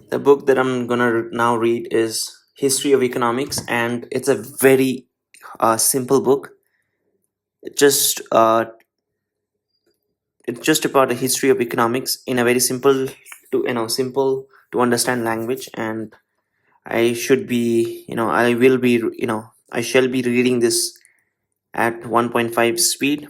The book that I'm gonna now read is History of Economics, and it's a very simple book. It just it's just about the history of economics in a very simple to understand language. And I should be I will be I shall be reading this at 1.5 speed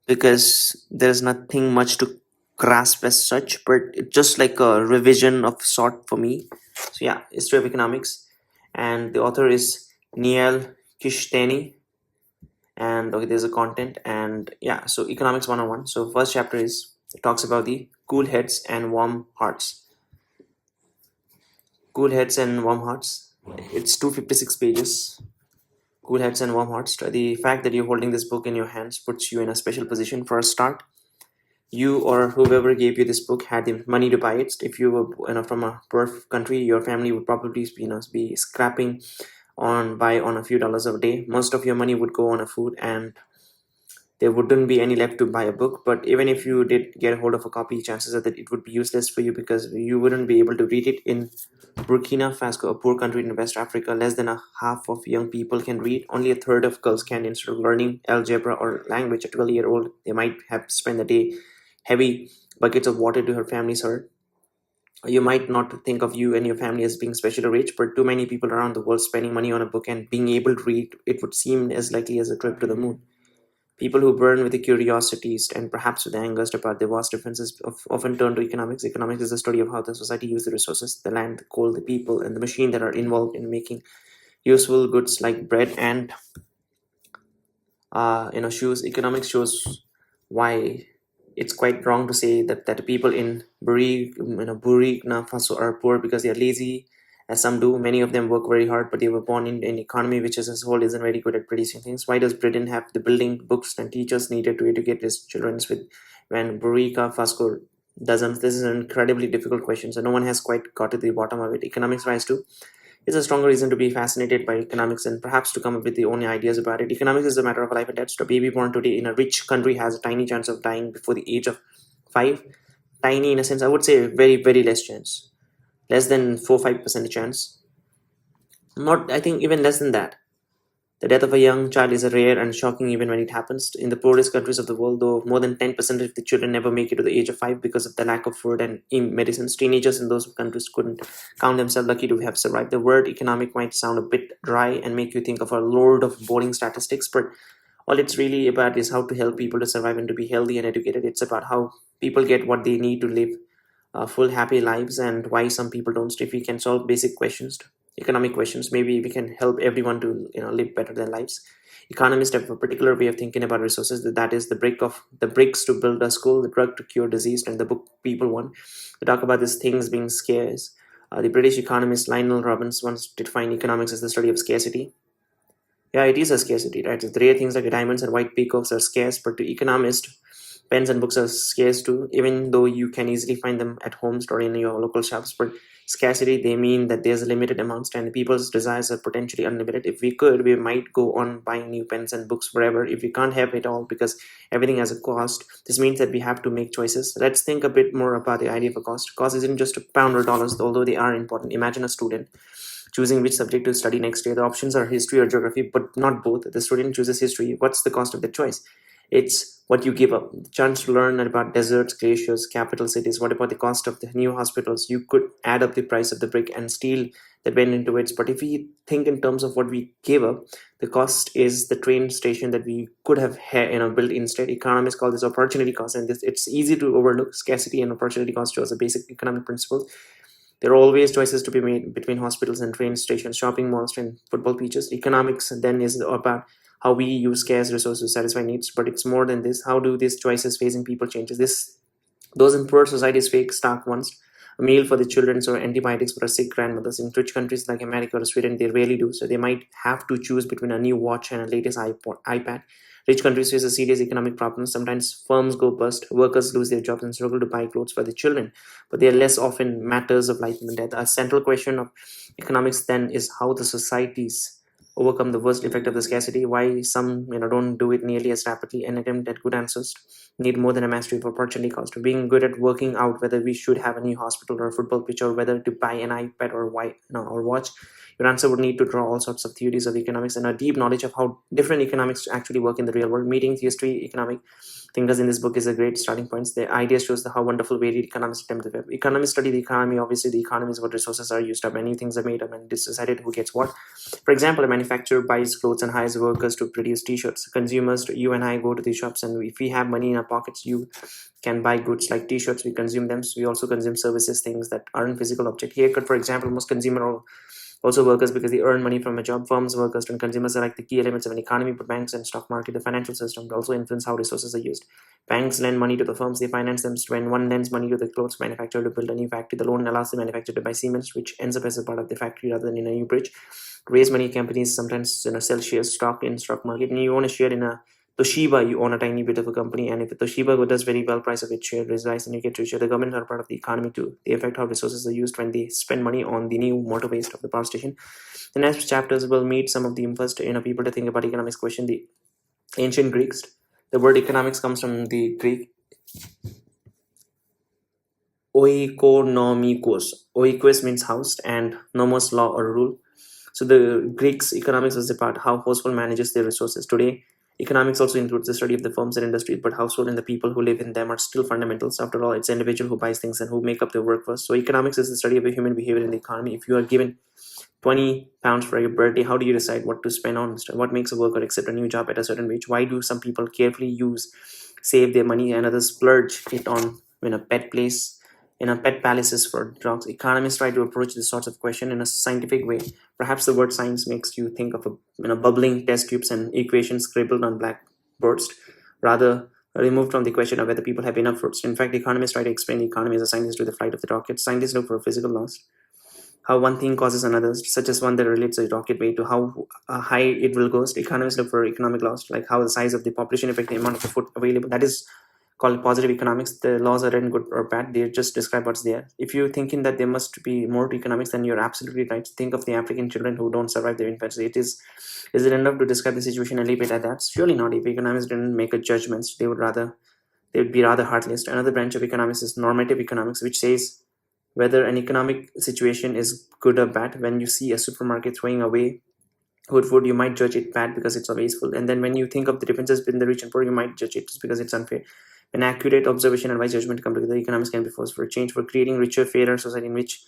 because there's nothing much to grasp as such, but it's just like a revision of sort for me. So yeah, History of Economics, and the author is Niall Kishtainy. And okay, there's a content, and yeah, so Economics 101. So first chapter is, it talks about the cool heads and warm hearts. Cool heads and warm hearts. It's 256 pages. Cool heads and warm hearts. The fact that you're holding this book in your hands puts you in a special position. For a start, you or whoever gave you this book had the money to buy it. If you were from a poor country, your family would probably be scrapping on a few dollars a day. Most of your money would go on a food, and there wouldn't be any left to buy a book. But even if you did get a hold of a copy, chances are that it would be useless for you because you wouldn't be able to read it. In Burkina Faso, a poor country in West Africa, less than a half of young people can read. Only a third of girls can. Instead of learning algebra or language at 12-year-old, they might have spent the day heavy buckets of water to her family's herd. You might not think of you and your family as being specially rich, but too many people around the world spending money on a book and being able to read it would seem as likely as a trip to the moon. People who burn with the curiosities and perhaps with angst about the vast differences often turn to economics. Economics is the study of how the society uses the resources, the land, the coal, the people, and the machine that are involved in making useful goods like bread and shoes. Economics shows why it's quite wrong to say that the people in Burkina Faso are poor because they are lazy, as some do. Many of them work very hard, but they were born in an economy which as a whole isn't very good at producing things. Why does Britain have the building, books, and teachers needed to educate its children with when Burkina Faso doesn't? This is an incredibly difficult question, so no one has quite got to the bottom of it. Economics rise too is a stronger reason to be fascinated by economics and perhaps to come up with their own ideas about it. Economics is a matter of life and death. So a baby born today in a rich country has a tiny chance of dying before the age of 5. Tiny in a sense, I would say very, very less chance. Less than 4-5% chance. Not, I think even less than that. The death of a young child is a rare and shocking event when it happens. In the poorest countries of the world, though, more than 10% of the children never make it to the age of 5 because of the lack of food and medicines. Teenagers in those countries couldn't count themselves lucky to have survived. The word economic might sound a bit dry and make you think of a load of boring statistics, but all it's really about is how to help people to survive and to be healthy and educated. It's about how people get what they need to live full, happy lives, and why some people don't. If we can solve basic questions, economic questions, maybe we can help everyone to live better their lives. Economists have a particular way of thinking about resources. That is the bricks to build a school, the drug to cure disease, and the book people want. They talk about these things being scarce. The British economist Lionel Robbins once defined economics as the study of scarcity. Yeah, it is a scarcity, right? The rare things like diamonds and white peacocks are scarce, but to economists, pens and books are scarce too, even though you can easily find them at homes or in your local shops. But scarcity, they mean that there's limited amounts and people's desires are potentially unlimited. If we could, we might go on buying new pens and books forever. If we can't have it all because everything has a cost, this means that we have to make choices. Let's think a bit more about the idea of a cost. Cost isn't just a pound or dollars, although they are important. Imagine a student choosing which subject to study next year. The options are history or geography, but not both. The student chooses history. What's the cost of the choice? It's what you give up. The chance to learn about deserts, glaciers, capital cities. What about the cost of the new hospitals? You could add up the price of the brick and steel that went into it. But if we think in terms of what we gave up, the cost is the train station that we could have built instead. Economists call this opportunity cost, and it's easy to overlook. Scarcity and opportunity cost shows a basic economic principles. There are always choices to be made between hospitals and train stations, shopping malls, and football pitches. Economics then is about how we use scarce resources to satisfy needs, but it's more than this. How do these choices facing people changes? Those in poor societies fake stark ones. A meal for the children or antibiotics for a sick grandmothers. In rich countries like America or Sweden, they rarely do. So they might have to choose between a new watch and a latest iPad. Rich countries face a serious economic problem. Sometimes firms go bust, workers lose their jobs and struggle to buy clothes for their children. But they are less often matters of life and death. A central question of economics then is how the societies overcome the worst effect of the scarcity. Why some don't do it nearly as rapidly and attempt at good answers. need more than a mastery of opportunity cost. Being good at working out whether we should have a new hospital or a football pitch, or whether to buy an iPad or or watch, your answer would need to draw all sorts of theories of economics and a deep knowledge of how different economics actually work in the real world. Meeting history economic thinkers in this book is a great starting point. The idea shows how wonderful varied economics attempt to develop. Economists study the economy. Obviously, the economy is what resources are used up. Many things are made up, and it's decided who gets what. For example, a manufacturer buys clothes and hires workers to produce T-shirts. Consumers, you and I, go to the shops, and if we have money in our pockets, you can buy goods like T-shirts. We consume them. So we also consume services, things that aren't physical object. Haircut, for example, most consumer also workers because they earn money from a job. Firms, workers, and consumers are like the key elements of an economy, but banks and stock market, the financial system, also influence how resources are used. Banks lend money to the firms, they finance them. When one lends money to the clothes manufacturer to build a new factory, the loan allows the manufacturer to buy cements, which ends up as a part of the factory rather than in a new bridge. Raise money, companies sometimes sell shares, stock in stock market, and you own a share in a Toshiba, you own a tiny bit of a company, and if the Toshiba does very well, price of its share rise and you get richer. The government are part of the economy too. They affect how resources are used when they spend money on the new motorways of the power station. The next chapters will meet some of the first people to think about economics question. The ancient Greeks. The word economics comes from the Greek oikonomikos. Oikos means house and nomos, law or rule. So the Greeks' economics was the part how household manages their resources. Today, economics also includes the study of the firms and industries, but household and the people who live in them are still fundamentals. After all, it's the individual who buys things and who make up the workforce. So economics is the study of a human behavior in the economy. If you are given 20 pounds for your birthday, how do you decide what to spend on? What makes a worker accept a new job at a certain wage? Why do some people carefully save their money and others splurge it on pet palaces for dogs? Economists try to approach this sorts of question in a scientific way. Perhaps the word science makes you think of bubbling test tubes and equations scribbled on blackboards, rather removed from the question of whether people have enough fruits. In fact, economists try to explain the economy as a scientist to the flight of the rocket. Scientists look for physical laws, how one thing causes another, such as one that relates a rocket weight to how high it will go. Economists look for economic laws, like how the size of the population affect the amount of the food available. That is called positive economics. The laws aren't good or bad, they just describe what's there. If you're thinking that there must be more to economics, then you're absolutely right. Think of the African children who don't survive their infancy. Is it enough to describe the situation and leave it at that? Surely not. If economists didn't make a judgment, they would be rather heartless. Another branch of economics is normative economics, which says whether an economic situation is good or bad. When you see a supermarket throwing away good food, you might judge it bad because it's wasteful. And then when you think of the differences between the rich and poor, you might judge it just because it's unfair. When accurate observation and wise judgment come together, economics can be force for a change, for creating richer, fairer society in which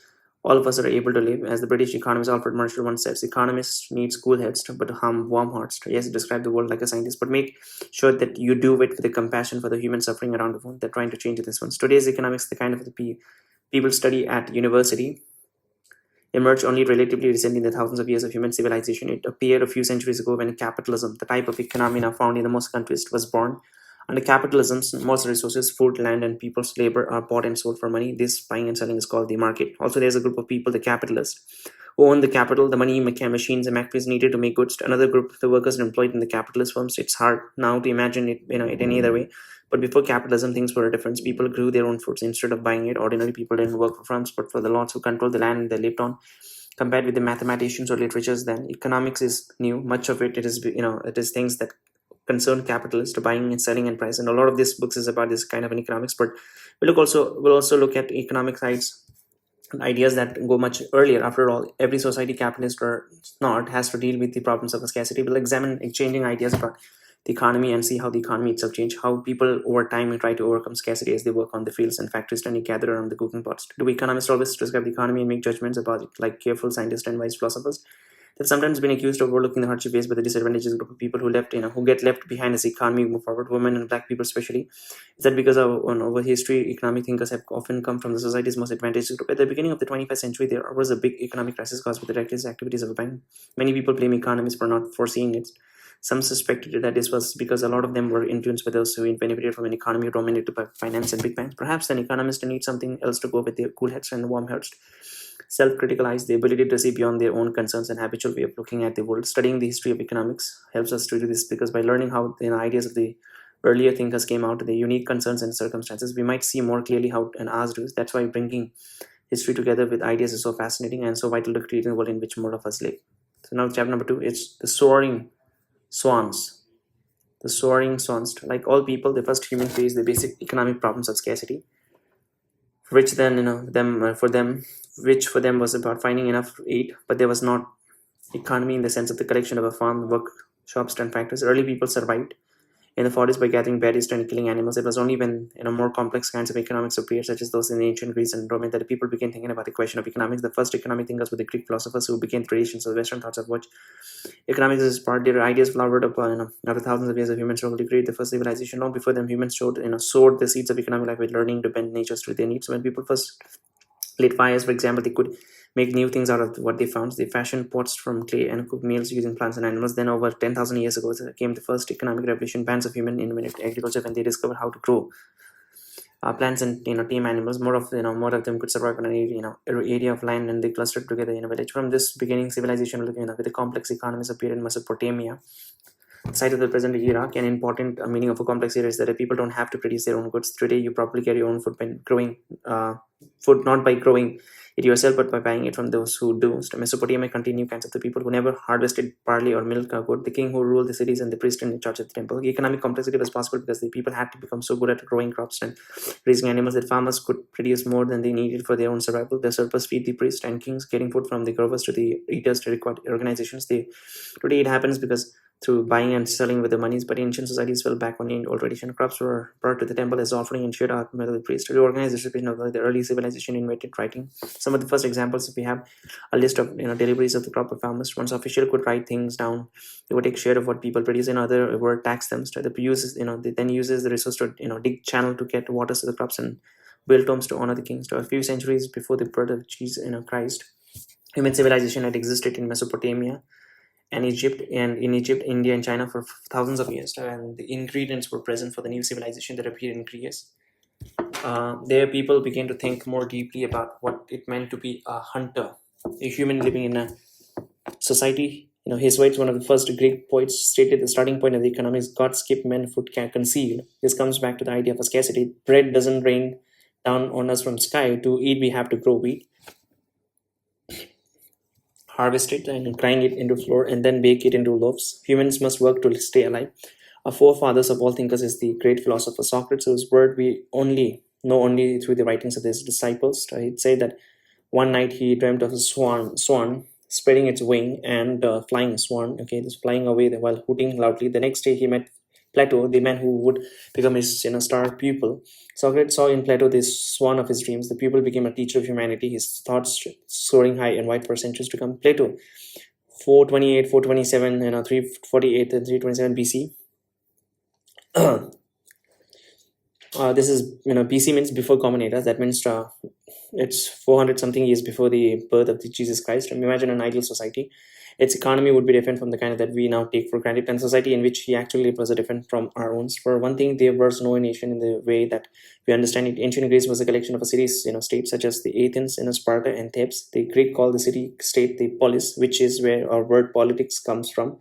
all of us are able to live. As the British economist Alfred Marshall once says, economists need cool heads but harm warm hearts. Yes, describe the world like a scientist, but make sure that you do it with the compassion for the human suffering around the world. They're trying to change this one. Today's economics, the kind of the people study at university, emerged only relatively recently in the thousands of years of human civilization. It appeared a few centuries ago when capitalism, the type of economy now found in the most countries, was born. Under capitalism, most resources, food, land, and people's labor are bought and sold for money. This buying and selling is called the market. Also, there's a group of people, the capitalists, who own the capital, the money, machines, and factories needed to make goods. Another group, the workers employed in the capitalist firms. It's hard now to imagine it, it any other way. But before capitalism, things were different. People grew their own foods instead of buying it. Ordinary people didn't work for firms, but for the lords who controlled the land they lived on. Compared with the mathematicians or literatures, then economics is new. Much of it is it is things that concern capitalists, buying and selling and price. And a lot of these books is about this kind of an economics. But we'll also look at economic sides, ideas that go much earlier. After all, every society, capitalist or not, has to deal with the problems of scarcity. We'll examine exchanging ideas about the economy and see how the economy itself changed, how people over time try to overcome scarcity as they work on the fields and factories and gather around the cooking pots. Do economists always describe the economy and make judgments about it like careful scientists and wise philosophers? They've sometimes been accused of overlooking the hardship faced by the disadvantages group of people who get left behind as the economy move forward, women and black people especially. Is that because over history, economic thinkers have often come from the society's most advantaged group? At the beginning of the 21st century, there was a big economic crisis caused by the reckless activities of a bank. Many people blame economists for not foreseeing it. Some suspected that this was because a lot of them were influenced by those who benefited from an economy dominated by finance and big banks. Perhaps an economist needs something else to go with their cool heads and warm hearts. Self-critical eyes, the ability to see beyond their own concerns and habitual way of looking at the world. Studying the history of economics helps us to do this because by learning how the ideas of the earlier thinkers came out, their unique concerns and circumstances, we might see more clearly how an ours do. That's why bringing history together with ideas is so fascinating and so vital to creating the world in which more of us live. So now chapter number 2 is the soaring swans. the soaring swans. Like all people, the first human faced the basic economic problems of scarcity, which then which for them was about finding enough to eat, but there was not economy in the sense of the collection of a farm, workshops, and factories. Early people survived in the forest by gathering berries and killing animals. It was only when more complex kinds of economics appeared, such as those in ancient Greece and Rome, that the people began thinking about the question of economics. The first economic thinkers were the Greek philosophers, who began traditions of Western thoughts of which economics is part. Their ideas flowered up after thousands of years of human struggle to create the first civilization. Long before them, humans sowed the seeds of economic life with learning to bend nature to their needs. When people first lit fires, for example, they could make new things out of what they found. They fashioned pots from clay and cooked meals using plants and animals. Then, over 10,000 years ago, came the first economic revolution. Bands of human invented agriculture when they discovered how to grow plants and tame animals. More of them could survive on an area of land, and they clustered together in a village. From this beginning civilization, with the complex economies appeared in Mesopotamia, site of the present Iraq. An important meaning of a complex area is that people don't have to produce their own goods. Today, you probably get your own food by growing food, not by growing it yourself, but by buying it from those who do. So Mesopotamia continued kinds of the people who never harvested barley or milk or goat, the king who ruled the cities, and the priest in charge of the temple. Economic complexity was possible because the people had to become so good at growing crops and raising animals that farmers could produce more than they needed for their own survival. The surplus feed the priests and kings, getting food from the growers to the eaters to record organizations. Today it happens because through buying and selling with the monies, but ancient societies fell back on the old tradition. Crops were brought to the temple as offering and shared out by the priest. To organize the distribution of the early civilization invented writing. Some of the first examples, if we have a list of deliveries of the crop of farmers, once official could write things down, they would take share of what people produce. In other word, tax them. So the uses they then uses the resource to dig channel to get water to the crops and build tombs to honor the kings. So a few centuries before the birth of Jesus, Christ, human civilization had existed in Mesopotamia and Egypt, and in Egypt, India, and China for thousands of years, and the ingredients were present for the new civilization that appeared in Greece. There, people began to think more deeply about what it meant to be a hunter, a human living in a society. Hesiod, one of the first Greek poets, stated the starting point of the economy is God skip men food can conceal. This comes back to the idea of a scarcity. Bread doesn't rain down on us from sky. To eat, we have to grow wheat, harvest it and grind it into flour, and then bake it into loaves. Humans must work to stay alive. Our forefathers of all thinkers is the great philosopher Socrates, whose word we only through the writings of his disciples. He'd say that one night he dreamt of a swan spreading its wing and flying a swan. Okay, this flying away while hooting loudly. The next day he met Plato, the man who would become his star pupil. Socrates saw in Plato this swan of his dreams. The pupil became a teacher of humanity, his thoughts soaring high and wide for centuries to come. Plato, 428, 427, 348, and 327 BC. This is, BC means before Common Era. That means it's 400 something years before the birth of Jesus Christ. Imagine an ideal society. Its economy would be different from the kind that we now take for granted, and society in which he actually lived was different from our own. For one thing, there was no nation in the way that we understand it. Ancient Greece was a collection of cities, states such as the Athens, Sparta, and Thebes. The Greek called the city-state the polis, which is where our word politics comes from.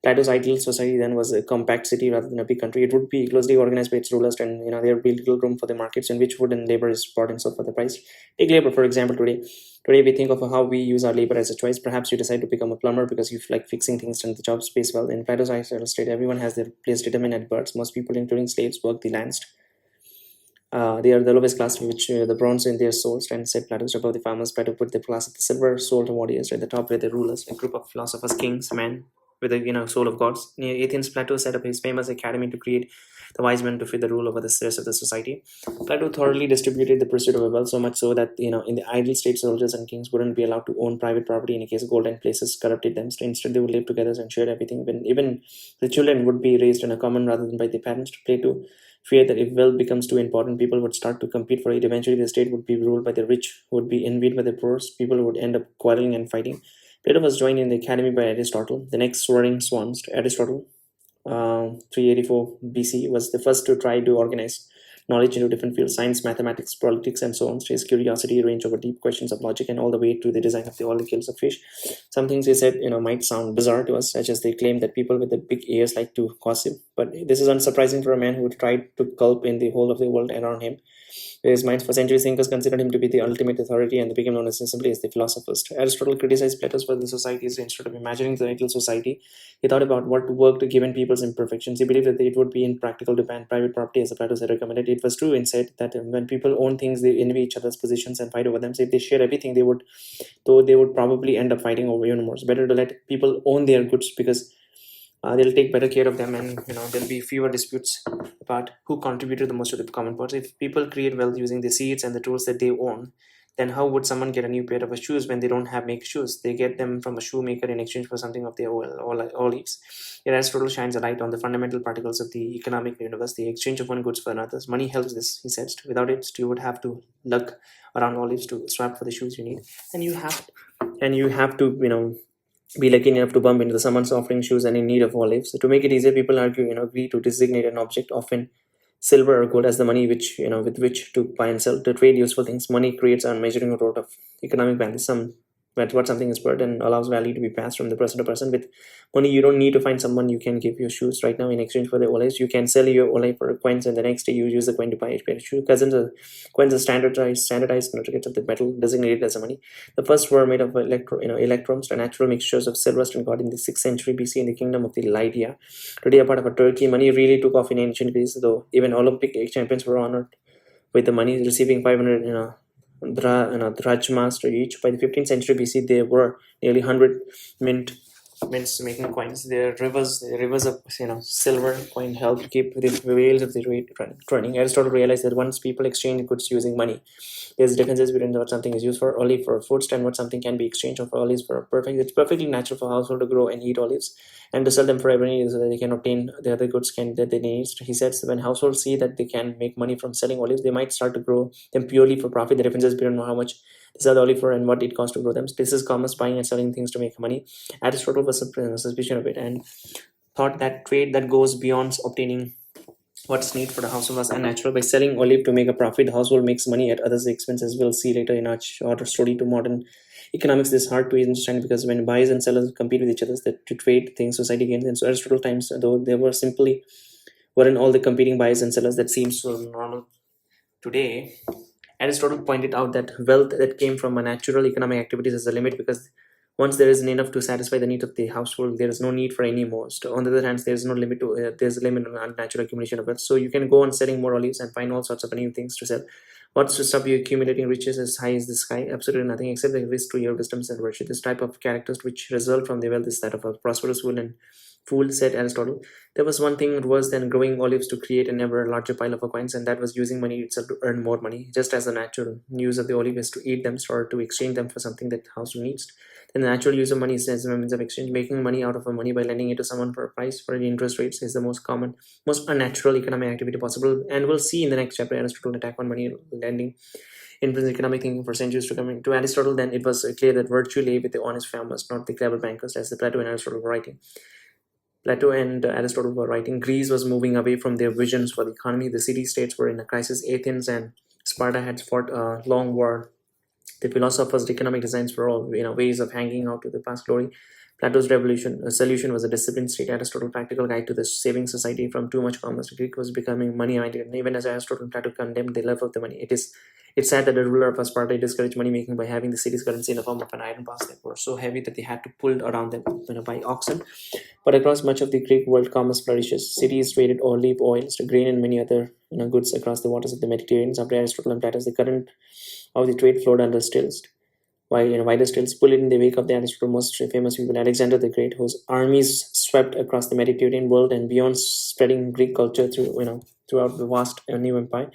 Plato's ideal society then was a compact city rather than a big country. It would be closely organized by its rulers, and there would be little room for the markets in which food and labor is bought and sold for the price. Take labor, for example, today. Today we think of how we use our labor as a choice. Perhaps you decide to become a plumber because you like fixing things and the job pays well. In Plato's ideal state, everyone has their place determined at birth. Most people, including slaves, work the lands. They are the lowest class, which the bronze in their souls, and said Plato above the farmers. Plato put the class of the silver souled warriors at the top, where the rulers, a group of philosophers, kings, men with the soul of gods. Near Athens, Plato set up his famous academy to create the wise men to fit the rule over the rest of the society. Plato thoroughly distributed the pursuit of wealth, so much so that in the ideal state, soldiers and kings wouldn't be allowed to own private property in case gold and places corrupted them. So instead, they would live together and share everything. Even the children would be raised in a common rather than by the parents. Plato feared that if wealth becomes too important, people would start to compete for it. Eventually, the state would be ruled by the rich, who would be envied by the poor. People would end up quarreling and fighting. Plato was joined in the academy by Aristotle. The next soaring swans, Aristotle, 384 BC, was the first to try to organize knowledge into different fields: science, mathematics, politics, and so on. So his curiosity ranged over deep questions of logic and all the way to the design of all the kills of fish. Some things he said, might sound bizarre to us, such as they claim that people with the big ears like to gossip. But this is unsurprising for a man who tried to gulp in the whole of the world around him. His minds for centuries, thinkers considered him to be the ultimate authority and became known as simply as the philosopher. Aristotle criticized Plato's for the societies. Instead of imagining the ideal society, he thought about what worked given people's imperfections. He believed that it would be impractical to ban private property as Plato had recommended. It was true, instead, that when people own things, they envy each other's positions and fight over them. So if they share everything, they would probably end up fighting over even more. It's better to let people own their goods because they'll take better care of them, and there'll be fewer disputes about who contributed the most to the common parts. If people create wealth using the seeds and the tools that they own, then how would someone get a new pair of shoes when they don't have make shoes? They get them from a shoemaker in exchange for something of their olives. Here Aristotle shines a light on the fundamental particles of the economic universe, the exchange of one goods for another's. Money helps this, he says. Without it, you would have to lug around olives to swap for the shoes you need, and you have to be lucky enough to bump into someone's offering shoes and in need of olives. So to make it easier, people agree to designate an object, often silver or gold, as the money with which to buy and sell, to trade useful things. Money creates a measuring rod of economic value. That's what something is worth and allows value to be passed from the person to person. With money, you don't need to find someone you can give your shoes right now in exchange for the olives. You can sell your olive for coins, and the next day you use the coin to buy a pair of shoes. Coins are standardized certificates of the metal designated as a money. The first were made of electrons, the natural mixtures of silver and gold in the 6th century BC in the kingdom of the Lydia. Today, a part of Turkey, money really took off in ancient Greece, though even Olympic champions were honored with the money, receiving 500 drachmas each. By the 15th century BC, there were nearly 100 mints making coins. The rivers of silver coin helped keep the wheels of the rate running. Aristotle realized that once people exchange goods using money, there's differences between what something is used for only for foods and what something can be exchanged for olives for perfect. It's perfectly natural for a household to grow and eat olives and to sell them for every need so that they can obtain the other goods that they need. He says when households see that they can make money from selling olives, they might start to grow them purely for profit. The differences between how much they sell the olive for and what it costs to grow them. This is commerce, buying and selling things to make money. Aristotle was suspicious of it and thought that trade that goes beyond obtaining what's needed for the household was unnatural. By selling olive to make a profit, the household makes money at others' expense, as we'll see later in our shorter story to modern economics. This is hard to understand because when buyers and sellers compete with each other to trade things, society gains. In so Aristotle times, though there weren't all the competing buyers and sellers that seems so normal today. Aristotle pointed out that wealth that came from a natural economic activities is a limit because once there is enough to satisfy the needs of the household, there is no need for any more. So on the other hand, there's a limit on unnatural accumulation of wealth. So you can go on selling more olives and find all sorts of new things to sell. What's to stop you accumulating riches as high as the sky? Absolutely nothing except the risk to your wisdoms and virtue. This type of characters which result from the wealth is that of a prosperous fool, said Aristotle. There was one thing worse than growing olives to create an ever larger pile of coins, and that was using money itself to earn more money. Just as the natural use of the olive is to eat them or to exchange them for something that household needs, then the natural use of money is as a means of exchange. Making money out of a money by lending it to someone for a price for the interest rates is the most common, most unnatural economic activity possible. And we'll see in the next chapter Aristotle attack on money lending influenced economic thinking for centuries to come. To Aristotle, then it was clear that virtue lay with the honest farmers, not the clever bankers, as the Plato and Aristotle were writing. Plato and Aristotle were writing. Greece was moving away from their visions for the economy. The city-states were in a crisis. Athens and Sparta had fought a long war. The philosophers' economic designs were all ways of hanging out to the past glory. Plato's solution was a disciplined state. Aristotle's practical guide to the saving society from too much commerce. Greek was becoming money-minded, and even as Aristotle and Plato condemned the love of the money, it's sad that the ruler of Sparta discouraged money making by having the city's currency in the form of an iron bars that were so heavy that they had to pull around them by oxen. But across much of the Greek world, commerce flourishes. Cities traded olive oils, grain, and many other goods across the waters of the Mediterranean. After Aristotle and Plato, the current of the trade flowed under stills. Why the stills pull it in the wake of the Aristotle most famous people, Alexander the Great, whose armies swept across the Mediterranean world and beyond, spreading Greek culture throughout the vast new empire.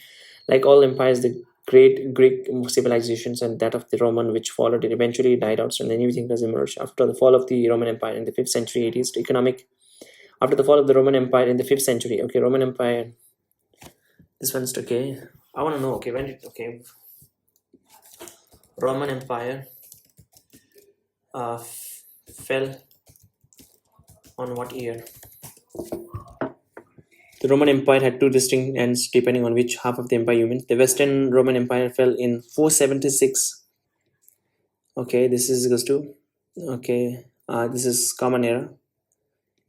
Like all empires, the great Greek civilizations and that of the Roman, which followed it, eventually died out, and the new thinkers emerged. After the fall of the Roman Empire in the 5th century AD, after the fall of the Roman Empire in the 5th century, Roman Empire. This one's okay. I want to know. Roman Empire fell on what year? The Roman Empire had two distinct ends depending on which half of the empire you mean. The Western Roman Empire fell in 476. This is goes to this is Common Era.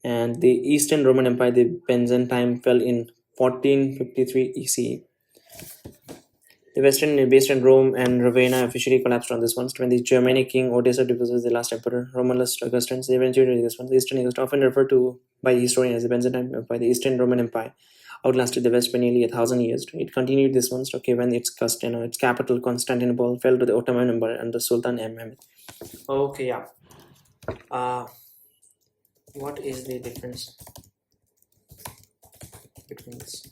And the Eastern Roman Empire, the Byzantine, fell in 1453 ECE. The Western, based in Rome and Ravenna, officially collapsed on this one. When the Germanic king Odessa deposed the last emperor, Romulus Augustus, they eventually this one. The Eastern East, often referred to by the historian as the Byzantine Empire, the Eastern Roman Empire, outlasted the West by nearly 1,000 years. It continued this one, okay, when its capital Constantinople fell to the Ottoman Empire under Sultan Mehmed. Okay, yeah. What is the difference between this?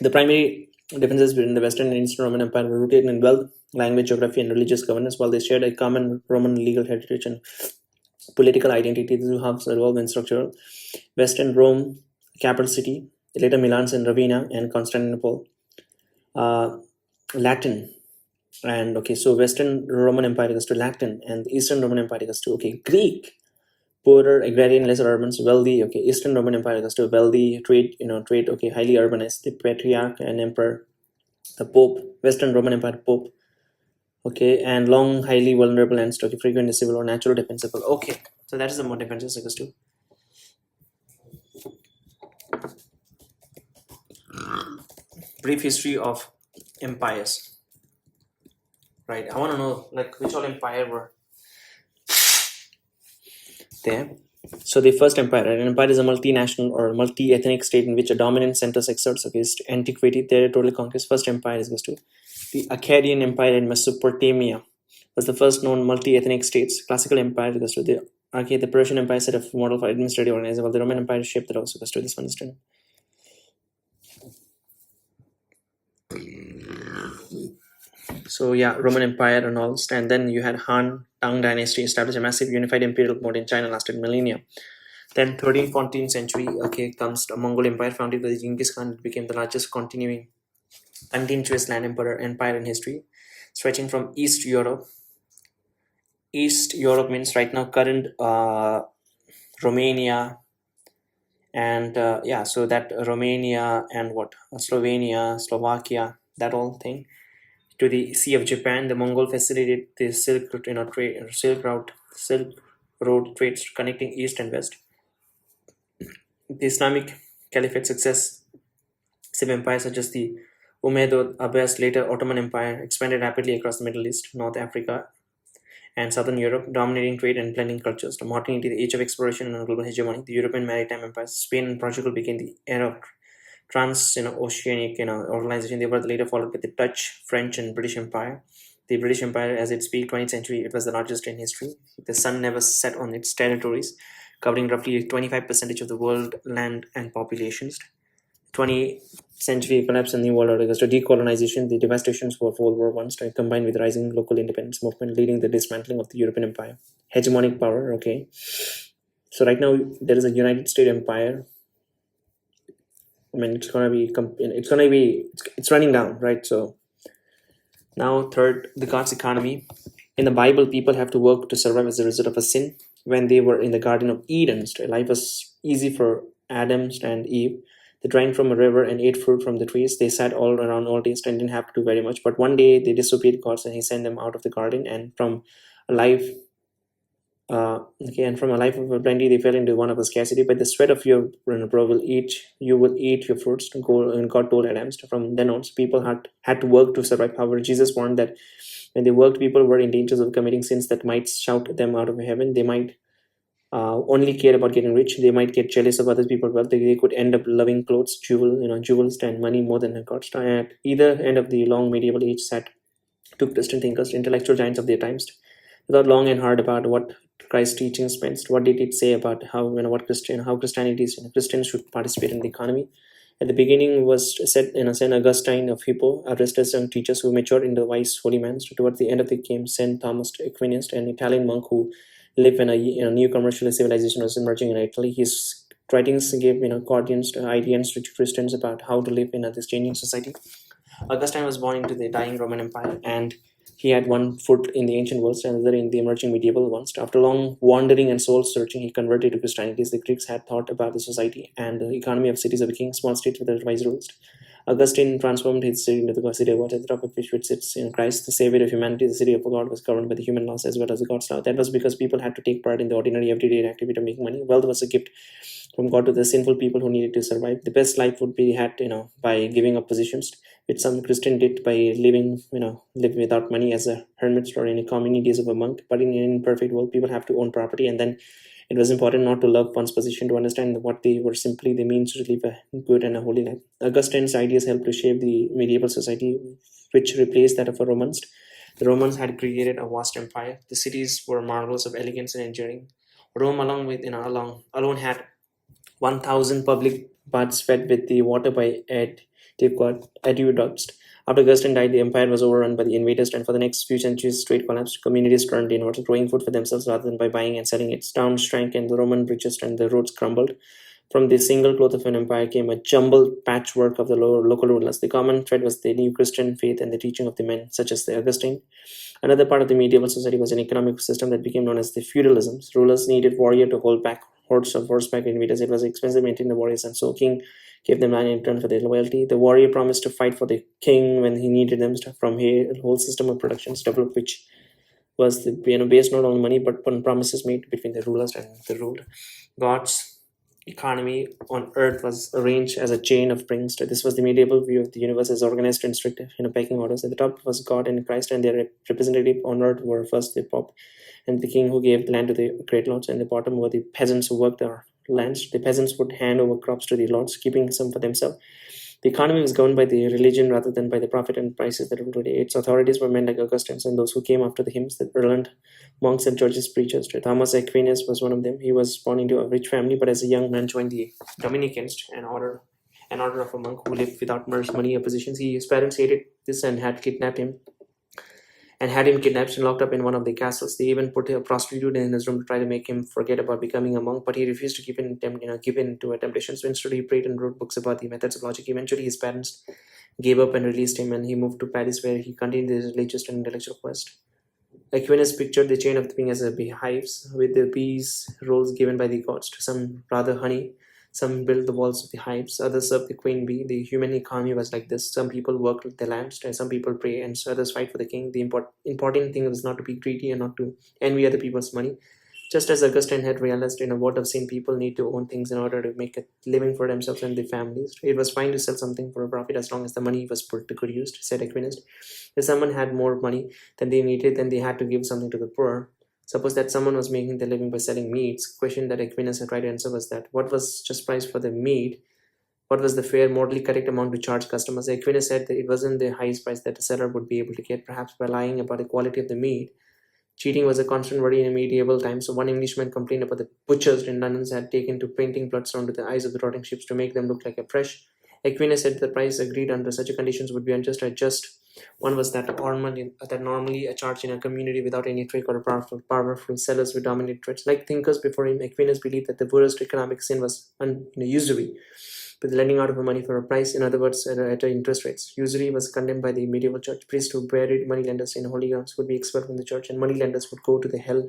The primary differences between the Western and Eastern Roman Empire were rooted in wealth, language, geography, and religious governance. While they shared a common Roman legal heritage and political identity, the two hubs evolved in structural. Western Rome, capital city, later Milan and Ravenna, and Constantinople. Latin, and okay, so Western Roman Empire goes to Latin, and the Eastern Roman Empire goes to Greek. Poorer, agrarian, lesser urbans, wealthy. Eastern Roman Empire goes to wealthy, trade. Highly urbanized. The patriarch and emperor, the Pope. Western Roman Empire Pope. And long, highly vulnerable and frequent civil or natural defensible. So that is the more differences goes to. Brief history of empires. Right, I want to know which all empire were there. So the first empire, an empire is a multinational or multi-ethnic state in which a dominant center exerts against antiquity, territorial conquest. First empire is goes to the Akkadian Empire in Mesopotamia was the first known multi-ethnic states. Classical empire goes to the Persian Empire set of model for administrative organization, while the Roman Empire shaped that also goes to this one. So yeah, Roman Empire and all, and then you had Han Tang dynasty established a massive unified imperial mode in China, lasted millennia. Then 13th, 14th century, comes the Mongol Empire founded by Genghis Khan. It became the largest continuous land empire in history, stretching from East Europe. East Europe means right now current Romania, and so that Romania and Slovenia, Slovakia, that all thing, to the Sea of Japan. The Mongol facilitated the Silk Road trades connecting East and West. The Islamic Caliphate successive empires such as the Umayyad, Abbas, later Ottoman Empire expanded rapidly across the Middle East, North Africa, and Southern Europe, dominating trade and blending cultures. The modernity, the age of exploration and global hegemony, the European maritime empires, Spain and Portugal became the era of trans-oceanic organization. They were later followed by the Dutch, French, and British Empire. The British Empire, as its peak 20th century, it was the largest in history. The sun never set on its territories, covering roughly 25% of the world land and populations. 20th century collapse and new world order goes to decolonization. The devastations of World War I combined with rising local independence movement, leading the dismantling of the European Empire. Hegemonic power. So right now there is a United States Empire. I mean, it's running down, right? So now third, the God's economy. In the Bible, people have to work to survive as a result of a sin. When they were in the Garden of Eden, life was easy for Adam and Eve. They drank from a river and ate fruit from the trees. They sat all around all day and didn't have to do very much. But one day they disobeyed God and He sent them out of the garden. And from a life of plenty, they fell into one of the scarcity. By the sweat of your brow you will eat your fruits. And God told Adam. From then on, people had to work to survive. However, Jesus warned that when they worked, people were in danger of committing sins that might shout them out of heaven. They might only care about getting rich. They might get jealous of other people's wealth. They could end up loving clothes, jewels, and money more than God. At either end of the long medieval age took distant thinkers, intellectual giants of their times. They thought long and hard about what Christ's teachings meant. What did it say about how Christians should participate in the economy? At the beginning was said Saint Augustine of Hippo, addressed young teachers who matured into wise holy men. Towards the end of the came Saint Thomas Aquinas, an Italian monk who lived when a new commercial civilization was emerging in Italy. His writings gave ideas to Christians about how to live in this changing society. Augustine was born into the dying Roman Empire, and he had one foot in the ancient world and another in the emerging medieval ones. After long wandering and soul searching, he converted to Christianity. The Greeks had thought about the society and the economy of cities of a king, small states with wise rules. Augustine transformed his city into the city of God, at the top of which sits in Christ, the Savior of humanity. The city of God was governed by the human laws as well as the God's law. That was because people had to take part in the ordinary everyday activity of making money. Wealth was a gift from God to the sinful people who needed to survive. The best life would be had, by giving up positions, which some Christian did by living without money as a hermit or in a communities of a monk. But in an imperfect world, people have to own property, and then it was important not to love one's position, to understand what they were simply the means to live a good and a holy life. Augustine's ideas helped to shape the medieval society, which replaced that of the Romans. The Romans had created a vast empire. The cities were marvels of elegance and engineering. Rome, alone had 1,000 public baths fed with the water by aqueducts. After Augustine died, the empire was overrun by the invaders, and for the next few centuries, trade collapsed. Communities turned inwards, growing food for themselves rather than by buying and selling it. Towns shrank, and the Roman bridges and the roads crumbled. From the single cloth of an empire came a jumbled patchwork of the local rulers. The common thread was the new Christian faith and the teaching of the men, such as the Augustine. Another part of the medieval society was an economic system that became known as the feudalisms. Rulers needed warrior to hold back hordes of horseback invaders. It was expensive to maintain the warriors, and so king gave them land in return for their loyalty. The warrior promised to fight for the king when he needed them. From here, a whole system of productions developed, which was based not on money but on promises made between the rulers and the ruled. God's economy on earth was arranged as a chain of rings. This was the medieval view of the universe as organized and strict pecking orders. At the top was God and Christ, and their representative on earth were first the Pope and the king who gave the land to the great lords, and the bottom were the peasants who worked their lands. The peasants would hand over crops to the lords, keeping some for themselves. The economy was governed by the religion rather than by the profit and prices that ruled today. Its authorities were men like Augustine and those who came after the hymns, the learned monks and churches preachers. Thomas Aquinas was one of them. He was born into a rich family, but as a young man joined the Dominicans, an order of a monk who lived without much money or positions. His parents hated this and had him kidnapped and locked up in one of the castles. They even put a prostitute in his room to try to make him forget about becoming a monk, but he refused to give in to a temptation. So instead, he prayed and wrote books about the methods of logic. Eventually, his parents gave up and released him, and he moved to Paris, where he continued his religious and intellectual quest. Aquinas pictured the chain of the being as a beehives, with the bees' roles given by the gods to some rather honey. Some build the walls of the hives, others serve the queen bee. The human economy was like this. Some people work with the land, and some people pray, and others fight for the king. The important thing was not to be greedy and not to envy other people's money. Just as Augustine had realized, what I've seen, people need to own things in order to make a living for themselves and their families. It was fine to sell something for a profit as long as the money was put to good use, said Aquinas. If someone had more money than they needed, then they had to give something to the poor. Suppose that someone was making their living by selling meats. The question that Aquinas had tried to answer was that what was just price for the meat? What was the fair, morally correct amount to charge customers? Aquinas said that it wasn't the highest price that the seller would be able to get, perhaps by lying about the quality of the meat. Cheating was a constant worry in medieval times. So one Englishman complained about the butchers in London had taken to painting blood onto the eyes of the rotting ships to make them look like a fresh. Aquinas said the price agreed under such conditions would be unjust or just. One was that normally a charge in a community without any trick or powerful sellers with dominant trades. Like thinkers before him, Aquinas believed that the worst economic sin was usury, with lending out of money for a price, in other words, at interest rates. Usury was condemned by the medieval church. Priests who buried moneylenders in holy grounds would be expelled from the church, and moneylenders would go to the hell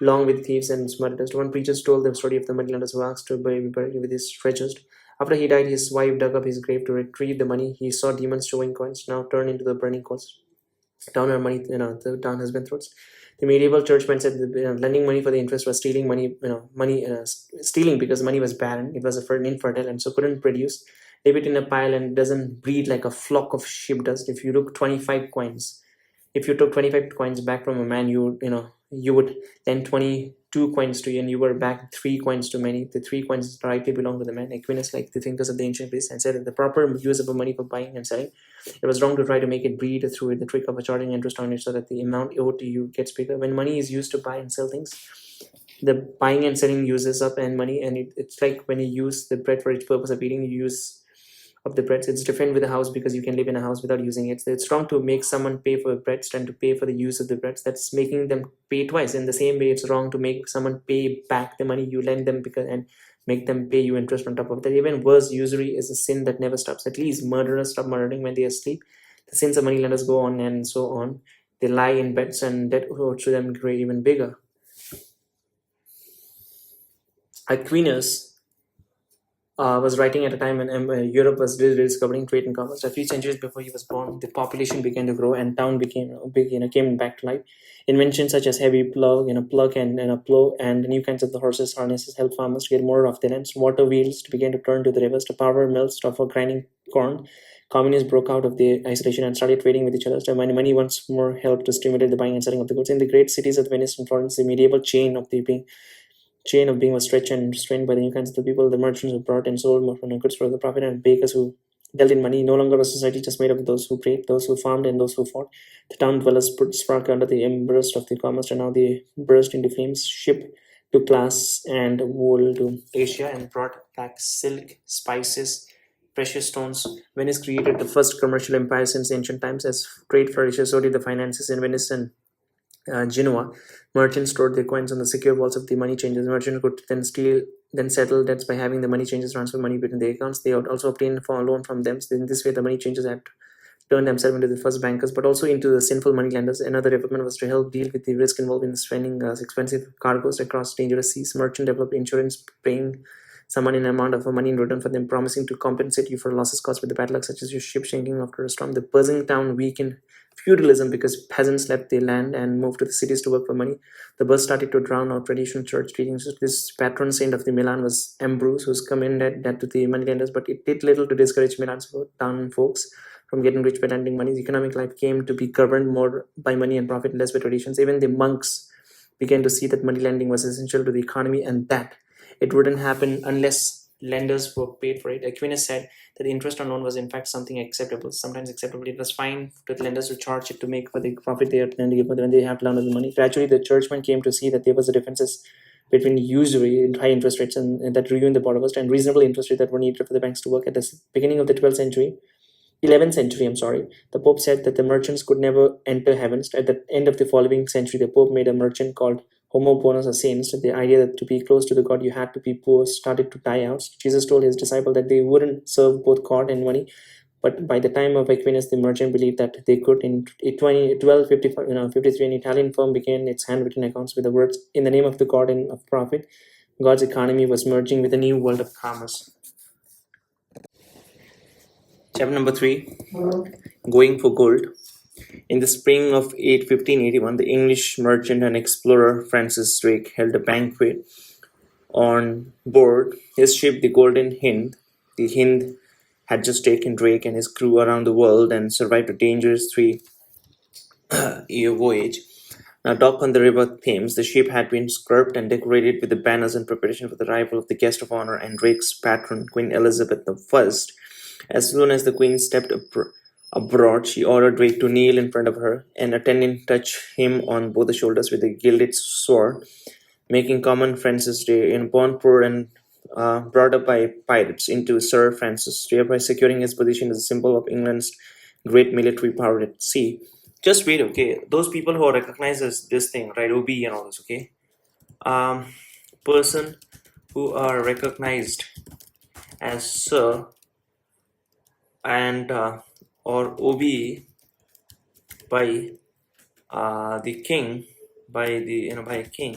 along with thieves and smugglers. One preacher told the story of the moneylenders who asked to be buried with his treasures. After he died, his wife dug up his grave to retrieve the money. He saw demons throwing coins, now turned into the burning coals. Down our money, down husband throats. The medieval churchman said that lending money for the interest was stealing money, stealing because money was barren. It was infertile and so couldn't produce. Leave it in a pile and it doesn't breed like a flock of sheep dust. If you took 25 coins back from a man, you would lend 22 coins to you, and you were back 3 coins too many. The 3 coins rightly belong to the man. Aquinas, like the thinkers of the ancient Greece, and said that the proper use of money for buying and selling, it was wrong to try to make it breed through the trick of charging interest on it so that the amount owed to you gets bigger. When money is used to buy and sell things, the buying and selling uses up and money, and it's like when you use the bread for its purpose of eating, you use of the breads. It's different with a house because you can live in a house without using it. So it's wrong to make someone pay for breads than to pay for the use of the breads. That's making them pay twice. In the same way, it's wrong to make someone pay back the money you lend them and make them pay you interest on top of that. Even worse, usury is a sin that never stops. At least murderers stop murdering when they are asleep. The sins of moneylenders go on and so on. They lie in beds and debt to them grow even bigger. was writing at a time when Europe was rediscovering trade and commerce. A few centuries before he was born, the population began to grow and town came back to life. Inventions such as heavy plow, plug and a plow, and new kinds of the horses harnesses helped farmers to get more off their lands. Water wheels began to turn to the rivers, to power mills, for grinding corn. Communists broke out of their isolation and started trading with each other. So money once more helped to stimulate the buying and selling of the goods. In the great cities of Venice and Florence, the medieval chain of being was stretched and strained by the new kinds of the people. The merchants who brought and sold more goods for the profit, and bakers who dealt in money. No longer was society just made up of those who prayed, those who farmed, and those who fought. The town dwellers sparkled under the embers of the commerce, and now they burst into flames. Ship to glass and wool to Asia, and brought back silk, spices, precious stones. Venice created the first commercial empire since ancient times. As trade flourished, so did the finances in Venice and Genoa. Merchants stored their coins on the secure vaults of the money changers. Merchants could then settle debts by having the money changers transfer money between their accounts. They would also obtain a loan from them. So in this way, the money changers had turned themselves into the first bankers, but also into the sinful money lenders. Another development was to help deal with the risk involved in sending expensive cargoes across dangerous seas. Merchant developed insurance, paying someone an amount of money in return for them, promising to compensate you for losses caused by the bad luck, such as your ship sinking after a storm. The buzzing town weakened feudalism because peasants left their land and moved to the cities to work for money. The buzz started to drown out traditional church teachings. This patron saint of the Milan was Ambrose, who's commended that to the moneylenders, but it did little to discourage Milan's town folks from getting rich by lending money. The economic life came to be governed more by money and profit, less by traditions. Even the monks began to see that money lending was essential to the economy and that it wouldn't happen unless lenders were paid for it. Aquinas said that the interest on loan was in fact something acceptable, sometimes acceptable. It was fine for the lenders to charge it to make for the profit they are lending when they have to lend the money. Gradually, the churchmen came to see that there was a differences between usury and high interest rates and that ruined the borrowers, and reasonable interest rates that were needed for the banks to work. At the beginning of the 11th century, the Pope said that the merchants could never enter heaven. At the end of the following century, the Pope made a merchant called Homo bonus a saint. The idea that to be close to the God you had to be poor started to die out. Jesus told his disciple that they wouldn't serve both God and money, but by the time of Aquinas, the merchant believed that they could. In 1253, an Italian firm began its handwritten accounts with the words, "In the name of the God and of profit." God's economy was merging with a new world of commerce. Chapter number 3, Going for Gold. In the spring of 1581, the English merchant and explorer Francis Drake held a banquet on board his ship, the Golden Hind. The Hind had just taken Drake and his crew around the world and survived a dangerous 3-year voyage. Now, docked on the river Thames, the ship had been scrubbed and decorated with the banners in preparation for the arrival of the guest of honor and Drake's patron, Queen Elizabeth I. As soon as the Queen stepped abroad, she ordered Drake to kneel in front of her, and attendant touch him on both the shoulders with a gilded sword, making common Francis Day, born poor and brought up by pirates, into Sir Francis, thereby securing his position as a symbol of England's great military power at sea. Just wait, okay? Those people who are recognized as this thing, right? OB and all this, okay? Person who are recognized as Sir and or OB by the king, by a king.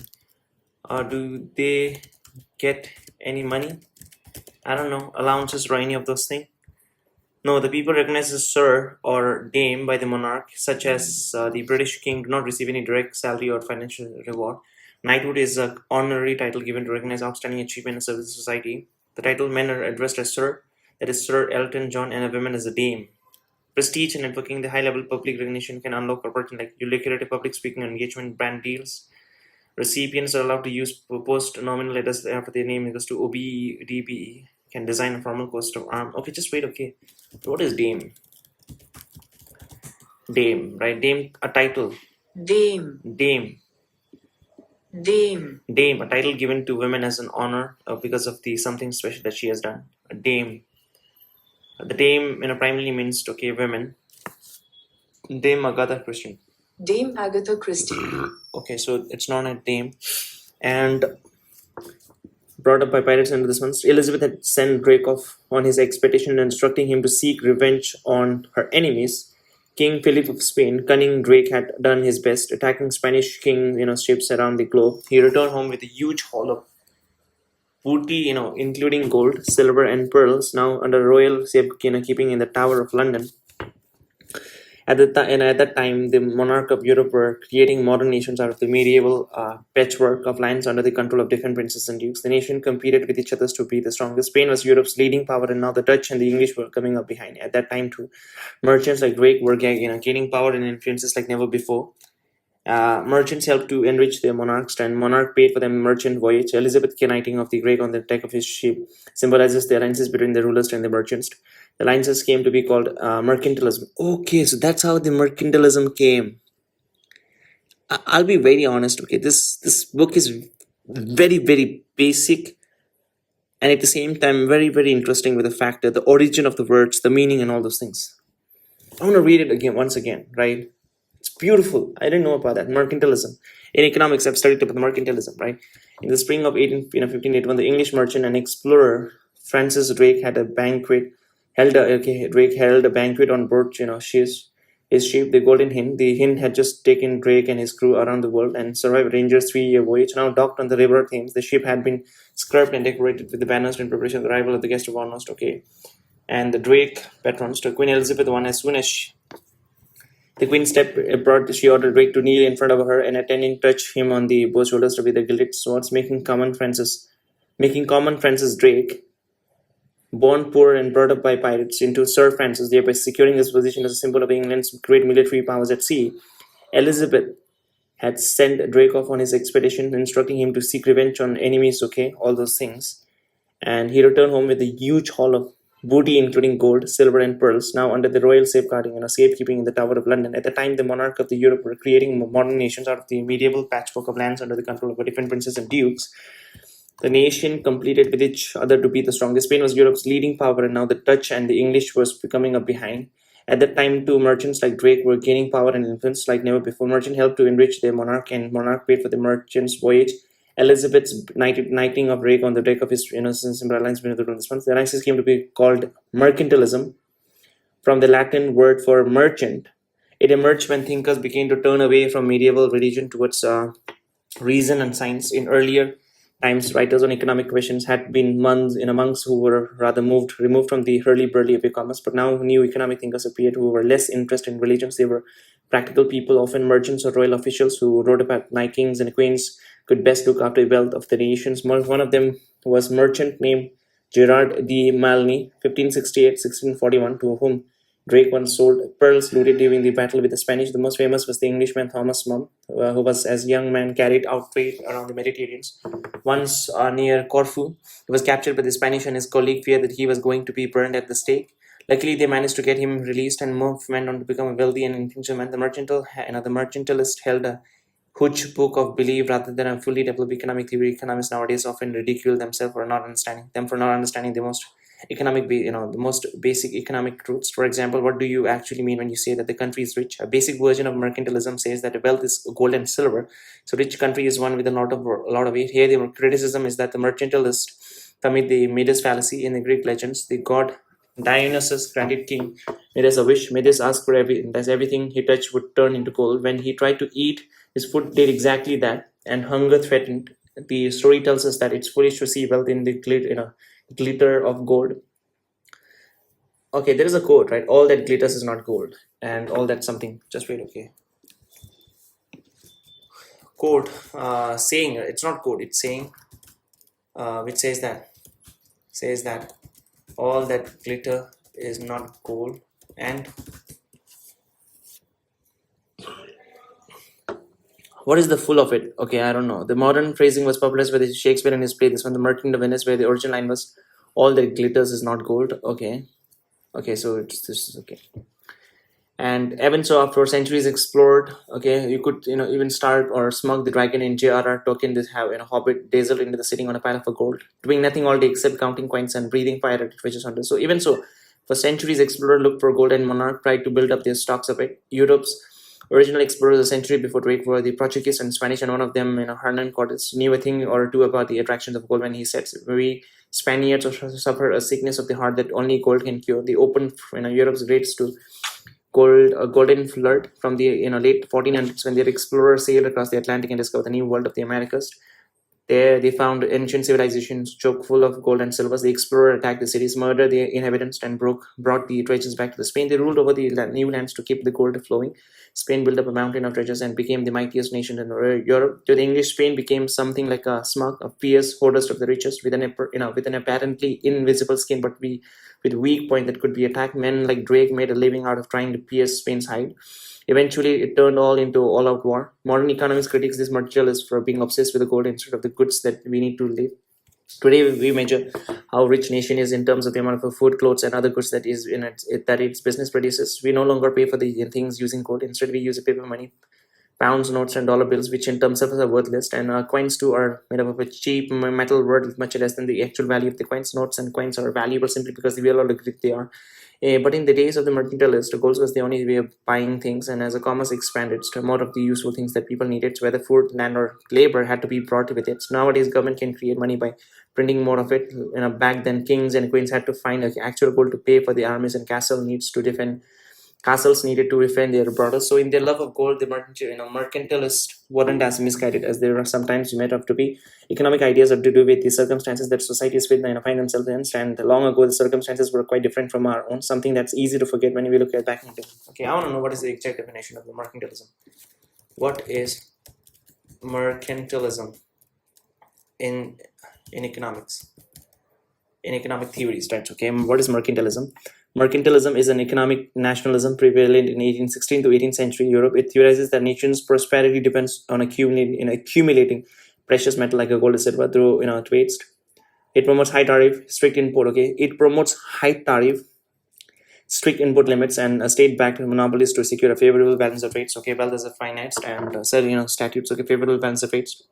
Do they get any money? I don't know, allowances or any of those things? No, the people recognized as Sir or Dame by the monarch, such as the British king, do not receive any direct salary or financial reward. Knighthood is an honorary title given to recognize outstanding achievement in service to society. The title men are addressed as Sir, that is Sir Elton John, and a woman as a Dame. Prestige and networking, the high-level public recognition can unlock opportunities like lucrative public speaking and engagement, brand deals. Recipients are allowed to use post-nominal letters after their name equals to OBE, DBE, can design a formal coat of arms. Okay, just wait, okay. What is Dame? Dame, right? Dame, a title. Dame. Dame. Dame. Dame, a title given to women as an honor because of the something special that she has done. A dame. The dame, primarily means, okay, women. Dame Agatha Christie. Dame Agatha Christie. Okay, so it's not a dame. And brought up by pirates under this one, Elizabeth had sent Drake off on his expedition, instructing him to seek revenge on her enemies. King Philip of Spain, cunning Drake had done his best, attacking Spanish king ships around the globe. He returned home with a huge haul of booty, including gold, silver, and pearls, now under royal safekeeping in the Tower of London. At that time, the monarch of Europe were creating modern nations out of the medieval patchwork of lands under the control of different princes and dukes. The nation competed with each other to be the strongest. Spain was Europe's leading power, and now the Dutch and the English were coming up behind. At that time, too, merchants like Drake were gaining power and influences like never before. Merchants helped to enrich their monarchs, and monarch paid for their merchant voyage. Elizabeth knighting of the Drake on the deck of his ship symbolizes the alliances between the rulers and the merchants. The alliances came to be called mercantilism. Okay, so that's how the mercantilism came. I'll be very honest. Okay, this book is very, very basic, and at the same time very, very interesting with the fact that the origin of the words, the meaning, and all those things. I want to read it once again, right? It's beautiful. I didn't know about that. Mercantilism. In economics, I've studied about mercantilism, right? In the spring of 1581, the English merchant and explorer Francis Drake held a banquet on board, his ship, the Golden Hind. The Hind had just taken Drake and his crew around the world and survived Ranger's 3-year voyage. Now docked on the river Thames, the ship had been scrubbed and decorated with the banners in preparation of the arrival of the guest of honor. Okay, and the Drake patrons to Queen Elizabeth I. As soon as the Queen stepped abroad, she ordered Drake to kneel in front of her and attending touch him on the both shoulders with the gilded swords, making common Francis Drake, born poor and brought up by pirates, into Sir Francis, thereby securing his position as a symbol of England's great military powers at sea. Elizabeth had sent Drake off on his expedition, instructing him to seek revenge on enemies, all those things. And he returned home with a huge haul of booty, including gold, silver, and pearls, now under the royal safeguarding and safekeeping in the Tower of London. At the time, the monarch of Europe were creating modern nations out of the medieval patchwork of lands under the control of different princes and dukes. The nation competed with each other to be the strongest. Spain was Europe's leading power, and now the Dutch and the English was coming up behind. At that time, too, merchants like Drake were gaining power and influence like never before. Merchant helped to enrich their monarch, and monarch paid for the merchant's voyage. Elizabeth's knighting of Drake on the deck of his innocence symbol alliance between the response. The alliances came to be called mercantilism, from the Latin word for merchant. It emerged when thinkers began to turn away from medieval religion towards reason and science. In earlier times, writers on economic questions had been monks who were rather removed from the hurly-burly of e-commerce, but now new economic thinkers appeared who were less interested in religions. They were practical people, often merchants or royal officials, who wrote about why kings and queens could best look after the wealth of the nations. One of them was merchant named Gerard de Malny, 1568-1641, to whom Drake once sold pearls looted during the battle with the Spanish. The most famous was the Englishman Thomas Mum, who was, as a young man, carried out trade around the Mediterranean. Once near Corfu, he was captured by the Spanish, and his colleague feared that he was going to be burned at the stake. Luckily, they managed to get him released, and Mum went on to become a wealthy and influential man. The mercantilist held a huge book of belief rather than a fully developed economic theory. Economists nowadays often ridicule themselves for not understanding the most basic economic truths. For example, what do you actually mean when you say that the country is rich? A basic version of mercantilism says that the wealth is gold and silver, so rich country is one with a lot of weight. Here, the criticism is that the mercantilist commit the Midas fallacy. In the Greek legends, the god Dionysus granted King Midas a wish. Midas asked for everything he touched would turn into gold. When he tried to eat, his food did exactly that, and hunger threatened. The story tells us that it's foolish to see wealth in the glitter of gold. Okay, there is a quote, right? All that glitters is not gold, and all that something. Just wait, okay. Quote, saying, it's not quote, it's saying, which says that all that glitter is not gold, and what is the full of it? Okay, I don't know. The modern phrasing was popularized by Shakespeare in his play This One, The Merchant of Venice, where the original line was, all that glitters is not gold. Okay, so this is okay. And even so, after centuries explored, okay, you could even start or smuggle the dragon in J.R.R. Tolkien. This have Hobbit dazzled into the sitting on a pile of gold, doing nothing all day except counting coins and breathing fire at treasures under. So even so, for centuries, explorer looked for gold, and monarch tried to build up their stocks of it. Europe's original explorers a century before Drake were the Portuguese and Spanish, and one of them, Hernan Cortes, knew a thing or two about the attractions of gold when he said, "We Spaniards suffer a sickness of the heart that only gold can cure." They opened Europe's gates to golden flood from the late 1400s, when their explorers sailed across the Atlantic and discovered the new world of the Americas. There, they found ancient civilizations chock full of gold and silver. The explorer attacked the cities, murdered the inhabitants, and brought the treasures back to Spain. They ruled over the new lands to keep the gold flowing. Spain built up a mountain of treasures and became the mightiest nation in Europe. To the English, Spain became something like a smug, a fierce hoarders of the richest, with an apparently invisible skin, but with weak point that could be attacked. Men like Drake made a living out of trying to pierce Spain's hide. Eventually, it turned all into all-out war. Modern economics critiques this materialist for being obsessed with the gold instead of the goods that we need to live. Today, we measure how rich nation is in terms of the amount of food, clothes, and other goods that is in that its business produces. We no longer pay for the things using gold. Instead, we use paper money, pounds, notes, and dollar bills, which in terms of are worthless. And coins too are made up of a cheap metal worth much less than the actual value of the coins. Notes and coins are valuable simply because we all agree they are. But in the days of the mercantilist, gold was the only way of buying things, and as a commerce expanded, so more of the useful things that people needed, whether food, land, or labor, had to be brought with it. So nowadays, government can create money by printing more of it. Back then, kings and queens had to find actual gold to pay for the armies and castles needed to defend their borders. So in their love of gold, the mercantilists weren't as misguided as they were sometimes made out to be. Economic ideas have to do with the circumstances that societies find themselves in, and long ago the circumstances were quite different from our own, something that's easy to forget when we look at back into. Okay, I want to know what is the exact definition of the mercantilism. What is mercantilism in economics? In economic theories, right? Okay, what is mercantilism? Mercantilism is an economic nationalism prevalent in 1816 to 18th century Europe. It theorizes that nations' prosperity depends on accumulating precious metal like gold and silver through trades. It promotes high tariff, strict import. Okay, it promotes high tariff, strict input limits, and state-backed monopolies to secure a favorable balance of rates. Okay, well, there's a finance and statutes. Okay, favorable balance of rates.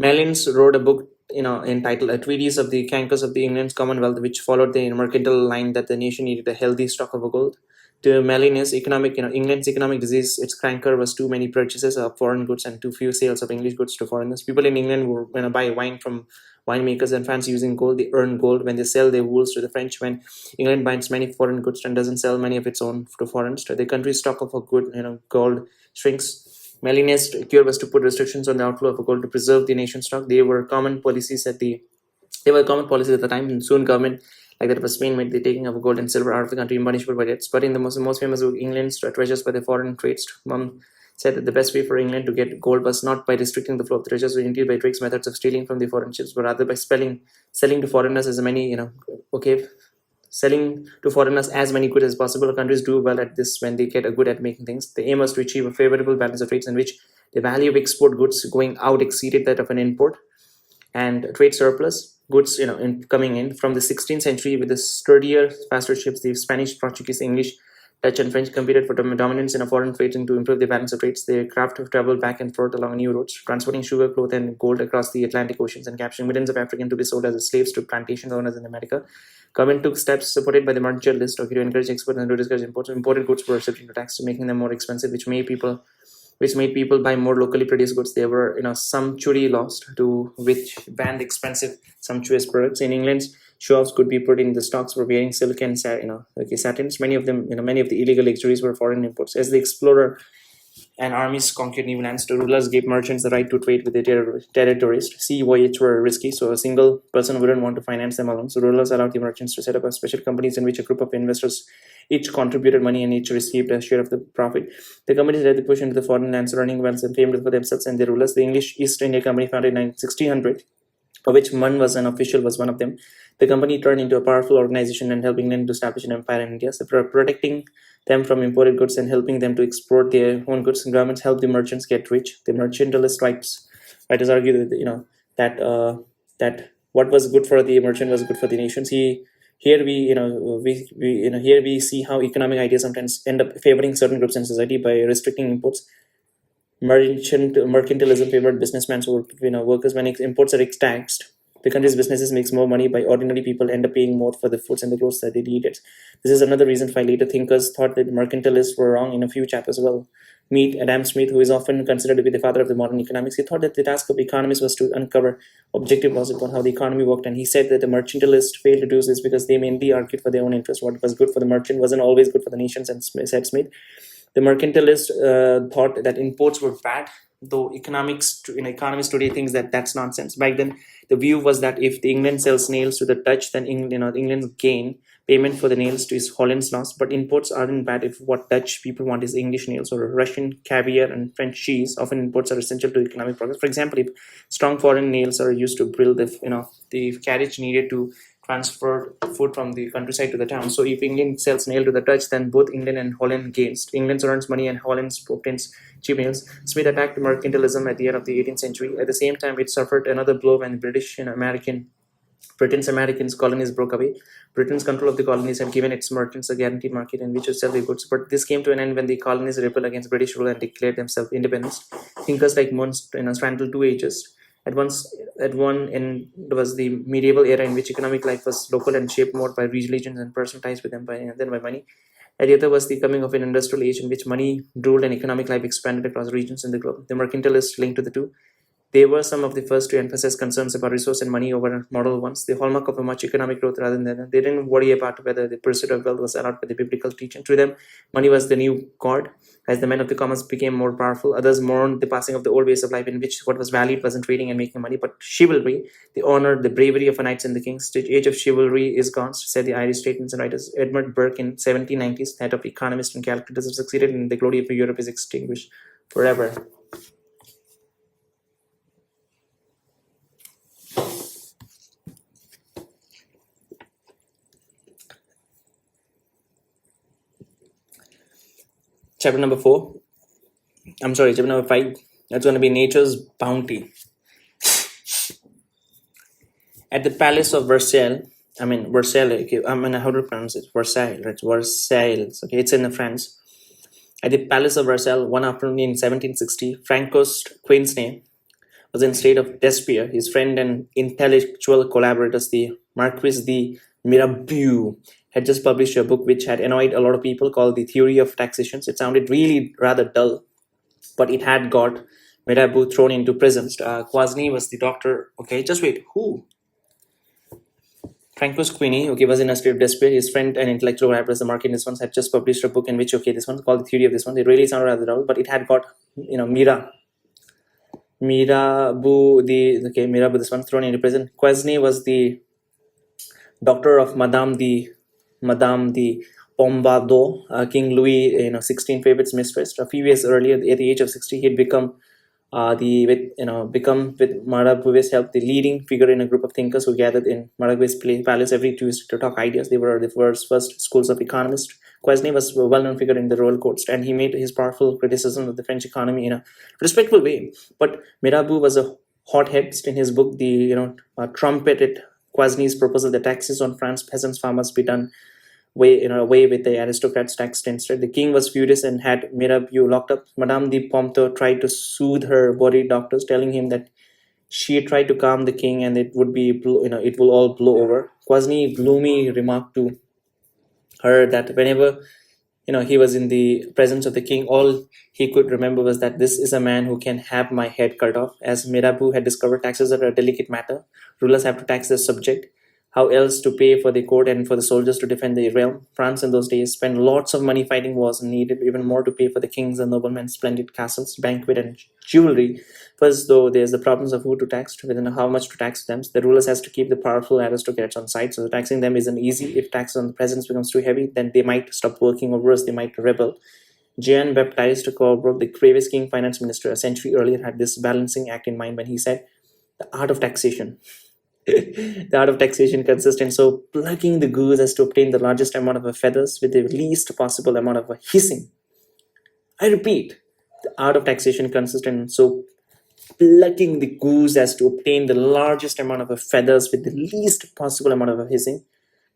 Mellins wrote a book entitled A Treatise of the Cankers of the England's Commonwealth, which followed the mercantile line that the nation needed a healthy stock of gold. To Mellins, England's economic disease, its canker was too many purchases of foreign goods and too few sales of English goods to foreigners. People in England were buy wine from winemakers and France using gold. They earn gold when they sell their wools to the French. When England buys many foreign goods and doesn't sell many of its own to foreigners, the country's stock of gold shrinks. Mellins' cure was to put restrictions on the outflow of gold to preserve the nation's stock. They were common policies at the time, and soon government like that of Spain made the taking of gold and silver out of the country impunishable by debts. But in the most famous book, England's treasures by the foreign trades, Mum said that the best way for England to get gold was not by restricting the flow of treasures, or indeed by Drake's methods of stealing from the foreign ships, but rather by selling to foreigners as many selling to foreigners as many goods as possible. Countries do well at this when they get good at making things. The aim was to achieve a favorable balance of trades in which the value of export goods going out exceeded that of an import, and trade surplus goods coming in. From the 16th century, with the sturdier, faster ships, the Spanish, Portuguese, English, Dutch, and French competed for dominance in a foreign trade, and to improve the balance of trades, the craft traveled back and forth along new routes, transporting sugar, cloth, and gold across the Atlantic Oceans and capturing millions of Africans to be sold as slaves to plantation owners in America. Government took steps supported by the mercantile to encourage exports and to discourage imports. Imported goods were subject to tax, making them more expensive, which made people buy more locally produced goods. There were sumptuary laws which banned expensive sumptuous products. In England, shops could be put in the stocks for wearing silk and satins. Many of them, many of the illegal luxuries were foreign imports. As the explorer and armies conquered new lands, the rulers gave merchants the right to trade with the territories. Sea voyages were risky, so a single person wouldn't want to finance them alone. So rulers allowed the merchants to set up special companies in which a group of investors each contributed money and each received a share of the profit. The companies led the push into the foreign lands, earning wealth and fame for themselves and their rulers. The English East India Company, founded in 1600, of which Munn was an official, was one of them. The company turned into a powerful organization and helped England to establish an empire in India. So protecting them from imported goods and helping them to export their own goods, and governments helped the merchants get rich. The mercantilist writers argue that that what was good for the merchant was good for the nations. Here we see how economic ideas sometimes end up favoring certain groups in society by restricting imports. Mercantilism favored businessmen or workers. When imports are taxed, the country's businesses makes more money by ordinary people end up paying more for the foods and the clothes that they need. This is another reason why later thinkers thought that mercantilists were wrong in a few chapters. Well, meet Adam Smith, who is often considered to be the father of the modern economics. He thought that the task of economists was to uncover objective laws upon how the economy worked, and he said that the mercantilists failed to do this because they mainly argued for their own interest. What was good for the merchant wasn't always good for the nations, and said Smith. The mercantilist thought that imports were bad, though economists today thinks that that's nonsense. Back then, the view was that if the England sells nails to the Dutch, then England gain payment for the nails to is Holland's loss. But imports aren't bad if what Dutch people want is English nails or Russian caviar and French cheese. Often imports are essential to economic progress. For example, if strong foreign nails are used to build the carriage needed to transfer food from the countryside to the town. So if England sells nail to the Dutch, then both England and Holland gains. England earns money and Holland obtains cheap nails. Smith attacked mercantilism at the end of the 18th century. At the same time, it suffered another blow when Britain's American colonies broke away. Britain's control of the colonies had given its merchants a guaranteed market in which to sell their goods, but this came to an end when the colonies rebelled against British rule and declared themselves independent. Thinkers like Munst straddled two ages. At one end was the medieval era in which economic life was local and shaped more by religions and personal ties with them than by money. At the other was the coming of an industrial age in which money ruled and economic life expanded across regions in the globe. The mercantilists linked to the two. They were some of the first to emphasize concerns about resource and money over moral ones, the hallmark of a much economic growth rather than that. They didn't worry about whether the pursuit of wealth was allowed by the biblical teaching. To them, money was the new god. As the men of the commons became more powerful, others mourned the passing of the old ways of life in which what was valued wasn't trading and making money, but chivalry, the honor, the bravery of knights and the kings. The age of chivalry is gone, said the Irish statesmen and writers. Edmund Burke in 1790s, head of economists and calculators, succeeded in the glory of Europe is extinguished forever. Chapter number 5. That's going to be nature's bounty. At the palace of Versailles, okay, how to pronounce it? Versailles, right? Versailles, okay, it's in France. At the palace of Versailles, one afternoon in 1760, Francois Quince was in state of despair. His friend and intellectual collaborators, the Marquis de Mirabeau, had just published a book which had annoyed a lot of people called The Theory of Taxations. It sounded really rather dull, but it had got Mirabeau thrown into prison. Quasny was the doctor. Okay, just wait. Who? Francois Queenie, okay, was in a state of despair. His friend and intellectual collaborators, the Marquis de had just published a book in which, okay, this one's called The Theory of this one. It really sounded rather dull, but it had got, Mirabeau, this one thrown into prison. Quasny was the doctor of Madame de Pompadour, King Louis, 16 favorite's mistress. A few years earlier, at the age of 60, he'd become with Mirabeau's help, the leading figure in a group of thinkers who gathered in Mirabeau's palace every Tuesday to talk ideas. They were the first schools of economists. Quasny was a well-known figure in the royal courts, and he made his powerful criticism of the French economy in a respectful way. But Mirabeau was a hothead. In his book, trumpeted Quasny's proposal that taxes on France peasants farmers be done away with the aristocrats taxed instead. The king was furious and had Mirabeau locked up. Madame de Pompadour tried to soothe her worried doctors, telling him that she tried to calm the king and it will all blow over. Quasny gloomy remarked to her that whenever he was in the presence of the king, all he could remember was that this is a man who can have my head cut off. As Mirabeau had discovered, taxes are a delicate matter. Rulers have to tax their subject. How else to pay for the court and for the soldiers to defend the realm? France in those days spent lots of money fighting wars and needed even more to pay for the kings and noblemen's splendid castles, banquet and jewelry. First, though, there's the problems of who to tax, whether and how much to tax them. The rulers has to keep the powerful aristocrats on side, so taxing them isn't easy. If tax on the peasants becomes too heavy, then they might stop working, or worse, they might rebel. Jean-Baptiste Colbert, the previous king finance minister a century earlier, had this balancing act in mind when he said, the art of taxation. The art of taxation consists in so plucking the goose as to obtain the largest amount of feathers with the least possible amount of hissing. I repeat, the art of taxation consists in so plucking the goose as to obtain the largest amount of feathers with the least possible amount of hissing.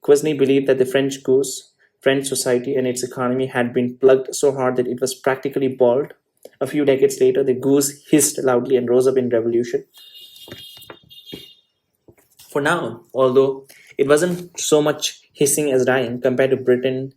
Quasny believed that the French goose, French society and its economy had been plucked so hard that it was practically bald. A few decades later, the goose hissed loudly and rose up in revolution. For now, although it wasn't so much hissing as dying, compared to Britain,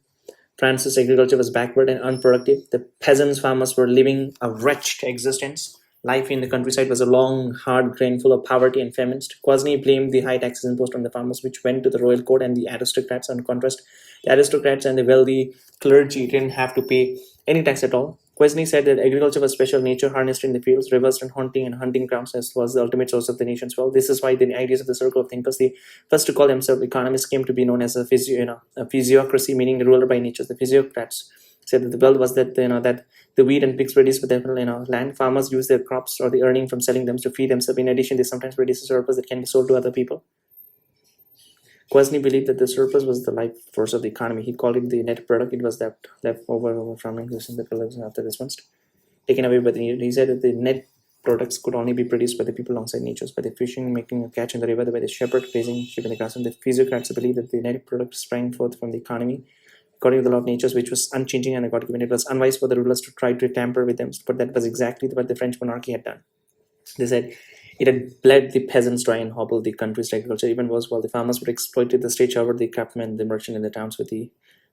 France's agriculture was backward and unproductive. The peasants, farmers were living a wretched existence. life in the countryside was a long, hard grain full of poverty and famines. Kwasny blamed the high taxes imposed on the farmers, which went to the royal court and the aristocrats. On contrast, the aristocrats and the wealthy clergy didn't have to pay any tax at all. Kwasny said that agriculture was special nature harnessed in the fields, rivers, and hunting grounds, as was the ultimate source of the nation's wealth. This is why the ideas of the circle of thinkers, the first to call themselves economists, came to be known as a physiocracy, meaning the ruler by nature. The physiocrats said that the wealth was that that the wheat and pigs produced with their land. Farmers use their crops or the earning from selling them to feed themselves. In addition, they sometimes produce a surplus that can be sold to other people. Kwasny believed that the surplus was the life force of the economy. He called it the net product. It was that left over from the pillars after this once taken away by the need. He said that the net products could only be produced by the people alongside nature, by the fishing, making a catch in the river, by the shepherd grazing sheep in the grass. And the physiocrats believed that the net product sprang forth from the economy according to the law of nature, which was unchanging and God given. It was unwise for the rulers to try to tamper with them, but that was exactly what the French monarchy had done. They said it had bled the peasants dry and hobbled the country's agriculture. Even worse, while the farmers would exploit the state showered the craftsmen, the merchant in the towns with the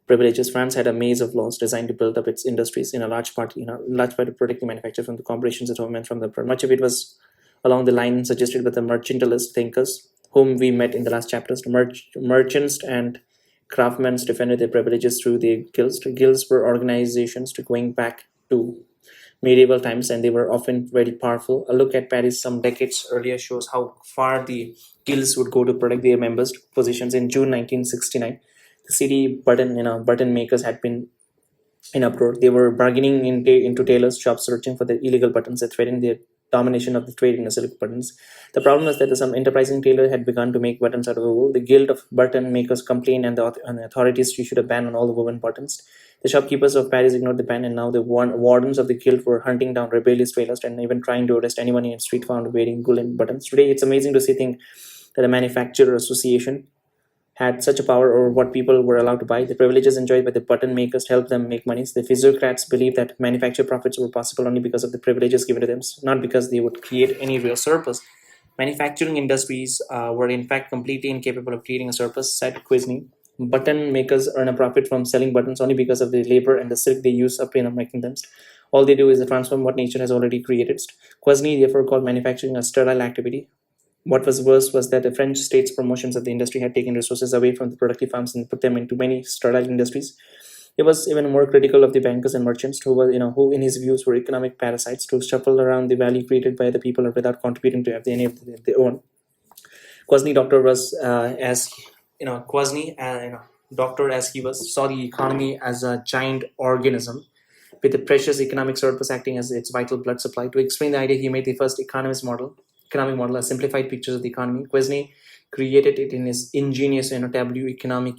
privileges. France had a maze of laws designed to build up its industries in a large part, to protect the manufacture from the corporations at home and from the abroad. Much of it was along the line suggested by the mercantilist thinkers, whom we met in the last chapters. The merchants and craftsmen defended their privileges through the guilds. The guilds were organizations going back to medieval times, and they were often very powerful. A look at Paris some decades earlier shows how far the guilds would go to protect their members' positions. In June 1969, the city button makers had been in uproar. They were bargaining into tailors' shops, searching for the illegal buttons that threatened their domination of the trade in the silk buttons. The problem was that some enterprising tailor had begun to make buttons out of wool. The Guild of Button Makers complained, and the authorities issued a ban on all the woven buttons. The shopkeepers of Paris ignored the ban, and now the wardens of the guild were hunting down rebellious tailors and even trying to arrest anyone in the street found wearing woolen buttons. Today, it's amazing to think that a manufacturer association had such a power over what people were allowed to buy. The privileges enjoyed by the button makers helped them make money. The physiocrats believed that manufacture profits were possible only because of the privileges given to them, not because they would create any real surplus. Manufacturing industries were in fact completely incapable of creating a surplus, said Quisney. Button makers earn a profit from selling buttons only because of the labor and the silk they use up in making them. All they do is transform what nature has already created. Quasny therefore called manufacturing a sterile activity. What was worse was that the French state's promotions of the industry had taken resources away from the productive farms and put them into many sterile industries. It was even more critical of the bankers and merchants who in his views were economic parasites to shuffle around the value created by the people without contributing to any of their own. Kwasny doctor was doctor as he was, saw the economy as a giant organism with the precious economic surplus acting as its vital blood supply. To explain the idea, he made the first economic model, a simplified picture of the economy. Kwasny created it in his ingenious economic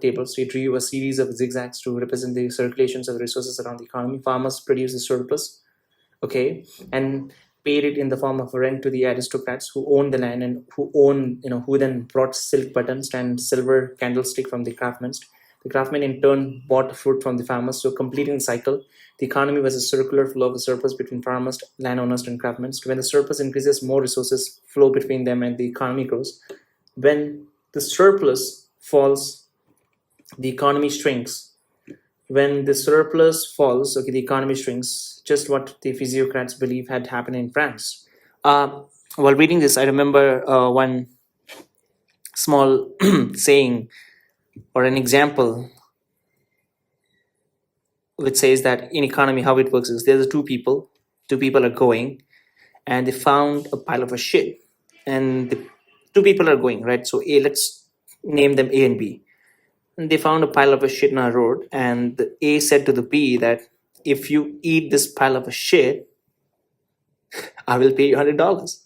tables. He drew a series of zigzags to represent the circulations of resources around the economy. Farmers produce the surplus, and paid it in the form of rent to the aristocrats who owned the land and who then brought silk buttons and silver candlestick from the craftsmen. The craftsmen in turn bought fruit from the farmers, so completing the cycle. The economy was a circular flow of a surplus between farmers, landowners, and craftsmen. When the surplus increases, more resources flow between them and the economy grows. When the surplus falls, the economy shrinks. When the surplus falls, the economy shrinks, just what the physiocrats believe had happened in France. While reading this, I remember one small saying or an example which says that in economy, how it works is there's two people are going, and they found a pile of a shit, and the two people are going, right? So let's name them A and B. And they found a pile of a shit in a road, and the A said to the B that if you eat this pile of a shit, I will pay you $100.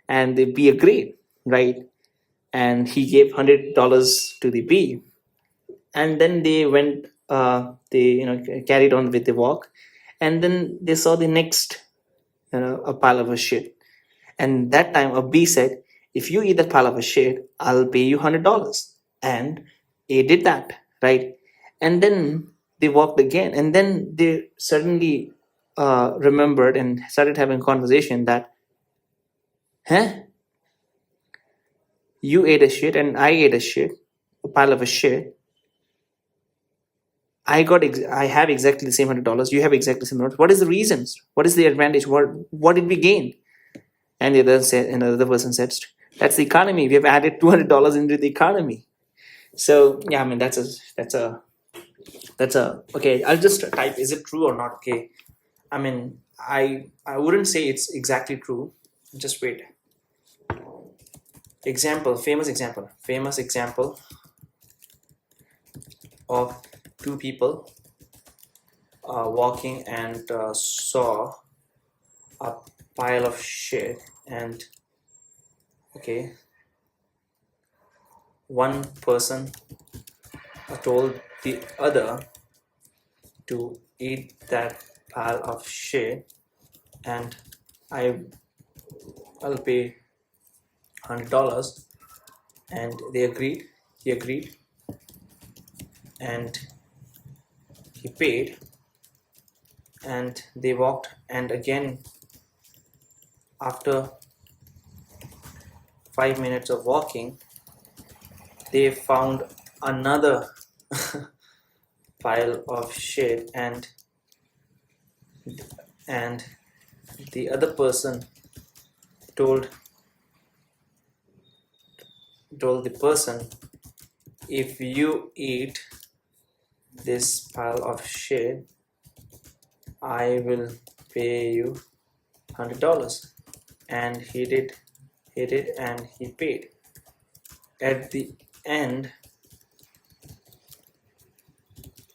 And the B agreed, right? And he gave $100 to the B. And then they went, they carried on with the walk, and then they saw the next, a pile of a shit. And that time a B said, if you eat that pile of a shit, I'll pay you $100. And A did that, right? And then they walked again, and then they suddenly remembered and started having a conversation that, you ate a shit and I ate a shit, a pile of a shit. I have exactly the same $100. You have exactly the same amount. What is the reasons? What is the advantage? What did we gain? And the other said, and another person said, that's the economy. We have added $200 into the economy. So yeah, I mean that's a okay. I'll just type. Is it true or not? Okay. I mean, I wouldn't say it's exactly true. Just wait. Famous example of two people walking and saw a pile of shit, and okay, one person told the other to eat that pile of shit, and I'll pay $100, and they agreed. He agreed, and he paid, and they walked, and again after 5 minutes of walking, they found another pile of shit, and the other person told the person, if you eat this pile of shit, I will pay you $100. And he did, and he paid. At the end,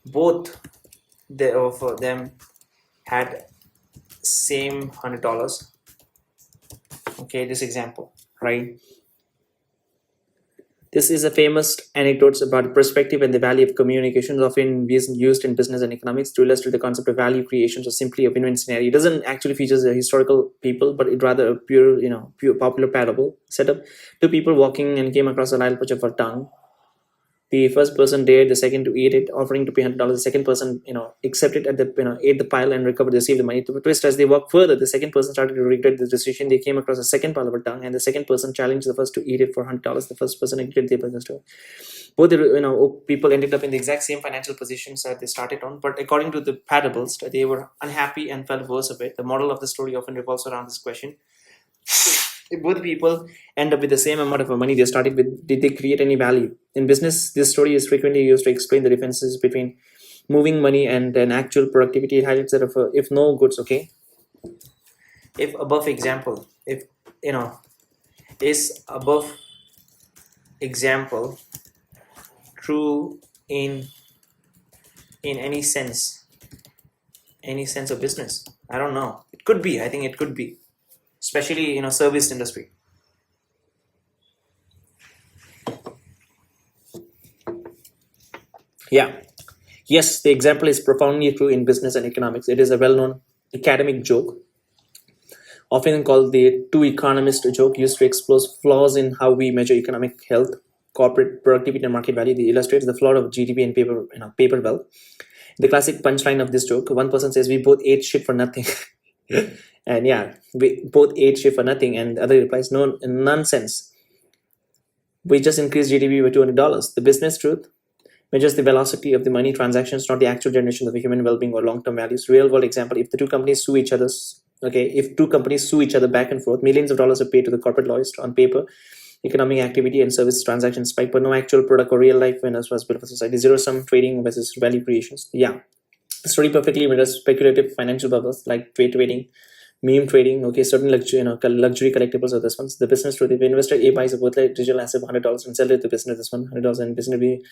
both of them had same $100. Okay, this example, right? This is a famous anecdote about perspective and the value of communications, often used in business and economics to illustrate the concept of value creation. So simply a win-win scenario. It doesn't actually feature the historical people, but it rather a pure popular parable setup. Two people walking and came across a Nile perch of a tongue. The first person dared the second to eat it, offering to pay $100. The second person, accepted at the ate the pile and recovered, received the money. To twist, as they walked further, the second person started to regret the decision. They came across a second pile of a tongue, and the second person challenged the first to eat it for $100. The first person agreed the business to. Both people ended up in the exact same financial positions that they started on, but according to the parables, they were unhappy and felt worse of it. The moral of the story often revolves around this question: if both people end up with the same amount of money they started with, did they create any value? In business, this story is frequently used to explain the differences between moving money and an actual productivity. It highlights that if no goods, okay, if above example, if is above example true in any sense of business? I don't know. It could be. I think it could be, especially service industry. Yeah. Yes, the example is profoundly true in business and economics. It is a well-known academic joke, often called the two economist joke, used to expose flaws in how we measure economic health, corporate productivity, and market value. It illustrates the flaw of GDP and paper wealth. The classic punchline of this joke: one person says, "We both ate shit for nothing." And yeah, we both ate shit for nothing, and the other replies, "No, nonsense. We just increased GDP by $200. The business truth measures the velocity of the money transactions, not the actual generation of the human well-being or long-term values. Real world example: if two companies sue each other back and forth, millions of dollars are paid to the corporate lawyers. On paper, economic activity and service transactions spike, but no actual product or real life winners was built for society. Zero-sum trading versus value creations. Yeah, the story perfectly mirrors speculative financial bubbles like trade trading, meme trading. Okay, certain luxury collectibles are this ones. The business truth: if investor A buys a worthless digital asset of $100 and sells it to business this one $100, and business B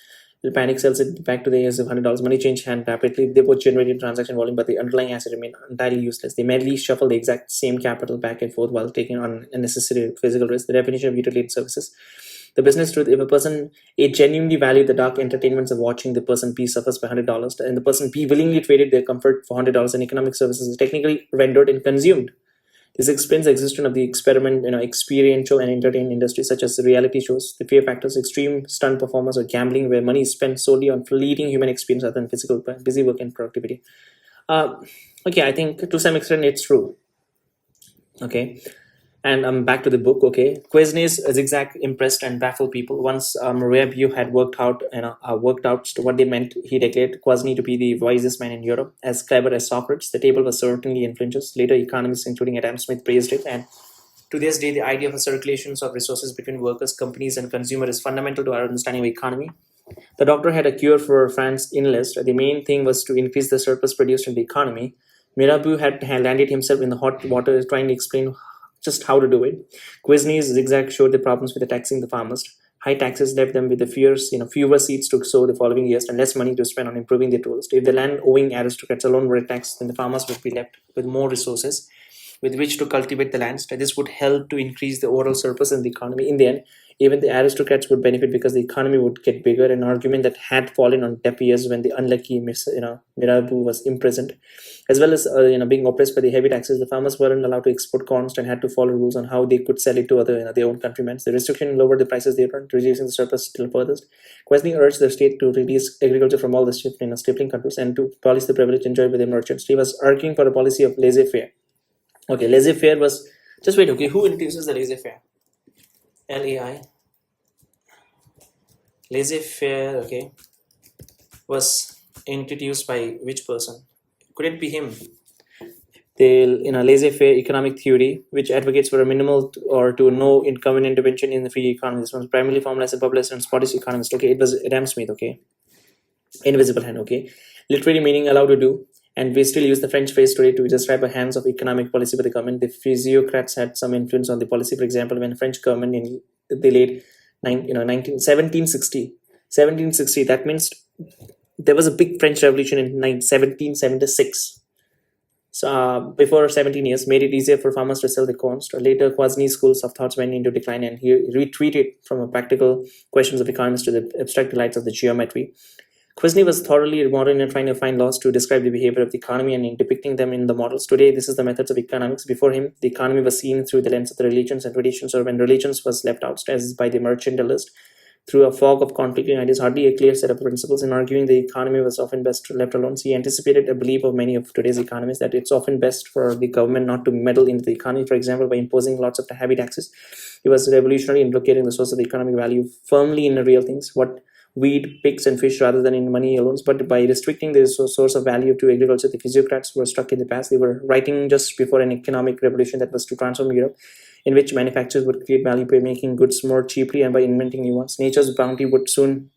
will panic, sells it back to the as of $100. Money change hand rapidly. They both generated transaction volume, but the underlying asset remain entirely useless. They merely shuffle the exact same capital back and forth while taking on unnecessary physical risk. The definition of utility services. The business truth: if a person A genuinely valued the dark entertainments of watching the person B suffers by $100, and the person B willingly traded their comfort for $100, and economic services is technically rendered and consumed. This explains the existence of the experiential and entertainment industries such as reality shows, the fear factors, extreme stunt performers, or gambling, where money is spent solely on fleeting human experience rather than physical busy work and productivity. Okay, I think to some extent it's true. Okay, And I'm back to the book. Okay, Quesnay's zigzag impressed and baffled people. Once Review had worked out what they meant, he declared Quesnay to be the wisest man in Europe, as clever as Socrates. The table was certainly influential. Later, economists, including Adam Smith, praised it. And to this day, the idea of a circulation of resources between workers, companies, and consumers is fundamental to our understanding of economy. The doctor had a cure for France's illness. The main thing was to increase the surplus produced in the economy. Mirabeau had landed himself in the hot water trying to explain just how to do it. Quesnay's zigzag showed the problems with the taxing the farmers. High taxes left them with fewer seeds to sow the following years and less money to spend on improving their tools. If the land-owning aristocrats alone were taxed, then the farmers would be left with more resources with which to cultivate the lands. This would help to increase the overall surplus in the economy. In the end, even the aristocrats would benefit because the economy would get bigger, an argument that had fallen on deaf ears when the unlucky Mirabeau was imprisoned. As well as being oppressed by the heavy taxes, the farmers weren't allowed to export corn and had to follow rules on how they could sell it to their own countrymen. The restriction lowered the prices they earned, reducing the surplus still further. Quesnay urged the state to release agriculture from all the stifling countries and to abolish the privilege enjoyed by the merchants. He was arguing for a policy of laissez-faire. Okay, laissez-faire was just wait. Okay, who introduces the laissez-faire? LAI. Laissez-faire. Okay, was introduced by which person? Could it be him? The laissez-faire economic theory, which advocates for a minimal or to no government intervention in the free economy. This was primarily formalized and published in Scottish economist. Okay, it was Adam Smith. Okay, invisible hand. Okay, literally meaning allowed to do. And we still use the French phrase today to describe a hands of economic policy by the government. The physiocrats had some influence on the policy. For example, when the French government in the late 1760, that means there was a big French Revolution in 1776. So before 17 years, made it easier for farmers to sell the corn. Later, Quesnay's schools of thoughts went into decline, and he retreated from the practical questions of economics to the abstract delights of the geometry. Quesnay was thoroughly modern in trying to find laws to describe the behavior of the economy and in depicting them in the models. Today, this is the methods of economics. Before him, the economy was seen through the lens of the religions and traditions, or when religions was left out, as by the mercantilist, through a fog of conflicting ideas, hardly a clear set of principles. In arguing the economy was often best left alone, he anticipated a belief of many of today's economists that it's often best for the government not to meddle into the economy, for example, by imposing lots of heavy taxes. He was revolutionary in locating the source of the economic value firmly in the real things, what wheat, pigs, and fish, rather than in money alone. But by restricting the source of value to agriculture, the physiocrats were stuck in the past. They were writing just before an economic revolution that was to transform Europe, in which manufacturers would create value by making goods more cheaply and by inventing new ones. Nature's bounty would soon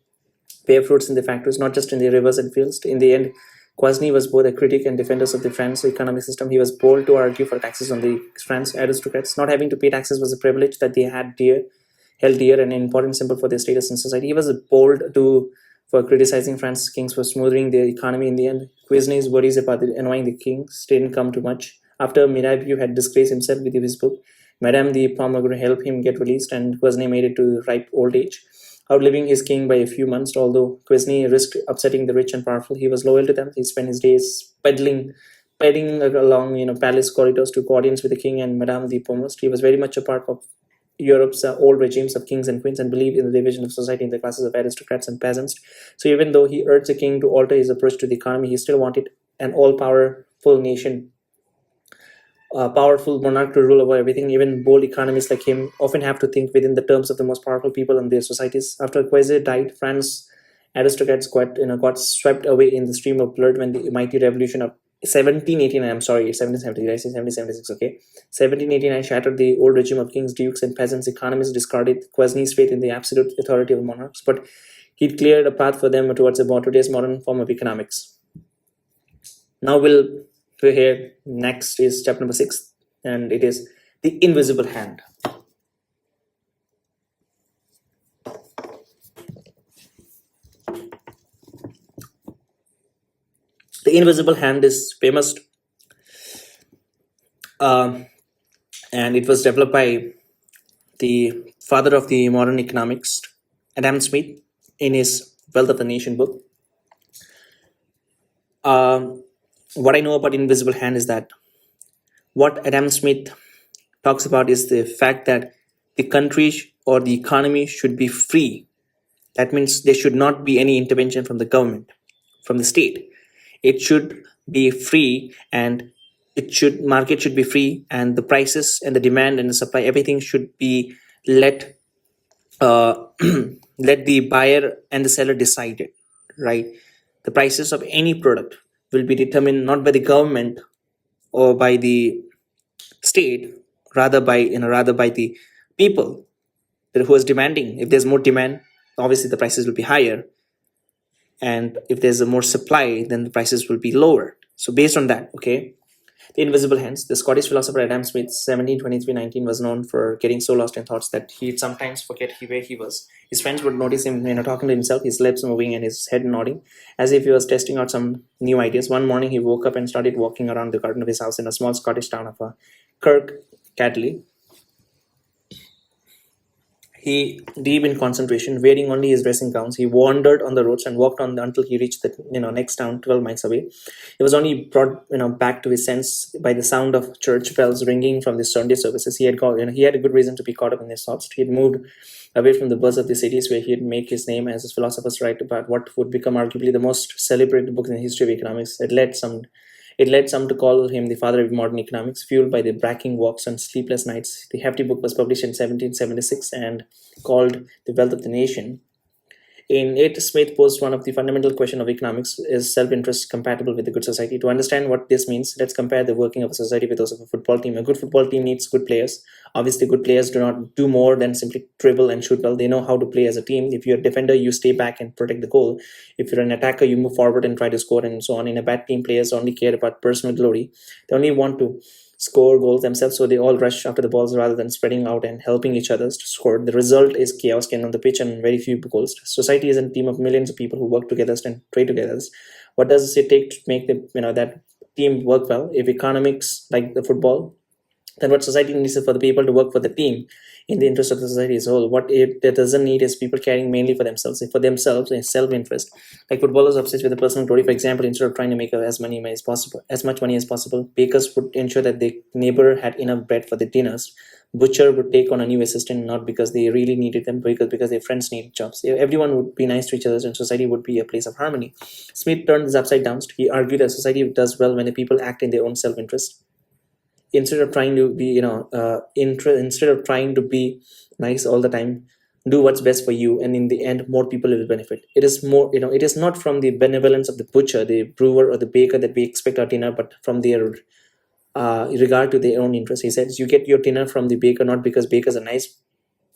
bear fruits in the factories, not just in the rivers and fields. In the end, Quesnay was both a critic and defender of the French economic system. He was bold to argue for taxes on the French aristocrats. Not having to pay taxes was a privilege that they held dear and an important symbol for their status in society. He was bold for criticizing France's kings for smoothing their economy. In the end, Quesnay's worries about annoying the kings didn't come to much. After Mirabeau had disgraced himself with his book, Madame de Pompadour helped him get released, and Quesnay made it to ripe old age, outliving his king by a few months. Although Quesnay risked upsetting the rich and powerful, he was loyal to them. He spent his days peddling along palace corridors to audience with the king and Madame de Pompadour. He was very much a part of Europe's old regimes of kings and queens and believed in the division of society in the classes of aristocrats and peasants. So even though he urged the king to alter his approach to the economy, he still wanted an all-powerful nation, a powerful monarch to rule over everything. Even bold economists like him often have to think within the terms of the most powerful people in their societies. After Quesnay died, France's aristocrats got swept away in the stream of blood when the mighty revolution of 1789, I'm sorry, 1770, did I say 1776, okay. 1789 shattered the old regime of kings, dukes, and peasants. Economists discarded Quesnay's faith in the absolute authority of monarchs, but he cleared a path for them towards today's modern form of economics. Now we'll hear next is chapter number 6, and it is the invisible hand. The invisible hand is famous, and it was developed by the father of the modern economics, Adam Smith, in his Wealth of the Nation book. What I know about invisible hand is that what Adam Smith talks about is the fact that the country or the economy should be free. That means there should not be any intervention from the government, from the state. It should be free, and market should be free, and the prices and the demand and the supply, everything should be let uh, let the buyer and the seller decide it, right? The prices of any product will be determined not by the government or by the state, rather by the people who is demanding. If there's more demand, obviously the prices will be higher, and if there's a more supply, then the prices will be lower. So based on that, okay, the invisible hands. The Scottish philosopher Adam Smith, 1723-19, was known for getting so lost in thoughts that he'd sometimes forget where he was. His friends would notice him, talking to himself, his lips moving and his head nodding, as if he was testing out some new ideas. One morning, he woke up and started walking around the garden of his house in a small Scottish town of Kirkcaldy. He, deep in concentration, wearing only his dressing gowns, he wandered on the roads and walked on until he reached the next town, 12 miles away. He was only brought back to his sense by the sound of church bells ringing from the Sunday services. He had a good reason to be caught up in his thoughts. He had moved away from the buzz of the cities where he had made his name as his philosophers write about what would become arguably the most celebrated book in the history of economics. It led some to call him the father of modern economics, fueled by the bracking walks and sleepless nights. The hefty book was published in 1776 and called The Wealth of the Nation. In it, Smith posed one of the fundamental questions of economics: is self-interest compatible with a good society? To understand what this means, let's compare the working of a society with those of a football team. A good football team needs good players. Obviously, good players do not do more than simply dribble and shoot well. They know how to play as a team. If you're a defender, you stay back and protect the goal. If you're an attacker, you move forward and try to score, and so on. In a bad team, players only care about personal glory. They only want to score goals themselves, so they all rush after the balls rather than spreading out and helping each other to score. The result is chaos on the pitch and very few goals. Society is a team of millions of people who work together and trade together. What does it take to make that team work well? If economics like the football, then what society needs is for the people to work for the team in the interest of the society as a whole. What it doesn't need is people caring mainly for themselves. If for themselves, a self-interest, like footballers obsessed with the personal glory. For example, instead of trying to make as much money as possible, bakers would ensure that their neighbor had enough bread for their dinners. Butcher would take on a new assistant not because they really needed them, but because their friends needed jobs. Everyone would be nice to each other, and society would be a place of harmony. Smith turned this upside down. He argued that society does well when the people act in their own self-interest instead of trying to be instead of trying to be nice all the time. Do what's best for you, and in the end more people will benefit. It is more it is not from the benevolence of the butcher, the brewer, or the baker that we expect our dinner, but from their regard to their own interest. He says you get your dinner from the baker not because bakers are nice,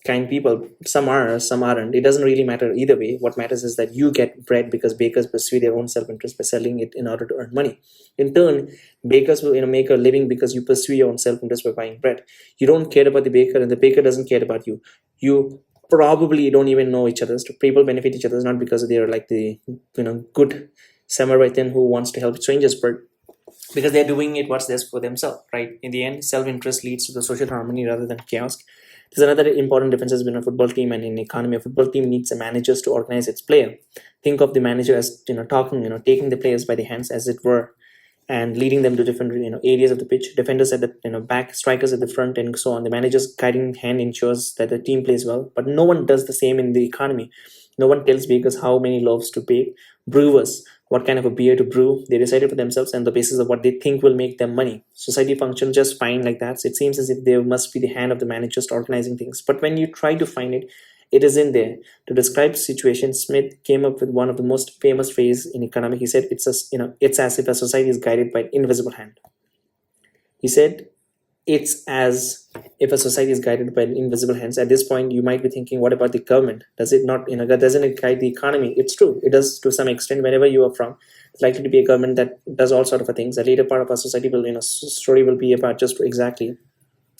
kind people. Some are, some aren't. It doesn't really matter either way. What matters is that you get bread because bakers pursue their own self-interest by selling it in order to earn money. In turn, bakers will make a living because you pursue your own self-interest by buying bread. You don't care about the baker, and the baker doesn't care about you. You probably don't even know each other. So people benefit each other not because they're like the good Samaritan who wants to help strangers, but because they're doing it what's best for themselves, right? In the end, self-interest leads to the social harmony rather than chaos. There's another important difference between a football team and an economy. A football team needs a manager to organize its player. Think of the manager as taking the players by the hands, as it were, and leading them to different areas of the pitch. Defenders at the back, strikers at the front, and so on. The manager's guiding hand ensures that the team plays well, but no one does the same in the economy. No one tells bakers how many loaves to bake. Brewers, what kind of a beer to brew. They decide it for themselves on the basis of what they think will make them money. Society functions just fine like that. So it seems as if there must be the hand of the man just organizing things. But when you try to find it, it isn't there. To describe the situation, Smith came up with one of the most famous phrases in economics. He said, "It's as if a society is guided by an invisible hand." He said, "It's as if a society is guided by invisible hands." At this point, you might be thinking, what about the government? Does it not, doesn't it guide the economy? It's true. It does to some extent. Wherever you are from, it's likely to be a government that does all sort of things. A later part of our society will, story will be about just exactly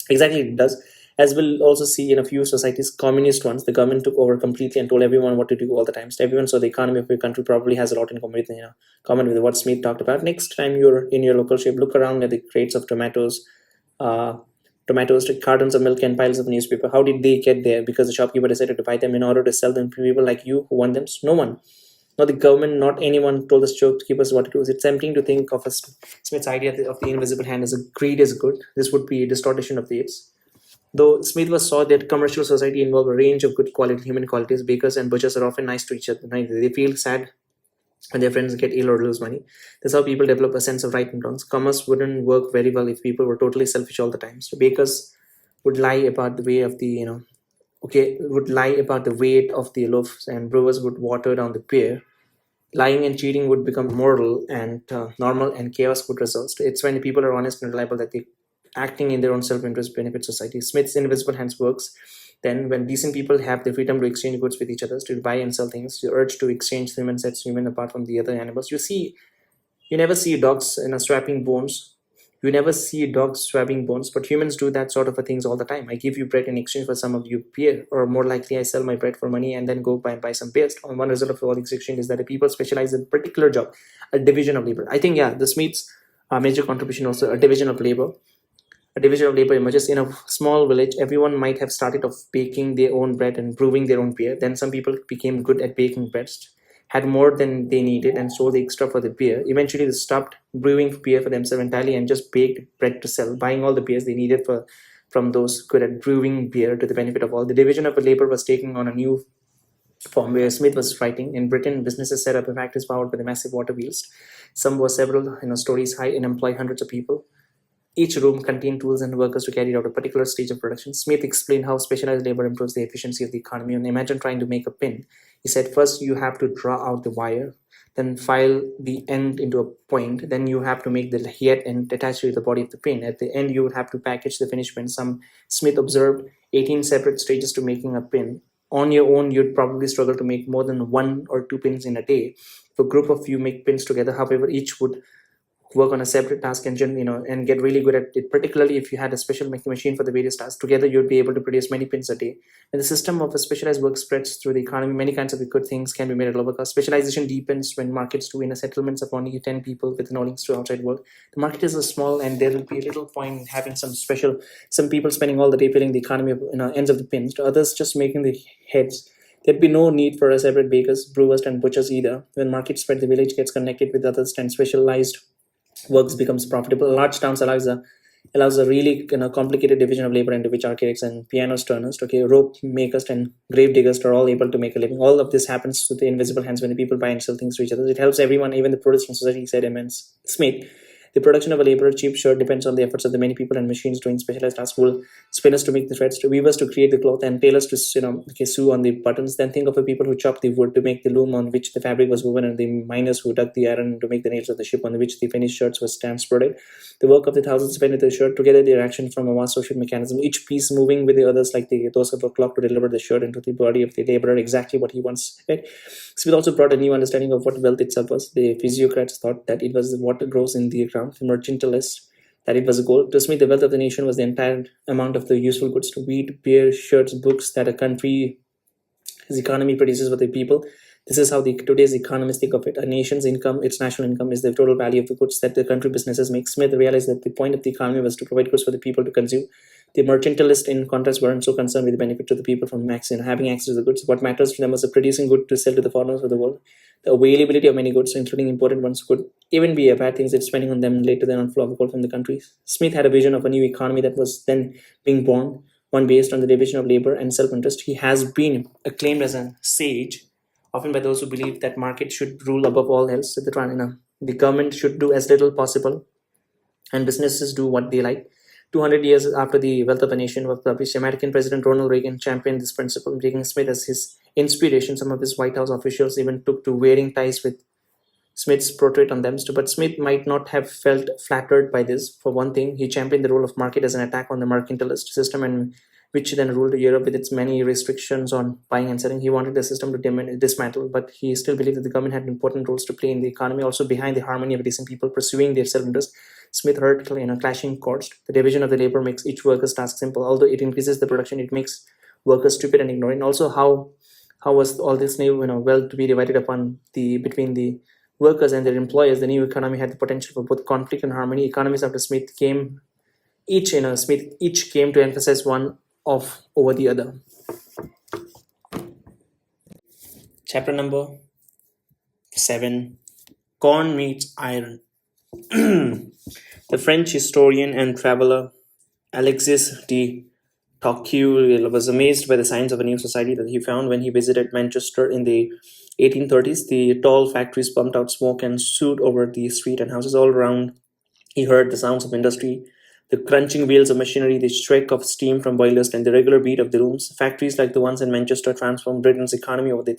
it does. As we'll also see in a few societies, communist ones, the government took over completely and told everyone what to do all the time. So everyone, so the economy of your country probably has a lot in common with what Smith talked about. Next time you're in your local shop, look around at the crates of tomatoes, cartons of milk, and piles of newspaper. How did they get there? Because the shopkeeper decided to buy them in order to sell them to people like you who want them. No one, not the government, not anyone told the shopkeepers what to do. It's tempting to think of Smith's idea of the invisible hand as a greed is good. This would be a distortion of the apes. Though Smith saw that commercial society involved a range of good quality human qualities, bakers and butchers are often nice to each other. They feel sad when their friends get ill or lose money. That's how people develop a sense of right and wrongs. Commerce wouldn't work very well if people were totally selfish all the time. So bakers would lie about the way of the would lie about the weight of the loaves, and brewers would water down the beer. Lying and cheating would become moral and normal, and chaos would result. So it's when people are honest and reliable that they acting in their own self-interest benefit society. Smith's invisible hands works then when decent people have the freedom to exchange goods with each other, to buy and sell things. The urge to exchange human sets human apart from the other animals. You never see dogs swapping bones. You never see dogs swapping bones, but humans do that sort of a things all the time. I give you bread in exchange for some of your beer, or more likely, I sell my bread for money and then go buy some beer. And one result of all these exchange is that the people specialize in a particular job, a division of labor. I think this meets a major contribution also, a division of labor. A division of labor emerges in a small village. Everyone might have started off baking their own bread and brewing their own beer. Then some people became good at baking breads, had more than they needed, and sold the extra for the beer. Eventually, they stopped brewing beer for themselves entirely and just baked bread to sell, buying all the beers they needed from those good at brewing beer to the benefit of all. The division of labor was taking on a new form where Smith was writing. In Britain, businesses set up factories powered by the massive water wheels. Some were several stories high and employed hundreds of people. Each room contained tools and workers to carry out a particular stage of production. Smith explained how specialized labor improves the efficiency of the economy. And imagine trying to make a pin. He said, first you have to draw out the wire, then file the end into a point, then you have to make the head and attach it to the body of the pin. At the end, you would have to package the finished pin. Smith observed 18 separate stages to making a pin. On your own, you'd probably struggle to make more than 1 or 2 pins in a day. If a group of you make pins together, however, each would work on a separate task engine, and get really good at it. Particularly if you had a special making machine for the various tasks, together you'd be able to produce many pins a day. And the system of a specialized work spreads through the economy. Many kinds of good things can be made at lower cost. Specialization deepens when markets do. In a settlements of only 10 people with no links to outside world, the market is small, and there will be little point in having some people spending all the day filling the economy of ends of the pins, to others just making the heads. There'd be no need for a separate bakers, brewers, and butchers either. When markets spread, the village gets connected with others, and specialized works becomes profitable. Large towns allows a really complicated division of labor into which architects and piano turners, rope makers and grave diggers are all able to make a living. All of this happens through the invisible hands when the people buy and sell things to each other. It helps everyone, even the poorest in society, said Emmons Smith. The production of a laborer cheap shirt depends on the efforts of the many people and machines doing specialized tasks. Wool spinners to make the threads, to weavers to create the cloth, and tailors to sew on the buttons. Then think of the people who chopped the wood to make the loom on which the fabric was woven, and the miners who dug the iron to make the nails of the ship on which the finished shirts was transported. The work of the thousands spent with the shirt, together their action from a vast social mechanism, each piece moving with the others like those of a clock to deliver the shirt into the body of the laborer exactly what he wants. Right? Smith also brought a new understanding of what wealth itself was. The physiocrats thought that it was what grows in the ground. The mercantilists that it was a goal. To Smith, the wealth of the nation was the entire amount of the useful goods, to wheat, beer, shirts, books that a country's economy produces for the people. This is how today's economists think of it. A nation's income, its national income, is the total value of the goods that the country businesses make. Smith realized that the point of the economy was to provide goods for the people to consume. The mercantilists, in contrast, weren't so concerned with the benefit to the people from having access to the goods. What matters to them was the producing good to sell to the foreigners of the world. The availability of many goods, including imported ones, could even be a bad thing if spending on them later than on flow of gold from the countries. Smith had a vision of a new economy that was then being born, one based on the division of labor and self-interest. He has been acclaimed as a sage, often by those who believe that market should rule above all else. The government should do as little possible, and businesses do what they like. 200 years after The Wealth of a Nation was published, American President Ronald Reagan championed this principle, taking Smith as his inspiration. Some of his White House officials even took to wearing ties with Smith's portrait on them. But Smith might not have felt flattered by this. For one thing, he championed the role of market as an attack on the mercantilist system, and which then ruled Europe with its many restrictions on buying and selling. He wanted the system to dismantle, but he still believed that the government had important roles to play in the economy. Also, behind the harmony of decent people pursuing their self-interest, Smith heard clashing chords. The division of the labor makes each worker's task simple. Although it increases the production, it makes workers stupid and ignorant. Also, how was all this new wealth to be divided between the workers and their employers? The new economy had the potential for both conflict and harmony. Economists after Smith each came to emphasize one over the other. Chapter number 7: Corn meets iron. The French historian and traveler Alexis de Tocqueville was amazed by the signs of a new society that he found when he visited Manchester in the 1830s. The tall factories pumped out smoke and soot over the street and houses all around. He heard the sounds of industry, the crunching wheels of machinery, the shriek of steam from boilers, and the regular beat of the looms. Factories like the ones in Manchester transformed Britain's economy over the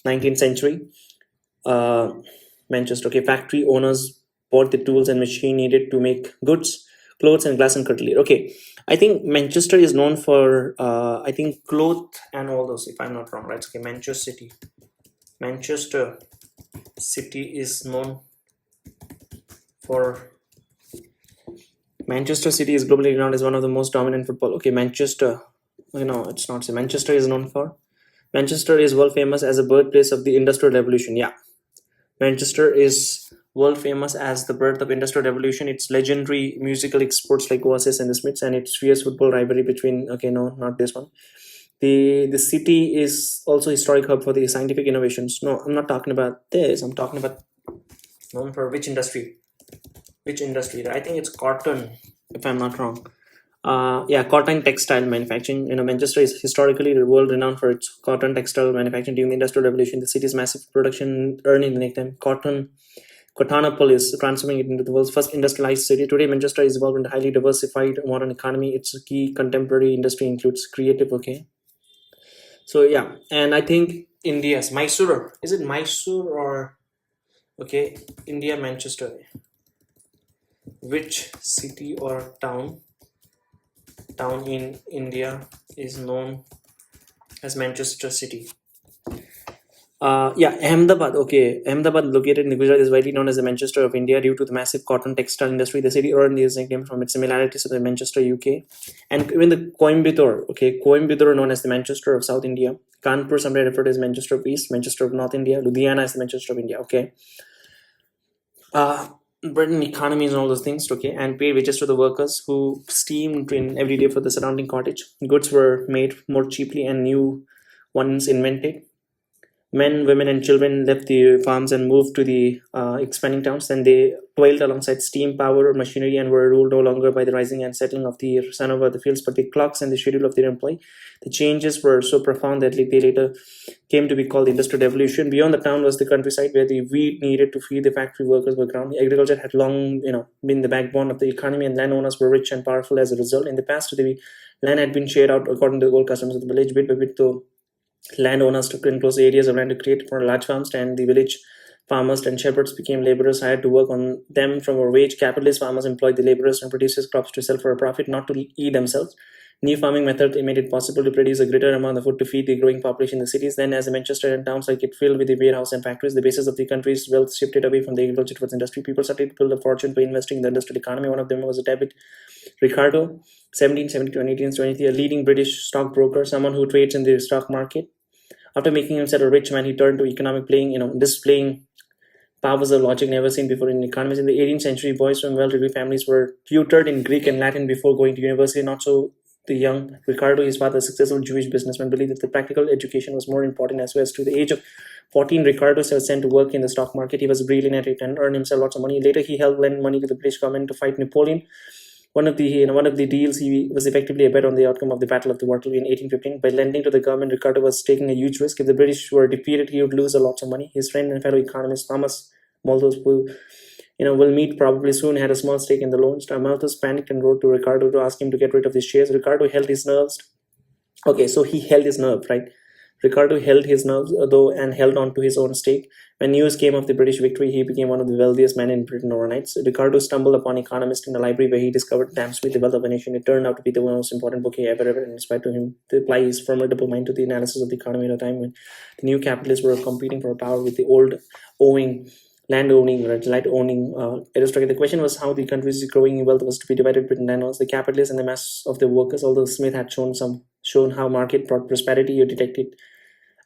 19th century. Manchester, okay, factory owners bought the tools and machine needed to make goods, clothes, and glass and cutlery. Okay, I think Manchester is known for, I think, cloth and all those, if I'm not wrong, right? Okay, Manchester City is known for. Manchester City is globally renowned as one of the most dominant football. Okay, Manchester. No, it's not. So Manchester is known for. Manchester is world famous as a birthplace of the Industrial Revolution. Yeah, Manchester is world famous as the birth of Industrial Revolution. Its legendary musical exports like Oasis and the Smiths, and its fierce football rivalry between. Okay, no, not this one. The city is also a historic hub for the scientific innovations. No, I'm not talking about this. I'm talking about known for which industry? Which industry? I think it's cotton, if I'm not wrong. Yeah, cotton textile manufacturing. Manchester is historically world renowned for its cotton textile manufacturing during the Industrial Revolution. The city's massive production earning the nickname Cottonopolis, transforming it into the world's first industrialized city. Today, Manchester is evolved into a highly diversified modern economy. Its key contemporary industry includes creative. Okay, so yeah, and I think India's Mysore. Is it Mysore or okay? India, Manchester. Which city or town in India is known as Manchester City? Yeah, Ahmedabad. Okay, Ahmedabad, located in Gujarat, is widely known as the Manchester of India due to the massive cotton textile industry. The city earned its nickname from its similarities to the Manchester, UK, and even the Coimbatore. Okay, Coimbatore, known as the Manchester of South India. Kanpur, sometimes referred to as Manchester of East, Manchester of North India. Ludhiana is the Manchester of India. Okay. Britain economies and all those things, okay, and paid wages to the workers who steamed in every day for the surrounding cottage. Goods were made more cheaply and new ones invented. Men, women, and children left the farms and moved to the expanding towns. Then they toiled alongside steam power machinery and were ruled no longer by the rising and settling of the sun over the fields, but the clocks and the schedule of their employ. The changes were so profound that they later came to be called the Industrial Revolution. Beyond the town was the countryside where the wheat needed to feed the factory workers were ground. Agriculture had long, been the backbone of the economy, and landowners were rich and powerful as a result. In the past, the land had been shared out according to the old customs of the village, bit by bit, though landowners took enclosed areas of land to create for large farms, and the village farmers and shepherds became laborers hired to work on them from a wage. Capitalist farmers employed the laborers and produced crops to sell for a profit, not to eat themselves. New farming methods made it possible to produce a greater amount of food to feed the growing population in the cities. Then, as the Manchester and towns like it filled with the warehouse and factories, the basis of the country's wealth shifted away from the agriculture towards industry. People started to build a fortune by investing in the industrial economy. One of them was David Ricardo, 1770 to 1823, a leading British stockbroker, someone who trades in the stock market. After making himself a rich man, he turned to economic displaying powers of logic never seen before in economics. In the 18th century, boys from well-to-do families were tutored in Greek and Latin before going to university. Not so the young Ricardo, his father, a successful Jewish businessman, believed that the practical education was more important as well. As to the age of 14, Ricardo was sent to work in the stock market. He was brilliant at it and earned himself lots of money. Later, he helped lend money to the British government to fight Napoleon. One of the deals, he was effectively a bet on the outcome of the Battle of the Waterloo in 1815. By lending to the government, Ricardo was taking a huge risk. If the British were defeated, he would lose a lot of money. His friend and fellow economist Thomas Malthus, who will meet probably soon, had a small stake in the loans. Malthus panicked and wrote to Ricardo to ask him to get rid of his shares. Ricardo held his nerves. Okay, so he held his nerve, right? Ricardo held his nerves, though, and held on to his own stake. When news came of the British victory, he became one of the wealthiest men in Britain overnight. So Ricardo stumbled upon Economist in the library, where he discovered Damn Sweet, The Wealth of a Nation. It turned out to be the most important book he ever read, and inspired to him to apply his formidable mind to the analysis of the economy at a time when the new capitalists were competing for power with the old land-owning aristocracy. The question was how the country's growing wealth was to be divided between landowners, the capitalists, and the mass of the workers. Although Smith had shown how market brought prosperity, you detected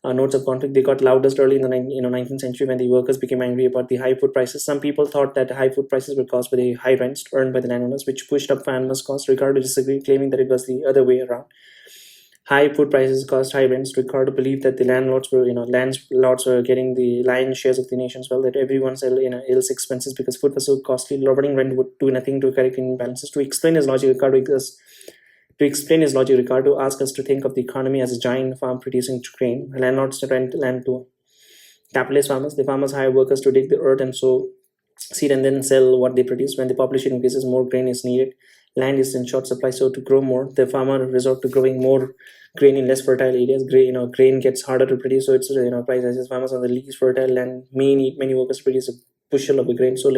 notes of conflict. They got loudest early in the 19th century when the workers became angry about the high food prices. Some people thought that the high food prices were caused by the high rents earned by the landowners, which pushed up farmers' costs. Ricardo disagreed, claiming that it was the other way around. High food prices caused high rents. Ricardo believed that the landlords were getting the lion's shares of the nation's wealth, that everyone's else expenses because food was so costly. Lowering rent would do nothing to correct imbalances. To explain his logic, Ricardo To explain his logic, Ricardo asks us to think of the economy as a giant farm producing grain. Landlords rent land to capitalist farmers. The farmers hire workers to dig the earth and sow seed and then sell what they produce. When the population increases, more grain is needed. Land is in short supply, so to grow more, the farmer resort to growing more grain in less fertile areas. Grain gets harder to produce, so it's price rises. Farmers on the least fertile land may need many workers to produce a bushel of a grain, so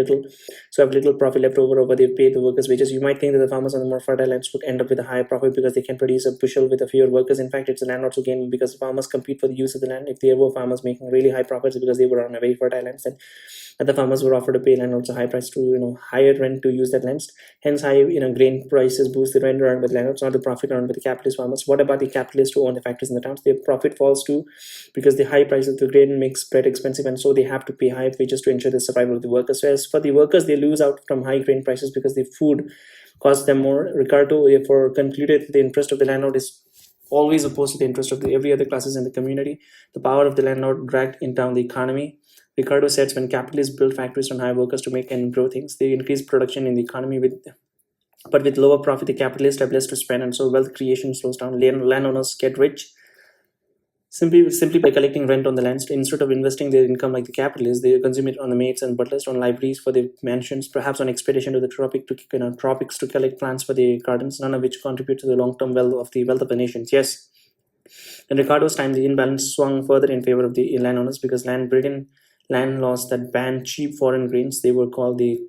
have little profit left over they pay the workers wages. You might think that the farmers on the more fertile lands would end up with a higher profit because they can produce a bushel with a fewer workers. In fact, it's the landlords who gain because farmers compete for the use of the land. If there were farmers making really high profits because they were on a very fertile land, then other farmers were offered to pay landlords a high price to higher rent to use that lands. Hence, high grain prices boost the rent earned by the landlords, not the profit earned by the capitalist farmers. What about the capitalists who own the factories in the towns? Their profit falls too because the high price of the grain makes bread expensive, and so they have to pay high wages to ensure the survival of the workers. So as for the workers, they lose out from high grain prices because the food costs them more. Ricardo therefore concluded that the interest of the landlord is always opposed to the interest of every other classes in the community. The power of the landlord dragged in down the economy. Ricardo says when capitalists build factories and hire workers to make and grow things, they increase production in the economy but with lower profit, the capitalists have less to spend, and so wealth creation slows down. Landowners get rich simply by collecting rent on the lands. Instead of investing their income like the capitalists, they consume it on the maids and butlers, on libraries for their mansions, perhaps on expedition to the tropics to collect plants for their gardens, none of which contribute to the long-term wealth of the nations. Yes. In Ricardo's time, the imbalance swung further in favor of the landowners because Britain land laws that banned cheap foreign grains, they were called the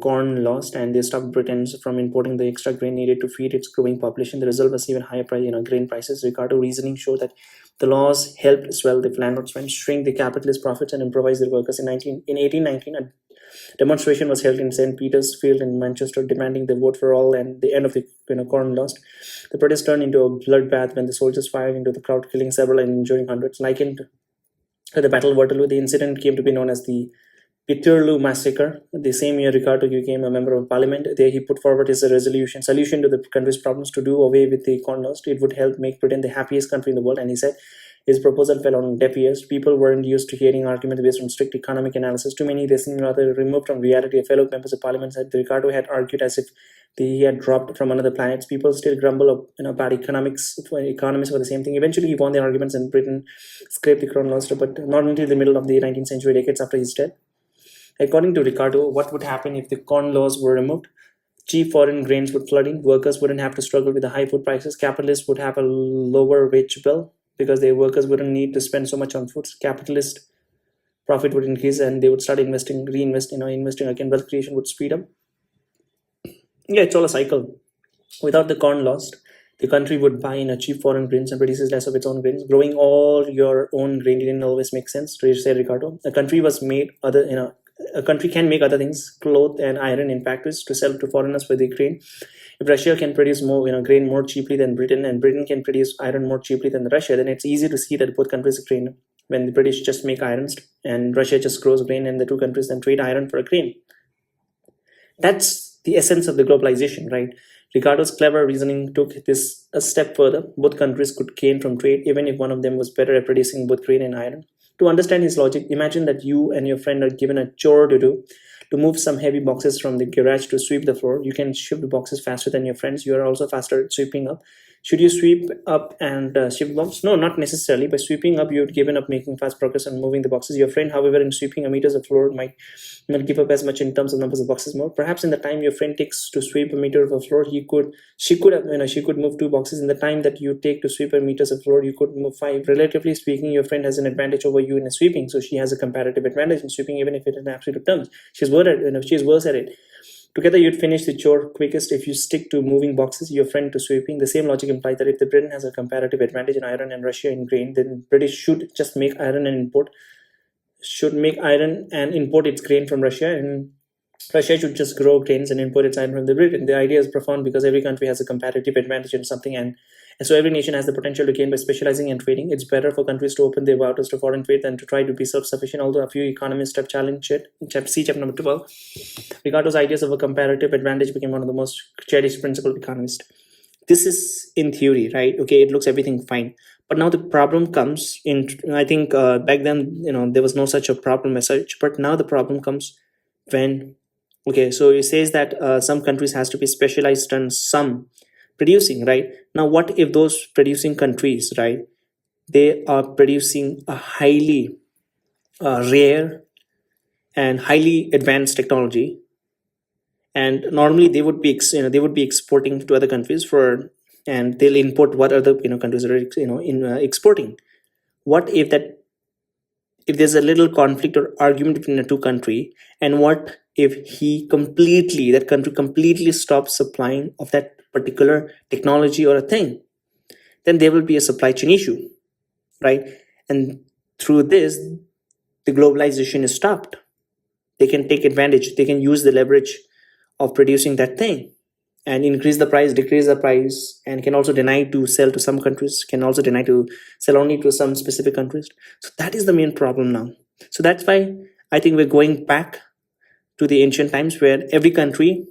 corn laws, and they stopped Britain from importing the extra grain needed to feed its growing population. The result was even higher grain prices. Ricardo reasoning showed that the laws helped swell the landlords' rent, shrink the capitalist profits, and improvise their workers. In 1819, a demonstration was held in St. Peter's Field in Manchester, demanding the vote for all and the end of the corn laws. The protest turned into a bloodbath when the soldiers fired into the crowd, killing several and injuring hundreds. Likened to the Battle of Waterloo, the incident came to be known as the Peterloo Massacre. The same year, Ricardo became a member of parliament. There, he put forward his solution to the country's problems to do away with the corn laws. It would help make Britain the happiest country in the world, and he said his proposal fell on deaf ears. People weren't used to hearing arguments based on strict economic analysis. Too many, they seemed rather removed from reality. Fellow members of parliament said Ricardo had argued as if he had dropped from another planet. People still grumble about economics for economists for the same thing. Eventually, he won the arguments, and Britain scraped the corn laws, but not until the middle of the 19th century, decades after his death. According to Ricardo, what would happen if the corn laws were removed? Cheap foreign grains would flood in. Workers wouldn't have to struggle with the high food prices. Capitalists would have a lower wage bill because their workers wouldn't need to spend so much on food. Capitalist profit would increase, and they would start investing again. Wealth creation would speed up. Yeah, it's all a cycle. Without the corn laws, the country would buy in a cheap foreign grains and produces less of its own grains. Growing all your own grain didn't always make sense, said Ricardo. A country can make other things, cloth and iron in factories to sell to foreigners for the grain. If Russia can produce more grain more cheaply than Britain, and Britain can produce iron more cheaply than Russia, then it's easy to see that both countries are grain. When the British just make irons and Russia just grows grain, and the two countries then trade iron for a grain. That's the essence of the globalization, right? Ricardo's clever reasoning took this a step further. Both countries could gain from trade, even if one of them was better at producing both grain and iron. To understand his logic, imagine that you and your friend are given a chore to do, to move some heavy boxes from the garage to sweep the floor. You can shift boxes faster than your friends. You are also faster at sweeping up. Should you sweep up and shift boxes? No, not necessarily. By sweeping up, you've given up making fast progress on moving the boxes. Your friend, however, in sweeping a meters of floor might not give up as much in terms of numbers of boxes more. Perhaps in the time your friend takes to sweep a meter of a floor, she could move 2 boxes. In the time that you take to sweep a meters of floor, you could move 5. Relatively speaking, your friend has an advantage over you in sweeping, so she has a comparative advantage in sweeping, even if it is in absolute terms. She's worse at it. Together, you'd finish the chore quickest if you stick to moving boxes, your friend to sweeping. The same logic implies that if the Britain has a comparative advantage in iron and Russia in grain, then British should just make iron and import its grain from Russia, and Russia should just grow grains and import its iron from the Britain. The idea is profound because every country has a comparative advantage in something, and so every nation has the potential to gain by specializing in trading. It's better for countries to open their waters to foreign trade than to try to be self-sufficient, although a few economists have challenged it. See chapter number 12. Ricardo's ideas of a comparative advantage became one of the most cherished principles of economists. This is in theory, right? Okay, it looks everything fine. But now the problem comes in, I think back then, there was no such a problem as such, but now the problem comes when, okay, so it says that some countries has to be specialized on some producing, right? Now, what if those producing countries, right, they are producing a highly rare and highly advanced technology, and normally they would be they would be exporting to other countries for, and they'll import what other countries are exporting. What if that, if there's a little conflict or argument between the two country, and what if that country completely stops supplying of that particular technology or a thing, then there will be a supply chain issue, right? And through this, the globalization is stopped. They can take advantage, they can use the leverage of producing that thing and increase the price, decrease the price, and can also deny to sell to some countries, can also deny to sell only to some specific countries. So that is the main problem now. So that's why I think we're going back to the ancient times where every country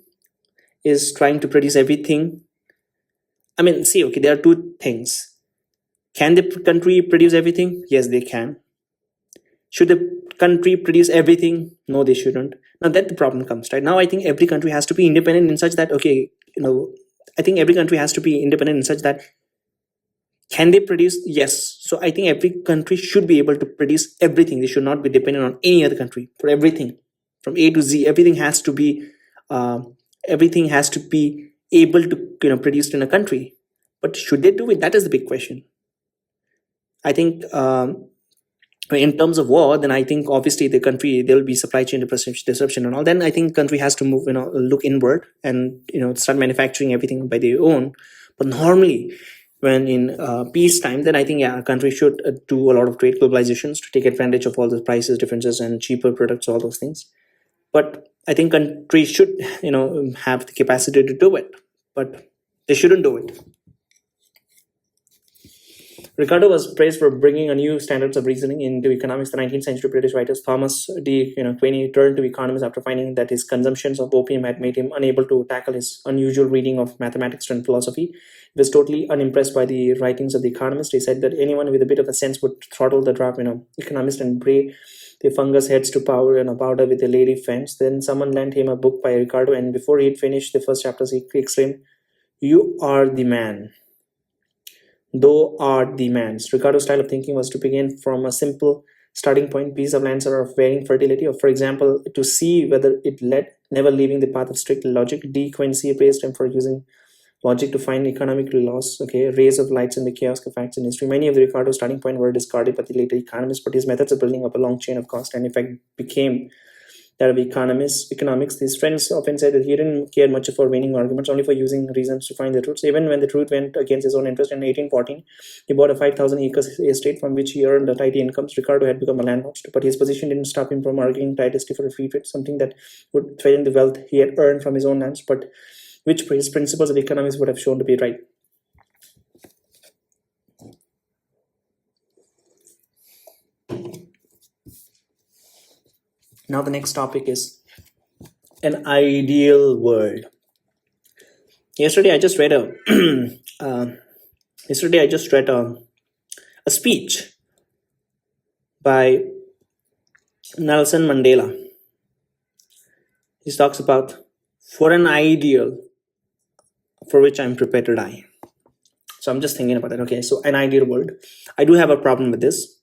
is trying to produce everything. I mean, see, okay, there are two things. Can the country produce everything? Yes, they can. Should the country produce everything? No, they shouldn't. Now that the problem comes, right? Now I think every country has to be independent in such that, okay, I think every country has to be independent in such that, can they produce? Yes. So I think every country should be able to produce everything. They should not be dependent on any other country for everything, from A to Z. Everything has to be, everything has to be able to produced in a country. But should they do it? That is the big question. I think in terms of war, then I think obviously the country, there will be supply chain disruption and all. Then I think country has to move, look inward and start manufacturing everything by their own. But normally, when in peacetime, then I think a country should do a lot of trade globalizations to take advantage of all the prices differences and cheaper products, all those things. But I think countries should have the capacity to do it, but they shouldn't do it. Ricardo was praised for bringing a new standards of reasoning into economics. The 19th century British writers Thomas D. Kishtainy turned to economics after finding that his consumptions of opium had made him unable to tackle his unusual reading of mathematics and philosophy. He was totally unimpressed by the writings of the economist. He said that anyone with a bit of a sense would throttle the draft, economist and bray the fungus heads to powder with a lady fence. Then someone lent him a book by Ricardo, and before he'd finished the first chapters, he exclaimed, "You are the man. Thou art the man." Ricardo's style of thinking was to begin from a simple starting point, piece of answer of varying fertility, or for example, to see whether it led, never leaving the path of strict logic. D. Quincy praised him for using logic to find economic laws, rays of lights in the chaos of facts in history. Many of the Ricardo starting point were discarded by the later economists, but his methods of building up a long chain of cost and effect became that of economics. His friends often said that he didn't care much for winning arguments, only for using reasons to find the truth. Even when the truth went against his own interest, in 1814, he bought a 5,000 acres estate from which he earned a tidy incomes. Ricardo had become a landlord, but his position didn't stop him from arguing tirelessly for a free trade, something that would threaten the wealth he had earned from his own lands, but which his principles of economics would have shown to be right. Now the next topic is an ideal world. Yesterday I just read a speech by Nelson Mandela. He talks about, for an ideal for which I'm prepared to die. So I'm just thinking about it. Okay, so an ideal world. I do have a problem with this.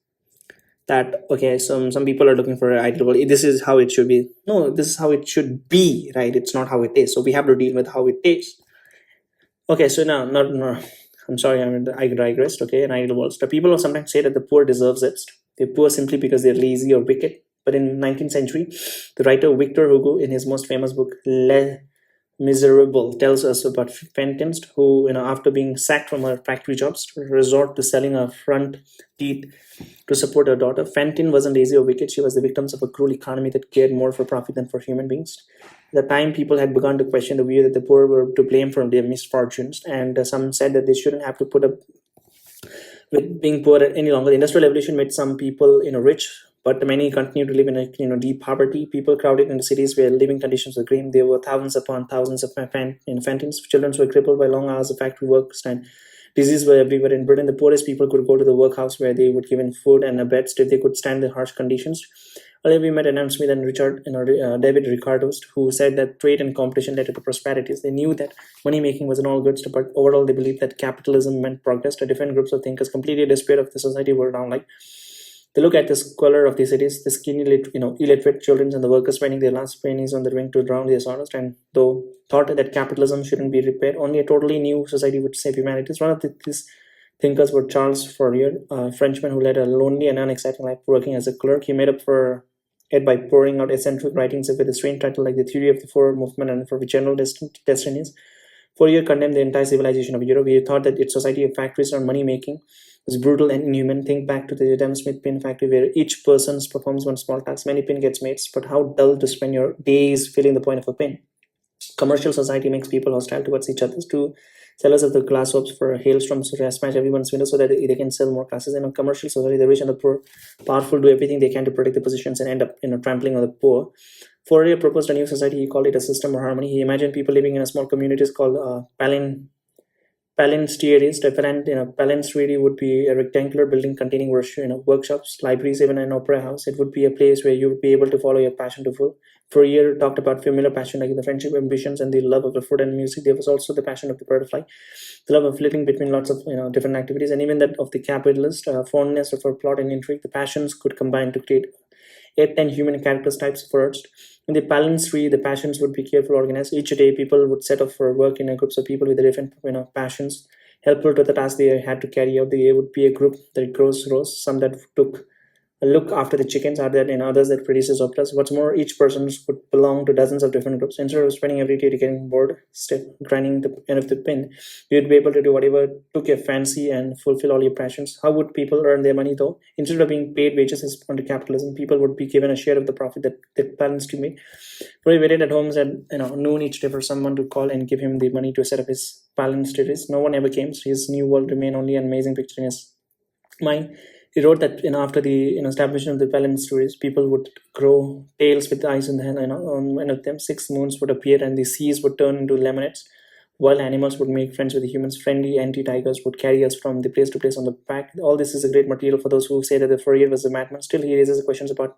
That, okay, some people are looking for an ideal world. This is how it should be. No, this is how it should be, right? It's not how it is. So we have to deal with how it is. Okay, so now, no, I'm sorry, I digressed. Okay, an ideal world. The people sometimes say that the poor deserves it. They're poor simply because they're lazy or wicked. But in the 19th century, the writer Victor Hugo, in his most famous book, Les Miserables, tells us about Fantine, who, after being sacked from her factory jobs, resort to selling her front teeth to support her daughter. Fantine wasn't lazy or wicked. She was the victim of a cruel economy that cared more for profit than for human beings. At the time, people had begun to question the view that the poor were to blame for their misfortunes, and some said that they shouldn't have to put up with being poor any longer. The Industrial Revolution made some people, rich, but many continued to live in a deep poverty. People crowded into cities where living conditions were grim. There were thousands upon thousands of Fantines. Children were crippled by long hours of factory work, and diseases were everywhere. In Britain, the poorest people could go to the workhouse where they would given food and a bed if they could stand the harsh conditions. Earlier, we met Anand Smith and David Ricardo, who said that trade and competition led to the prosperities. They knew that money making was an all goods, but overall, they believed that capitalism meant progress. The different groups of thinkers, completely despair of the society, were now like they look at the squalor of the cities, the skinny, illiterate children and the workers spending their last pennies on the ring to drown their sorrows. And though thought that capitalism shouldn't be repaired, only a totally new society would save humanity. One of these thinkers were Charles Fourier, a Frenchman who led a lonely and unexciting life working as a clerk. He made up for it by pouring out eccentric writings with a strange title like The Theory of the Four Movement and for General Destinies. Fourier condemned the entire civilization of Europe. He thought that its society of factories and money making was brutal and inhuman. Think back to the Adam Smith pin factory where each person performs one small task. Many pin gets made, but how dull to spend your days filling the point of a pin. Commercial society makes people hostile towards each other. To sellers of the glass hopes for hailstorms to smash everyone's windows so that they can sell more classes. In a commercial society, the rich and the poor, powerful, do everything they can to protect their positions and end up trampling on the poor. Fourier proposed a new society. He called it a system of harmony. He imagined people living in a small communities called Palinsteries. Palinstery would be a rectangular building containing workshops, libraries, even an opera house. It would be a place where you would be able to follow your passion to full. Fourier talked about familiar passion like the friendship, ambitions, and the love of the food and music. There was also the passion of the butterfly, the love of flitting between lots of different activities, and even that of the capitalist, fondness for plot and intrigue. The passions could combine to create 8-10 human character types first. In the Palinstery, the passions would be carefully organized. Each day, people would set off for work in a groups of people with different passions, helpful to the task they had to carry out. There would be a group that grows rose, some that took a look after the chickens, are there in others that produces operas. What's more, each person would belong to dozens of different groups. Instead of spending every day getting bored, grinding the end of the pin, you'd be able to do whatever took your fancy and fulfill all your passions. How would people earn their money though? Instead of being paid wages under capitalism, people would be given a share of the profit that the parents to make. Roy waited at home at noon each day for someone to call and give him the money to set up his Palinsteries. No one ever came, so his new world remained only an amazing picture in his mind. He wrote that after the establishment of the Palinsteries, people would grow tails with eyes in the hand. On one of them, 6 moons would appear, and the seas would turn into lemonades. Wild animals would make friends with the humans. Friendly anti-tigers would carry us from the place to place on the back. All this is a great material for those who say that the Fourier was a madman. Still, he raises questions about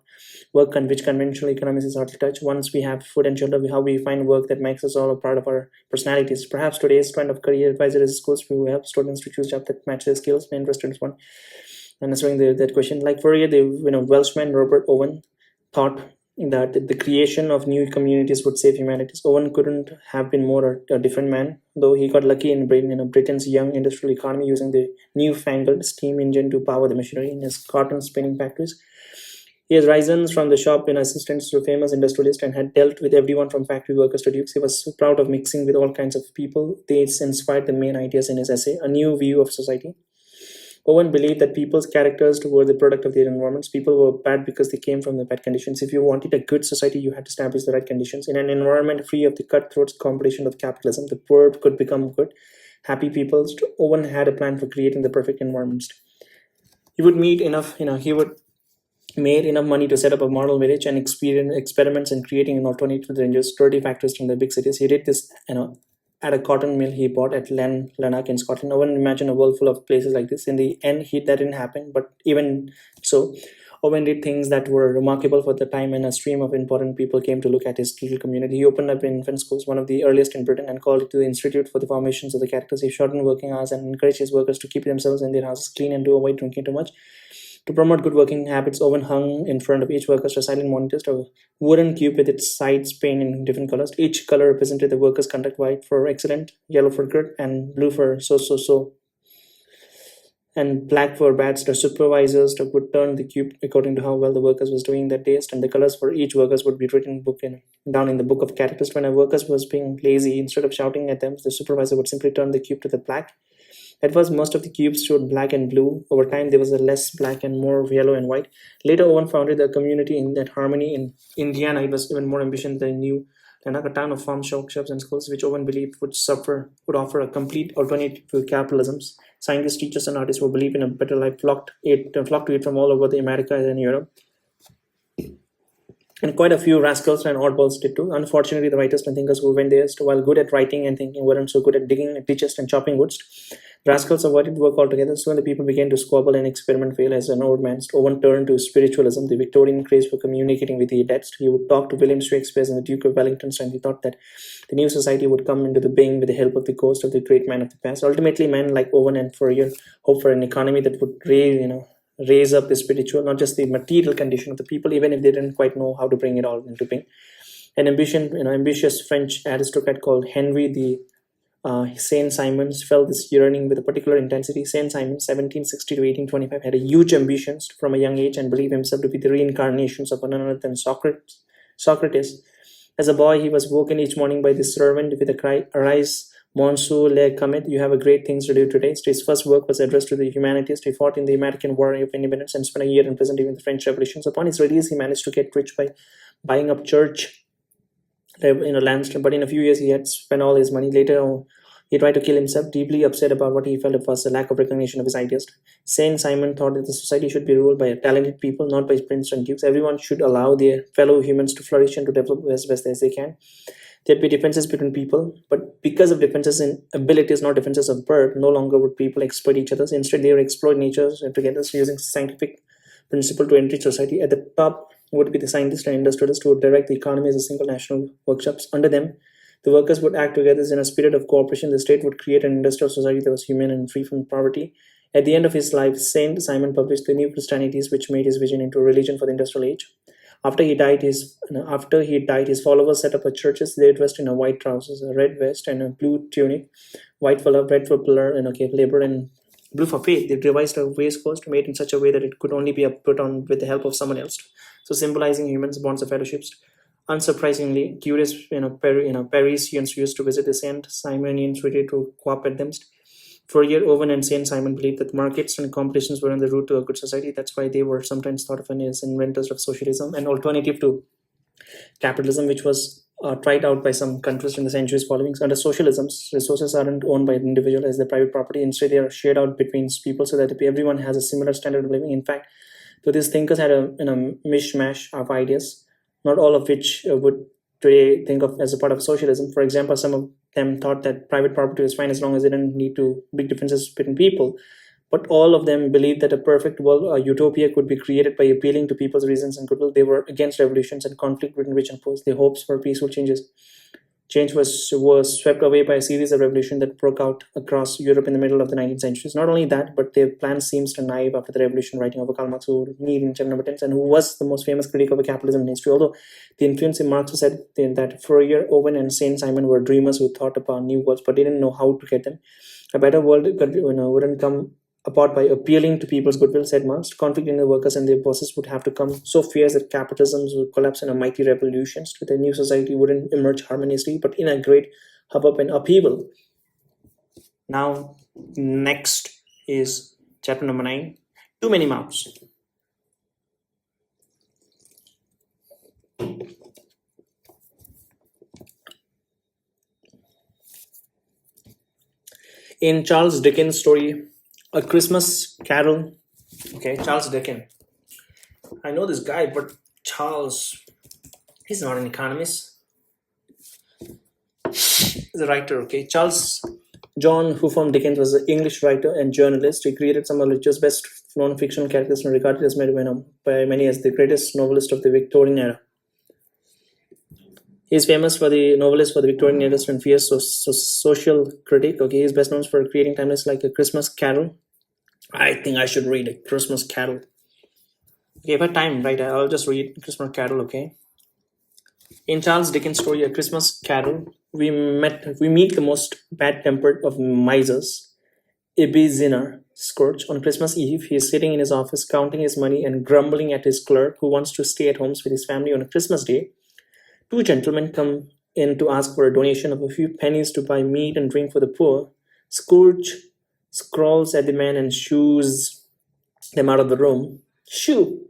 work, which conventional economics is hard to touch. Once we have food and shelter, how we find work that makes us all a part of our personalities. Perhaps today's trend of career advisors schools who help students to choose jobs that match their skills. My interest in one. Answering that question, like Fourier, the Welshman Robert Owen thought that the creation of new communities would save humanity. Owen couldn't have been more a different man, though he got lucky in Britain's young industrial economy using the newfangled steam engine to power the machinery in his cotton spinning factories. He has risen from the shop in assistance to a famous industrialist and had dealt with everyone from factory workers to dukes. He was so proud of mixing with all kinds of people. These inspired the main ideas in his essay, A New View of Society. Owen believed that people's characters were the product of their environments. People were bad because they came from the bad conditions. If you wanted a good society, you had to establish the right conditions. In an environment free of the cutthroat competition of capitalism, the poor could become good, happy people. Owen had a plan for creating the perfect environments. He would made enough money to set up a model village and experiments in creating an alternative to the dirty factories from the big cities. He did this, at a cotton mill he bought at Lanark in Scotland. No one imagined a world full of places like this. In the end, that didn't happen, but even so, Owen did things that were remarkable for the time, and a stream of important people came to look at his little community. He opened up infant schools, one of the earliest in Britain, and called it the Institute for the Formations of the Characters. He shortened working hours and encouraged his workers to keep themselves in their houses clean and to avoid drinking too much. To promote good working habits, Owen hung in front of each worker's silent monitors a wooden cube with its sides painted in different colors. Each color represented the worker's conduct: white for excellent, yellow for good, and blue for so, and black for bad. The supervisors would turn the cube according to how well the workers was doing that day, and the colors for each workers would be written down in the book of characters. When a worker was being lazy, instead of shouting at them, the supervisor would simply turn the cube to the black. At first, most of the cubes showed black and blue. Over time, there was a less black and more yellow and white. Later, Owen founded a community in that harmony in Indiana. It was even more ambitious than New Lanark, a town of farm shops and schools, which Owen believed would offer a complete alternative to capitalism. Scientists, teachers, and artists who believe in a better life flocked to it from all over the Americas and Europe. And quite a few rascals and oddballs did too. Unfortunately, the writers and thinkers who went there, while good at writing and thinking, weren't so good at digging ditches and chopping woods. The rascals avoided work altogether, so when the people began to squabble and experiment fail as an old man Owen turned to spiritualism, the Victorian craze for communicating with the dead. He would talk to William Shakespeare and the Duke of Wellington, and he thought that the new society would come into the being with the help of the ghost of the great man of the past. Ultimately, men like Owen and Fourier hope for an economy that would raise up the spiritual, not just the material condition of the people, even if they didn't quite know how to bring it all into being. An ambitious French aristocrat called Henry the Saint Simons felt this yearning with a particular intensity. Saint Simon, 1760 to 1825, had a huge ambitions from a young age and believed himself to be the reincarnations of none other than Socrates. As a boy, he was woken each morning by the servant with a cry, "Arise, Monsieur le Comet, you have a great things to do today." So his first work was addressed to the humanities. He fought in the American War of Independence and spent a year in prison during the French Revolution. So upon his release, he managed to get rich by buying up church lands, but in a few years he had spent all his money. Later, he tried to kill himself, deeply upset about what he felt was a lack of recognition of his ideas. Saint Simon thought that the society should be ruled by talented people, not by princes and dukes. Everyone should allow their fellow humans to flourish and to develop as best as they can. There'd be differences between people, but because of differences in abilities, not differences of birth, no longer would people exploit each other. Instead, they would exploit nature together, using scientific principle to enrich society. At the top would be the scientists and industrialists who would direct the economy as a single national workshops. Under them, the workers would act together in a spirit of cooperation. The state would create an industrial society that was human and free from poverty. At the end of his life, Saint Simon published the New Christianities, which made his vision into a religion for the industrial age. After he died, his followers set up a churches. They dressed in a white trousers, a red vest, and a blue tunic, white for love, red for pillar, and labor, and blue for faith. They devised a waistcoat made in such a way that it could only be put on with the help of someone else. So symbolizing humans' bonds of fellowships. Unsurprisingly, curious Parisians used to visit the Saint Simonians retreat to cooperate them. Fourier, Owen, and Saint Simon believed that markets and competitions were on the route to a good society. That's why they were sometimes thought of as inventors of socialism, an alternative to capitalism, which was tried out by some countries in the centuries following. Under socialism, resources aren't owned by the individual as their private property. Instead, they are shared out between people so that everyone has a similar standard of living. In fact, so these thinkers had a mishmash of ideas, not all of which would today think of as a part of socialism. For example, some of them thought that private property was fine as long as it didn't lead to big differences between people. But all of them believed that a perfect world, a utopia, could be created by appealing to people's reasons and goodwill. They were against revolutions and conflict between rich and poor. Their hopes for peaceful change was swept away by a series of revolutions that broke out across Europe in the middle of the 19th century. Not only that, but their plan seems to naive after the revolution, writing of Karl Marx, who need in chapter number 10, and who was the most famous critic of capitalism in history. Although the influence in Marx was said that Fourier, Owen, and Saint Simon were dreamers who thought about new worlds, but they didn't know how to get them. A better world wouldn't come apart by appealing to people's goodwill, said Marx. Conflict in the workers and their bosses would have to come so fierce that capitalism would collapse in a mighty revolutions. With a new society wouldn't emerge harmoniously, but in a great hubbub and upheaval. Now, next is chapter number 9. Too many mouths. In Charles Dickens' story, A Christmas Carol. Okay, Charles Dickens. I know this guy, but Charles, he's not an economist. He's a writer, okay? Charles John Huffam Dickens was an English writer and journalist. He created some of literature's best known fictional characters and regarded as by many as the greatest novelist of the Victorian era. He is famous for the novelist for the Victorian era and fierce social critic. Okay, he's best known for creating timeless like A Christmas Carol. I think I should read A Christmas Carol. Okay, if I have time, right, I'll just read Christmas Carol, okay? In Charles Dickens' story, A Christmas Carol, we meet the most bad-tempered of misers, Ebenezer Scrooge. On Christmas Eve, he is sitting in his office counting his money and grumbling at his clerk who wants to stay at home with his family on a Christmas day. Two gentlemen come in to ask for a donation of a few pennies to buy meat and drink for the poor. Scrooge scowls at the man and shoos them out of the room. Shoo!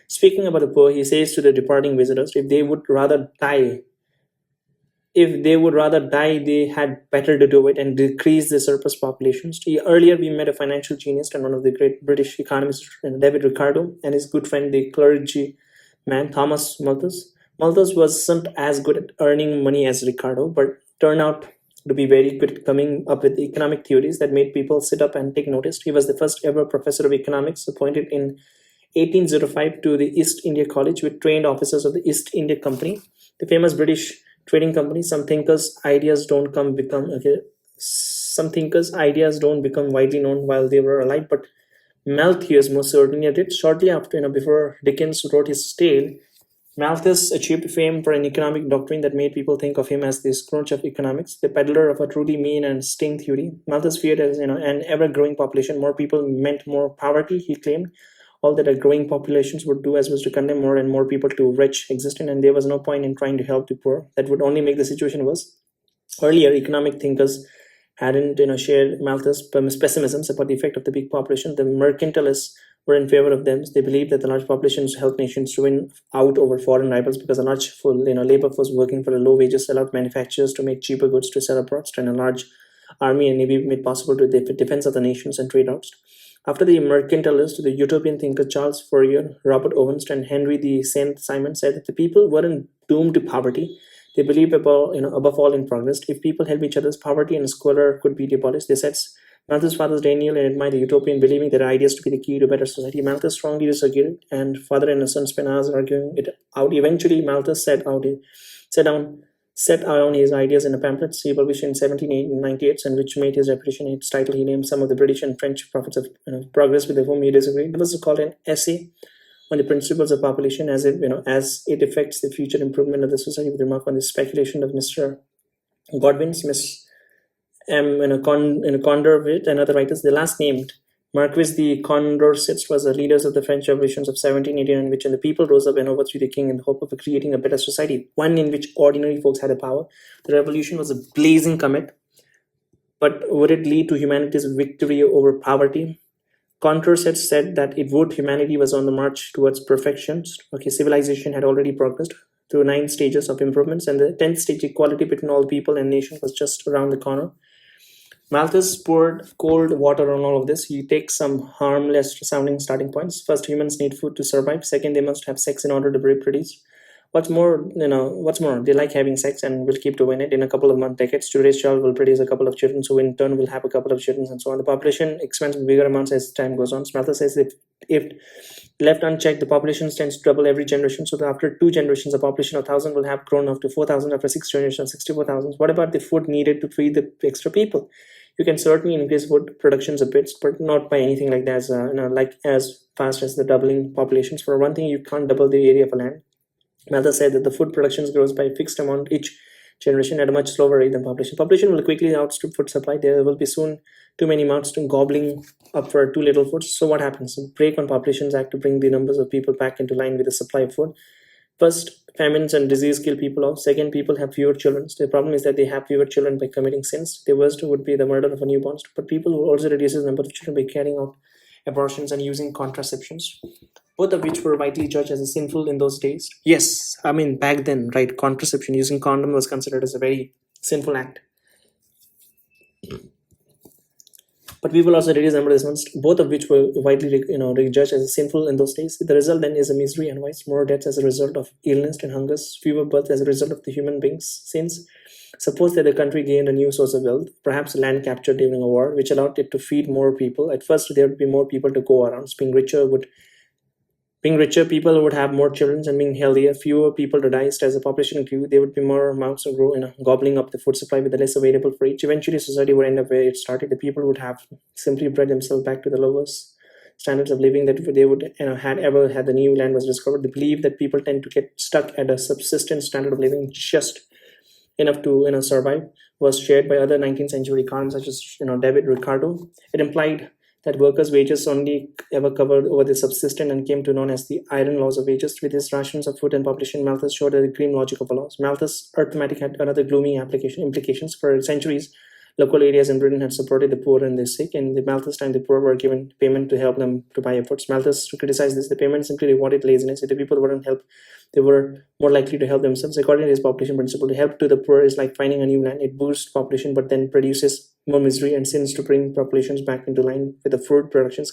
Speaking about the poor, he says to the departing visitors, if they would rather die, they had better to do it and decrease the surplus populations. Earlier, we met a financial genius and one of the great British economists, David Ricardo, and his good friend, the clergyman Thomas Malthus. Malthus wasn't as good at earning money as Ricardo, but turned out to be very good at coming up with economic theories that made people sit up and take notice. He was the first ever professor of economics appointed in 1805 to the East India College, with trained officers of the East India Company, the famous British trading company. Some thinkers' ideas don't become widely known while they were alive, but Malthus most certainly did. Shortly after, before Dickens wrote his tale, Malthus achieved fame for an economic doctrine that made people think of him as the Scrooge of economics, the peddler of a truly mean and sting theory. Malthus feared as an ever-growing population, more people meant more poverty. He claimed all that a growing populations would do as was to condemn more and more people to wretched existence, and there was no point in trying to help the poor. That would only make the situation worse. Earlier, economic thinkers hadn't shared Malthus' pessimisms about the effect of the big population. The mercantilists were in favor of them. They believed that the large populations helped nations to win out over foreign rivals because a large full labor force working for a low wages allowed manufacturers to make cheaper goods to sell abroad, and a large army and navy made possible to the defense of the nations and trade routes. After the mercantilists, the utopian thinker Charles Fourier, Robert Owens, and Henry the Saint Simon said that the people weren't doomed to poverty. They believed above all in progress. If people help each other's poverty and squalor could be abolished. They said Malthus' father Daniel and admired the utopian, believing their ideas to be the key to better society. Malthus strongly disagreed, and father and son spent hours arguing it out. Eventually, Malthus set down his ideas in a pamphlet he published in 1798, and which made his reputation. Its title, he named some of the British and French prophets of progress with whom he disagreed. It was called an essay on the principles of population, as it affects the future improvement of the society, with remark on the speculation of Mr. Godwin's, Miss M. Condorcet, and other writers. The last named Marquis de Condorcet was the leaders of the French revolutions of 1789, in which the people rose up and overthrew the king in the hope of creating a better society, one in which ordinary folks had the power. The revolution was a blazing comet, but would it lead to humanity's victory over poverty? Condorcet said that it would. Humanity was on the march towards perfection. Civilization had already progressed through 9 stages of improvements, and the 10th stage, equality between all people and nations, was just around the corner. Malthus poured cold water on all of this. He takes some harmless sounding starting points. First, humans need food to survive. Second, they must have sex in order to reproduce. What's more, they like having sex and will keep doing it. In a couple of decades, today's child will produce a couple of children, who in turn will have a couple of children, and so on. The population expands in bigger amounts as time goes on. Malthus says that if left unchecked, the population tends to double every generation. So that after 2 generations, the population of 1,000 will have grown up to 4,000. After 6 generations, 64,000. What about the food needed to feed the extra people? You can certainly increase food productions a bit, but not by anything like that, as fast as the doubling populations. For one thing, you can't double the area of a land. Malthus said that the food production grows by a fixed amount each generation at a much slower rate than population. Population will quickly outstrip food supply. There will be soon too many mouths to gobbling up for too little food. So what happens? Break on populations act to bring the numbers of people back into line with the supply of food. First, famines and disease kill people off. Second, people have fewer children. The problem is that they have fewer children by committing sins. The worst would be the murder of a newborn. But people who also reduces the number of children by carrying out abortions and using contraceptions, both of which were widely judged as sinful in those days. Yes, back then, right, contraception, using condom was considered as a very sinful act. But people also reduce the number of these ones, both of which were widely judged as sinful in those days. The result then is a misery and vice, more deaths as a result of illness and hungers, fewer births as a result of the human beings' sins. Suppose that the country gained a new source of wealth, perhaps land captured during a war, which allowed it to feed more people. At first, there would be more people to go around. Being richer, people would have more children, and being healthier, fewer people to die. As the population grew, there would be more mouths to grow, gobbling up the food supply with the less available for each. Eventually, society would end up where it started. The people would have simply bred themselves back to the lowest standards of living that they would had ever had the new land was discovered. The belief that people tend to get stuck at a subsistence standard of living just enough to survive was shared by other 19th century economists such as David Ricardo. It implied that workers' wages only ever covered over the subsistence and came to known as the iron laws of wages. With his rations of food and population, Malthus showed the grim logic of the laws. Malthus' arithmetic had another gloomy implications. For centuries, local areas in Britain had supported the poor and the sick. In the Malthus time, the poor were given payment to help them to buy efforts. Malthus criticized this. The payment simply rewarded laziness. If the people wouldn't help, they were more likely to help themselves. According to his population principle, to help to the poor is like finding a new land. It boosts population, but then produces more misery and sins to bring populations back into line with the food productions.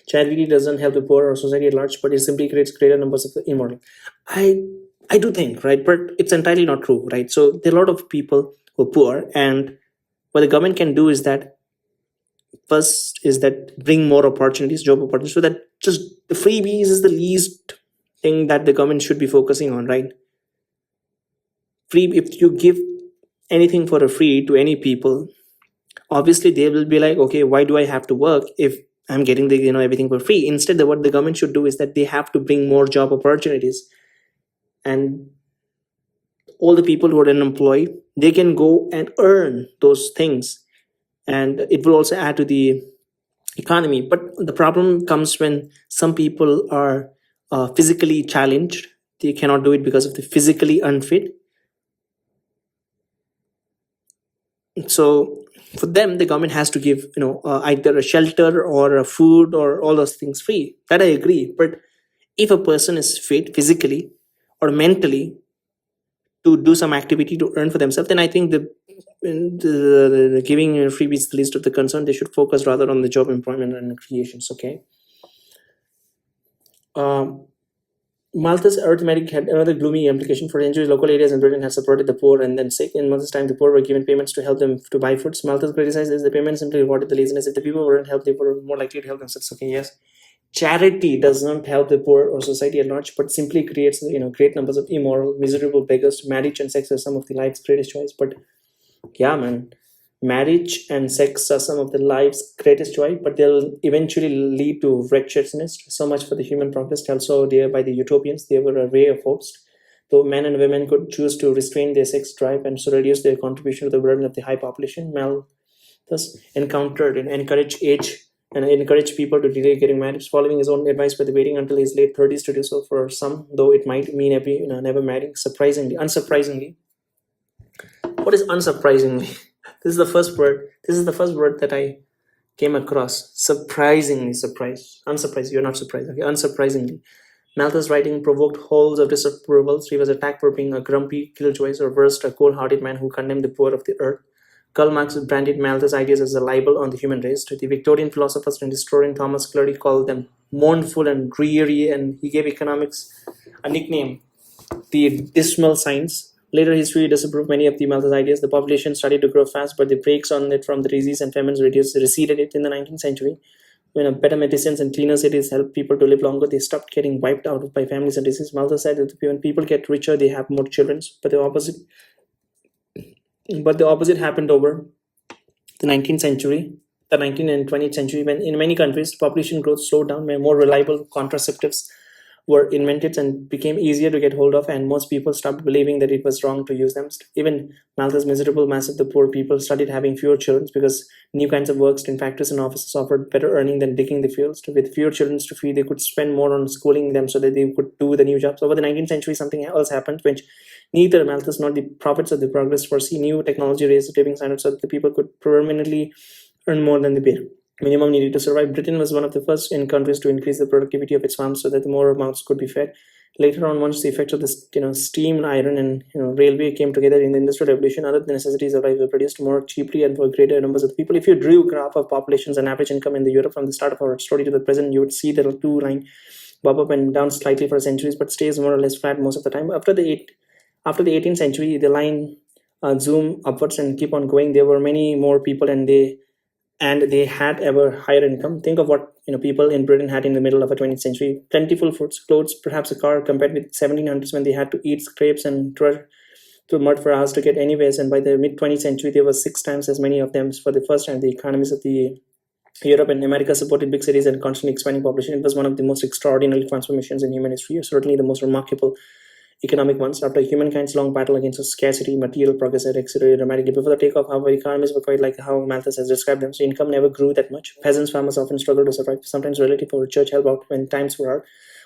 Charity doesn't help the poor or society at large, but it simply creates greater numbers of the immoral. I I do think, right, but it's entirely not true, right? So there are a lot of people who are poor, and what the government can do is that first is that bring more opportunities, job opportunities, so that just the freebies is the least thing that the government should be focusing on, right? Free, if you give anything for a free to any people, obviously they will be like, okay, why do I have to work if I'm getting the everything for free? Instead, what the government should do is that they have to bring more job opportunities, and all the people who are unemployed, they can go and earn those things, and it will also add to the economy. But the problem comes when some people are physically challenged. They cannot do it because of the physically unfit. So for them, the government has to give either a shelter or a food or all those things free. That I agree. But if a person is fit physically or mentally to do some activity to earn for themselves, then I think the giving freebies is the least of the concern. They should focus rather on the job employment and creations. Okay. Malthus arithmetic had another gloomy implication. For centuries, local areas in Britain had supported the poor and then sick. In Malthus' time, the poor were given payments to help them to buy foods. Malthus criticized this: the payment simply rewarded the laziness. If the people weren't helped, they were more likely to help themselves. Okay, yes. Charity does not help the poor or society at large, but simply creates great numbers of immoral, miserable beggars. Marriage and sex are some of the life's greatest joys. But yeah, man, marriage and sex are some of the life's greatest joy, but they'll eventually lead to wretchedness. So much for the human progress. Also, there by the utopians, they were a ray of hopes. Though men and women could choose to restrain their sex drive and so reduce their contribution to the burden of the high population, Malthus encountered and encouraged people to delay getting married, following his own advice by the waiting until his late 30s to do so. For some, though it might mean never marrying. Unsurprisingly, what is unsurprisingly? This is the first word. This is the first word that I came across. Surprisingly surprised. Unsurprised. You're not surprised. Okay. Unsurprisingly, Malthus' writing provoked holes of disapproval. He was attacked for being a grumpy, killjoy, or worse, a cold-hearted man who condemned the poor of the earth. Karl Marx branded Malthus' ideas as a libel on the human race. The Victorian philosophers and historian Thomas Clary called them mournful and dreary, and he gave economics a nickname, the dismal science. Later history disapproved many of the Malthus' ideas. The population started to grow fast, but the brakes on it from the disease and famines receded it in the 19th century. When better medicines and cleaner cities helped people to live longer, they stopped getting wiped out by families and disease. Malthus said that when people get richer, they have more children, but the opposite happened over the 19th century, the 19th and 20th century, when in many countries population growth slowed down, when more reliable contraceptives were invented and became easier to get hold of, and most people stopped believing that it was wrong to use them. Even Malthus' miserable mass of the poor people started having fewer children because new kinds of works in factories and offices offered better earning than digging the fields. With fewer children to feed, they could spend more on schooling them so that they could do the new jobs. Over the 19th century, something else happened, which neither Malthus nor the prophets of the progress foresee. New technology raised the living standards so that the people could permanently earn more than the bare minimum needed to survive. Britain was one of the first in countries to increase the productivity of its farms so that the more mouths could be fed. Later on, once the effects of this, steam, iron, and railway came together in the Industrial Revolution, other necessities of life were produced more cheaply and for greater numbers of people. If you drew a graph of populations and average income in the Europe from the start of our story to the present, you would see that a two line bob up and down slightly for centuries, but stays more or less flat most of the time. After the 18th century, the line zoom upwards and keep on going. There were many more people, and they had ever higher income. Think of what people in Britain had in the middle of the 20th century: plentiful foods, clothes, perhaps a car, compared with 1700s when they had to eat scrapes and trudge through mud for hours to get anywhere. And by the mid 20th century, there were 6 times as many of them. For the first time, the economies of the Europe and America supported big cities and constantly expanding population. It was one of the most extraordinary transformations in human history, certainly the most remarkable economic ones. After humankind's long battle against scarcity, material progress had accelerated dramatically. Before the takeoff, however, economies were quite like how Malthus has described them. So income never grew that much. Peasants, farmers often struggled to survive, sometimes relative or church help out when times were hard.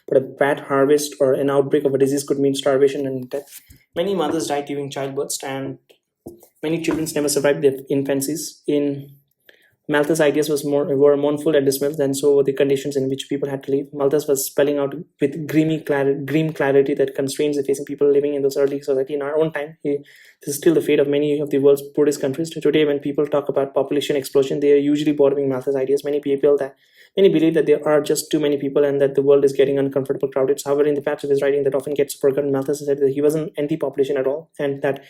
But a bad harvest or an outbreak of a disease could mean starvation and death. Many mothers died during childbirth, and many children never survived their infancies. In Malthus' ideas were mournful and dismissed, and so were the conditions in which people had to live. Malthus was spelling out with grim clarity that constraints the facing people living in those early society. In our own time, this is still the fate of many of the world's poorest countries. Today, when people talk about population explosion, they are usually borrowing Malthus' ideas. Many believe that there are just too many people and that the world is getting uncomfortable crowded. However, in the parts of his writing that often gets forgotten, Malthus said that he wasn't anti-population at all, and that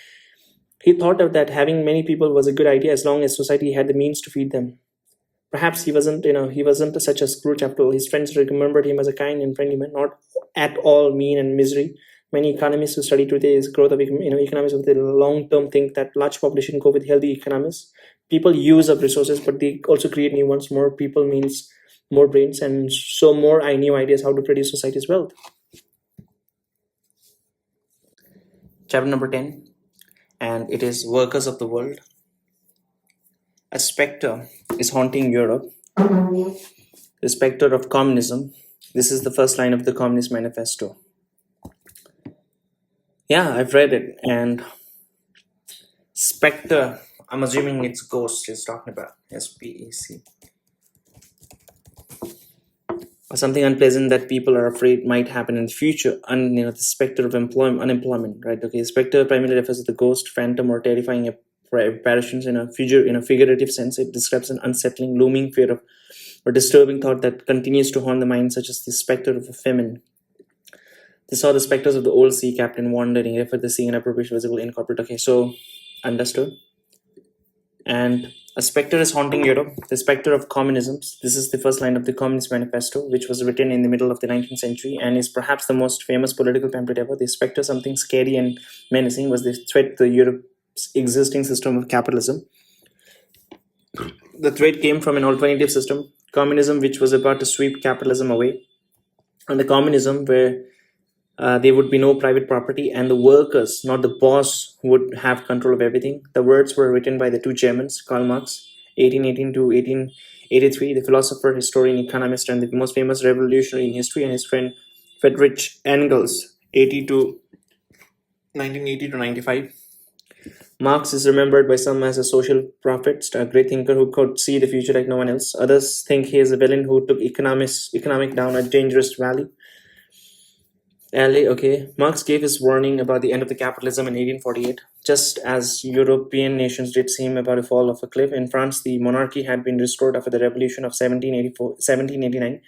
he thought of that having many people was a good idea as long as society had the means to feed them. Perhaps he wasn't such a Scrooge after all. His friends remembered him as a kind and friendly man, not at all mean and misery. Many economists who study today's growth of economics with the long term think that large population go with healthy economics. People use up resources, but they also create new ones. More people means more brains, and so more new ideas how to produce society's wealth. Chapter number 10, and it is Workers of the World. A spectre is haunting Europe. The spectre of communism. This is the first line of the Communist Manifesto. Yeah, I've read it, and spectre, I'm assuming it's ghost he's talking about. SPEC. Or something unpleasant that people are afraid might happen in the future. And the spectre of unemployment, right? Okay, spectre primarily refers to the ghost, phantom, or terrifying apparitions in a figurative sense. It describes an unsettling, looming fear of or disturbing thought that continues to haunt the mind, such as the spectre of a famine. They saw the specters of the old sea captain wandering, referred to seeing an appropriation visible in corporate. Okay, so understood. And a spectre is haunting Europe, the spectre of communism. This is the first line of the Communist Manifesto, which was written in the middle of the 19th century and is perhaps the most famous political pamphlet ever. The spectre, something scary and menacing, was the threat to Europe's existing system of capitalism. The threat came from an alternative system, communism, which was about to sweep capitalism away. And the communism where there would be no private property and the workers, not the boss, would have control of everything. The words were written by the two Germans, Karl Marx, 1818 to 1883, the philosopher, historian, economist, and the most famous revolutionary in history, and his friend Friedrich Engels, 1980 to 95. Marx is remembered by some as a social prophet, a great thinker who could see the future like no one else. Others think he is a villain who took economic down a dangerous valley. Okay. Marx gave his warning about the end of the capitalism in 1848, just as European nations did seem about to fall off a cliff. In France, the monarchy had been restored after the revolution of 1789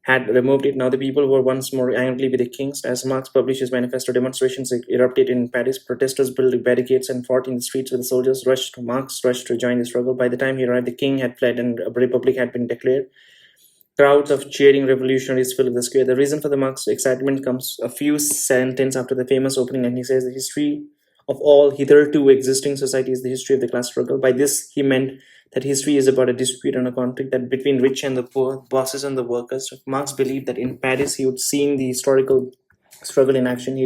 had removed it. Now the people were once more angry with the kings. As Marx published his manifesto, demonstrations erupted in Paris. Protesters built barricades and fought in the streets with the soldiers. Marx rushed to join the struggle. By the time he arrived, the king had fled and a republic had been declared. Crowds of cheering revolutionaries filled the square. The reason for the Marx excitement comes a few sentences after the famous opening, and he says, "The history of all hitherto existing society is the history of the class struggle." By this, he meant that history is about a dispute and a conflict that between rich and the poor, bosses and the workers. Marx believed that in Paris, he would see the historical struggle in action.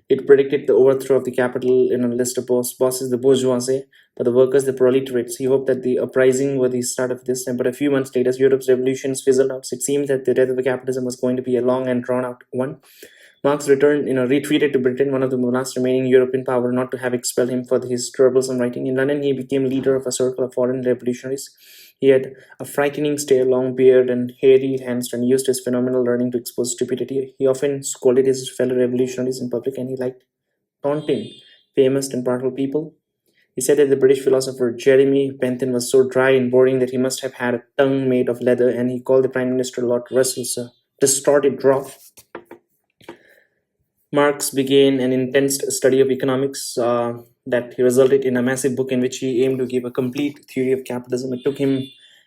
It predicted the overthrow of the capital in a list of bosses, the bourgeoisie, but the workers, the proletariats. He hoped that the uprising were the start of this, but a few months later, Europe's revolutions fizzled out. It seemed that the death of the capitalism was going to be a long and drawn-out one. Marx retreated to Britain, one of the last remaining European power not to have expelled him for his troublesome writing. In London, he became leader of a circle of foreign revolutionaries. He had a frightening stare, long beard, and hairy hands, and used his phenomenal learning to expose stupidity. He often scolded his fellow revolutionaries in public, and he liked taunting famous and powerful people. He said that the British philosopher Jeremy Bentham was so dry and boring that he must have had a tongue made of leather, and he called the Prime Minister Lord Russell's a distorted drop. Marx began an intense study of economics that resulted in a massive book in which he aimed to give a complete theory of capitalism. It took him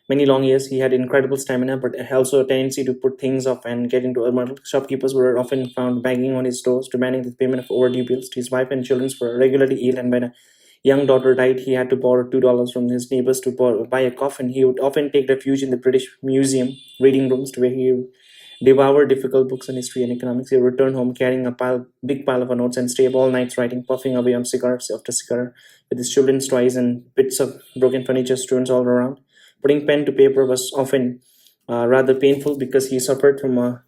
many long years. He had incredible stamina, but also a tendency to put things off and get into a muddle. Shopkeepers were often found banging on his doors, demanding the payment of overdue bills. His wife and children were regularly ill, and when a young daughter died, he had to borrow $2 from his neighbors to buy a coffin. He would often take refuge in the British Museum reading rooms, where he devoured difficult books on history and economics. He would return home carrying a big pile of notes and stay up all nights writing, puffing away on cigar after cigar, with his children's toys and bits of broken furniture strewn all around. Putting pen to paper was often rather painful because he suffered from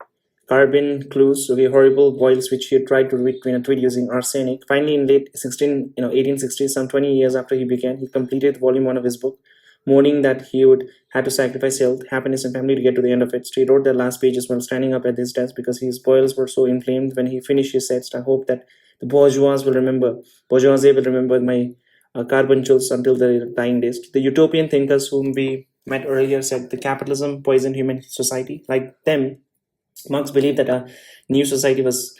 carbon clues, horrible boils which he had tried to treat using arsenic. Finally, in late 1860s, some 20 years after he began, he completed volume 1 of his book, mourning that he would have to sacrifice health, happiness, and family to get to the end of it. So he wrote the last pages while standing up at his desk because his boils were so inflamed. When he finished, he said, "I hope that the bourgeoisie will remember my carbuncles until the dying days." The utopian thinkers whom we met earlier said the capitalism poisoned human society. Like them, Marx believed that a new society was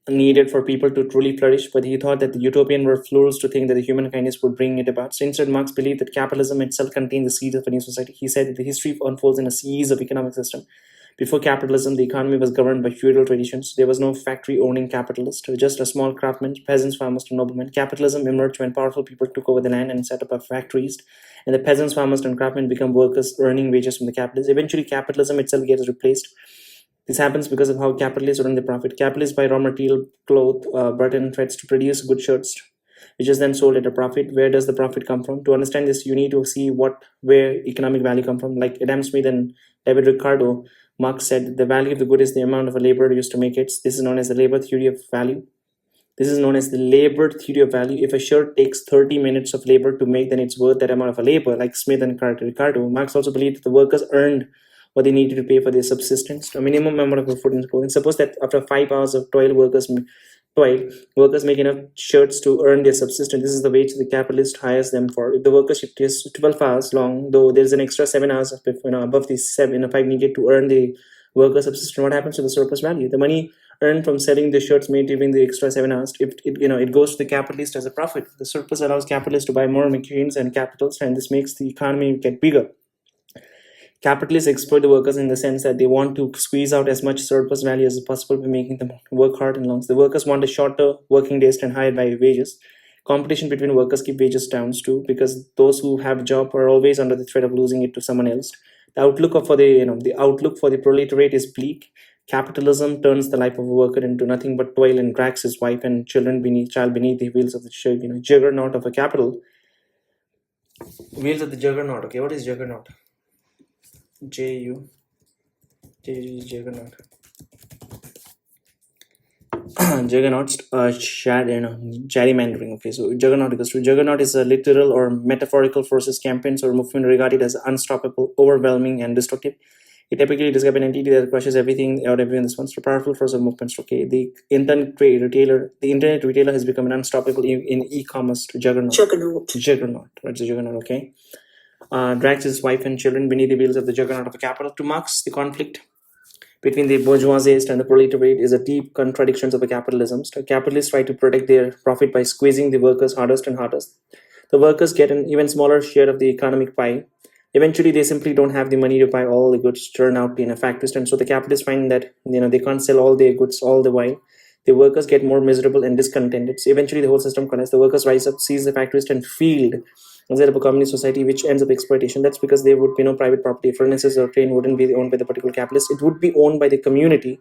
needed for people to truly flourish, but he thought that the utopian were fools to think that the human kindness would bring it about. So instead, Marx believed that capitalism itself contained the seeds of a new society. He said that the history unfolds in a series of economic system. Before capitalism, the economy was governed by feudal traditions. There was no factory-owning capitalist, just a small craftsman, peasants, farmers, and noblemen. Capitalism emerged when powerful people took over the land and set up factories, and the peasants, farmers, and craftsmen become workers earning wages from the capitalists. Eventually, capitalism itself gets replaced. This happens because of how capitalists earn the profit. Capitalists buy raw material, cloth, butter, and threads to produce good shirts, which is then sold at a profit. Where does the profit come from? To understand this, you need to see where economic value come from. Like Adam Smith and David Ricardo, Marx said the value of the good is the amount of a labor used to make it. This is known as the labor theory of value. This is known as the labor theory of value. If a shirt takes 30 minutes of labor to make, then it's worth that amount of a labor, like Smith and Ricardo. Marx also believed that the workers earned what they needed to pay for their subsistence, a minimum amount of food and clothing. Suppose that after 5 hours of workers make enough shirts to earn their subsistence. This is the wage the capitalist hires them for. If the worker shift is 12 hours long, though there's an extra 7 hours above the 5 needed to earn the worker subsistence, what happens to the surplus value? The money earned from selling the shirts made during the extra 7 hours, it goes to the capitalist as a profit. The surplus allows capitalists to buy more machines and capitals, and this makes the economy get bigger. Capitalists exploit the workers in the sense that they want to squeeze out as much surplus value as possible by making them work hard and long. The workers want a shorter working days and higher by wages. Competition between workers keep wages down too, because those who have a job are always under the threat of losing it to someone else. The outlook for the proletariat is bleak. Capitalism turns the life of a worker into nothing but toil and drags his wife and children beneath the wheels of the juggernaut of a capital. Wheels of the juggernaut. Okay, what is juggernaut? Juggernaut. Juggernauts, gerrymandering. Okay, so juggernaut is a literal or metaphorical forces, campaigns, or movement regarded as unstoppable, overwhelming, and destructive. It typically describes an entity that crushes everything or everyone that wants to powerful force of movements. Okay, the internet retailer has become an unstoppable in e-commerce juggernaut. What's a juggernaut? Okay. Drags his wife and children beneath the wheels of the juggernaut of a capital. To Marx, the conflict between the bourgeoisiest and the proletariat is a deep contradiction of the capitalism. So capitalists try to protect their profit by squeezing the workers hardest and hardest. The workers get an even smaller share of the economic pie. Eventually, they simply don't have the money to buy all the goods turned out in a factory, and so the capitalists find that they can't sell all their goods all the while. The workers get more miserable and discontented. So eventually, the whole system collapses. The workers rise up, seize the factories, and field instead of a communist society, which ends up exploitation. That's because there would be no private property. Furnaces or train wouldn't be owned by the particular capitalist. It would be owned by the community.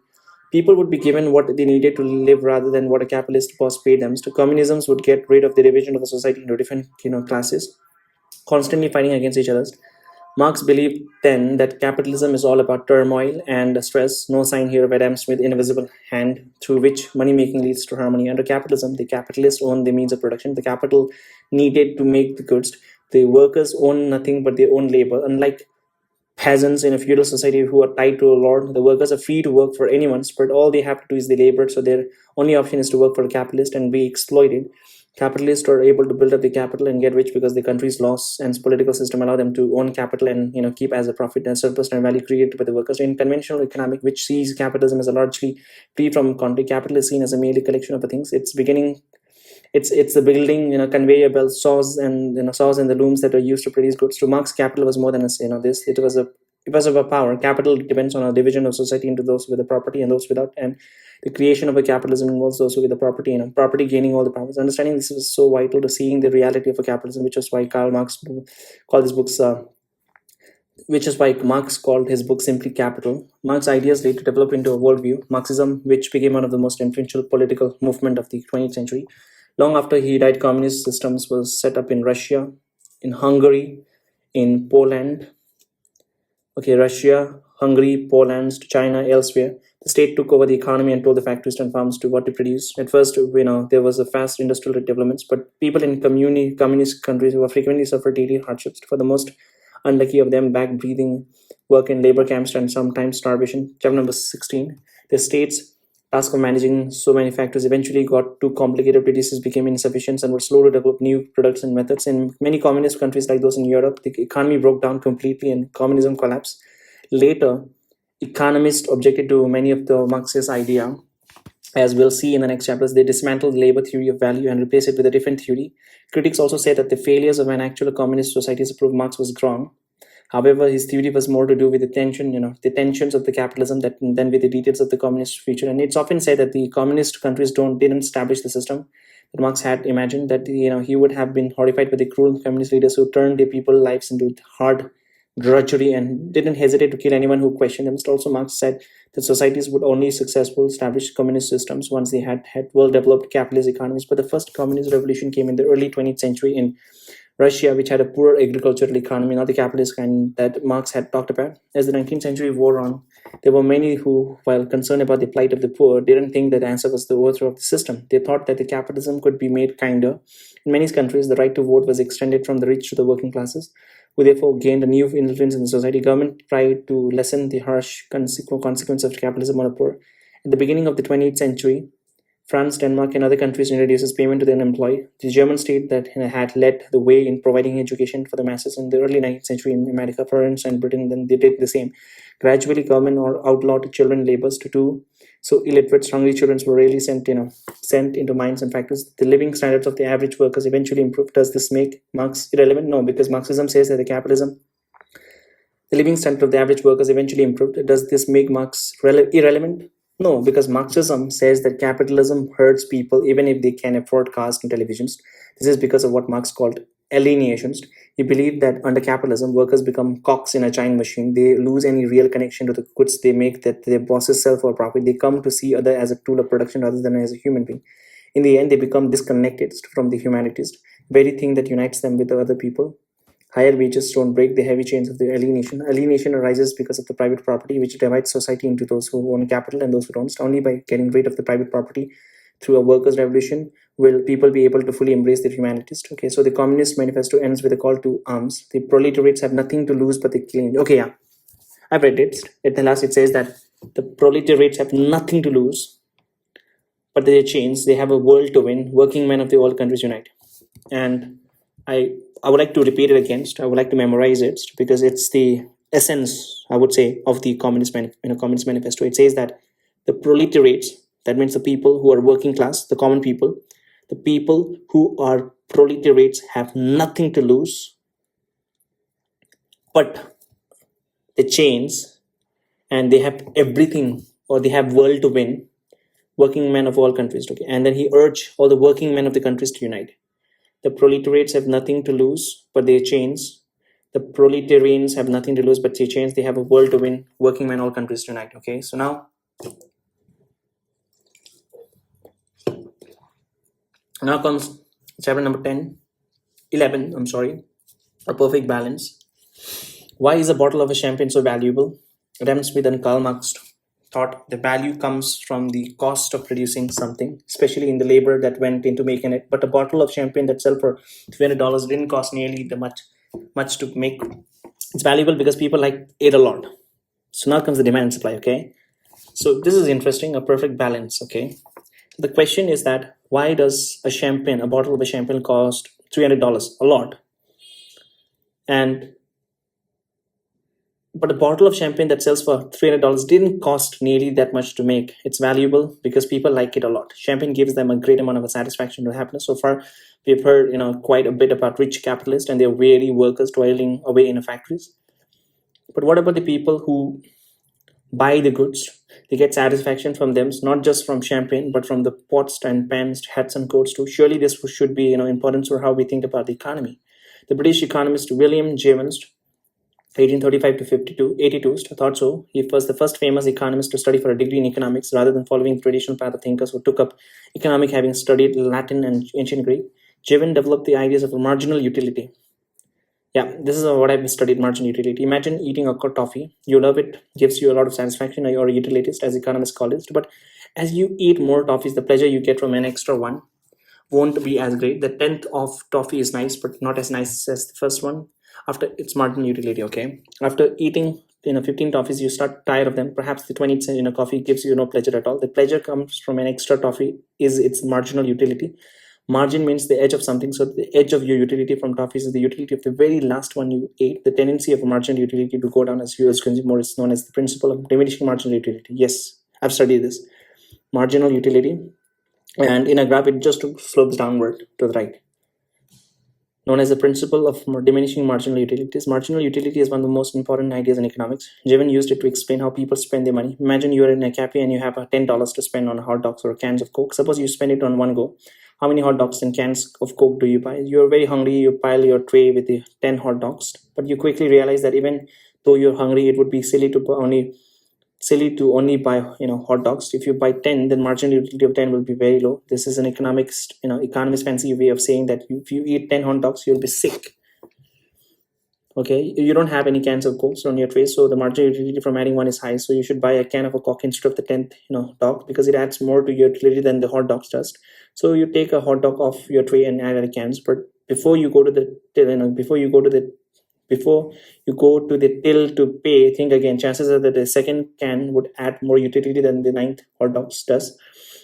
People would be given what they needed to live rather than what a capitalist boss paid them. So communism would get rid of the division of the society into different classes, constantly fighting against each other. Marx believed then that capitalism is all about turmoil and stress. No sign here of Adam Smith's invisible hand through which money making leads to harmony. Under capitalism, the capitalists own the means of production. The capital needed to make the goods. The workers own nothing but their own labor. Unlike peasants in a feudal society who are tied to a lord, the workers are free to work for anyone, but all they have to do is the labor. So their only option is to work for a capitalist and be exploited. Capitalists are able to build up the capital and get rich because the country's laws and political system allow them to own capital and keep as a profit and surplus and value created by the workers. In conventional economic, which sees capitalism as a largely free from conflict, capital is seen as a merely collection of things. It's the building, conveyor belts, saws and the looms that are used to produce goods. To Marx, capital was more than this. It was about power. Capital depends on a division of society into those with the property and those without, and the creation of a capitalism involves those with the property, property gaining all the powers. Understanding this is so vital to seeing the reality of a capitalism, which is why Marx called his book simply Capital. Marx's ideas later developed into a worldview, Marxism, which became one of the most influential political movement of the 20th century. Long after he died, communist systems was set up in Russia, in Hungary, in Poland. Russia, Hungary, Poland, China, elsewhere. The state took over the economy and told the factories and farms to what to produce. At first, there was a fast industrial developments, but people in communist countries who frequently suffered daily hardships. For the most unlucky of them, back breathing, work in labor camps, and sometimes starvation. Chapter number 16. The state's task of managing so many factors eventually got too complicated. Producers became insufficient and were slow to develop new products and methods. In many communist countries like those in Europe, the economy broke down completely and communism collapsed. Later, economists objected to many of the Marxist idea. As we'll see in the next chapters, they dismantled the labor theory of value and replaced it with a different theory. Critics also say that the failures of an actual communist society to prove Marx was wrong. However, his theory was more to do with the tensions of the capitalism than with the details of the communist future. And it's often said that the communist countries didn't establish the system that Marx had imagined. That he would have been horrified by the cruel communist leaders who turned their people's lives into hard drudgery and didn't hesitate to kill anyone who questioned them. Also, Marx said that societies would only successfully establish communist systems once they had well-developed capitalist economies. But the first communist revolution came in the early 20th century in Russia, which had a poor agricultural economy, not the capitalist kind that Marx had talked about. As the 19th century wore on, there were many who, while concerned about the plight of the poor, didn't think that the answer was the overthrow of the system. They thought that the capitalism could be made kinder. In many countries, the right to vote was extended from the rich to the working classes, who therefore gained a new influence in the society. Government tried to lessen the harsh consequence of capitalism on the poor. At the beginning of the 20th century, France, Denmark, and other countries introduces payment to the unemployed. The German state that had led the way in providing education for the masses in the early 19th century in America, France, and Britain, then they did the same. Gradually, government outlawed children labors to do so illiterate, hungry children were rarely sent into mines and factories. The living standards of the average workers eventually improved. Does this make Marx irrelevant? No, because Marxism says that the living standard of the average workers eventually improved. Does this make Marx irrelevant? No, because Marxism says that capitalism hurts people even if they can afford cars and televisions. This is because of what Marx called alienations. He believed that under capitalism, workers become cogs in a giant machine. They lose any real connection to the goods they make that their bosses sell for profit. They come to see other as a tool of production rather than as a human being. In the end, they become disconnected from the humanities, very thing that unites them with the other people. Higher wages don't break the heavy chains of the alienation. Alienation arises because of the private property, which divides society into those who own capital and those who don't. Only by getting rid of the private property through a workers' revolution will people be able to fully embrace their humanities. Okay, so the Communist Manifesto ends with a call to arms. The proletariats have nothing to lose but the killing. Okay, yeah, I've read it. At the last, it says that the proletariats have nothing to lose but their chains. They have a world to win. Working men of the all countries unite. And I would like to repeat it again. I would like to memorize it because it's the essence, I would say, of the Communist Manifesto. It says that the proletariats, that means the people who are working class, the common people, the people who are proletariats have nothing to lose but the chains, and they have everything, or they have world to win. Working men of all countries. Okay, and then he urged all the working men of the countries to unite. The proletariats have nothing to lose but their chains. The proletarians have nothing to lose but their chains. They have a world to win. Working men, all countries tonight. Okay, so now comes chapter number 11, a perfect balance. Why is a bottle of a champagne so valuable? Adam Smith and Karl Marx thought the value comes from the cost of producing something, especially in the labor that went into making it. But a bottle of champagne that sold for $200 didn't cost nearly much to make. It's valuable because people like it a lot. So now comes the demand and supply. Okay, so this is interesting, a perfect balance. Okay, the question is that why does a bottle of a champagne cost $300? A lot. But a bottle of champagne that sells for $300 didn't cost nearly that much to make. It's valuable because people like it a lot. Champagne gives them a great amount of satisfaction and happiness. So far, we've heard quite a bit about rich capitalists and their weary workers toiling away in factories. But what about the people who buy the goods? They get satisfaction from them, not just from champagne, but from the pots and pans, hats and coats too. Surely this should be important for how we think about the economy. The British economist William James, 1835 to 82, thought so. He was the first famous economist to study for a degree in economics rather than following the traditional path of thinkers who took up economics having studied Latin and ancient Greek. Jevin developed the ideas of a marginal utility. Yeah, this is what I've studied, marginal utility. Imagine eating a toffee. You love it, gives you a lot of satisfaction, or utilitist, as economists call it. But as you eat more toffees, the pleasure you get from an extra one won't be as great. The 10th of toffee is nice, but not as nice as the first one. After its marginal utility, okay. After eating 15 toffees, you start tired of them. Perhaps the 20th coffee gives you no pleasure at all. The pleasure comes from an extra toffee is its marginal utility. Margin means the edge of something. So the edge of your utility from toffees is the utility of the very last one you ate. The tendency of a marginal utility to go down as you consume more is known as the principle of diminishing marginal utility. Yes, I've studied this. Marginal utility, and in a graph it just slopes downward to the right, known as the principle of diminishing marginal utilities. Marginal utility is one of the most important ideas in economics. Jevon used it to explain how people spend their money. Imagine you are in a cafe and you have $10 to spend on hot dogs or cans of Coke. Suppose you spend it on one go. How many hot dogs and cans of Coke do you buy? You're very hungry, you pile your tray with the 10 hot dogs, but you quickly realize that even though you're hungry, it would be silly to only buy hot dogs. If you buy 10, then marginal utility of 10 will be very low. This is an economist fancy way of saying that if you eat 10 hot dogs, you'll be sick. Okay, you don't have any cans of Coke on your tray, so the marginal utility from adding one is high. So you should buy a can of a Coke instead of the 10th dog, because it adds more to your utility than the hot dogs does. So you take a hot dog off your tray and add a cans. But before you go to the till to pay, think again. Chances are that the second can would add more utility than the 9th hot dogs does.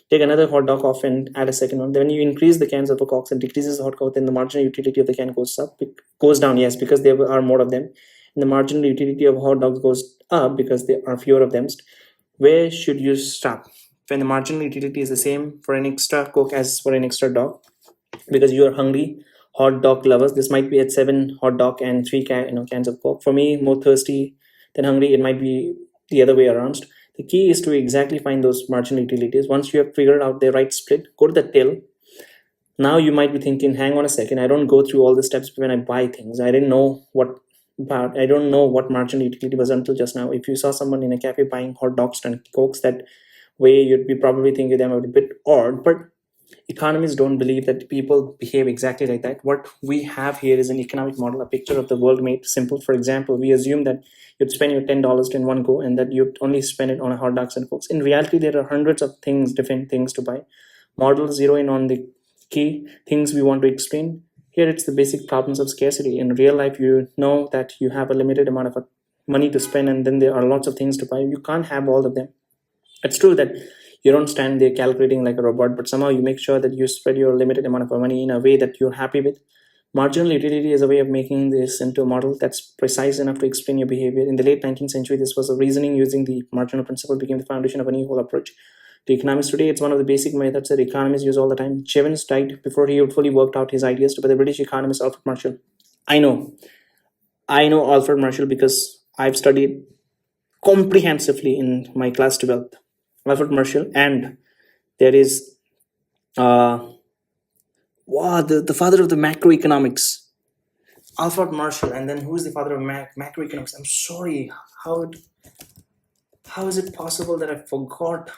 Take another hot dog off and add a second one. Then when you increase the cans of a Coke and decreases the hot Coke, then the marginal utility of the can goes down. Yes, because there are more of them. And the marginal utility of hot dogs goes up because there are fewer of them. Where should you stop? When the marginal utility is the same for an extra Coke as for an extra dog, because you are hungry hot dog lovers, this might be at 7 hot dog and 3 cans of Coke. For me, more thirsty than hungry, it might be the other way around. The key is to exactly find those marginal utilities. Once you have figured out the right split, go to the till. Now you might be thinking, hang on a second, I don't go through all the steps when I buy things. I don't know what marginal utility was until just now. If you saw someone in a cafe buying hot dogs and Cokes that way, you'd be probably thinking them a bit odd, but economists don't believe that people behave exactly like that. What we have here is an economic model, a picture of the world made simple. For example, we assume that you'd spend your $10 in one go and that you'd only spend it on a hot dogs and Cokes. In reality, there are hundreds of different things to buy. Models zero in on the key things we want to explain. Here it's the basic problems of scarcity. In real life, you know that you have a limited amount of money to spend, and then there are lots of things to buy. You can't have all of them. It's true that you don't stand there calculating like a robot, but somehow you make sure that you spread your limited amount of money in a way that you're happy with. Marginal utility is a way of making this into a model that's precise enough to explain your behavior. In the late 19th century, this was a reasoning using the marginal principle became the foundation of a new whole approach to economics. Today, it's one of the basic methods that economists use all the time. Jevons died before he had fully worked out his ideas by the British economist Alfred Marshall. I know Alfred Marshall because I've studied comprehensively in my class 12th. Alfred Marshall, and there is the father of the macroeconomics, Alfred Marshall. And then who's the father of macroeconomics? I'm sorry, how is it possible that I forgot?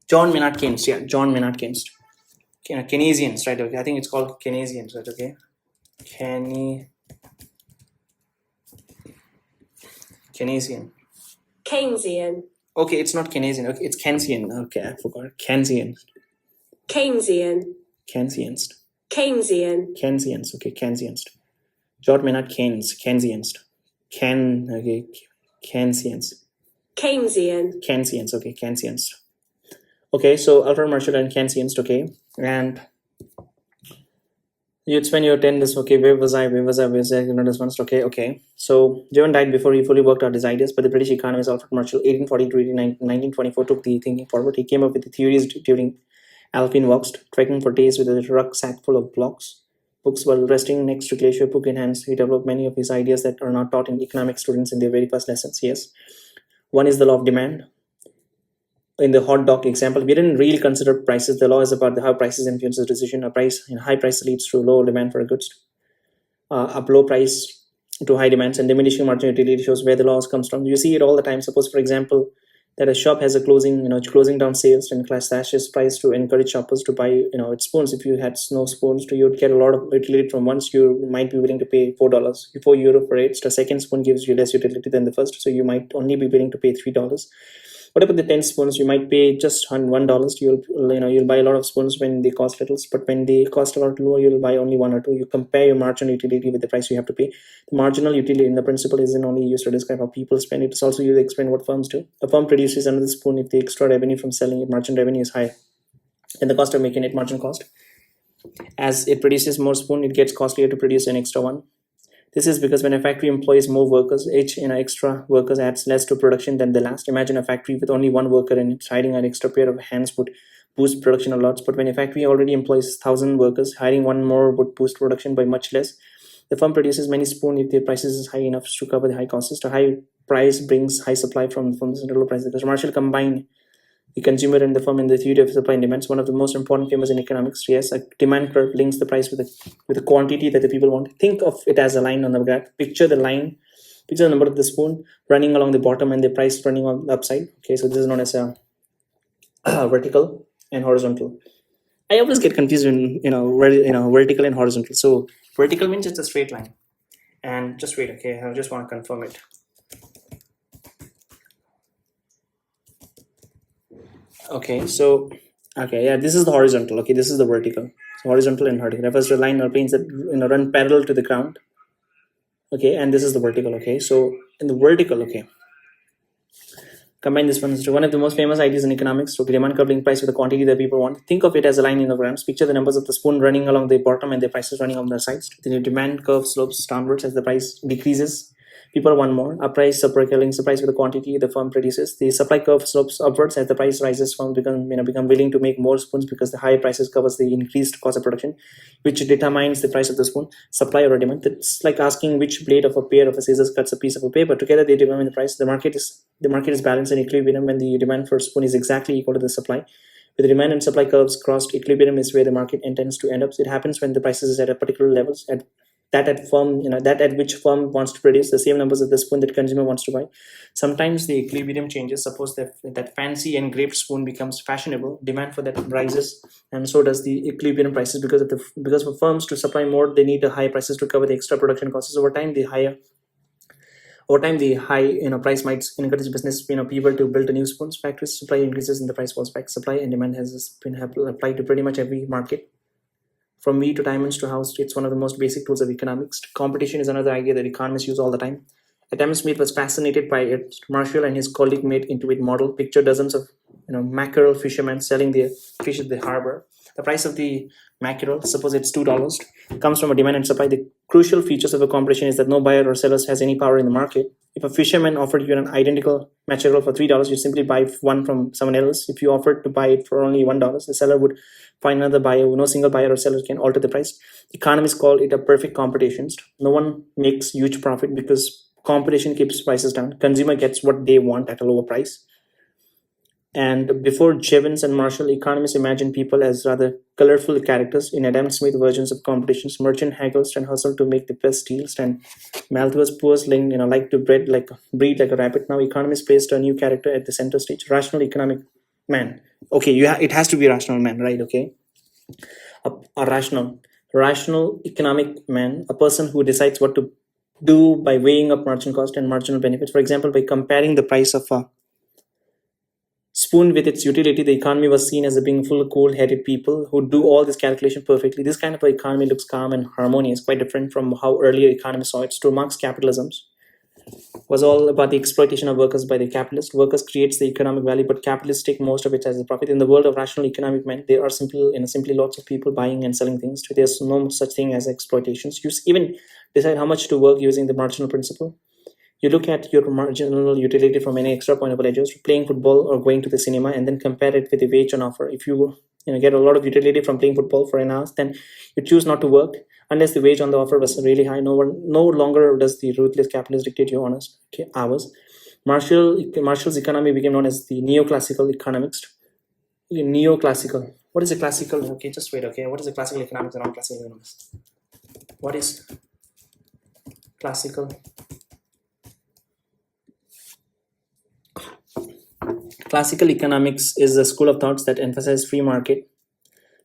John Maynard Keynes. Yeah, John Maynard Keynes. Keynesians, right? Okay, I think it's called Keynesians, right? Okay, Keynesian. Okay, it's not Keynesian. Okay, it's Keynesian. Okay, I forgot. Keynesian. Keynesians. Okay, Keynesians. John Maynard Keynes. Keynesians. Okay, Keynesians. Okay, Keynesians. Okay, so Alfred Marshall and Keynesians. Okay, and you'd spend your 10 this. Okay, where was I? This one. Okay. So Jevon died before he fully worked out his ideas, but the British economist Alfred Marshall, 1840 to 1924, took the thinking forward. He came up with the theories during Alpine walks, trekking for days with a rucksack full of books while resting next to Glacier Book in hands. He developed many of his ideas that are not taught in economics students in their very first lessons. Yes, one is the law of demand. In the hot dog example, we didn't really consider prices. The law is about how prices influence the decision. High price leads to low demand for goods. A low price to high demands, and diminishing marginal utility shows where the laws comes from. You see it all the time. Suppose, for example, that a shop has a closing down sales and slashes price to encourage shoppers to buy its spoons. If you had no spoons, you would get a lot of utility from once. You might be willing to pay €4 for it. The second spoon gives you less utility than the first, so you might only be willing to pay $3. What about the 10 spoons? You might pay just $1. You'll buy a lot of spoons when they cost little, but when they cost a lot lower, you'll buy only one or two. You compare your marginal utility with the price you have to pay. The marginal utility in the principle isn't only used to describe how people spend, it's also used to explain what firms do. A firm produces another spoon if the extra revenue from selling it, margin revenue, is higher than the cost of making it, margin cost. As it produces more spoon, it gets costlier to produce an extra one. This is because when a factory employs more workers, each extra workers adds less to production than the last. Imagine a factory with only one worker and it's hiring an extra pair of hands would boost production a lot. But when a factory already employs 1,000 workers, hiring one more would boost production by much less. The firm produces many spoon if the prices is high enough to cover the high costs. A high price brings high supply from the low prices. The commercial combine the consumer and the firm in the theory of supply and demand. It's one of the most important themes in economics. Yes, a demand curve links the price with the quantity that the people want. Think of it as a line on the graph. Picture the number of the spoon running along the bottom and the price running on the upside. Okay, so this is known as a vertical and horizontal. I always get confused in vertical and horizontal. So vertical means it's a straight line, and just wait. Okay, I just want to confirm it. Okay, so this is the horizontal. Okay, this is the vertical. So horizontal and vertical refers to a line or planes that run parallel to the ground. Okay, and this is the vertical. Okay, so in the vertical, combine this one. So one of the most famous ideas in economics. So demand curve link price with the quantity that people want. Think of it as a line in the grams. Picture the numbers of the spoon running along the bottom and the prices running on the sides. The demand curve slopes downwards as the price decreases. People want more. A price links the price with the quantity the firm produces. The supply curve slopes upwards as the price rises. Firms become willing to make more spoons because the higher prices covers the increased cost of production, which determines the price of the spoon. Supply or demand. It's like asking which blade of a pair of a scissors cuts a piece of a paper. Together they determine the price. The market is balanced and equilibrium when the demand for a spoon is exactly equal to the supply. With the demand and supply curves crossed, equilibrium is where the market intends to end up. It happens when the prices is at a particular levels that at which firm wants to produce the same numbers of the spoon that consumer wants to buy. Sometimes the equilibrium changes. Suppose that fancy engraved spoon becomes fashionable, demand for that rises, and so does the equilibrium prices because for firms to supply more, they need the high prices to cover the extra production costs. Over time, the high price might encourage business people to build a new spoons factories. Supply increases and the price falls back. Supply and demand has been applied to pretty much every market. From wheat to diamonds to house, it's one of the most basic tools of economics. Competition is another idea that economists use all the time. Adam Smith was fascinated by it. Marshall and his colleague made into it model. Picture dozens of mackerel fishermen selling their fish at the harbor. The price of the mackerel, suppose it's $2, comes from a demand and supply. The crucial features of a competition is that no buyer or seller has any power in the market. If a fisherman offered you an identical mackerel for $3, you simply buy one from someone else. If you offered to buy it for only $1, the seller would find another buyer. No single buyer or seller can alter the price. Economists call it a perfect competition. No one makes huge profit because competition keeps prices down. Consumer gets what they want at a lower price. And before Jevons and Marshall, economists imagined people as rather colorful characters. In Adam Smith versions of competitions, merchant haggles and hustle to make the best deals, and Malthus poors like to breed like a rabbit. Now economists placed a new character at the center stage: rational economic man. Okay, it has to be rational man, right? Okay, a rational economic man, a person who decides what to do by weighing up marginal cost and marginal benefits. For example, by comparing the price of a spoon with its utility, the economy was seen as being full of cool-headed people who do all this calculation perfectly. This kind of economy looks calm and harmonious, quite different from how earlier economists saw it. To Marx, capitalism was all about the exploitation of workers by the capitalist. Workers creates the economic value, but capitalists take most of it as a profit. In the world of rational economic men, there are simply lots of people buying and selling things. There's no such thing as exploitations. You even decide how much to work using the marginal principle. You look at your marginal utility from any extra point of ledgers, playing football or going to the cinema, and then compare it with the wage on offer. If you get a lot of utility from playing football for an hour, then you choose not to work unless the wage on the offer was really high. No longer does the ruthless capitalist dictate your honest hours. Marshall's economy became known as the neoclassical economics. Neoclassical. What is a classical? Okay, just wait. Okay, what is a classical economics and non-classical economics? What is classical Classical economics is a school of thoughts that emphasizes free market,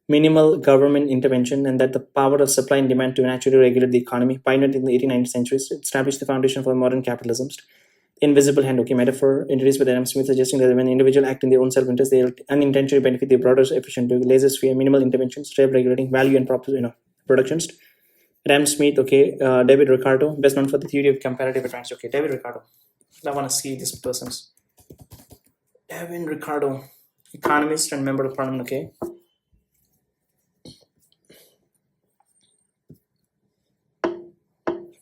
minimal government intervention, and that the power of supply and demand to naturally regulate the economy. Pioneered in the 1890s centuries, it established the foundation for modern capitalism. Invisible hand, metaphor introduced by Adam Smith, suggesting that when individuals act in their own self-interest, they will unintentionally benefit the broader efficient laissez-faire, minimal interventions, self-regulating value and productions. Adam Smith, David Ricardo, best known for the theory of comparative advantage. David Ricardo. I want to see this person's. David Ricardo, economist and member of parliament.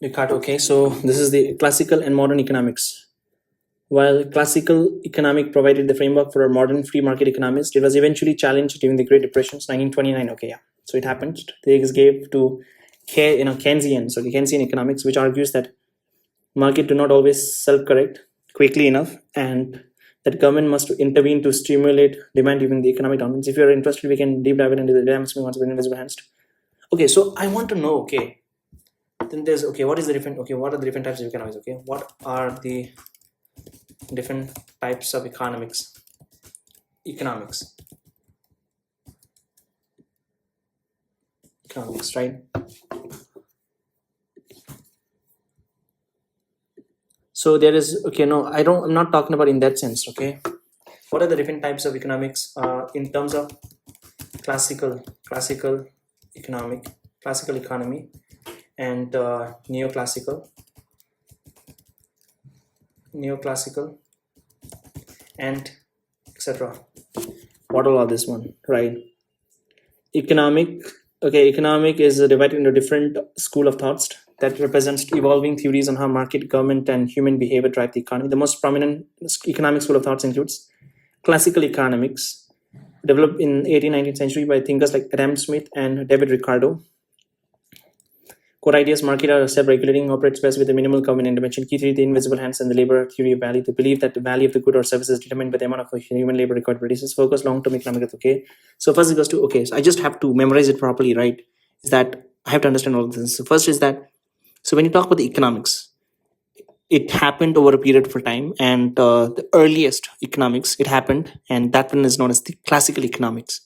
Ricardo. So this is the classical and modern economics. While classical economic provided the framework for a modern free market economist, it was eventually challenged during the Great Depression, 1929. So it happened. They gave to Keynesian, Keynesian economics, which argues that market do not always self-correct quickly enough, and that government must intervene to stimulate demand during the economic downturns. If you're interested, we can deep dive into the dynamics we want to invisible hands. So I want to know. Then there's what is the different? What are the different types of economics? What are the different types of economics, right? So there is I'm not talking about in that sense. What are the different types of economics in terms of classical economy and neoclassical and etc. What all this one, right? Economic is divided into different school of thoughts that represents evolving theories on how market, government, and human behavior drive the economy. The most prominent economic school of thoughts includes classical economics, developed in 18th, 19th century by thinkers like Adam Smith and David Ricardo. Core ideas: market are self-regulating, operates best with a minimal government intervention. Key theory: the invisible hands and the labor theory of value. They believe that the value of the good or service is determined by the amount of human labor required to produce. Focus long-term economic growth. So first it goes to so I just have to memorize it properly, right? Is that I have to understand all of this. So first is that when you talk about the economics, it happened over a period of time, and the earliest economics it happened, and that one is known as the classical economics.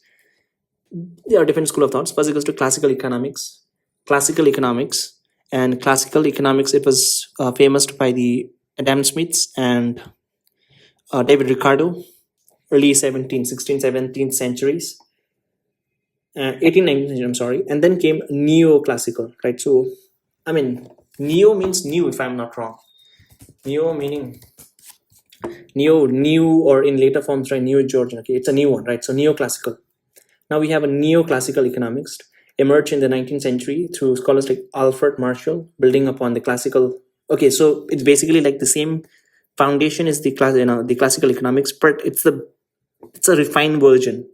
There are different school of thoughts. First it goes to classical economics, and classical economics. It was famous by the Adam Smiths and David Ricardo, early 17th centuries, 18th, 19th century. I'm sorry, and then came neoclassical, right? So, neo means new, if I'm not wrong. Neo meaning new, or in later forms, right? Neo-Georgian. It's a new one, right? So neoclassical. Now we have a neoclassical economics emerged in the 19th century through scholars like Alfred Marshall, building upon the classical. So it's basically like the same foundation is the classical economics, but it's a refined version.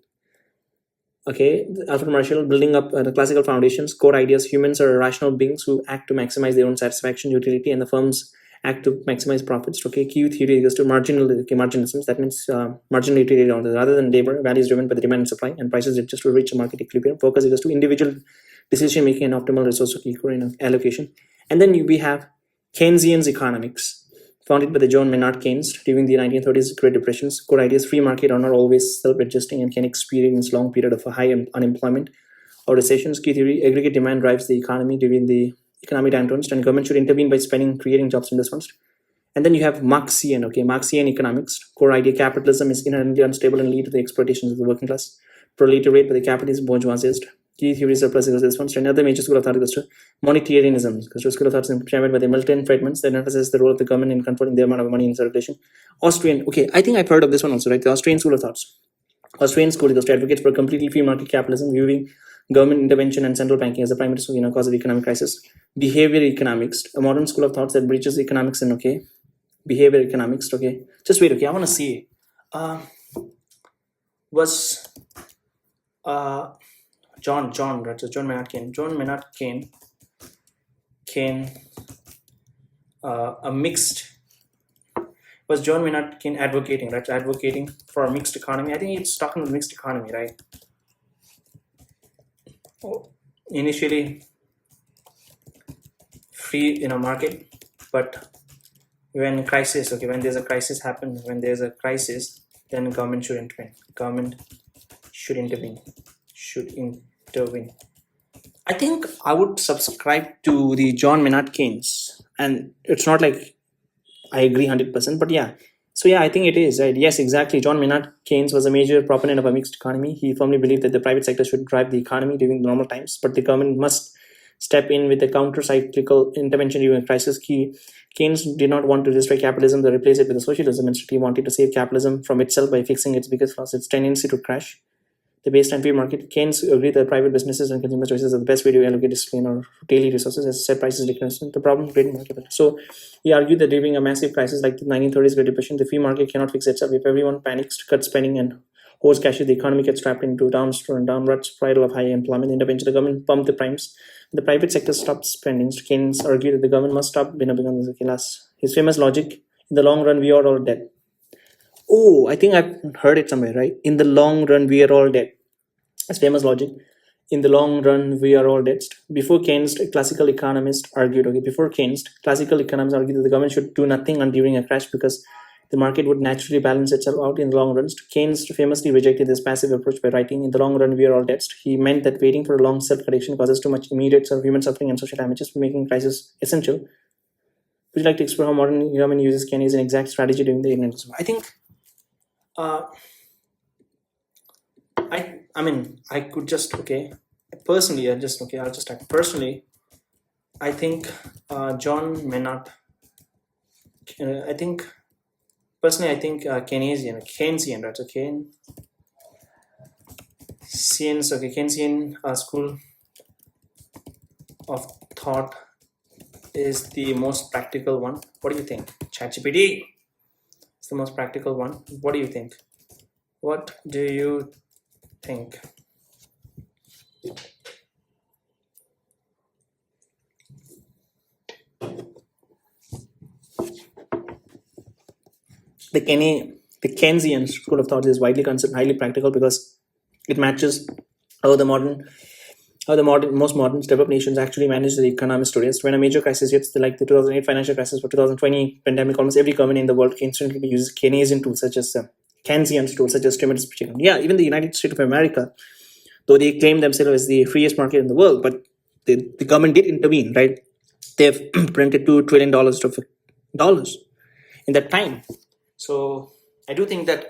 Alfred Marshall building up the classical foundations. Core ideas: humans are rational beings who act to maximize their own satisfaction, utility, and the firms act to maximize profits. Q theory goes to marginalism. That means marginal utility rather than labor. Value is driven by the demand and supply, and prices adjust to reach a market equilibrium. Focus goes to individual decision making and optimal resource allocation. And then we have Keynesian economics, founded by the John Maynard Keynes during the 1930s Great Depressions. Core ideas: free market are not always self-adjusting and can experience long period of high unemployment or recessions. Key theory: aggregate demand drives the economy during the economic downturns, and government should intervene by spending, creating jobs in this ones. And then you have Marxian economics. Core idea: capitalism is inherently unstable and lead to the exploitation of the working class. Proletariat by the capitalist bourgeoisist. Key theories surplus is this one. Another major school of thought goes to monetarianism. Because the school of thought is championed by the Milton Friedmans that emphasizes the role of the government in controlling the amount of money in circulation. Austrian. I think I've heard of this one also, right? The Austrian school of thoughts. Austrian school goes to advocates for completely free market capitalism, viewing government intervention and central banking as the primary cause of economic crisis. Behavior economics, a modern school of thoughts that breaches economics and behavior economics. Just wait. I want to see. Was John, right? So John Maynard Keynes, a mixed. Was John Maynard Keynes advocating for a mixed economy? I think it's talking about mixed economy, right? Initially free market, but when there's a crisis, then government should intervene. Government should intervene. Should intervene. I think I would subscribe to the John Maynard Keynes, and it's not like I agree 100%, but yeah. So yeah, I think it is right. Yes, exactly. John Maynard Keynes was a major proponent of a mixed economy. He firmly believed that the private sector should drive the economy during the normal times, but the government must step in with a counter-cyclical intervention during a crisis. Keynes did not want to destroy capitalism to replace it with a socialism. Instead, he wanted to save capitalism from itself by fixing its biggest flaws, its tendency to crash. The baseline free market. Keynes agreed that private businesses and consumer choices are the best way to allocate discipline or daily resources. As set prices decrease, the problem great market. So he argued that during a massive crisis like the 1930s Great Depression, the free market cannot fix itself. If everyone panics, cuts spending, and hoards cash, the economy gets trapped into a downward spiral of high employment. Intervention. The government pumped the primes. The private sector stopped spending. Keynes argued that the government must stop his famous logic: in the long run, we are all dead. Oh, I think I've heard it somewhere, right? In the long run, we are all dead. That's famous logic. In the long run, we are all dead. Before Keynes, classical economists argued, that the government should do nothing during a crash because the market would naturally balance itself out in the long run. Keynes famously rejected this passive approach by writing, in the long run, we are all dead. He meant that waiting for a long self-correction causes too much immediate human suffering and social damages, making crisis essential. Would you like to explore how modern government uses Keynes as an exact strategy during the ignorance? I think I could just personally I think John Maynard Keynesian, right? Keynesian school of thought is the most practical one. What do you think? ChatGPT is the most practical one. What do you think? The Keynesian school of thought is widely considered highly practical because it matches how the most modern developed nations actually manage the economic stories. When a major crisis hits, like the 2008 financial crisis or 2020 pandemic, almost every government in the world instantly uses Keynesian tools such as Keynesian tools such as stimulus. Yeah, even the United States of America, though they claim themselves as the freest market in the world, but the government did intervene, right? They've printed $2 trillion in that time. So I do think that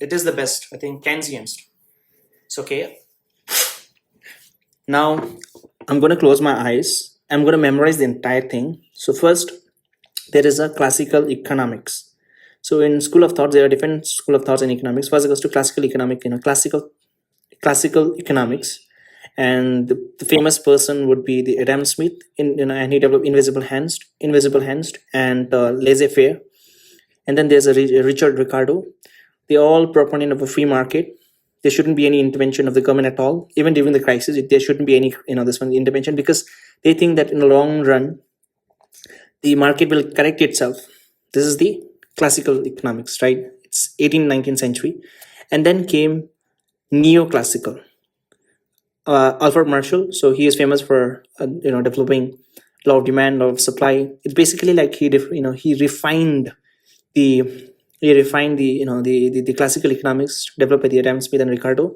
it is the best. I think Keynesians. It's okay. Now I'm going to close my eyes. I'm going to memorize the entire thing. So first, there is a classical economics. So in school of thought, there are different school of thoughts in economics. First, it goes to classical economic, classical economics, and the famous person would be the Adam Smith. And he developed invisible hands, and laissez-faire. And then there's a Richard Ricardo. They all proponent of a free market. There shouldn't be any intervention of the government at all, even during the crisis. There shouldn't be any intervention because they think that in the long run, the market will correct itself. This is the classical economics, right? It's 18th, 19th century. And then came neoclassical. Alfred Marshall, so he is famous for developing law of demand, law of supply. It's basically like he refined the classical economics developed by the Adam Smith and Ricardo,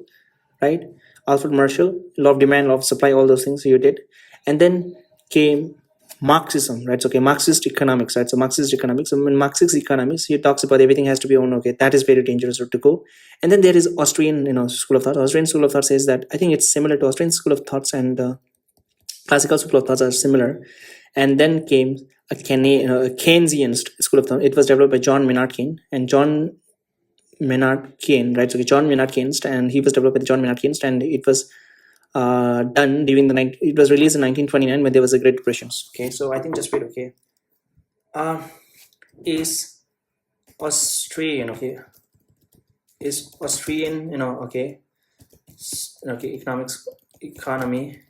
right? Alfred Marshall, law of demand, law of supply, all those things he did. And then came Marxism, right? So, Marxist economics, right? So Marxist economics. So in Marxist economics, he talks about everything has to be owned. Okay, that is very dangerous to go. And then there is Austrian, school of thought. Austrian school of thought says that I think it's similar to Austrian school of thoughts, and classical school of thoughts are similar. And then came a Keynesian school of thought. It was developed by John Maynard Keynes, and John Maynard Keynes, right? So John Maynard Keynes, and he was developed by John Maynard Keynes, and it was done during it was released in 1929 when there was a Great Depression. Okay, so I think just wait. Okay, is Austrian? Okay, is Austrian? Economy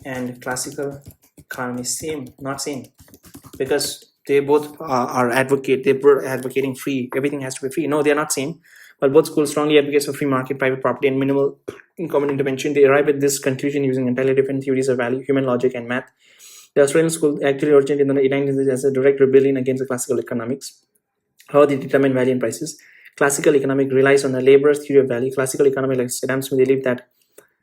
and classical economy same? Not same, because they both are advocating free. Everything has to be free. No, they are not same. But both schools strongly advocates for free market, private property, and minimal government intervention. They arrive at this conclusion using entirely different theories of value, human logic, and math. The Australian school actually originated in the 19th century as a direct rebellion against the classical economics. How they determine value and prices. Classical economic relies on the laborer's theory of value. Classical economic, like Adam Smith, believe that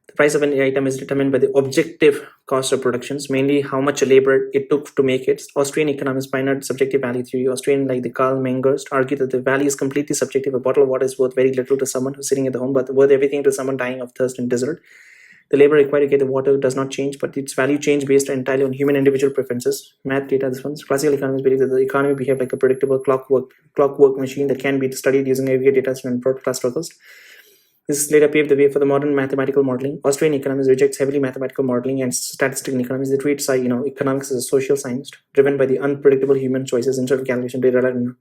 the price of an item is determined by the objective cost of productions, mainly how much labor it took to make it. Austrian economists pioneered subjective value theory. Austrian, like the Karl Mengers, argue that the value is completely subjective. A bottle of water is worth very little to someone who's sitting at the home, but worth everything to someone dying of thirst and desert. The labor required to get the water does not change, but its value change based entirely on human individual preferences. Math data, this one. Classical economists believe that the economy behave like a predictable clockwork machine that can be studied using aggregate data and class struggles. This later paved the way for the modern mathematical modeling. Austrian economists rejects heavily mathematical modeling and statistical economics. They treat economics as a social science driven by the unpredictable human choices instead of calculation. They rely on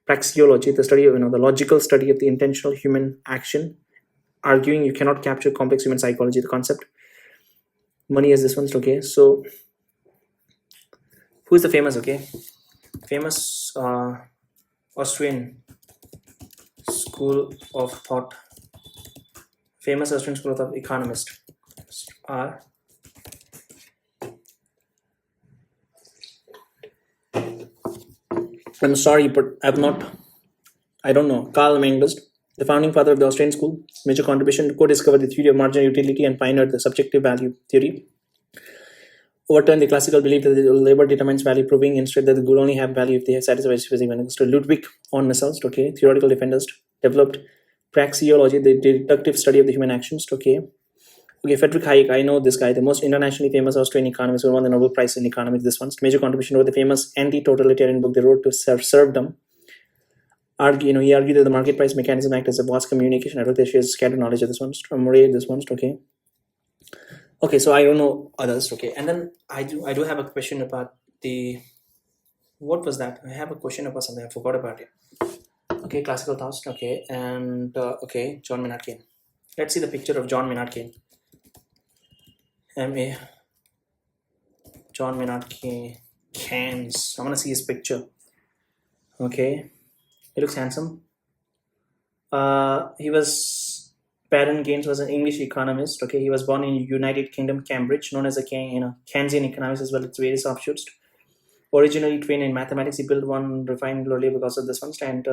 praxeology, the study of the logical study of the intentional human action, arguing you cannot capture complex human psychology. The concept money is this one. Okay, so who's the famous famous Austrian school of thought? Famous Austrian school of thought economists are I'm sorry, but I don't know. Karl Mengers, the founding father of the Austrian school, major contribution to co-discover the theory of marginal utility and pioneered the subjective value theory. Overturned the classical belief that the labor determines value, proving instead that the good only have value if they have satisfied specific values. So Ludwig von Mises, theoretical defenders, developed praxeology, the deductive study of the human actions. Friedrich Hayek, I know this guy, the most internationally famous Austrian economist who won the Nobel Prize in economics. This one's major contribution wrote the famous anti-totalitarian book, The Road to Serfdom. He argued that the market price mechanism acts as a vast communication network that shares scattered knowledge of this one's. Okay, so I don't know others. And then I do have a question about what was that? I have a question about something. I forgot about it. Classical thoughts. And John Maynard Keynes. Let's see the picture of John Maynard Keynes. John Maynard Keynes. I want to see his picture. He looks handsome. Baron Keynes was an English economist. He was born in United Kingdom, Cambridge, known as a Keynesian economist as well as various offshoots. Originally trained in mathematics, he built one refined lowly because of this one. And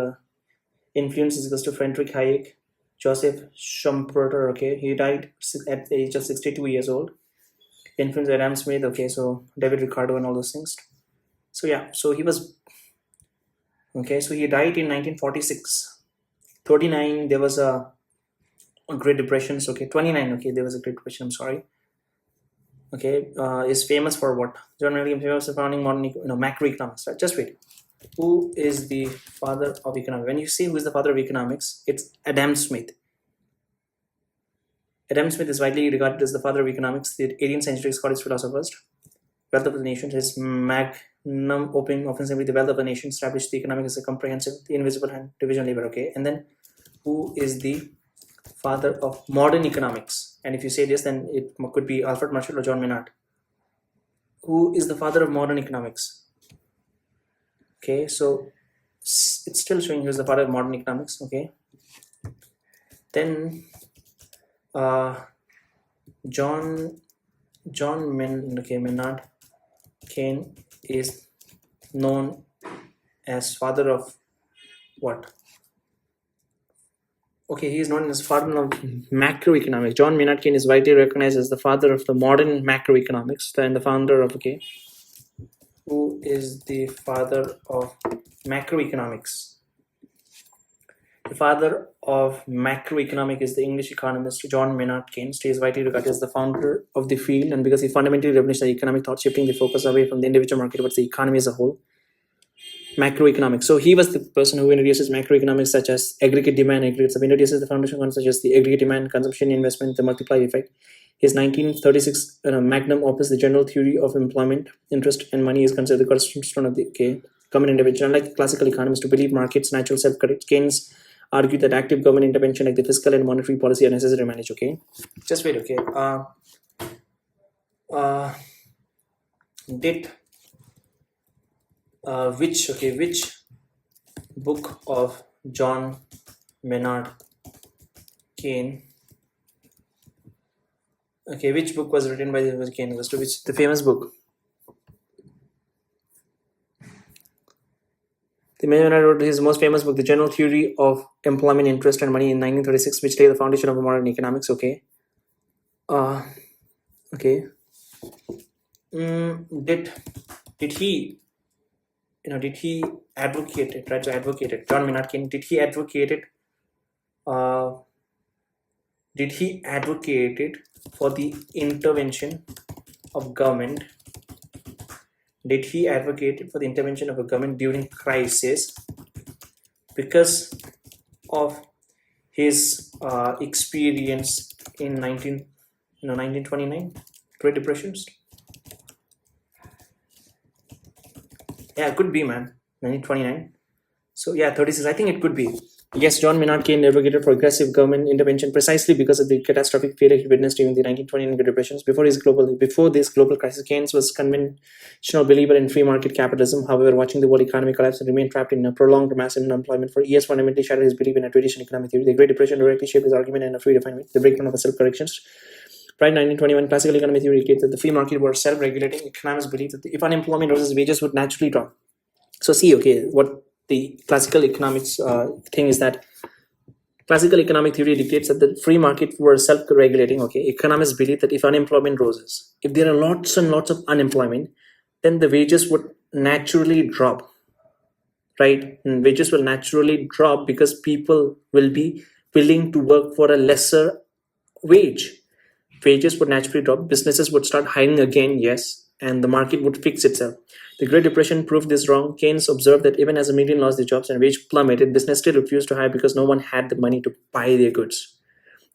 influence is equals to Friedrich Hayek, Joseph Schumpeter. He died at the age of 62 years old. Influence Adam Smith. So David Ricardo and all those things. So yeah, so he was so he died in 1946. 39, there was a Great Depression. 29, there was a Great Depression, I'm sorry. Is famous for what? John Maynard Keynes famous for founding modern macroeconomics. Right? Just wait. Who is the father of economics? When you say who is the father of economics, it's Adam Smith. Adam Smith is widely regarded as the father of economics, the 18th century Scottish philosopher. Wealth of the Nation, his magnum opening of assembly, The Wealth of the Nation, established the economic as a comprehensive, the invisible hand, division of labor. And then who is the father of modern economics? And if you say this, then it could be Alfred Marshall or John Maynard. Who is the father of modern economics? So it's still showing who's the father of modern economics. Then John Maynard Keynes is known as father of what? He is known as father of macroeconomics. John Maynard Keynes is widely recognized as the father of the modern macroeconomics and the founder of who is the father of macroeconomics? The father of macroeconomics is the English economist John Maynard Keynes. He is widely regarded as the founder of the field, and because he fundamentally revolutionized economic thought, shifting the focus away from the individual market towards the economy as a whole. Macroeconomics. So he was the person who introduces macroeconomics such as aggregate demand, aggregate supply, introduces the foundation concepts such as the aggregate demand, consumption, investment, the multiplier effect. His 1936 magnum opus, The General Theory of Employment, Interest and Money, is considered the cornerstone of the government intervention. Unlike classical economists who believe markets natural self-correct, Keynes argued that active government intervention like the fiscal and monetary policy are necessary to manage. Just wait. Which book of John Maynard Keynes? Which book was written by Keynes? Which the famous book? The millionaire wrote his most famous book, The General Theory of Employment, Interest, and Money in 1936, which laid the foundation of modern economics. Okay. Okay. Did he, did he advocate it? Try to advocate it. John Maynard Keynes, did he advocate it? Did he advocate it for the intervention of government? Did he advocate it for the intervention of a government during crisis because of his experience in 1929 Great Depressions? Yeah, it could be, man. 1929. So yeah, 36. I think it could be. Yes, John Maynard Keynes advocated for aggressive government intervention precisely because of the catastrophic failure he witnessed during the 1929 Great Depressions. Before this global crisis, Keynes was conventional believer in free market capitalism. However, watching the world economy collapse and remain trapped in a prolonged massive unemployment for years fundamentally shattered his belief in a traditional economic theory. The Great Depression directly shaped his argument and a free refinement, the breakdown of a self-corrections. Prior to 1921, classical economic theory indicated that the free market was self-regulating. Economists believed that if unemployment rose, wages would naturally drop. So see, okay, what the classical economics thing is that classical economic theory dictates that the free market were self-regulating. Okay, economists believe that if unemployment roses, if there are lots and lots of unemployment, then the wages would naturally drop, right? And wages will naturally drop because people will be willing to work for a lesser wage. Wages would naturally drop, businesses would start hiring again, yes, and the market would fix itself. The Great Depression proved this wrong. Keynes observed that even as a million lost their jobs and wage plummeted, business still refused to hire because no one had the money to buy their goods.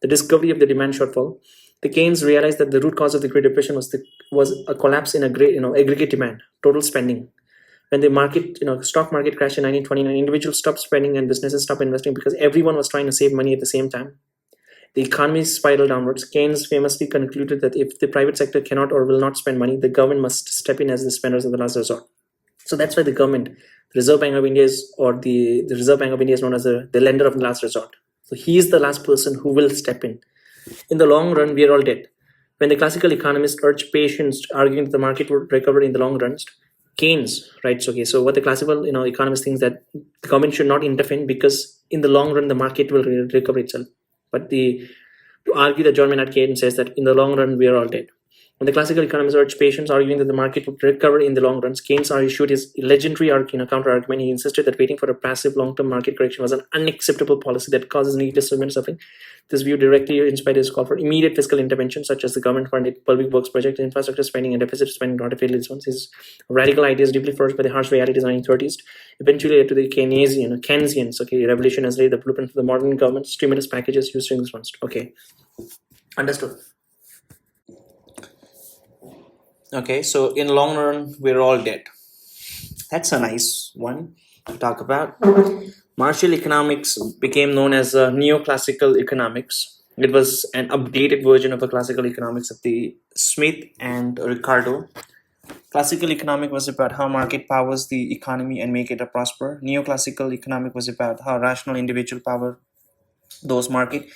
The discovery of the demand shortfall. The Keynes realized that the root cause of the Great Depression was a collapse in aggregate demand, total spending. When the market, stock market crashed in 1929, individuals stopped spending and businesses stopped investing because everyone was trying to save money at the same time. The economy spiraled downwards. Keynes famously concluded that if the private sector cannot or will not spend money, the government must step in as the spenders of the last resort. So that's why the government, the Reserve Bank of India the Reserve Bank of India is known as the lender of the last resort. So he is the last person who will step in. In the long run, we are all dead. When the classical economists urged patience, arguing that the market would recover in the long run, Keynes writes, okay, so what the classical economists think that the government should not intervene because in the long run, the market will recover itself. But to argue that John Maynard Keynes says that in the long run, we are all dead. When the classical economists urged patience, arguing that the market would recover in the long run, Keynes issued his legendary counter-argument. He insisted that waiting for a passive long-term market correction was an unacceptable policy that causes needless human suffering. This view directly inspired his call for immediate fiscal intervention, such as the government-funded public works project, infrastructure spending, and deficit spending not to fail its ones. His radical ideas, deeply forced by the harsh realities of the 1930s, eventually led to the Keynesian revolution as laid the blueprint for the modern government stimulus packages used in response. Okay, understood. Okay, so in long run, we're all dead. That's a nice one to talk about. Martial economics became known as neoclassical economics. It was an updated version of the classical economics of the Smith and Ricardo. Classical economic was about how market powers the economy and make it a prosper. Neoclassical economic was about how rational individual power those market.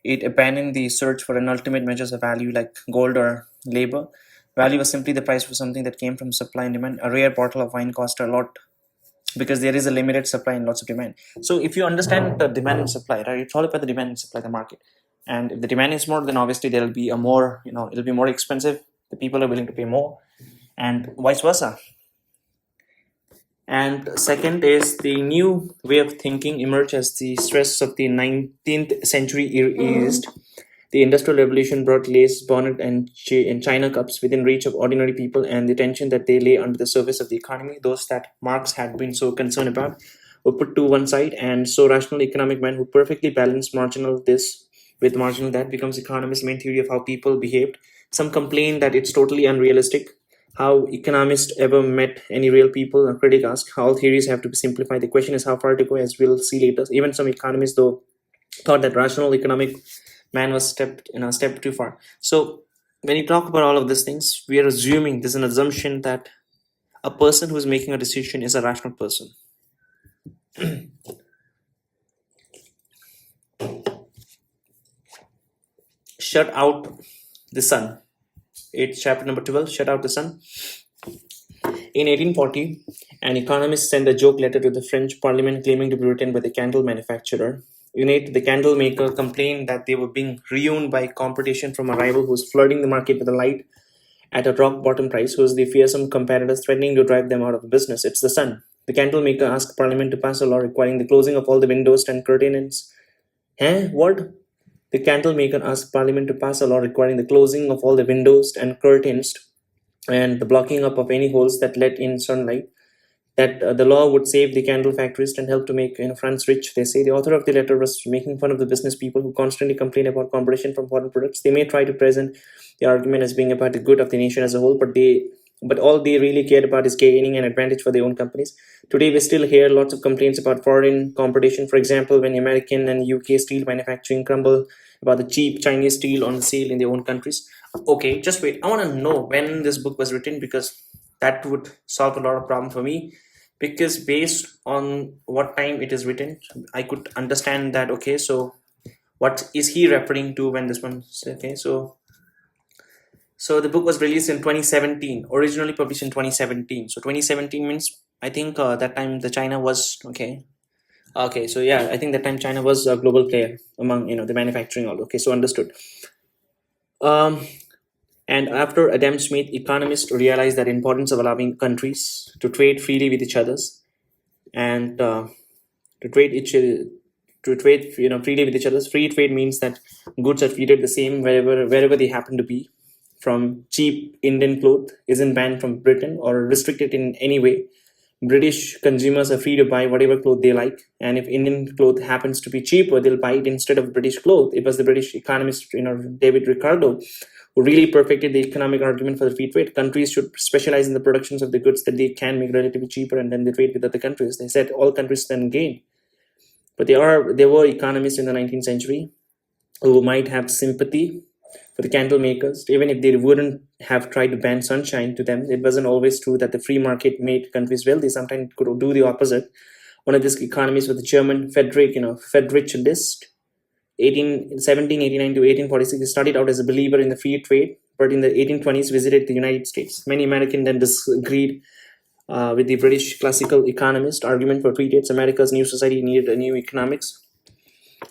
It abandoned the search for an ultimate measures of value like gold or labor. Value was simply the price for something that came from supply and demand. A rare bottle of wine cost a lot because there is a limited supply and lots of demand. So if you understand the demand and supply, right, it's all about the demand and supply, the market. And if the demand is more, then obviously there will be a more, it'll be more expensive. The people are willing to pay more, and vice versa. And second is the new way of thinking emerged as the stress of the 19th century eased. The Industrial Revolution brought lace, bonnet, and china cups within reach of ordinary people, and the tension that they lay under the surface of the economy, those that Marx had been so concerned about, were put to one side, and so rational economic man who perfectly balanced marginal this with marginal that becomes economist's main theory of how people behaved. Some complain that it's totally unrealistic. How economists ever met any real people? A critic asked. All theories have to be simplified. The question is how far to go, as we'll see later. Even some economists, though, thought that rational economic man was step too far. So when you talk about all of these things, we are assuming there's an assumption that a person who's making a decision is a rational person. Shut out the sun. It's chapter number 12, shut out the sun. In 1840, an economist sent a joke letter to the French Parliament claiming to be written by the candle manufacturer. In it, the candle maker complained that they were being ruined by competition from a rival who was flooding the market with a light at a rock bottom price, who was the fearsome competitors threatening to drive them out of business. It's the sun. The candle maker asked Parliament to pass a law requiring the closing of all the windows and curtains. What? The candle maker asked Parliament to pass a law requiring the closing of all the windows and curtains and the blocking up of any holes that let in sunlight. That the law would save the candle factories and help to make France rich. They say the author of the letter was making fun of the business people who constantly complain about competition from foreign products. They may try to present the argument as being about the good of the nation as a whole, but all they really cared about is gaining an advantage for their own companies. Today, we still hear lots of complaints about foreign competition. For example, when American and UK steel manufacturing grumble about the cheap Chinese steel on sale in their own countries. Okay, just wait. I want to know when this book was written, because that would solve a lot of problem for me. Because based on what time it is written, I could understand that. Okay, so what is he referring to when this one? Okay, so the book was released in 2017, originally published in 2017. So 2017 means, I think that time the China was okay. So yeah, I think that time China was a global player among the manufacturing all. Okay, so understood. And after Adam Smith, economists realized that importance of allowing countries to trade freely with each others and to trade freely with each other. Free trade means that goods are treated the same wherever they happen to be. From cheap Indian cloth isn't banned from Britain or restricted in any way. British consumers are free to buy whatever cloth they like, and if Indian cloth happens to be cheaper, they'll buy it instead of British cloth. It was the British economist, David Ricardo, who really perfected the economic argument for the free trade. Countries should specialize in the productions of the goods that they can make relatively cheaper, and then they trade with other countries. They said all countries then gain. But there were economists in the 19th century who might have sympathy for the candle makers, even if they wouldn't have tried to ban sunshine to them. It wasn't always true that the free market made countries wealthy. Sometimes it could do the opposite. One of these economists was the German Friedrich List. 1789 to 1846, he started out as a believer in the free trade, but in the 1820s visited the United States. Many Americans then disagreed with the British classical economist argument for free trade. America's new society needed a new economics,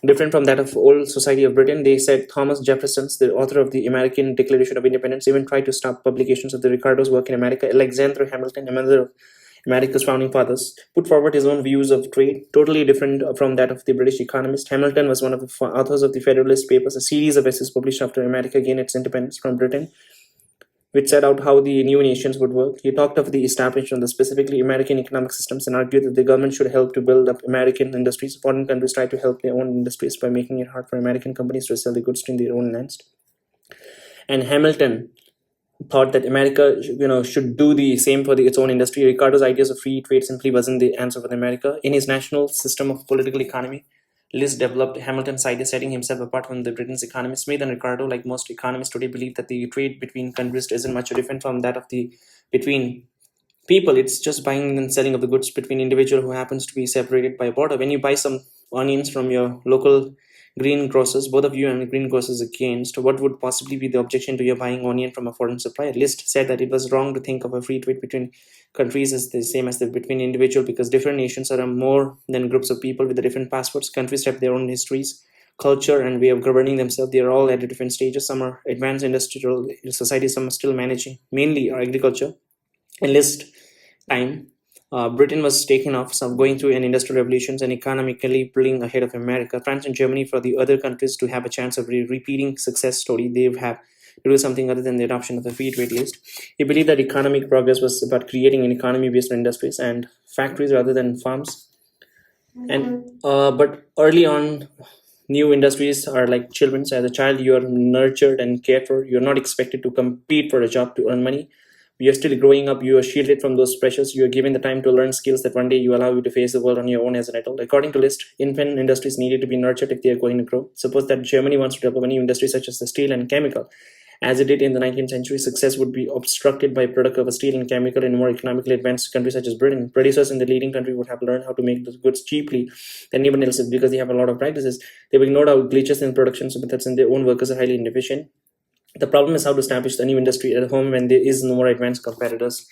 different from that of old society of Britain. They said Thomas Jefferson, the author of the American Declaration of Independence, even tried to stop publications of the Ricardo's work in America. Alexander Hamilton, another of America's founding fathers, put forward his own views of trade, totally different from that of the British economist. Hamilton was one of the authors of the Federalist Papers, a series of essays published after America gained its independence from Britain, which set out how the new nations would work. He talked of the establishment of the specifically American economic systems and argued that the government should help to build up American industries. Foreign countries tried to help their own industries by making it hard for American companies to sell the goods in their own lands. And Hamilton thought that America, should do the same for its own industry. Ricardo's ideas of free trade simply wasn't the answer for America. In his national system of political economy, List developed Hamilton's idea, setting himself apart from the Britain's economists. Smith and Ricardo, like most economists today, believe that the trade between countries isn't much different from that of the between people. It's just buying and selling of the goods between individual who happens to be separated by a border. When you buy some onions from your local greengrocers, both of you and the greengrocers against, what would possibly be the objection to your buying onion from a foreign supplier? List said that it was wrong to think of a free trade between countries as the same as the between individual, because different nations are more than groups of people with the different passports. Countries have their own histories, culture, and way of governing themselves. They are all at different stages. Some are advanced industrial societies, some are still managing mainly agriculture. In List time, Britain was taken off, going through an industrial revolutions and economically pulling ahead of America. France and Germany, for the other countries to have a chance of repeating success story, they have to do something other than the adoption of the free trade list. He believed that economic progress was about creating an economy based on industries and factories rather than farms. And but early on, new industries are like children. As a child, you are nurtured and cared for. You're not expected to compete for a job to earn money. You're still growing up. You are shielded from those pressures. You are given the time to learn skills that one day you allow you to face the world on your own as an adult. According to List, infant industries needed to be nurtured if they are going to grow. Suppose that Germany wants to develop a new industry such as the steel and chemical. As it did in the 19th century, success would be obstructed by product of a steel and chemical in more economically advanced countries such as Britain. Producers in the leading country would have learned how to make the goods cheaply than anyone else, because they have a lot of practices. They will ignore out glitches in production, so that's in their own workers are highly inefficient. The problem is how to establish the new industry at home when there is no more advanced competitors.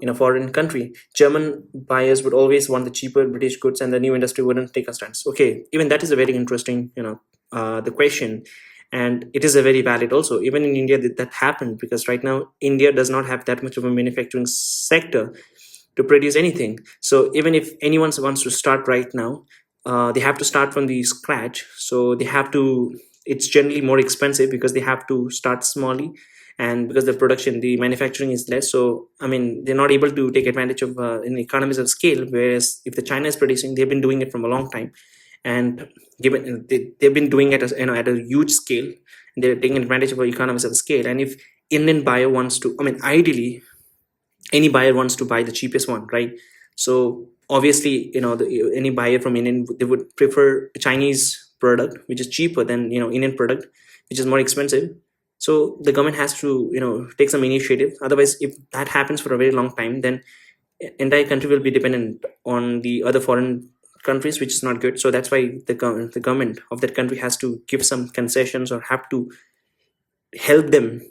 in a foreign country, German buyers would always want the cheaper British goods, and the new industry wouldn't take a stance. Okay, even that is a very interesting, the question, and it is a very valid also. Even in India, that happened, because right now India does not have that much of a manufacturing sector to produce anything. So even if anyone wants to start right now, they have to start from the scratch. So they have to. It's generally more expensive because they have to start smallly, and because the manufacturing is less. So I mean, they're not able to take advantage of in economies of scale. Whereas if the China is producing, they've been doing it from a long time, and given they've been doing it at a huge scale, they're taking advantage of economies of scale. And if Indian buyer wants to, I mean, ideally any buyer wants to buy the cheapest one, right? So obviously, any buyer from Indian, they would prefer a Chinese product which is cheaper than Indian product which is more expensive. So the government has to take some initiative. Otherwise, if that happens for a very long time, then entire country will be dependent on the other foreign countries, which is not good. So that's why the government of that country has to give some concessions, or have to help them,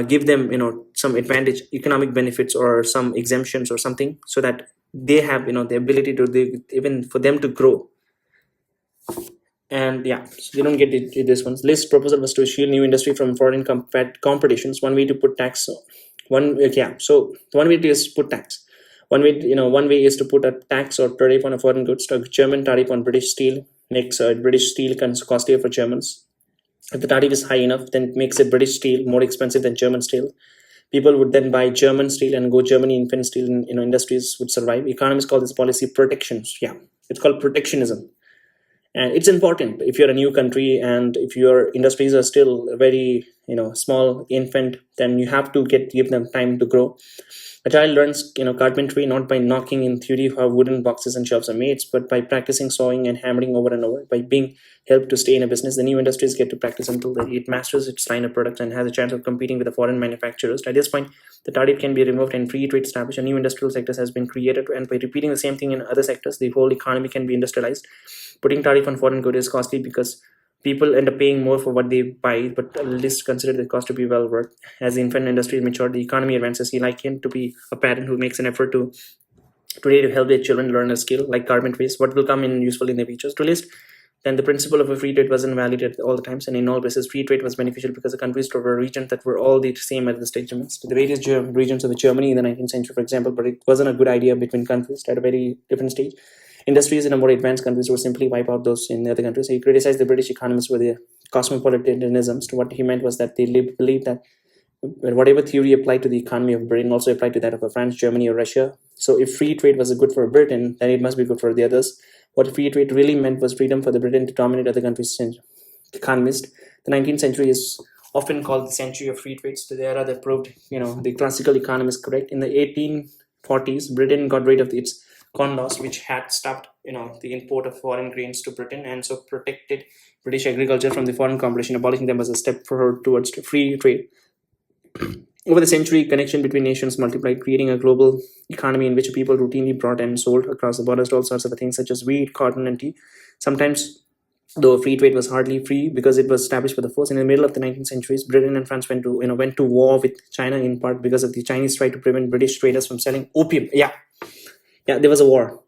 give them some advantage, economic benefits, or some exemptions or something, so that they have the ability to even for them to grow. And yeah, so they don't get this one. List proposal was to shield new industry from foreign competitions. One way to put tax. So one way is put tax. One way is to put a tax or tariff on a foreign goods. So German tariff on British steel makes British steel costlier for Germans. If the tariff is high enough, then it makes it British steel more expensive than German steel. People would then buy German steel and go Germany. Infant steel industries would survive. Economists call this policy protections. Yeah, it's called protectionism. And it's important if you're a new country and if your industries are still very small, infant, then you have to give them time to grow. A child learns carpentry not by knocking in theory how wooden boxes and shelves are made, but by practicing sawing and hammering over and over. By being helped to stay in a business, the new industries get to practice until it masters its line of products and has a chance of competing with the foreign manufacturers. At this point, the tariff can be removed and free trade established. A new industrial sector has been created, and by repeating the same thing in other sectors, the whole economy can be industrialized. Putting tariff on foreign goods is costly because people end up paying more for what they buy, but at least consider the cost to be well worth. As the infant industry matures, the economy advances. He likened to be a parent who makes an effort today to help their children learn a skill like carpentry. What will come in useful in the future. To list, then the principle of a free trade wasn't valid at all the times, and in all places, free trade was beneficial because the countries were regions that were all the same at the stage limits. The various regions of Germany in the 19th century, for example, but it wasn't a good idea between countries at a very different stage. Industries in a more advanced countries would simply wipe out those in the other countries. So he criticized the British economists for their cosmopolitanisms. What he meant was that they believed that whatever theory applied to the economy of Britain also applied to that of France, Germany, or Russia. So if free trade was good for Britain, then it must be good for the others. What free trade really meant was freedom for the Britain to dominate other countries' economists. The 19th century is often called the century of free trade. So the era that proved, the classical economist correct. In the 1840s, Britain got rid of its corn laws, which had stopped, the import of foreign grains to Britain, and so protected British agriculture from the foreign competition. Abolishing them was a step forward towards free trade. Over the century, connection between nations multiplied, creating a global economy in which people routinely brought and sold across the borders all sorts of things such as wheat, cotton, and tea. Sometimes, though free trade was hardly free because it was established by the force. In the middle of the 19th centuries, Britain and France went to war with China, in part because of the Chinese tried to prevent British traders from selling opium. Yeah, there was a war.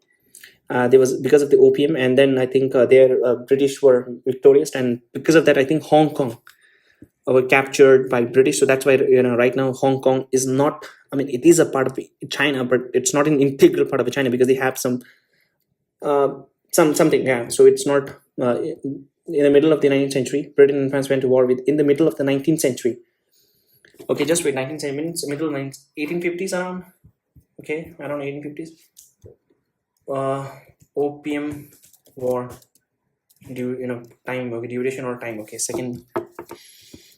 There was because of the opium, and then I think British were victorious, and because of that, I think Hong Kong were captured by British. So that's why right now Hong Kong is not. I mean, it is a part of China, but it's not an integral part of China because they have something. Yeah, so it's not in the middle of the 19th century. Britain and France went to war with in the middle of the 19th century. Okay, just wait. 19th century, middle 1850s around. Okay, around 1850s. Opium war. Time. Okay, duration or time. Okay, second.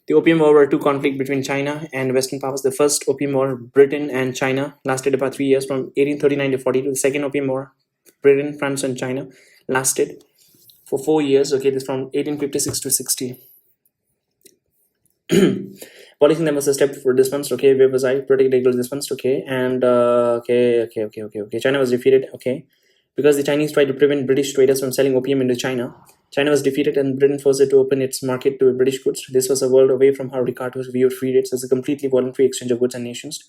The Opium War were two conflicts between China and Western powers. The first Opium War, Britain and China, lasted about 3 years, from 1839 to 42. The second Opium War, Britain, France, and China, lasted for 4 years. Okay, this from 1856 to 60. Abolishing them was a step for dispensed. Okay, where was I? Pretty legal dispensed. Okay, and okay. China was defeated. Okay, because the Chinese tried to prevent British traders from selling opium into China. China was defeated and Britain forced it to open its market to British goods. This was a world away from how Ricardo viewed free trade as a completely voluntary exchange of goods and nations.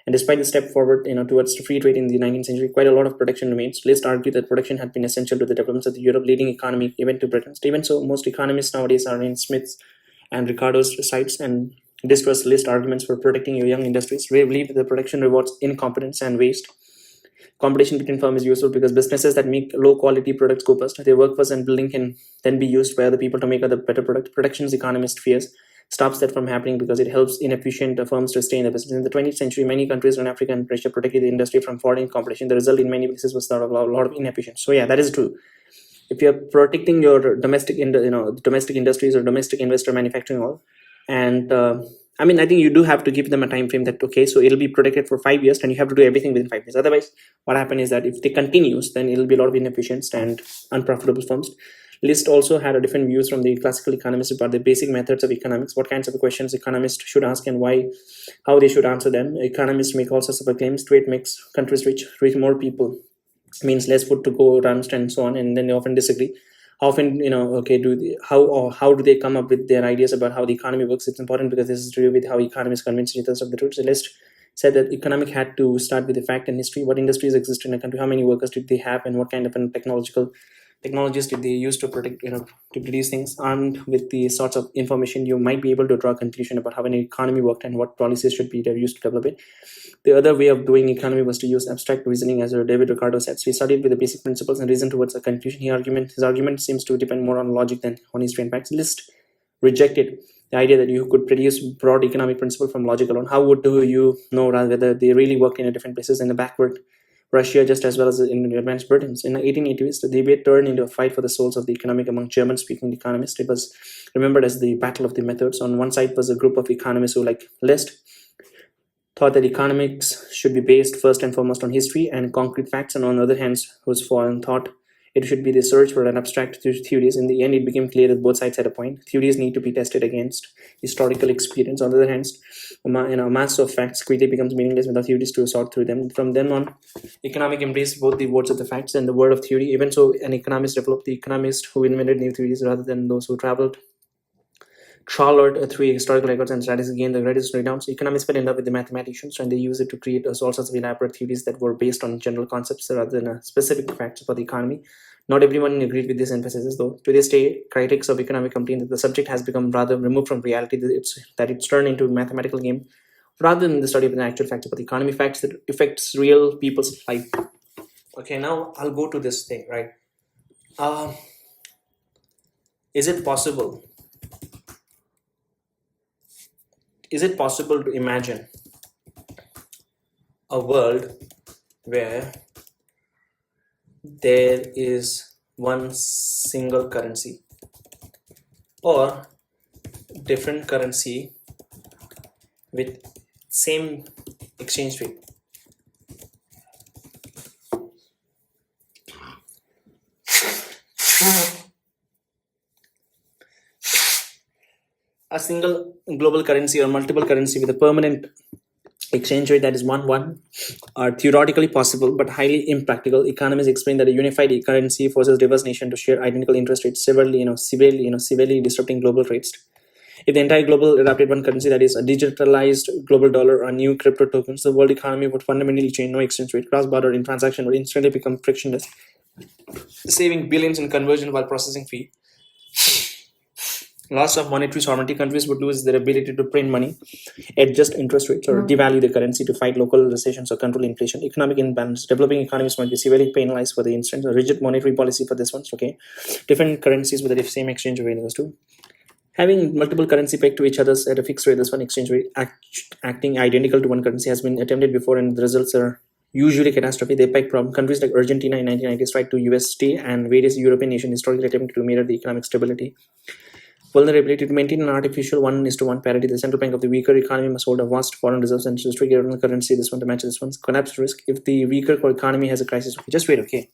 And despite the step forward, towards free trade in the 19th century, quite a lot of protection remains. List argued that protection had been essential to the developments of the Europe leading economy, even to Britain. Even so, most economists nowadays are in Smith's and Ricardo's sides, and distrust List arguments for protecting your young industries. We believe that the protection rewards incompetence and waste. Competition between firms is useful because businesses that make low quality products go bust. Their workforce and building can then be used by other people to make other better product. Protections, economist fears, stops that from happening because it helps inefficient firms to stay in the business. In the 20th century, many countries in Africa and Asia protected the industry from foreign competition. The result in many places was a lot of inefficiency. So yeah, that is true. If you're protecting your domestic industries or domestic investor manufacturing all, and I think you do have to give them a time frame that, okay, so it'll be protected for 5 years and you have to do everything within 5 years. Otherwise, what happens is that if they continues, then it'll be a lot of inefficient and unprofitable firms. List also had a different views from the classical economists about the basic methods of economics, what kinds of questions economists should ask and how they should answer them. Economists make all sorts of claims. Trade makes countries reach more people, means less food to go around and so on, and then they often disagree. Often, how do they come up with their ideas about how the economy works? It's important because this is to do with how economists convince each other of the truth. So List said that economic had to start with the fact and history. What industries exist in a country? How many workers did they have? And what kind of technologies did they use to to produce things? Armed with the sorts of information, you might be able to draw a conclusion about how an economy worked and what policies should be used to develop it. The other way of doing economy was to use abstract reasoning, as David Ricardo said. So he studied with the basic principles and reasoned towards a conclusion. His argument seems to depend more on logic than on history and facts. List rejected the idea that you could produce broad economic principle from logic alone. How do you know whether they really work in a different places in the backward Russia just as well as in advanced Britain? In the 1880s, the debate turned into a fight for the souls of the economic among German-speaking economists. It was remembered as the Battle of the Methods. On one side was a group of economists who, like List, thought that economics should be based first and foremost on history and concrete facts, and on the other hand, whose foreign thought it should be the search for an abstract theories. In the end, it became clear that both sides had a point. Theories need to be tested against historical experience. On the other hand, a mass of facts quickly becomes meaningless without theories to sort through them. From then on, economic embraced both the words of the facts and the word of theory. Even so, an economist developed the economist who invented new theories rather than those who trawled through historical records and statistics gained the greatest renown. So economists fell in love with the mathematicians, and they used it to create all sorts of elaborate theories that were based on general concepts rather than specific facts about the economy. Not everyone agreed with this emphasis, though. To this day, critics of economic complain that the subject has become rather removed from reality, that it's turned into a mathematical game rather than the study of the actual facts about the economy, facts that affects real people's life. Okay, now I'll go to this thing, right? Is it possible to imagine a world where there is one single currency or different currency with same exchange rate? A single global currency or multiple currency with a permanent exchange rate that is 1-1 are theoretically possible but highly impractical. Economists explain that a unified currency forces diverse nations to share identical interest rates, severely disrupting global rates. If the entire global adopted one currency, that is a digitalized global dollar or new crypto tokens, the world economy would fundamentally change. No exchange rate, cross-border in transaction would instantly become frictionless, saving billions in conversion while processing fee. Loss of monetary sovereignty, countries would lose their ability to print money, adjust interest rates, or devalue the currency to fight local recessions or control inflation. Economic imbalance. Developing economies might be severely penalized for the instance. A rigid monetary policy for this one. Okay, different currencies with the same exchange rate. Those two. Having multiple currency pegged to each other at a fixed rate, this one exchange rate acting identical to one currency has been attempted before, and the results are usually catastrophic. They peg problem. Countries like Argentina in 1990s tried to USD, and various European nations historically attempted to mirror the economic stability. Vulnerability. To maintain an artificial 1:1 parity, the central bank of the weaker economy must hold a vast foreign reserves and restrict external currency, this one to match this one's collapse risk. If the weaker economy has a crisis, okay, just wait, okay.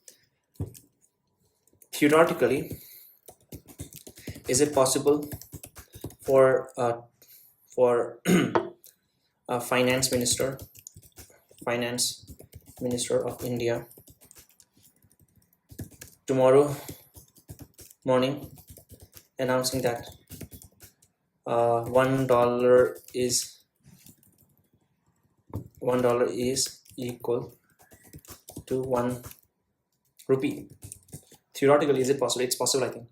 Theoretically, is it possible for a finance minister of India tomorrow morning announcing that $1 is $1 is equal to 1 rupee. Theoretically, is it possible? It's possible, I think.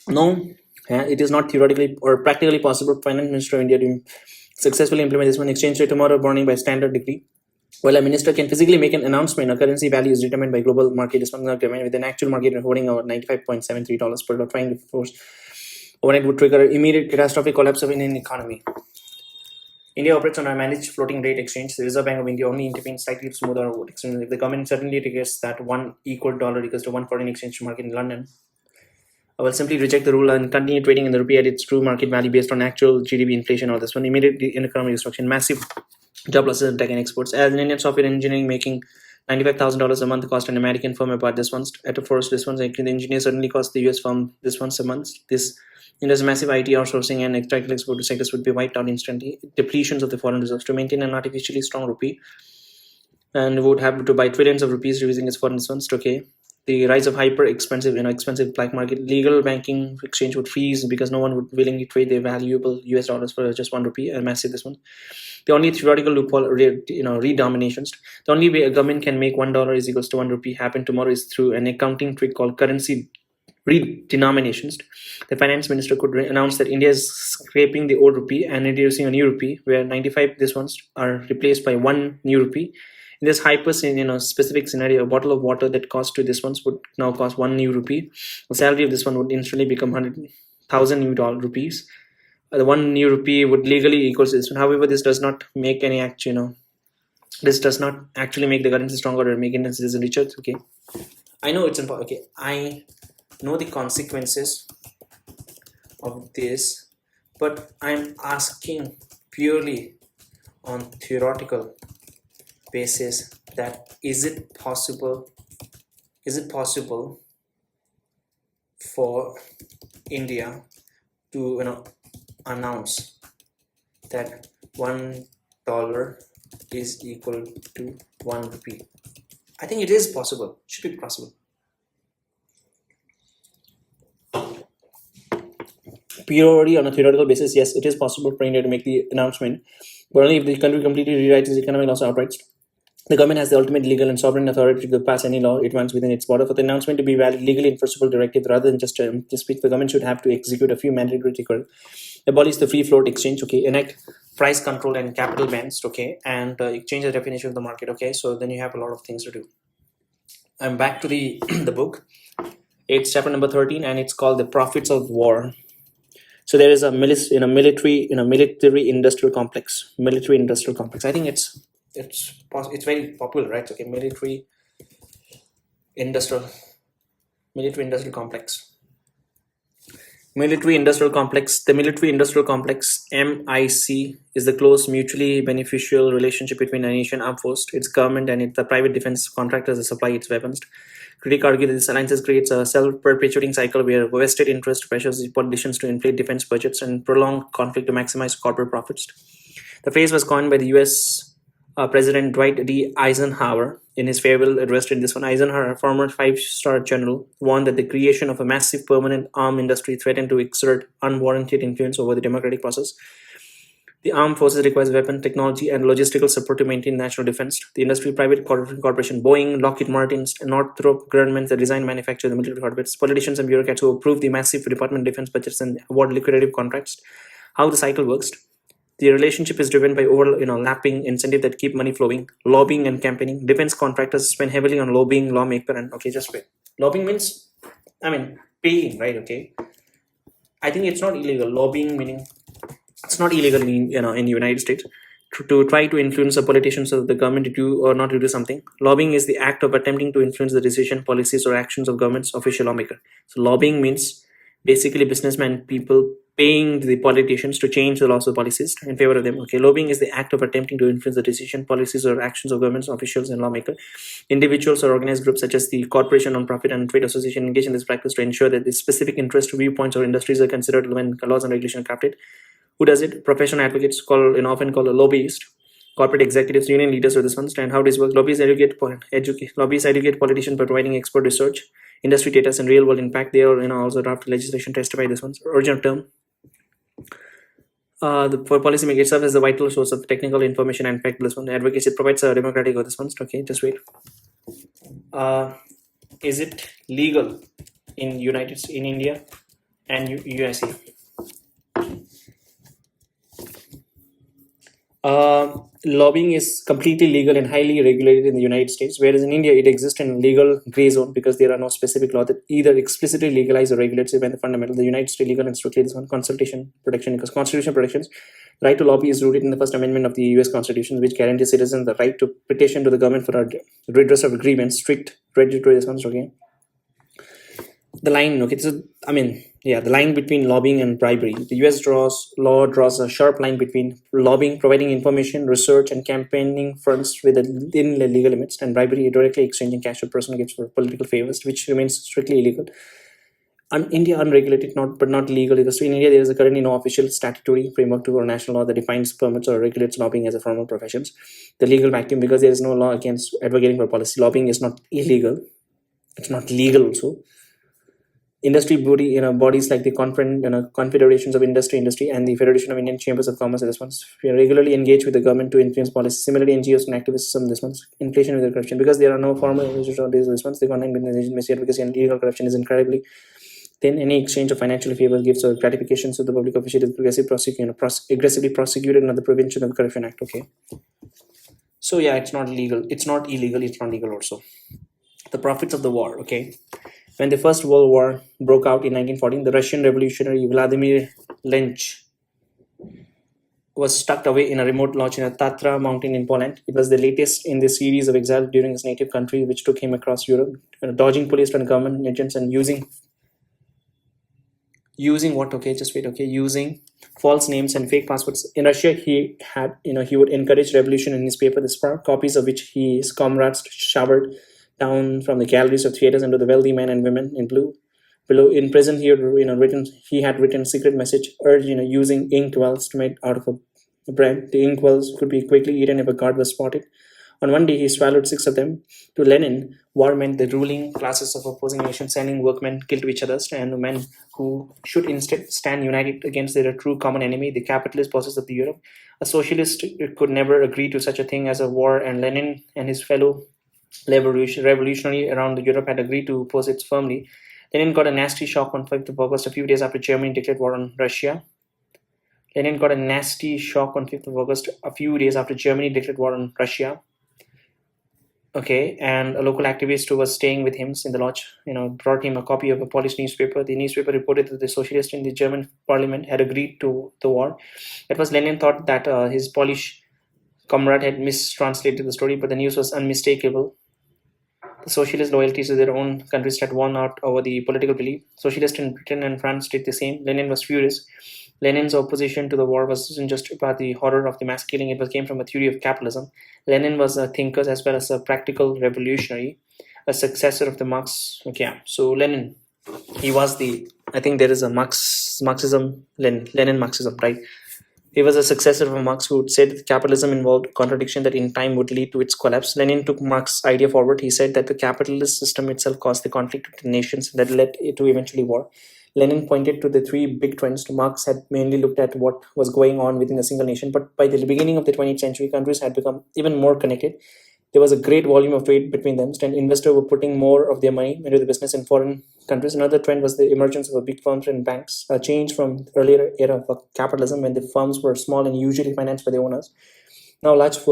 No, it is not theoretically or practically possible for Finance Minister of India to successfully implement this one exchange rate tomorrow morning by standard decree. While a minister can physically make an announcement, a currency value is determined by global market dysfunctional demand, with an actual market holding over $95.73 per dollar. Trying to force overnight would trigger immediate catastrophic collapse of an Indian economy. India operates on a managed floating rate exchange. The Reserve Bank of India only intervenes slightly to smooth out exchange. If the government suddenly declares that one equal dollar equals to one foreign exchange market in London, I will simply reject the rule and continue trading in the rupee at its true market value based on actual GDP inflation or this one. Immediate economic destruction, massive job losses in tech and exports. As an Indian software engineering making $95,000 a month cost an American firm about this one. At a first, this one, the engineer certainly cost the US firm this once a month. This India's massive IT outsourcing and extractive export sectors would be wiped out instantly. Depletions of the foreign reserves to maintain an artificially strong rupee, and would have to buy trillions of rupees using its foreign reserves. Okay. The rise of hyper expensive black market legal banking exchange would freeze because no one would willingly trade their valuable US dollars for just 1 rupee. A massive this one. The only theoretical loophole, redominations. The only way a government can make $1 is equals to 1 rupee happen tomorrow is through an accounting trick called currency redenominations. The finance minister could announce that India is scraping the old rupee and introducing a new rupee, where 95 this ones are replaced by 1 new rupee. In this hyper specific scenario, a bottle of water that cost to this ones would now cost 1 new rupee. The salary of this one would instantly become 100,000 new rupees. The 1 new rupee would legally equals this one. However, this does not make any this does not actually make the currency stronger or make Indian citizens richer. Okay, I know it's important. Okay, I know the consequences of this, but I'm asking purely on theoretical basis that is it possible for India to announce that $1 is equal to 1 rupee? I think it is possible. Should be possible. Purely on a theoretical basis, yes, it is possible for India to make the announcement, but only if the country completely rewrites its economic laws outright. The government has the ultimate legal and sovereign authority to pass any law it wants within its border. For the announcement to be valid, legally enforceable directive rather than just speak, the government should have to execute a few mandatory requirements. Abolish the free float exchange, okay, enact price control and capital bans, okay, and change the definition of the market, okay. So then you have a lot of things to do. I'm back to the the book. It's chapter number 13, and it's called The Profits of War. So there is a military industrial complex. I think it's very popular, right? Okay, military industrial complex. Military industrial complex. The military industrial complex, MIC, is the close mutually beneficial relationship between a nation armed force, its government, and the private defense contractors that supply its weapons. Critics argue that this alliance creates a self-perpetuating cycle where vested interest pressures the politicians to inflate defense budgets and prolong conflict to maximize corporate profits. The phrase was coined by the U.S. President Dwight D. Eisenhower in his farewell address in this one. Eisenhower, a former 5-star general, warned that the creation of a massive permanent arms industry threatened to exert unwarranted influence over the democratic process. The armed forces requires weapon technology and logistical support to maintain national defense. The industry private corporation Boeing, Lockheed Martin, and Northrop Grumman that design manufacture the military hardware. Politicians and bureaucrats who approve the massive Department of Defense budgets and award lucrative contracts. How the cycle works. The relationship is driven by overlapping incentive that keep money flowing, lobbying and campaigning. Defense contractors spend heavily on lobbying, lawmaker, and just wait. Lobbying means, paying, right? Okay. I think it's not illegal. Lobbying meaning it's not illegal in the United States to try to influence a politician of the government to do or not to do something. Lobbying is the act of attempting to influence the decision, policies, or actions of government's official lawmaker. So lobbying means basically businessmen, people paying the politicians to change the laws or policies in favor of them. Okay, lobbying is the act of attempting to influence the decision, policies, or actions of governments, officials, and lawmakers. Individuals or organized groups such as the corporation, non-profit, and trade association engage in this practice to ensure that the specific interests, viewpoints, or industries are considered when laws and regulations are crafted. Who does it? Professional advocates, often called a lobbyist. Corporate executives, union leaders, or this one. And how this works? Lobbyists educate politicians by providing expert research, industry data, and real-world impact. They are also draft legislation, testify this one's original term. For policymaking itself is the vital source of technical information and fact. This one advocacy, it provides a democratic response. Okay, just wait. Is it legal in India and USA? Lobbying is completely legal and highly regulated in the United States, whereas in India it exists in a legal gray zone because there are no specific law that either explicitly legalize or regulates it. When the fundamental, the United States legal and strictly this one consultation protection, because constitutional protections, right to lobby is rooted in the First Amendment of the U.S. Constitution, which guarantees citizens the right to petition to the government for a redress of agreements, strict regulatory response. Okay, the line. Okay, so the line between lobbying and bribery. The U.S. law draws a sharp line between lobbying, providing information, research, and campaigning funds within the legal limits, and bribery, directly exchanging cash or personal gifts for political favors, which remains strictly illegal. India, unregulated, but not legal. Because in India, there is currently no official statutory framework to or national law that defines, permits, or regulates lobbying as a formal profession. The legal vacuum, because there is no law against advocating for policy. Lobbying is not illegal. It's not legal also. Industry bodies like the Confederations of Industry, and the Federation of Indian Chambers of Commerce, this one's we are regularly engaged with the government to influence policy. Similarly, NGOs and activists, this one's inflation with the corruption, because there are no formal measures on this ones. The content with the advocacy and legal corruption is incredibly thin. Any exchange of financial favors, gifts, or gratifications to the public official is aggressively prosecuted under the Prevention of Corruption Act. Okay, so yeah, it's not legal. It's not illegal. It's not legal also. The profits of the war. Okay. When the First World War broke out in 1914, the Russian revolutionary Vladimir Lenin was tucked away in a remote lodge in a Tatra mountain in Poland. It was the latest in the series of exiles during his native country, which took him across Europe, dodging police and government agents and using what? Okay, just wait. Okay, using false names and fake passports. In Russia, he would encourage revolution in his paper, The Spark, copies of which his comrades showered down from the galleries of theaters into the wealthy men and women in blue. Below, in prison, he had written secret message urged using ink wells to make out of a bread. The ink wells could be quickly eaten if a guard was spotted. On one day, he swallowed 6 of them. To Lenin, war meant the ruling classes of opposing nations sending workmen killed to each other, and men who should instead stand united against their true common enemy, the capitalist bosses of the Europe. A socialist could never agree to such a thing as a war, and Lenin and his fellow revolutionary around Europe had agreed to oppose it firmly. Lenin got a nasty shock on 5th of August, a few days after Germany declared war on Russia. Lenin got a nasty shock on 5th of August, a few days after Germany declared war on Russia. Okay, and a local activist who was staying with him in the lodge, brought him a copy of a Polish newspaper. The newspaper reported that the socialists in the German parliament had agreed to the war. It was Lenin thought that his Polish comrade had mistranslated the story, but the news was unmistakable. The socialist loyalties to their own countries had won out over the political belief. Socialists in Britain and France did the same. Lenin was furious. Lenin's opposition to the war wasn't just about the horror of the mass killing, it came from a theory of capitalism. Lenin was a thinker as well as a practical revolutionary, a successor of the Marx. Okay, so Lenin, he was I think there is a Marxism, Lenin Marxism, right? He was a successor of Marx who said that capitalism involved contradiction that in time would lead to its collapse. Lenin took Marx's idea forward. He said that the capitalist system itself caused the conflict between nations that led to eventually war. Lenin pointed to the 3 big trends. Marx had mainly looked at what was going on within a single nation, but by the beginning of the 20th century, countries had become even more connected. There was a great volume of trade between them, and investors were putting more of their money into the business in foreign countries. Another trend was the emergence of big firms and banks, a change from earlier era of capitalism when the firms were small and usually financed by the owners. Now large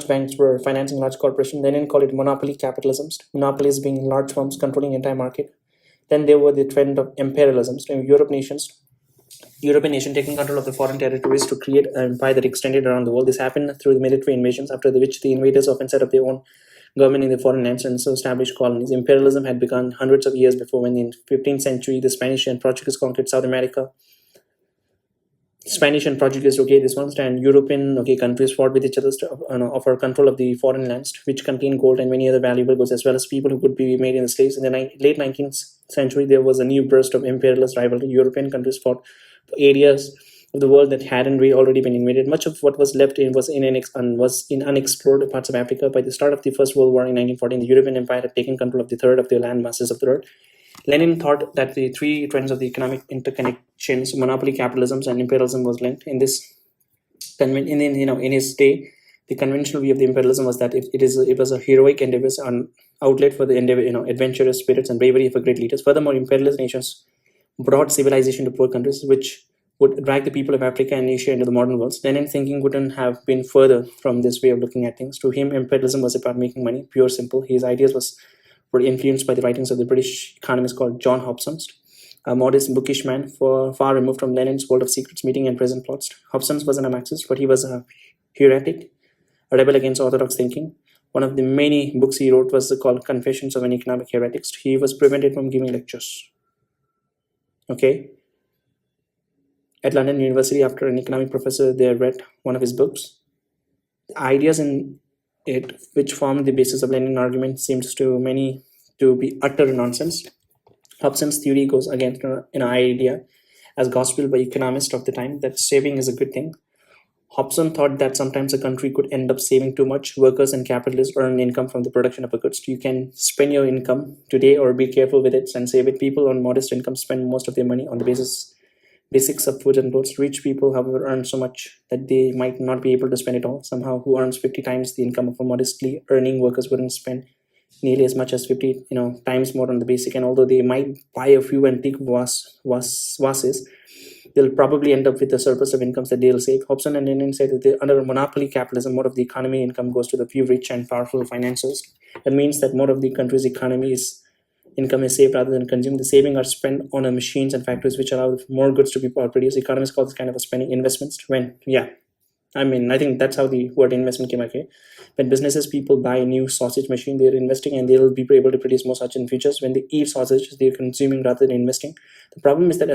banks were financing large corporations. They didn't call it monopoly capitalism, monopolies being large firms controlling the entire market. Then there were the trend of imperialism, European nation taking control of the foreign territories to create an empire that extended around the world. This happened through the military invasions, after which the invaders often set up their own government in the foreign lands and so established colonies. Imperialism had begun hundreds of years before, when in the 15th century the Spanish and Portuguese conquered South America. Spanish and Portuguese, and European countries fought with each other to offer control of the foreign lands, which contained gold and many other valuable goods, as well as people who could be made into slaves. In the late 19th century, there was a new burst of imperialist rivalry. European countries fought for areas of the world that hadn't already been invaded. Much of what was left was in unexplored parts of Africa. By the start of the First World War in 1914, the European Empire had taken control of the third of the land masses of the earth. Lenin thought that the three trends of the economic interconnections, monopoly, capitalism, and imperialism, was linked. In his day, the conventional view of the imperialism was that it was a heroic endeavor, an outlet for the endeavor, adventurous spirits and bravery of great leaders. Furthermore, imperialist nations brought civilization to poor countries, which would drag the people of Africa and Asia into the modern world. Lenin's thinking couldn't have been further from this way of looking at things. To him, imperialism was about making money, pure, simple. His ideas were influenced by the writings of the British economist called John Hobson, a modest, bookish man, far removed from Lenin's world of secrets, meeting, and present plots. Hobson wasn't a Marxist, but he was a heretic, a rebel against orthodox thinking. One of the many books he wrote was called Confessions of an Economic Heretic. He was prevented from giving lectures. Okay. At London University, after an economic professor there read one of his books, the ideas in it, which formed the basis of Lenin argument, seems to many to be utter nonsense. Hobson's theory goes against an idea as gospel by economists of the time that saving is a good thing. Hobson thought that sometimes a country could end up saving too much. Workers and capitalists earn income from the production of goods. You can spend your income today or be careful with it and save it. People on modest income spend most of their money on the basics of food and clothes. Rich people, however, earn so much that they might not be able to spend it all. Somehow, who earns 50 times the income of a modestly earning workers wouldn't spend nearly as much as 50 times more on the basic. And although they might buy a few antique vases, they'll probably end up with a surplus of incomes that they'll save. Hobson and Lenin said that under monopoly capitalism, more of the economy income goes to the few rich and powerful financiers. That means that more of the country's income is saved rather than consumed. The savings are spent on machines and factories which allow more goods to be produced. Economists call this kind of a spending investments. I think that's how the word investment came okay. When businesses people buy a new sausage machine, they're investing and they'll be able to produce more such in futures. When they eat sausage, they're consuming rather than investing. The problem is that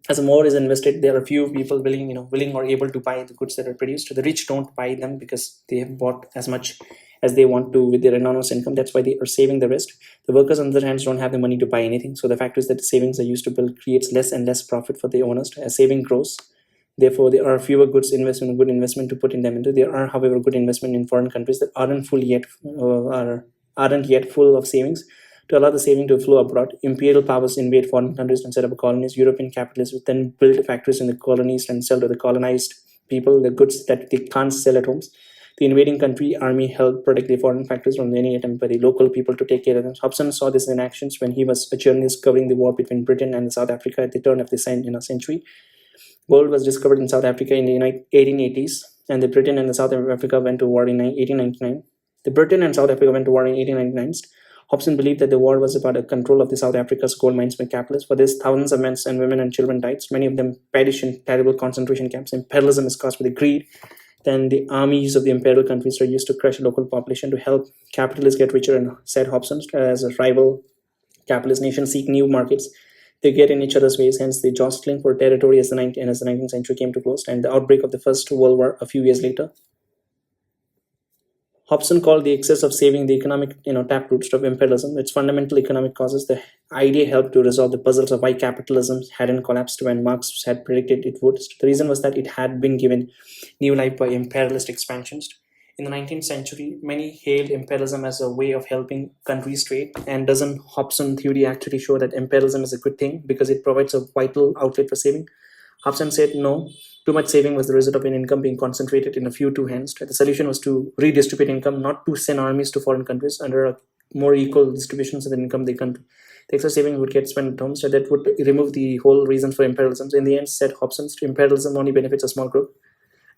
as more is invested, there are few people willing or able to buy the goods that are produced. The rich don't buy them because they have bought as much as they want to with their enormous income. That's why they are saving the rest. The workers, on the other hand, don't have the money to buy anything. So the fact is that the savings are used to build creates less and less profit for the owners. As saving grows, therefore, there are fewer good investment to put in them into. There are, however, good investment in foreign countries that aren't yet full of savings. To allow the saving to flow abroad, imperial powers invade foreign countries and set up colonies. European capitalists would then build factories in the colonies and sell to the colonized people the goods that they can't sell at homes. The invading country army helped protect the foreign factories from any attempt by the local people to take care of them. Hobson saw this in actions when he was a journalist covering the war between Britain and South Africa at the turn of the century. Gold was discovered in South Africa in the 1880s, and the Britain and the South Africa went to war in 1899. The Britain and South Africa went to war in 1899. Hobson believed that the war was about a control of the South Africa's gold mines by capitalists. For this, thousands of men and women and children died. Many of them perished in terrible concentration camps. Imperialism is caused by the greed. Then the armies of the imperial countries are used to crush local population to help capitalists get richer. And said Hobson, as a rival capitalist nation seek new markets, they get in each other's ways. Hence, the jostling for territory as the 19th century came to close, and the outbreak of the First World War a few years later. Hobson called the excess of saving the economic taproot of imperialism. Its fundamental economic causes. The idea helped to resolve the puzzles of why capitalism hadn't collapsed when Marx had predicted it would. The reason was that it had been given new life by imperialist expansions. In the 19th century, many hailed imperialism as a way of helping countries trade. And doesn't Hobson theory actually show that imperialism is a good thing because it provides a vital outlet for saving? Hobson said no. Too much saving was the result of an income being concentrated in a few two hands. The solution was to redistribute income, not to send armies to foreign countries. Under a more equal distribution of the income, the extra savings would get spent at home. So that would remove the whole reason for imperialism. In the end, said Hobson, imperialism only benefits a small group.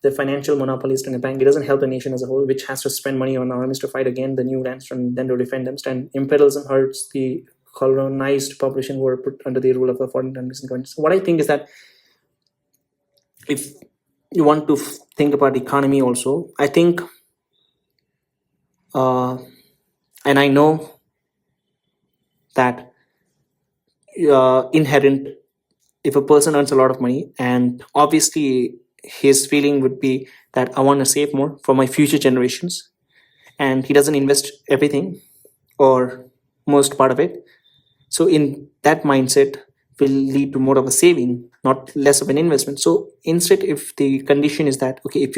The financial monopolist and the bank. It doesn't help the nation as a whole, which has to spend money on armies to fight again the new lands and then to defend them. And imperialism hurts the colonized population who are put under the rule of the foreign countries and governments. So what I think is that if you want to think about economy also, I think, and I know that inherent, if a person earns a lot of money, and obviously his feeling would be that I want to save more for my future generations, and he doesn't invest everything or most part of it. So in that mindset will lead to more of a saving, not less of an investment. So instead, if the condition is that, okay, if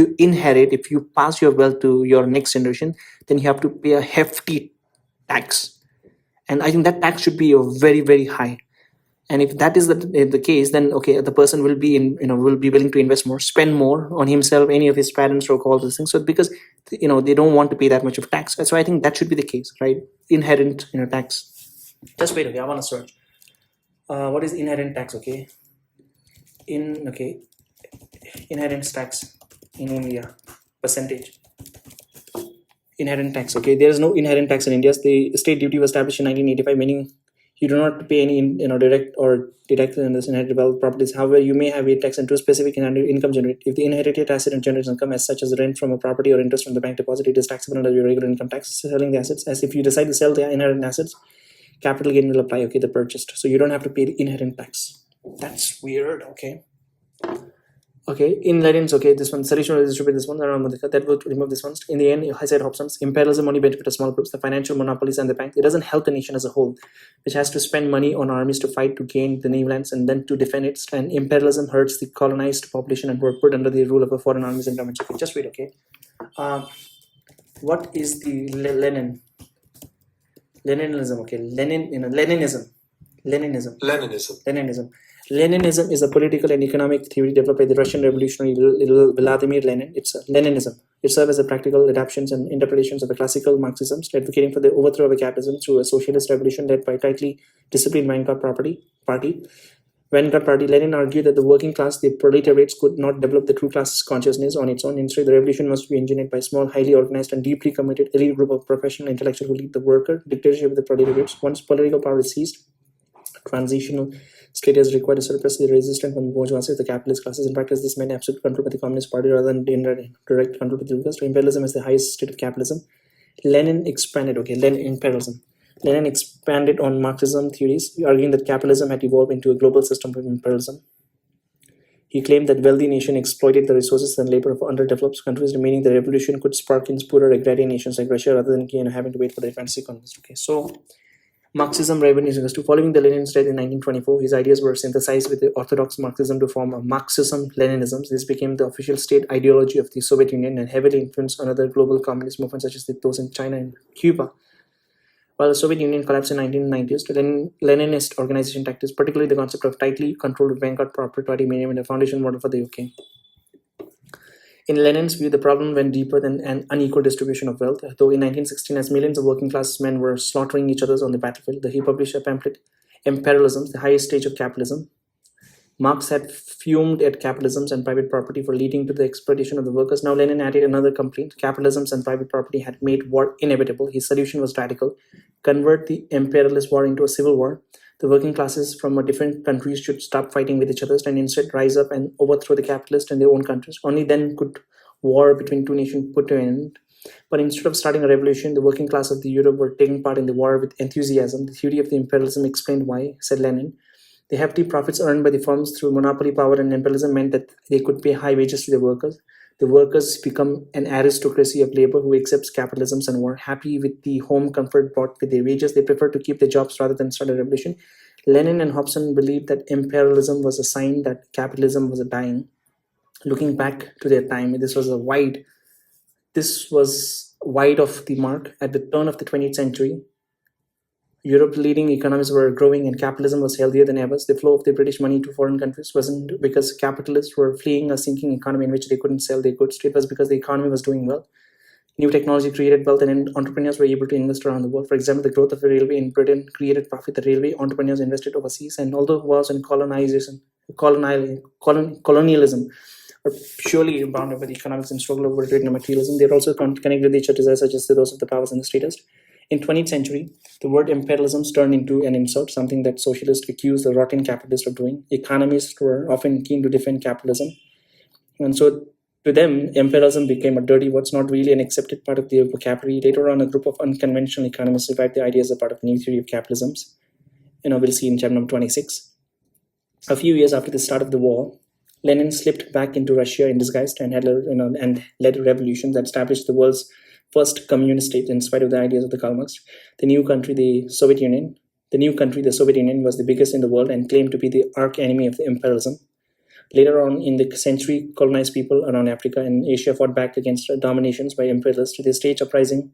you pass your wealth to your next generation, then you have to pay a hefty tax. And I think that tax should be very, very high. And if that is the case, then okay, the person will be will be willing to invest more, spend more on himself, any of his parents, or all these things. So because they don't want to pay that much of tax. So I think that should be the case, right? Inherent tax. Just wait, okay, I want to search. What is inherent tax? Okay, inherent tax in India, percentage. Inherent tax. Okay, there is no inherent tax in India. The state duty was established in 1985, meaning you do not pay any direct or deduct in this inherited wealth properties. However, you may have a tax into a specific income generated. If the inherited asset generates income as such as rent from a property or interest from the bank deposit, it is taxable under your regular income tax. Selling the assets, as if you decide to sell the inherent assets, capital gain will apply. Okay, the purchased, so you don't have to pay the inherent tax. That's weird. Okay, in Latins, okay, this one, Sarish will distribute this one around that would remove this one. In the end, I said Hobson's imperialism only benefit small groups, the financial monopolies and the bank. It doesn't help the nation as a whole, which has to spend money on armies to fight to gain the new lands and then to defend it. And imperialism hurts the colonized population and were put under the rule of a foreign armies and governments. Okay, just wait, okay. What is the Leninism? Okay, Leninism. Leninism is a political and economic theory developed by the Russian revolutionary Vladimir Lenin. It's Leninism. It serves as a practical adaptations and interpretations of the classical Marxisms, advocating for the overthrow of capitalism through a socialist revolution led by a tightly disciplined Vanguard Party. Lenin argued that the working class, the proletariats, could not develop the true class consciousness on its own. Instead, the revolution must be engineered by a small, highly organized, and deeply committed elite group of professional intellectuals who lead the worker dictatorship of the proletariats. Once political power is seized, transitional state is required to suppress the resistance from the bourgeoisie of the capitalist classes. In practice, this meant absolute control by the Communist Party rather than direct control by the workers. Imperialism is the highest state of capitalism. Lenin expanded on Marxism theories, arguing that capitalism had evolved into a global system of imperialism. He claimed that wealthy nations exploited the resources and labor of underdeveloped countries, meaning the revolution could spark in poorer agrarian nations like Russia rather than having to wait for the advanced economies. Okay, so Marxism revenues to following the Lenin's death in 1924, his ideas were synthesized with the orthodox Marxism to form a Marxism-Leninism. This became the official state ideology of the Soviet Union and heavily influenced another global communist movements such as those in China and Cuba. While the Soviet Union collapsed in 1990s, the Leninist organization tactics, particularly the concept of tightly controlled Vanguard property, became a foundation model for the UK. In Lenin's view, the problem went deeper than an unequal distribution of wealth. Though in 1916, as millions of working class men were slaughtering each other on the battlefield, he published a pamphlet, Imperialism, the highest stage of capitalism. Marx had fumed at capitalism and private property for leading to the exploitation of the workers. Now Lenin added another complaint. Capitalism and private property had made war inevitable. His solution was radical. Convert the imperialist war into a civil war. The working classes from different countries should stop fighting with each other and instead rise up and overthrow the capitalists in their own countries. Only then could war between two nations put an end. But instead of starting a revolution, the working class of Europe were taking part in the war with enthusiasm. The theory of the imperialism explained why, said Lenin. The hefty profits earned by the firms through monopoly power and imperialism meant that they could pay high wages to the workers. The workers become an aristocracy of labor who accepts capitalism and war. Happy with the home comfort brought with their wages, they prefer to keep their jobs rather than start a revolution. Lenin and Hobson believed that imperialism was a sign that capitalism was dying. Looking back to their time, this was wide of the mark. At the turn of the 20th century, Europe's leading economies were growing and capitalism was healthier than ever. The flow of the British money to foreign countries wasn't because capitalists were fleeing a sinking economy in which they couldn't sell their goods. It was because the economy was doing well. New technology created wealth and entrepreneurs were able to invest around the world. For example, the growth of the railway in Britain created profit. The railway entrepreneurs invested overseas, and although wars and colonialism are surely bounded by the economics and struggle over trade and materialism, they're also connected with each other, such as those of the powers and the statist. In 20th century, the word imperialism turned into an insult, something that socialists accused the rotten capitalists of doing. Economists were often keen to defend capitalism. And so to them, imperialism became a dirty word, not really an accepted part of their vocabulary. Later on, a group of unconventional economists revived the idea as a part of the new theory of capitalism. We'll see in chapter number 26. A few years after the start of the war, Lenin slipped back into Russia in disguise and led a revolution that established the world's first communist state in spite of the ideas of the Karl Marx. The new country, the Soviet Union, was the biggest in the world and claimed to be the arch enemy of the imperialism. Later on in the century, colonized people around Africa and Asia fought back against dominations by imperialists. They staged uprising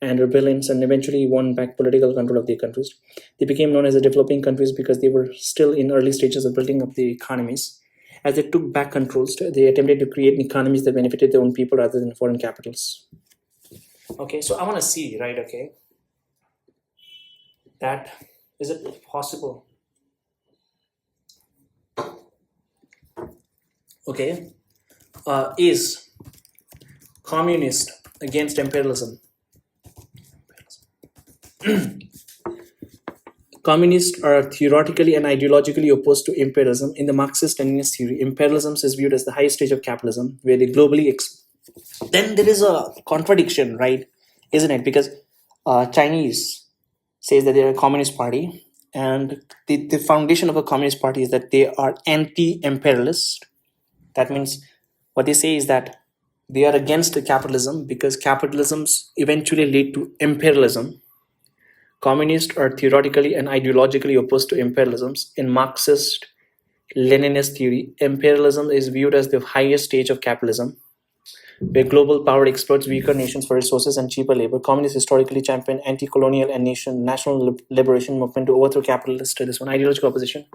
and rebellions, and eventually won back political control of their countries. They became known as the developing countries because they were still in early stages of building up the economies. As they took back controls, they attempted to create economies that benefited their own people rather than foreign capitals. Okay, so I want to see, right? Okay, that is it possible? Okay, is communist against imperialism? Communists are theoretically and ideologically opposed to imperialism. In the Marxist-Leninist theory, imperialism is viewed as the highest stage of capitalism, where they globally. Then there is a contradiction, right? Isn't it? Because Chinese says that they're a communist party, and the foundation of a communist party is that they are anti-imperialist. That means what they say is that they are against the capitalism because capitalisms eventually lead to imperialism. Communists are theoretically and ideologically opposed to imperialisms. In Marxist Leninist theory, imperialism is viewed as the highest stage of capitalism, where global power exploits weaker nations for resources and cheaper labor. Communists historically championed anti-colonial and national liberation movement to overthrow capitalists. This one, ideological opposition.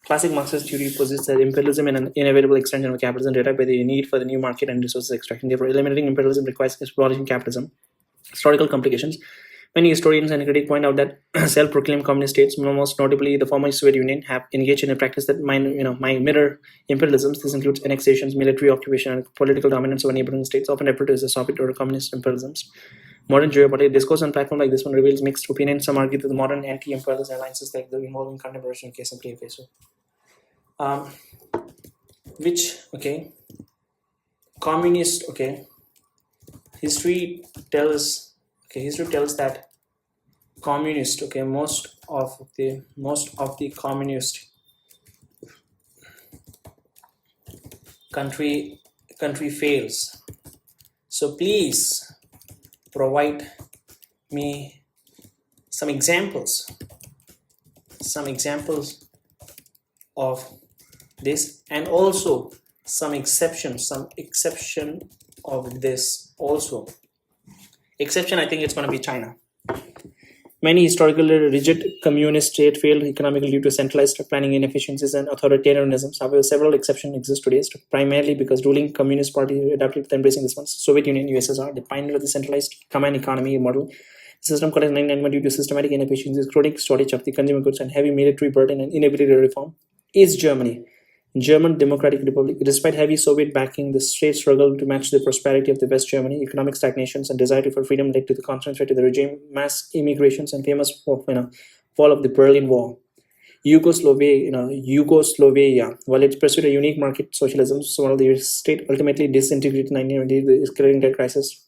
Classic Marxist theory posits that imperialism is an inevitable extension of capitalism derived by the need for the new market and resources extraction. Therefore, eliminating imperialism requires exploiting capitalism. Historical complications. Many historians and critics point out that self-proclaimed communist states, most notably the former Soviet Union, have engaged in a practice that might mirror imperialisms. This includes annexations, military occupation, and political dominance over neighboring states, often referred to as the Soviet or communist imperialisms. Modern geopolitical discourse on platform like this one reveals mixed opinions. Some argue that the modern anti-imperialist alliances like the involving contemporary case simply okay. So, communist history tells that communist most of the communist country fails. So please provide me some examples of this, and also some exception of this also. Exception, I think it's going to be China. Many historically rigid communist states failed economically due to centralized planning inefficiencies and authoritarianism. However, several exceptions exist today, primarily because ruling communist party adapted to embracing this one. Soviet Union, USSR, the pioneer of the centralized command economy model. The system collapsed in 1991 due to systematic inefficiencies, chronic shortage of the consumer goods, and heavy military burden and inability to reform. Is Germany. German Democratic Republic. Despite heavy Soviet backing, the state struggled to match the prosperity of the West Germany. Economic stagnations and desire for freedom led to the constant threat to the regime, mass immigrations, and famous fall of the Berlin Wall. Yugoslavia, while it pursued a unique market socialism, while the state ultimately disintegrated in 1990, the escalating debt crisis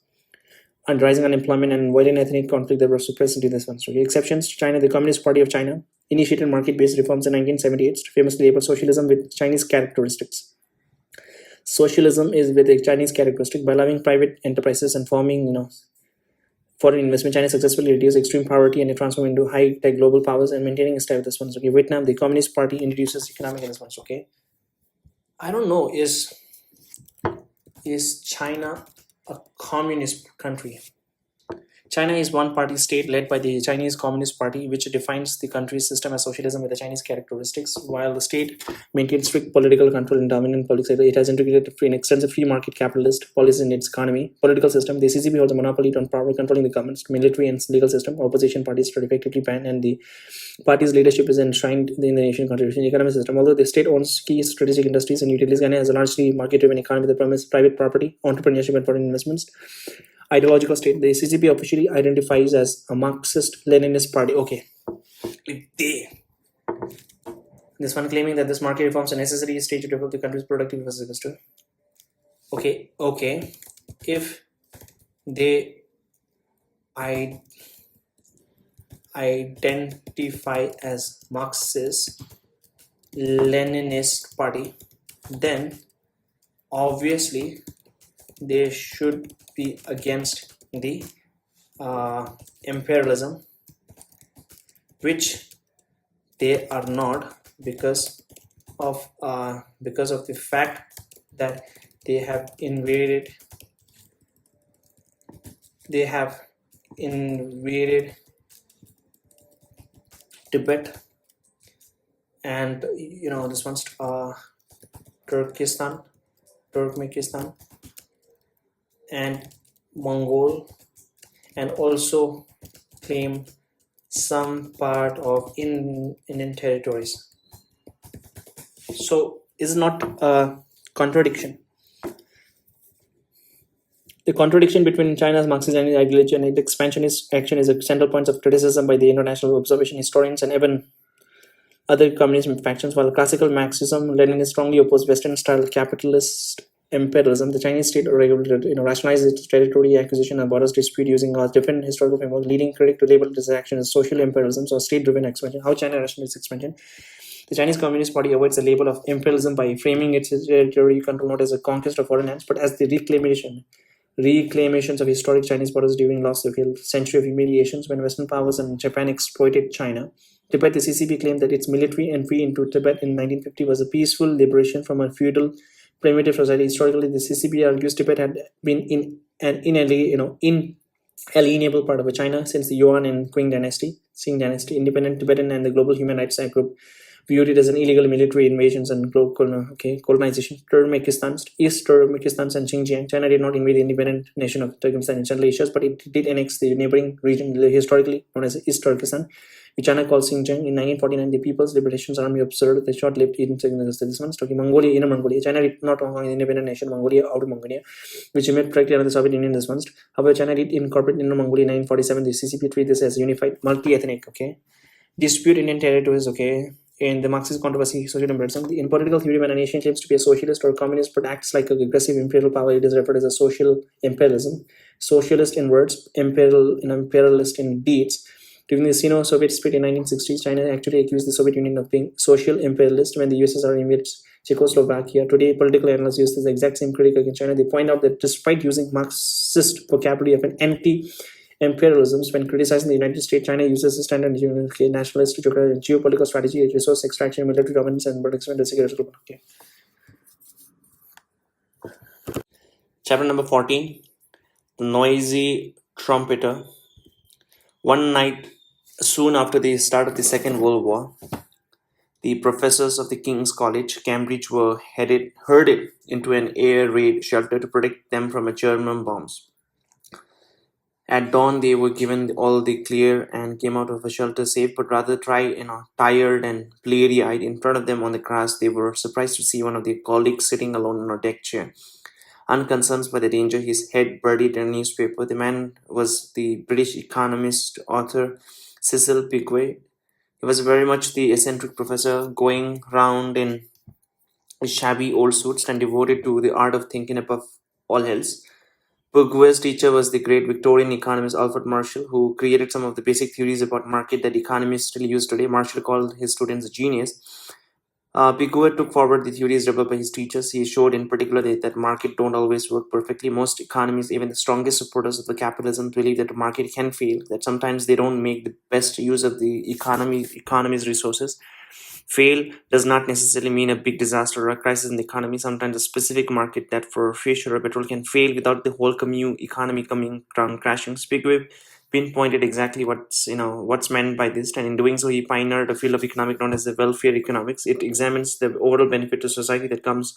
and rising unemployment and violent ethnic conflict that were suppressed into this one. So, exceptions: China, the Communist Party of China initiated market-based reforms in 1978, famously labeled socialism with Chinese characteristics. Socialism is with a Chinese characteristic. By allowing private enterprises and forming, foreign investment, China successfully reduced extreme poverty and transformed into high-tech global powers and maintaining its status. Okay, Vietnam, the Communist Party introduces economic investments. Okay, I don't know. Is China a communist country? China is one-party state led by the Chinese Communist Party, which defines the country's system as socialism with the Chinese characteristics. While the state maintains strict political control and dominant public sector, it has integrated an extensive free market capitalist policies in its political system. The CCP holds a monopoly on power, controlling the government's military and legal system. Opposition parties are effectively banned, and the party's leadership is enshrined in the nation contribution economic system. Although the state owns key strategic industries and utilities, China has a largely market-driven economy that promotes private property, entrepreneurship, and foreign investments. Ideological state. The CCP officially identifies as a Marxist-Leninist party. Okay. This one claiming that this market reforms are necessary stage to develop the country's productivity system. Okay. If they identify as Marxist-Leninist party, then obviously they should be against the imperialism, which they are not because of the fact that they have invaded Tibet, and this one's Turkmenistan, and Mongol, and also claimed some part of Indian territories. So is not a contradiction. The contradiction between China's Marxist ideology and its expansionist action is a central point of criticism by the international observation historians and even other communist factions. While classical Marxism, Lenin strongly opposed Western-style capitalist imperialism, the Chinese state rationalized its territory acquisition and borders dispute using a different historical framework, leading critic to label this action as social imperialism or state-driven expansion. How China rationalizes expansion? The Chinese Communist Party avoids the label of imperialism by framing its territory control not as a conquest of foreign lands, but as the reclamations of historic Chinese borders during last century of humiliations when Western powers and Japan exploited China. Tibet, the CCP claimed that its military entry into Tibet in 1950 was a peaceful liberation from a feudal primitive society. Historically, the CCP argues Tibet had been inalienable part of China since the Yuan and Qing dynasty. Independent Tibetan and the Global Human Rights Group viewed it as an illegal military invasions and colonization. East Turkmenistan and Xinjiang. China did not invade the independent nation of Turkmenistan in Central Asia, but it did annex the neighboring region historically known as East Turkestan, which China called Xinjiang. In 1949, the People's Liberation Army observed the short-lived Mongolia, Inner Mongolia. China did not conquer the independent nation Mongolia, Outer Mongolia, which remained directly under the Soviet Union this month. However, China did incorporate Inner Mongolia in 1947. The CCP treated this as unified multi-ethnic, dispute Indian territories, in the Marxist controversy, social imperialism. In political theory, when a nation claims to be a socialist or communist but acts like an aggressive imperial power, it is referred as a social imperialism. Socialist in words, imperialist in deeds. During the Sino-Soviet split in 1960s, China actually accused the Soviet Union of being social imperialist when the USSR invaded Czechoslovakia. Today, political analysts use the exact same critique against China. They point out that despite using Marxist vocabulary of an anti-imperialism, when criticizing the United States, China uses a standard nationalist geopolitical strategy, resource extraction, military dominance, and protection of the security. Chapter number 14, The Noisy Trumpeter. One night, soon after the start of the Second World War, the professors of the King's College, Cambridge, were herded into an air raid shelter to protect them from German bombs. At dawn, they were given all the clear and came out of the shelter safe, but rather tired and bleary-eyed. In front of them on the grass, they were surprised to see one of their colleagues sitting alone on a deck chair. Unconcerned by the danger, his head buried in a newspaper. The man was the British economist author Cecil Pigway. He was very much the eccentric professor, going round in shabby old suits and devoted to the art of thinking above all else. Pigway's teacher was the great Victorian economist Alfred Marshall, who created some of the basic theories about market that economists still use today. Marshall called his students genius. Pigway took forward the theories developed by his teachers. He showed in particular that market don't always work perfectly. Most economists, even the strongest supporters of the capitalism, believe that the market can fail, that sometimes they don't make the best use of the economy's resources. Fail does not necessarily mean a big disaster or a crisis in the economy. Sometimes a specific market that for fish or petrol can fail without the whole economy coming down crashing. Pigway pinpointed exactly what's meant by this, and in doing so, he pioneered a field of economics known as the welfare economics. It examines the overall benefit to society that comes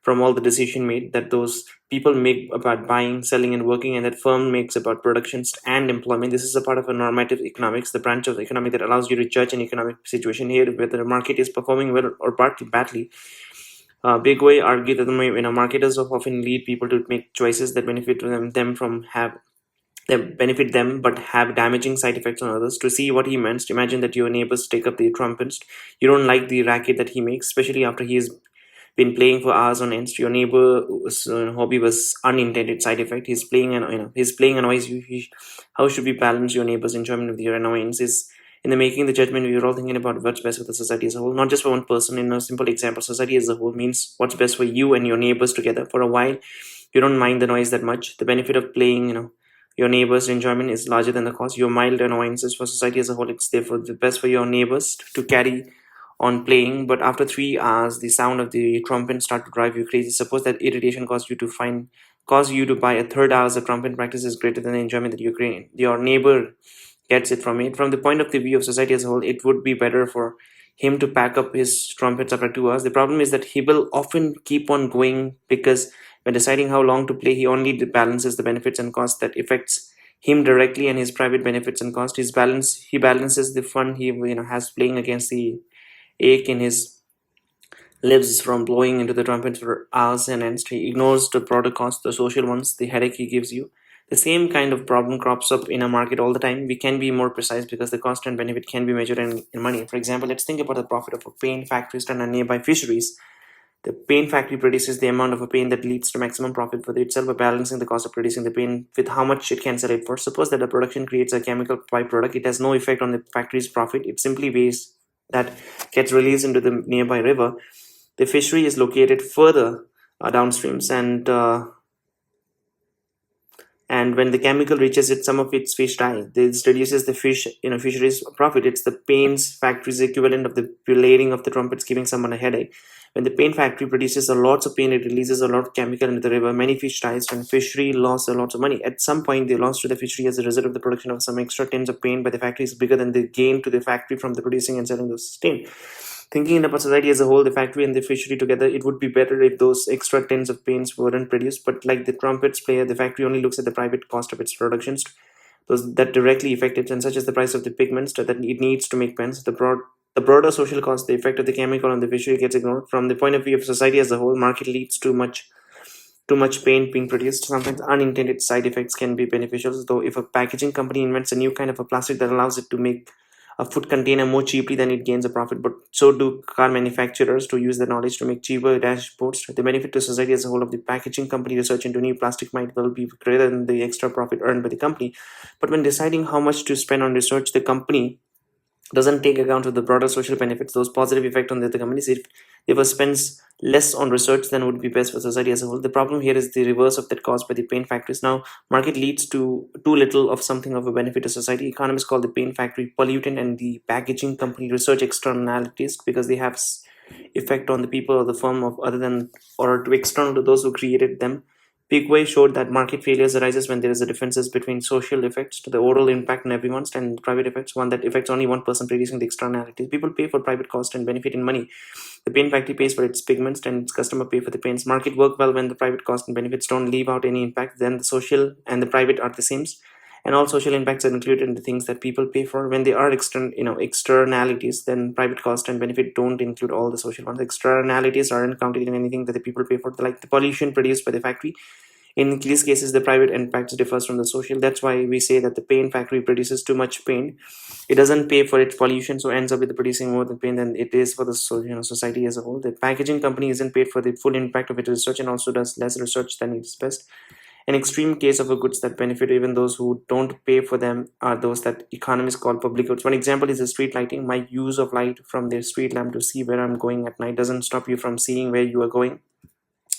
from all the decision made that those people make about buying, selling, and working, and that firm makes about production and employment. This is a part of a normative economics, the branch of the economy that allows you to judge an economic situation here, whether the market is performing well or badly. Bigway argued that marketers often lead people to make choices that benefit them but have damaging side effects on others. To see what he meant, imagine that your neighbors take up the trumpet. You don't like the racket that he makes, especially after he has been playing for hours on end. Your neighbor's hobby was unintended side effect. He's playing annoys you. How should we balance your neighbor's enjoyment with your annoyance? Is in the making the judgment, we are all thinking about what's best for the society as a whole, not just for one person. In a simple example, society as a whole means what's best for you and your neighbors together. For a while, you don't mind the noise that much. The benefit of playing, your neighbor's enjoyment is larger than the cost. Your mild annoyances for society as a whole, it's therefore the best for your neighbors to carry on playing. But after 3 hours, the sound of the trumpet start to drive you crazy. Suppose that irritation caused you to find cause you to buy a third hours of trumpet practice is greater than the enjoyment that your neighbor gets it from it. From the point of the view of society as a whole, it would be better for him to pack up his trumpets after 2 hours. The problem is that he will often keep on going because when deciding how long to play, he only balances the benefits and costs that affects him directly and his private benefits and cost. He balances the fun he has playing against the ache in his lives from blowing into the trumpet for hours and ends. He ignores the broader costs, the social ones, the headache he gives you. The same kind of problem crops up in a market all the time. We can be more precise because the cost and benefit can be measured in money. For example, let's think about the profit of a paint factory and a nearby fisheries. The paint factory produces the amount of a paint that leads to maximum profit for itself by balancing the cost of producing the paint with how much it can sell it for. Suppose that the production creates a chemical byproduct. It has no effect on the factory's profit. It simply waste that gets released into the nearby river. The fishery is located further downstreams, and when the chemical reaches it, some of its fish die. This reduces the fisheries profit. It's the paint factory's equivalent of the layering of the trumpets giving someone a headache. When the paint factory produces a lots of paint, it releases a lot of chemical into the river. Many fish dies, and fishery lost a lot of money. At some point, the loss to the fishery as a result of the production of some extra tins of paint by the factory is bigger than the gain to the factory from the producing and selling those tin. Thinking about society as a whole, the factory and the fishery together, it would be better if those extra tins of paints weren't produced. But like the trumpets player, the factory only looks at the private cost of its productions, those that directly affect it, and such as the price of the pigments that it needs to make pens. The broader social cost, the effect of the chemical on the fishery gets ignored. From the point of view of society as a whole, market leads to too much paint being produced. Sometimes unintended side effects can be beneficial, though if a packaging company invents a new kind of a plastic that allows it to make a food container more cheaply, then it gains a profit. But so do car manufacturers to use the knowledge to make cheaper dashboards. The benefit to society as a whole of the packaging company research into new plastic might well be greater than the extra profit earned by the company. But when deciding how much to spend on research, the company doesn't take account of the broader social benefits, those positive effect on the other companies. If ever spends less on research than would be best for society as a whole. The problem here is the reverse of that caused by the paint factories. Now, market leads to too little of something of a benefit to society. Economists call the paint factory pollutant and the packaging company research externalities because they have effect on the people or the firm of other than or to external to those who created them. Pigway showed that market failures arises when there is a differences between social effects to the overall impact on everyone's and private effects, one that affects only one person producing the externalities. People pay for private cost and benefit in money. The paint factory pays for its pigments and its customer pay for the paints. Market work well when the private cost and benefits don't leave out any impact. Then the social and the private are the same. And all social impacts are included in the things that people pay for. When they are externalities, then private cost and benefit don't include all the social ones. Externalities aren't counted in anything that the people pay for, like the pollution produced by the factory. In these cases, the private impacts differs from the social. That's why we say that the paint factory produces too much paint. It doesn't pay for its pollution, so ends up with producing more than paint than it is for the society as a whole. The packaging company isn't paid for the full impact of its research and also does less research than is best. An extreme case of a goods that benefit even those who don't pay for them are those that economists call public goods. One example is the street lighting. My use of light from the street lamp to see where I'm going at night doesn't stop you from seeing where you are going.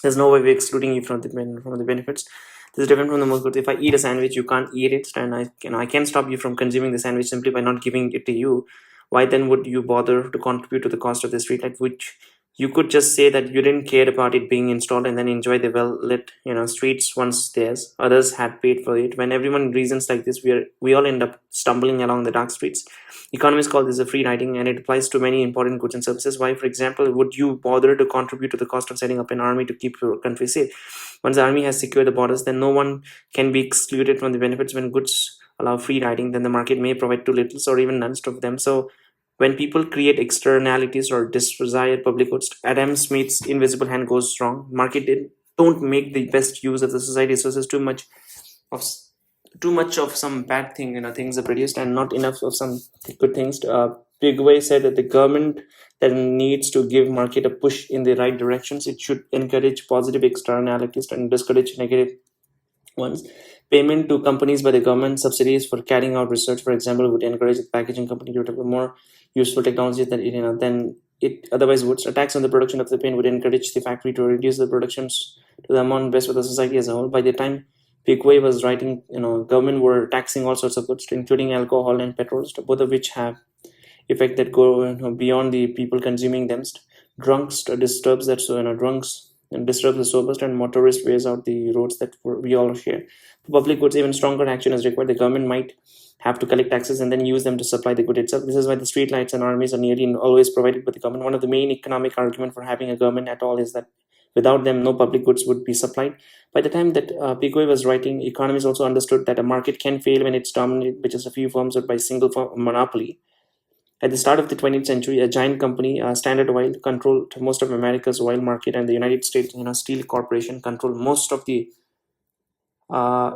There's no way we're excluding you from the benefits. This is different from the most good. If I eat a sandwich, you can't eat it, and I can stop you from consuming the sandwich simply by not giving it to you. Why then would you bother to contribute to the cost of the streetlight, which you could just say that you didn't care about it being installed and then enjoy the well lit streets once theirs others had paid for it. When everyone reasons like this, we all end up stumbling along the dark streets. Economists call this a free riding, and it applies to many important goods and services. Why, for example, would you bother to contribute to the cost of setting up an army to keep your country safe? Once the army has secured the borders, then no one can be excluded from the benefits. When goods allow free riding, then the market may provide too little or even none of them. So when people create externalities or desired public goods, Adam Smith's invisible hand goes wrong. Market don't make the best use of the society resources. Too much of some bad thing, things are produced, and not enough of some good things. Pigway said that the government then needs to give market a push in the right directions. It should encourage positive externalities and discourage negative ones. Payment to companies by the government, subsidies for carrying out research, for example, would encourage the packaging company to develop more useful technology than it otherwise would. A tax on the production of the paint would encourage the factory to reduce the productions to the amount best for the society as a whole. By the time Pigway was writing, government were taxing all sorts of goods, including alcohol and petrol, both of which have effect that go beyond the people consuming them. Drunks disturbs that, so drunks and disrupts the sobers, and motorist wears out the roads that we all share. For public goods, even stronger action is required. The government might have to collect taxes and then use them to supply the good itself. This is why the street lights and armies are nearly always provided by the government. One of the main economic argument for having a government at all is that without them, no public goods would be supplied. By the time that Picoy was writing, economists also understood that a market can fail when it's dominated by just a few firms or by single firm monopoly. At the start of the 20th century, a giant company, Standard Oil, controlled most of America's oil market, and the United States, Steel Corporation, controlled most of the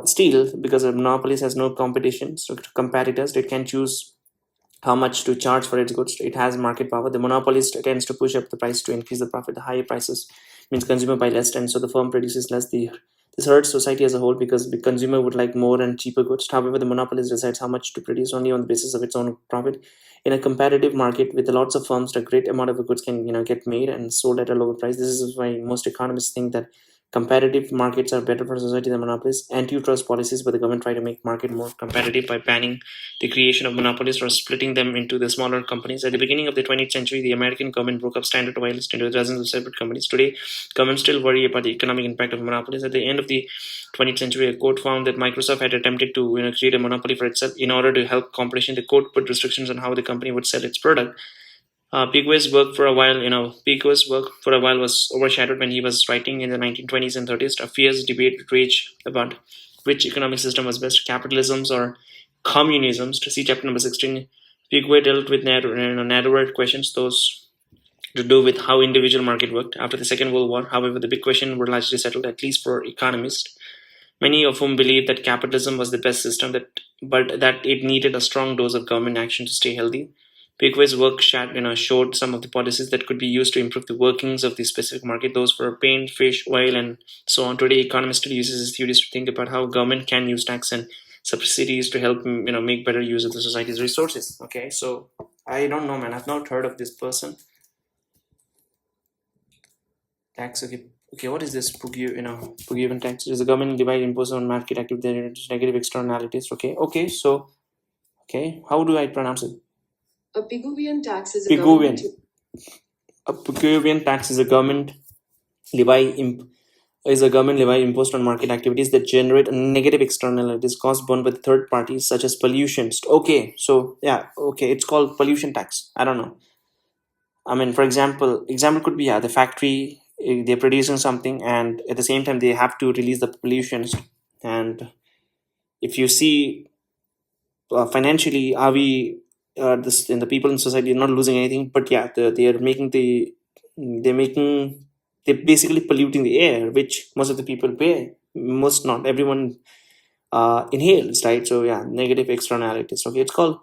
steel, because a monopolist has no competition, so competitors, it can choose how much to charge for its goods. It has market power. The monopolist tends to push up the price to increase the profit. The higher prices means consumer buy less, and so the firm produces less. This hurts society as a whole because the consumer would like more and cheaper goods. However, the monopolist decides how much to produce only on the basis of its own profit. In a competitive market with lots of firms, a great amount of goods can get made and sold at a lower price. This is why most economists think that competitive markets are better for society than monopolies. Antitrust policies by the government try to make market more competitive by banning the creation of monopolies or splitting them into the smaller companies. At the beginning of the 20th century, the American government broke up Standard Oil into dozens of separate companies. Today, governments still worry about the economic impact of monopolies. At the end of the 20th century, a court found that Microsoft had attempted to create a monopoly for itself. In order to help competition, the court put restrictions on how the company would sell its product. Pico's work for a while, was overshadowed when he was writing in the 1920s and 30s. A fierce debate raged about which economic system was best, capitalisms or communisms. To see chapter number 16, Pico dealt with narrower questions, those to do with how individual market worked. After the Second World War, however, the big questions were largely settled, at least for economists, many of whom believed that capitalism was the best system, but that it needed a strong dose of government action to stay healthy. Pico's work showed some of the policies that could be used to improve the workings of the specific market, those for paint, fish, oil, and so on. Today, economists still uses these theories to think about how government can use tax and subsidies to help make better use of the society's resources. Okay, so I don't know, man. I've not heard of this person. Tax. Okay, what is this? Puggian tax is the government divide impose on market activity, negative externalities. Okay. So, how do I pronounce it? A Pigouvian tax is a Pigouvian. government. A Pigouvian tax is a government levy imposed on market activities that generate negative externalities cost borne by the third parties, such as pollutions. Okay, so yeah, it's called pollution tax. I don't know. I mean, for example could be the factory, they're producing something, and at the same time they have to release the pollutions. And if you see financially, are we the people in society are not losing anything, but yeah, they're basically polluting the air, which most of the people pay. Most, not everyone inhales, right? So yeah, negative externalities. Okay, it's called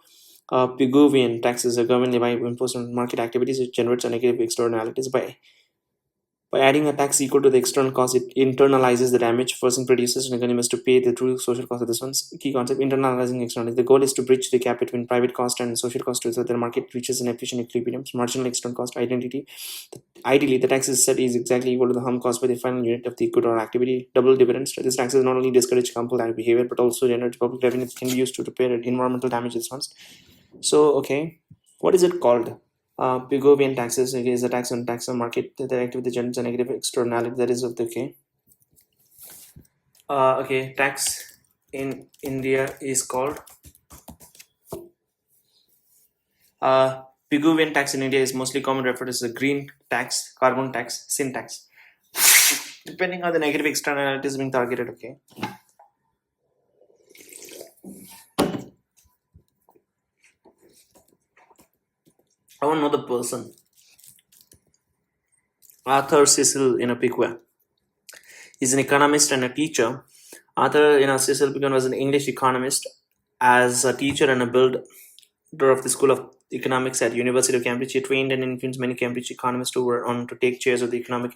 Pigouvian taxes, a government levy imposed on market activities. It generates a negative externalities by adding a tax equal to the external cost. It internalizes the damage, forcing producers and consumers to pay the true social cost of this one's key concept. Internalizing externalities. The goal is to bridge the gap between private cost and social cost so that the market reaches an efficient equilibrium. Marginal external cost identity. Ideally, the tax is set is exactly equal to the harm caused by the final unit of the good or activity. Double dividends. This tax is not only discourage harmful behavior but also generates public revenue that can be used to repair environmental damages once. So, what is it called? Pigouvian taxes is a tax on market that activity generates a negative externality. That is of the tax in India is called Pigouvian tax in India is mostly commonly referred as a green tax, carbon tax, sin tax, depending on the negative externalities being targeted. Okay. I want to know the person. Arthur Cecil Piquet. He's an economist and a teacher. Arthur Cecil Piquet was an English economist. As a teacher and a builder of the School of Economics at University of Cambridge, he trained and influenced many Cambridge economists who were on to take chairs of the economics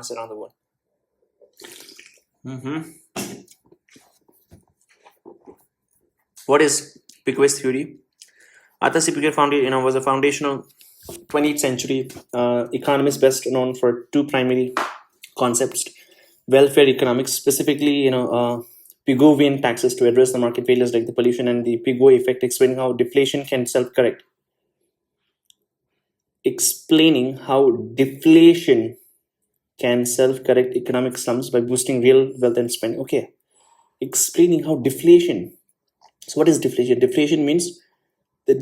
around the world. What is Piquet's theory? Arthur C. Piquet was a foundational 20th century economist, best known for two primary concepts: welfare economics, specifically Pigouvian taxes to address the market failures like the pollution, and the Pigou effect, explaining how deflation can self-correct. Explaining how deflation can self-correct economic slumps by boosting real wealth and spending. Okay, explaining how deflation. So what is deflation? Deflation means that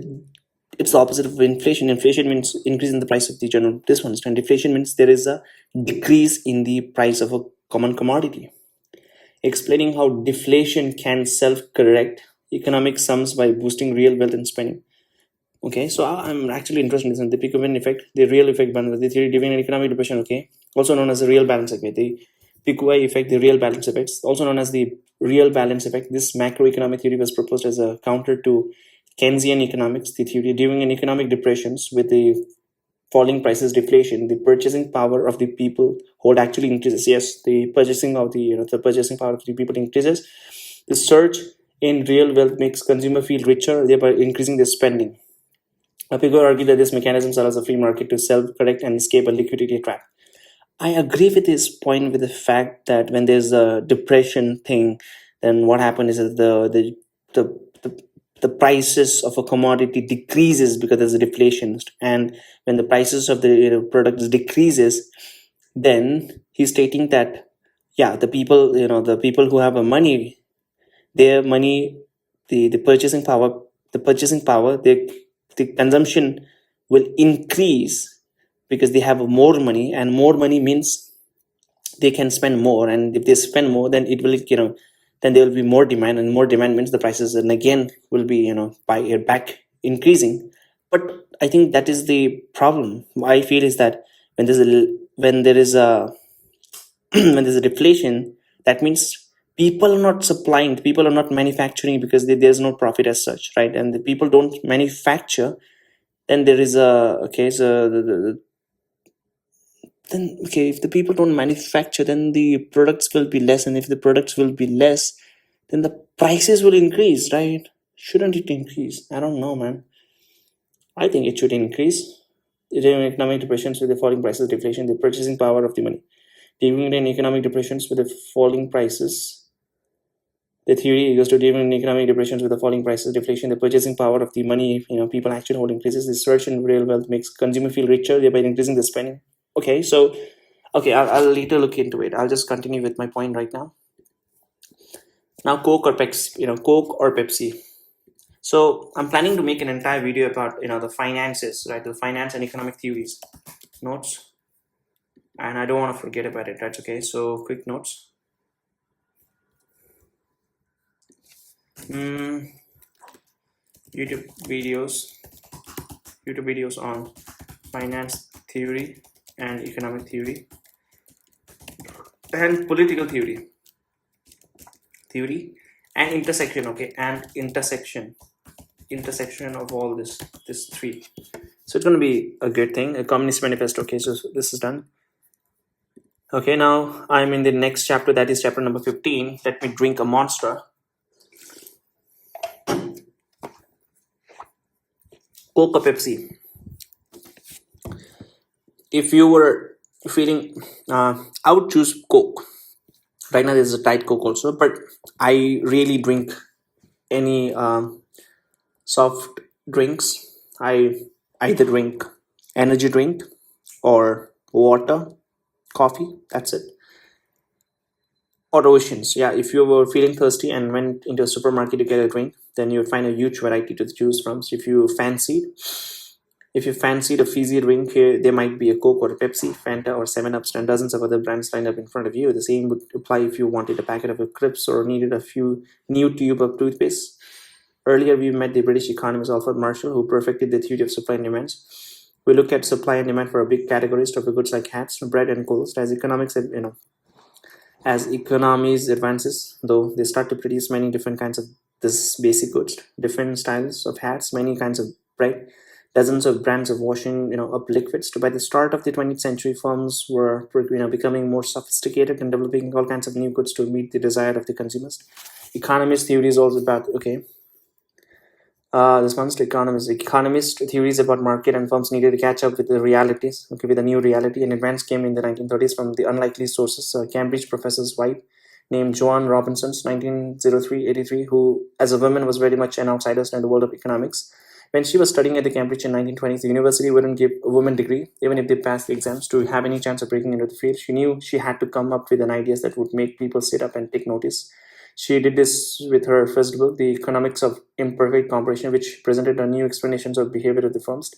it's the opposite of inflation. Inflation means increase in the price of the general. This one, and deflation means there is a decrease in the price of a common commodity. Explaining how deflation can self-correct economic sums by boosting real wealth and spending. Okay, so I'm actually interested in this, the Pickwickian effect, the real effect, the theory during an economic depression. Okay, also known as the real balance effect, the Pickwickian effect, the real balance effects, also known as the real balance effect. This macroeconomic theory was proposed as a counter to Keynesian economics, the theory during an economic depressions with the falling prices, deflation, the purchasing power of the people hold actually increases. Yes, the purchasing of the purchasing power of the people increases. The surge in real wealth makes consumer feel richer, thereby increasing their spending. People argue that this mechanism allows the free market to self-correct and escape a liquidity trap. I agree with his point with the fact that when there's a depression thing, then what happens is that the prices of a commodity decreases because there's a deflation, and when the prices of the products decreases, then he's stating that the people who have a money, their money, the purchasing power, the consumption will increase because they have more money, and more money means they can spend more, and if they spend more, then it will then there will be more demand, and more demand means the prices and again will be back increasing. But I think that is the problem. I feel is that when there is a when there's a deflation, that means people are not supplying, people are not manufacturing because there's no profit as such, right? And the people don't manufacture, then there is a if the people don't manufacture, then the products will be less, and if the products will be less, then the prices will increase, right? Shouldn't it increase? I don't know, man. I think it should increase. During economic depressions with the falling prices, deflation, the purchasing power of the money. During economic depressions with the falling prices, the theory goes to during economic depressions with the falling prices, deflation, the purchasing power of the money, people actually hold increases. The surge in real wealth makes consumer feel richer, thereby increasing the spending. Okay, so I'll later look into it. I'll just continue with my point right now. Now, Coke or Pepsi. So I'm planning to make an entire video about the finances, right? The finance and economic theories, notes, and I don't want to forget about it. That's okay. So quick notes. YouTube videos on finance theory and economic theory and political theory and intersection. Okay, and intersection of all this three. So it's going to be a good thing. A Communist Manifesto. Okay, so this is done. Okay, now I'm in the next chapter, that is chapter number 15. Let me drink a monster. Coke or Pepsi? If you were feeling, I would choose Coke. Right now there's a Diet Coke also, but I really drink any soft drinks. I either drink energy drink or water, coffee, that's it. Or oceans. Yeah, if you were feeling thirsty and went into a supermarket to get a drink, then you would find a huge variety to choose from. So if you fancied a fizzy drink, there might be a Coke or a Pepsi, Fanta or 7-Ups, and dozens of other brands lined up in front of you. The same would apply if you wanted a packet of crisps or needed a few new tube of toothpaste. Earlier, we met the British economist Alfred Marshall, who perfected the theory of supply and demand. We look at supply and demand for a big categories of goods like hats, bread, and clothes. As economies advances, though, they start to produce many different kinds of this basic goods, different styles of hats, many kinds of bread, dozens of brands of washing up liquids. By the start of the 20th century, firms were becoming more sophisticated and developing all kinds of new goods to meet the desire of the consumers. Economist theory is also about this one's to economist theories about market and firms needed to catch up with the realities, with a new reality. And advance came in the 1930s from the unlikely sources. Cambridge professor's wife named Joan Robinson's 1903-83, who as a woman was very much an outsider in the world of economics. When she was studying at the Cambridge in 1920s, the university wouldn't give a woman degree, even if they passed the exams, to have any chance of breaking into the field. She knew she had to come up with an ideas that would make people sit up and take notice. She did this with her first book, The Economics of Imperfect Competition, which presented a new explanations of behavior of the firms.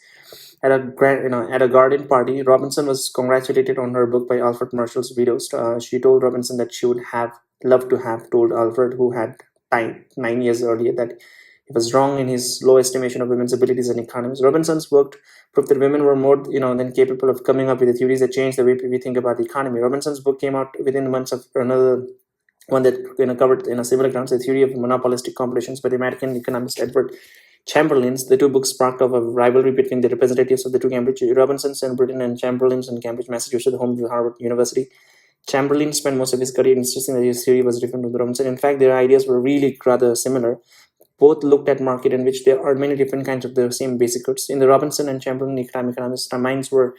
At a garden party, Robinson was congratulated on her book by Alfred Marshall's widows. She told Robinson that she would have loved to have told Alfred, who had died 9 years earlier, that he was wrong in his low estimation of women's abilities and economics. Robinson's work proved that women were more, than capable of coming up with the theories that changed the way we think about the economy. Robinson's book came out within months of another one that covered similar grounds, the theory of monopolistic competitions by the American economist Edward Chamberlain's. The two books sparked off a rivalry between the representatives of the two Cambridge, Robinson's in Britain and Chamberlain's in Cambridge, Massachusetts, home to Harvard University. Chamberlain spent most of his career insisting that his theory was different from the Robinson. In fact, their ideas were really rather similar. Both looked at market in which there are many different kinds of the same basic goods. In the Robinson and Chamberlain economists, our minds were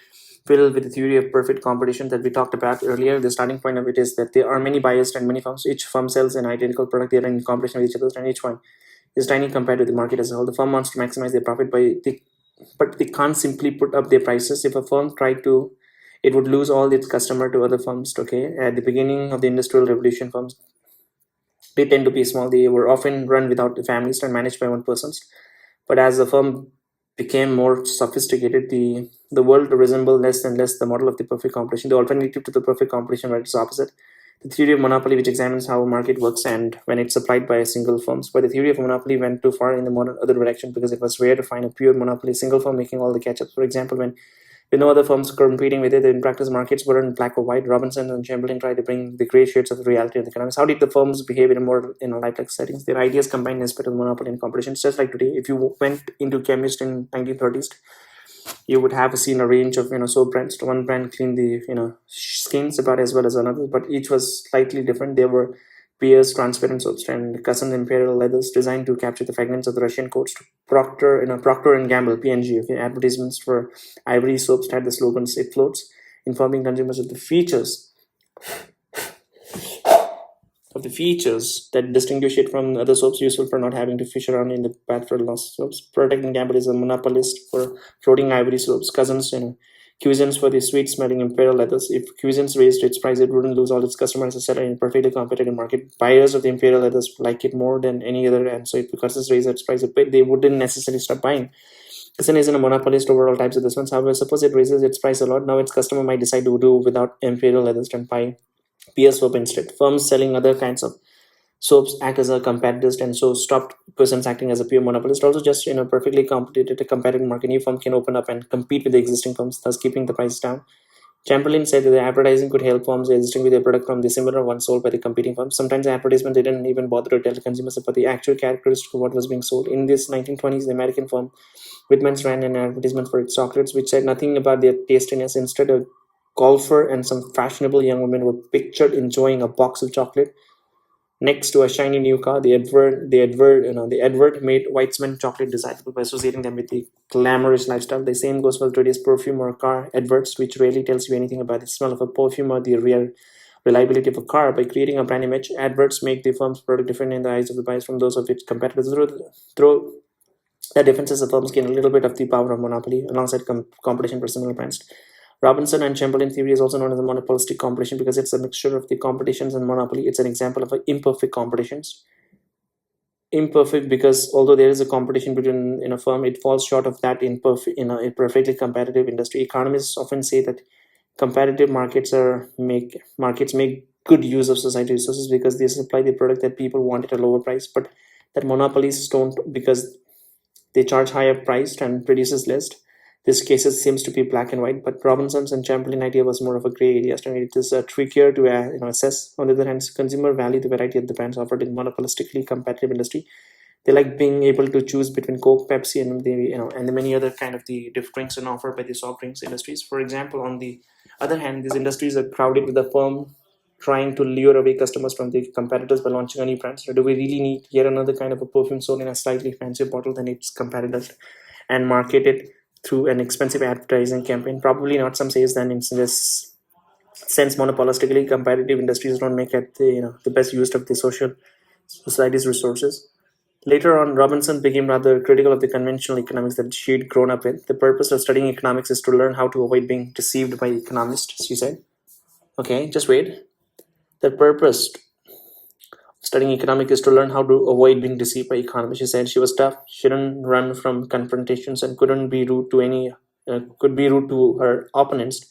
filled with the theory of perfect competition that we talked about earlier. The starting point of it is that there are many buyers and many firms. Each firm sells an identical product. They are in competition with each other, and each one is tiny compared to the market as a whole. The firm wants to maximize their profit but they can't simply put up their prices. If a firm tried to, it would lose all its customer to other firms. Okay, at the beginning of the Industrial Revolution, firms, they tend to be small. They were often run without the families and managed by one person. But as the firm became more sophisticated, the world resembled less and less the model of the perfect competition. The alternative to the perfect competition was its opposite. The theory of monopoly, which examines how a market works and when it's supplied by a single firm. But the theory of monopoly went too far in the modern other direction because it was rare to find a pure monopoly, single firm making all the catch-ups. For example, when with no other firms competing with it, in practice, markets weren't black or white. Robinson and Chamberlain tried to bring the gray shades of the reality of the economics. How did the firms behave in more lifelike settings? Their ideas combined in spite of monopoly and competition. It's just like today, if you went into chemist in 1930s, you would have seen a range of soap brands. One brand cleaned the skins about as well as another, but each was slightly different. There were Pierre's transparent soaps and Cousin Imperial leathers designed to capture the fragrance of the Russian coats. Procter and Gamble (P&G). Okay, advertisements for Ivory soaps had the slogans "It floats," informing consumers of the features that distinguish it from other soaps, useful for not having to fish around in the bath for lost soaps. Procter and Gamble is a monopolist for floating ivory soaps. Cousins, Cuisines for the sweet-smelling Imperial leathers. If Cuisines raised its price, it wouldn't lose all its customers, etc. In a perfectly competitive market, buyers of the Imperial leathers like it more than any other, and so because it's raised its price a bit, they wouldn't necessarily stop buying. Cousin isn't a monopolist over all types of this one. However, suppose it raises its price a lot. Now its customer might decide to do without Imperial leathers and buy Peer soap instead. Firms selling other kinds of soaps act as a competitors, and so stopped persons acting as a pure monopolist. Also, just perfectly competitive, a competitive market, new firm can open up and compete with the existing firms, thus keeping the price down. Chamberlain said that the advertising could help firms existing with their product from the similar one sold by the competing firms. Sometimes the advertisement didn't even bother to tell the consumers about the actual characteristic of what was being sold. In this 1920s, the American firm Whitman's ran an advertisement for its chocolates, which said nothing about their tastiness. Instead, a golfer and some fashionable young women were pictured enjoying a box of chocolate next to a shiny new car. The advert made white cement chocolate desirable by associating them with the glamorous lifestyle. The same goes for today's perfume or car adverts, which rarely tells you anything about the smell of a perfume or the real reliability of a car. By creating a brand image, adverts make the firm's product different in the eyes of the buyers from those of its competitors. Through the differences, the firms gain a little bit of the power of monopoly alongside competition for similar brands. Robinson and Chamberlain theory is also known as the monopolistic competition because it's a mixture of the competitions and monopoly. It's an example of imperfect competitions. Imperfect because although there is a competition between in a firm, it falls short of that in a perfectly competitive industry. Economists often say that competitive markets make good use of society resources because they supply the product that people want at a lower price, but that monopolies don't because they charge higher price and produces less. This case seems to be black and white, but Robinson's and Chamberlain idea was more of a gray area. And it is trickier to assess. On the other hand, consumer value the variety of the brands offered in monopolistically competitive industry. They like being able to choose between Coke, Pepsi, and the many other kind of the different drinks and offered by the soft drinks industries. For example, on the other hand, these industries are crowded with the firm trying to lure away customers from the competitors by launching a new brand. So do we really need yet another kind of a perfume sold in a slightly fancier bottle than its competitors and marketed through an expensive advertising campaign? Probably not. Some says that in this sense, monopolistically competitive industries don't make it the best use of the society's resources. Later on, Robinson became rather critical of the conventional economics that she'd grown up with. The purpose of studying economics is to learn how to avoid being deceived by economists, she said. Okay, just wait. The purpose studying economics is to learn how to avoid being deceived by economists. She said she was tough. She didn't run from confrontations and couldn't be rude to could be rude to her opponents.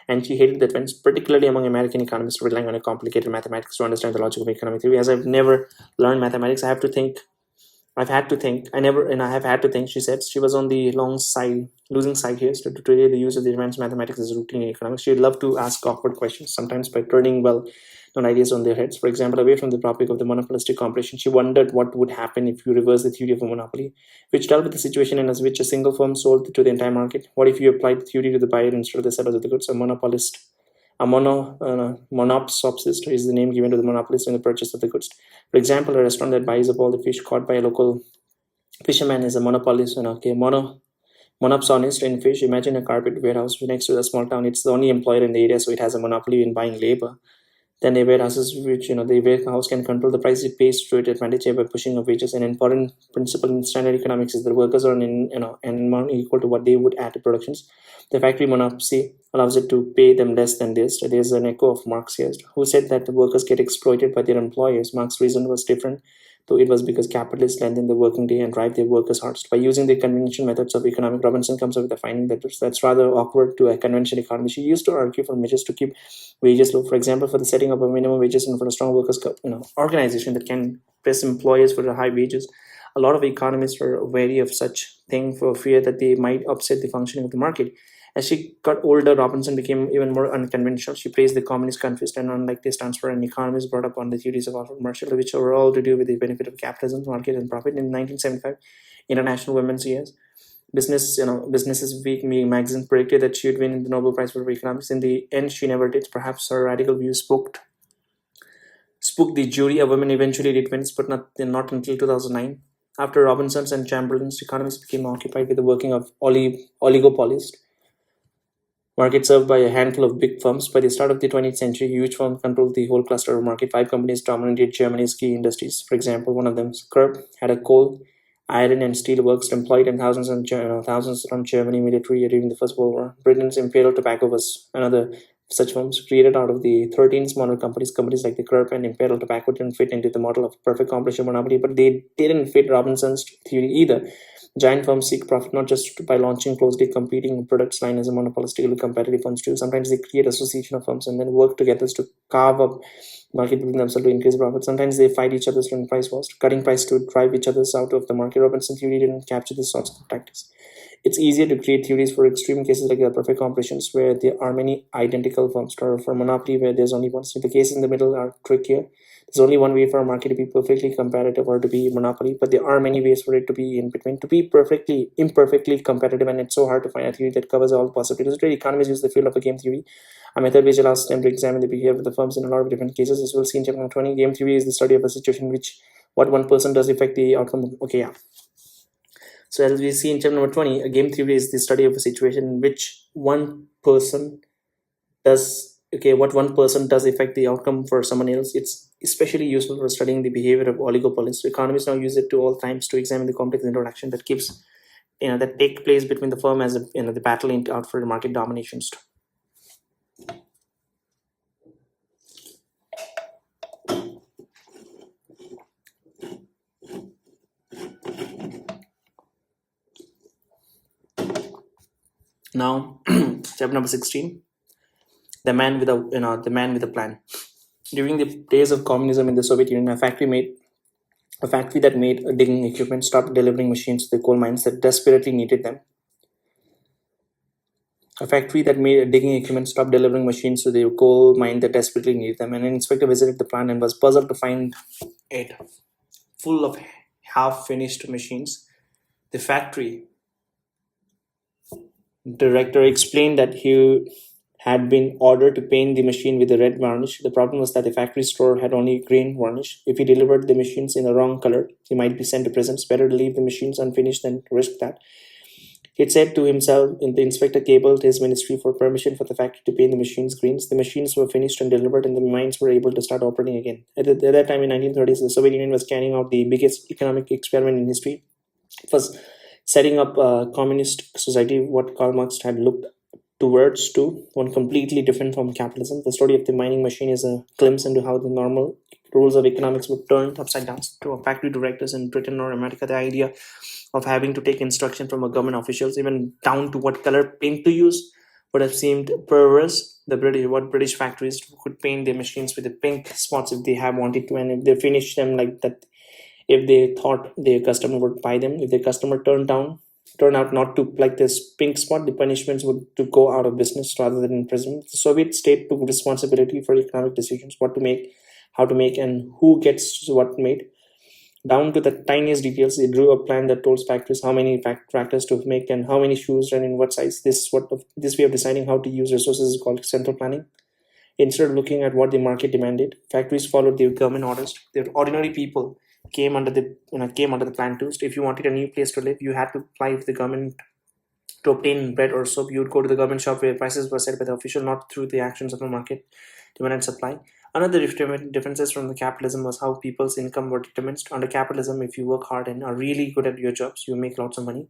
And she hated that when, particularly among American economists, relying on a complicated mathematics to understand the logic of economic theory. As I've never learned mathematics, I have to think. I've had to think. I have had to think. She said she was on the losing side here. So today, the use of the advanced mathematics is routine in economics. She'd love to ask awkward questions, sometimes by turning known ideas on their heads. For example, away from the topic of the monopolistic competition, she wondered what would happen if you reverse the theory of a monopoly, which dealt with the situation in which a single firm sold to the entire market. What if you applied the theory to the buyer instead of the sellers of the goods? A monopsopsist is the name given to the monopolist in the purchase of the goods. For example, a restaurant that buys up all the fish caught by a local fisherman is a monopolist. Monopsonist in fish. Imagine a carpet warehouse next to a small town. It's the only employer in the area, so it has a monopoly in buying labor. Then the warehouses, which the warehouse can control the price it pays to its advantage by pushing up wages. An important principle in standard economics is that workers earn an amount equal to what they would add to productions. The factory monopoly allows it to pay them less than this. There's an echo of Marx here, who said that the workers get exploited by their employers. Marx's reason was different, though it was because capitalists lengthen the working day and drive their workers hard. By using the conventional methods of economics, Robinson comes up with a finding that's rather awkward to a conventional economy. She used to argue for measures to keep wages low. For example, for the setting up of minimum wages and for a strong workers' organization that can press employers for the high wages. A lot of economists are wary of such thing for fear that they might upset the functioning of the market. As she got older, Robinson became even more unconventional. She praised the communist countries, and unlike their stance for an economist, brought up on the theories of Marshall, which were all to do with the benefit of capitalism, market, and profit. In 1975, International Women's Years, Business's Week magazine predicted that she would win the Nobel Prize for Economics. In the end, she never did. Perhaps her radical views spooked the jury. A woman eventually did win, but not until 2009. After Robinson's and Chamberlain's, economists became occupied with the working of oligopolies. Market served by a handful of big firms. By the start of the 20th century, huge firms controlled the whole cluster of market. 5 companies dominated Germany's key industries. For example, one of them, Krupp, had a coal, iron, and steel works employed and thousands from Germany military during the First World War. Britain's Imperial Tobacco was another such firms created out of the 13 smaller companies. Companies like the Krupp and Imperial Tobacco didn't fit into the model of perfect competition monopoly, but they didn't fit Robinson's theory either. Giant firms seek profit not just by launching closely competing products line as a monopolistically competitive firms too. Sometimes they create association of firms and then work together to carve up market between themselves to increase profit. Sometimes they fight each other during price wars, cutting price to drive each other out of the market. Robinson theory didn't capture this sorts of tactics. It's easier to create theories for extreme cases like the perfect competitions where there are many identical firms, or for monopoly where there's only one. So the cases in the middle are trickier. There's only one way for a market to be perfectly competitive or to be monopoly, but there are many ways for it to be in between, to be imperfectly competitive, and it's so hard to find a theory that covers all possibilities. Today, economists use the field of a game theory, a method which allows them to examine the behavior of the firms in a lot of different cases. As we'll see in chapter 20, game theory is the study of a situation in which what one person does affect the outcome. So as we see in chapter number 20, a game theory is the study of a situation in which what one person does affect the outcome for someone else. It's especially useful for studying the behavior of oligopolies. So economists now use it to all times to examine the complex interaction that that take place between the firm as the battle out for market dominations. Now, chapter number 16, the man with a plan. During the days of communism in the Soviet Union, a factory that made digging equipment stopped delivering machines to the coal mines that desperately needed them. A factory that made digging equipment stopped delivering machines to the coal mine that desperately needed them. And an inspector visited the plant and was puzzled to find it full of half-finished machines. The factory director explained that he had been ordered to paint the machine with a red varnish. The problem was that the factory store had only green varnish. If he delivered the machines in the wrong color, he might be sent to prison. It's better to leave the machines unfinished than risk that. He said to himself, the inspector cabled his ministry for permission for the factory to paint the machines greens. The machines were finished and delivered, and the mines were able to start operating again. At that time in 1930s, the Soviet Union was carrying out the biggest economic experiment in history. It was setting up a communist society, what Karl Marx had looked towards to, one completely different from capitalism. The story of the mining machine is a glimpse into how the normal rules of economics were turned upside down. To factory directors in Britain or America, the idea of having to take instruction from a government officials, even down to what color paint to use, would have seemed perverse. What British factories could paint their machines with the pink spots if they have wanted to, and if they finish them like that, if they thought their customer would buy them. If the customer turned out not to like this pink spot, the punishments would to go out of business rather than imprisonment. The Soviet state took responsibility for economic decisions, what to make, how to make, and who gets what made. Down to the tiniest details, they drew a plan that told factories how many tractors to make and how many shoes and in what size. This way of deciding how to use resources is called central planning. Instead of looking at what the market demanded, factories followed the government orders. The ordinary people came under the plan too. So if you wanted a new place to live, you had to apply with the government to obtain bread or soap. You would go to the government shop where prices were set by the official, not through the actions of the market, demand and supply. Another differences from the capitalism was how people's income were determined. Under capitalism, if you work hard and are really good at your jobs, you make lots of money.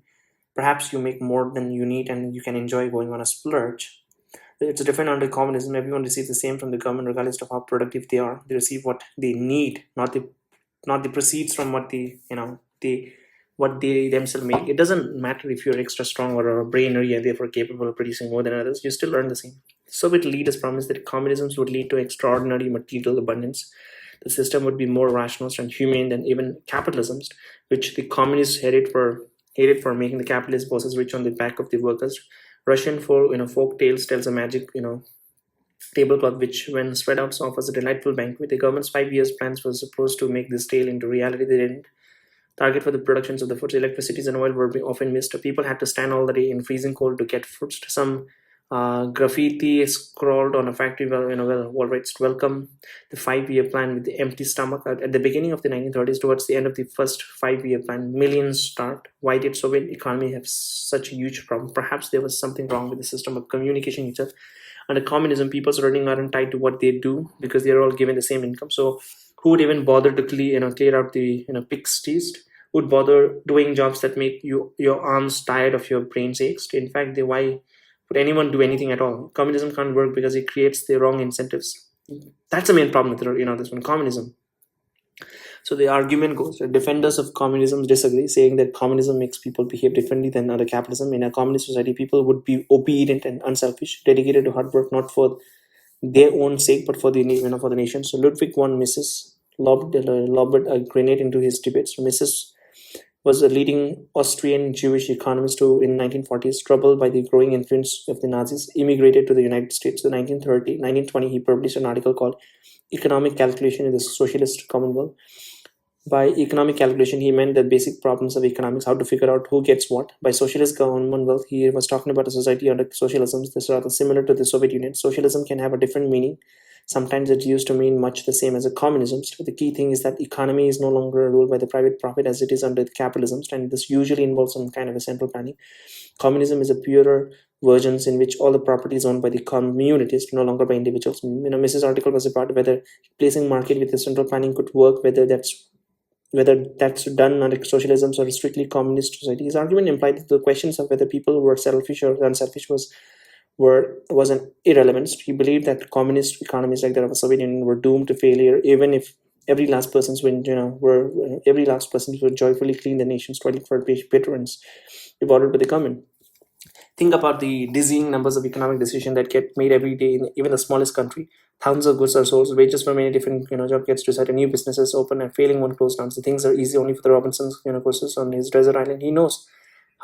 Perhaps you make more than you need and you can enjoy going on a splurge. It's different under communism. Everyone receives the same from the government, regardless of how productive they are. They receive what they need, not the proceeds from what what they themselves make. It doesn't matter if you're extra strong or a brainer and therefore capable of producing more than others. You still earn the same. Soviet leaders promised that communism would lead to extraordinary material abundance. The system would be more rationalist and humane than even capitalism, which the communists hated for making the capitalist bosses rich on the back of the workers. Russian folk tales tells a magic tablecloth which, when spread out, offers a delightful banquet. The government's 5 years plans were supposed to make this tale into reality. They didn't. Target for the productions of the foods, electricity and oil were often missed. People had to stand all the day in freezing cold to get foods. Some graffiti scrawled on a factory wall writes, "Welcome the 5 year plan with the empty stomach." At the beginning of the 1930s, towards the end of the first 5 year plan, millions starved. Why did Soviet economy have such a huge problem? Perhaps there was something wrong with the system of communication itself. Under communism, people's earnings aren't tied to what they do because they're all given the same income. So who would even bother to clear out the pigs taste? Would bother doing jobs that make your arms tired of your brain's aches? In fact, why would anyone do anything at all? Communism can't work because it creates the wrong incentives. That's the main problem with this one, communism. So the argument goes that defenders of communism disagree, saying that communism makes people behave differently than other capitalism. In a communist society, people would be obedient and unselfish, dedicated to hard work, not for their own sake, but for the for the nation. So Ludwig von Mises lobbed a grenade into his debates. Mises was a leading Austrian Jewish economist who, in 1940s, troubled by the growing influence of the Nazis, immigrated to the United States. In 1920, he published an article called "Economic Calculation in the Socialist Commonwealth." By economic calculation, he meant the basic problems of economics, how to figure out who gets what. By socialist commonwealth, he was talking about a society under socialism that's rather similar to the Soviet Union. Socialism can have a different meaning. Sometimes it's used to mean much the same as a communism. But the key thing is that economy is no longer ruled by the private profit as it is under capitalism, and this usually involves some kind of a central planning. Communism is a purer version in which all the property is owned by the communities, no longer by individuals. Mrs. article was about whether placing market with the central planning could work, whether that's done under socialism or a strictly communist society. His argument implied that the questions of whether people were selfish or unselfish was an irrelevance. He believed that communist economies like that of the Soviet Union were doomed to failure, even if every last person would joyfully clean the nation's toilet for patrons rewarded by the government. Think about the dizzying numbers of economic decisions that get made every day in even the smallest country. Thousands of goods are sold, wages for many different job gets decided, new businesses open, and failing one closed down. So things are easy only for the Robinsons courses on his desert island. He knows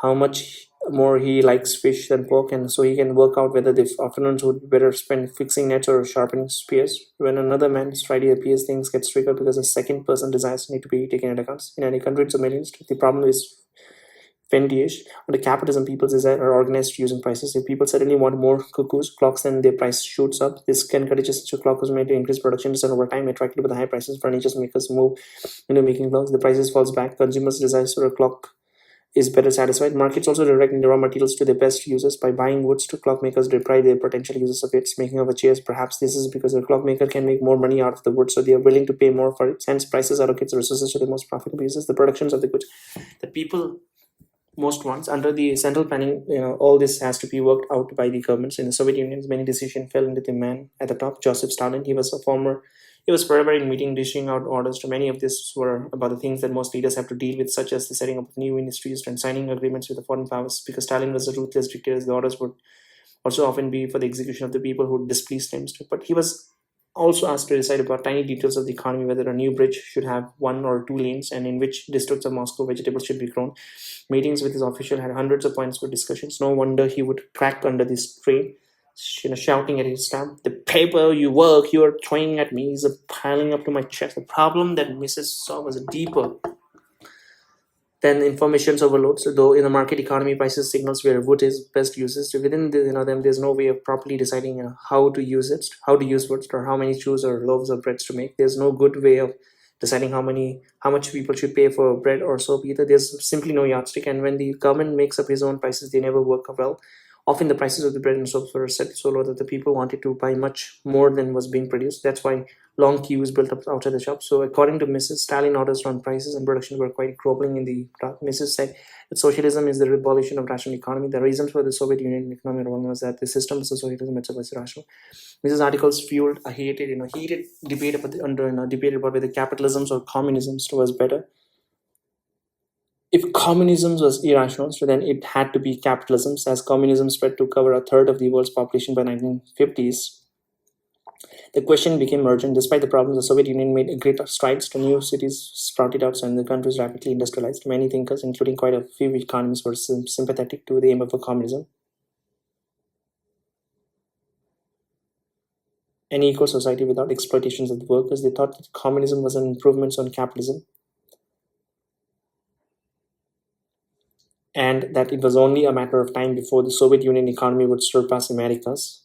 how much more he likes fish than pork, and so he can work out whether the afternoons would be better spent fixing nets or sharpening spears. When another man's Friday appears, things get triggered because a second person desires need to be taken into account. In any hundreds of millions, the problem is Fendiish. Under capitalism, people's desire are organized using prices. If people suddenly want more cuckoos clocks, then their price shoots up. This can encourage such a clock was made to increase production, and over time attracted by the high prices. Furniture makers move into making clocks. The prices falls back. Consumers' desires for a clock is better satisfied. Markets also direct the raw materials to their best users by buying woods to clockmakers deprive their potential users of its making of a chairs. Perhaps this is because the clockmaker can make more money out of the wood, so they are willing to pay more for it. Hence, prices allocate the resources to the most profitable users. The productions of the goods that people most wants under the central planning, all this has to be worked out by the governments. In the Soviet Union, many decisions fell into the man at the top, Joseph Stalin. He was forever in meeting, dishing out orders. To many of this were about the things that most leaders have to deal with, such as the setting up of new industries and signing agreements with the foreign powers. Because Stalin was a ruthless dictator, the orders would also often be for the execution of the people who displeased him. But he was also asked to decide about tiny details of the economy, whether a new bridge should have 1 or 2 lanes, and in which districts of Moscow vegetables should be grown. Meetings with his official had hundreds of points for discussions. No wonder he would crack under this strain, shouting at his staff, "The paper you work, you are throwing at me is piling up to my chest." The problem that Mrs. saw was deeper than information overload. So though in the market economy, prices signals where wood is best uses. So within them, there's no way of properly deciding how to use it, how to use wood, or how many chews or loaves of breads to make. There's no good way of deciding how much people should pay for bread or soap either. There's simply no yardstick, and when the government makes up his own prices, they never work well. Often the prices of the bread and soaps were set so low that the people wanted to buy much more than was being produced. That's why long queues built up outside the shop. So according to Mrs. Stalin, orders on prices and production were quite groveling in the dark. Mrs. said that socialism is the abolition of rational economy. The reasons for the Soviet Union economic revolution was that the system of socialism itself was irrational. Mrs. articles fueled a heated debate about whether capitalism or communism was better. If communism was irrational, so then it had to be capitalism, as communism spread to cover a third of the world's population by 1950s. The question became urgent. Despite the problems, the Soviet Union made great strides. To new cities sprouted out and the country was rapidly industrialized. Many thinkers, including quite a few economists, were sympathetic to the aim of communism. An equal society without exploitations of the workers. They thought that communism was an improvement on capitalism, and that it was only a matter of time before the Soviet Union economy would surpass America's.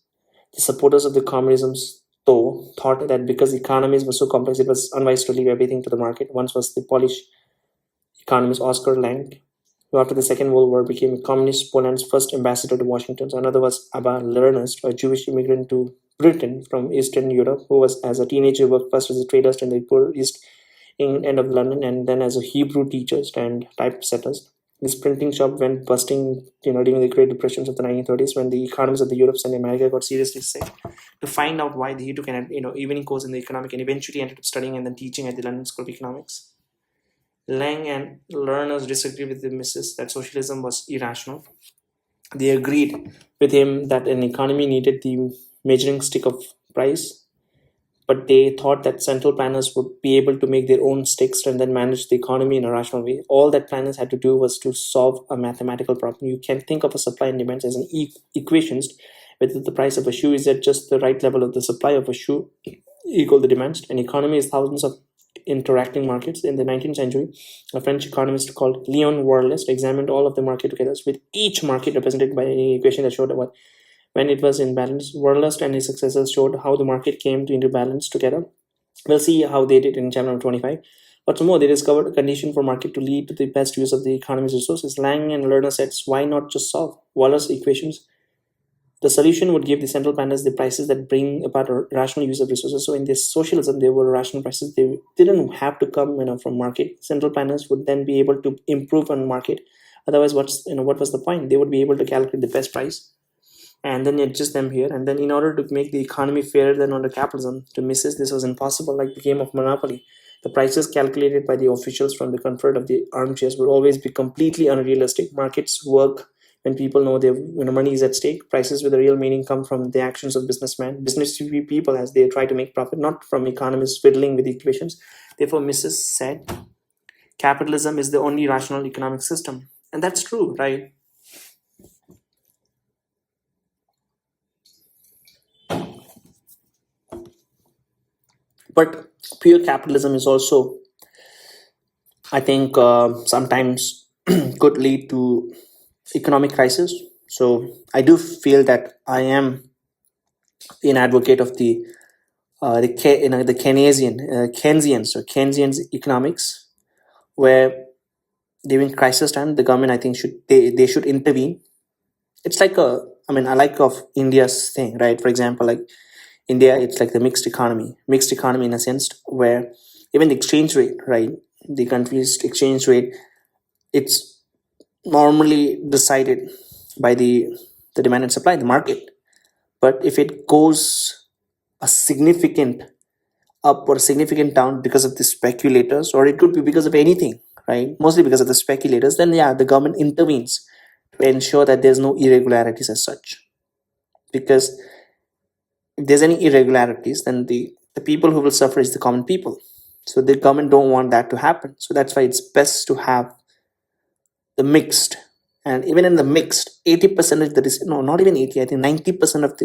The supporters of the communism, though, thought that because economies were so complex, it was unwise to leave everything to the market. One was the Polish economist Oscar Lange, who after the Second World War became Communist Poland's first ambassador to Washington. Another was Abba Lernerst, a Jewish immigrant to Britain from Eastern Europe, who was as a teenager worked first as a trader in the poor East End of London and then as a Hebrew teacher and typesetter. His printing shop went busting, during the Great Depressions of the 1930s, when the economies of the Europe and America got seriously sick. To find out why, he took an evening course in the economic and eventually ended up studying and then teaching at the London School of Economics. Lang and learners disagreed with the Mrs. that socialism was irrational. They agreed with him that an economy needed the measuring stick of price, but they thought that central planners would be able to make their own sticks and then manage the economy in a rational way. All that planners had to do was to solve a mathematical problem. You can think of a supply and demand as an equations, whether the price of a shoe is at just the right level of the supply of a shoe equal the demands. An economy is thousands of interacting markets. In the 19th century, a French economist called Leon Warlest examined all of the market together, with each market represented by an equation that showed what when it was in balance. Warlest and his successors showed how the market came into balance together. We'll see how they did in chapter 25. What's more, they discovered a condition for market to lead to the best use of the economy's resources. Lang and Lerner said, why not just solve Waller's equations? The solution would give the central planners the prices that bring about a rational use of resources. So in this socialism, there were rational prices. They didn't have to come from market. Central planners would then be able to improve on market. Otherwise, what was the point? They would be able to calculate the best price and then adjust them here. And then in order to make the economy fairer than under capitalism, to Mrs. this was impossible, like the game of Monopoly. The prices calculated by the officials from the comfort of the armchairs would always be completely unrealistic. Markets work when people know their money is at stake. Prices with a real meaning come from the actions of businessmen, business people as they try to make profit, not from economists fiddling with equations. Therefore, Mrs. said, capitalism is the only rational economic system. And that's true, right? But pure capitalism is also, I think, sometimes could lead to economic crisis. So I do feel that I am an advocate of the Keynesian economics, where during crisis time, the government, I think, they should intervene. It's like I like of India's thing, right? For example, like India, it's like the mixed economy in a sense where even the exchange rate, right? The country's exchange rate, it's normally decided by the demand and supply, the market. But if it goes a significant up or significant down because of the speculators, or it could be because of anything, right? Mostly because of the speculators, then yeah, the government intervenes to ensure that there's no irregularities as such. Because if there's any irregularities, then the people who will suffer is the common people. So the government don't want that to happen. So that's why it's best to have the mixed. And even in the mixed, 80% of no, not even 80, I think 90% of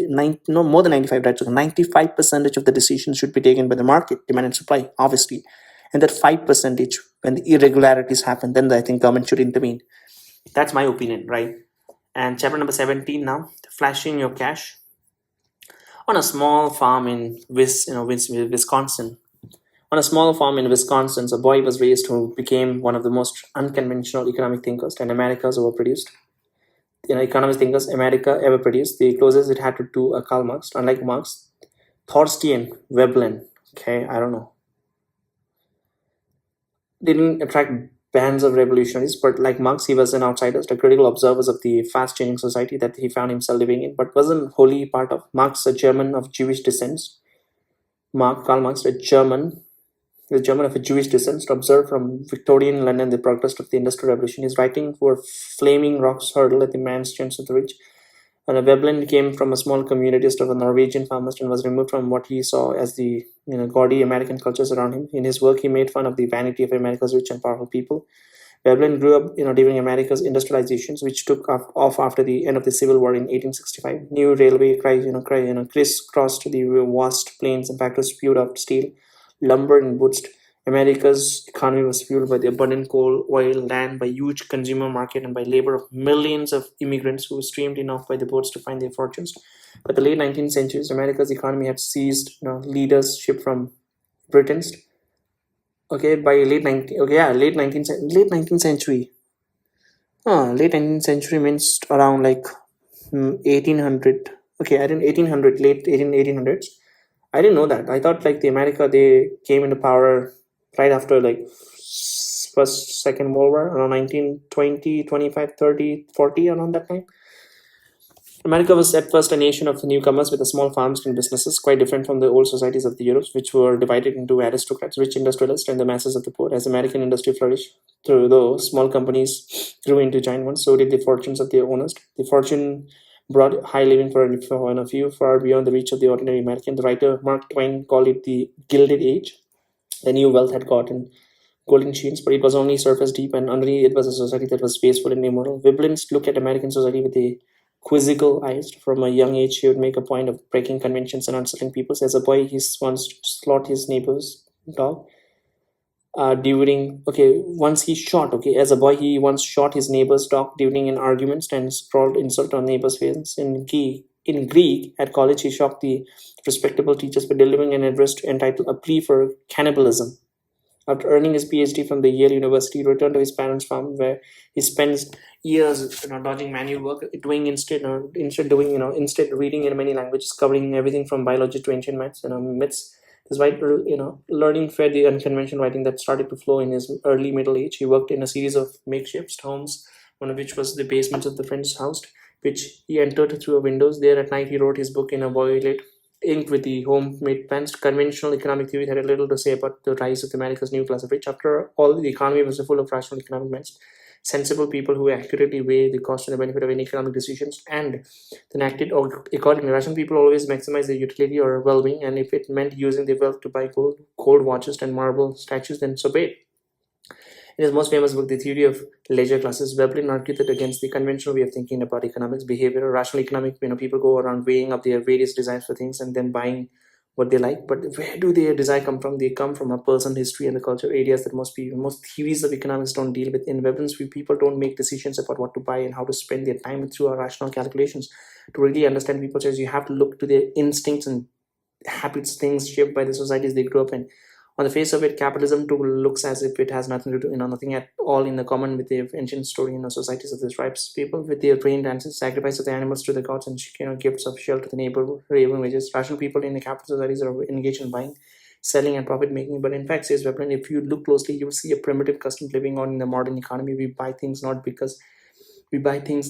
no, more than 95, right? So 95% of the decisions should be taken by the market, demand and supply, obviously. And that 5% when the irregularities happen, then I think government should intervene. That's my opinion, right? And chapter number 17 now, flashing your cash. On a small farm in Wisconsin. On a small farm in Wisconsin, a boy was raised who became one of the most unconventional economic thinkers and America's ever produced. Economic thinkers America ever produced. The closest it had to Karl Marx. Unlike Marx, Thorstein Veblen, okay, I don't know, didn't attract bands of revolutionaries, but like Marx, he was an outsider, a critical observer of the fast-changing society that he found himself living in, but wasn't wholly part of. Marx, a German of Jewish descent, Karl Marx, the German of a Jewish descent, observed from Victorian London the progress of the Industrial Revolution. His writings were flaming rocks hurled at the man's chance of the rich. And Veblen came from a small community of a Norwegian farmer and was removed from what he saw as the gaudy American cultures around him. In his work, he made fun of the vanity of America's rich and powerful people. Veblen grew up during America's industrializations, which took off after the end of the Civil War in 1865. New railway crisscrossed the vast plains and factories spewed out steel, lumber, and woods. America's economy was fueled by the abundant coal, oil, land, by huge consumer market, and by labor of millions of immigrants who streamed in off by the boats to find their fortunes. By the late 19th century, America's economy had seized leadership from Britain's. Okay, by late 19th century. Late 19th century means around like 1800. Okay, I didn't 1800, late 1800s. I didn't know that. I thought like the America, they came into power right after like first, second World War, around 1920, 25, 30, 40, around that time. America was at first a nation of newcomers with a small farms and businesses, quite different from the old societies of the Europe, which were divided into aristocrats, rich industrialists, and the masses of the poor. As American industry flourished, though small companies grew into giant ones, so did the fortunes of their owners. The fortune brought high living for a few, far beyond the reach of the ordinary American. The writer Mark Twain called it the Gilded Age. The new wealth had gotten golden chains, but it was only surface deep, and underneath it was a society that was wasteful and immoral. Veblen's look at American society with a quizzical eyes. From a young age, he would make a point of breaking conventions and unsettling people. As a boy, he once slaughtered his neighbor's dog. Once he shot. Okay, as a boy, he once shot his neighbor's dog during an argument and scrawled insult on neighbor's face. In Greek, at college, he shocked the respectable teachers by delivering an address entitled "A Plea for Cannibalism." After earning his PhD from the Yale University, he returned to his parents' farm, where he spends years dodging manual work, instead reading in many languages, covering everything from biology to ancient maths and myths. Despite learning fed the unconventional writing that started to flow in his early middle age. He worked in a series of makeshift homes, one of which was the basement of the friend's house, which he entered through a windows. There at night, he wrote his book in a boilerplate ink with the homemade pens. Conventional economic theory had little to say about the rise of America's new class of rich. After all, the economy was full of rational economic men, sensible people who accurately weigh the cost and the benefit of any economic decisions and then acted accordingly. Rational people always maximize their utility or well-being, and if it meant using their wealth to buy gold watches and marble statues, then so be it. In his most famous book, The Theory of Leisure Classes, Veblen argued that against the conventional way of thinking about economics, behavior, rational economic, people go around weighing up their various desires for things and then buying what they like. But where do their desire come from? They come from a personal history and the culture areas that most theories of economics don't deal with. In Veblen's view, people don't make decisions about what to buy and how to spend their time through our rational calculations. To really understand people, says you have to look to their instincts and habits, things shaped by the societies they grew up in. On the face of it, capitalism too looks as if it has nothing to do, nothing at all in the common with the ancient story, societies of the tribes people with their trained dances, sacrifice of the animals to the gods, and gifts of shelter to the neighbor, raven wages. Rational people in the capital societies are engaged in buying, selling, and profit making. But in fact, says Veblen, if you look closely, you will see a primitive custom living on in the modern economy. We buy things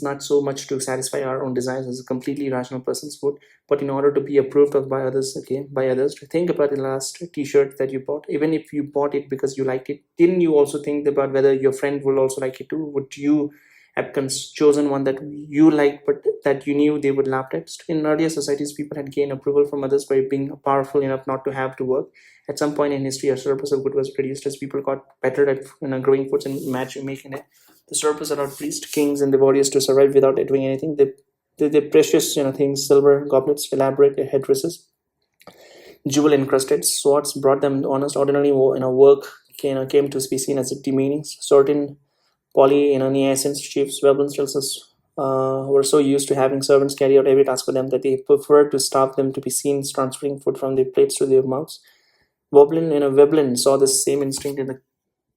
not so much to satisfy our own desires as a completely rational persons would, but in order to be approved of by others. By others. Think about the last T-shirt that you bought. Even if you bought it because you liked it, didn't you also think about whether your friend will also like it too? Would you have chosen one that you liked but that you knew they would laugh at? In earlier societies, people had gained approval from others by being powerful enough not to have to work. At some point in history, a surplus of good was produced as people got better at growing foods and making it. The surplus allowed priests, kings, and the warriors to survive without doing anything. The precious things, silver goblets, elaborate headdresses, jewel encrusted swords brought them honest ordinary work came to be seen as demeaning. Certain polyneasian chiefs, Weblins, were so used to having servants carry out every task for them that they preferred to starve them to be seen transferring food from their plates to their mouths. Veblen saw the same instinct in the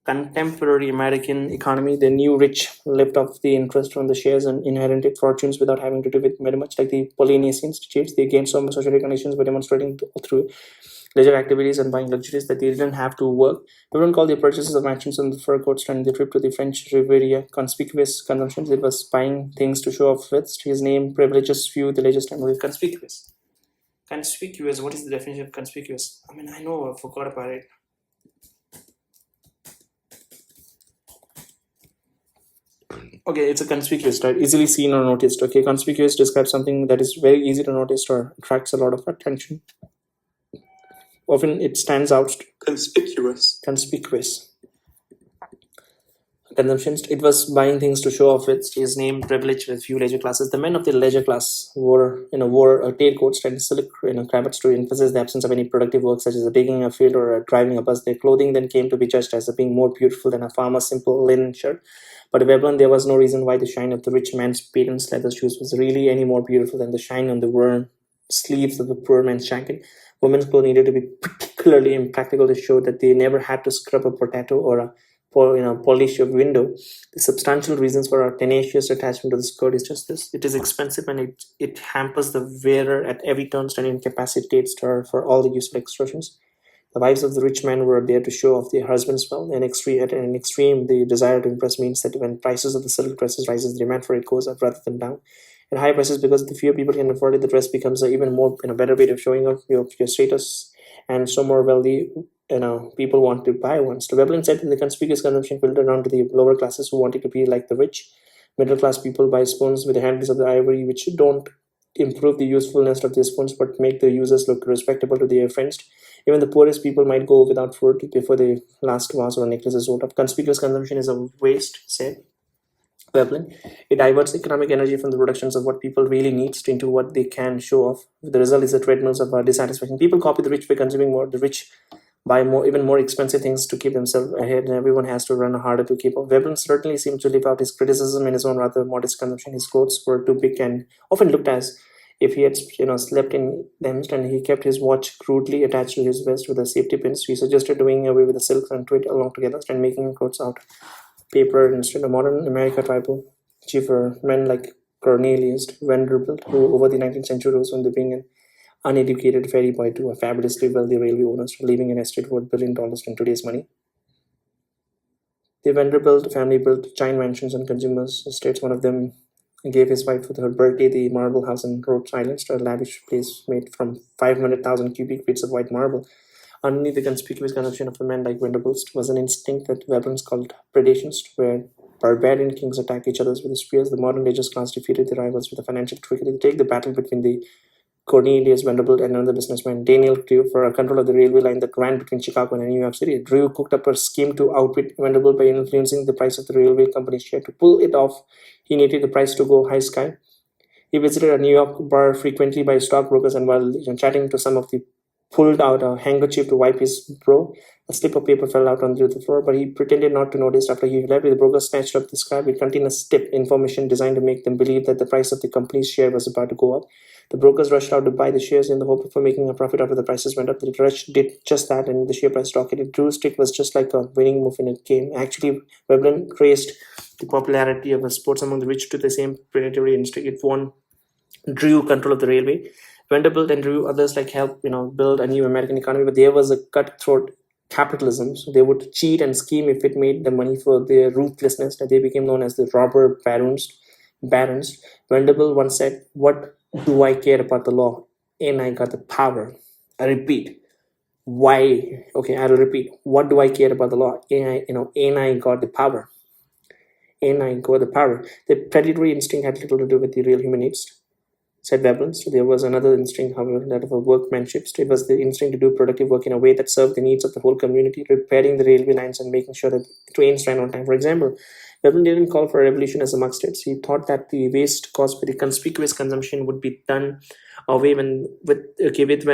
contemporary American economy. The new rich lived off the interest from the shares and inherited fortunes without having to do with very much. Like the Polynesian chiefs, they gained so much social recognitions by demonstrating through leisure activities and buying luxuries that they didn't have to work. Everyone called the purchases of mansions and the fur coats and the trip to the French Riviera conspicuous consumptions. It was buying things to show off with. His name privileges few, the latest time with conspicuous. Conspicuous, what is the definition of conspicuous? I know, I forgot about it. Okay, it's a conspicuous, right? Easily seen or noticed. Okay, conspicuous describes something that is very easy to notice or attracts a lot of attention. Often it stands out. Conspicuous. Consumption. It was buying things to show off with. His name privileged with few leisure classes. The men of the leisure class wore tailcoats and silk cravats to emphasize the absence of any productive work such as digging a field or driving a bus. Their clothing then came to be judged as being more beautiful than a farmer's simple linen shirt. But in Veblen, there was no reason why the shine of the rich man's patent leather shoes was really any more beautiful than the shine on the worn sleeves of the poor man's jacket. Women's clothes needed to be particularly impractical to show that they never had to scrub a potato or polish a window. The substantial reasons for our tenacious attachment to the skirt is just this: it is expensive and it hampers the wearer at every turn and incapacitates her for all the useful expressions. The wives of the rich men were there to show off their husbands well. At an extreme, the desire to impress means that when prices of the silk dresses rises, the demand for it goes up rather than down. At high prices, because the fewer people can afford it, the dress becomes even more better way of showing off your status, and so more wealthy people want to buy one. So Veblen said the conspicuous consumption filtered down to the lower classes who wanted to be like the rich. Middle class people buy spoons with the handles of the ivory, which don't improve the usefulness of the spoons but make the users look respectable to their friends. Even the poorest people might go without food before the last vase or necklace is rolled up. Conspicuous consumption is a waste, said Veblen. It diverts economic energy from the productions of what people really need into what they can show off. The result is the treadmills of dissatisfaction. People copy the rich by consuming more. The rich buy even more expensive things to keep themselves ahead, and everyone has to run harder to keep up. Veblen certainly seemed to live out his criticism in his own rather modest consumption. His clothes were too big and often looked as if he had slept in them, and he kept his watch crudely attached to his vest with a safety pins. He suggested doing away with the silk and twid along together and making clothes out of paper instead. Of modern America tribal chief were men like Cornelius Vanderbilt, who over the 19th century rose from the being an uneducated ferry boy to a fabulously wealthy railway owner, leaving an estate worth $1 billion in today's money. The Vanderbilt family built giant mansions and consumers estates. One of them gave his wife with her birthday the marble house in Rhode Island, a lavish place made from 500,000 cubic feet of white marble. Underneath the conspicuous consumption of a man like Vanderbilt was an instinct that Veblen called predations, where barbarian kings attack each other with spears. The modern leisure class defeated their rivals with a financial trickery. Take the battle between the Cornelius Vanderbilt and another businessman, Daniel Drew, for control of the railway line that ran between Chicago and New York City. Drew cooked up a scheme to outwit Vanderbilt by influencing the price of the railway company's share. To pull it off, he needed the price to go high sky. He visited a New York bar frequently by stockbrokers, and while chatting to some of the pulled out a handkerchief to wipe his brow. A slip of paper fell out onto the floor, but he pretended not to notice. After he left, the broker snatched up the scrap. It contained a step information designed to make them believe that the price of the company's share was about to go up. The brokers rushed out to buy the shares in the hope of making a profit after the prices went up. The rush did just that, and the share price rocketed. Drew stick was just like a winning move in a game. Actually, Veblen raised the popularity of a sports among the rich to the same predatory instinct. It won Drew control of the railway. Vanderbilt and Drew others like helped build a new American economy, but there was a cutthroat capitalism. So they would cheat and scheme if it made the money for their ruthlessness. That they became known as the robber barons. Vanderbilt once said, "What do I care about the law? And I got the power." I repeat, why? Okay, I'll repeat. What do I care about the law? And I got the power. And I got the power. The predatory instinct had little to do with the real human needs, said Veblen. So there was another instinct, however, that of a workmanship. It was the instinct to do productive work in a way that served the needs of the whole community, repairing the railway lines and making sure that trains ran on time. For example, Veblen didn't call for a revolution as Marx did. He thought that the waste caused by the conspicuous consumption would be done away when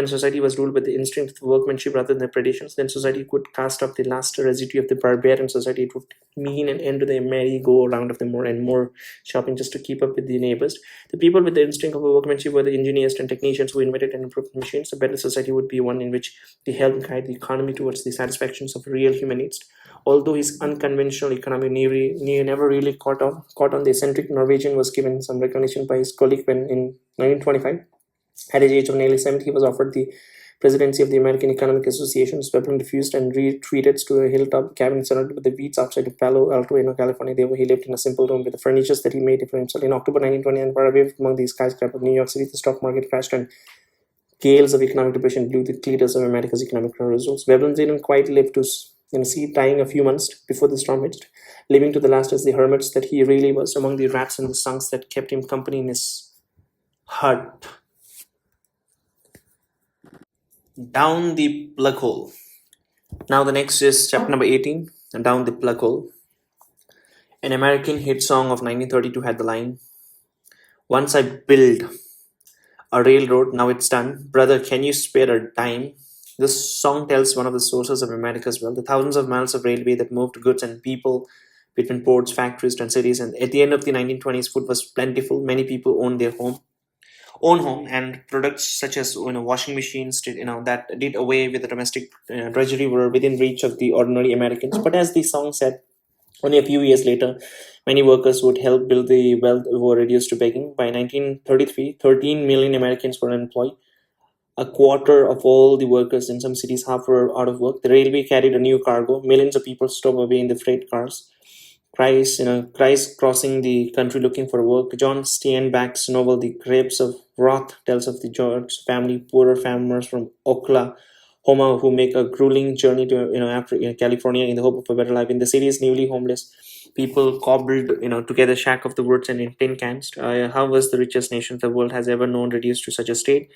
society was ruled by the instinct of workmanship rather than the predations. Then society could cast off the last residue of the barbarian society. It would mean an end to the merry-go-round of the more and more shopping just to keep up with the neighbors. The people with the instinct of workmanship were the engineers and technicians who invented and improved machines. A better society would be one in which they helped guide the economy towards the satisfactions of real human needs. Although his unconventional economy never really caught on, the eccentric Norwegian was given some recognition by his colleague when in 1925, at the age of nearly 70, he was offered the presidency of the American Economic Association. Veblen refused and retreated to a hilltop cabin surrounded with the weeds outside of Palo Alto, California. There he lived in a simple room with the furniture that he made for himself. In October 1920, and far away among the skyscrapers of New York City, the stock market crashed and gales of economic depression blew the cleaters of America's economic results. Veblen didn't quite live to see, dying a few months before the storm hit, living to the last as the hermits that he really was among the rats and the skunks that kept him company in his hut. Down the plug hole. Now the next is chapter number 18, Down the Plug Hole. An American hit song of 1932 had the line, "Once I built a railroad, now it's done. Brother, can you spare a dime?" This song tells one of the sources of America's wealth, the thousands of miles of railway that moved goods and people between ports, factories, and cities. And at the end of the 1920s, food was plentiful. Many people owned their own home, and products such as washing machines that did away with the domestic drudgery were within reach of the ordinary Americans. But as the song said, only a few years later, many workers would help build the wealth were reduced to begging. By 1933, 13 million Americans were unemployed. A quarter of all the workers in some cities, half were out of work. The railway carried a new cargo. Millions of people stowed away in the freight cars. Cries crossing the country looking for work. John Steinbeck's novel The Grapes of Wrath tells of the George family, poorer farmers from Oklahoma who make a grueling journey to California in the hope of a better life. In the cities, newly homeless people cobbled together shack of the woods and in tin cans. How was the richest nation the world has ever known reduced to such a state?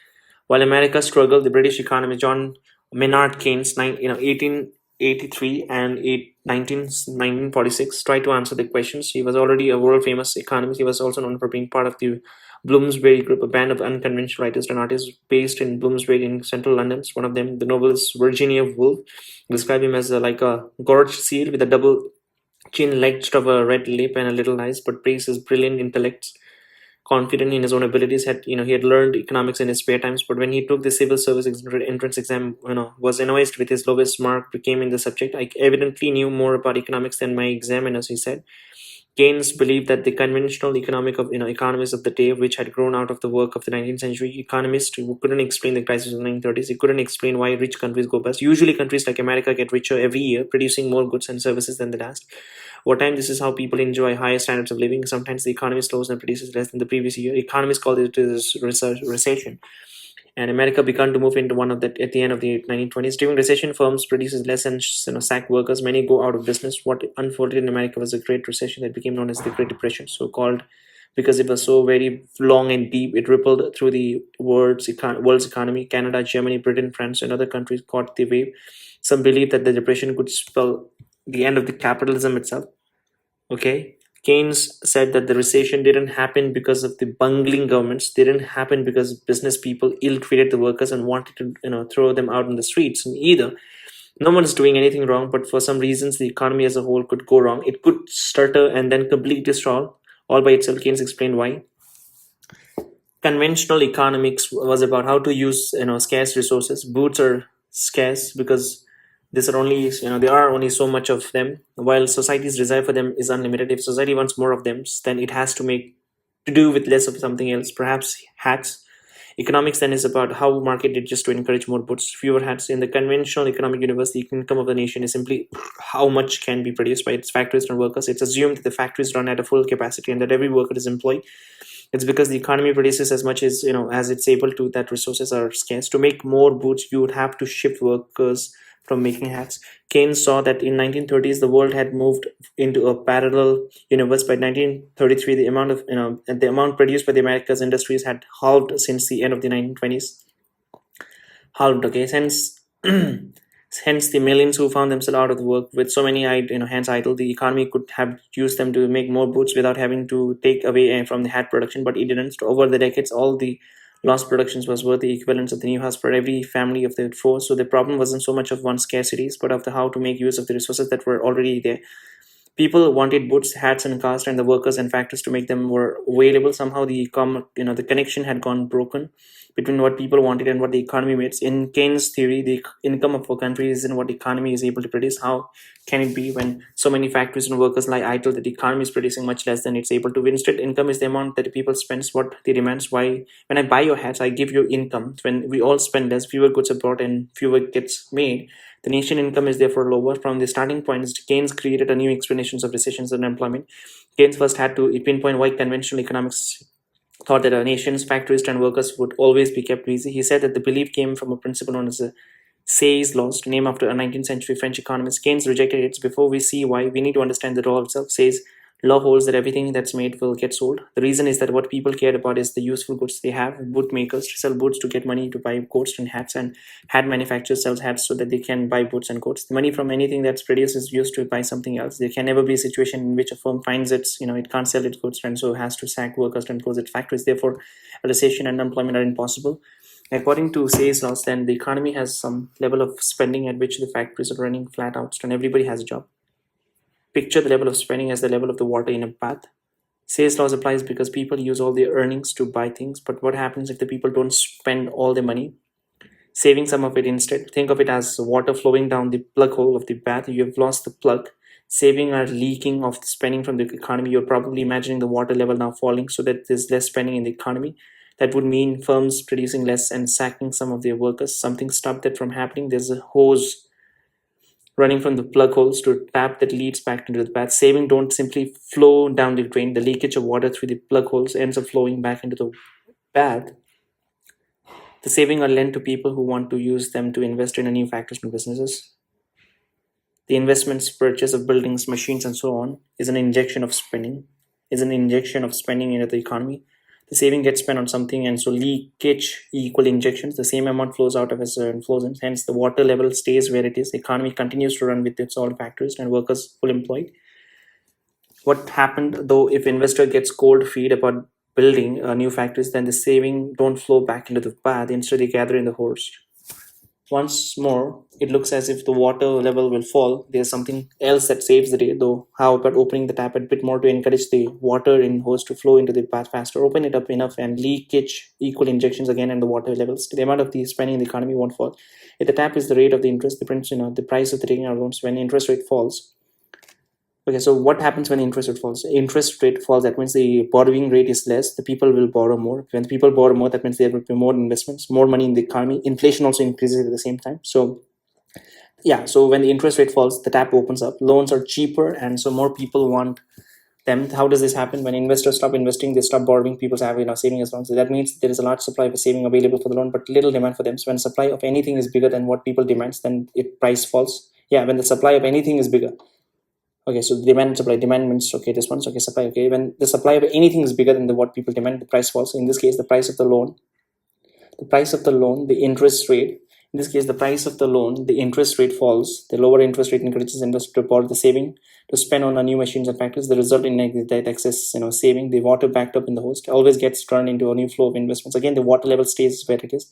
While America struggled, the British economist John Maynard Keynes, 1883 and 1946, tried to answer the questions. He was already a world-famous economist. He was also known for being part of the Bloomsbury Group, a band of unconventional writers and artists based in Bloomsbury in central London. One of them, the novelist Virginia Woolf, described him as like a gorged seal with a double chin, ledged of a red lip and a little eyes, but praised his brilliant intellects. Confident in his own abilities, he had learned economics in his spare times, but when he took the civil service entrance exam, was annoyed with his lowest mark became in the subject. "I evidently knew more about economics than my examiners," he said. Keynes believed that the conventional economists of the day, which had grown out of the work of the 19th century economists who couldn't explain the crisis of the 1930s, he couldn't explain why rich countries go bust. Usually countries like America get richer every year, producing more goods and services than the last. Over time, this is how people enjoy higher standards of living. Sometimes the economy slows and produces less than the previous year. Economists call it a recession. And America began to move into one of that at the end of the 1920s. During recession, firms produces less and sack workers. Many go out of business. What unfolded in America was a Great Recession that became known as the Great Depression, so called because it was so very long and deep. It rippled through the world's economy. Canada, Germany, Britain, France, and other countries caught the wave. Some believe that the depression could spell the end of the capitalism itself. Okay. Keynes said that the recession didn't happen because of the bungling governments. Didn't happen because business people ill-treated the workers and wanted to throw them out on the streets. And either no one is doing anything wrong, but for some reasons the economy as a whole could go wrong. It could stutter and then completely stall all by itself. Keynes explained why. conventional economics was about how to use scarce resources. Boots are scarce because there are only so much of them, while society's desire for them is unlimited. If society wants more of them, then it has to do with less of something else, perhaps hats. Economics then is about how market did just to encourage more boots, fewer hats. In the conventional economic universe, the income of the nation is simply how much can be produced by its factories and workers. It's assumed that the factories run at a full capacity and that every worker is employed. It's because the economy produces as much as it's able to, that resources are scarce. To make more boots, you would have to shift workers from making hats. Keynes saw that in 1930s the world had moved into a parallel universe. By 1933, the amount produced by the Americas industries had halved since the end of the 1920s. Halved, okay. Hence the millions who found themselves out of work with so many hands idle, the economy could have used them to make more boots without having to take away from the hat production, but it didn't. Over the decades, all the lost productions was worth the equivalents of the new house for every family of the four. So the problem wasn't so much of one scarcities, but of the how to make use of the resources that were already there. People wanted boots, hats, and cars, and the workers and factors to make them more available. Somehow the connection had gone broken between what people wanted and what the economy makes. In Keynes' theory, the income of a country is in what the economy is able to produce. How can it be when so many factories and workers lie idle that the economy is producing much less than it's able to? Instead, income is the amount that the people spends, what they demands. Why, when I buy your hats, I give you income. When we all spend less, fewer goods are bought and fewer gets made. The nation income is therefore lower. From the starting point, Keynes created a new explanations of recessions and unemployment. Keynes first had to pinpoint why conventional economics thought that a nation's factories and workers would always be kept busy. He said that the belief came from a principle known as the Say's laws, named after a 19th century French economist. Keynes rejected it. Before we see why, we need to understand the law itself. Say's law holds that everything that's made will get sold. The reason is that what people cared about is the useful goods they have. Boot makers sell boots to get money to buy coats and hats, and hat manufacturers sell hats so that they can buy boots and coats. The money from anything that's produced is used to buy something else. There can never be a situation in which a firm finds it can't sell its goods and so has to sack workers and close its factories. Therefore, a recession and unemployment are impossible. According to Say's laws, then the economy has some level of spending at which the factories are running flat out and everybody has a job. Picture the level of spending as the level of the water in a bath. Say's laws applies because people use all their earnings to buy things, but what happens if the people don't spend all their money, saving some of it instead? Think of it as water flowing down the plug hole of the bath. You have lost the plug. Saving or leaking of the spending from the economy. You're probably imagining the water level now falling so that there's less spending in the economy. That would mean firms producing less and sacking some of their workers. Something stopped that from happening. There's a hose running from the plug holes to a tap that leads back into the bath. Saving don't simply flow down the drain. The leakage of water through the plug holes ends up flowing back into the bath. The saving are lent to people who want to use them to invest in new factories and businesses. The investments, purchase of buildings, machines, and so on is an injection of spending. Into the economy. The saving gets spent on something, and so leakage equal injections. The same amount flows out of as and flows in. Hence, the water level stays where it is. The economy continues to run with its all factories and workers full employed. What happened though if investor gets cold feet about building new factories? Then the saving don't flow back into the bath. Instead, they gather in the hose. Once more, it looks as if the water level will fall. There's something else that saves the day, though. How about opening the tap a bit more to encourage the water in hose to flow into the bath faster? Open it up enough and leakage equal injections again, and the water levels. The amount of the spending in the economy won't fall. If the tap is the rate of the interest, the price of the taking out loans, when interest rate falls. Okay, so what happens when the interest rate falls? Interest rate falls, that means the borrowing rate is less, the people will borrow more. When people borrow more, that means there will be more investments, more money in the economy. Inflation also increases at the same time. So when the interest rate falls, the tap opens up, loans are cheaper, and so more people want them. How does this happen? When investors stop investing, they stop borrowing, people have saving as loans. So that means there is a large supply of a saving available for the loan, but little demand for them. So when supply of anything is bigger than what people demands, then price falls. When the supply of anything is bigger. Okay, so demand and supply. Demand means, okay, this one's okay, supply. Okay, when the supply of anything is bigger than what people demand, the price falls. So in this case, the price of the loan, the interest rate. In this case, the price of the loan, the interest rate falls. The lower interest rate encourages investors to borrow the saving to spend on new machines and factories. The result in that excess, saving, the water backed up in the host always gets turned into a new flow of investments. Again, the water level stays where it is.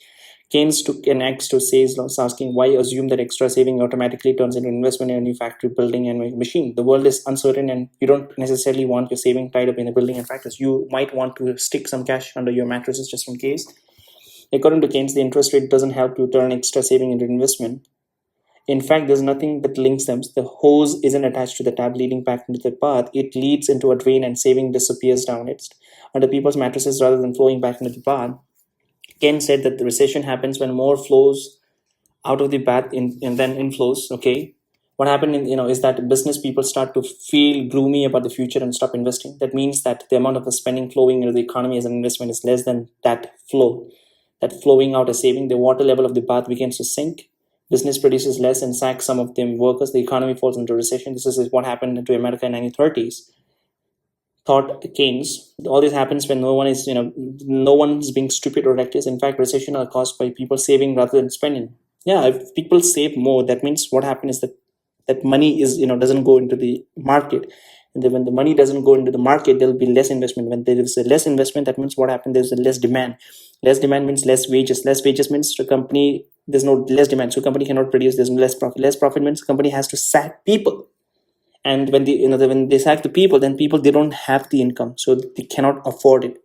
Keynes took an axe to Say's laws, asking why assume that extra saving automatically turns into investment in a new factory, building, and machine. The world is uncertain, and you don't necessarily want your saving tied up in a building and factories. You might want to stick some cash under your mattresses just in case. According to Keynes, the interest rate doesn't help to turn extra saving into investment. In fact, there's nothing that links them. The hose isn't attached to the tap leading back into the bath. It leads into a drain and saving disappears down it under people's mattresses rather than flowing back into the bath. Ken said that the recession happens when more flows out of the bath and then inflows. Okay, what happened is that business people start to feel gloomy about the future and stop investing. That means that the amount of the spending flowing into the economy as an investment is less than that flow. That flowing out as saving, the water level of the bath begins to sink. Business produces less and sacks some of them workers. The economy falls into recession. This is what happened to America in 1930s. Thought Keynes. All this happens when no one's being stupid or reckless. In fact, recession are caused by people saving rather than spending. Yeah, if people save more, that means what happens is that money is doesn't go into the market, and then when the money doesn't go into the market, there'll be less investment. When there is a less investment, that means what happens? There's a less demand. Less demand means less wages. Less wages means the company there's no less demand, so company cannot produce. There's less profit. Less profit means company has to sack people. And when when they sack the people, then people they don't have the income, so they cannot afford it.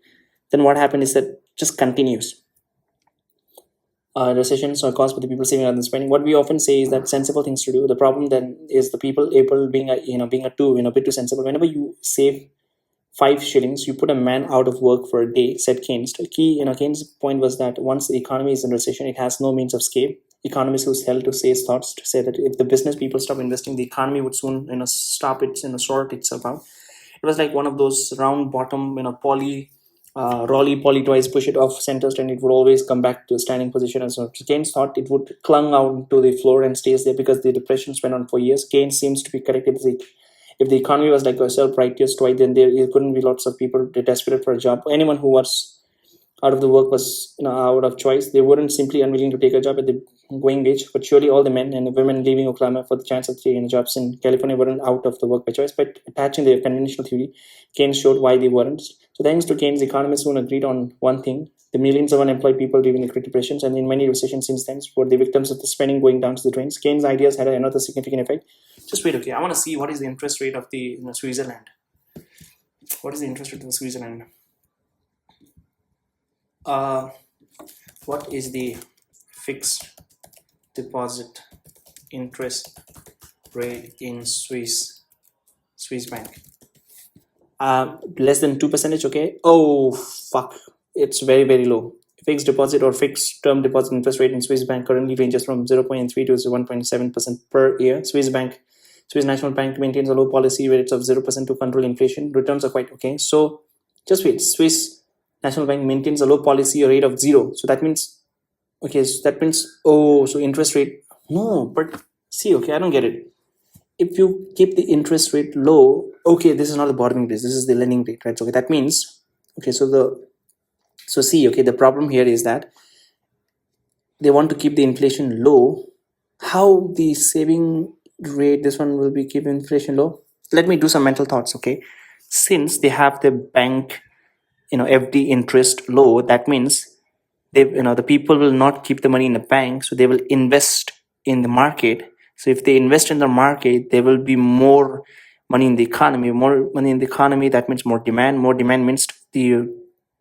Then what happens is that just continues. Recessions are caused by the people saving rather than spending. What we often say is that sensible things to do. The problem then is the people able being a bit too sensible. Whenever you save 5 shillings, you put a man out of work for a day, said Keynes. Keynes' point was that once the economy is in recession, it has no means of escape. Economists who held to Say's thoughts to say that if the business people stop investing, the economy would soon stop its sort itself out. It was like one of those round bottom Raleigh twice push it off center and it would always come back to a standing position. And so Keynes thought it would clung out to the floor and stays there because the depressions went on for years. Keynes seems to be correct. If the economy was like a self-righteous toy, then there couldn't be lots of people desperate for a job. Anyone who was out of the work was out of choice. They weren't simply unwilling to take a job at the going wage, but surely all the men and the women leaving Oklahoma for the chance of taking jobs in California weren't out of the work by choice. But attaching their conventional theory, Keynes showed why they weren't. So thanks to Keynes, economists soon agreed on one thing: the millions of unemployed people during the Great Depressions and in many recessions since then were the victims of the spending going down to the drains. Keynes' ideas had another significant effect. Just wait, okay. I want to see what is the interest rate of the Switzerland. What is the interest rate of Switzerland? What is the fixed deposit interest rate in Swiss bank? Less than 2%. Okay. Oh fuck! It's very very low. Fixed deposit or fixed term deposit interest rate in Swiss bank currently ranges from 0.3 to 1.7% per year. Swiss National Bank maintains a low policy rates of 0% to control inflation. Returns are quite okay. So just wait. Swiss National Bank maintains a low policy rate of 0. So that means so interest rate. No, but see, okay, I don't get it. If you keep the interest rate low, okay, this is not the borrowing rate. This is the lending rate, right? So okay, that means okay. The problem here is that they want to keep the inflation low. How the saving rate, this one will be keep inflation low? Let me do some mental thoughts, okay? Since they have the bank, FD interest low, that means the people will not keep the money in the bank, so they will invest in the market. So if they invest in the market, there will be more money in the economy. More money in the economy, that means more demand. More demand means the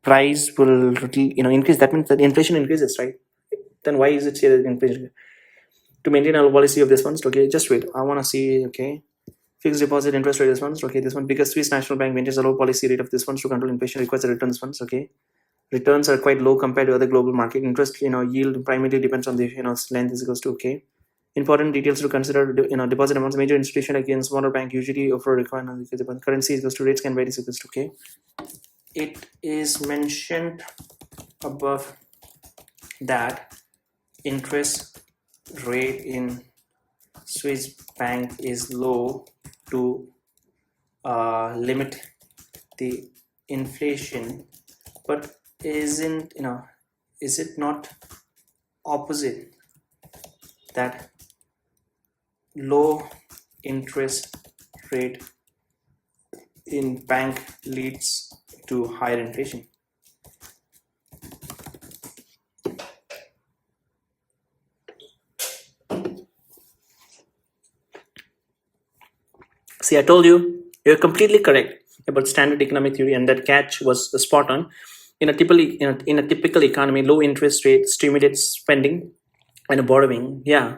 price will increase. That means that inflation increases, right? Then why is it here that inflation? To maintain a policy of this one, okay, just wait. I want to see, okay, fixed deposit interest rate this one, okay, this one, because Swiss National Bank maintains a low policy rate of this one to control inflation, requires the returns funds, okay. Returns are quite low compared to other global market. Interest, yield primarily depends on the length is equals to okay. Important details to consider: deposit amounts. Major institution against smaller bank usually offer requirement currency equals to rates can vary equals to okay. It is mentioned above that interest rate in Swiss bank is low to limit the inflation, but is it not opposite that low interest rate in bank leads to higher inflation? See, I told you, you're completely correct about standard economic theory, and that catch was spot on. In a typical economy, low interest rate stimulates spending and borrowing. Yeah,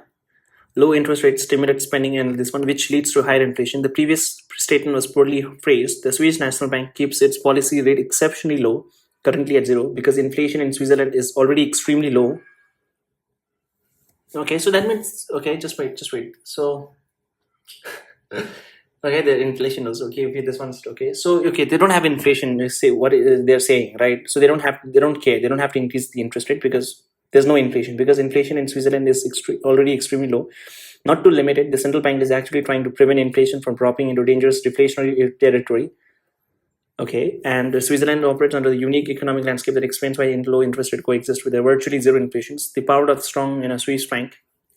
low interest rates stimulate spending, and this one, which leads to higher inflation. The previous statement was poorly phrased. The Swiss National Bank keeps its policy rate exceptionally low, currently at 0, because inflation in Switzerland is already extremely low. Okay, so that means, okay, just wait. So, okay, the inflation is okay, this one's okay. So, okay, they don't have inflation. They say what they're saying, right? So they don't care. They don't have to increase the interest rate because there's no inflation, because inflation in Switzerland is already extremely low. Not to limit it, the central bank is actually trying to prevent inflation from dropping into dangerous deflationary territory. Okay, and Switzerland operates under the unique economic landscape that explains why low interest rate coexist with their virtually zero inflations. The power of strong Swiss franc,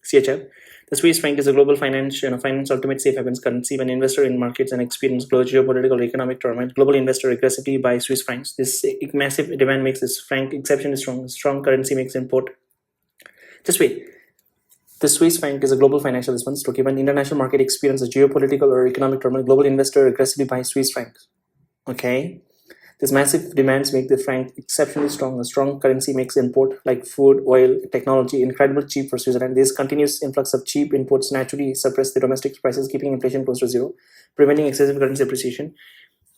CHF. The Swiss franc is a global finance ultimate safe havens currency. When investor in markets and experience global geopolitical or economic turmoil, global investor aggressively buy Swiss francs. This massive demand makes this franc exceptionally strong. Strong currency makes import. Just wait. The Swiss franc is a global financial response. Okay, when international market experiences geopolitical or economic turmoil, global investor aggressively buy Swiss francs. Okay, these massive demands make the franc exceptionally strong. A strong currency makes import like food, oil, technology incredibly cheap for Switzerland. This continuous influx of cheap imports naturally suppress the domestic prices, keeping inflation close to 0, preventing excessive currency appreciation.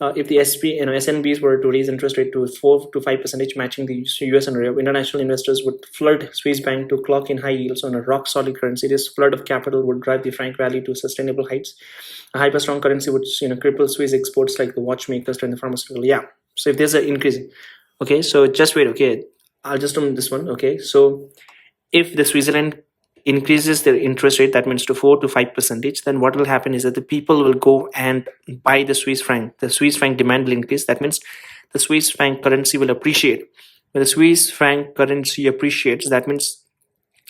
If the SNBs were to raise interest rate to 4 to 5%, matching the US and Europe, international investors would flood Swiss bank to clock in high yields on a rock solid currency. This flood of capital would drive the franc value to sustainable heights. A hyper strong currency would cripple Swiss exports like the watchmakers and the pharmaceutical. Yeah. So if there's an increase, okay. So just wait. Okay, I'll just do this one. Okay. So if the Switzerland increases their interest rate, that means to 4 to 5%, then what will happen is that the people will go and buy the Swiss franc. The Swiss franc demand will increase. That means the Swiss franc currency will appreciate. When the Swiss franc currency appreciates, that means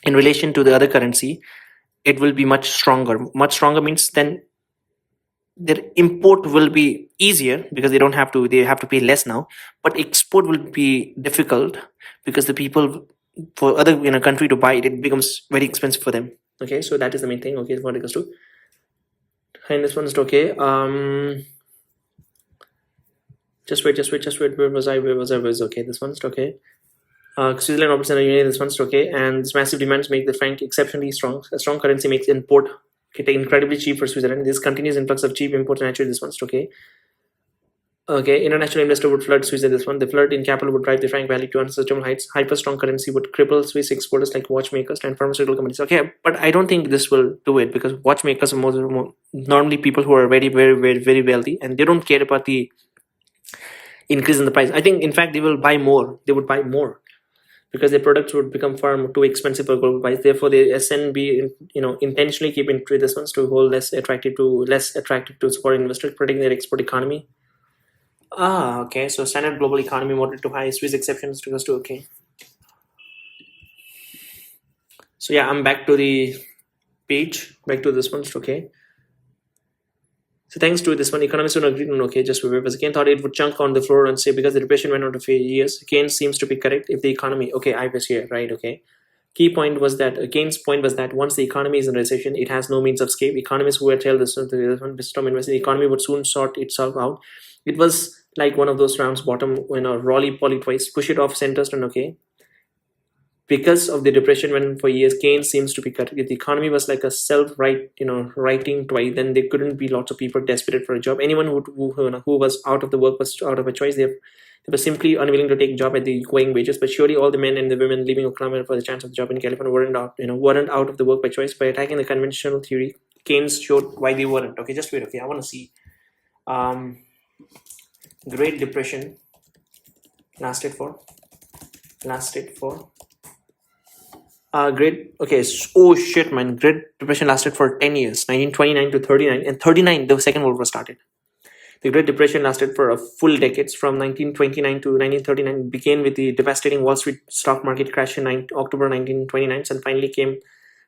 in relation to the other currency, it will be much stronger. Much stronger means then their import will be easier because they have to pay less now, but export will be difficult because the people for other country to buy it becomes very expensive for them. Okay, so that is the main thing. Okay, what it goes to, and this one's okay. Just wait. Where was I? Okay, this one's okay. Switzerland operates in a union. This one's okay, and this massive demands make the franc exceptionally strong. A strong currency makes import incredibly cheap for Switzerland. This continuous influx of cheap imports naturally. This one's okay. Okay, international investor would flood Switzerland. This one, the flood in capital would drive the franc value to unsustainable heights. Hyper strong currency would cripple Swiss exporters like watchmakers and pharmaceutical companies. Okay, but I don't think this will do it because watchmakers are more normally people who are very, very, very, very wealthy, and they don't care about the increase in the price. I think, in fact, they will buy more. They would buy more because their products would become far too expensive for global price. Therefore, the SNB, intentionally keep into this ones to hold less attractive to foreign investors, protecting their export economy. Okay. So standard global economy moderate to high. Swiss exceptions to okay. So yeah, I'm back to the page. Back to this one. Okay. So thanks to this one, economists don't agree on okay. Just remember, Keynes thought it would chunk on the floor and say because the depression went on for years. Keynes seems to be correct if the economy. Okay, I was here, right? Okay. Keynes' point was that once the economy is in recession, it has no means of escape. Economists who had told this one, the economy would soon sort itself out. It was like one of those rounds bottom when a roly-poly twice, push it off center and okay. Because of the depression went on for years, Keynes seems to be correct. If the economy was like a writing twice, then there couldn't be lots of people desperate for a job. Anyone who was out of the work was out of a choice. They were simply unwilling to take a job at the going wages. But surely all the men and the women leaving Oklahoma for the chance of the job in California weren't out of the work by choice. By attacking the conventional theory, Keynes showed why they weren't. Okay, just wait. Okay, I want to see. Great Depression lasted for Great Depression lasted for 10 years, 1929 to 39, and 39 the Second World War started. The Great Depression lasted for a full decade, from 1929 to 1939. It began with the devastating Wall Street stock market crash in October 1929, and finally came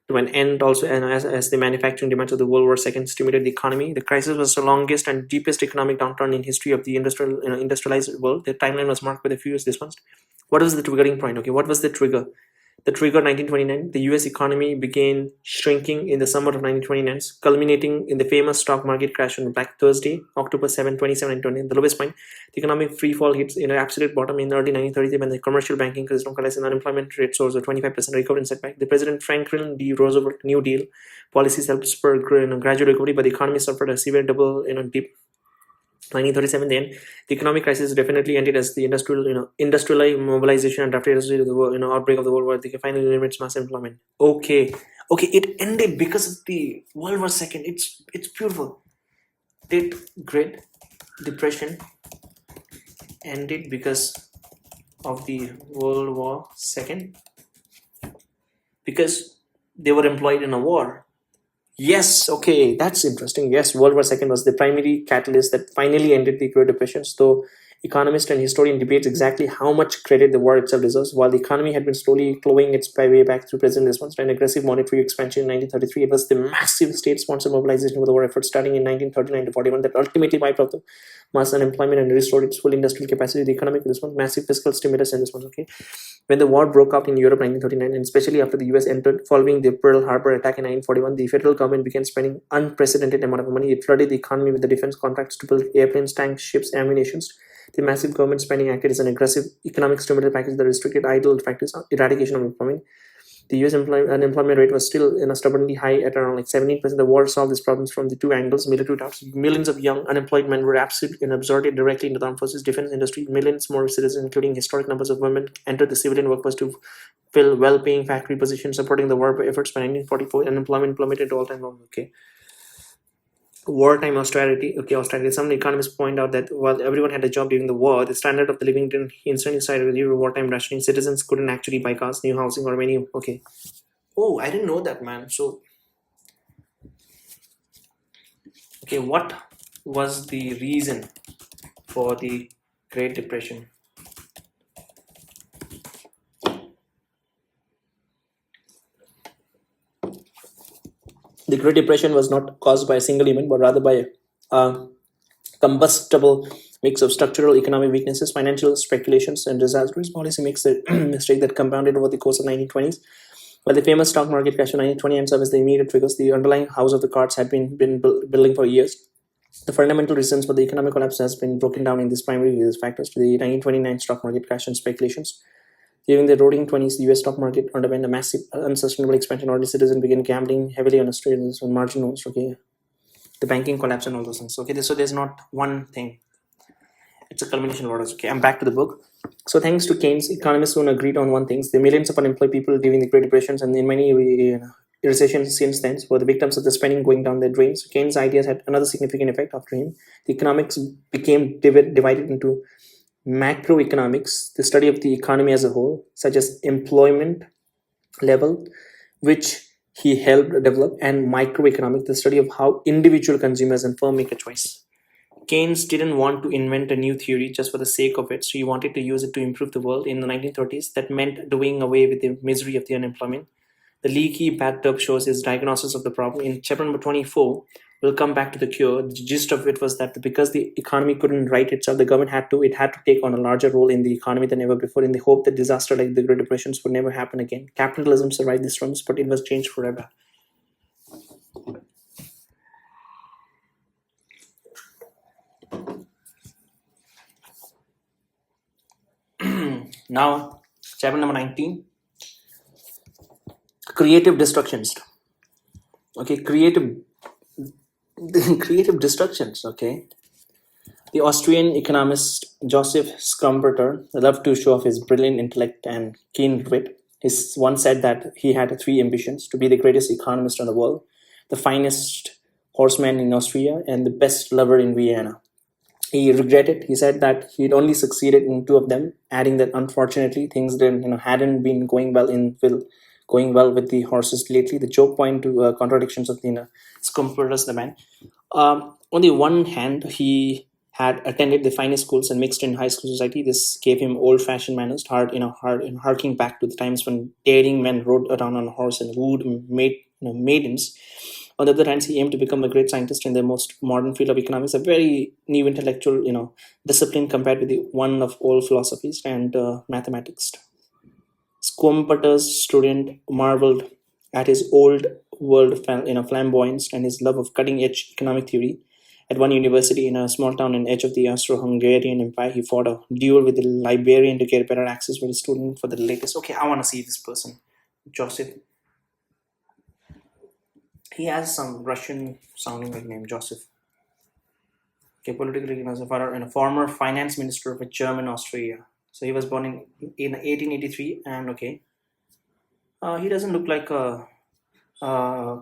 to an end also as the manufacturing demands of the World War II stimulated the economy. The crisis was the longest and deepest economic downturn in history of the industrialized world. The timeline was marked by the fewest this ones. What was the triggering point? Okay, what was the trigger? that triggered 1929. The US economy began shrinking in the summer of 1929, culminating in the famous stock market crash on Black Thursday, October 7, 2020, the lowest point. The economic free fall hits in an absolute bottom in early 1930s when the commercial banking crisis collapsed and unemployment rate soars of 25% recovered and setback. The President Franklin D. Roosevelt New Deal policies helped spur gradual recovery, but the economy suffered a severe double dip. 1937, then the economic crisis definitely ended as the industrial mobilization and after the outbreak of the World War. They finally limits mass employment. Okay, it ended because of the World War II. It's beautiful. Did Great Depression ended because of the World War II? Because they were employed in a war. Yes, okay, that's interesting. Yes, World War II was the primary catalyst that finally ended the Great Depression. So, economist and historian debates exactly how much credit the war itself deserves. While the economy had been slowly clawing its way back through President response and aggressive monetary expansion in 1933, it was the massive state-sponsored mobilization of the war effort starting in 1939 to 41 that ultimately wiped out the mass unemployment and restored its full industrial capacity. The economic response, massive fiscal stimulus and response. Okay, when the war broke out in Europe in 1939, and especially after the US entered following the Pearl Harbor attack in 1941, the federal government began spending unprecedented amount of money. It flooded the economy with the defense contracts to build airplanes, tanks, ships, ammunition. The massive government spending acted as an aggressive economic stimulus package that restricted idle factories, eradication of employment. The US unemployment rate was still stubbornly high at around 17%. The war solved these problems from the two angles. Military tasks. Millions of young unemployed men were absorbed directly into the armed forces, defense industry. Millions more citizens, including historic numbers of women, entered the civilian workforce to fill well-paying factory positions, supporting the war efforts. By 1944, unemployment plummeted to all-time low. Okay. Wartime austerity. Austerity. Some economists point out that while everyone had a job during the war, the standard of the living didn't instantly started with wartime rationing. Citizens couldn't actually buy cars, new housing, or many. Okay. Oh, I didn't know that, man. So, okay, what was the reason for the Great Depression? The Great Depression was not caused by a single event, but rather by a combustible mix of structural economic weaknesses, financial speculations, and disastrous policy mistake that compounded over the course of 1920s. While the famous stock market crash of 1920 and as the immediate triggers, the underlying house of the cards had been building for years. The fundamental reasons for the economic collapse has been broken down in these primary factors to the 1929 stock market crash and speculations. During the roaring 20s, the US stock market underwent a massive, unsustainable expansion. Ordinary citizens began gambling heavily on Australians on margin loans. Okay, the banking collapse and all those things. Okay, so there's not one thing. It's a culmination of orders. Okay, I'm back to the book. So thanks to Keynes, economists soon agreed on one thing. The millions of unemployed people during the Great Depressions and in many recessions since then were the victims of the spending going down their drains. Keynes' ideas had another significant effect after him. The economics became divided into macroeconomics, the study of the economy as a whole, such as employment level, which he helped develop, and microeconomics, the study of how individual consumers and firms make a choice. Keynes didn't want to invent a new theory just for the sake of it, so he wanted to use it to improve the world. In the 1930s, that meant doing away with the misery of the unemployment. The leaky bathtub shows his diagnosis of the problem. In chapter number 24, we'll come back to the cure. The gist of it was that because the economy couldn't right itself, the government had to take on a larger role in the economy than ever before, in the hope that disaster like the Great Depressions would never happen again. Capitalism survived these storms, but it was changed forever. Now, chapter number 19, creative destructions. Okay, creative destructions. Okay, the Austrian economist Joseph Schumpeter loved to show off his brilliant intellect and keen wit. He once said that he had three ambitions: to be the greatest economist in the world, the finest horseman in Austria, and the best lover in Vienna. He regretted. He said that he'd only succeeded in two of them, adding that unfortunately things hadn't been going well with the horses lately. The joke point to contradictions of the Schumpeter's the man. On the one hand, he had attended the finest schools and mixed in high school society. This gave him old-fashioned manners, harking back to the times when daring men rode around on a horse and wooed maidens. On the other hand, he aimed to become a great scientist in the most modern field of economics, a very new intellectual, discipline compared with the one of old philosophies and mathematics. Scumperter's student marveled at his old world flamboyance and his love of cutting-edge economic theory. At one university in a small town in edge of the Austro-Hungarian Empire, he fought a duel with the librarian to get better access for the student for the latest. Okay, I want to see this person, Joseph. He has some Russian-sounding name, Joseph. Okay, politically and a former finance minister of German Austria. So he was born in 1883, and okay, he doesn't look like a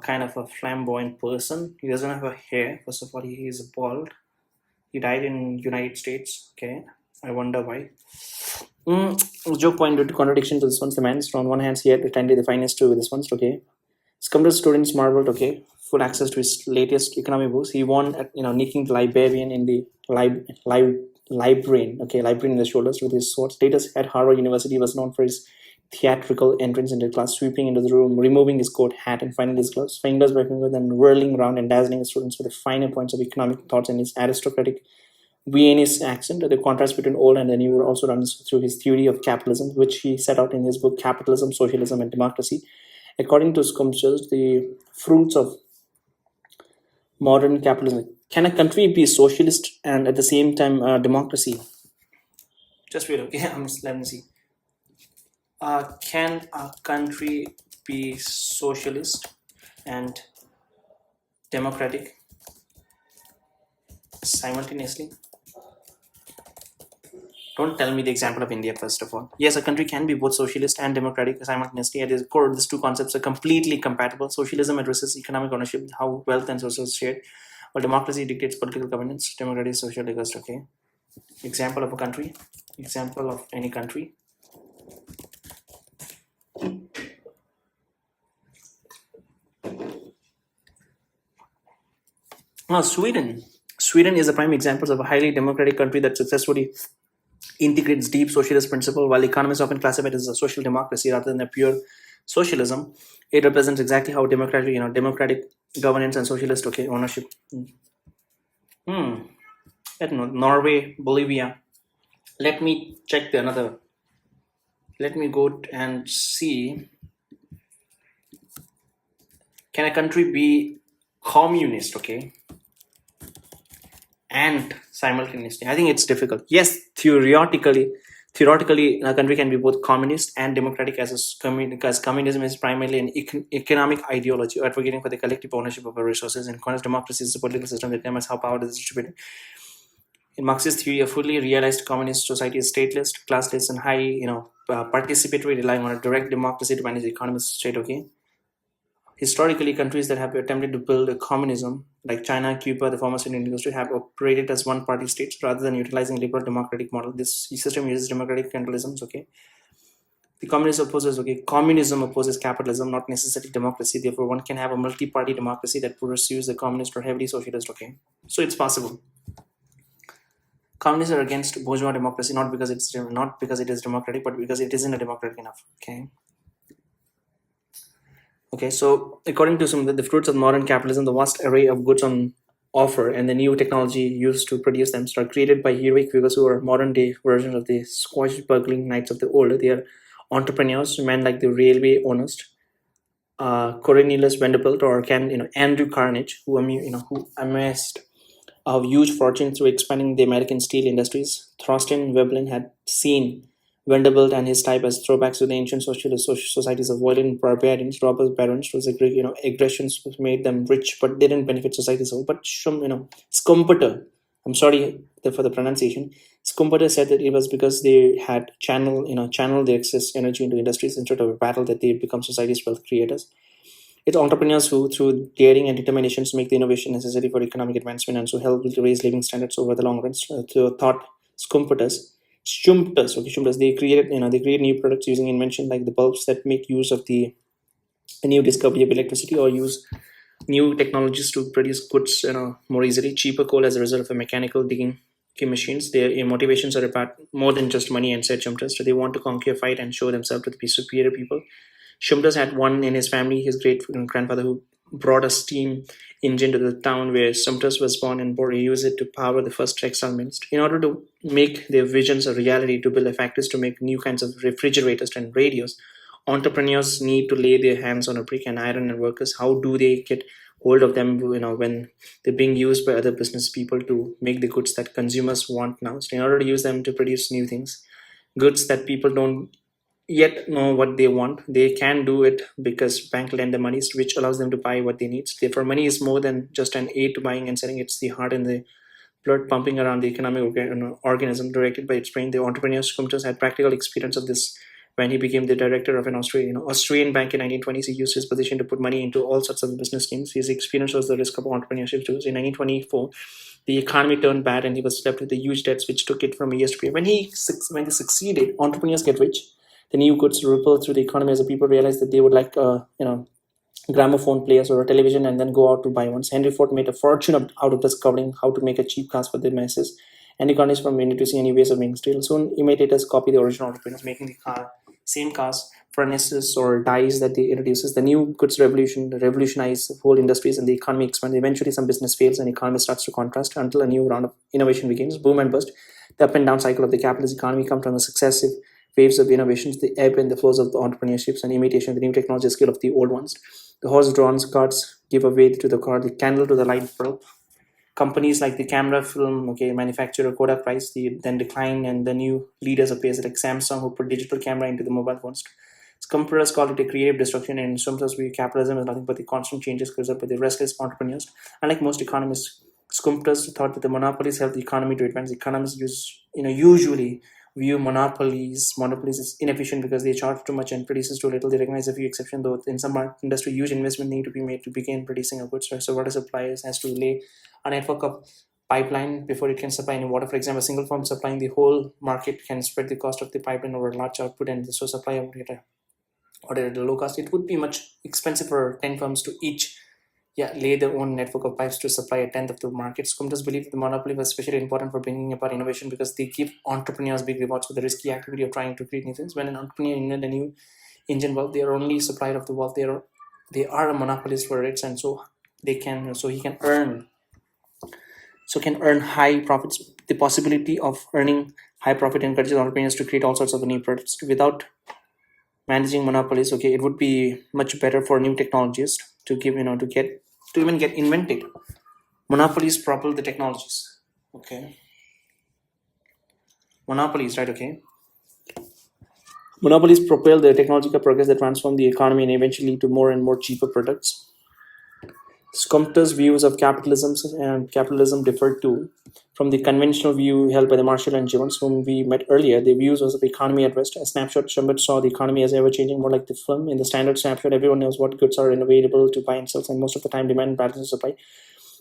kind of a flamboyant person. He doesn't have a hair. First of all, he is bald. He died in United States. Okay, I wonder why. Joke point due to contradiction to this one's demands. On one hand, he had attended the finest two with this one's. Okay, Scumber's students marveled. Okay, full access to his latest economic books. He won at nicking the librarian in the librarian. Okay, librarian in the shoulders with his sword. Status at Harvard University was known for his theatrical entrance into class, sweeping into the room, removing his coat, hat, and finally his gloves, fingers by finger, then whirling around and dazzling the students with the finer points of economic thoughts and his aristocratic Viennese accent. The contrast between old and the new also runs through his theory of capitalism, which he set out in his book Capitalism, Socialism, and Democracy. According to Scumber's, the fruits of modern capitalism. Can a country be socialist and at the same time democracy? Just wait, okay? Let me see. Can a country be socialist and democratic simultaneously? Don't tell me the example of India, first of all. Yes, a country can be both socialist and democratic simultaneously. At its core, these two concepts are completely compatible. Socialism addresses economic ownership, how wealth and resources are shared, while democracy dictates political governance. Democracy is social digest. Okay. Example of a country. Example of any country. Sweden. Sweden is a prime example of a highly democratic country that successfully integrates deep socialist principle. While economists often classify it as a social democracy rather than a pure socialism, it represents exactly how democratic governance and socialist ownership. I don't know, Norway, Bolivia. Let me check the another. Let me go and see. Can a country be communist? Okay. And simultaneously, I think it's difficult. Yes, theoretically, a country can be both communist and democratic, because communism is primarily an economic ideology advocating for the collective ownership of our resources, and democracy is a political system that determines how power is distributed. In Marxist theory, a fully realized communist society is stateless, classless, and high, participatory, relying on a direct democracy to manage the economic state. Okay. Historically, countries that have attempted to build a communism, like China, Cuba, the former Soviet Union, have operated as one-party states rather than utilizing liberal democratic model. This system uses democratic centralism. Okay, the communism opposes capitalism, not necessarily democracy. Therefore, one can have a multi-party democracy that pursues the communist or heavily socialist. Okay, so it's possible. Communists are against bourgeois democracy, not because it is democratic, but because it isn't democratic enough. Okay, so according to some of the fruits of modern capitalism, the vast array of goods on offer and the new technology used to produce them are created by heroic figures who are modern-day versions of the swashbuckling knights of the old. They are entrepreneurs, men like the railway owners, Cornelius Vanderbilt, or Andrew Carnegie, who amassed a huge fortune through expanding the American steel industries. Thorstein Veblen had seen Vanderbilt and his type as throwbacks to the ancient socialist societies of violent barbarians, robbers, barons, whose aggressions made them rich, but they didn't benefit society as a whole. But Scumberter, I'm sorry for the pronunciation. Scumberter said that it was because they had channeled their excess energy into industries instead of a battle that they become society's wealth creators. It's entrepreneurs who, through daring and determinations, make the innovation necessary for economic advancement and so help to raise living standards over the long run. Thought Schumpeter's, they create new products using invention like the bulbs that make use of the new discovery of electricity, or use new technologies to produce goods more easily. Cheaper coal as a result of a mechanical digging machines. Their motivations are about more than just money, and said Schumpeter. So they want to conquer, fight, and show themselves to be superior people. Schumpeter had one in his family, his great grandfather, who brought a steam engine to the town where Schumpeter was born and used it to power the first textile mills. In order to make their visions a reality, to build factories to make new kinds of refrigerators and radios, entrepreneurs need to lay their hands on a brick and iron and workers. How do they get hold of them, when they're being used by other business people to make the goods that consumers want now? So in order to use them to produce new things, goods that people don't yet know what they want, they can do it because bank lend the money, which allows them to buy what they need. Therefore, money is more than just an aid to buying and selling. It's the heart and the blood pumping around the economic organism directed by its brain. The entrepreneur Skumtas had practical experience of this when he became the director of an Australian bank in 1920s. He used his position to put money into all sorts of business schemes. His experience was the risk of entrepreneurship too. In 1924, the economy turned bad and he was left with the huge debts which took it from years to year. When they succeeded, entrepreneurs get rich. The new goods ripple through the economy as the people realize that they would like gramophone players or a television and then go out to buy ones. Henry Ford made a fortune out of discovering how to make a cheap cars for the masses, and economists from introducing any ways of making steel. Soon imitators copy the original entrepreneurs, making the same cars, furnaces or dyes that they introduces. The new goods revolutionize whole industries and the economy expands. Eventually some business fails and economy starts to contrast until a new round of innovation begins. Boom and bust. The up and down cycle of the capitalist economy comes from the successive waves of innovations, the ebb and the flows of the entrepreneurships and imitation of the new technology skill of the old ones. The horse-drawn carts give away to the car, the candle to the light bulb. Companies like the camera film manufacturer Kodak Price, then decline, and the new leaders appears like Samsung, who put digital camera into the mobile phones. Computers call it a creative destruction, and in some sense, capitalism is nothing but the constant changes caused up by the restless entrepreneurs. Unlike most economists, Skumtas thought that the monopolies help the economy to advance. Economists usually view monopolies as inefficient because they charge too much and produces too little. They recognize a few exceptions, though in some industry, huge investment need to be made to begin producing a goods. So water suppliers has to lay a network of pipeline before it can supply any water. For example, a single firm supplying the whole market can spread the cost of the pipeline over a large output, and so supply of water at a low cost. It would be much expensive for 10 firms to each lay their own network of pipes to supply a tenth of the market. Skumtas believe that the monopoly was especially important for bringing about innovation because they give entrepreneurs big rewards for the risky activity of trying to create new things. When an entrepreneur invents a new engine valve, they are only supplier of the valve. They are a monopolist for it, and so he can earn high profits. The possibility of earning high profit encourages entrepreneurs to create all sorts of new products. Without managing monopolies, it would be much better for new technologies to even get invented. Monopolies propel the technologies. Monopolies, right? Monopolies propel the technological progress that transform the economy and eventually lead to more and more cheaper products. Skumter's views of capitalism differed too from the conventional view held by the Marshall and Jones, whom we met earlier. Their views was of the economy at rest. A snapshot Shumbert saw the economy as ever-changing, more like the film. In the standard snapshot, everyone knows what goods are available to buy and sell, and most of the time demand and balance of supply.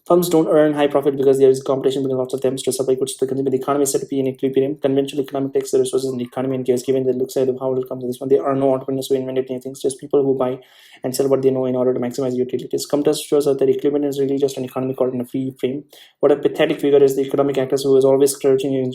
Firms don't earn high profit because there is competition between lots of them to supply goods to the consumer. The economy is said to be in equilibrium. Conventional economic takes the resources in the economy and gives given the looks at how it will come to this one. There are no entrepreneurs who invented new things, just people who buy and sell what they know in order to maximize utilities. Comters shows us that equilibrium is really just an economy caught in a free frame. What a pathetic figure is the economic actors who is always searching,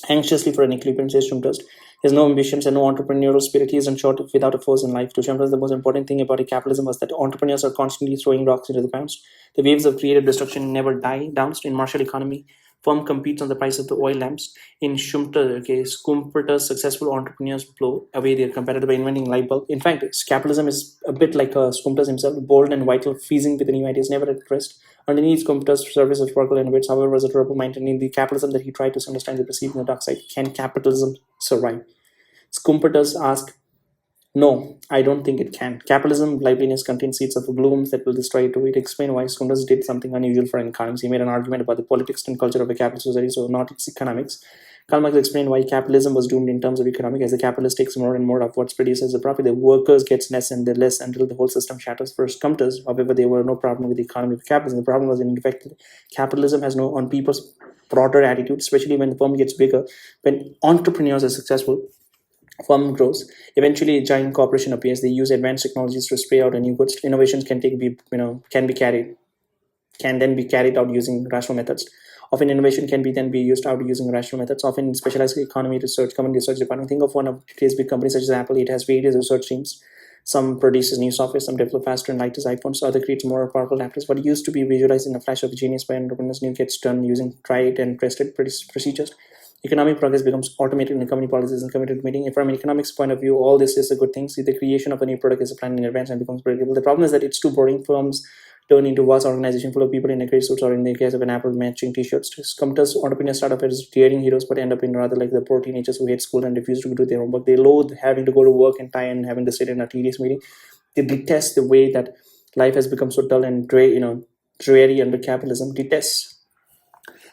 anxiously for an equilibrium, says Shumters. He has no ambitions and no entrepreneurial spirit. He is in short without a force in life. To Shumters, the most important thing about capitalism was that entrepreneurs are constantly throwing rocks into the pounds. The waves of creative destruction never die down. In Marshall economy, firm competes on the price of the oil lamps. In Schumpeter's successful entrepreneurs blow away their competitor by inventing light bulb. In fact, capitalism is a bit like Schumpeter himself, bold and vital, freezing with new ideas, never at rest. Underneath Schumpeter's surface of sparkle and wits, however, was a trouble maintaining the capitalism that he tried to understand the perceived in the dark side. Can capitalism survive? Schumpeter's ask, no, I don't think it can. Capitalism, liveliness, contains seeds of blooms that will destroy it. To explain why Schumpeter did something unusual for an economist, he made an argument about the politics and culture of a capitalist society, so not its economics. Karl Marx explained why capitalism was doomed in terms of economic. As the capitalist takes more and more of what's produced as a profit, the workers gets less and less until the whole system shatters. For Schumpeter, however, there were no problem with the economy of capitalism. The problem was in fact capitalism has no on people's broader attitude, especially when the firm gets bigger. When entrepreneurs are successful, firm grows. Eventually, a giant corporation appears. They use advanced technologies to spray out a new goods. Innovations can then be carried out using rational methods. Often innovation can then be used out using rational methods. Often in specialized economy research, common research department. Think of one of today's big companies such as Apple. It has various research teams. Some produces new software, some develop faster and lighter iPhones, other creates more powerful laptops. What used to be visualized in a flash of genius by entrepreneurs new gets done using tried and tested procedures. Economic progress becomes automated in company policies and committed meeting. From an economics point of view, all this is a good thing. See, the creation of a new product is planned in advance and becomes predictable. The problem is that it's too boring. Firms turn into vast organization full of people in a gray suits, or in the case of an Apple, matching t-shirts. Computers, entrepreneurs start off as daring heroes, but end up in rather like the poor teenagers who hate school and refuse to do their homework. They loathe having to go to work and tie and having to sit in a tedious meeting. They detest the way that life has become so dull and dreary under capitalism. Detest.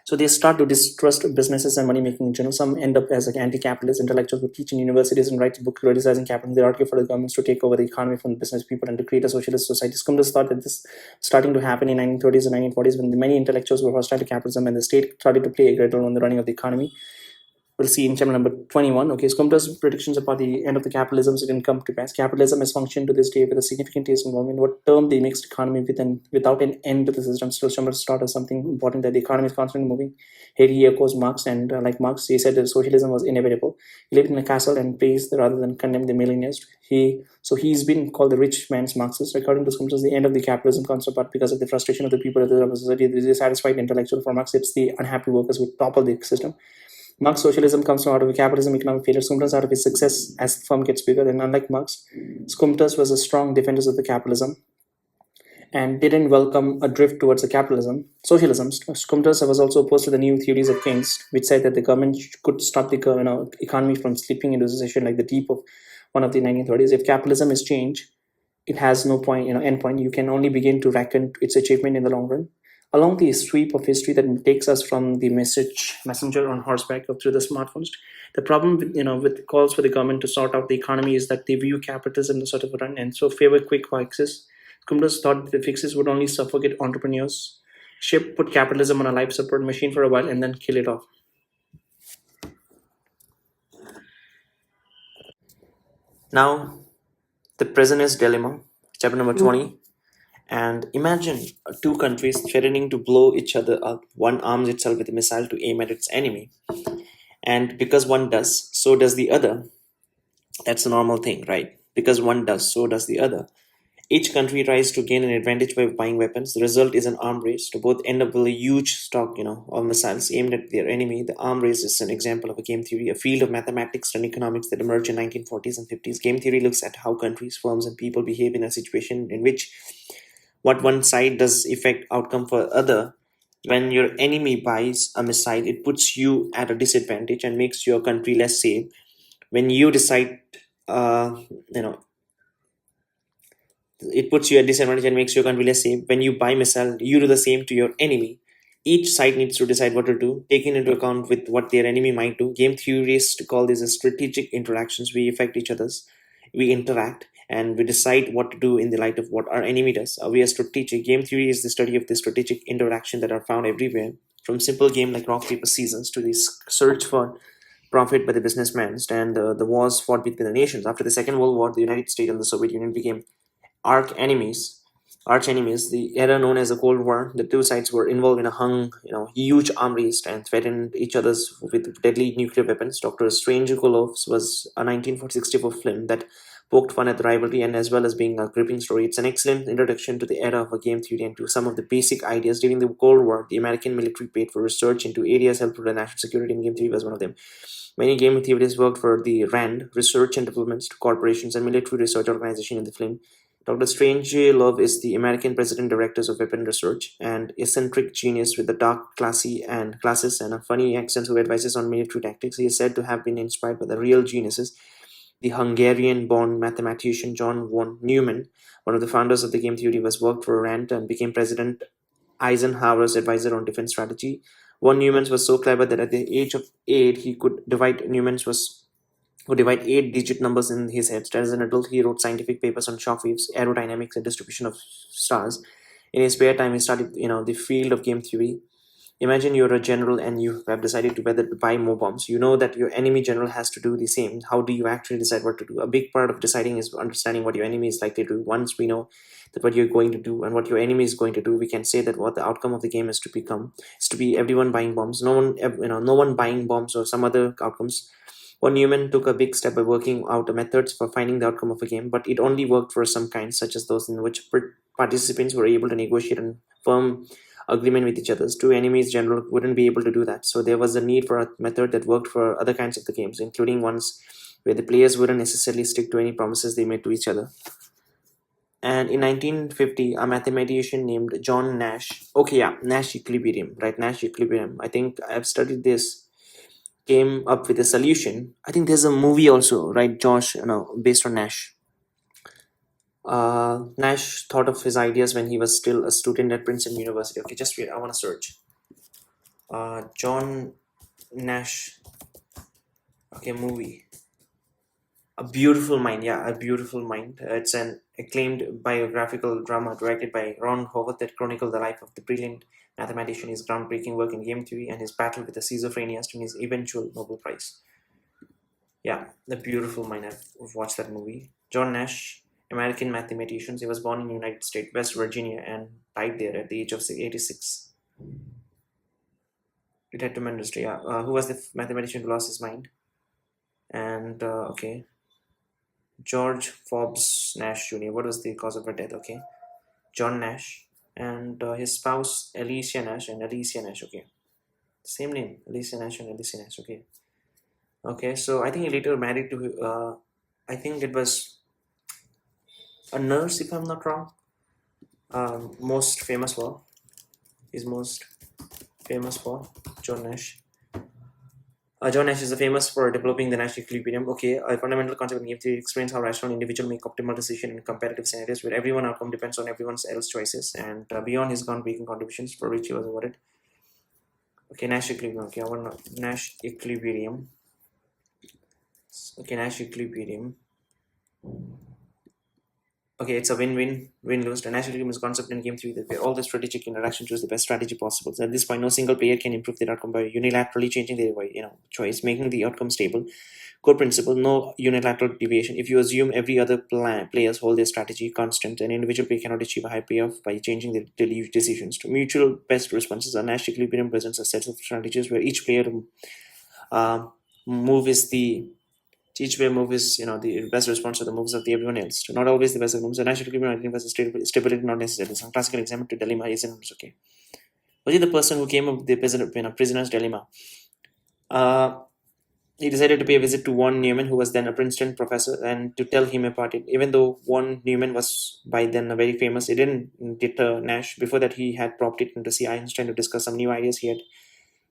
So they start to distrust businesses and money making in general. Some end up as like anti-capitalist intellectuals who teach in universities and write books criticizing capitalism. They argue for the governments to take over the economy from the business people and to create a socialist society. Scumders thought that this starting to happen in 1930s and 1940s when many intellectuals were hostile to capitalism and the state started to play a great role in the running of the economy. We'll see in chapter number 21. Okay, Scumders' predictions about the end of the capitalism didn't come to pass. Capitalism has functioned to this day with a significant taste involvement. What term the mixed economy without an end to the system. Still, Scumders taught us something important, that the economy is constantly moving. Here he echoes Marx, and like Marx, he said that socialism was inevitable. He lived in a castle and praised rather than condemned the millionaires. He's been called the rich man's Marxist. According to Scumders, the end of the capitalism comes about because of the frustration of the people at the top of society. The dissatisfied intellectual. For Marx, it's the unhappy workers who topple the system. Marx socialism comes out of capitalism, economic failure. Scumders out of his success as the firm gets bigger. And unlike Marx, Scumders was a strong defender of the capitalism and didn't welcome a drift towards the socialism. Scumders was also opposed to the new theories of Keynes, which said that the government could stop the economy from slipping into recession like the deep of one of the 1930s. If capitalism is change, it has no end point. You can only begin to reckon its achievement in the long run. Along the sweep of history that takes us from the messenger on horseback up through the smartphones, the problem with calls for the government to sort out the economy is that they view capitalism as sort of a run and so favor quick fixes. Scumders thought the fixes would only suffocate entrepreneurs, put capitalism on a life support machine for a while, and then kill it off. Now, the prisoner's dilemma, chapter number 20. And imagine two countries threatening to blow each other up. One arms itself with a missile to aim at its enemy. And because one does, so does the other. That's a normal thing, right? Because one does, so does the other. Each country tries to gain an advantage by buying weapons. The result is an arm race to both end up with a huge stock, of missiles aimed at their enemy. The arm race is an example of a game theory, a field of mathematics and economics that emerged in 1940s and 50s. Game theory looks at how countries, firms, and people behave in a situation in which what one side does affect outcome for other. When your enemy buys a missile, it puts you at a disadvantage and makes your country less safe. When you decide, it puts you at disadvantage and makes your country less safe. When you buy missile, you do the same to your enemy. Each side needs to decide what to do, taking into account with what their enemy might do. Game theorists call these as strategic interactions. We affect each other's, we interact, and we decide what to do in the light of what our enemy does. We are strategic. Game theory is the study of the strategic interaction that are found everywhere, from simple game like rock, paper, scissors to the search for profit by the businessmen and the wars fought between the nations. After the Second World War, the United States and the Soviet Union became arch enemies. The era known as the Cold War. The two sides were involved in a huge arm race and threatened each other's with deadly nuclear weapons. Dr. Strangelove's was a 1964 film that poked fun at the rivalry and as well as being a gripping story. It's an excellent introduction to the era of a game theory and to some of the basic ideas. During the Cold War, the American military paid for research into areas helpful to national security, and game theory was one of them. Many game theorists worked for the RAND, Research and Development Corporations, and military research organization in the film. Dr. Strangelove is the American president director of weapon research, and eccentric genius with a dark, classy and classes and a funny accent who advises on military tactics. He is said to have been inspired by the real geniuses, the Hungarian-born mathematician John von Neumann. One of the founders of the game theory was worked for Rand and became President Eisenhower's advisor on defense strategy. Von Neumann was so clever that at the age of 8, he could divide 8-digit numbers in his head. As an adult, he wrote scientific papers on shock waves, aerodynamics, and distribution of stars. In his spare time, he studied, the field of game theory. Imagine you're a general and you have decided to whether to buy more bombs. You know that your enemy general has to do the same. How do you actually decide what to do? A big part of deciding is understanding what your enemy is likely to do. Once we know that what you're going to do and what your enemy is going to do, we can say that what the outcome of the game is to be everyone buying bombs. No one buying bombs or some other outcomes. Von Neumann took a big step by working out methods for finding the outcome of a game, but it only worked for some kinds, such as those in which participants were able to negotiate and firm agreement with each other. Two enemies general wouldn't be able to do that. So there was a need for a method that worked for other kinds of the games, including ones where the players wouldn't necessarily stick to any promises they made to each other. And in 1950, a mathematician named John Nash, okay, yeah, Nash equilibrium, right? Nash equilibrium. I think I've studied this, came up with a solution. I think there's a movie also, right, Josh, based on Nash. Nash thought of his ideas when he was still a student at Princeton University. Okay, just wait, I want to search. John Nash. Okay, movie. A Beautiful Mind. Yeah, A Beautiful Mind. It's an acclaimed biographical drama directed by Ron Howard that chronicled the life of the brilliant mathematician, his groundbreaking work in game theory, and his battle with the schizophrenia to his eventual Nobel Prize. Yeah, The Beautiful Mind. I've watched that movie. John Nash, American mathematician. He was born in the United States, West Virginia, and died there at the age of 86. Retired to industry. Yeah. Who was the mathematician who lost his mind? And okay, George Forbes Nash Jr. What was the cause of her death? Okay, John Nash and his spouse Alicia Nash and Alicia Nash. Okay, same name, Alicia Nash and Alicia Nash. Okay, okay. So I think he later married to. I think it was a nurse, if I'm not wrong. Most famous for. He's most famous for John Nash. John Nash is famous for developing the Nash equilibrium. Okay, a fundamental concept in game theory explains how rational individuals make optimal decisions in competitive scenarios where every one outcome depends on everyone else's choices, and beyond his groundbreaking contributions for which he was awarded. Okay, Nash equilibrium. Okay, I want Nash equilibrium. Okay, Nash equilibrium. Okay, it's a win-lose. The Nash equilibrium is a concept in game theory that where all the strategic interaction choose the best strategy possible. So at this point, no single player can improve their outcome by unilaterally changing their choice, making the outcome stable. Core principle: no unilateral deviation. If you assume every other players hold their strategy constant, an individual player cannot achieve a high payoff by changing their decisions. To mutual best responses, a Nash equilibrium presents a set of strategies where each player move is the the best response to the moves of the everyone else. Not always the best of moves. A Nash equilibrium identifies stability, not necessarily. Some classical example to dilemma isn't okay. Was he the person who came up with the prisoner's dilemma? He decided to pay a visit to Von Neumann, who was then a Princeton professor, and to tell him about it. Even though Von Neumann was by then very famous, it didn't deter Nash. Before that, he had propped it in to see Einstein to discuss some new ideas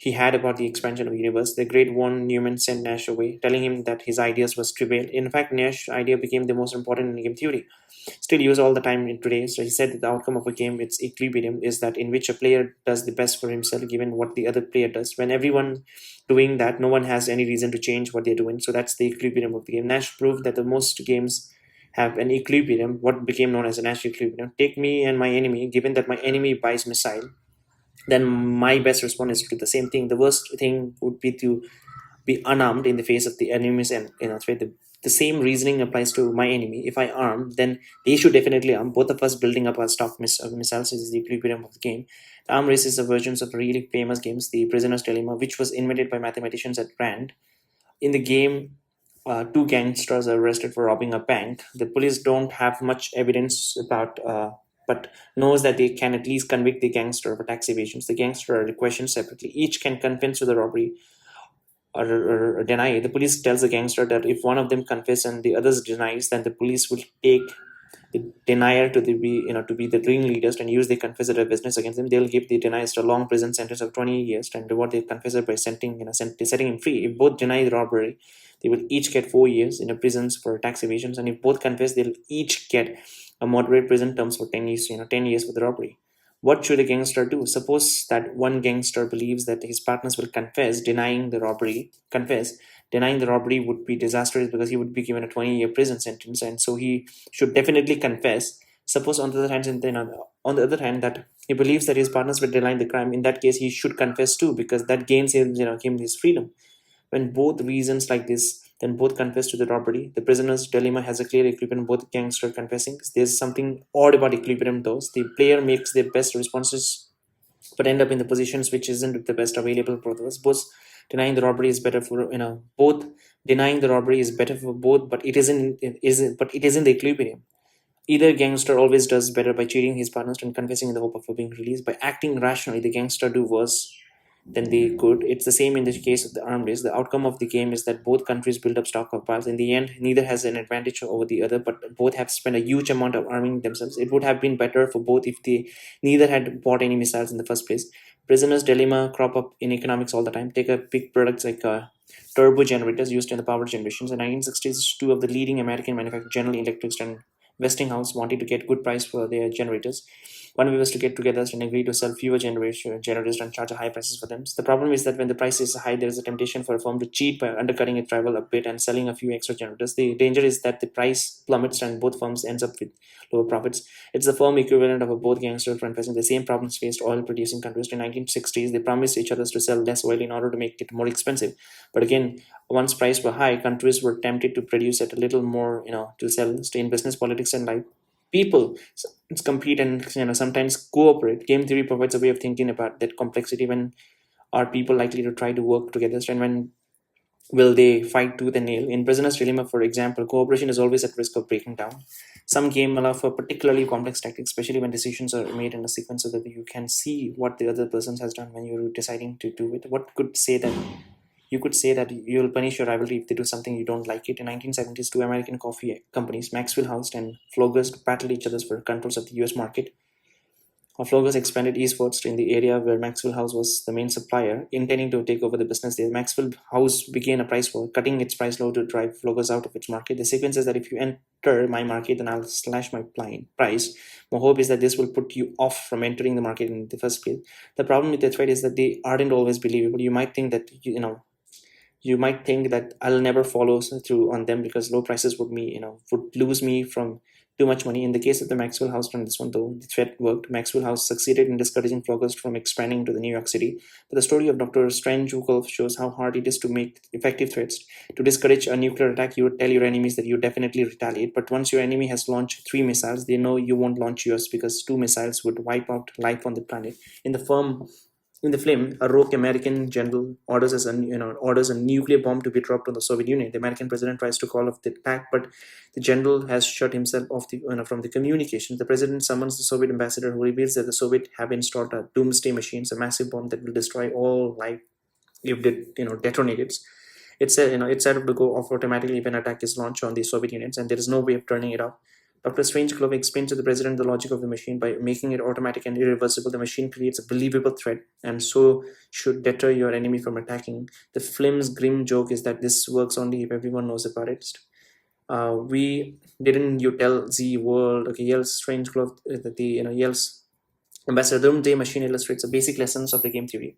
he had about the expansion of the universe. The great Von Neumann sent Nash away, telling him that his ideas was trivial. In fact, Nash's idea became the most important in game theory, still used all the time in today. So he said that the outcome of a game, its equilibrium, is that in which a player does the best for himself given what the other player does. When everyone doing that, no one has any reason to change what they're doing. So that's the equilibrium of the game. Nash proved that the most games have an equilibrium, what became known as a Nash equilibrium. Take me and my enemy, given that my enemy buys missile, then my best response is to do the same thing. The worst thing would be to be unarmed in the face of the enemies, and the same reasoning applies to my enemy. If I arm, then they should definitely arm. Both of us building up our stock missiles is the equilibrium of the game. The arm race is a version of really famous games, the Prisoner's Dilemma, which was invented by mathematicians at Rand. In the game, two gangsters are arrested for robbing a bank. The police don't have much evidence about but knows that they can at least convict the gangster for tax evasions. The gangster are questioned separately. Each can confess to the robbery or deny it. The police tells the gangster that if one of them confesses and the others denies, then the police will take the denier to be the ringleaders and use the confessor as business against them. They'll give the deniers a long prison sentence of 20 years and reward the confessor by setting him free. If both deny the robbery, they will each get 4 years in a prisons for tax evasions, and if both confess, they'll each get a moderate prison terms for 10 years. 10 years for the robbery. What should a gangster do? Suppose that one gangster believes that his partners will denying the robbery would be disastrous because he would be given a 20-year prison sentence, and so he should definitely confess. Suppose on the other hand that he believes that his partners will deny the crime. In that case, he should confess too, because that gains him his freedom. When both reasons like this, then both confess to the robbery. The prisoner's dilemma has a clear equilibrium, both gangster confessing. There's something odd about equilibrium though. The player makes their best responses but end up in the positions which isn't the best available for us. Both denying the robbery is better for both denying the robbery is better for both, but it isn't the equilibrium. Either gangster always does better by cheating his partners and confessing in the hope of being released. By acting rationally, the gangster do worse than they could. It's the same in the case of the arms race. The outcome of the game is that both countries build up stockpiles. In the end, neither has an advantage over the other, but both have spent a huge amount of arming themselves. It would have been better for both if they neither had bought any missiles in the first place. Prisoners' dilemma crop up in economics all the time. Take a big products like turbo generators used in the power generations. In the 1960s, two of the leading American manufacturers, General Electric and Westinghouse, wanted to get good price for their generators. One way was to get together and agree to sell fewer generators and charge high prices for them. So the problem is that when the price is high, there is a temptation for a firm to cheat by undercutting its rival a bit and selling a few extra generators. The danger is that the price plummets and both firms ends up with lower profits. It's the firm equivalent of a both gangster front facing the same problems faced oil producing countries. In 1960s, they promised each other to sell less oil in order to make it more expensive. But again, once prices were high, countries were tempted to produce at a little more, to sell, stay in business, politics, and life. People compete and sometimes cooperate. Game theory provides a way of thinking about that complexity. When are people likely to try to work together, and when will they fight tooth and nail? In Prisoner's Dilemma, for example, cooperation is always at risk of breaking down. Some game allow for particularly complex tactics, especially when decisions are made in a sequence so that you can see what the other person has done when you're deciding to do it. What could say that you could say that you'll punish your rivalry if they do something you don't like it. In 1970s, two American coffee companies, Maxwell House and Flogger's, battled each other for controls of the US market. Flogger's expanded eastwards in the area where Maxwell House was the main supplier, intending to take over the business there. Maxwell House began a price war, cutting its price low to drive Flogger's out of its market. The sequence is that if you enter my market, then I'll slash my price. My hope is that this will put you off from entering the market in the first place. The problem with the threat is that they aren't always believable. You might think that you might think that I'll never follow through on them because low prices would lose me from too much money. In the case of the Maxwell House from this one, though, the threat worked. Maxwell House succeeded in discouraging floggers from expanding to the New York City. But the story of Dr. Strange shows how hard it is to make effective threats. To discourage a nuclear attack, you would tell your enemies that you definitely retaliate. But once your enemy has launched 3 missiles, they know you won't launch yours because 2 missiles would wipe out life on the planet. In the film, a rogue American general orders a nuclear bomb to be dropped on the Soviet Union. The American president tries to call off the attack, but the general has shut himself off from the communication. The president summons the Soviet ambassador, who reveals that the Soviet have installed a doomsday machines, a massive bomb that will destroy all life if it detonates. It's set up to go off automatically when attack is launched on the Soviet Union, and there is no way of turning it off. Dr. Strangelove explains to the president the logic of the machine. By making it automatic and irreversible, the machine creates a believable threat and so should deter your enemy from attacking. The film's grim joke is that this works only if everyone knows about it. We didn't you tell the world, okay, Yale's Strangelove, Yale's Ambassador Doomsday Machine illustrates the basic lessons of the game theory.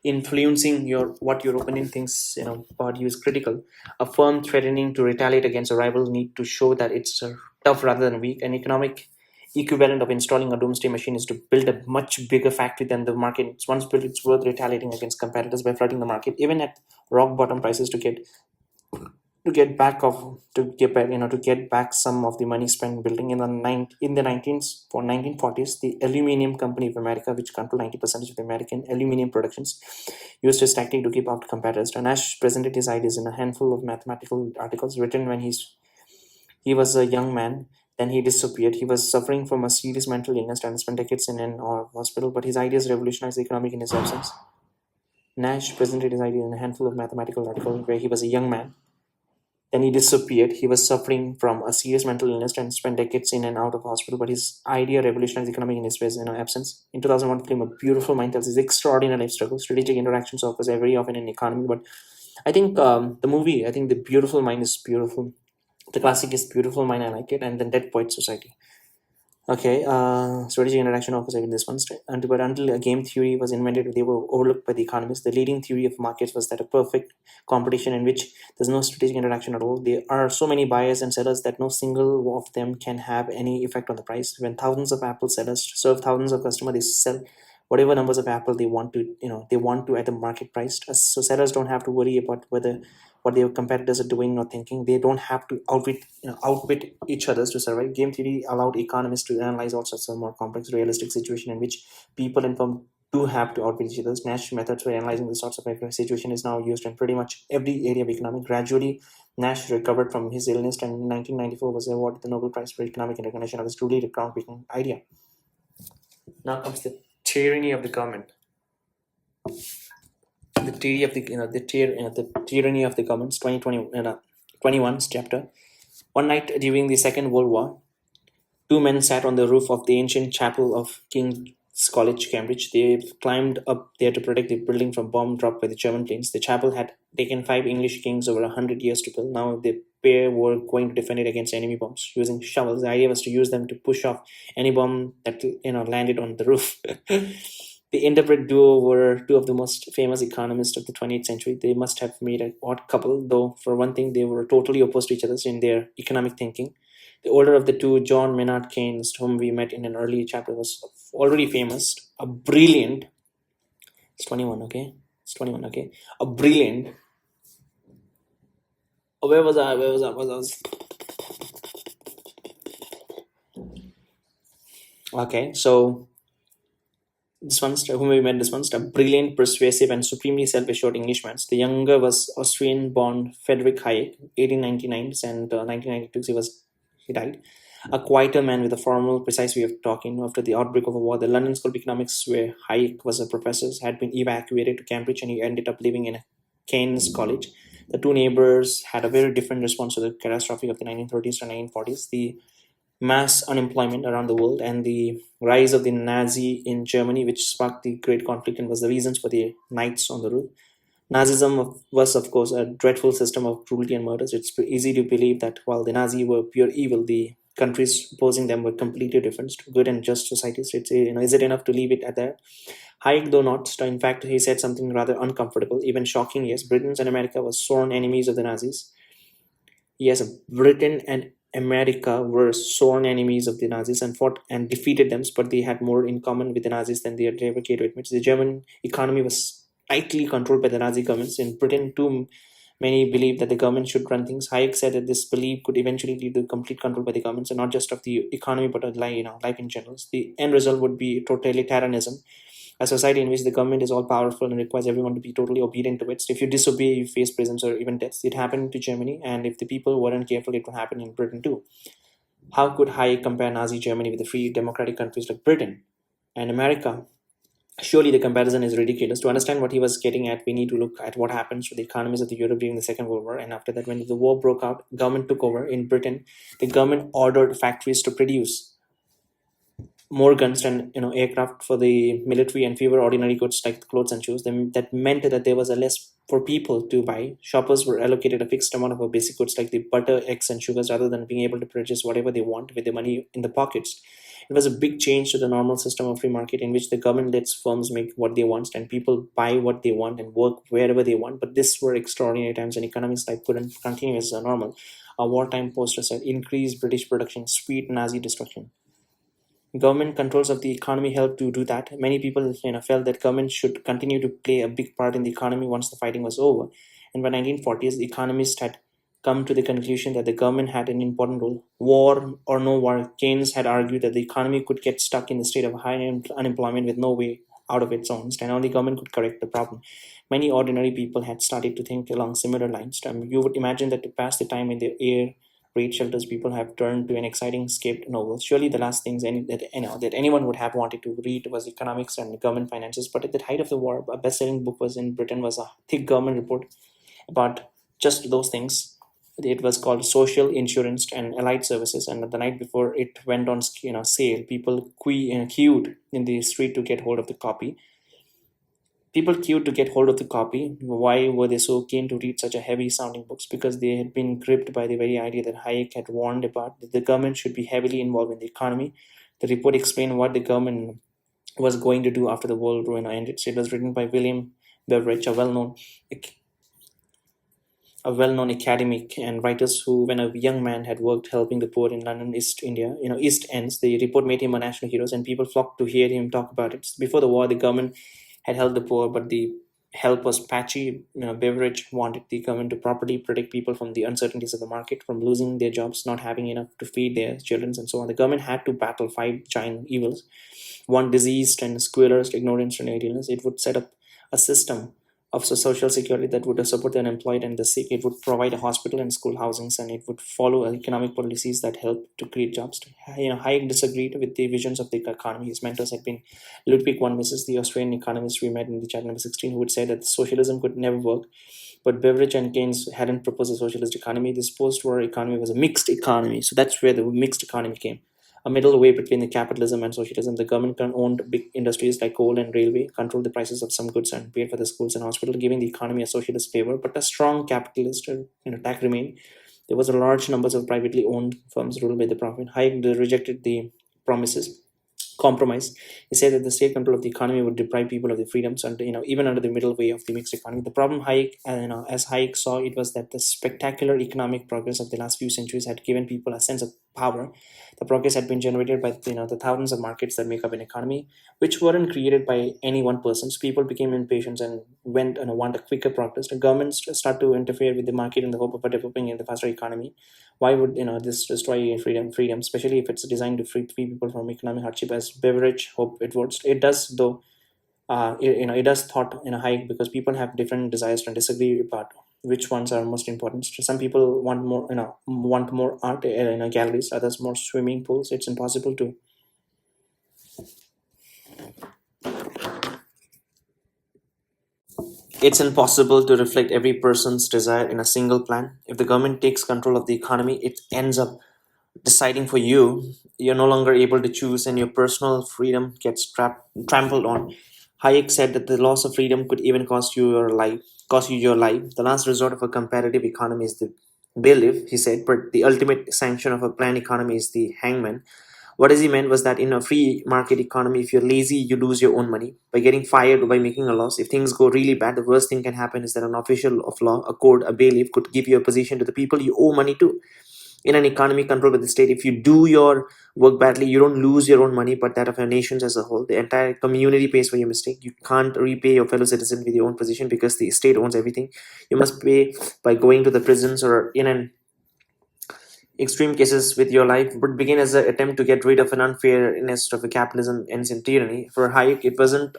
Influencing what your opponent thinks about you is critical. A firm threatening to retaliate against a rival need to show that it's tough rather than weak. An economic equivalent of installing a doomsday machine is to build a much bigger factory than the market. It's once built, it's worth retaliating against competitors by flooding the market, even at rock bottom prices, to get back some of the money spent building. In the 1940s, the Aluminium Company of America, which controlled 90% of the American aluminium productions, used this tactic to keep out competitors. Nash presented his ideas in a handful of mathematical articles written when he was a young man. Then he disappeared. He was suffering from a serious mental illness and spent decades in an hospital, but his ideas revolutionized the economy in his absence. Nash presented his idea in a handful of mathematical articles where he was a young man. Then he disappeared. He was suffering from a serious mental illness and spent decades in and out of hospital, but his idea revolutionized the economy in his absence. In 2001 film, A Beautiful Mind tells his extraordinary life struggle. Strategic interactions occurs very often in economy, but I think the movie, The Beautiful Mind is beautiful. The classic is Beautiful Mind, I like it, and then Dead Poet Society. Okay, strategic interaction offers in this one. But until a game theory was invented, they were overlooked by the economists. The leading theory of markets was that a perfect competition in which there's no strategic interaction at all. There are so many buyers and sellers that no single of them can have any effect on the price. When thousands of Apple sellers serve thousands of customers, they sell whatever numbers of Apple they want to at the market price. So sellers don't have to worry about what their competitors are doing or thinking. They don't have to outwit each other to survive. Game theory allowed economists to analyze all sorts of more complex, realistic situation in which people and firm do have to outwit each other. Nash methods for analyzing this sorts of economic situation is now used in pretty much every area of economics. Gradually, Nash recovered from his illness and in 1994 was awarded the Nobel Prize for Economic in recognition of his truly groundbreaking idea. Now comes the tyranny of the government. The theory of the tyranny of the governments, 21 chapter. One night during the Second World War, two men sat on the roof of the ancient chapel of King's College, Cambridge. They climbed up there to protect the building from bomb dropped by the German planes. The chapel had taken 5 English kings over 100 years to build. Now the pair were going to defend it against enemy bombs using shovels. The idea was to use them to push off any bomb that landed on the roof. The interpret duo were two of the most famous economists of the 20th century. They must have made an odd couple, though for one thing, they were totally opposed to each other in their economic thinking. The older of the two, John Maynard Keynes, whom we met in an earlier chapter, was already famous, a brilliant. It's 21, okay? It's 21, okay? A brilliant. Oh, where was I? Okay, so this one's whom we met. This one's a brilliant, persuasive, and supremely self-assured Englishman. The younger was Austrian-born Friedrich Hayek, 1899, and 1992 he died. A quieter man with a formal, precise way of talking. After the outbreak of a war, the London School of Economics, where Hayek was a professor, had been evacuated to Cambridge, and he ended up living in a Keynes College. The two neighbors had a very different response to the catastrophe of the 1930s to 1940s. The mass unemployment around the world and the rise of the Nazi in Germany, which sparked the Great Conflict and was the reasons for the Nights on the Roof. Nazism was, of course, a dreadful system of cruelty and murders. It's easy to believe that while the Nazis were pure evil, the countries opposing them were completely different, good and just societies. Is it enough to leave it at that? Hayek, though not, in fact, he said something rather uncomfortable, even shocking. Yes, Britain and America were sworn enemies of the Nazis. Yes, Britain and America were sworn enemies of the Nazis and fought and defeated them, but they had more in common with the Nazis than they ever cared to admit. The German economy was tightly controlled by the Nazi governments. In Britain, too many believed that the government should run things. Hayek said that this belief could eventually lead to complete control by the governments, and not just of the economy, but of life in general. The end result would be totalitarianism, a society in which the government is all powerful and requires everyone to be totally obedient to it. So if you disobey, you face prisons or even deaths. It happened to Germany, and if the people weren't careful, it would happen in Britain too. How could Hayek compare Nazi Germany with the free democratic countries like Britain and America? Surely the comparison is ridiculous. To understand what he was getting at, we need to look at what happens to the economies of the Europe during the Second World War. And after that, when the war broke out, government took over. In Britain, the government ordered factories to produce more guns and aircraft for the military and fewer ordinary goods like clothes and shoes. That meant that there was a less for people to buy. Shoppers were allocated a fixed amount of basic goods like the butter, eggs, and sugars, rather than being able to purchase whatever they want with the money in the pockets. It was a big change to the normal system of free market in which the government lets firms make what they want and people buy what they want and work wherever they want. But this were extraordinary times and economics life couldn't continue as normal. A wartime poster said increased British production, speed Nazi destruction. Government controls of the economy helped to do that. Many people felt that government should continue to play a big part in the economy once the fighting was over. And by 1940s, the economists had come to the conclusion that the government had an important role. War or no war, Keynes had argued that the economy could get stuck in a state of high unemployment with no way out of its own, and only government could correct the problem. Many ordinary people had started to think along similar lines. You would imagine that to pass the time in the air raid shelters, people have turned to an exciting escaped novel. Surely the last things that anyone would have wanted to read was economics and government finances. But at the height of the war, a best-selling book was in Britain was a thick government report about just those things. It was called Social Insurance and Allied Services, and the night before it went on sale, people queued in the street to get hold of the copy. People queued to get hold of the copy. Why were they so keen to read such a heavy-sounding books? Because they had been gripped by the very idea that Hayek had warned about, that the government should be heavily involved in the economy. The report explained what the government was going to do after the world ended. It was written by William Beveridge, a well-known academic and writers who, when a young man, had worked helping the poor in London, East Ends. The report made him a national hero, and people flocked to hear him talk about it. Before the war, the government had helped the poor, but the help was patchy. Beveridge wanted the government to properly protect people from the uncertainties of the market, from losing their jobs, not having enough to feed their children, and so on. The government had to battle five giant evils. want diseased and squealers, ignorance and idleness. It would set up a system of social security that would support the unemployed and the sick. It would provide a hospital and school housings, and it would follow economic policies that help to create jobs. Hayek disagreed with the visions of the economy. His mentors had been Ludwig von Mises, the Australian economist we met in the chapter number 16, who would say that socialism could never work. But Beveridge and Keynes hadn't proposed a socialist economy. This post-war economy was a mixed economy. So that's where the mixed economy came. A middle way between the capitalism and socialism. The government owned big industries like coal and railway, controlled the prices of some goods, and paid for the schools and hospitals, giving the economy a socialist flavor. But a strong capitalist tack remained. There was a large numbers of privately owned firms ruled by the profit. Hayek rejected the promises compromise. He said that the state control of the economy would deprive people of the freedoms, and even under the middle way of the mixed economy. The problem as Hayek saw it, was that the spectacular economic progress of the last few centuries had given people a sense of power. The progress had been generated by the thousands of markets that make up an economy, which weren't created by any one person. So people became impatient and want a quicker progress. The governments start to interfere with the market in the hope of developing in the faster economy. Why would this destroy freedom, especially if it's designed to free people from economic hardship, as Beveridge Hope Edwards? It does, though. It does thought in a hike, because people have different desires and disagree about which ones are most important. So some people want more art in galleries, others more swimming pools. It's impossible to It's impossible to reflect every person's desire in a single plan. If the government takes control of the economy, it ends up deciding for you. You're no longer able to choose, and your personal freedom gets trampled on. Hayek said that the loss of freedom could even cost you your life. The last resort of a competitive economy is the bailiff, he said, but the ultimate sanction of a planned economy is the hangman. What he meant was that in a free market economy, if you're lazy, you lose your own money by getting fired or by making a loss. If things go really bad, the worst thing can happen is that an official of law, a court, a bailiff, could give you a position to the people you owe money to. In an economy controlled by the state, if you do your work badly, you don't lose your own money, but that of your nations as a whole. The entire community pays for your mistake. You can't repay your fellow citizen with your own position because the state owns everything. You must pay by going to the prisons, or in an extreme cases with your life, would begin as an attempt to get rid of an unfairness of a capitalism ends in tyranny. For Hayek, it wasn't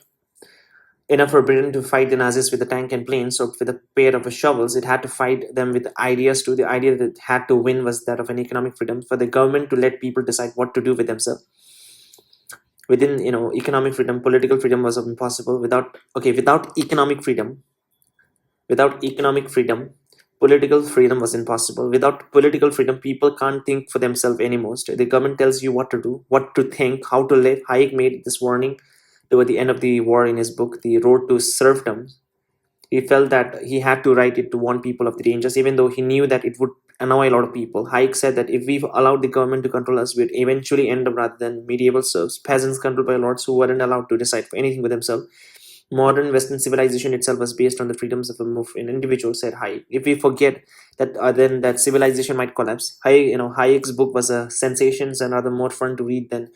enough for Britain to fight the Nazis with a tank and planes or with a pair of shovels. It had to fight them with ideas too. The idea that it had to win was that of an economic freedom, for the government to let people decide what to do with themselves. Within economic freedom, political freedom was impossible. Without economic freedom, political freedom was impossible. Without political freedom, people can't think for themselves anymore. The government tells you what to do, what to think, how to live. Hayek made this warning toward the end of the war in his book, The Road to Serfdom. He felt that he had to write it to warn people of the dangers, even though he knew that it would annoy a lot of people. Hayek said that if we allowed the government to control us, we'd eventually end up rather than medieval serfs, peasants controlled by lords who weren't allowed to decide for anything for themselves. Modern Western civilization itself was based on the freedoms of an individual, said Hayek. If we forget that, then that civilization might collapse. Hayek's book was a sensation and rather more fun to read than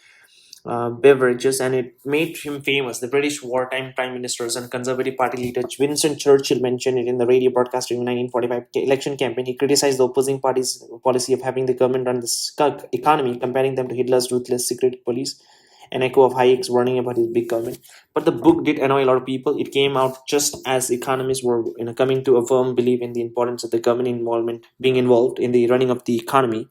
beverages, and it made him famous. The British wartime prime ministers and Conservative Party leader Winston Churchill mentioned it in the radio broadcast during the 1945 election campaign. He criticized the opposing party's policy of having the government run the skunk economy, comparing them to Hitler's ruthless secret police, an echo of Hayek's warning about his big government. But the book did annoy a lot of people. It came out just as economists were coming to a firm belief in the importance of the government being involved in the running of the economy.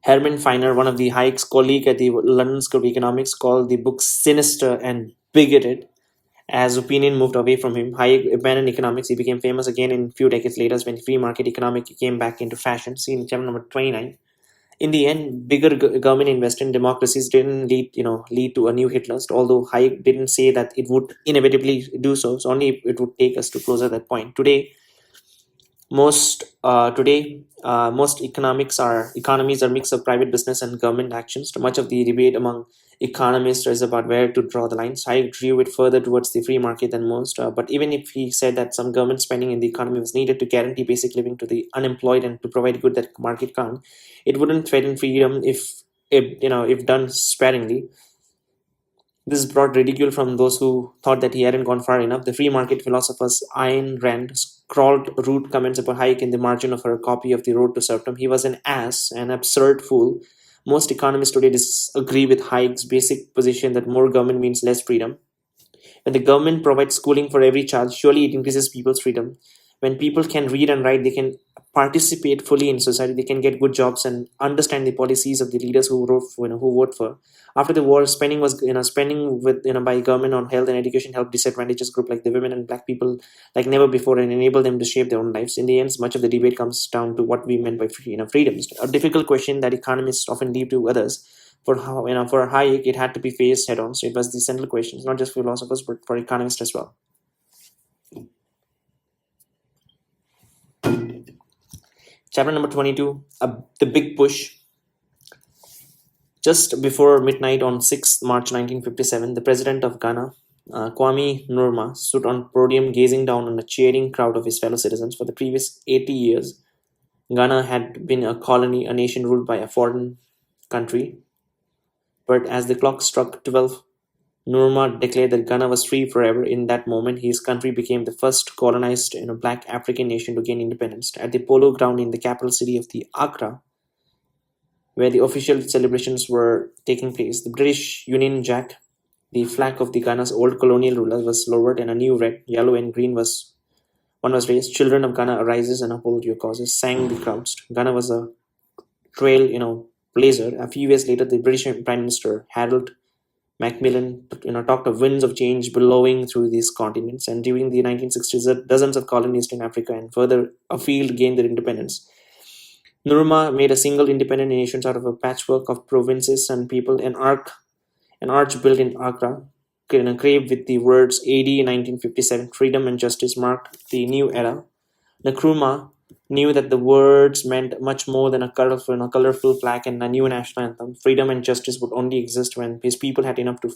Herman Feiner, one of the Hayek's colleagues at the London School of Economics, called the book sinister and bigoted. As opinion moved away from him, Hayek abandoned economics. He became famous again in a few decades later when free market economics came back into fashion. See in chapter number 29. In the end, bigger government investment in democracies didn't lead to a new Hitler. Although Hayek didn't say that it would inevitably do so. So only it would take us to closer that point. Most economies are a mix of private business and government actions. So much of the debate among economists is about where to draw the lines. Hayek drew it further towards the free market than most. But even if he said that some government spending in the economy was needed to guarantee basic living to the unemployed and to provide good that market can't, it wouldn't threaten freedom if done sparingly. This brought ridicule from those who thought that he hadn't gone far enough. The free market philosophers Ayn Rand scrawled rude comments about Hayek in the margin of her copy of The Road to Serfdom. He was an ass, an absurd fool, Most economists today disagree with Hayek's basic position that more government means less freedom. When the government provides schooling for every child, surely it increases people's freedom. When people can read and write, they can participate fully in society. They can get good jobs and understand the policies of the leaders who vote for. After the war, spending with by government on health and education helped disadvantaged group like the women and black people like never before and enable them to shape their own lives. In the end, much of the debate comes down to what we meant by freedoms. A difficult question that economists often leave to others. For Hayek, it had to be faced head on. So it was the central question, not just for philosophers, but for economists as well. Chapter number 22, The Big Push. Just before midnight on 6th March 1957, the president of Ghana, Kwame Nkrumah, stood on podium gazing down on a cheering crowd of his fellow citizens. For the previous 80 years, Ghana had been a colony, a nation ruled by a foreign country. But as the clock struck 12, Nkrumah declared that Ghana was free forever. In that moment, his country became the first colonized black African nation to gain independence. At the polo ground in the capital city of the Accra, where the official celebrations were taking place, the British Union Jack, the flag of the Ghana's old colonial rulers, was lowered, and a new red, yellow, and green was raised. Children of Ghana, arises and uphold your causes, sang the crowds. Ghana was a trail, blazer. A few years later, the British Prime Minister Harold Macmillan talked of winds of change blowing through these continents, and during the 1960s, dozens of colonies in Africa and further afield gained their independence. Nkrumah made a single independent nation out of a patchwork of provinces and people. An arch built in Accra, engraved with the words AD 1957, freedom and justice, marked the new era. Nkrumah knew that the words meant much more than a colorful flag and a new national anthem. Freedom and justice would only exist when his people had enough to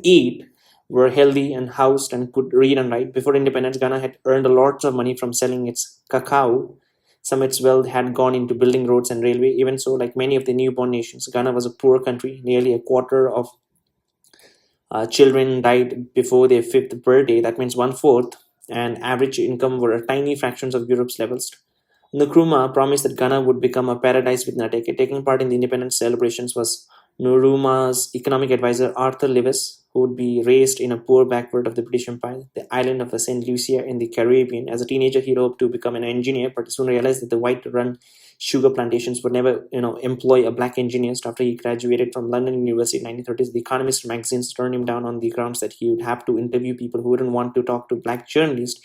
eat, were healthy and housed, and could read and write. Before independence, Ghana had earned lots of money from selling its cacao. Some of its wealth had gone into building roads and railway. Even so, like many of the newborn nations, Ghana was a poor country. Nearly a quarter of children died before their 5th birthday. That means 1/4. And average income were tiny fractions of Europe's levels. Nkrumah promised that Ghana would become a paradise within a decade. Taking part in the independence celebrations was Nkrumah's economic advisor Arthur Lewis, who would be raised in a poor backward of the British Empire, the island of St. Lucia in the Caribbean. As a teenager, he hoped to become an engineer, but soon realized that the white-run sugar plantations would never, employ a black engineer. After he graduated from London University in 1930s, The Economist magazines turned him down on the grounds that he would have to interview people who wouldn't want to talk to black journalists.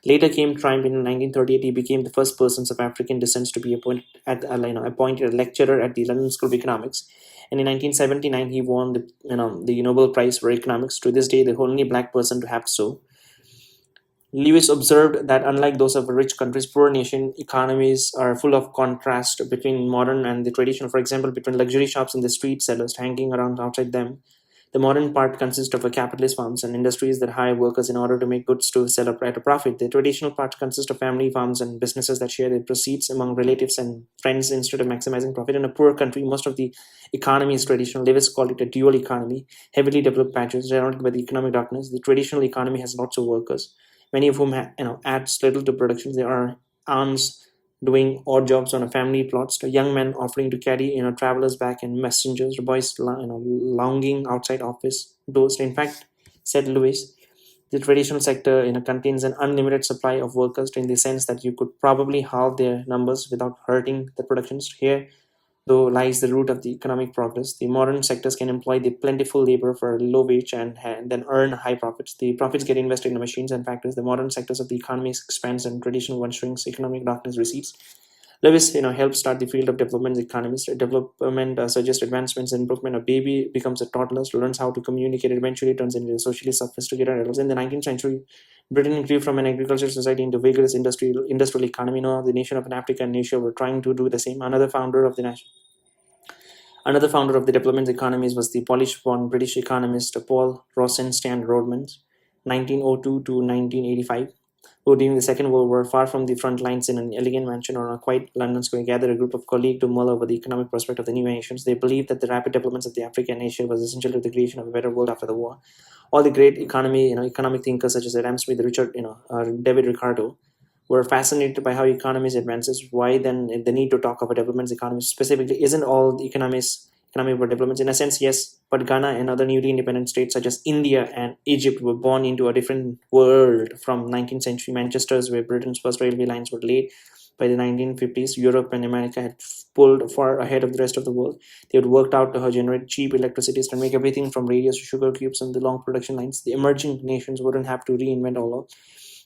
Later came triumph. In 1938, he became the first person of African descent to be appointed a lecturer at the London School of Economics. And in 1979, he won the Nobel Prize for Economics. To this day, the only black person to have so. Lewis observed that unlike those of rich countries, poor nation economies are full of contrast between modern and the traditional. For example, between luxury shops and the street sellers hanging around outside them, the modern part consists of a capitalist farms and industries that hire workers in order to make goods to sell at a profit. The traditional part consists of family farms and businesses that share their proceeds among relatives and friends instead of maximizing profit. In a poor country, most of the economy is traditional. Lewis called it a dual economy, heavily developed patches surrounded by the economic darkness. The traditional economy has lots of workers, many of whom adds little to production. There are aunts doing odd jobs on a family plots, to young men offering to carry travelers back and messengers, boys lounging outside office doors. In fact, said Lewis, the traditional sector contains an unlimited supply of workers, in the sense that you could probably halve their numbers without hurting the productions. Here, though, lies the root of the economic progress. The modern sectors can employ the plentiful labor for a low wage and then earn high profits. The profits get invested in machines and factories. The modern sectors of the economy expands and traditional one shrinks. Economic darkness recedes. Lewis, helped start the field of development economist. Development suggests advancements and improvement. A baby becomes a toddler, learns how to communicate, eventually turns into a socially sophisticated adult. In the 19th century, Britain grew from an agricultural society into vigorous industrial economy. Now, the nation of Africa and Asia were trying to do the same. Another founder of the development economies was the Polish-born British economist Paul Rosenstand-Rodman, 1902 to 1985, who during the Second World War, far from the front lines in an elegant mansion or on a quiet London square, gathered a group of colleagues to mull over the economic prospect of the new nations. They believed that the rapid developments of the Africa and Asia was essential to the creation of a better world after the war. All the great economic thinkers such as Adam Smith, David Ricardo, were fascinated by how economies advances. Why then the need to talk about developments economies specifically? Isn't all the economic about developments? In a sense, yes, but Ghana and other newly independent states such as India and Egypt were born into a different world from 19th century Manchester's, where Britain's first railway lines were laid. By the 1950s, Europe and America had pulled far ahead of the rest of the world. They had worked out to generate cheap electricity and make everything from radios to sugar cubes and the long production lines. The emerging nations wouldn't have to reinvent all of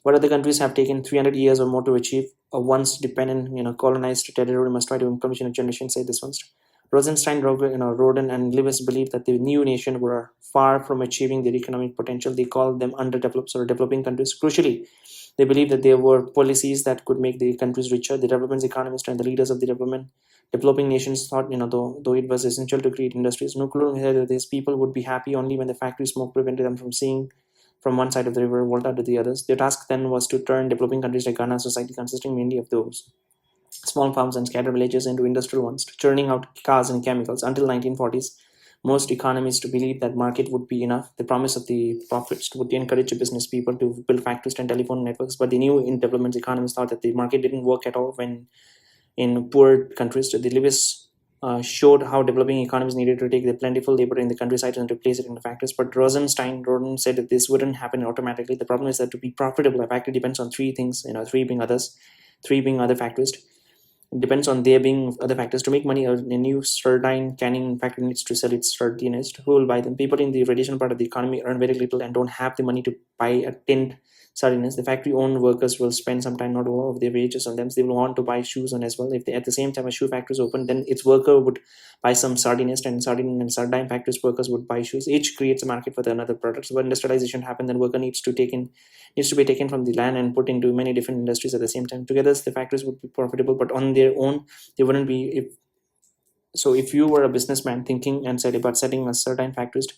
what other countries have taken 300 years or more to achieve. A once dependent, colonized territory must try to commission a generation, said this once. Rosenstein, Roden, and Lewis believed that the new nation were far from achieving their economic potential. They called them underdeveloped or developing countries. Crucially, they believed that there were policies that could make the countries richer. The development economists and the leaders of the developing nations thought, though it was essential to create industries, no clue that these people would be happy only when the factory smoke prevented them from seeing from one side of the river Volta to the others. Their task then was to turn developing countries like Ghana's society, consisting mainly of those small farms and scattered villages, into industrial ones, churning out cars and chemicals. Until 1940s, most economists believed that market would be enough. The promise of the profits would encourage business people to build factories and telephone networks. But the new in development economists thought that the market didn't work at all when in poor countries. The Lewis showed how developing economies needed to take the plentiful labor in the countryside and replace it in the factories. But Roden said that this wouldn't happen automatically. The problem is that to be profitable, a factory depends on three things, three being other factors. It depends on there being other factors. To make money, a new sardine canning factory needs to sell its sardines. Who will buy them? People in the traditional part of the economy earn very little and don't have the money to buy a tinned sardines. The factory-owned workers will spend some time, not all of their wages on them. They will want to buy shoes on as well. If they, at the same time a shoe factory is open, then its worker would buy some sardines, and sardine factories workers would buy shoes. Each creates a market for the another product. So when industrialization happens, then worker needs to be taken from the land and put into many different industries at the same time. Together, the factories would be profitable, but on their own, they wouldn't be. If you were a businessman thinking and said about setting a certain factories,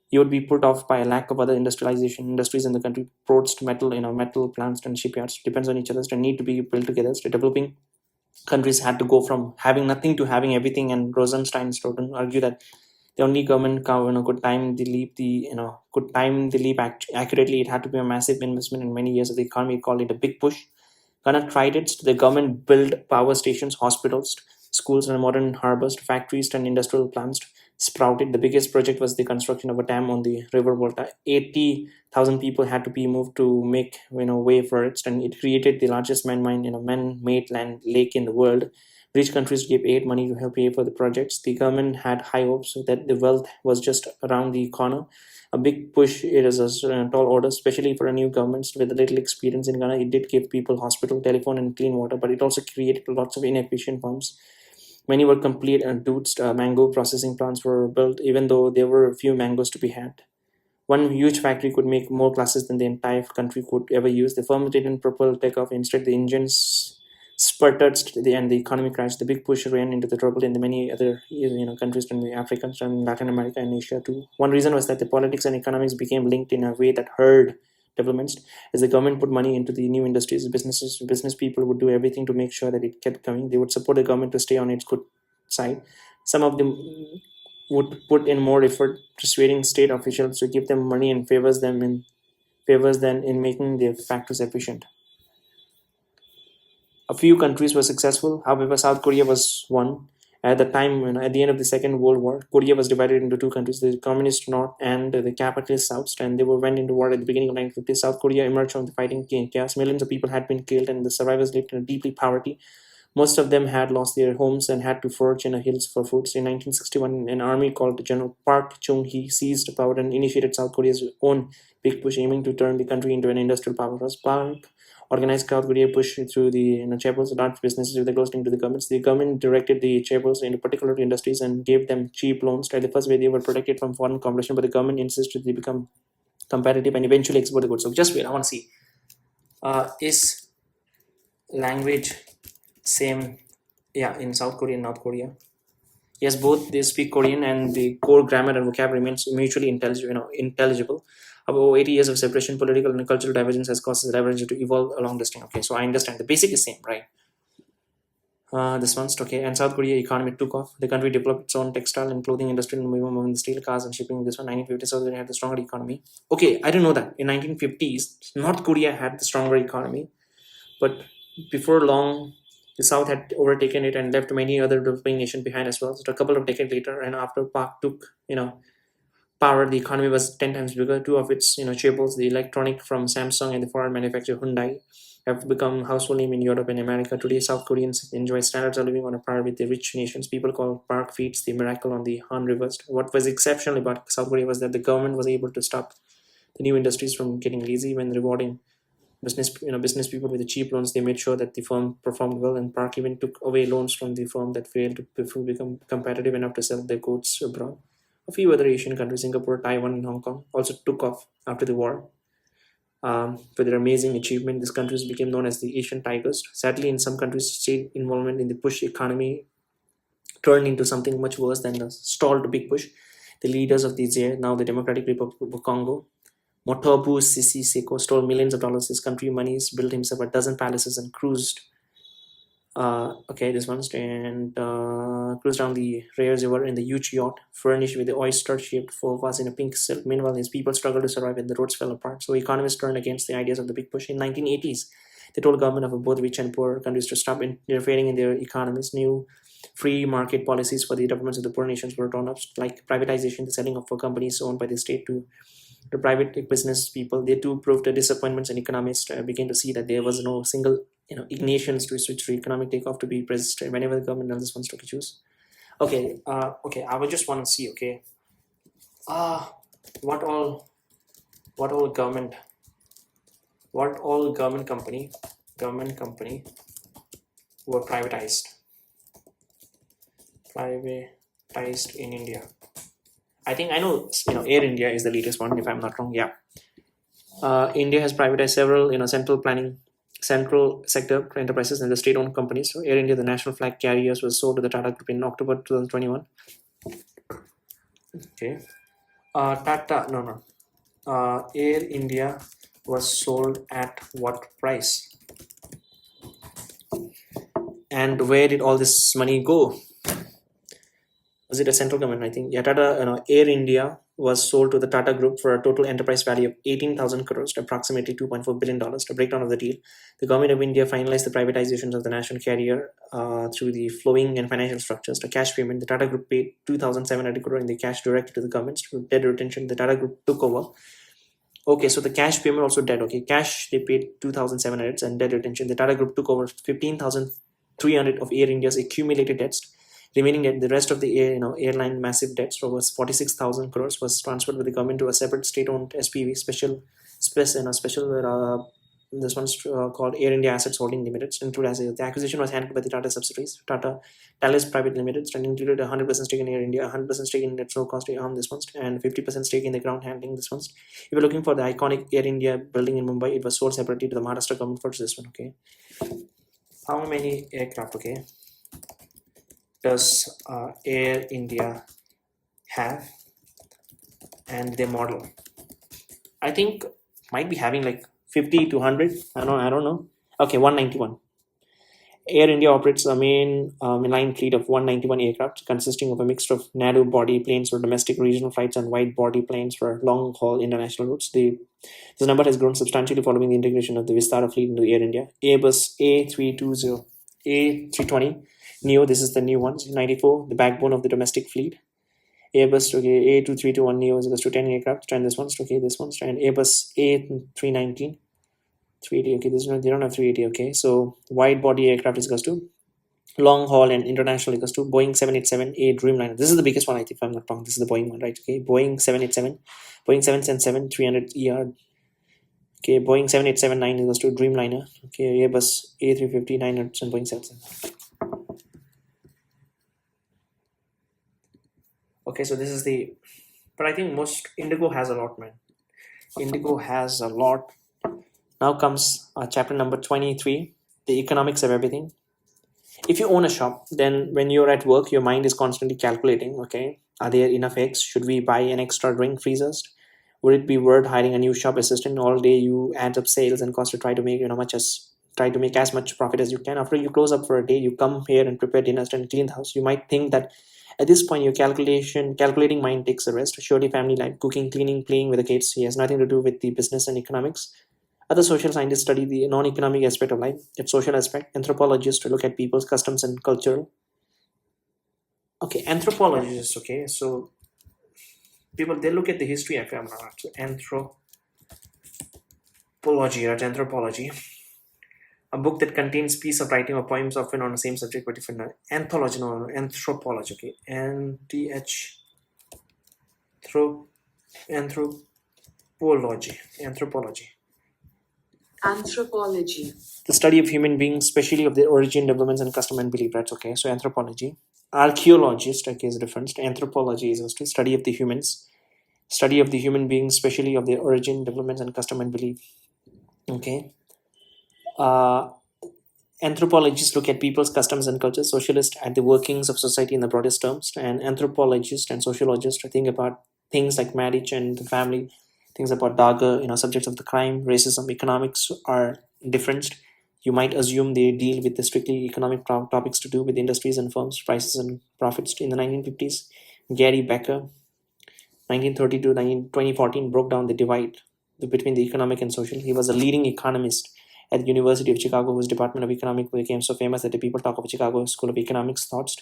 you would be put off by a lack of other industrialization industries in the country. Ports, metal plants and shipyards depends on each other and need to be built together. So developing countries had to go from having nothing to having everything. And Rosenstein and Stoughton argue that the only government could time the leap accurately. It had to be a massive investment in many years of the economy. Called it a big push. Ghana tried it. The government built power stations, hospitals, schools, and modern harbors, factories, and industrial plants sprouted. The biggest project was the construction of a dam on the River Volta. 80,000 people had to be moved to make way for it, and it created the largest man-made land lake in the world. Rich countries gave aid money to help pay for the projects. The government had high hopes that the wealth was just around the corner. A big push. It is a tall order, especially for a new government with little experience in Ghana. It did give people hospital, telephone, and clean water, but it also created lots of inefficient farms. Many were complete and doots. Mango processing plants were built, even though there were few mangoes to be had. One huge factory could make more glasses than the entire country could ever use. The firm didn't propel takeoff. Instead, the engines sputtered and the economy crashed. The big push ran into the trouble in the many other countries in Africa, and Latin America, and Asia too. One reason was that the politics and economics became linked in a way that hurt developments. As the government put money into the new industries, business people would do everything to make sure that it kept coming. They would support the government to stay on its good side. Some of them would put in more effort, persuading state officials to give them money and favors them in making their factories efficient. A few countries were successful. However, South Korea was one. At the time, at the end of the Second World War, Korea was divided into two countries: the communist North and the capitalist South. And they went into war at the beginning of 1950s. South Korea emerged from the fighting chaos. Millions of people had been killed, and the survivors lived in a deeply poverty. Most of them had lost their homes and had to forage in the hills for food. In 1961, an army called General Park Chung-hee seized power and initiated South Korea's own big push, aiming to turn the country into an industrial powerhouse. Park organized South Korea push through the chaebols, large businesses with a close link to the governments. The government directed the chaebols into particular industries and gave them cheap loans. At the first way, they were protected from foreign competition, but the government insisted they become competitive and eventually export the goods. So just wait, I want to see. Is language same? Yeah, in South Korea and North Korea. Yes, both they speak Korean, and the core grammar and vocabulary remains mutually intelligible. About 80 years of separation, political and cultural divergence has caused the divergence to evolve along this time. Okay, so I understand the basic is same, right? This one's okay. And South Korea economy took off. The country developed its own textile and clothing industry, and moving the steel cars and shipping. This one, 1950s, South Korea had the stronger economy. Okay, I didn't know that. In 1950s, North Korea had the stronger economy, but before long, the South had overtaken it and left many other developing nations behind as well. So a couple of decades later, and after Park took power, the economy was 10 times bigger. Two of its chaebols, the electronic from Samsung and the foreign manufacturer Hyundai, have become household name in Europe and America. Today, South Koreans enjoy standards of living on a par with the rich nations. People call Park feats the miracle on the Han reversed. What was exceptional about South Korea was that the government was able to stop the new industries from getting lazy when rewarding business people with the cheap loans. They made sure that the firm performed well, and Park even took away loans from the firm that failed to become competitive enough to sell their goods abroad. A few other Asian countries, Singapore, Taiwan, and Hong Kong, also took off after the war. For their amazing achievement, these countries became known as the Asian Tigers. Sadly, in some countries, state involvement in the push economy turned into something much worse than the stalled big push. The leaders of the ZAIR, now the Democratic Republic of Congo, Motobu Sisi Seko, stole millions of dollars. His country monies, built himself a dozen palaces, and cruised. This one's and cruised down the Reyes River in the huge yacht, furnished with the oyster-shaped fofas in a pink silk. Meanwhile, his people struggled to survive and the roads fell apart. So economists turned against the ideas of the big push. In 1980s, they told government of both rich and poor countries to stop interfering in their economies. New free market policies for the developments of the poor nations were drawn up, like privatization, the setting up for companies owned by the state to the private business people. They too proved their disappointments, and economists began to see that there was no single ignitions to switch to economic takeoff to be persistent whenever the government does wants to choose. I would just want to see what all government company were privatized in India. I think I know Air India is the latest one, if I'm not wrong. Yeah. India has privatized several central sector enterprises and the state-owned companies. So Air India, the national flag carriers, was sold to the Tata Group in October 2021. Okay. Air India was sold at what price? And where did all this money go? Was it a central government? I think Air India was sold to the Tata Group for a total enterprise value of 18,000 crores, approximately $2.4 billion. The breakdown of the deal: the government of India finalized the privatizations of the national carrier through the flowing and financial structures. The cash payment: the Tata Group paid 2,700 crores in the cash directly to the government. Through debt retention, the Tata Group took over. Okay, so the cash payment also debt. Okay, cash they paid 2,700 and debt retention. The Tata Group took over 15,300 of Air India's accumulated debts. Remaining debt, the rest of the airline massive debts was 46,000 crores, was transferred with the government to a separate state-owned SPV, this one's called Air India Assets Holding Limited. The acquisition was handled by the Tata subsidiaries, Tata Talis Private Limited, and included 100% stake in Air India, 100% stake in net no cost on this one, and 50% stake in the ground handling this one. If you're looking for the iconic Air India building in Mumbai, it was sold separately to the Maharashtra government for this one. Okay, how many aircraft? Okay, does Air India have, and their model? I think might be having like 50 to 100. I don't know. Okay, 191. Air India operates a mainline fleet of 191 aircraft, consisting of a mix of narrow body planes for domestic regional flights and wide body planes for long haul international routes. This number has grown substantially following the integration of the Vistara fleet into Air India. Airbus A320 Neo, this is the new one, 94, the backbone of the domestic fleet. Airbus A2321 Neo is equals to 10 aircraft, and this one's and Airbus A319 380. Okay, this one they don't have 380. Okay, so wide body aircraft is equals to long haul and international equals to Boeing 787A Dreamliner. This is the biggest one, I think, if I'm not wrong. This is the Boeing one, right? Okay, Boeing 787, Boeing 777 300ER. Okay, Boeing 7879 equals to Dreamliner. Okay, Airbus A350 900 and Boeing 777. Okay, so this is but I think most Indigo has a lot, man. Indigo has a lot. Now comes chapter number 23, the economics of everything. If you own a shop, then when you're at work, your mind is constantly calculating. Okay, are there enough eggs? Should we buy an extra drink freezers? Would it be worth hiring a new shop assistant? All day you add up sales and cost to try to make as much profit as you can. After you close up for a day, you come here and prepare dinner and clean the house. You might think that at this point, your calculating mind takes a rest. Surely family life, cooking, cleaning, playing with the kids, he has nothing to do with the business and economics. Other social scientists study the non-economic aspect of life, its social aspect. Anthropologists look at people's customs and culture. Okay, anthropologists. Okay, so people, they look at the history of anthropology, right? Anthropology, a book that contains piece of writing or poems often on the same subject but different. Anthology, no, anthropology. Okay, anthropology, Anthropology. the study of human beings, especially of their origin, developments, and custom and belief. Right? Okay, so anthropology. Archaeologist, okay, is different. Anthropology is a study of the humans, study of the human beings, especially of their origin, developments, and custom and belief. Okay. Anthropologists look at people's customs and cultures. Socialists at the workings of society in the broadest terms, and anthropologists and sociologists think about things like marriage and the family, things about Daga, subjects of the crime, racism, economics are different. You might assume they deal with the strictly economic topics to do with industries and firms, prices and profits. In the 1950s, Gary Becker, 1930 to 2014, broke down the divide between the economic and social. He was a leading economist at the University of Chicago, whose Department of Economics became so famous that the people talk of Chicago School of Economics thoughts.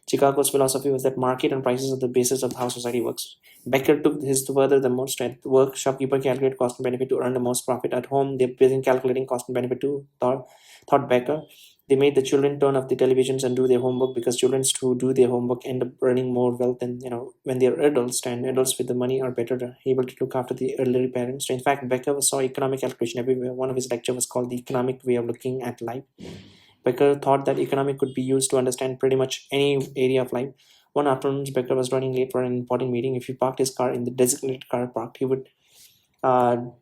Chicago's philosophy was that market and prices are the basis of how society works. Becker took his further the most. At work, shopkeeper calculate cost and benefit to earn the most profit. At home, they're busy calculating cost and benefit too, thought Becker. They made the children turn off the televisions and do their homework, because children who do their homework end up earning more wealth than when they're adults, and adults with the money are better able to look after the elderly parents. In fact, Becker saw economic calculation everywhere. One of his lectures was called The Economic Way of Looking at Life. Becker thought that economic could be used to understand pretty much any area of life. One afternoon, Becker was running late for an important meeting. If he parked his car in the designated car park, he would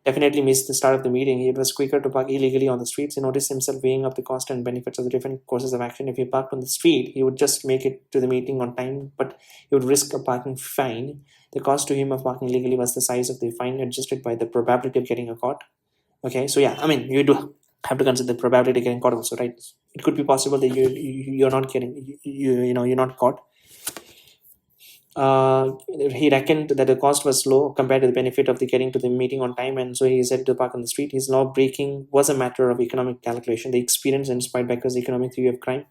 definitely missed the start of the meeting. It was quicker to park illegally on the streets. He noticed himself weighing up the cost and benefits of the different courses of action. If he parked on the street, he would just make it to the meeting on time, but he would risk a parking fine. The cost to him of parking illegally was the size of the fine adjusted by the probability of getting a caught. Okay, so yeah, I mean, you do have to consider the probability of getting caught also, right? It could be possible that you're not getting you're not caught. He reckoned that the cost was low compared to the benefit of the getting to the meeting on time, and so he decided to park on the street. His law breaking was a matter of economic calculation. The experience inspired Becker's economic theory of crime.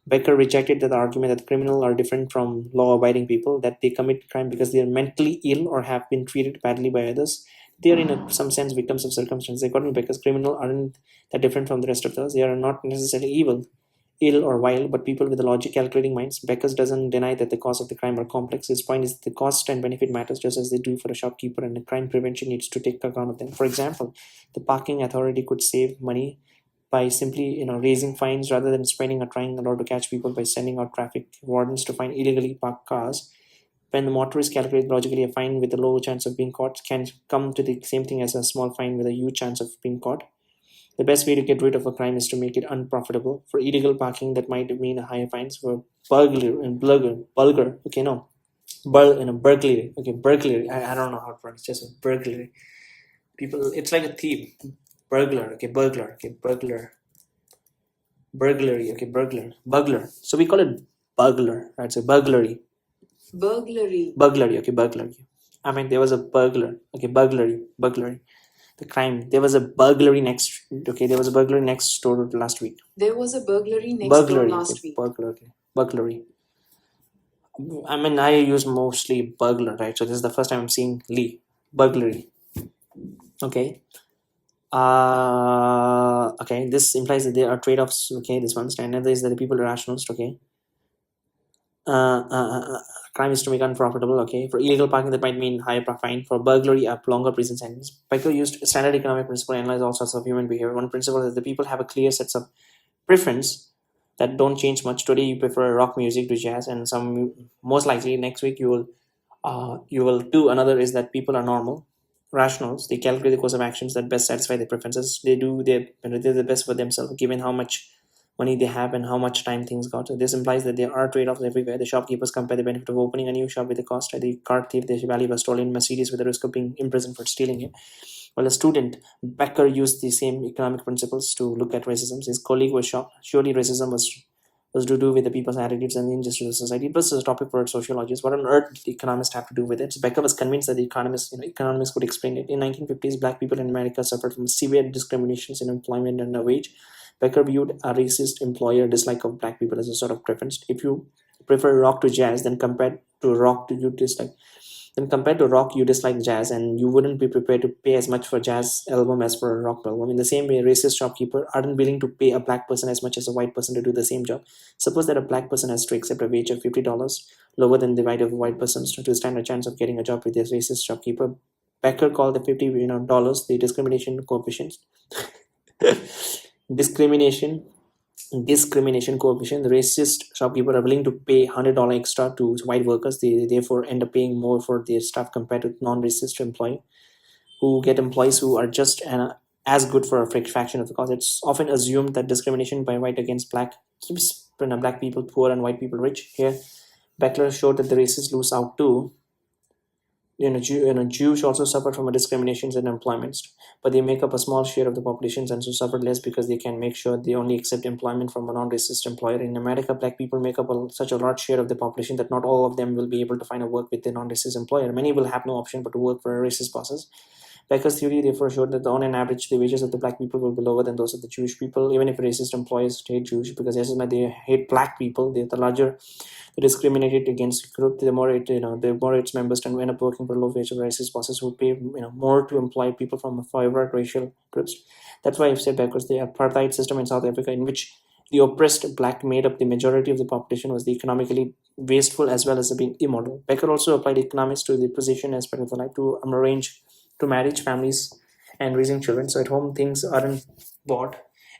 Becker rejected the argument that criminals are different from law-abiding people, that they commit crime because they are mentally ill or have been treated badly by others. They are, in some sense, victims of circumstances. According to Becker's, criminals aren't that different from the rest of us. They are not necessarily evil, ill, or wild, but people with a logic calculating minds. Beckers doesn't deny that the cause of the crime are complex. His point is that the cost and benefit matters just as they do for a shopkeeper, and the crime prevention needs to take account of them. For example, the parking authority could save money by simply raising fines rather than spending or trying a lot to catch people by sending out traffic wardens to find illegally parked cars. When the motorist calculates logically, a fine with a low chance of being caught can come to the same thing as a small fine with a huge chance of being caught. The best way to get rid of a crime is to make it unprofitable. For illegal parking, that might mean higher fines. For burglary and burglary. Okay, no, burglary. Okay, burglary. I don't know how to pronounce. Just burglary. People, it's like a thief. Burglar. Okay, burglar. Okay, burglar. Burglary. Okay, burglar. So we call it burglar. Right? So burglary. Burglary. Okay, burglary. I mean, there was a burglar. Okay, burglary. The crime. There was a burglary next. Okay, there was a burglary next door last week. There was a burglary next door last week. Burglary. I mean, I use mostly burglar, right? So this is the first time I'm seeing Lee. Burglary. Okay. Okay. This implies that there are trade-offs. Okay, this one. And another is that the people are rationalist. Okay. Crime is to make unprofitable. Okay, for illegal parking that might mean higher fine. For burglary, a longer prison sentence. Becker used standard economic principle to analyze all sorts of human behavior. One principle is that the people have a clear sets of preference that don't change much. Today you prefer rock music to jazz, and most likely next week you will do another. Is that people are normal, rationals. They calculate the course of actions that best satisfy their preferences. They're the best for themselves, given how much money they have and how much time things got. So this implies that there are trade-offs everywhere. The shopkeepers compare the benefit of opening a new shop with the cost. The cart thief, the value of a stolen Mercedes with the risk of being imprisoned for stealing it. While a student, Becker used the same economic principles to look at racism. His colleague was shocked. Surely racism was was to do with the people's attitudes and the injustice of society. Plus, it's a topic for sociologists. What on earth did the economists have to do with it? So Becker was convinced that the economists could explain it. In 1950s, black people in America suffered from severe discriminations in employment and wage. Becker viewed a racist employer dislike of black people as a sort of preference. If you prefer rock to jazz, then compared to rock you dislike jazz, and you wouldn't be prepared to pay as much for jazz album as for a rock album. In the same way, racist shopkeeper aren't willing to pay a black person as much as a white person to do the same job. Suppose that a black person has to accept a wage of $50 lower than the wage of a white person to stand a chance of getting a job with this racist shopkeeper. Becker called the $50 the discrimination coefficient. discrimination coefficient. The racist shopkeeper are willing to pay $100 extra to white workers. They therefore end up paying more for their staff compared to non-racist employee who get employees who are just as good for a fraction of the cost. It's often assumed that discrimination by white against black keeps black people poor and white people rich. Here, Beckler showed that the racists lose out too. Jews also suffer from discriminations in employment, but they make up a small share of the populations and so suffer less because they can make sure they only accept employment from a non-racist employer. In America, black people make up such a large share of the population that not all of them will be able to find a work with a non-racist employer. Many will have no option but to work for a racist bosses. Becker's theory therefore showed that on an average, the wages of the black people will be lower than those of the Jewish people, even if racist employers hate Jewish, because as they hate black people, the larger the discriminated against group, the more its members tend to end up working for low wage or racist bosses who pay more to employ people from favored racial groups. That's why I've said Becker's the apartheid system in South Africa, in which the oppressed black made up the majority of the population, was the economically wasteful as well as being immoral. Becker also applied economics to the position aspect of the life to arrange to marriage, families, and raising children. So at home, things aren't bought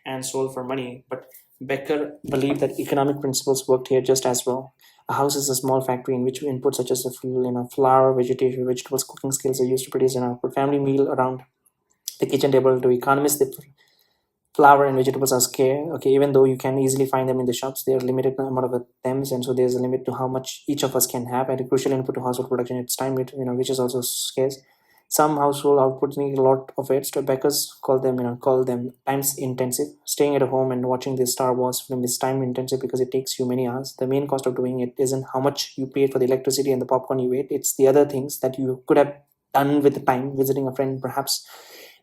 and sold for money. But Becker believed that economic principles worked here just as well. A house is a small factory in which inputs such as flour, vegetables, cooking skills are used to produce an output. Family meal around the kitchen table. To economists, the flour and vegetables are scarce. Okay, even though you can easily find them in the shops, there are limited amount of them, and so there's a limit to how much each of us can have. And a crucial input to household production, it's time, which is also scarce. Some household outputs need a lot of it. So Beckers call them time intensive. Staying at home and watching the Star Wars film is time intensive because it takes you many hours. The main cost of doing it isn't how much you paid for the electricity and the popcorn you ate. It's the other things that you could have done with the time, visiting a friend, perhaps.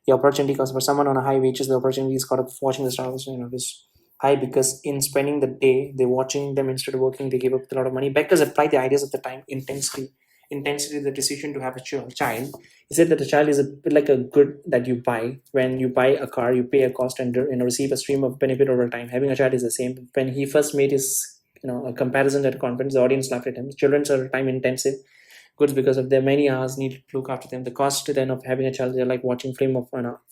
The opportunity cost for someone on a high wages, the opportunity is caught up watching the Star Wars, is high because in spending the day, they're watching them instead of working, they give up a lot of money. Beckers applied the ideas of the time intensity, the decision to have a child. He said that a child is a bit like a good that you buy. When you buy a car, you pay a cost and receive a stream of benefit over time. Having a child is the same. When he first made his a comparison at a conference, the audience laughed at him. Children are time intensive goods because of their many hours needed to look after them. The cost then of having a child, they're like watching film of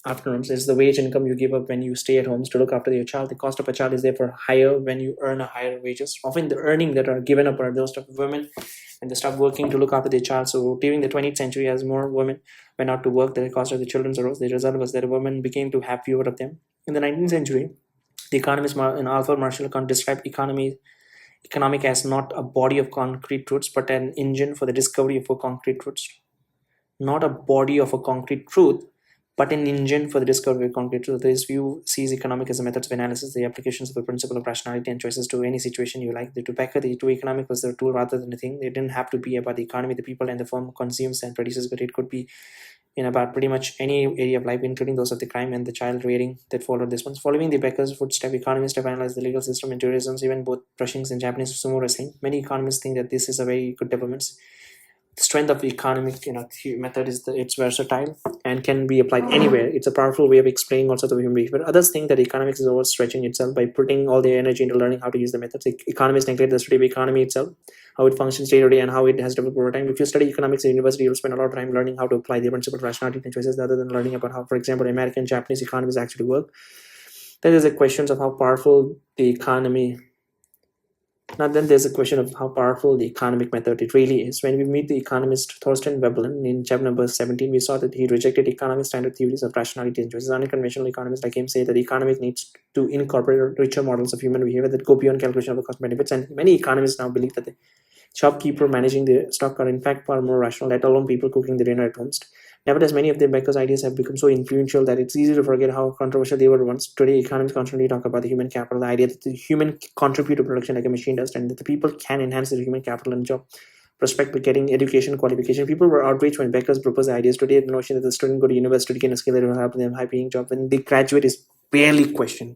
afternoons, is the wage income you give up when you stay at home to look after your child. The cost of a child is therefore higher when you earn a higher wages. Often the earning that are given up are those of women and they stop working to look after their child. So during the 20th century, as more women went out to work, the cost of the children arose. The result was that women began to have fewer of them. In the 19th century, the economist Alfred Marshall described economic as not a body of concrete truths, but an engine for the discovery of a concrete truths. Not a body of a concrete truth, but an engine for the discovery of concrete truth. This view sees economic as a method of analysis, the applications of the principle of rationality and choices to any situation you like. The Becker, the economic was the tool rather than a thing. It didn't have to be about the economy, the people, and the firm consumes and produces, but it could be in about pretty much any area of life, including those of the crime and the child rearing that followed this one. Following the Becker's footstep, economists have analyzed the legal system and tourism, even both brushings and Japanese sumo wrestling. Many economists think that this is a very good development. The strength of the economic method is that it's versatile and can be applied anywhere. It's a powerful way of explaining also the human behavior. Others think that economics is overstretching itself by putting all their energy into learning how to use the methods. Economists neglect the study of economy itself, how it functions day to day, and how it has developed over time. If you study economics at university, you'll spend a lot of time learning how to apply the principle of rationality and choices rather than learning about how, for example, American and Japanese economies actually work. Then there's a question of how powerful the economy. Now then there's a question of how powerful the economic method it really is. When we meet the economist Thorsten Veblen in chapter number 17, we saw that he rejected economic standard theories of rationality and choices. Unconventional economists like him say that economic needs to incorporate richer models of human behavior that go beyond calculation of the cost benefits. And many economists now believe that the shopkeeper managing the stock are in fact far more rational, let alone people cooking the dinner at home. Nevertheless, many of the Becker's ideas have become so influential that it's easy to forget how controversial they were once. Today, economists constantly talk about the human capital, the idea that the human contribute to production like a machine does, and that the people can enhance their human capital and job prospect by getting education qualification. People were outraged when Becker's proposed ideas. Today, the notion that the student go to university gain a skill that will help them high paying job when they graduate is barely questioned.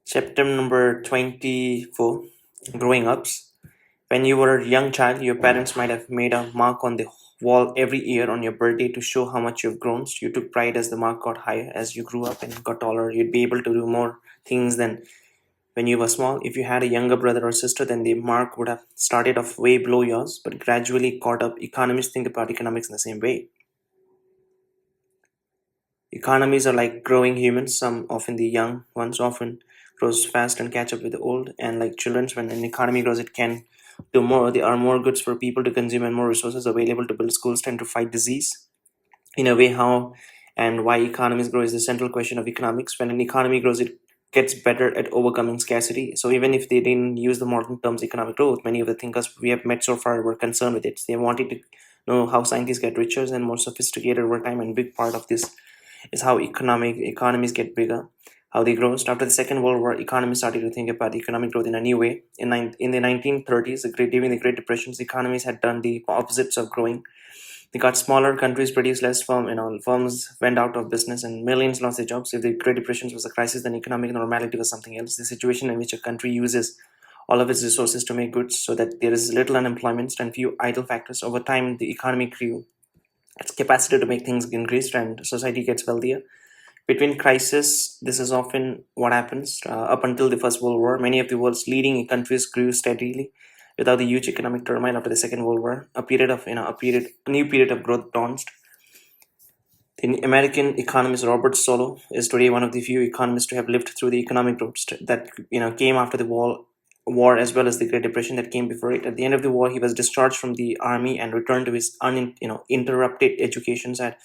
Chapter number 24, Growing Ups. When you were a young child, your parents might have made a mark on the wall every year on your birthday to show how much you've grown. So you took pride as the mark got higher. As you grew up and got taller, you'd be able to do more things than when you were small. If you had a younger brother or sister, then the mark would have started off way below yours, but gradually caught up. Economists think about economics in the same way. Economies are like growing humans. Some, often the young ones, often grows fast and catch up with the old. And like children, when an economy grows, it can do more. There are more goods for people to consume and more resources available to build schools tend to fight disease. In a way, how and why economies grow is the central question of economics. When an economy grows, it gets better at overcoming scarcity. So even if they didn't use the modern terms economic growth, many of the thinkers we have met so far were concerned with it. They wanted to know how scientists get richer and more sophisticated over time, and a big part of this is how economies get bigger, how they grow. So after the Second World War, economists started to think about economic growth in a new way. In the 1930s, during the Great Depressions, economies had done the opposites of growing. They got smaller, countries produced less firms went out of business, and millions lost their jobs. If the Great Depression was a crisis, then economic normality was something else. The situation in which a country uses all of its resources to make goods so that there is little unemployment and few idle factors. Over time, the economy grew. Its capacity to make things increased and society gets wealthier. Between crises, this is often what happens. Up until the First World War, many of the world's leading countries grew steadily without the huge economic turmoil after the Second World War. A new period of growth dawned. The American economist Robert Solow is today one of the few economists to have lived through the economic growth that came after the war as well as the Great Depression that came before it. At the end of the war, he was discharged from the army and returned to his uninterrupted educations at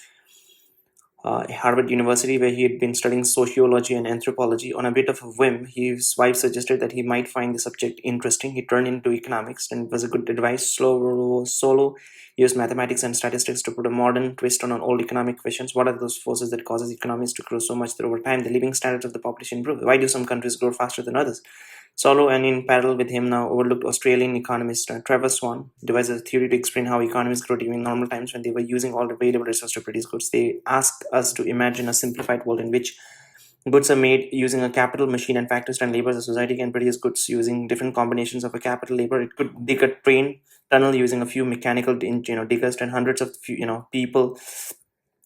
Harvard University, where he had been studying sociology and anthropology. On a bit of a whim, his wife suggested that he might find the subject interesting. He turned into economics, and it was a good advice. Solo used mathematics and statistics to put a modern twist on old economic questions. What are those forces that causes economies to grow so much that over time the living standards of the population improve? Why do some countries grow faster than others? Solo, and in parallel with him now overlooked Australian economist Trevor Swan, devised a theory to explain how economies grow during normal times when they were using all available resources to produce goods. They asked us to imagine a simplified world in which goods are made using a capital, machine, and factors and labor. A society can produce goods using different combinations of a capital labor. It could dig a train tunnel using a few mechanical diggers and hundreds of people,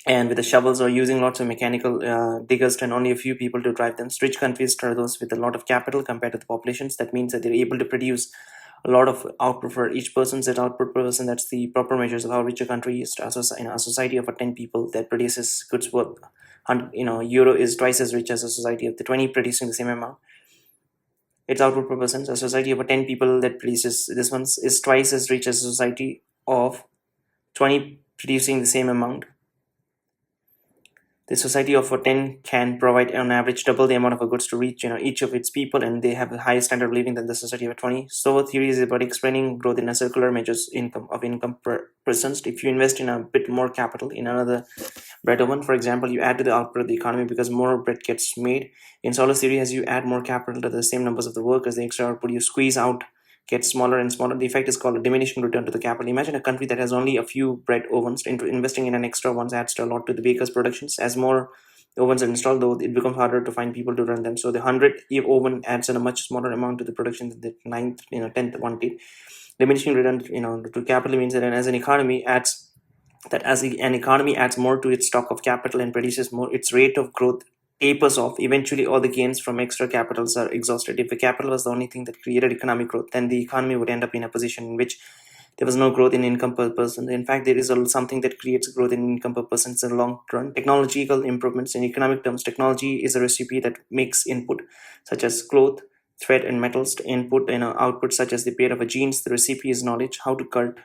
and with the shovels, or using lots of mechanical diggers and only a few people to drive them. Rich countries are those with a lot of capital compared to the populations. That means that they're able to produce a lot of output for each person. Set output per person, that's the proper measures of how rich a country is. A society of 10 people that produces goods worth euro is twice as rich as a society of the 20 producing the same amount. Its output per person. A society of 10 people that produces this one is twice as rich as a society of 20 producing the same amount. The society of 10 can provide on average double the amount of goods to reach each of its people, and they have a higher standard of living than the society of 20. So theory is about explaining growth in a circular measures income per person. If you invest in a bit more capital in another bread oven, for example, you add to the output of the economy because more bread gets made. In Solo's theory, as you add more capital to the same numbers of the workers, the extra output you squeeze out gets smaller and smaller. The effect is called a diminishing return to the capital. Imagine a country that has only a few bread ovens. Investing in an extra one adds to a lot to the baker's productions. As more ovens are installed, though, it becomes harder to find people to run them. So the 100 oven adds in a much smaller amount to the production than the 10th one did. Diminishing return to capital means that as an economy adds more to its stock of capital and produces more, its rate of growth tapers off. Eventually, all the gains from extra capitals are exhausted. If the capital was the only thing that created economic growth, then the economy would end up in a position in which there was no growth in income per person. In fact, there is something that creates growth in income per person in the long run. Technological improvements. In economic terms, technology is a recipe that makes input, such as cloth, thread, and metals, to input output, such as the pair of a jeans. The recipe is knowledge, how to cut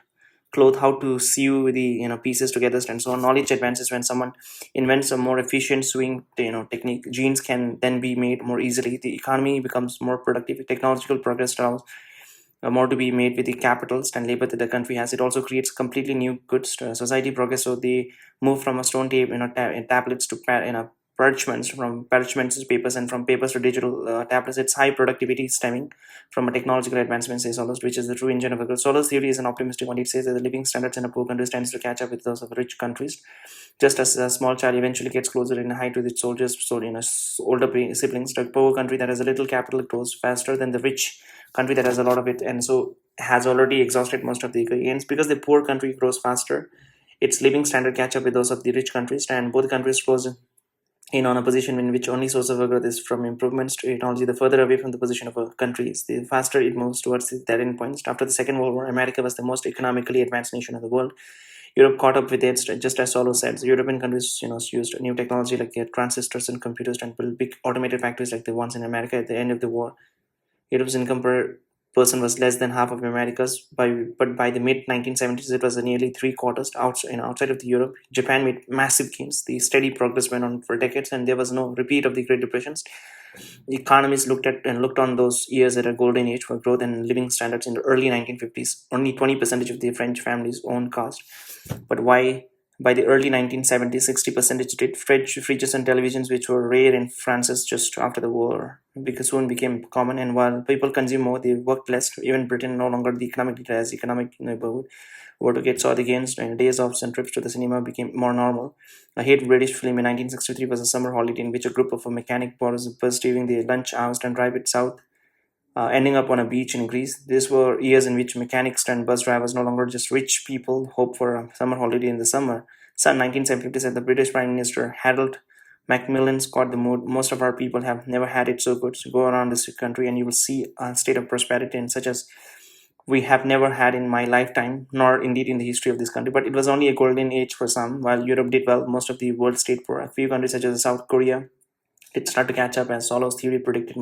cloth, how to sew the pieces together, and so on. Knowledge advances when someone invents a more efficient sewing technique. Jeans can then be made more easily. The economy becomes more productive. Technological progress allows more to be made with the capitals and labor that the country has. It also creates completely new goods. Society progress. So they move from a stone tape, tablets to parchments, from parchments to papers, and from papers to digital tablets. It's high productivity stemming from a technological advancement, says Solos, which is the true engine of a growth. Solos theory is an optimistic one. It says that the living standards in a poor country tends to catch up with those of rich countries. Just as a small child eventually gets closer in height with its soldiers, so older siblings, the poor country that has a little capital grows faster than the rich country that has a lot of it, and so has already exhausted most of the gains. Because the poor country grows faster, its living standard catch up with those of the rich countries, and both countries close in on a position in which only source of growth is from improvements to technology. The further away from the position of a country is, the faster it moves towards that endpoint. After the Second World War, America was the most economically advanced nation of the world. Europe caught up with it, just as Solo said. The European countries, used new technology like transistors and computers and built big automated factories like the ones in America at the end of the war. Europe's income per person was less than half of America's, but by the mid 1970s, it was nearly three quarters. Outside of the Europe, Japan made massive gains. The steady progress went on for decades, and there was no repeat of the Great Depressions. The economists looked on those years as a golden age for growth and living standards. In the early 1950s, only 20% of the French families owned cars. But why? By the early 1970s, 60% did. Fridges and televisions, which were rare in France just after the war, because soon became common. And while people consume more, they worked less. Even Britain, no longer the economic leader as economic neighborhood, Watergate saw the gains, and days off and trips to the cinema became more normal. A hit British film in 1963 was a summer holiday in which a group of a mechanic was during the lunch hours and drive it south, ending up on a beach in Greece. These were years in which mechanics turned bus drivers, no longer just rich people, hope for a summer holiday in the summer. So, 1950 said the British Prime Minister Harold Macmillan caught the mood. Most of our people have never had it so good. So go around this country and you will see a state of prosperity and such as we have never had in my lifetime, nor indeed in the history of this country. But it was only a golden age for some. While Europe did well, most of the world stayed poor. A few countries such as South Korea did start to catch up, as Solo's theory predicted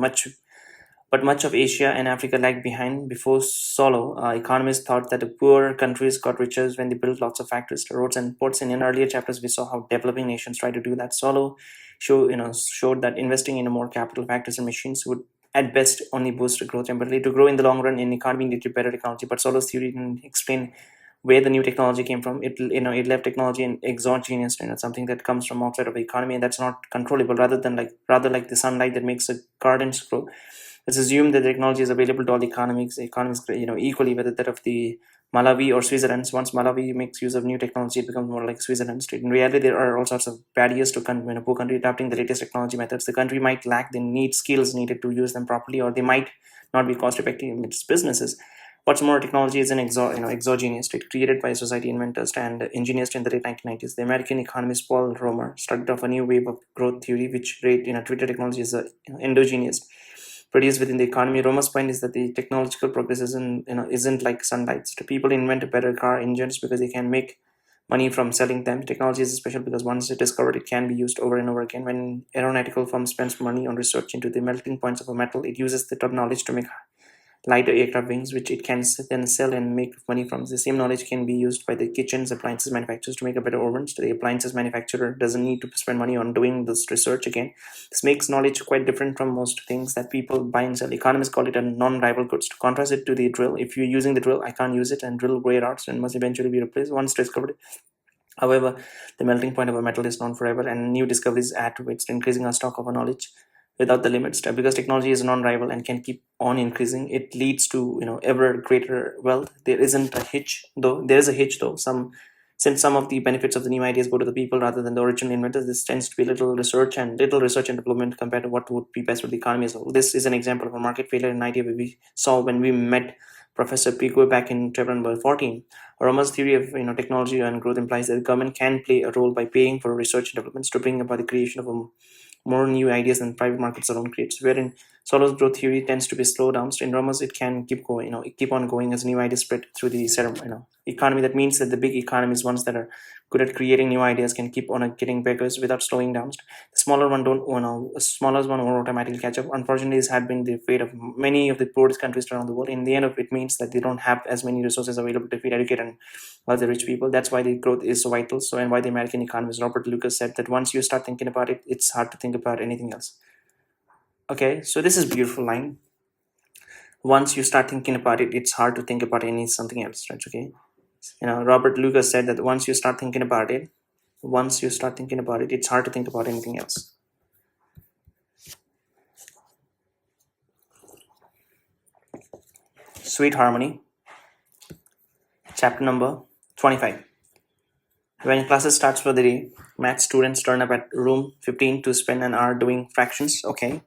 but much of Asia and Africa lagged behind. Before Solo, economists thought that the poor countries got richer when they built lots of factories, roads, and ports. In earlier chapters, we saw how developing nations try to do that. Solo showed that investing in more capital, factories, and machines would at best only boost growth temporarily. To grow in the long run, in economy needed better technology. But Solo's theory didn't explain where the new technology came from. It left technology in exogenous, something that comes from outside of the economy, and that's not controllable. Rather like the sunlight that makes a gardens grow. Let's assume that the technology is available to all economies, equally, whether that of the Malawi or Switzerland. Once Malawi makes use of new technology, it becomes more like Switzerland. In reality, there are all sorts of barriers to a poor country adapting the latest technology methods. The country might lack the skills needed to use them properly, or they might not be cost effective in its businesses. What's more, technology is an exogenous. It created by society inventors and engineers in the late 1990s. The American economist Paul Romer started off a new wave of growth theory, which treated technology as endogenous, produced within the economy. Romer's point is that the technological progress isn't like sunlight. So people invent better car engines because they can make money from selling them. Technology is special because once it's discovered, it can be used over and over again. When aeronautical firm spends money on research into the melting points of a metal, it uses the top knowledge to make lighter aircraft wings, which it can then sell and make money from. The same knowledge can be used by the kitchens appliances manufacturers to make a better ovens. The appliances manufacturer doesn't need to spend money on doing this research again. This makes knowledge quite different from most things that people buy and sell. Economists call it a non-rival goods. To contrast it to the drill, if you're using the drill, I can't use it, and drill wear out and must eventually be replaced once discovered. However, the melting point of a metal is not forever, and new discoveries add to it, increasing our stock of knowledge without the limits. Because technology is non-rival and can keep on increasing, it leads to ever greater wealth. There isn't a hitch though. There is a hitch though. Since some of the benefits of the new ideas go to the people rather than the original inventors, this tends to be little research and development compared to what would be best for the economy as a whole. This is an example of a market failure, an idea we saw when we met Professor Pico back in chapter number 14. Romer's theory of technology and growth implies that the government can play a role by paying for research and developments to bring about the creation of more new ideas than private markets alone creates. Wherein Solo's growth theory tends to be slow down. In Romer's, it can keep on going as new ideas spread through the economy. That means that the big economies, ones that are good at creating new ideas, can keep on getting bigger without slowing down. The smaller one smaller one will automatically catch up. Unfortunately, this had been the fate of many of the poorest countries around the world. In the end of it means that they don't have as many resources available to feed, educate, and the rich people. That's why the growth is so vital. And why the American economist Robert Lucas said that once you start thinking about it, it's hard to think about anything else. Okay, so this is a beautiful line. once you start thinking about it, it's hard to think about something else, right? Okay. Robert Lucas said that once you start thinking about it, it's hard to think about anything else. Sweet Harmony, chapter number 25. When classes starts for the day, math students turn up at room 15 to spend an hour doing fractions. Okay.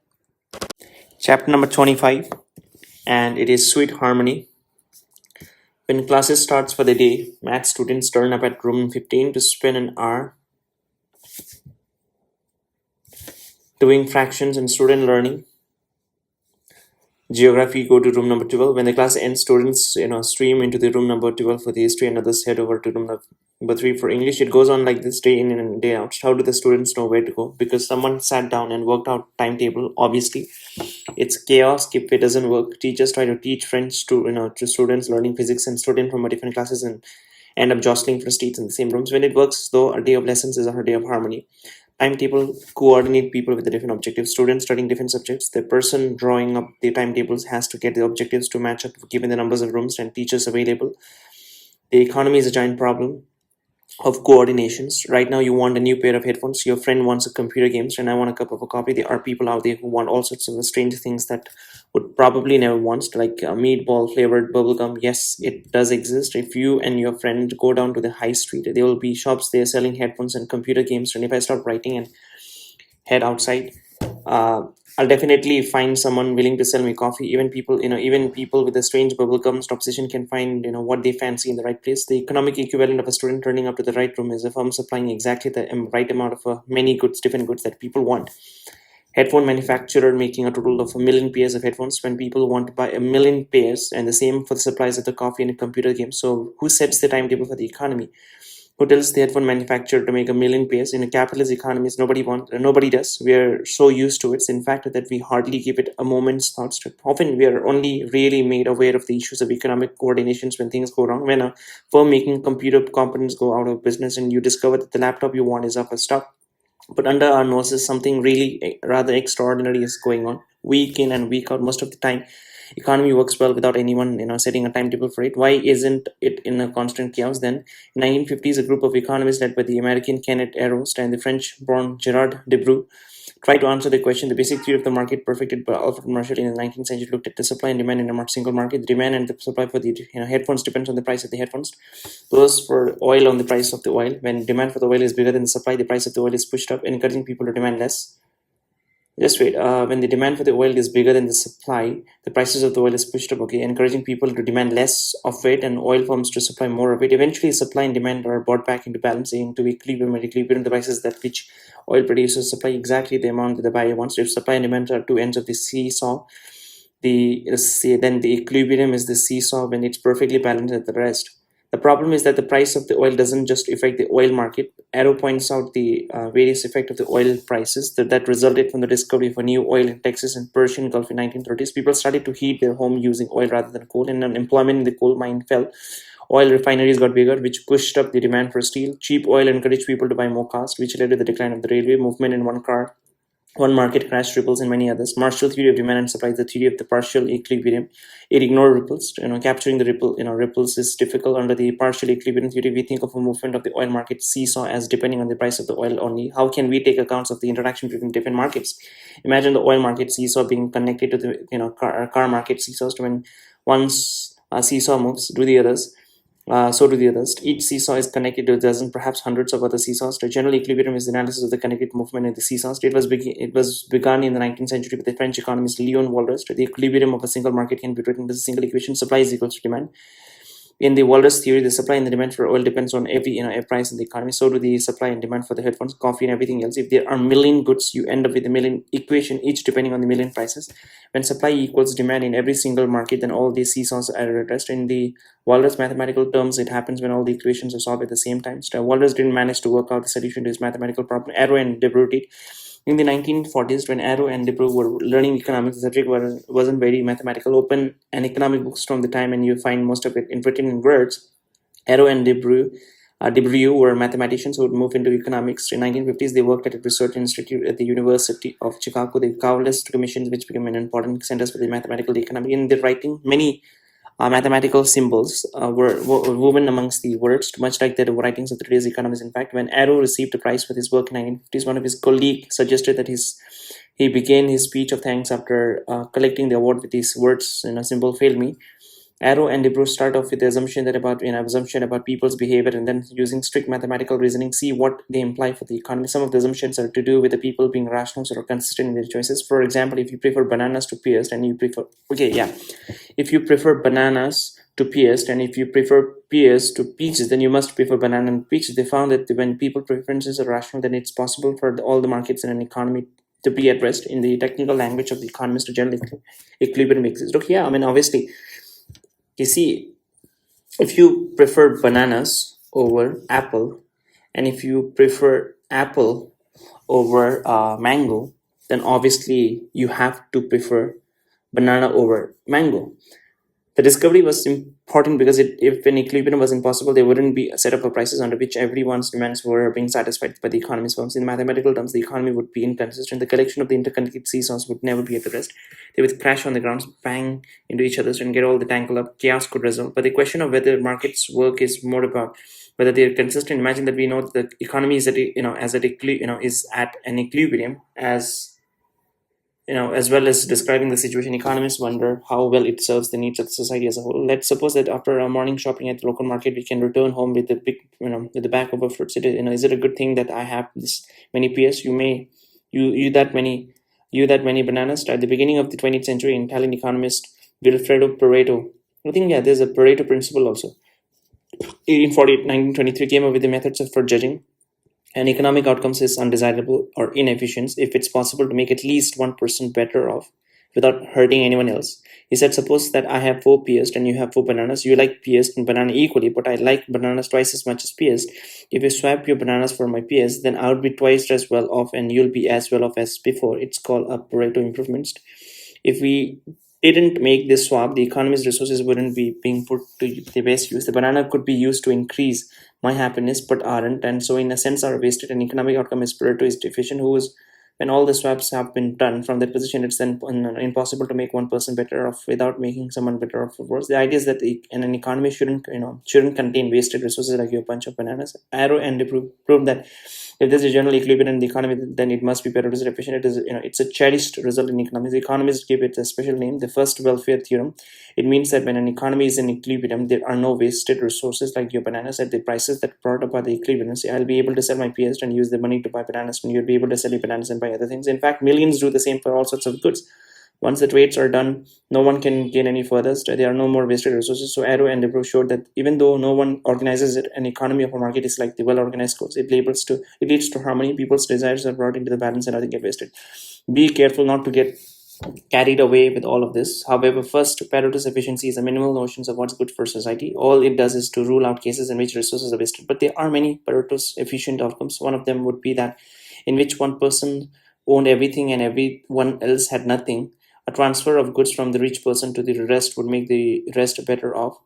Chapter number 25, and it is Sweet Harmony. When classes starts for the day, math students turn up at room 15 to spend an hour doing fractions and student learning. Geography, go to room number 12. When the class ends, students stream into the room number 12 for the history, and others head over to room number 3 for English. It goes on like this day in and day out. How do the students know where to go? Because someone sat down and worked out timetable. Obviously, it's chaos if it doesn't work. Teachers try to teach French to students learning physics, and students from different classes and end up jostling for seats in the same rooms. When it works, though, a day of lessons is a day of harmony. Timetable coordinate people with the different objectives. Students studying different subjects. The person drawing up the timetables has to get the objectives to match up given the numbers of rooms and teachers available. The economy is a giant problem of coordinations. Right now, you want a new pair of headphones. Your friend wants a computer games, and I want a cup of a coffee. There are people out there who want all sorts of strange things that would probably never want, like a meatball flavored bubblegum. Yes, it does exist. If you and your friend go down to the high street, there will be shops there selling headphones and computer games. And if I stop writing and head outside, I'll definitely find someone willing to sell me coffee. Even people with a strange bubblegum obsession can find what they fancy in the right place. The economic equivalent of a student turning up to the right room is a firm supplying exactly the right amount of many goods, different goods that people want. Headphone manufacturer making a total of 1 million pairs of headphones when people want to buy 1 million pairs, and the same for the supplies of the coffee and computer games. So who sets the timetable for the economy? Who tells the headphone manufacturer to make 1 million pairs? In a capitalist economy, nobody does. We are so used to it, in fact, that we hardly give it a moment's thoughts. Often we are only really made aware of the issues of economic coordinations when things go wrong. When a firm making computer components go out of business and you discover that the laptop you want is off a stock. But under our noses, something really rather extraordinary is going on. Week in and week out, most of the time, economy works well without anyone setting a timetable for it. Why isn't it in a constant chaos then? In 1950s, a group of economists led by the American Kenneth Arrost and the French-born Gerard Debreu tried to answer the question. The basic theory of the market, perfected by Alfred Marshall in the 19th century, looked at the supply and demand in a single market. The demand and the supply for the headphones depends on the price of the headphones. Those for oil on the price of the oil. When demand for the oil is bigger than the supply, the price of the oil is pushed up, encouraging people to demand less. Just wait. When the demand for the oil is bigger than the supply, the prices of the oil is pushed up. Okay, encouraging people to demand less of it, and oil firms to supply more of it. Eventually, supply and demand are brought back into balance, into equilibrium. And equilibrium, the prices that which oil producers supply exactly the amount that the buyer wants. If supply and demand are two ends of the seesaw, then the equilibrium is the seesaw when it's perfectly balanced at the rest. The problem is that the price of the oil doesn't just affect the oil market. Arrow points out the various effects of the oil prices that resulted from the discovery of a new oil in Texas and Persian Gulf in 1930s. People started to heat their home using oil rather than coal, and unemployment in the coal mine fell. Oil refineries got bigger, which pushed up the demand for steel. Cheap oil encouraged people to buy more cars, which led to the decline of the railway movement in one market crash, ripples, and many others. Marshall theory of demand and supply is the theory of the partial equilibrium. It ignores ripples. Capturing the ripples is difficult. Under the partial equilibrium theory, we think of a movement of the oil market seesaw as depending on the price of the oil only. How can we take accounts of the interaction between different markets? Imagine the oil market seesaw being connected to the car market seesaws. When one's seesaw moves, do the others. So do the others. Each seesaw is connected to dozens, perhaps hundreds of other seesaws. The general equilibrium is the analysis of the connected movement in the seesaws. It was begun in the 19th century with the French economist Leon Walras. The equilibrium of a single market can be written as a single equation: supply is equals to demand. In the Walras theory, the supply and the demand for oil depends on every price in the economy. So do the supply and demand for the headphones, coffee, and everything else. If there are million goods, you end up with a million equation, each depending on the million prices. When supply equals demand in every single market, then all these seesaws are addressed. In the Walras mathematical terms, it happens when all the equations are solved at the same time. So Walras didn't manage to work out the solution to his mathematical problem. Arrow and Debreu did. In the 1940s, when Arrow and Debreu were learning economics, the subject wasn't very mathematical. Open an economic books from the time and you find most of it written in words. Arrow and Debreu De Broglie were mathematicians who would move into economics. In 1950s, they worked at a research institute at the University of Chicago. They countless commissions, which became an important centers for the mathematical economy. In their writing, many mathematical symbols were woven amongst the words, much like the writings of today's economists. In fact, when Arrow received a prize for his work in 1950s, one of his colleagues suggested that he began his speech of thanks after collecting the award with these words, symbol failed me. Arrow and De Broglie start off with the assumption about people's behavior, and then using strict mathematical reasoning, see what they imply for the economy. Some of the assumptions are to do with the people being rational or consistent in their choices. For example, if you prefer bananas to pears, and you prefer if you prefer bananas to pears, and if you prefer pears to peaches, then you must prefer banana and peaches. They found that when people preferences are rational, then it's possible for all the markets in an economy to be at rest. In the technical language of the economist, to general equilibrium exists. Look, yeah, I mean, obviously, you see, if you prefer bananas over apple, and if you prefer apple over mango, then obviously you have to prefer banana over mango. The discovery was important because if an equilibrium was impossible, there wouldn't be a set of prices under which everyone's demands were being satisfied by the economy's firms. In mathematical terms, the economy would be inconsistent. The collection of the interconnected seesaws would never be at the rest. They would crash on the ground, bang into each other, and get all the tangled up. Chaos could result. But the question of whether markets work is more about whether they are consistent. Imagine that we know that the economy is is at an equilibrium as well as describing the situation. Economists wonder how well it serves the needs of the society as a whole. Let's suppose that after a morning shopping at the local market, we can return home with the big, with the bag of fruits. Is it a good thing that I have this many pears? You that many bananas. At the beginning of the 20th century, Italian economist Vilfredo Pareto, I think there's a Pareto principle also. 1923 came up with the methods for judging and economic outcomes is undesirable or inefficient if it's possible to make at least 1% better off without hurting anyone else. He said, suppose that I have 4 pears and you have 4 bananas. You like pears and banana equally, but I like bananas twice as much as pears. If you swap your bananas for my pears, then I would be twice as well off and you'll be as well off as before. It's called a Pareto improvement. If we didn't make this swap, the economy's resources wouldn't be being put to the best use. The banana could be used to increase my happiness, but aren't, and so in a sense are wasted. An economic outcome is Pareto is deficient, when all the swaps have been done from that position, it's then impossible to make one person better off without making someone better off or worse. The idea is that in an economy shouldn't contain wasted resources like a bunch of bananas. Arrow and De Broglie prove that if there's a general equilibrium in the economy, then it must be Pareto is efficient. It's a cherished result in economics. The economists give it a special name, the first welfare theorem. It means that when an economy is in equilibrium, there are no wasted resources like your bananas at the prices that brought up by the equilibrium. So I'll be able to sell my pears and use the money to buy bananas, and you'll be able to sell your bananas and buy other things. In fact, millions do the same for all sorts of goods. Once the trades are done, no one can gain any further. There are no more wasted resources. So Arrow and De Broglie showed that even though no one organizes it, an economy of a market is like the well-organized schools. It leads to harmony. People's desires are brought into the balance and nothing get wasted. Be careful not to get carried away with all of this. However, first, Pareto's efficiency is a minimal notions of what's good for society. All it does is to rule out cases in which resources are wasted. But there are many Pareto's efficient outcomes. One of them would be that in which one person owned everything and everyone else had nothing. A transfer of goods from the rich person to the rest would make the rest better off,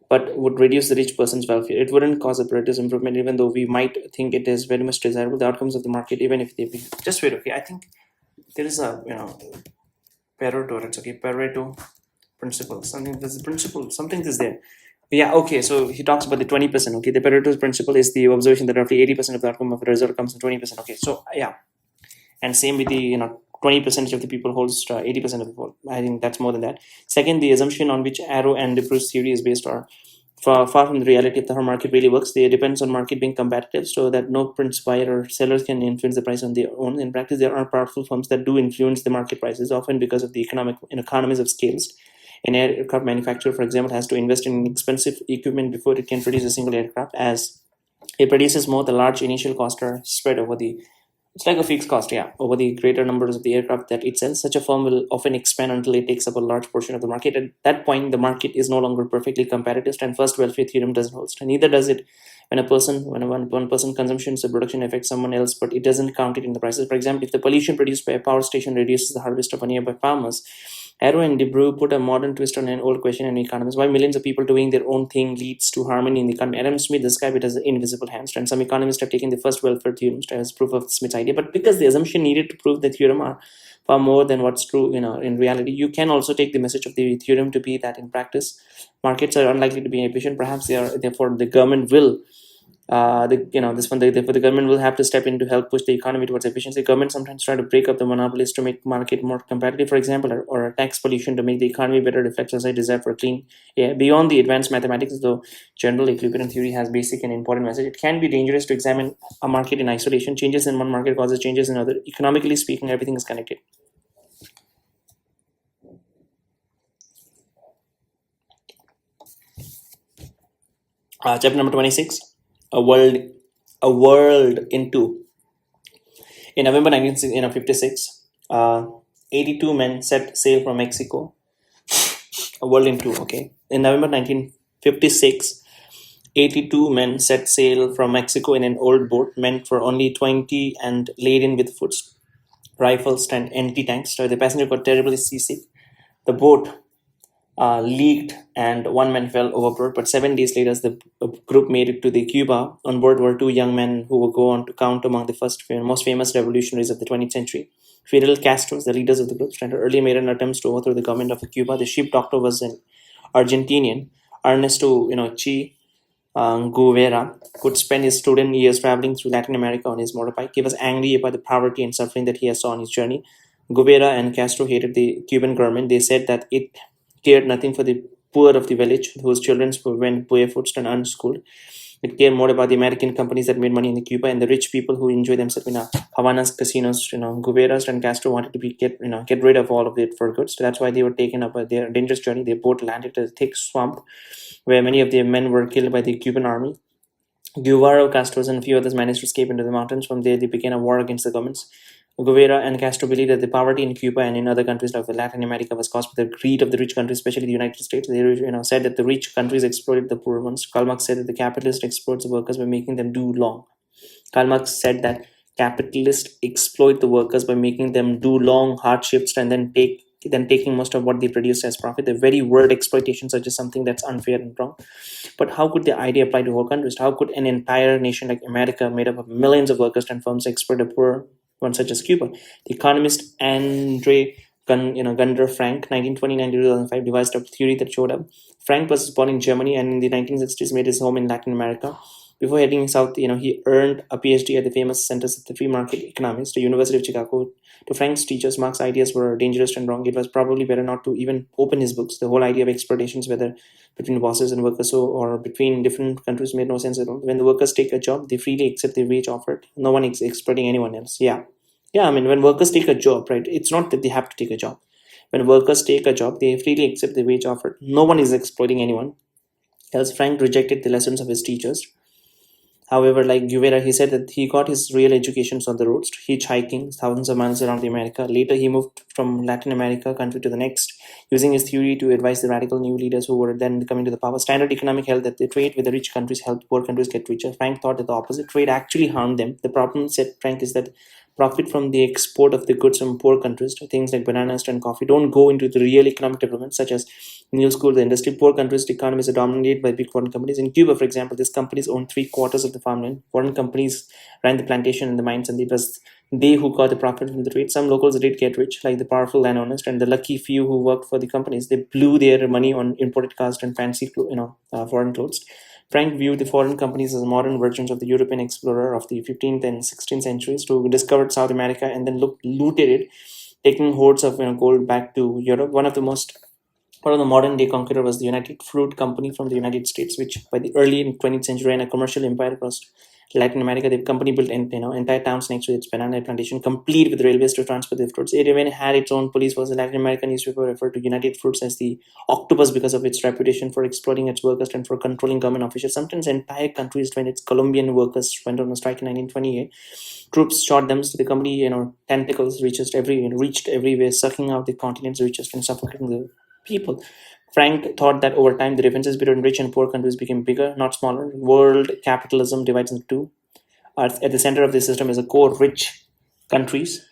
but would reduce the rich person's welfare. It wouldn't cause a Pareto's improvement, even though we might think it is very much desirable. The outcomes of the market, even if they be just wait. Okay, I think there is a Pareto. It's okay. Pareto principle. Something there's a principle. Something is there. Yeah. Okay. So he talks about the 20%. Okay, the Pareto's principle is the observation that roughly 80% of the outcome of a result comes from 20%. Okay. So yeah, and same with the 20% of the people holds 80% of the vote. I think that's more than that. Second, the assumption on which Arrow and De Broglie's theory is based are far from the reality of how market really works. They depends on market being competitive, so that no prince buyer or sellers can influence the price on their own. In practice, there are powerful firms that do influence the market prices, often because of the economies of scales. An aircraft manufacturer, for example, has to invest in expensive equipment before it can produce a single aircraft. As it produces more, the large initial costs are spread over it's like a fixed cost, over the greater numbers of the aircraft that it sells. Such a firm will often expand until it takes up a large portion of the market. At that point, the market is no longer perfectly competitive, and first welfare theorem doesn't hold. And neither does it when one person consumption, so production affects someone else, but it doesn't count it in the prices. For example, if the pollution produced by a power station reduces the harvest of a nearby farmers, Arrow and DeBrew put a modern twist on an old question in economics: why millions of people doing their own thing leads to harmony in the economy. Adam Smith described it as the invisible hands, and some economists have taken the first welfare theorem as proof of Smith's idea. But because the assumption needed to prove the theorem are far more than what's true, in reality, you can also take the message of the theorem to be that in practice, markets are unlikely to be efficient. Perhaps they are. Therefore, the government will therefore the government will have to step in to help push the economy towards efficiency. Government sometimes try to break up the monopolies to make market more competitive, for example, or tax pollution to make the economy better, reflect society desire for clean air. Beyond the advanced mathematics, though general equilibrium theory has basic and important message, it can be dangerous to examine a market in isolation. Changes in one market causes changes in other. Economically speaking, everything is connected. Chapter number 26, a world in two. In November 1956, 82 men set sail from Mexico. A world in two, okay. In November 1956, 82 men set sail from Mexico in an old boat meant for only 20 and laden with food, rifles, and anti-tanks. So the passenger got terribly seasick. The boat leaked and one man fell overboard. But 7 days later, the group made it to the Cuba. On board were two young men who would go on to count among the most famous revolutionaries of the 20th century. Fidel Castro, the leaders of the group, had earlier made an attempt to overthrow the government of Cuba. The ship doctor was an Argentinian, Ernesto Che Guevara, could spend his student years traveling through Latin America on his motorbike. He was angry about the poverty and suffering that he saw on his journey. Guevara and Castro hated the Cuban government. They said that it cared nothing for the poor of the village, whose children went barefoot and unschooled. It cared more about the American companies that made money in Cuba and the rich people who enjoy themselves in Havana's casinos. Guevara and Castro wanted to get rid of all of it for good. So that's why they were taken up on their dangerous journey. They both landed at a thick swamp where many of their men were killed by the Cuban army. Guevara, Castro, and a few others managed to escape into the mountains. From there, they began a war against the governments. Guevara and Castro believed that the poverty in Cuba and in other countries like Latin America was caused by the greed of the rich countries, especially the United States. They said that the rich countries exploited the poor ones. Karl Marx said that the capitalist exploits the workers by making them do long. Karl Marx said that capitalists exploit the workers by making them do long, hard shifts and then taking most of what they produce as profit. The very word exploitation suggests something that's unfair and wrong. But how could the idea apply to whole countries? How could an entire nation like America, made up of millions of workers and firms, exploit a poor one such as Cuba? The economist Andre Gunder Frank, 1929-2005, devised a theory that showed up. Frank was born in Germany and in the 1960s made his home in Latin America. Before heading south, he earned a PhD at the famous Centers of the Free Market Economics, the University of Chicago. To Frank's teachers, Marx's ideas were dangerous and wrong. It was probably better not to even open his books. The whole idea of exploitations, whether between bosses and workers or between different countries, made no sense at all. When the workers take a job, they freely accept the wage offered. No one is exploiting anyone else. Yeah, I mean, when workers take a job, right, it's not that they have to take a job. When workers take a job, they freely accept the wage offered. No one is exploiting anyone else. Frank rejected the lessons of his teachers. However, like Guevara, he said that he got his real education on the roads, hitchhiking thousands of miles around America. Later, he moved from Latin America country to the next, using his theory to advise the radical new leaders who were then coming to the power. Standard economic held that the trade with the rich countries helped poor countries get richer. Frank thought that the opposite. Trade actually harmed them. The problem, said Frank, is that profit from the export of the goods from poor countries, things like bananas and coffee, don't go into the real economic development, such as new school, the industry. Poor countries' economies are dominated by big foreign companies. In Cuba, for example, these companies own 3/4 of the farmland. Foreign companies ran the plantation and the mines, and it was they who got the profit from the trade. Some locals did get rich, like the powerful landowners, and the lucky few who worked for the companies. They blew their money on imported cars and fancy, foreign clothes. Frank viewed the foreign companies as modern versions of the European explorer of the 15th and 16th centuries who discovered South America and then looted it, taking hordes of gold back to Europe. One of the modern day conqueror was the United Fruit Company from the United States, which by the early 20th century ran a commercial empire across Latin America. The company built entire towns next to its banana plantation, complete with railways to transport the fruits. It even had its own police force. The Latin American newspaper referred to United Fruits as the octopus because of its reputation for exploiting its workers and for controlling government officials. Sometimes entire countries, when its Colombian workers went on a strike in 1928, troops shot them. So the company, tentacles reached everywhere, sucking out the continent's richest and suffocating the people. Frank thought that over time the differences between rich and poor countries became bigger, not smaller. World capitalism divides into two. At the center of the system is a core rich countries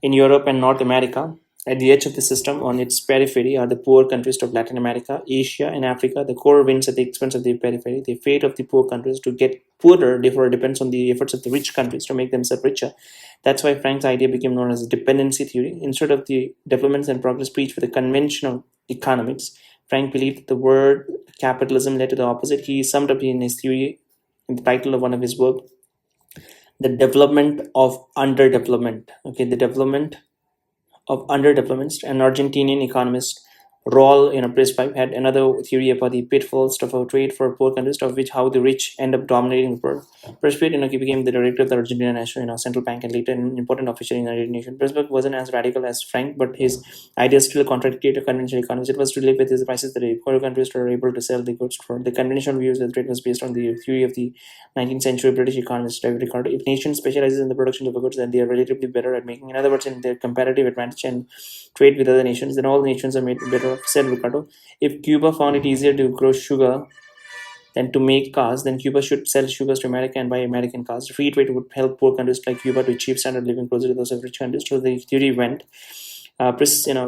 in Europe and North America, At the edge of the system, on its periphery, are the poor countries of Latin America, Asia, and Africa. The core wins at the expense of the periphery. The fate of the poor countries to get poorer therefore depends on the efforts of the rich countries to make themselves richer. That's why Frank's idea became known as dependency theory. Instead of the developments and progress preached with the conventional economics, Frank believed that the word capitalism led to the opposite. He summed up in his theory in the title of one of his work, the development of underdevelopment. Okay, the development of underdevelopment. An Argentinian economist, Raul Prescribe, had another theory about the pitfalls of a trade for poor countries, of which how the rich end up dominating the poor. Prescribe became the director of the Argentine National Central Bank and later an important official in the United Nations. Prescribe wasn't as radical as Frank, but his ideas still contradicted conventional economics. It was to live with the prices that the poor countries were able to sell the goods for. The conventional views that trade was based on the theory of the 19th century British economist David Ricardo. If nations specializes in the production of goods, then they are relatively better at making, in other words, in their comparative advantage and trade with other nations, then all nations are made better off, said Ricardo. If Cuba found it easier to grow sugar than to make cars, then Cuba should sell sugars to America and buy American cars. Free trade would help poor countries like Cuba to achieve standard living closer to those of rich countries. So the theory went. Previous said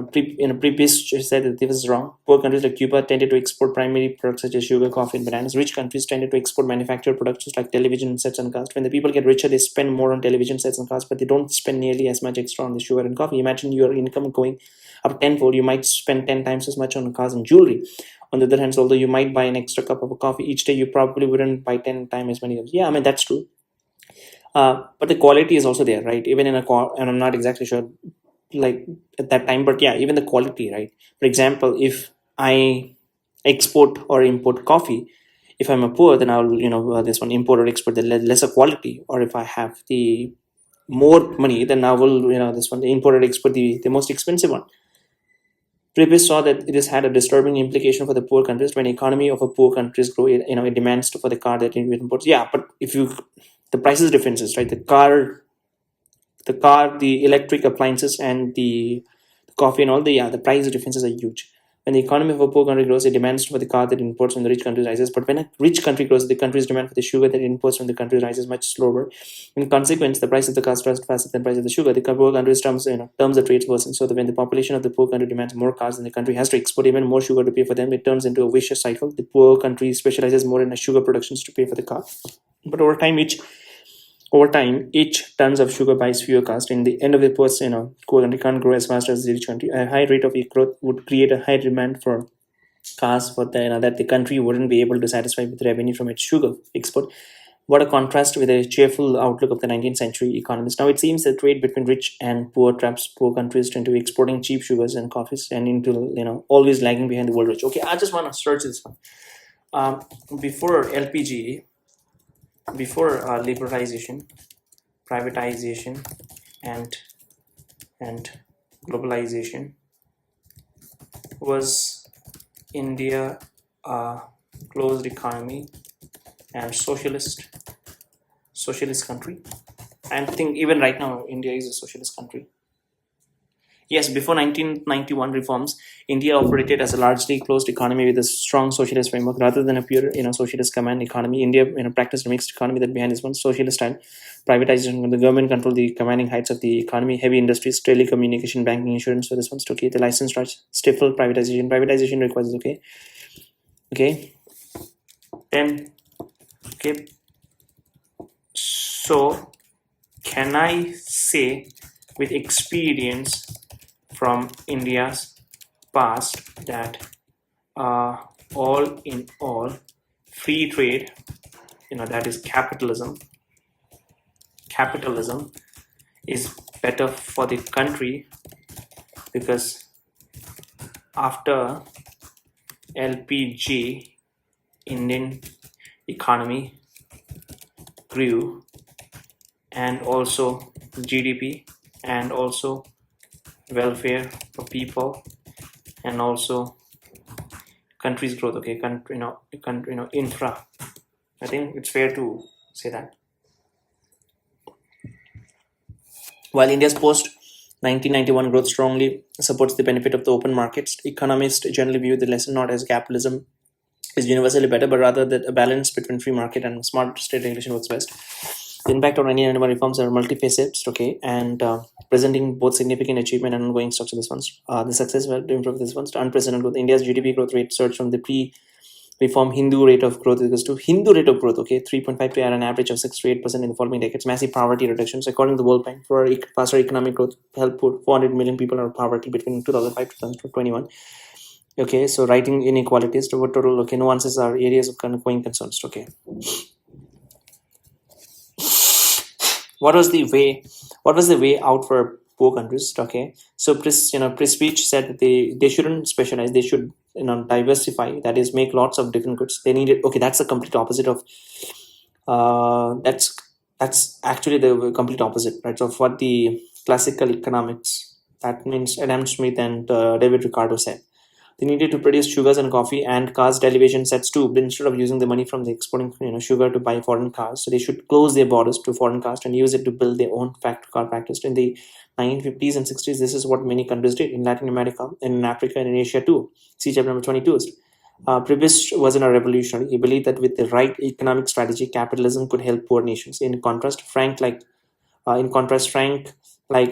that this was wrong. Poor countries like Cuba tended to export primary products such as sugar, coffee, and bananas. Rich countries tended to export manufactured products like television sets and cars. When the people get richer, they spend more on television sets and cars, but they don't spend nearly as much extra on the sugar and coffee. Imagine your income going up tenfold. You might spend 10 times as much on cars and jewelry. On the other hand, although you might buy an extra cup of coffee each day, you probably wouldn't buy 10 times as many cups. Yeah, I mean, that's true. But the quality is also there, right? Even in a car, and I'm not exactly sure like at that time, but yeah, even the quality, right? For example, if I export or import coffee, if I'm a poor, then I'll this one import or export the lesser quality. Or if I have the more money, then I will this one the import or export the most expensive one. Previous saw that it has had a disturbing implication for the poor countries. When the economy of a poor countries grow, it demands for the car that it imports. Yeah, but if you the prices differences, right? The electric appliances, and the coffee and all the price differences are huge. When the economy of a poor country grows, it demands for the car that it imports from the rich country rises. But when a rich country grows, the country's demand for the sugar that it imports from the country rises much slower. In consequence, the price of the car rises faster than the price of the sugar. The poor country's terms of trade worsen. So that when the population of the poor country demands more cars, then the country has to export even more sugar to pay for them. It turns into a vicious cycle. The poor country specializes more in sugar productions to pay for the car. But over time, each tons of sugar buys fewer cars. In the end of the poor country can't grow as fast as the rich country. A high rate of growth would create a high demand for cars for that the country wouldn't be able to satisfy with revenue from its sugar export. What a contrast with the cheerful outlook of the 19th century economists. Now it seems that trade between rich and poor traps poor countries into exporting cheap sugars and coffees and into always lagging behind the world rich. Okay, I just want to search this one. Before LPG, before liberalization, privatization, and globalization, was India a closed economy and socialist country? I think even right now India is a socialist country. Yes, before 1991 reforms, India operated as a largely closed economy with a strong socialist framework. Rather than a pure socialist command economy, India practiced a mixed economy that behind this one socialist style. Privatization, when the government controlled the commanding heights of the economy, heavy industries, telecommunication, banking, insurance. So this one's okay. The license starts stifle privatization. Privatization requires okay. Then okay. So can I say with experience from India's past that all in all, free trade, that is capitalism is better for the country, because after LPG, Indian economy grew, and also GDP, and also welfare for people, and also country's growth. Okay, infra. I think it's fair to say that. While India's post 1991 growth strongly supports the benefit of the open markets, economists generally view the lesson not as capitalism is universally better, but rather that a balance between free market and smart state regulation works best. The impact of any reforms are multifaceted, okay, and presenting both significant achievement and ongoing structural response. The success will improve this one's unprecedented growth. India's GDP growth rate surged from the pre-reform Hindu rate of growth equals to Hindu rate of growth, okay, 3.5 to an average of 6 to 8% in the following decades. Massive poverty reductions, according to the World Bank, for faster economic growth helped put 400 million people out of poverty between 2005 to 2021. Okay, so writing inequalities to what total, okay, nuances are areas of going concerns, okay. What was the way out for poor countries, okay? So Prestige said that they shouldn't specialize, they should diversify, that is make lots of different goods. They needed, okay, that's the complete opposite of that's actually the complete opposite, right, of what the classical economics, that means Adam Smith and David Ricardo said. They needed to produce sugars and coffee and cars television sets too, but instead of using the money from the exporting sugar to buy foreign cars. So they should close their borders to foreign cars and use it to build their own car factories. In the 1950s and 60s, this is what many countries did in Latin America, in Africa, and in Asia too. See chapter number 22. Prebisch wasn't a revolutionary. He believed that with the right economic strategy, capitalism could help poor nations. In contrast, Frank, like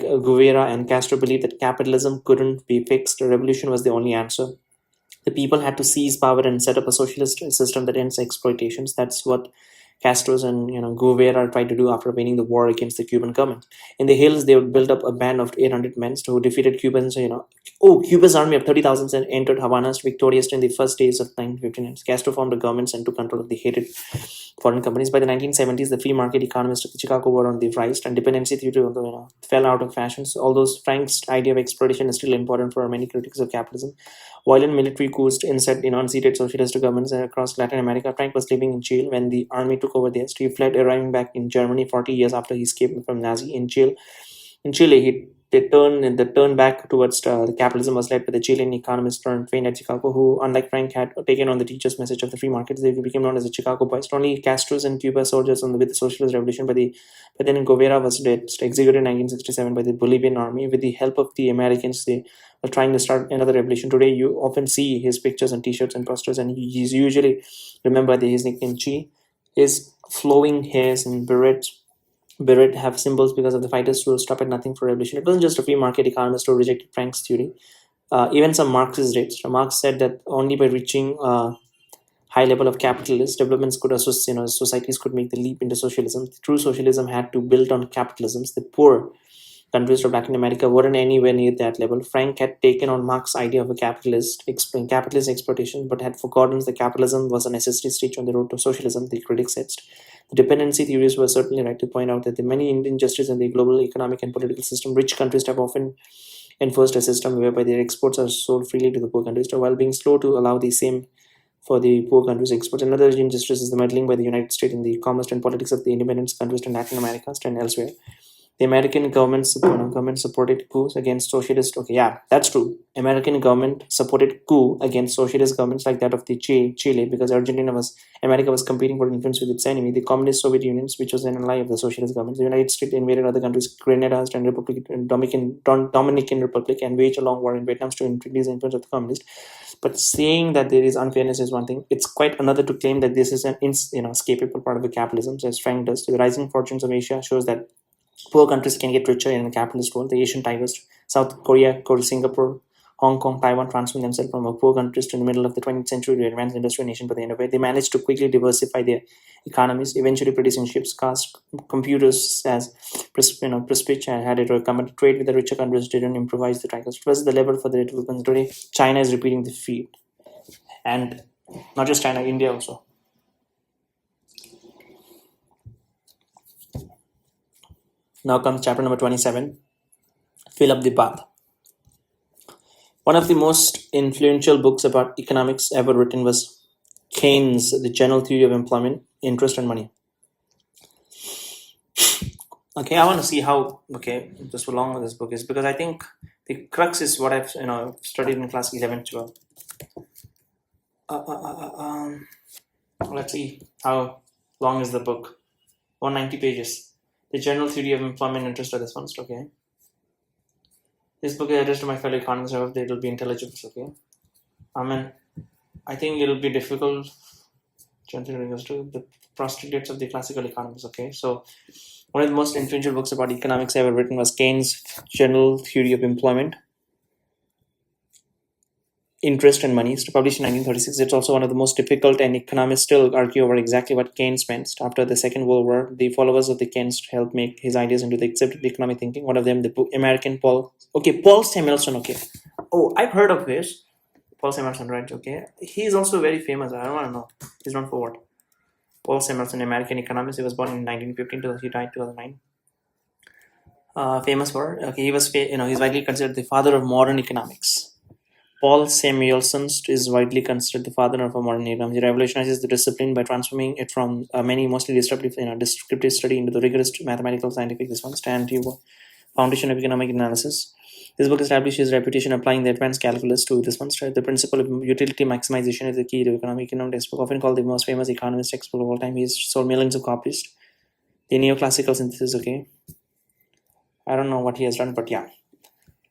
Guevara and Castro, believed that capitalism couldn't be fixed. A revolution was the only answer. The people had to seize power and set up a socialist system that ends exploitations. That's what Castro's and Guevara tried to do after winning the war against the Cuban government. In the hills, they would build up a band of 800 men who defeated Cubans. Cuba's army of 30,000 entered Havana victorious in the first days of 1959. Castro formed a government and took control of the hated foreign companies. By the 1970s, the free market economists of the Chicago were on the rise, and dependency theory fell out of fashion. So although Frank's idea of exploitation is still important for many critics of capitalism, violent military coups unseated socialist governments across Latin America. Frank was living in Chile when the army took over there. He fled, arriving back in Germany 40 years after he escaped from Nazi. In Chile, the turn back towards the capitalism was led by the Chilean economist turned trained at Chicago, who, unlike Frank, had taken on the teacher's message of the free market. They became known as the Chicago Boys. Not only Castro's and Cuba soldiers with the socialist revolution, but then Guevara was executed in 1967 by the Bolivian army. With the help of the Americans, they were trying to start another revolution. Today, you often see his pictures on T-shirts and posters, and he's usually remembered his nickname Chi. His flowing hairs and beret have symbols because of the fighters who stop at nothing for revolution. It wasn't just a free market economist who rejected Frank's theory. Even some Marxists did. So Marx said that only by reaching a high level of capitalist developments could societies could make the leap into socialism. The true socialism had to build on capitalism. The poor countries of Latin America weren't anywhere near that level. Frank had taken on Marx's idea of a capitalist exploitation, but had forgotten that capitalism was a necessary stage on the road to socialism, the critics said. The dependency theories were certainly right to point out that the many injustices in the global economic and political system, rich countries have often enforced a system whereby their exports are sold freely to the poor countries, while being slow to allow the same for the poor countries' exports. Another injustice is the meddling by the United States in the commerce and politics of the independent countries in Latin America and elsewhere. The American government supported coups against socialist. Okay, yeah, that's true. American government supported coup against socialist governments like that of the Chile, because America was competing for influence with its enemy, the communist Soviet Union, which was an ally of the socialist government. The United States invaded other countries, Grenada and Dominican Republic, and waged a long war in Vietnam to increase the influence of the communists. But saying that there is unfairness is one thing. It's quite another to claim that this is an escapable part of the capitalism, as Frank does. The rising fortunes of Asia shows that poor countries can get richer in a capitalist world. The Asian tigers, South Korea, Singapore, Hong Kong, Taiwan, transformed themselves from a poor countries to the middle of the 20th century to advanced industrial nation by the end of it. They managed to quickly diversify their economies, eventually producing ships, cars, computers, as Prestige had it recommended. Trade with the richer countries didn't improvise the tigers. It was the level for the development. Today, China is repeating the feat. And not just China, India also. Now comes chapter number 27, Fill Up the Bath. One of the most influential books about economics ever written was Keynes' The General Theory of Employment, Interest and Money. Okay, I want to see how long this book is, because I think the crux is what I've studied in class 11, 12. Let's see how long is the book. 190 pages. The General Theory of Employment, Interest are this one, okay? This book is addressed to my fellow economists. I hope it will be intelligible, okay? I think it will be difficult Gently goes to the postulates of the classical economics. Okay, so one of the most influential books about economics ever written was Keynes' General Theory of Employment, Interest and Money. It's published in 1936. It's also one of the most difficult, and economists still argue over exactly what Keynes meant. After the Second World War, the followers of the Keynes helped make his ideas into the accepted economic thinking. One of them, the American Paul Samuelson. Okay, oh, I've heard of this. Paul Samuelson, right? Okay, he's also very famous. I don't want to know. He's known for what? Paul Samuelson, American economist. He was born in 1915 till he died 2009. Famous for he's widely considered the father of modern economics. Paul Samuelson is widely considered the father of modern economics. He revolutionizes the discipline by transforming it from many mostly descriptive study into the rigorous mathematical scientific response and foundation of economic analysis. This book established his reputation applying the advanced calculus to this one. The principle of utility maximization is the key to economic textbook, often called the most famous economist textbook of all time. He's sold millions of copies. The neoclassical synthesis, okay. I don't know what he has done, but yeah.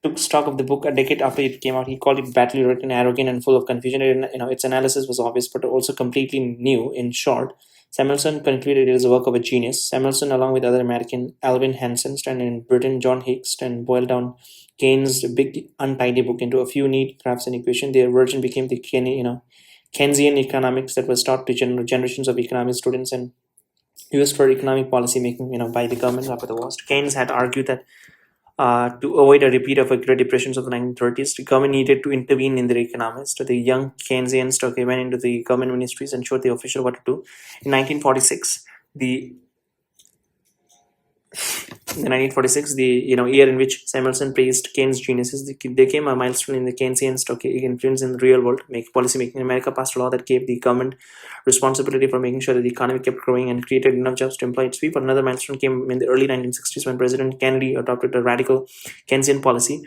Took stock of the book a decade after it came out. He called it badly written, arrogant, and full of confusion. Its analysis was obvious, but also completely new. In short, Samuelson concluded it is a work of a genius. Samuelson, along with other American Alvin Hansen and in Britain John Hicks, and boiled down Keynes' big untidy book into a few neat graphs and equations. Their version became the Keynesian economics that was taught to generations of economic students and used for economic policy making by the government after the war. Keynes had argued that to avoid a repeat of the Great Depressions of the 1930s, the government needed to intervene in their economies. So the young Keynesians went into the government ministries and showed the official what to do. In 1946, the year in which Samuelson praised Keynes' geniuses, there came a milestone in the Keynesian influence in the real world policy making. America passed a law that gave the government responsibility for making sure that the economy kept growing and created enough jobs to employ its people. Another milestone came in the early 1960s when President Kennedy adopted a radical Keynesian policy.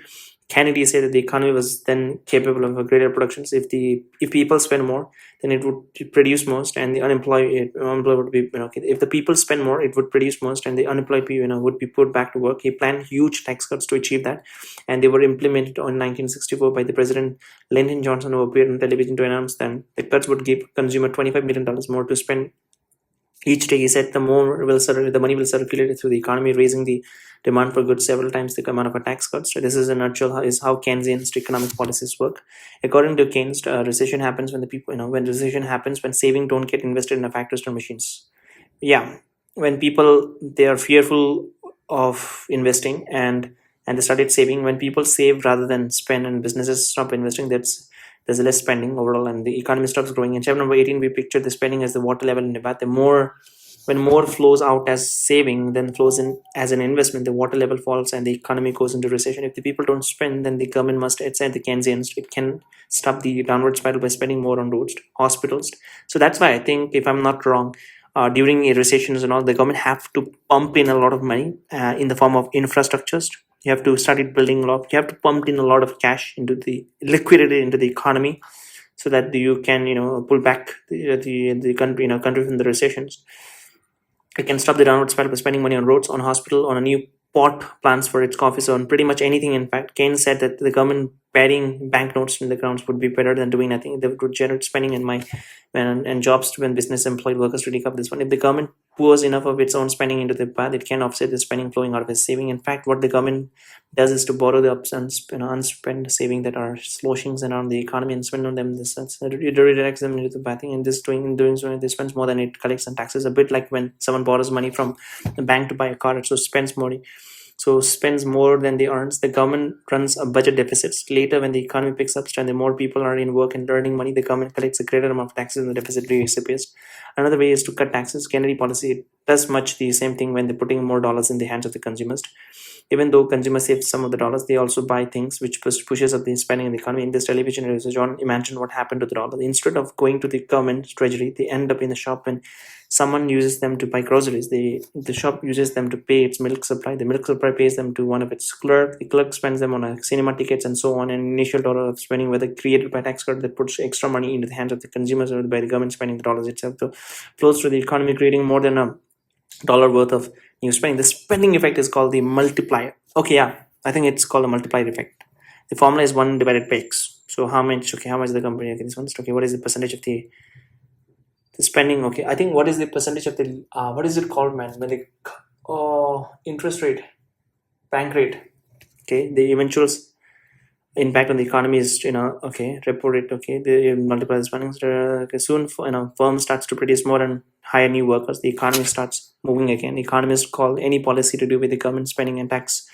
Kennedy said that the economy was then capable of a greater production. So if people spend more, then it would produce most, and the unemployed would be if the people spend more, it would produce most, and the unemployed people would be put back to work. He planned huge tax cuts to achieve that, and they were implemented in 1964 by the President Lyndon Johnson, who appeared on television to announce that the cuts would give consumer $25 million more to spend each day. He said the money will circulate through the economy, raising the demand for goods several times the amount of a tax cut. So this is in a nutshell how Keynesian economic policies work. According to Keynes, recession happens when the people when recession happens when saving don't get invested in factories or machines. Yeah, when people they are fearful of investing and they started saving. When people save rather than spend and businesses stop investing, there's less spending overall and the economy stops growing. In chapter number 18, we picture the spending as the water level in the bath. When more flows out as saving than flows in as an investment, the water level falls and the economy goes into recession. If the people don't spend, then the government must, outside the Keynesians, it can stop the downward spiral by spending more on roads, hospitals. So that's why I think, if I'm not wrong, during recessions and all, the government have to pump in a lot of money in the form of infrastructures. You have to start building you have to pump in a lot of cash into the liquidity into the economy, so that you can pull back the country country from the recessions. It can stop the downward spiral by spending money on roads, on hospital, on a new pot plants for its coffee, so on pretty much anything. In fact, Keynes said that the government burying banknotes in the grounds would be better than doing nothing. They would generate spending and jobs when business employed workers to take up this one. If the government pours enough of its own spending into the path, it can offset the spending flowing out of its saving. In fact, what the government does is to borrow the unspent saving that are sloshings around the economy and spend on them in the sense that it redirects them into the bathing. And in doing so, it spends more than it collects in taxes. A bit like when someone borrows money from the bank to buy a car, so spends more than they earns. The government runs a budget deficits. Later, when the economy picks up and the more people are in work and earning money, the government collects a greater amount of taxes and the deficit disappears. Another way is to cut taxes. Kennedy policy does much the same thing when they're putting more dollars in the hands of the consumers. Even though consumers save some of the dollars, they also buy things, which pushes up the spending in the economy. In this television research, John imagined what happened to the dollar. Instead of going to the government treasury, they end up in the shop when someone uses them to buy groceries. The shop uses them to pay its milk supply. The milk supply pays them to one of its clerk. The clerk spends them on cinema tickets and so on. An initial dollar of spending, whether created by tax cut, that puts extra money into the hands of the consumers or by the government spending the dollars itself, so flows through the economy, creating more than a dollar worth of new spending. The spending effect is called the multiplier. Okay, yeah, I think it's called a multiplier effect. The formula is 1 divided by x. So how much the company, okay, this one's okay, what is the percentage of the the spending. Okay, I think what is the percentage of the what is it called, man? When the interest rate, bank rate. Okay, the eventual impact on the economy is, okay, repo rate. Okay, the multiply the spending. Okay, soon, firm starts to produce more and hire new workers. The economy starts moving again. Economists call any policy to do with the government spending and tax.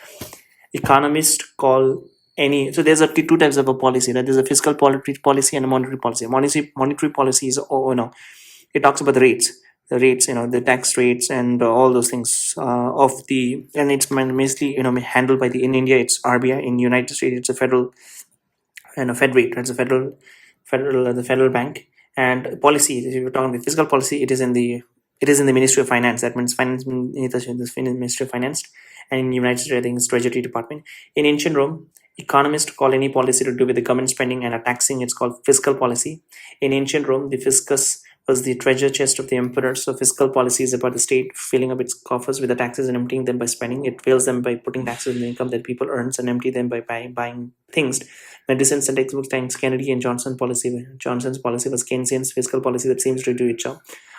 Economists call any, so there's two types of a policy, right? There's a fiscal policy and a monetary policy. Monetary policy is, it talks about the rates, the tax rates and all those things of the, and it's mostly, handled by in India it's RBI. In United States it's a federal, Fed rate. That's a the federal bank. And policy, if you're talking about fiscal policy, it is in the Ministry of Finance. That means finance, Ministry of Finance. And in United States, I think it's Treasury Department. In ancient Rome, economists call any policy to do with the government spending and taxing, it's called fiscal policy. In ancient Rome, the fiscus was the treasure chest of the emperor. So fiscal policy is about the state filling up its coffers with the taxes and emptying them by spending. It fills them by putting taxes on the income that people earns and empty them by buying things. Medicines and textbooks thanks Kennedy and Johnson's policy was Keynesian's fiscal policy that seems to do its job.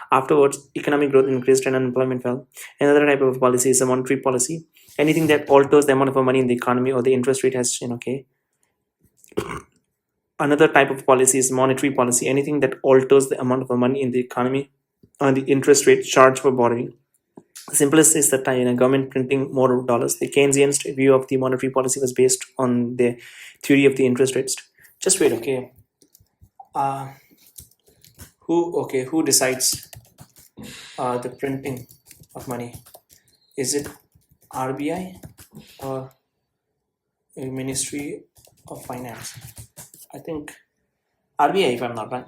Afterwards, economic growth increased and unemployment fell. Another type of policy is a monetary policy. Anything that alters the amount of money in the economy or the interest rate has, okay. Another type of policy is monetary policy. Anything that alters the amount of money in the economy or the interest rate charged for borrowing. The simplest is that government printing more dollars. The Keynesian view of the monetary policy was based on the theory of the interest rates. Just wait, okay. Who decides the printing of money? Is it RBI or Ministry of Finance? I think RBI, if I'm not wrong.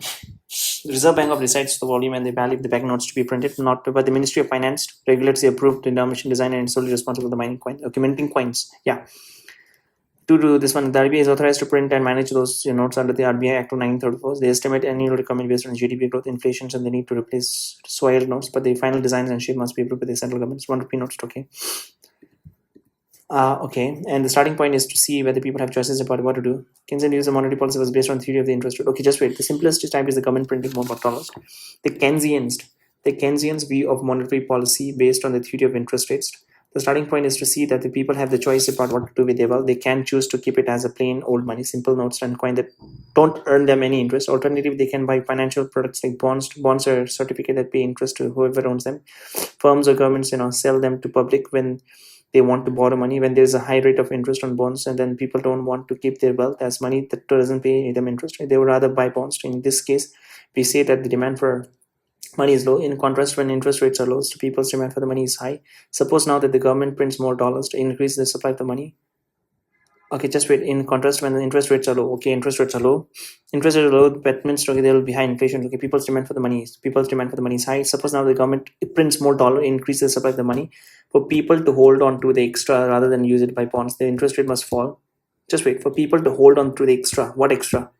The Reserve Bank of decides the volume and the value of the banknotes to be printed, not but the Ministry of Finance regulates the approved denomination design and is solely responsible for the minting coins. Yeah. To do this one, the RBI is authorized to print and manage those notes under the RBI Act of 1934. They estimate annual requirement based on GDP growth, inflation, and the need to replace soiled notes, but the final designs and shape must be approved by the central government. It's 1 rupee notes, okay. Okay, and the starting point is to see whether people have choices about what to do. Keynesian views of monetary policy was based on theory of the interest rate. Okay, just wait. The simplest type is the government printing more dollars. The Keynesians view of monetary policy based on the theory of interest rates. The starting point is to see that the people have the choice about what to do with their wealth. They can choose to keep it as a plain old money, simple notes and coin that don't earn them any interest. Alternatively, they can buy financial products like bonds. Bonds are certificate that pay interest to whoever owns them. Firms or governments, sell them to public when they want to borrow money, when there's a high rate of interest on bonds, and then people don't want to keep their wealth as money that doesn't pay them interest. They would rather buy bonds. In this case, we say that the demand for money is low. In contrast, when interest rates are low, so people's demand for the money is high. Suppose now that the government prints more dollars to increase the supply of the money. Okay, just wait. In contrast, when the interest rates are low, okay, interest rates are low, that means okay, there will be high inflation. Okay, people's demand for the money is high. Suppose now the government prints more dollar, increases the supply of the money. For people to hold on to the extra rather than use it by bonds, the interest rate must fall. Just wait. For people to hold on to the extra, what extra?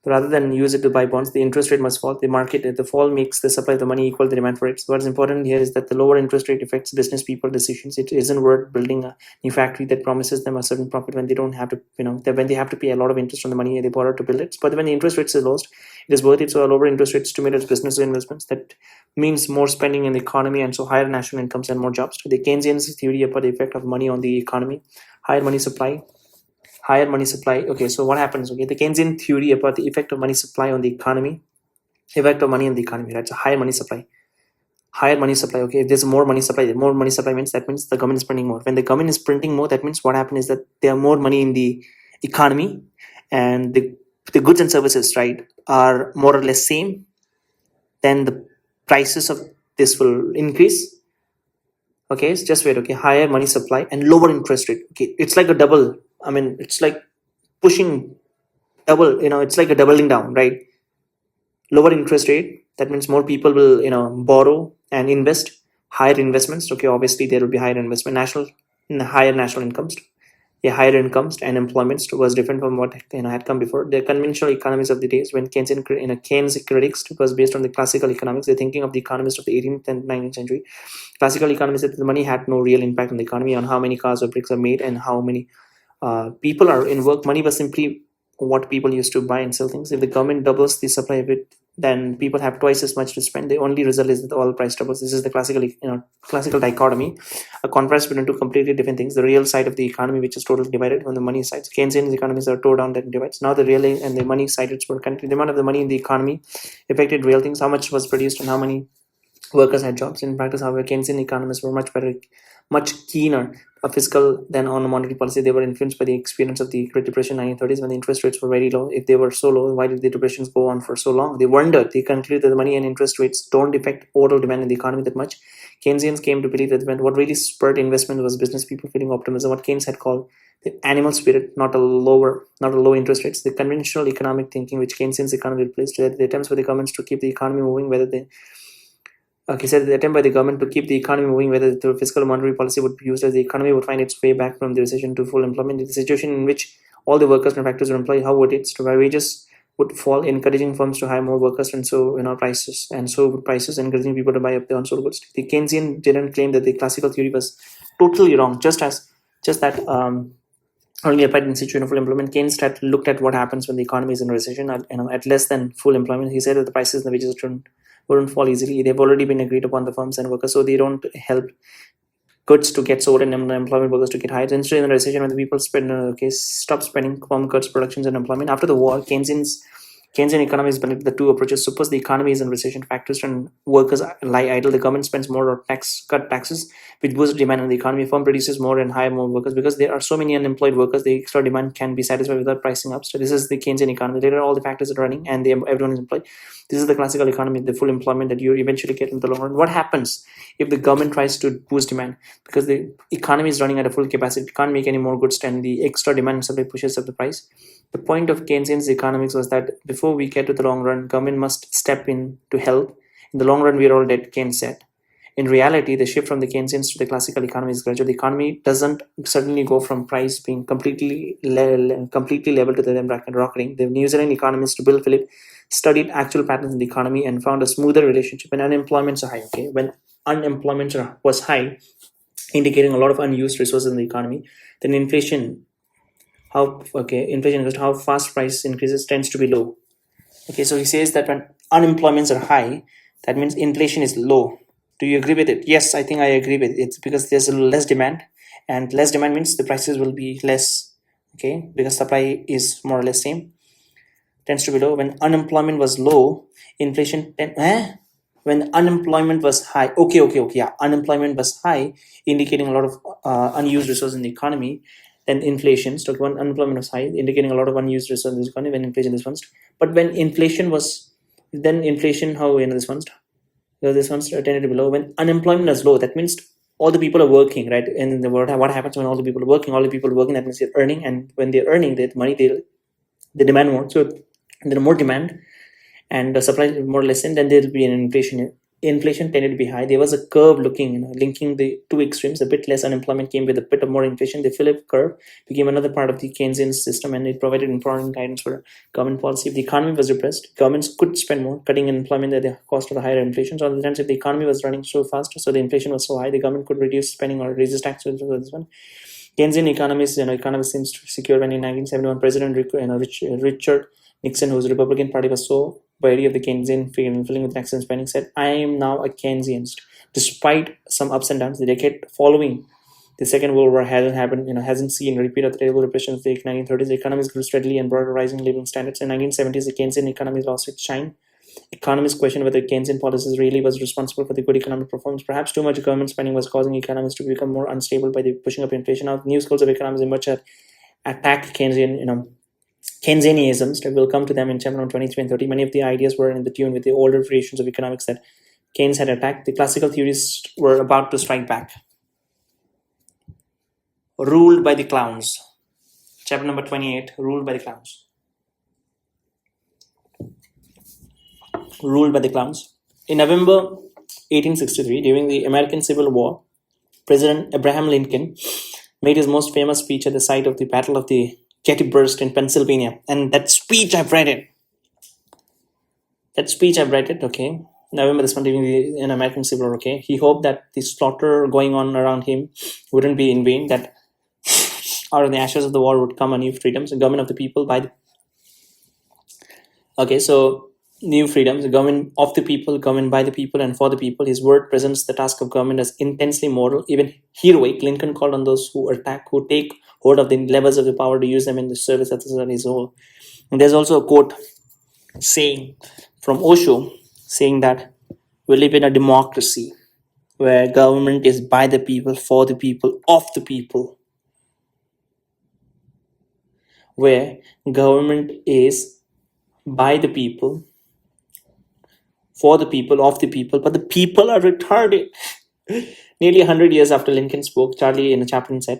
Rather than use it to buy bonds, the interest rate must fall. The fall makes the supply of the money equal to the demand for it. So what's important here is that the lower interest rate affects business people decisions. It isn't worth building a new factory that promises them a certain profit when they don't have to, when they have to pay a lot of interest on the money they borrow to build it. But when the interest rates are low, it is worth it. So a lower interest rate stimulates business investments. That means more spending in the economy and so higher national incomes and more jobs. So the Keynesian theory about the effect of money on the economy, higher money supply. Okay, so what happens? Okay, the Keynesian theory about the effect of money supply on the economy, right? So higher money supply. Okay, if there's more money supply means the government is printing more. When the government is printing more, that means what happens is that there are more money in the economy, and the goods and services, right, are more or less same. Then the prices of this will increase. Okay, so just wait. Okay, higher money supply and lower interest rate. Okay, it's like a double. It's like pushing double, it's like a doubling down, right? Lower interest rate, that means more people will, borrow and invest, higher investments. Okay, obviously there will be higher investment, higher national incomes. Yeah, higher incomes and employment was different from what had come before. The conventional economies of the days, when Keynes critics, was based on the classical economics. The thinking of the economists of the 18th and 19th century. Classical economists said that the money had no real impact on the economy, on how many cars or bricks are made and how many people are in work. Money was simply what people used to buy and sell things. If the government doubles the supply of it, then people have twice as much to spend. The only result is that the oil price doubles. This is the classical dichotomy, a contrast between two completely different things. The real side of the economy, which is totally divided, on the money side. Keynesian economies are tore down and divides. Now the real and the money side, it's were the amount of the money in the economy affected real things, how much was produced and how many workers had jobs. In practice, however, Keynesian economists were much keener a fiscal than on a monetary policy. They were influenced by the experience of the Great Depression in the 1930s when the interest rates were very low. If they were so low, why did the depressions go on for so long? They wondered. They concluded that the money and interest rates don't affect overall demand in the economy that much. Keynesians came to believe that what really spurred investment was business people feeling optimism, what Keynes had called the animal spirit, not a low interest rates. The conventional economic thinking which Keynesian's economy replaced, the attempts by the governments to keep the economy moving, he said the attempt by the government to keep the economy moving, whether the fiscal monetary policy would be used as the economy would find its way back from the recession to full employment. In the situation in which all the workers and factors were employed, how would it? So wages would fall, encouraging firms to hire more workers, and so prices, and so would prices, encouraging people to buy up the unsold goods. The Keynesian didn't claim that the classical theory was totally wrong, just that only applied in situation of full employment. Keynes looked at what happens when the economy is in a recession, at less than full employment. He said that the prices and the wages wouldn't fall easily. They've already been agreed upon, the firms and workers, so they don't help goods to get sold and employment workers to get hired. Instead, in the recession, when the people stop spending, firm cuts productions and employment. After the war, Keynesian economists believed the two approaches. Suppose the economy is in recession, factors and workers lie idle. The government spends more or cut taxes, which boosts demand in the economy. Firm produces more and hire more workers. Because there are so many unemployed workers, the extra demand can be satisfied without pricing up. So this is the Keynesian economy. There are all the factors are running and everyone is employed. This is the classical economy, the full employment that you eventually get in the long run. What happens if the government tries to boost demand? Because the economy is running at a full capacity, it can't make any more goods, and the extra demand and supply pushes up the price. The point of Keynesian's economics was that before we get to the long run, government must step in to help. In the long run, we are all dead, Keynes said. In reality, the shift from the Keynesians to the classical economy is gradual. The economy doesn't suddenly go from price being completely level to the then rocketing. The New Zealand economist Bill Philip studied actual patterns in the economy and found a smoother relationship when unemployment is high. When unemployment was high, indicating a lot of unused resources in the economy, then inflation how fast price increases tends to be low. So he says that when unemployments are high, that means inflation is low. Do you agree with it? Yes, I think I agree with it. It's because there's less demand, and less demand means the prices will be less. Because supply is more or less same, tends to be low. When unemployment was low, inflation when unemployment was high, unemployment was high, indicating a lot of unused resources in the economy. Then inflation, so when unemployment was high, indicating a lot of unused resources in the economy, when inflation is first. But when inflation was, then inflation, this one's tended to be low. When unemployment is low, that means all the people are working, right? And what happens when all the people are working? That means they're earning, and when they're earning that money, they demand more. So there are more demand, and the supply is more or less, and then there will be an inflation. Inflation tended to be high. There was a curve linking the two extremes. A bit less unemployment came with a bit of more inflation. The Philip curve became another part of the Keynesian system, and it provided important guidance for government policy. If the economy was depressed, governments could spend more, cutting employment at the cost of the higher inflation. So on the times, if the economy was running so fast, so the inflation was so high, the government could reduce spending or raise taxes. Keynesian economists seems to secure when in 1971 President Richard Nixon, whose Republican Party was so wary of the Keynesian filling with taxes and spending, said, "I am now a Keynesianist." Despite some ups and downs, the decade following the Second World War hasn't seen a repeat of the terrible repression of the 1930s. The economies grew steadily and brought rising living standards. In the 1970s, the Keynesian economy lost its shine. Economists question whether Keynesian policies really was responsible for the good economic performance. Perhaps too much government spending was causing economies to become more unstable by the pushing up inflation. Now, new schools of economics emerged that attack Keynesianisms. We'll come to them in chapter 23 and 30. Many of the ideas were in the tune with the older variations of economics that Keynes had attacked. The classical theories were about to strike back. Ruled by the clowns. Chapter number 28, Ruled by the Clowns. Ruled by the clowns. In November 1863, during the American Civil War, President Abraham Lincoln made his most famous speech at the site of the Battle of the Gettysburg in Pennsylvania. And that speech, I've read it. November this one, during the American Civil War, He hoped that the slaughter going on around him wouldn't be in vain, that out of the ashes of the war would come a new freedoms, the government of the people by the... So new freedoms, government of the people, government by the people, and for the people. His word presents the task of government as intensely moral, even heroic. Lincoln called on those who take hold of the levers of the power to use them in the service of the society as a whole. And there's also a quote saying from Osho saying that we live in a democracy where government is by the people, for the people, of the people, where government is by the people, for the people, of the people, but the people are retarded. Nearly 100 years after Lincoln spoke, Charlie in a Chaplin said,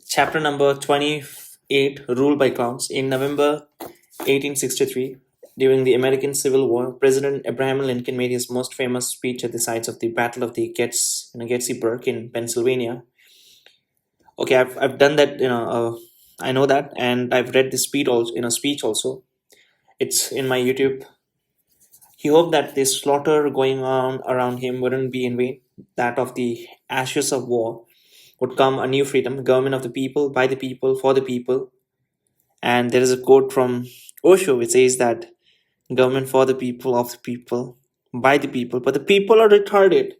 chapter number 28, Rule by Clowns. In November 1863, during the American Civil War, President Abraham Lincoln made his most famous speech at the sites of the Battle of the Gettysburg in Pennsylvania. Okay, I've done that, I know that, and I've read the speech also. It's in my YouTube. He hoped that this slaughter going on around him wouldn't be in vain, that of the ashes of war would come a new freedom, government of the people, by the people, for the people. And there is a quote from Osho which says that government for the people, of the people, by the people, but the people are retarded.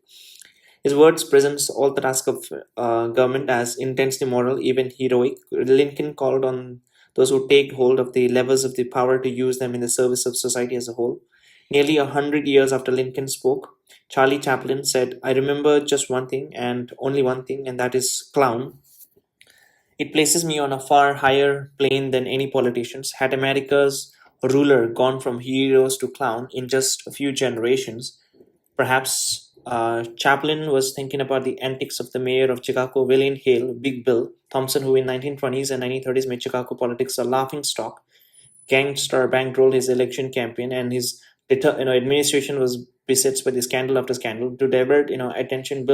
His words presents all the task of government as intensely moral, even heroic. Lincoln called on those who take hold of the levers of the power to use them in the service of society as a whole. Nearly 100 years after Lincoln spoke, Charlie Chaplin said, "I remember just one thing and only one thing, and that is clown. It places me on a far higher plane than any politicians. Had America's ruler gone from heroes to clown in just a few generations, perhaps Chaplin was thinking about the antics of the mayor of Chicago, William Hale, Big Bill Thompson, who in 1920s and 1930s made Chicago politics a laughing stock. Gangster bankrolled his election campaign, and his administration was beset by the scandal after scandal. To divert attention,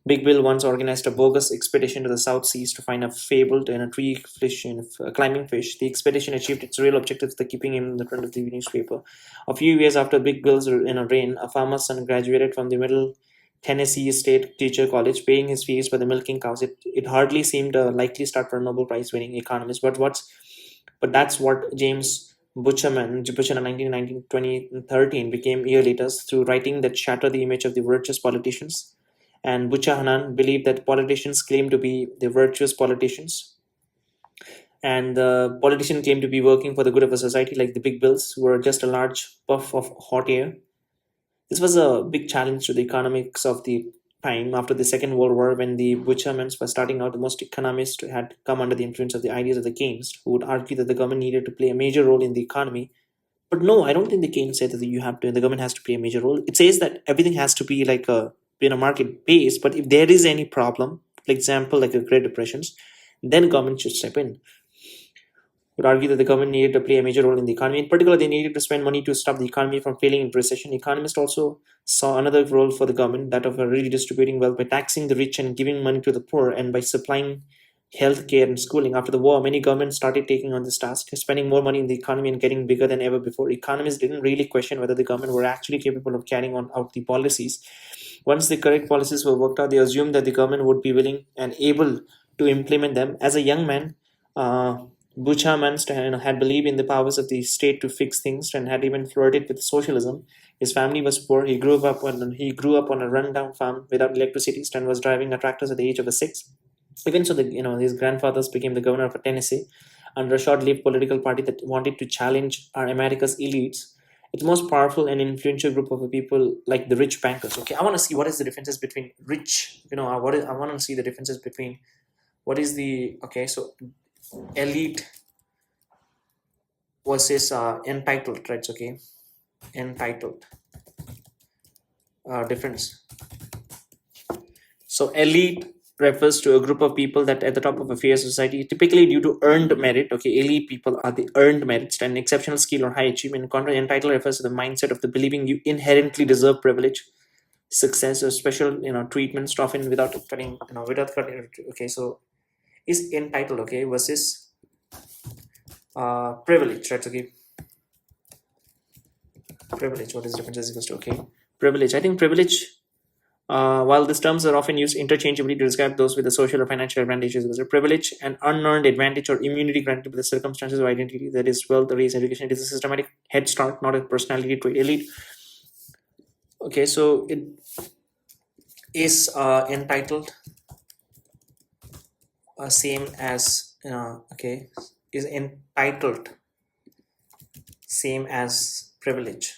Big Bill once organized a bogus expedition to the South Seas to find a fabled climbing fish. The expedition achieved its real objective, the keeping him in the front of the newspaper. A few years after Big Bill's reign, a farmer's son graduated from the Middle Tennessee State Teacher College, paying his fees by the milking cows. It hardly seemed a likely start for a Nobel Prize-winning economist. But that's what James Butcherman in 2013 became year later through writing that shattered the image of the virtuous politicians. And Buchanan believed that politicians claim to be the virtuous politicians, and the politicians claim to be working for the good of a society, like the big bills were just a large puff of hot air. This was a big challenge to the economics of the time after the Second World War, when the Butchermans were starting out. The most economists had come under the influence of the ideas of the Keynes, who would argue that the government needed to play a major role in the economy. But no, I don't think the Keynes said that the government has to play a major role. It says that everything has to be like a market base, but if there is any problem, for example, like a Great Depressions, then government should step in. Would argue that the government needed to play a major role in the economy. In particular, they needed to spend money to stop the economy from failing into recession. Economists also saw another role for the government, that of redistributing wealth by taxing the rich and giving money to the poor, and by supplying health care and schooling. After the war, many governments started taking on this task, spending more money in the economy and getting bigger than ever before. Economists didn't really question whether the government were actually capable of carrying out the policies. Once the correct policies were worked out, they assumed that the government would be willing and able to implement them. As a young man, Buchanan had believed in the powers of the state to fix things, and had even flirted with socialism. His family was poor. He grew up on a rundown farm without electricity, and was driving a tractor at the age of 6. Even so, his grandfathers became the governor of Tennessee under a short-lived political party that wanted to challenge our America's elites. Its most powerful and influential group of people, like the rich bankers. Okay, I want to see what is the differences between rich. I want to see the differences between what is the so elite versus entitled, right? Okay, entitled difference. So elite refers to a group of people that at the top of a fair society, typically due to earned merit. Okay, elite people are the earned merits and exceptional skill or high achievement. In contrast, entitled refers to the mindset of the believing you inherently deserve privilege, success, or special treatments, often without cutting. Okay, so is entitled versus privilege, right? Okay, privilege. What is the difference? Is equals to privilege. I think privilege While these terms are often used interchangeably to describe those with the social or financial advantages, there's a privilege, an unearned advantage, or immunity granted by the circumstances of identity, that is wealth, race, education. It is a systematic head start, not a personality trait. Elite. Okay, so it is entitled same as okay, is entitled same as privilege.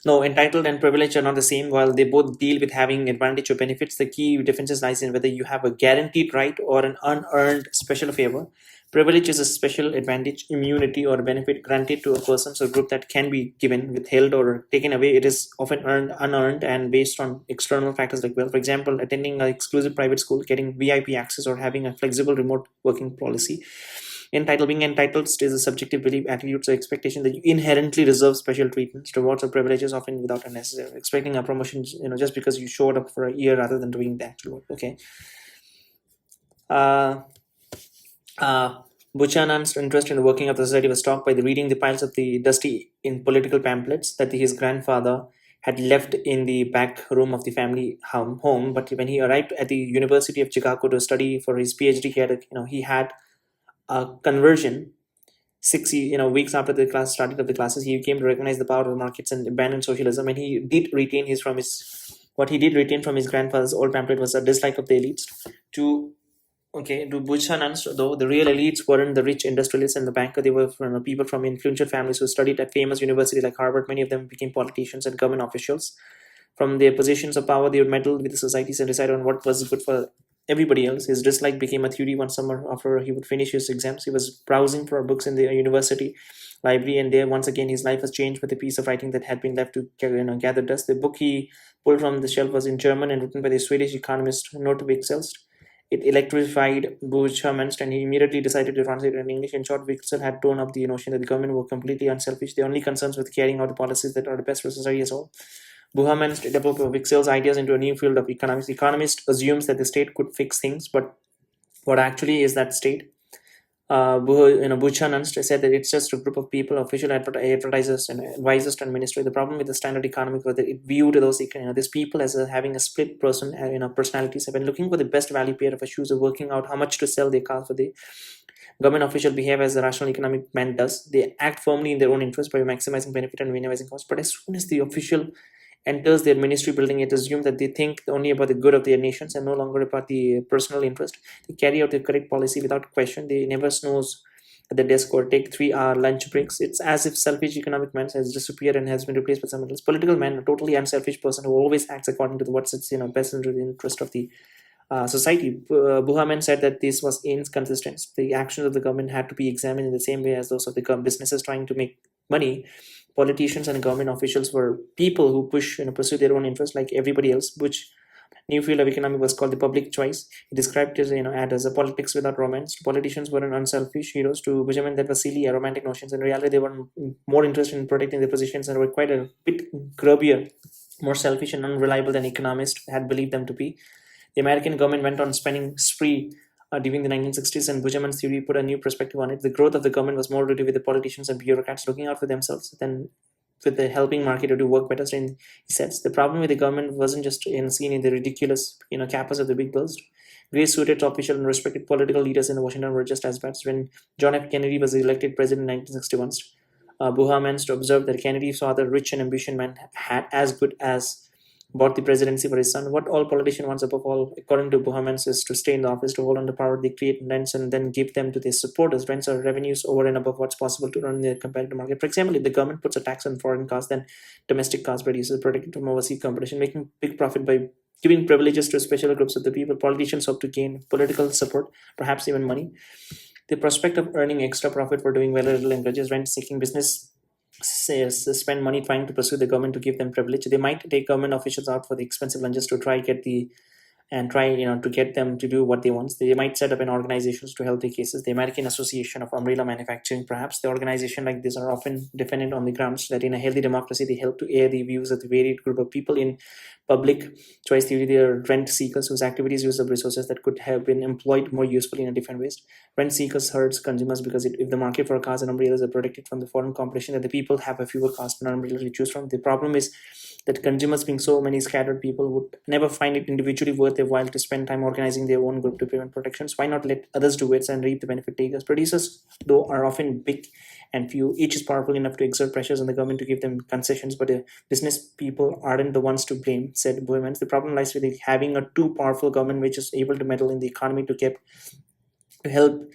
No, entitled and privilege are not the same. While they both deal with having advantage or benefits, the key difference lies in whether you have a guaranteed right or an unearned special favor. Privilege is a special advantage, immunity, or benefit granted to a person or group that can be given, withheld, or taken away. It is often earned, unearned, and based on external factors like wealth. For example, attending an exclusive private school, getting VIP access, or having a flexible remote working policy. Being entitled is a subjective belief, attitude, or expectation that you inherently reserve special treatments, rewards, or privileges, often without unnecessary. Expecting a promotion, just because you showed up for a year rather than doing the actual work. Okay. Buchanan's interest in the working of the society was sparked by the reading the piles of the dusty in political pamphlets that his grandfather had left in the back room of the family home. But when he arrived at the University of Chicago to study for his PhD, he had a conversion. 6 weeks after the class started of the classes, he came to recognize the power of the markets and abandon socialism. And he did retain what he did retain from his grandfather's old pamphlet was a dislike of the elites. To Buchanan's, though, the real elites weren't the rich industrialists and the banker. They were people from influential families who studied at famous universities like Harvard. Many of them became politicians and government officials. From their positions of power, they would meddle with the societies and decide on what was good for everybody else. His dislike became a theory one summer after he would finish his exams. He was browsing for books in the university library, and there once again his life was changed with a piece of writing that had been left to gather dust. The book he pulled from the shelf was in German and written by the Swedish economist Norbert Wickselst. It electrified Buchanan's, and he immediately decided to translate it in English. In short, Wickselst had torn up the notion that the government were completely unselfish. Their only concerns with carrying out the policies that are the best for society as a whole. Buchanan developed Wicksel's ideas into a new field of economics. The economist assumes that the state could fix things, but what actually is that state? Buchanan said that it's just a group of people, official advertisers and advisors to administer. The problem with the standard economy was that it viewed these people as having a split personalities. When looking for the best value pair of a shoes or working out how much to sell their cars for, the government official behave as a rational economic man does. They act firmly in their own interest by maximizing benefit and minimizing cost. But as soon as the official enters their ministry building, it is assumed that they think only about the good of their nations and no longer about the personal interest. They carry out the correct policy without question. They never snooze at the desk or take 3-hour lunch breaks. It's as if selfish economic man has disappeared and has been replaced by someone else. Political man, a totally unselfish person who always acts according to what's its best interest of the society. Buchanan said that this was inconsistent. The actions of the government had to be examined in the same way as those of the businesses trying to make money. Politicians and government officials were people who pursue their own interests like everybody else, which new field of economy was called the public choice. He described it as a politics without romance. Politicians were unselfish heroes. To Benjamin, that was silly, romantic notions. In reality, they were more interested in protecting their positions and were quite a bit grubbier, more selfish and unreliable than economists had believed them to be. The American government went on spending spree during the 1960s, and Buchaman's theory put a new perspective on it. The growth of the government was more to do with the politicians and bureaucrats looking out for themselves than with the helping market to do work better. And he says the problem with the government wasn't just seen in the ridiculous capers of the big bills. Gray-suited official and respected political leaders in Washington were just as bad. When John F. Kennedy was elected president in 1961, Buchanan observed that Kennedy's father, rich and ambitious man, had as good as bought the presidency for his son. What all politicians want above all, according to Buchanan, is to stay in the office, to hold on to power. They create rents and then give them to their supporters. Rents are revenues over and above what's possible to run the competitive market. For example, if the government puts a tax on foreign cars, then domestic cars producers protected from overseas competition, making big profit by giving privileges to special groups of the people. Politicians hope to gain political support, perhaps even money. The prospect of earning extra profit for doing very little encourages rent-seeking business spend money trying to pursue the government to give them privilege. They might take government officials out for the expensive lunches to try get the and try to get them to do what they want. They might set up an organizations to help the cases. The American Association of Umbrella Manufacturing, perhaps. The organization like this are often defended on the grounds that in a healthy democracy they help to air the views of the varied group of people. In public choice theory, they are rent seekers whose activities use up resources that could have been employed more usefully in a different ways. Rent seekers hurts consumers because if the market for cars and umbrellas are protected from the foreign competition, that the people have a fewer cars and umbrellas to choose from. The problem is that consumers, being so many scattered people, would never find it individually worth their while to spend time organizing their own group to prevent protections. Why not let others do it and reap the benefit takers? Producers, though, are often big and few. Each is powerful enough to exert pressures on the government to give them concessions, but the business people aren't the ones to blame, said Boehmans. The problem lies with having a too powerful government which is able to meddle in the economy to help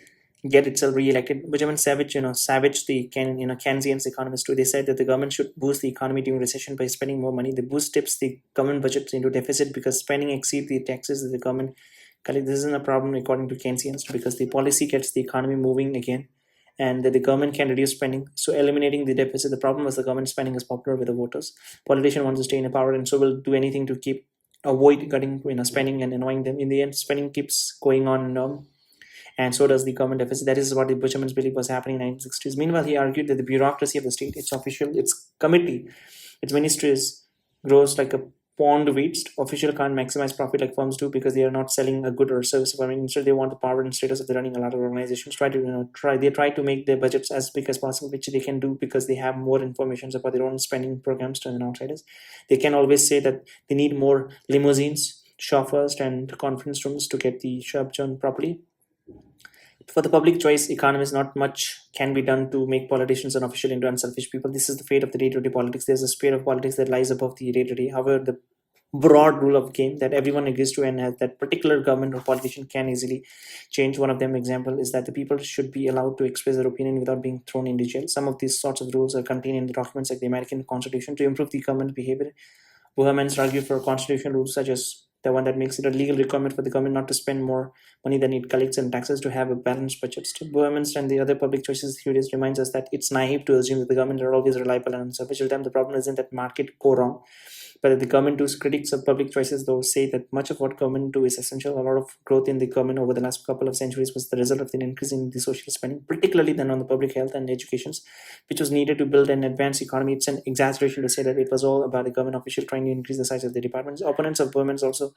get itself re-elected. Benjamin Savage, the Keynesian economist too. They said that the government should boost the economy during recession by spending more money. The boost tips the government budget into deficit because spending exceeds the taxes that the government collects. This isn't a problem according to Keynesians because the policy gets the economy moving again, and that the government can reduce spending. So eliminating the deficit. The problem is the government spending is popular with the voters. Politicians want to stay in power and so will do anything to avoid cutting spending and annoying them. In the end, spending keeps going on. And so does the government deficit. That is what the Butcherman's belief was happening in the 1960s. Meanwhile, he argued that the bureaucracy of the state, its official, its committee, its ministries, grows like a pond reached. Official can't maximize profit like firms do because they are not selling a good or service. Instead, they want the power and status of the running a lot of organizations. Try to make their budgets as big as possible, which they can do because they have more information about their own spending programs to the outsiders. They can always say that they need more limousines, chauffeurs, and conference rooms to get the job done properly. For the public choice economists, not much can be done to make politicians unofficial into unselfish people. This is the fate of the day-to-day politics. There's a sphere of politics that lies above the day-to-day. However, the broad rule of game that everyone agrees to and that particular government or politician can easily change. One of them example is that the people should be allowed to express their opinion without being thrown into jail. Some of these sorts of rules are contained in the documents like the American Constitution to improve the government behavior. Boehmans argue for constitutional rules such as the one that makes it a legal requirement for the government not to spend more money than it collects in taxes to have a balanced budget. Boehmans and the other public choices theories reminds us that it's naive to assume that the government are always reliable and unselfish. The problem isn't that market go wrong, but that the government does. Critics of public choices, though, say that much of what government do is essential. A lot of growth in the government over the last couple of centuries was the result of an increase in the social spending, particularly then on the public health and education, which was needed to build an advanced economy. It's an exaggeration to say that it was all about the government official trying to increase the size of the departments. Opponents of Boehmans also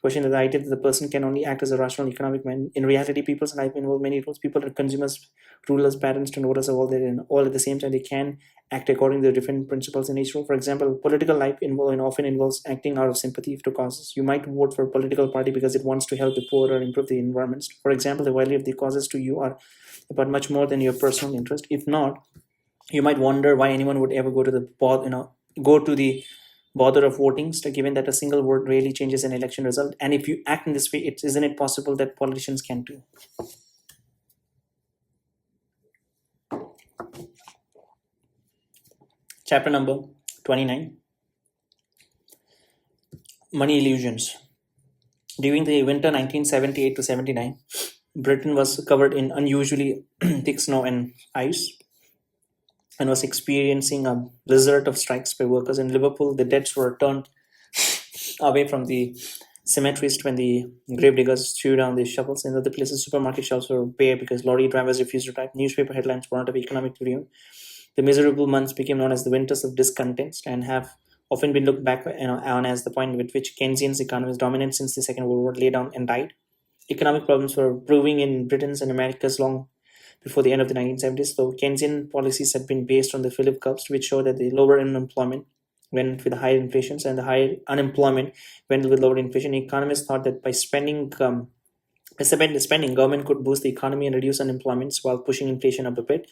question the idea that the person can only act as a rational economic man. In reality, people's life involve many roles. People are consumers, rulers, parents, and voters are all at the same time. They can act according to the different principles in each role. For example, political life often involves acting out of sympathy to causes. You might vote for a political party because it wants to help the poor or improve the environment. For example, the value of the causes to you are about much more than your personal interest. If not, you might wonder why anyone would ever go to the bother of voting, given that a single vote really changes an election result. And if you act in this way, isn't it possible that politicians can too? Chapter number 29. Money illusions. During the winter 1978 to 79, Britain was covered in unusually thick snow and ice and was experiencing a blizzard of strikes by workers. In Liverpool, the deads were turned away from the cemeteries when the gravediggers threw down the shovels. In other places, supermarket shelves were bare because lorry drivers refused to drive. Newspaper headlines were not of economic review. The miserable months became known as the winters of discontent and have often been looked back on as the point at which Keynesian economists dominant since the Second World War lay down and died. Economic problems were brewing in Britain's and America's long before the end of the 1970s, though Keynesian policies had been based on the Philip curves, which showed that the lower unemployment went with the higher inflations and the higher unemployment went with lower inflation. Economists thought that by spending, government could boost the economy and reduce unemployment while pushing inflation up a bit.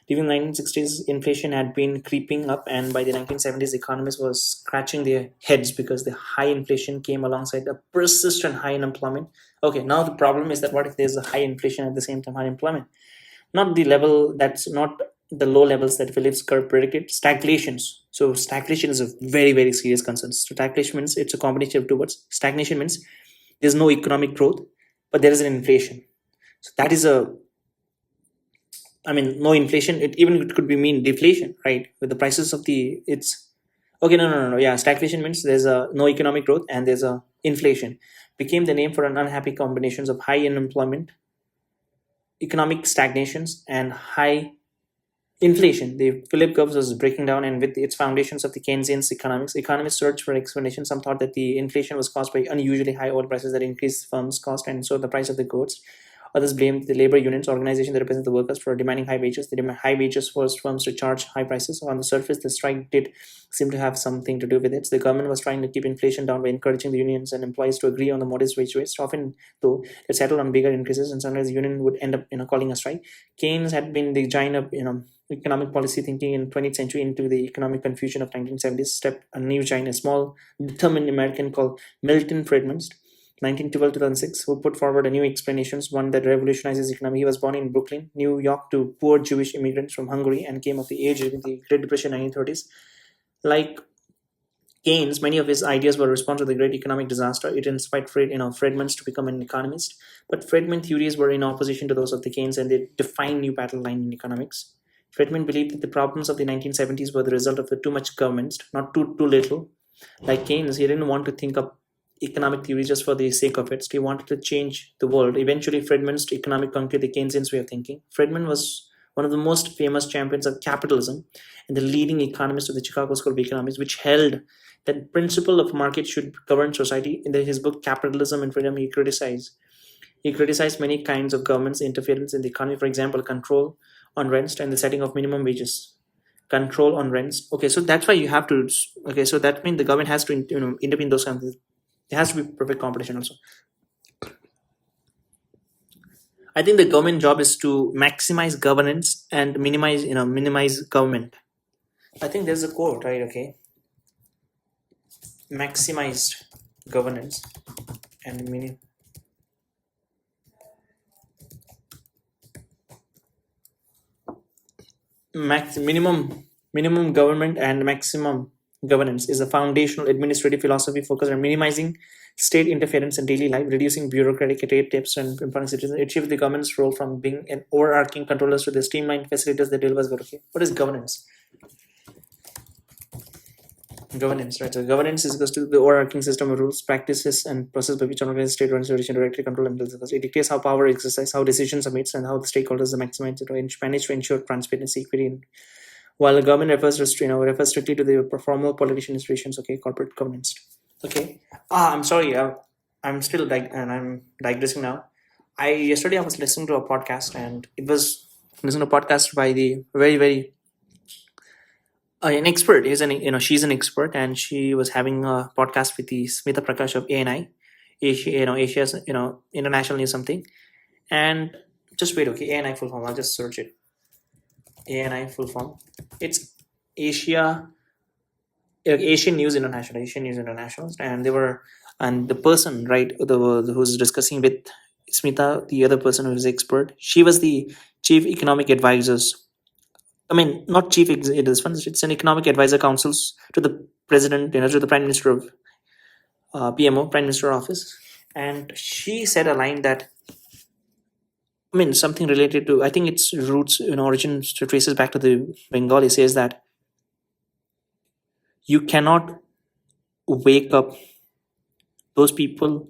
During the 1960s, inflation had been creeping up, and by the 1970s, economists were scratching their heads because the high inflation came alongside a persistent high unemployment. Okay, now the problem is that what if there's a high inflation at the same time high unemployment? Not the level, that's not the low levels that Phillips curve predicted, stagflations. So stagflation is a very, very serious concern. So stagflation means it's a combination of two words. Stagnation means there's no economic growth, but there is an inflation. So that is no inflation. It could be mean deflation, right? With the prices of no. Yeah, stagflation means there's no economic growth and there's a inflation. became the name for an unhappy combinations of high unemployment, economic stagnations, and high inflation. The Philip curve was breaking down, and with its foundations of the Keynesian economics, economists searched for explanation. Some thought that the inflation was caused by unusually high oil prices that increased firms' cost and so the price of the goods. Others blamed the labor unions, organization that represents the workers, for demanding high wages. The high wages forced firms to charge high prices. On the surface, the strike did seem to have something to do with it. The government was trying to keep inflation down by encouraging the unions and employees to agree on the modest wage rates. Often, though, it settled on bigger increases, and sometimes the union would end up calling a strike. Keynes had been the giant of economic policy thinking in 20th century into the economic confusion of 1970s. Stepped a new giant, a small, determined American called Milton Friedman, 1912-2006, who put forward a new explanations, one that revolutionizes economy. He was born in Brooklyn, New York, to poor Jewish immigrants from Hungary and came of the age during the Great Depression 1930s. Like Keynes, many of his ideas were response to the great economic disaster. It inspired Friedman to become an economist. But Friedman theories were in opposition to those of the Keynes, and they defined new battle line in economics. Friedman believed that the problems of the 1970s were the result of the too much government, not too little. Like Keynes, he didn't want to think up economic theory just for the sake of it. He wanted to change the world. Eventually, Friedman's economic conquered the Keynesian way of thinking. Friedman was one of the most famous champions of capitalism and the leading economist of the Chicago School of Economics, which held that principle of market should govern society. In his book Capitalism and Freedom, he criticized many kinds of government's interference in the economy. For example, control on rents and the setting of minimum wages. Control on rents. Okay, so that's why you have to. Okay, so that means the government has to intervene those kinds of things. There has to be perfect competition also. I think the government job is to maximize governance and minimize government. I think there's a quote, right? Okay. Maximized governance and minimum government and maximum governance is a foundational administrative philosophy focused on minimizing state interference in daily life, reducing bureaucratic red tapes, and empowering citizens. It shifts the government's role from being an overarching controller to the streamlined facilitators that delivers good. Okay, what is governance? Governance, right? So governance is equal to the overarching system of rules, practices, and process by which an organized state organization directly control and delivers. It dictates how power is exercised, how decisions are made, and how the stakeholders are maximized to manage to ensure transparency, equity, and while the government refers strictly to the formal political institutions. Okay, corporate governance. Okay. I'm sorry. I'm still and I'm digressing now. Yesterday I was listening to a podcast, and it was listening to a podcast by the very an expert. She's an expert, and she was having a podcast with the Smita Prakash of ANI, Asia's international news something. And just wait, okay, ANI full form. I'll just search it. ANI full form. It's Asian News International, and the person, right, who's discussing with Smita, the other person who's expert, she was the chief economic advisors. I mean, not chief. It's an economic advisor councils to the president, to the prime minister of PMO, prime minister office, and she said a line that. I mean, something related to, I think its roots in origins traces back to the Bengali, says that you cannot wake up those people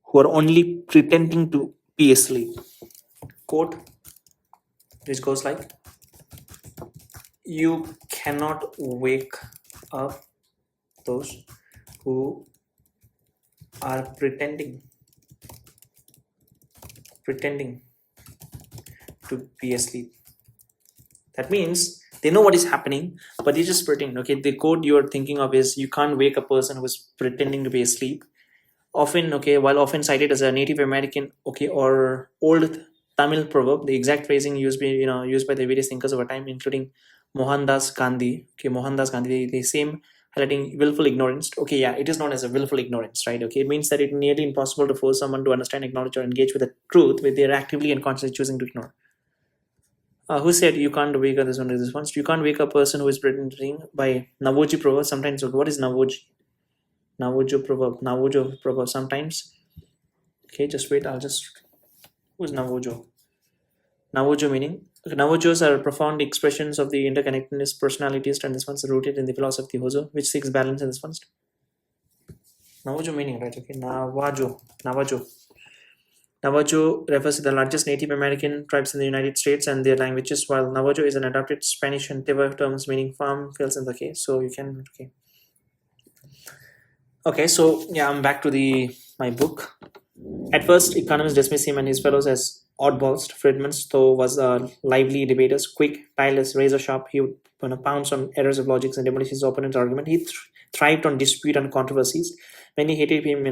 who are only pretending to be asleep. Quote, which goes like, you cannot wake up those who are pretending to be asleep. That means they know what is happening, but they just pretend. Okay, the quote you're thinking of is, you can't wake a person who is pretending to be asleep. While often cited as a Native American, or old Tamil proverb, the exact phrasing used by the various thinkers over time, including Mohandas Gandhi. Mohandas Gandhi, the same highlighting willful ignorance. Okay, yeah, it is known as a willful ignorance, right? Okay, it means that it's nearly impossible to force someone to understand, acknowledge, or engage with the truth which they are actively and consciously choosing to ignore. Who said you can't wake up this one? You can't wake up a person who is pretending by Navoji proverb. Sometimes, what is Navoji? Navojo proverb. Sometimes. Okay, just wait. Who's Navojo? Navojo meaning. Navojos are profound expressions of the interconnectedness, personalities, and this one's rooted in the philosophy of the Hozo, which seeks balance in this one. Navajo meaning, right? Okay, Navajo refers to the largest Native American tribes in the United States and their languages, while Navajo is an adapted Spanish and Tewa terms meaning farm fields in the case. So you can okay. So yeah, I'm back to my book. At first, economists dismiss him and his fellows as oddballs. Friedman, though, was a lively debater, quick, tireless, razor sharp. He would pounce on errors of logic and demolish his opponent's argument. He thrived on dispute and controversies. Many hated him,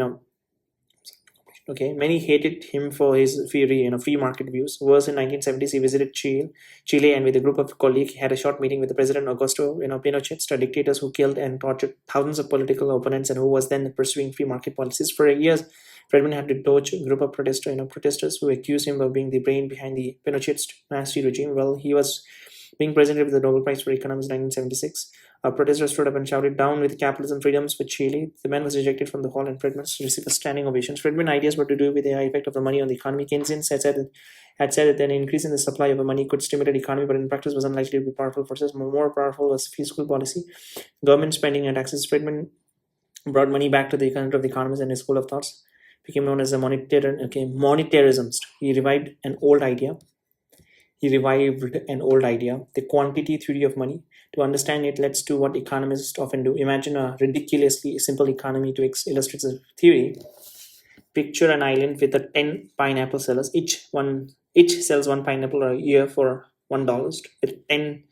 many hated him for his free market views. Worse, in 1970s, he visited Chile, and with a group of colleagues, he had a short meeting with the president Augusto Pinochet, a dictator who killed and tortured thousands of political opponents and who was then pursuing free market policies. For years, Friedman had to dodge a group of protesters who accused him of being the brain behind the Pinochet's nasty regime. Well, he was being presented with the Nobel Prize for Economics in 1976. A protester stood up and shouted, "Down with capitalism, freedoms for Chile." The man was ejected from the hall and Friedman received a standing ovation. Friedman's ideas were to do with the effect of the money on the economy. Keynesians had said that an increase in the supply of money could stimulate the economy, but in practice was unlikely to be powerful forces. More powerful was fiscal policy, government spending and taxes. Friedman brought money back to the account of the economists, and his school of thoughts became known as a monetarism. He revived an old idea, the quantity theory of money. To understand it, let's do what economists often do. Imagine a ridiculously simple economy to illustrate the theory. Picture an island with 10 pineapple sellers. Each sells one pineapple a year for $1. With 10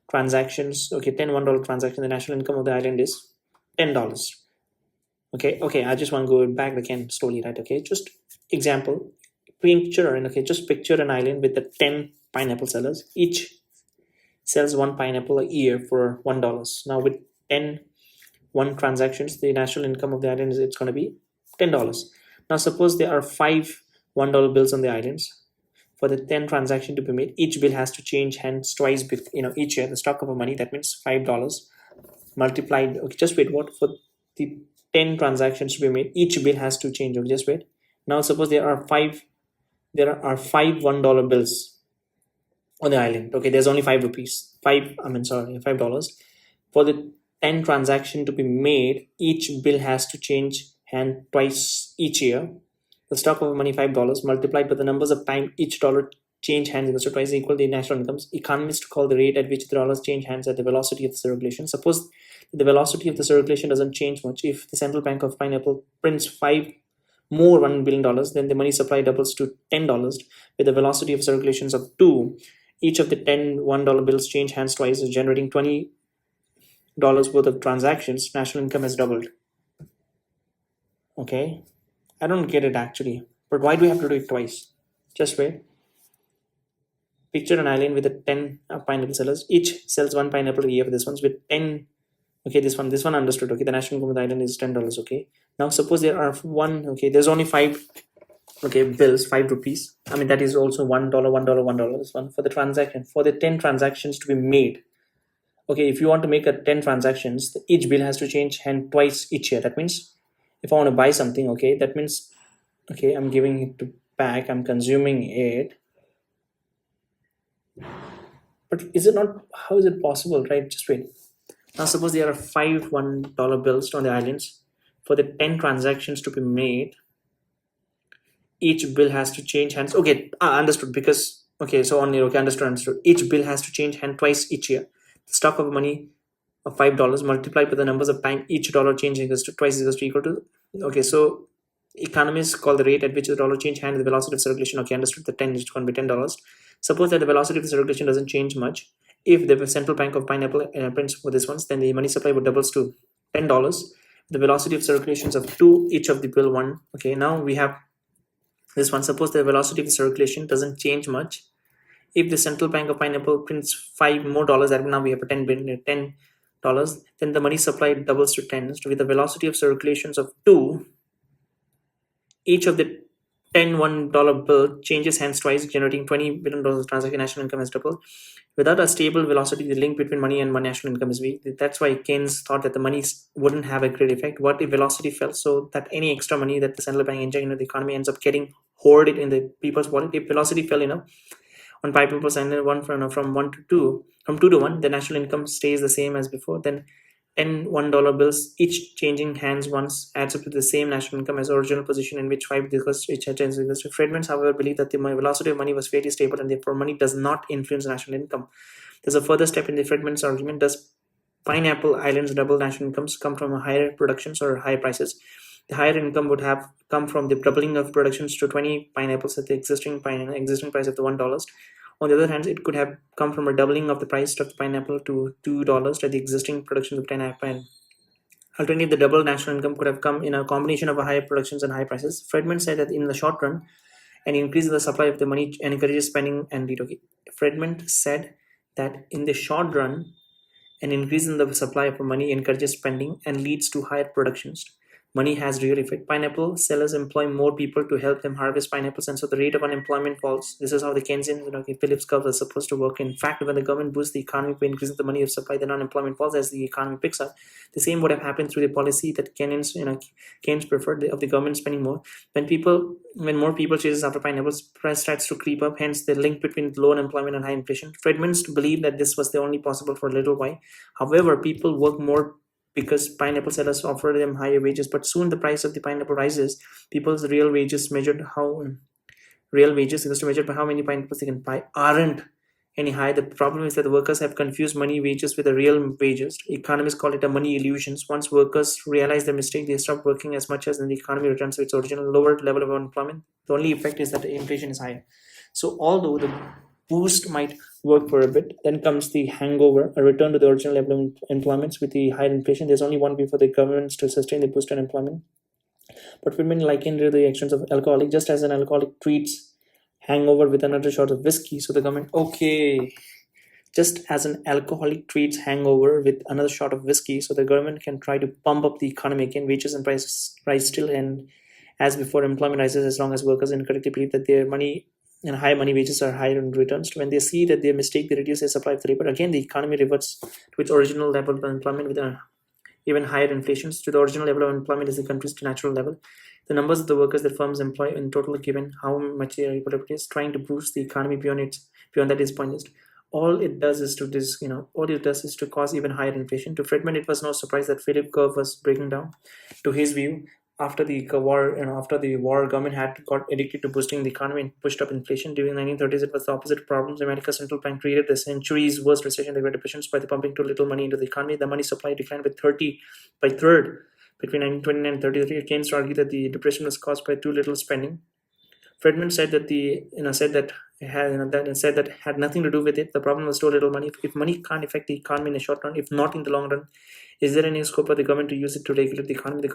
transactions, 10 $1 transactions, the national income of the island is $10. Okay, I just want to go back again slowly, right? Okay, just example. Picture an island with 10 pineapple sellers. Each sells one pineapple a year for $1. Now with 10 transactions, the national income of the island it's going to be $10. Now suppose there are 5 $1 bills on the islands. For the 10 transactions to be made, each bill has to change hands twice. Each year the stock of money, that means $5 multiplied. Okay, just wait. What for the 10 transactions to be made? Each bill has to change. Okay, just wait. Now suppose there are five $1 bills on the island. Okay, there's only 5 rupees. $5. For the 10 transaction to be made, each bill has to change hand twice each year. The stock of money $5 multiplied by the numbers of time each dollar change hands equals to twice equal the national incomes. Economists call the rate at which the dollars change hands at the velocity of the circulation. Suppose the velocity of the circulation doesn't change much. If the central bank of pineapple prints 5 more $1 billion, then the money supply doubles to $10 with the velocity of circulations of 2. Each of the 10 $1 bills change hands twice, generating $20 worth of transactions. National income has doubled. Okay, I don't get it actually, but why do we have to do it twice? Just wait. Picture an island with 10 pineapple sellers. Each sells one pineapple a year for this one's with 10. Okay, this one understood. Okay, the national income of the island is $10. Okay, now suppose there are there's only 5 bills, 5 rupees. That is also $1. This one for the transaction. For the 10 transactions to be made. Okay, if you want to make 10 transactions, each bill has to change hand twice each year. That means if I want to buy something, that means I'm giving it back, I'm consuming it. But is it not? How is it possible, right? Just wait. Now suppose there are 5 $1 bills on the islands. For the 10 transactions to be made, each bill has to change hands. Okay, understood. Because understood. Each bill has to change hand twice each year. The stock of money of $5 multiplied by the numbers of time each dollar changing equals to twice equal to. Okay, so economists call the rate at which the dollar change hand the velocity of circulation. Okay, understood. The 10 is going to be $10. Suppose that the velocity of the circulation doesn't change much. If the central bank of pineapple prints for this ones, then the money supply would doubles to $10. The velocity of circulations of 2 each of the bill 1. Okay, now we have this one. Suppose the velocity of the circulation doesn't change much. If the central bank of pineapple prints 5 more dollars, that now we have $10, then the money supply doubles to 10. So with the velocity of circulations of 2, each of the 10 $1 bill changes hands twice, generating $20 billion of transaction. National income has doubled. Without a stable velocity, the link between money and national income is weak. That's why Keynes thought that the money wouldn't have a great effect. What if velocity fell, so that any extra money that the central bank injects into the economy ends up getting hoarded in the people's wallet? If velocity fell, on 5 people and from 1 to 2, from 2 to 1, the national income stays the same as before. Then and $1 bills, each changing hands once, adds up to the same national income as original position in which 5 discussed, which had discussed. Friedman, however, believed that the velocity of money was fairly stable and therefore money does not influence national income. There's a further step in the Friedman's argument. Does Pineapple Island's double national incomes come from higher productions or higher prices? The higher income would have come from the doubling of productions to 20 pineapples at the existing price of the $1. On the other hand, it could have come from a doubling of the price of the pineapple to $2 at the existing production of pineapple. Alternatively, the double national income could have come in a combination of higher productions and high prices. Friedman said that in the short run, an increase in the supply of the money encourages spending and lead. Okay. Friedman said that in the short run, an increase in the supply of money encourages spending and leads to higher productions. Money has real effect. Pineapple sellers employ more people to help them harvest pineapples, and so the rate of unemployment falls. This is how the Keynesian Phillips curve is supposed to work. In fact, when the government boosts the economy by increasing the money of supply, then unemployment falls as the economy picks up. The same would have happened through the policy that Keynes preferred of the government spending more. When more people chases after pineapples, price starts to creep up. Hence, the link between low unemployment and high inflation. Friedman believed that this was the only possible for a little while. However, people work more because pineapple sellers offer them higher wages, but soon the price of the pineapple rises. People's real wages is measured by how many pineapples they can buy aren't any higher. The problem is that the workers have confused money wages with the real wages. Economists call it a money illusions. Once workers realize their mistake, they stop working as much as the economy returns to its original lower level of unemployment. The only effect is that the inflation is higher. So although the boost might work for a bit, then comes the hangover, a return to the original level of employment with the higher inflation. There's only one way for the governments to sustain the boost in employment. But women likened the actions of alcoholic, just as an alcoholic treats hangover with another shot of whiskey. So the government, just as an alcoholic treats hangover with another shot of whiskey, so the government can try to pump up the economy again. Wages and prices rise still, and as before, employment rises as long as workers incorrectly believe that their money and high money wages are higher in returns. When they see that their mistake, they reduce their supply of the labor. Again, the economy reverts to its original level of employment with even higher inflations. To the original level of employment is the country's natural level. The numbers of the workers that firms employ in total, given how much they are able to produce, trying to boost the economy beyond that is pointless. All it does is to cause even higher inflation. To Friedman, it was no surprise that Philip curve was breaking down. To his view, after the war, government got addicted to boosting the economy and pushed up inflation. During the 1930s, it was the opposite problems. America's central bank created the century's worst recession, the Great Depressions, by pumping too little money into the economy. The money supply declined by third between 1929 and 1933. Keynes argued that the depression was caused by too little spending. Friedman said that had nothing to do with it. The problem was too little money. If money can't affect the economy in the short run, if not in the long run, is there any scope for the government to use it to regulate the economy? The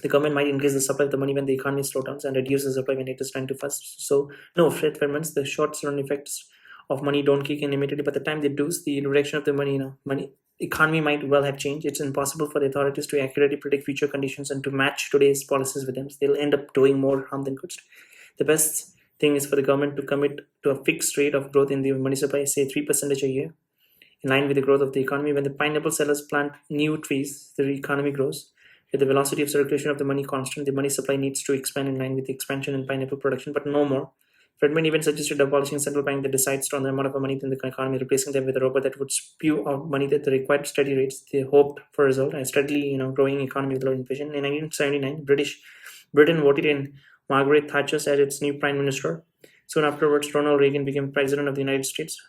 government might increase the supply of the money when the economy slows down and reduce the supply when it is trying to fast. So, no, Friedman's the short-run effects of money don't kick in immediately. By the time they do, the direction of the money economy might well have changed. It's impossible for the authorities to accurately predict future conditions and to match today's policies with them. They'll end up doing more harm than good. The best thing is for the government to commit to a fixed rate of growth in the money supply, say 3% a year, in line with the growth of the economy. When the pineapple sellers plant new trees, the economy grows. With the velocity of circulation of the money constant, the money supply needs to expand in line with the expansion in pineapple production, but no more. Friedman even suggested abolishing a central bank that decides on the amount of money in the economy, replacing them with a robot that would spew out money at the required steady rates. They hoped for a result, a steadily growing economy without inflation. In 1979, Britain voted in Margaret Thatcher as its new prime minister. Soon afterwards, Ronald Reagan became president of the United States.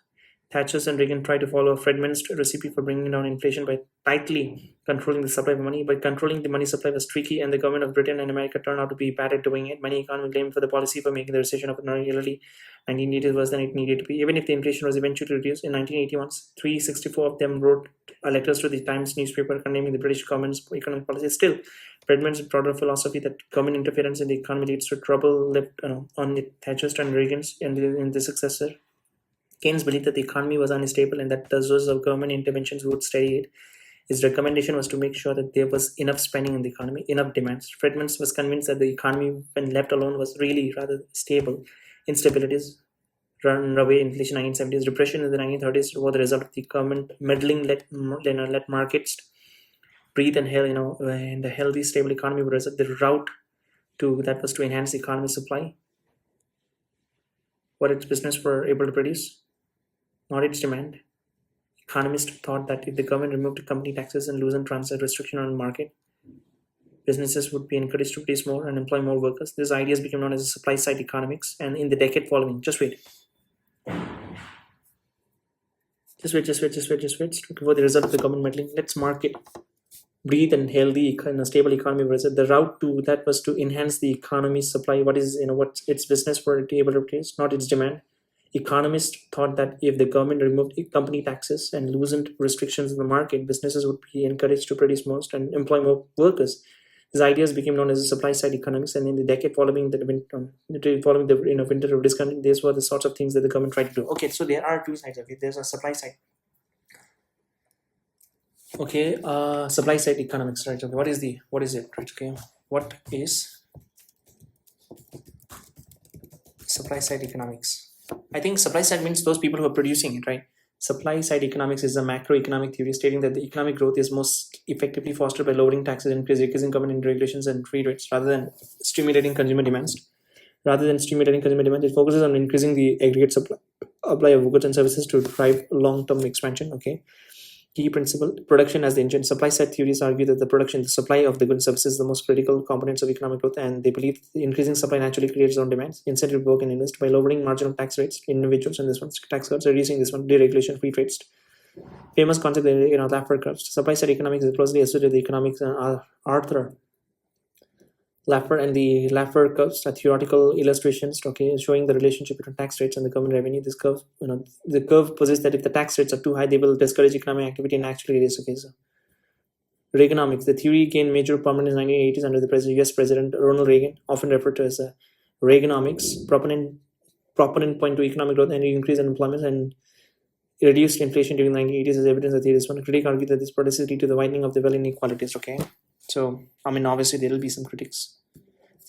Thatcher and Reagan tried to follow Friedman's recipe for bringing down inflation by tightly controlling the supply of money. But controlling the money supply was tricky, and the government of Britain and America turned out to be bad at doing it. Many economists blamed for the policy for making the recession of nearly 1980 worse than it needed to be. Even if the inflation was eventually reduced in 1981, 364 of them wrote letters to the Times newspaper condemning the British government's economic policy. Still, Friedman's broader philosophy that government interference in the economy leads to trouble left on the Thatcher and Reagan's and the successor. Keynes believed that the economy was unstable and that those of government interventions would steady it. His recommendation was to make sure that there was enough spending in the economy, enough demands. Friedman was convinced that the economy, when left alone, was really rather stable. Instabilities, runaway inflation in the 1970s, depression in the 1930s were the result of the government meddling, let markets breathe and and a healthy, stable economy was the route to that was to enhance the economy supply, what its business were able to produce, not its demand. economist thought that if the government removed company taxes and loosened transit restriction on the market, businesses would be encouraged to produce more and employ more workers. These ideas became known as supply side economics, and in the decade following, just wait. Before the result of the government meddling, let's market breathe and healthy in a stable economy. The route to that was to enhance the economy's supply. What's its business for it to be able to replace, not its demand. Economists thought that if the government removed company taxes and loosened restrictions in the market, businesses would be encouraged to produce more and employ more workers. These ideas became known as supply side economics, and in the decade following the winter of discounting, these were the sorts of things that the government tried to do. Okay, so there are two sides of it. There's a supply side. Okay, supply side economics, right? Okay, what is it, right? Okay, what is supply side economics? I think supply side means those people who are producing it, right? Supply side economics is a macroeconomic theory stating that the economic growth is most effectively fostered by lowering taxes and increasing government regulations and free rates rather than stimulating consumer demands. It focuses on increasing the aggregate supply of goods and services to drive long-term expansion. Okay. Key principle: production as the engine. Supply side theories argue that the supply of the goods and services is the most critical components of economic growth, and they believe the increasing supply naturally creates own demands, incentive to work and invest by lowering marginal tax rates, individuals, and this one tax cuts, reducing this one deregulation, free trades. Famous concept, Laffer curves. Supply side economics is closely associated with the economics Arthur Laffer and the Laffer curves are theoretical illustrations, okay, showing the relationship between tax rates and the government revenue. This curve, the curve posits that if the tax rates are too high, they will discourage economic activity and actually raise. Okay, so Reaganomics. The theory gained major prominence in the 1980s under the U.S. President Ronald Reagan, often referred to as Reaganomics. Proponent point to economic growth and increase in employment and reduced inflation during the 1980s as evidence that there is one. Critic argued that this process lead to the widening of the wealth inequalities. Okay. So, obviously there will be some critics.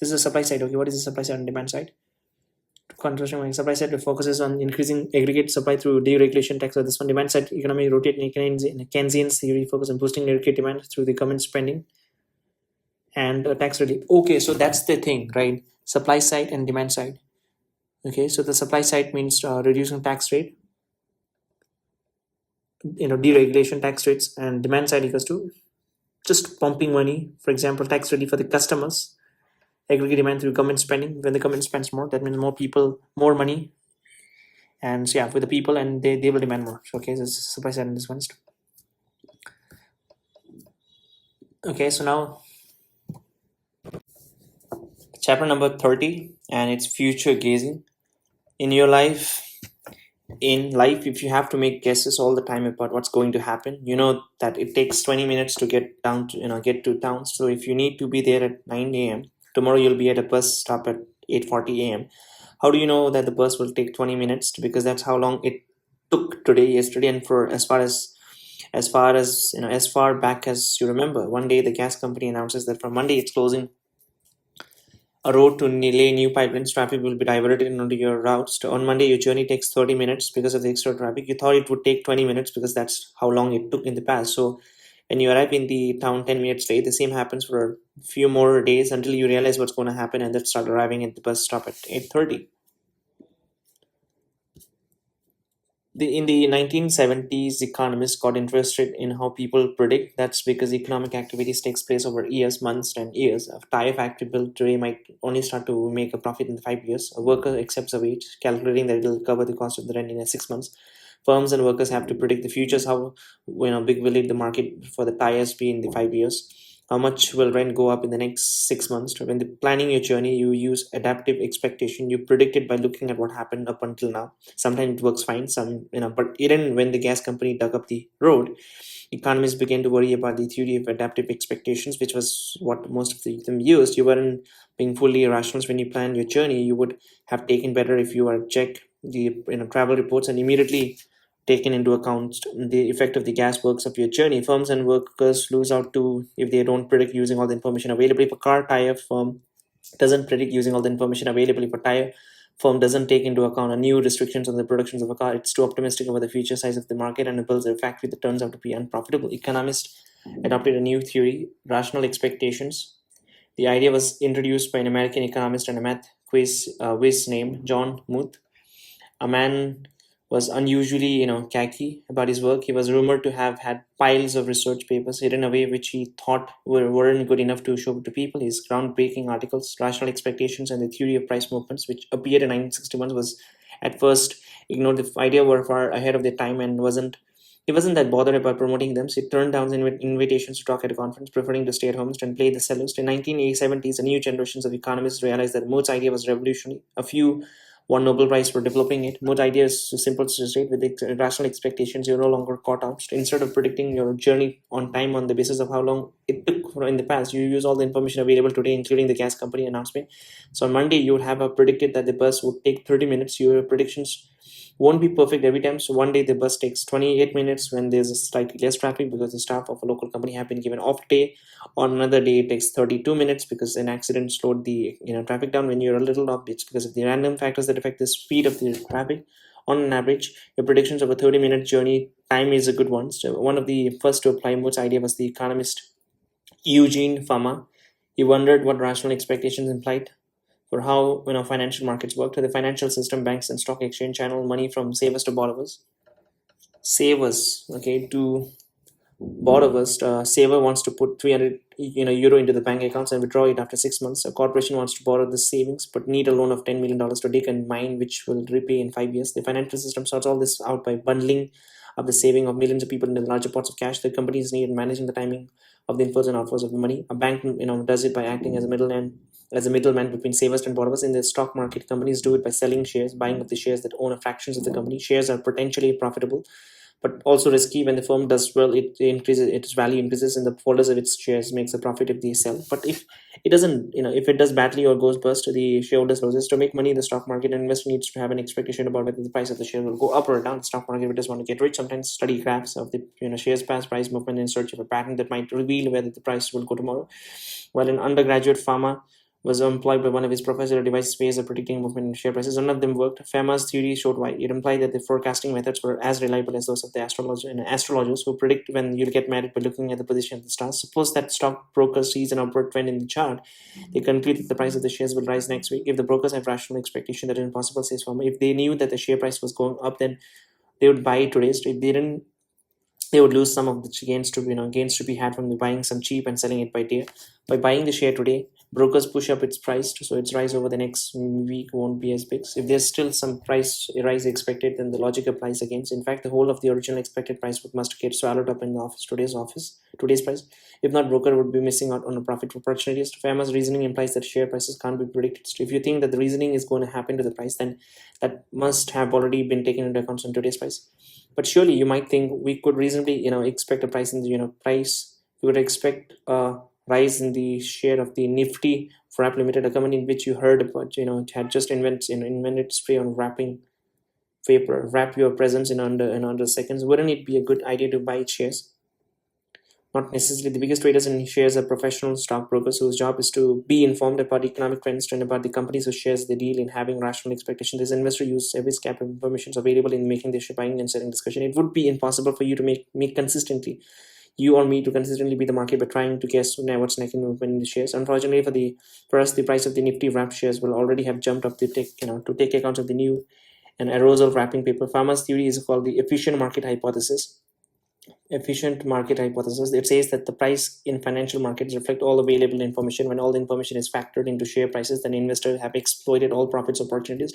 This is the supply side. Okay, what is the supply side and demand side? Contrasting supply side focuses on increasing aggregate supply through deregulation tax. So this one, demand side economy rotate in Keynesian theory focus on boosting aggregate demand through the government spending and tax relief. Okay, so that's the thing, right? Supply side and demand side. Okay, so the supply side means reducing tax rate, deregulation tax rates, and demand side equals to just pumping money, for example, tax relief for the customers, aggregate demand through government spending. When the government spends more, that means more people, more money. And so, yeah, for the people, and they will demand more. So, okay, this is supply side and this one. Okay, so now chapter number 30, and it's future gazing. In life, if you have to make guesses all the time about what's going to happen, you know that it takes 20 minutes to get down to get to town. So if you need to be there at 9 a.m. tomorrow, you'll be at a bus stop at 8:40 a.m. How do you know that the bus will take 20 minutes? Because that's how long it took yesterday, and for as far back as you remember. One day the gas company announces that from Monday it's closing a road to lay new pipelines. Traffic will be diverted onto your routes. On Monday, your journey takes 30 minutes because of the extra traffic. You thought it would take 20 minutes because that's how long it took in the past. So when you arrive in the town 10 minutes late, the same happens for a few more days until you realize what's going to happen and then start arriving at the bus stop at 8:30. In the 1970s, economists got interested in how people predict. That's because economic activities takes place over years, months, and years. A tire factory built today might only start to make a profit in 5 years. A worker accepts a wage, calculating that it will cover the cost of the rent in 6 months. Firms and workers have to predict the futures. How big will the market for the tires be in the 5 years? How much will rent go up in the next 6 months? When planning your journey, you use adaptive expectation. You predict it by looking at what happened up until now. Sometimes it works fine, but even when the gas company dug up the road, economists began to worry about the theory of adaptive expectations, which was what most of them used. You weren't being fully rational when you planned your journey. You would have taken better if you were check the travel reports and immediately taken into account the effect of the gas works of your journey. Firms and workers lose out too if they don't predict using all the information available. If a car tire firm doesn't predict using all the information available, if a tire firm doesn't take into account new restrictions on the productions of a car, it's too optimistic about the future size of the market and it builds a factory that turns out to be unprofitable. Economists adopted a new theory, rational expectations. The idea was introduced by an American economist and a math whiz named John Muth. A man was unusually, khaki about his work. He was rumored to have had piles of research papers hidden away, which he thought weren't good enough to show to people. His groundbreaking articles, Rational Expectations and the Theory of Price Movements, which appeared in 1961, was at first ignored. The idea were far ahead of their time and he wasn't that bothered about promoting them, so he turned down invitations to talk at a conference, preferring to stay at home and play the cellist. In 1970s, a new generations of economists realized that Moore's idea was revolutionary. A few won Nobel Prize for developing it. Moore's idea is simple to state: with rational expectations, you're no longer caught out. Instead of predicting your journey on time on the basis of how long it took in the past, you use all the information available today, including the gas company announcement. So on Monday, you would have predicted that the bus would take 30 minutes. Your predictions won't be perfect every time. So one day the bus takes 28 minutes when there's a slightly less traffic because the staff of a local company have been given off day. On another day it takes 32 minutes because an accident slowed the traffic down. When you're a little off, it's because of the random factors that affect the speed of the traffic. On an average, your predictions of a 30-minute journey time is a good one. So one of the first to apply Moore's idea was the economist Eugene Fama. He wondered what rational expectations implied for how financial markets work. To the financial system, banks and stock exchange channel money from savers to borrowers. Savers, okay, to borrowers. Saver wants to put 300 euro into the bank accounts and withdraw it after 6 months. A corporation wants to borrow the savings but need a loan of $10 million to dig a mine which will repay in 5 years. The financial system sorts all this out by bundling up the saving of millions of people into larger pots of cash. The companies need in managing the timing of the inflows and outflows of the money. A bank does it by acting as a middleman between savers and borrowers. In the stock market, companies do it by selling shares, buying up the shares that own a fractions of the company. Shares are potentially profitable but also risky. When the firm does well, it increases its value, increases, and the holders of its shares makes a profit if they sell. But if it doesn't, if it does badly or goes bust, the shareholders loses. To make money in the stock market, an investor needs to have an expectation about whether the price of the share will go up or down. The stock market, if it does want to get rich, sometimes study graphs of the shares past price movement in search of a pattern that might reveal whether the price will go tomorrow. While an undergraduate farmer was employed by one of his professors to devise ways of predicting movement in share prices. None of them worked. Fama's theory showed why. It implied that the forecasting methods were as reliable as those of the astrologers who predict when you'll get married by looking at the position of the stars. Suppose that stockbroker sees an upward trend in the chart. They conclude that the price of the shares will rise next week. If the brokers have rational expectation that is impossible, says Fama. If they knew that the share price was going up, then they would buy it today. So if they didn't, they would lose some of the gains to be had from the buying some cheap and selling it by day. By buying the share today, brokers push up its price, so its rise over the next week won't be as big. So if there's still some price rise expected, then the logic applies against. In fact, the whole of the original expected price must get swallowed up in the today's price. If not, broker would be missing out on a profit opportunities. Fama's reasoning implies that share prices can't be predicted. So if you think that the reasoning is going to happen to the price, then that must have already been taken into account on today's price. But surely you might think we could reasonably, expect a price in the, price. We would expect a rise in the share of the Nifty Wrap Limited, a company in which you heard about, it had just invented spray on wrapping paper, wrap your presents in under seconds. Wouldn't it be a good idea to buy its shares? Not necessarily. The biggest traders in shares are professional stockbrokers whose job is to be informed about economic trends and about the companies who shares they deal in, having rational expectation. This investor uses every scrap of information available in making their buying and selling discussion. It would be impossible for you to make consistently, you or me to consistently be the market by trying to guess what's next in movement in the shares. Unfortunately for us, the price of the Nifty wrap shares will already have jumped up to take account of the new and aerosol wrapping paper. Fama's theory is called the efficient market hypothesis. It says that the price in financial markets reflect all available information. When all the information is factored into share prices, then investors have exploited all profits opportunities.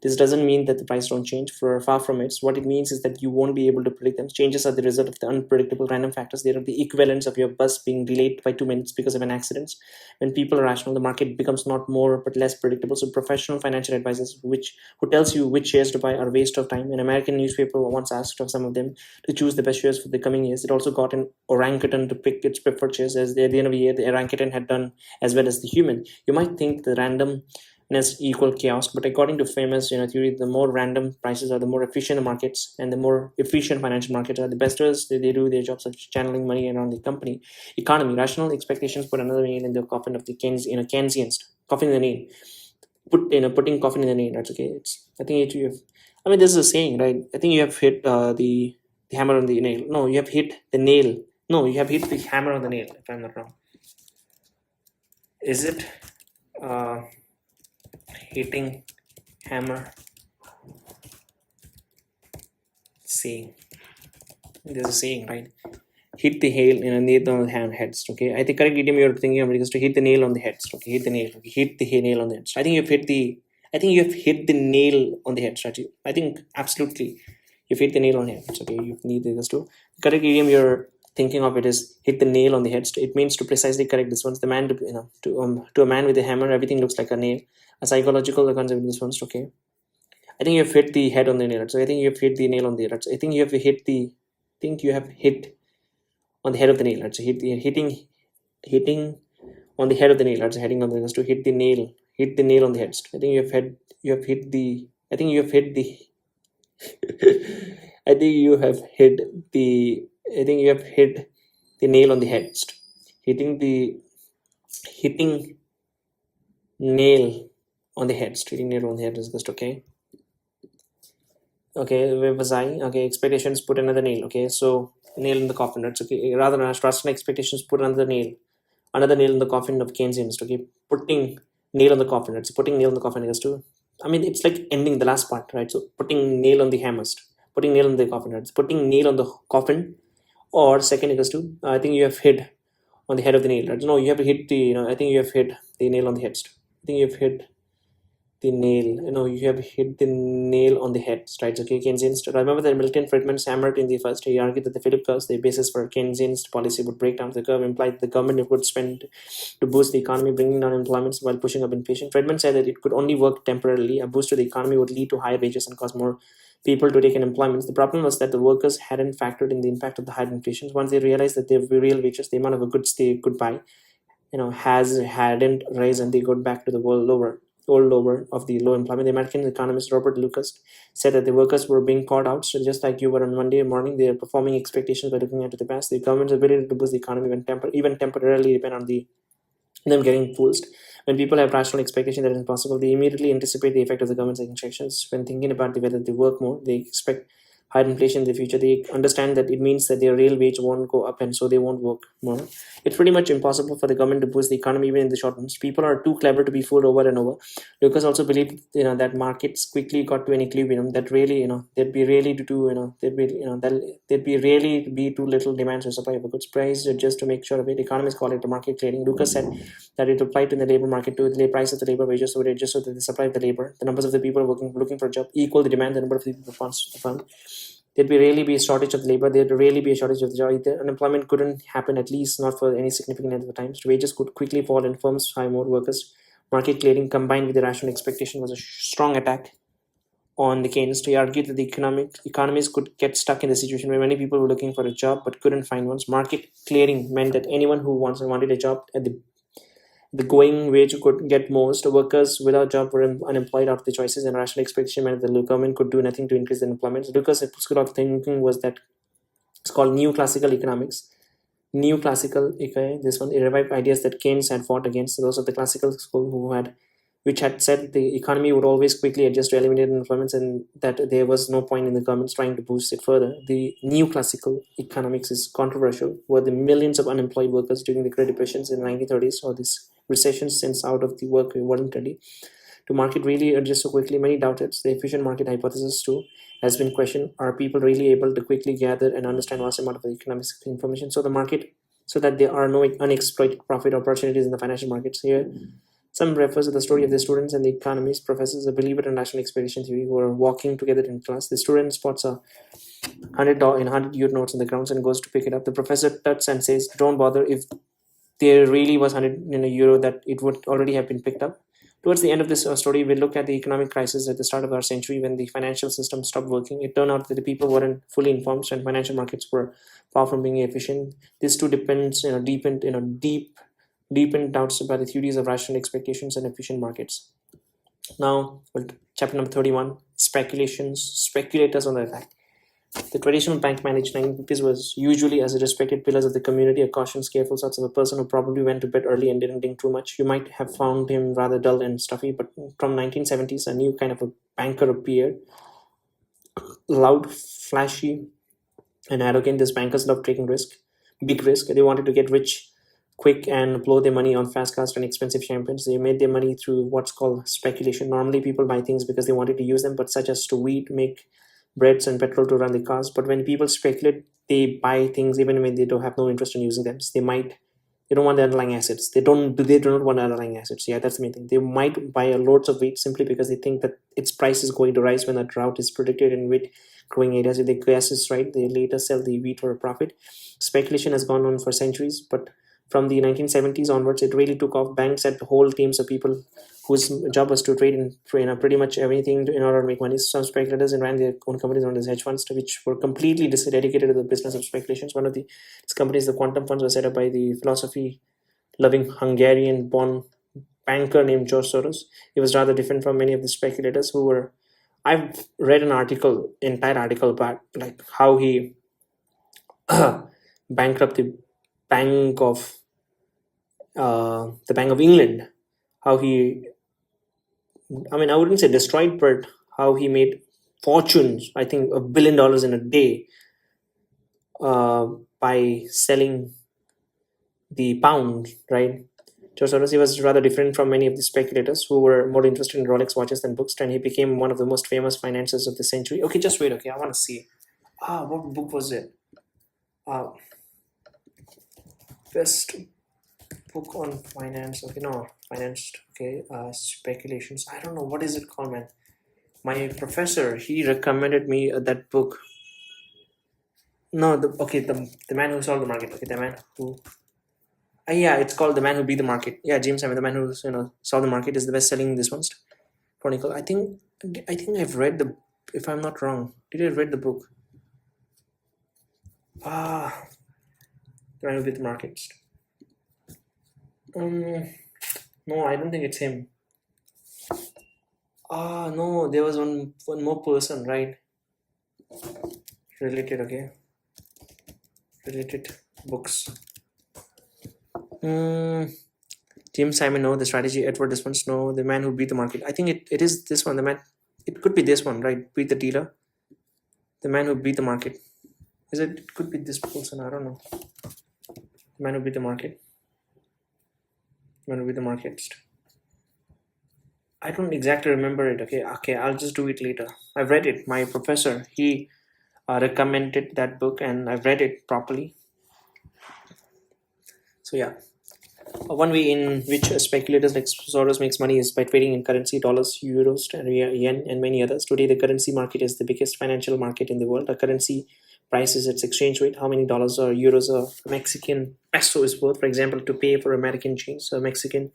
This doesn't mean that the price don't change. Far from it. What it means is that you won't be able to predict them. Changes are the result of the unpredictable random factors. They are the equivalents of your bus being delayed by 2 minutes because of an accident. When people are rational, the market becomes not more but less predictable. So professional financial advisors who tells you which shares to buy are a waste of time. An American newspaper once asked of some of them to choose the best shares for the coming years. It also got an orangutan to pick its preferred shares, as at the end of the year the orangutan had done as well as the human. You might think the randomness equal chaos, but according to famous theory, the more random prices are, the more efficient the markets, and the more efficient financial markets are, the better they do their jobs of channeling money around the economy. Rational expectations put another nail in the coffin of the Keynesians. Coffin in the nail. Putting coffin in the nail. That's okay. This is a saying, right? I think you have hit the hammer on the nail. No, you have hit the nail. No, you have hit the hammer on the nail. If I'm not wrong, is it? Hitting hammer saying. There's a saying, right? Hit the nail on the heads. Okay, I think correct idiom you're thinking of is to hit the nail on the heads. Okay, hit the nail. Okay, hit the nail on the heads. I think you've hit the. I think you've hit the nail on the head, right? I think absolutely, you've hit the nail on the head. Okay, you need this too. Correct idiom you're thinking of it is hit the nail on the head. It means to precisely correct this one. The man, to a man with a hammer, everything looks like a nail. A psychological concept in this one. Okay, I think you've hit the head on the nail. So I think you've hit the nail on the head. I think you have hit the. I think you have hit on the head of the nail. So hitting on the head of the nail. That's heading on the to hit the nail on the head. I think you have hit the. I think you have hit the. I think you have hit the. I think you have hit the nail on the head. Hitting nail on the head. Hitting nail on the head is just okay. Okay, where was I? Okay, expectations put another nail. Okay, so nail in the coffin. That's okay. Rather than trust and expectations, put another nail in the coffin of Keynesians. Okay, putting nail on the coffin. That's putting nail on the coffin is to. I mean, it's like ending the last part, right? So putting nail on the hammers, putting nail on the coffin. Right? Putting nail on the coffin, or second equals to. I think you have hit on the head of the nail. Right? No, you have to hit the. I think you have hit the nail on the head. I think you have hit the nail. You have hit the nail on the head, right? Okay, Keynesians. Remember that Milton Friedman's hammered in the first. He argued that the Philip curve, the basis for Keynesian's policy, would break down the curve, implied that the government would spend to boost the economy, bringing down employment while pushing up inflation. Friedman said that it could only work temporarily. A boost to the economy would lead to higher wages and cause more people to take in employment. The problem was that the workers hadn't factored in the impact of the higher inflation. Once they realized that their real wages, the amount of goods they could buy, hadn't raised, and they got back to the old lower of the low employment. The American economist Robert Lucas said that the workers were being caught out. So just like you were on Monday morning, they are performing expectations by looking into the past. The government's ability to boost the economy even temporarily depend on them getting fools. When people have rational expectation that it is possible, they immediately anticipate the effect of the government's injections. When thinking about whether they work more, they expect higher inflation in the future. They understand that it means that their real wage won't go up, and so they won't work more. It's pretty much impossible for the government to boost the economy even in the short run. People are too clever to be fooled over and over. Lucas also believed that markets quickly got to an equilibrium that really there'd be really too little demand for supply of a goods price just to make sure of it. Economists call it the market clearing. Lucas said that it applied to the labor market too. The price of the labor wages would adjust so that the supply of the labor, the numbers of the people looking for a job, equal the demand, the number of the people wants to fund. There'd be really be a shortage of labor. There'd really be a shortage of the job. The unemployment couldn't happen, at least not for any significant length of time. Wages could quickly fall and firms hire more workers. Market clearing combined with the rational expectation was a strong attack on the Keynes. He argued that the economies could get stuck in the situation where many people were looking for a job but couldn't find one. Market clearing meant that anyone who wanted a job at the going wage could get most. Workers without job were unemployed out of the choices, and rational expectation meant that the government could do nothing to increase the employment. Lucas' school of thinking was that it's called New Classical Economics. This one, it revived ideas that Keynes had fought against. Those of the classical school which had said the economy would always quickly adjust to eliminate unemployment, and that there was no point in the government trying to boost it further. The new classical economics is controversial. Were the millions of unemployed workers during the Great Depressions in the 1930s, or this recession since out of the work weren't ready to market really adjust so quickly? Many doubted. The efficient market hypothesis too has been questioned. Are people really able to quickly gather and understand vast amount of economic information so that there are no unexploited profit opportunities in the financial markets? Here some refers to the story of the students and the economists, professors, a believer in national expectation theory, who are walking together in class. The student spots a $100 notes on the ground and goes to pick it up. The professor tuts and says, "Don't bother. If there really was €100 that it would already have been picked up." Towards the end of this story, we look at the economic crisis at the start of our century when the financial system stopped working. It turned out that the people weren't fully informed and financial markets were far from being efficient. This too deepened doubts about the theories of rational expectations and efficient markets. Now, chapter number 31, speculators on the attack. The traditional bank managed 1950s was usually as a respected pillars of the community, a cautious, careful sort of a person who probably went to bed early and didn't think too much. You might have found him rather dull and stuffy, but from 1970s, a new kind of a banker appeared. Loud, flashy, and arrogant. These bankers loved taking big risk. They wanted to get rich quick and blow their money on fast cars and expensive champagnes. They made their money through what's called speculation. Normally, people buy things because they wanted to use them, but such as to make breads and petrol to run the cars. But when people speculate, they buy things even when they don't have no interest in using them. So they don't want the underlying assets. They do not want underlying assets. Yeah, that's the main thing. They might buy a loads of wheat simply because they think that its price is going to rise when a drought is predicted in wheat growing areas. If the guess is right, they later sell the wheat for a profit. Speculation has gone on for centuries, but from the 1970s onwards, it really took off. Banks had whole teams of people whose job was to trade in pretty much everything in order to make money. Some speculators and ran their own companies known as hedge funds, which were completely dedicated to the business of speculations. One of these companies, the quantum funds, was set up by the philosophy-loving Hungarian-born banker named George Soros. He was rather different from many of the speculators who were. I've read entire article about like how he bankrupted Bank of the Bank of England. How he, I mean, I wouldn't say destroyed, but how he made fortunes. I think $1 billion in a day by selling the pound, right? George Soros, he was rather different from many of the speculators who were more interested in Rolex watches than books, and he became one of the most famous financiers of the century. Okay, just wait. Okay, I want to see. What book was it? Best book on finance. Okay, no, finance. Okay, speculations. I don't know what is it called, man. My professor, he recommended me that book. No, the man who solved the market. Okay, the man who. Yeah, it's called The Man Who Beat the Market. Yeah, James Simon, the man who solved the market, is the best selling this one. Chronicle. I think I've read the. If I'm not wrong, did I read the book? The Man Who Beat the Market. No, I don't think it's him. No, there was one more person, right? Related, okay. Related books. James Simon, no. The Strategy, Edward this one's no. The Man Who Beat the Market. I think it is this one. The man. It could be this one, right? Beat the Dealer. The Man Who Beat the Market. Is it? It could be this person. I don't know. The Man Who Beat the Market. The Man Who Beat the Market. I don't exactly remember it. Okay, I'll just do it later. I've read it. My professor, he recommended that book, and I've read it properly. So yeah, one way in which speculators like Soros makes money is by trading in currency, dollars, euros, yen, and many others. Today, the currency market is the biggest financial market in the world. A currency price is its exchange rate, how many dollars or euros a Mexican peso is worth. For example, to pay for American jeans, a Mexican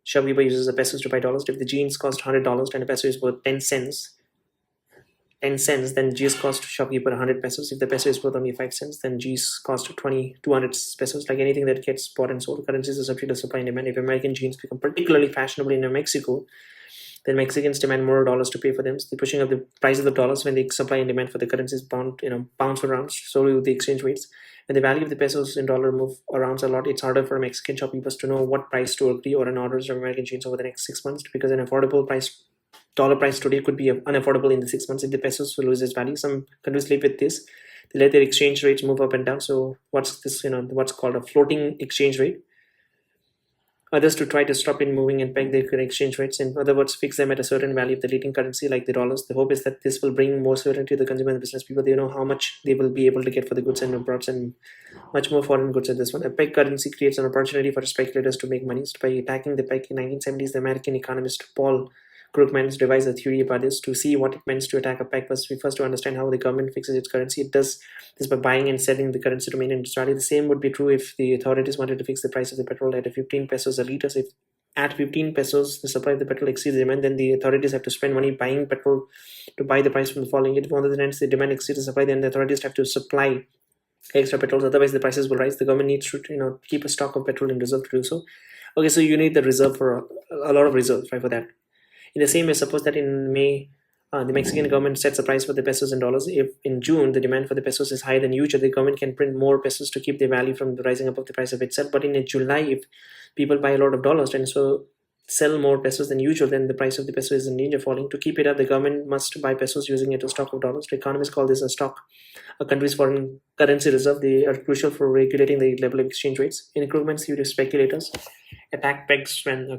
shopkeeper uses the pesos to buy dollars. If the jeans cost $100 and a peso is worth 10 cents, then G's cost shopkeeper 100 pesos. If the peso is worth only 5 cents, then G's cost 200 pesos. Like anything that gets bought and sold, currencies are subject to supply and demand. If American jeans become particularly fashionable in Mexico, then Mexicans demand more dollars to pay for them. So they're pushing up the price of the dollars when the supply and demand for the currencies bounce around. So do the exchange rates. When the value of the pesos in dollar move around a lot, it's harder for Mexican shopkeepers to know what price to agree or an orders of American jeans over the next 6 months, because an affordable dollar price today could be unaffordable in the 6 months if the pesos will lose its value. Some countries live with this. They let their exchange rates move up and down. So what's this, what's called a floating exchange rate. Others to try to stop it moving and peg their exchange rates. In other words, fix them at a certain value of the leading currency, like the dollars. The hope is that this will bring more certainty to the consumer and the business people. They know how much they will be able to get for the goods and imports, and much more foreign goods at this one. A peg currency creates an opportunity for speculators to make money. By attacking the peg in 1970s, the American economist Paul Krugman devised a theory about this. To see what it means to attack a peg, first to understand how the government fixes its currency. It does this by buying and selling the currency to maintain its value. The same would be true if the authorities wanted to fix the price of the petrol at 15 pesos a liter. So if at 15 pesos the supply of the petrol exceeds the demand, then the authorities have to spend money buying petrol to buy the price from the falling. If on the other hand the demand exceeds the supply, then the authorities have to supply extra petrol. Otherwise, the prices will rise. The government needs to keep a stock of petrol in reserve to do so. Okay, so you need the reserve for a lot of reserves, right, for that. In the same way, suppose that in May, the Mexican government sets a price for the pesos and dollars. If in June the demand for the pesos is higher than usual, the government can print more pesos to keep the value from rising above the price of itself. But in July, if people buy a lot of dollars and so sell more pesos than usual, then the price of the peso is in danger of falling. To keep it up, the government must buy pesos using it as stock of dollars. The economists call this a stock, a country's foreign currency reserve. They are crucial for regulating the level of exchange rates. In improvements due to speculators, attack pegs when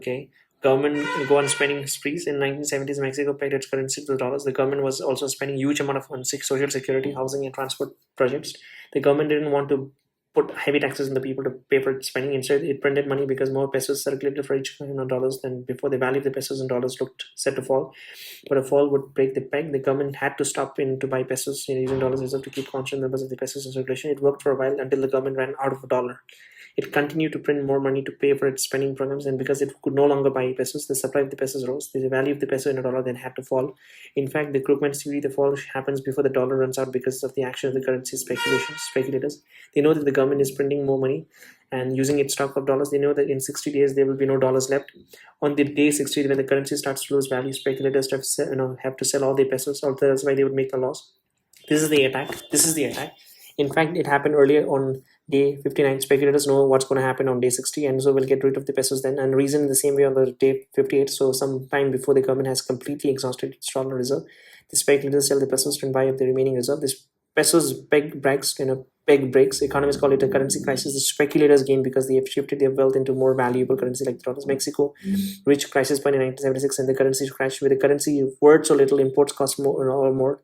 government go on spending sprees. In 1970s, Mexico pegged its currency to the dollars. The government was also spending huge amount of on social security, housing, and transport projects. The government didn't want to put heavy taxes on the people to pay for its spending. Instead, it printed money because more pesos circulated for each dollars than before. The value of the pesos and dollars looked set to fall, but a fall would break the peg. The government had to stop in to buy pesos using dollars reserve to keep constant numbers of the pesos in circulation. It worked for a while until the government ran out of a dollar. It continued to print more money to pay for its spending programs, and because it could no longer buy pesos, the supply of the pesos rose. The value of the peso in a dollar then had to fall. In fact, the Krugman's theory, the fall happens before the dollar runs out because of the action of the currency speculators. They know that the government is printing more money and using its stock of dollars. They know that in 60 days there will be no dollars left. On the day 60, when the currency starts to lose value, speculators have to sell all their pesos, or that's why they would make a loss. This is the attack. In fact, it happened earlier on day 59. Speculators know what's going to happen on day 60, and so we'll get rid of the pesos then, and reason the same way on the day 58. So some time before the government has completely exhausted its dollar reserve, the speculators sell the pesos and buy up the remaining reserve. This pesos peg breaks. Economists call it a currency crisis. The speculators gain because they have shifted their wealth into more valuable currency like the dollars. Mexico reached crisis point in 1976, and the currency crashed. With the currency worth so little, imports cost more.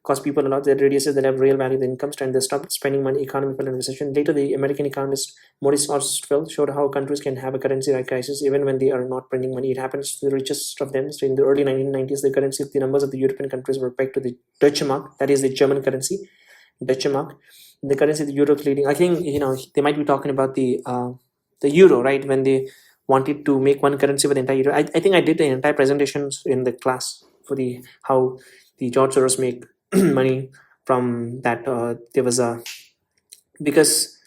Cost people a lot. That reduces the real value of the income stream. They stopped spending money. Economy fell in recession. Later, the American economist Maurice Ostfeld showed how countries can have a currency crisis even when they are not printing money. It happens to the richest of them. So in the early 1990s, the currency of the numbers of the European countries were pegged to the Deutsche Mark. That is the German currency, Deutsche Mark. The currency of the Europe's leading. I think they might be talking about the euro, right? When they wanted to make one currency for the entire euro. I think I did the entire presentations in the class for how the George Soros make money from that. There was because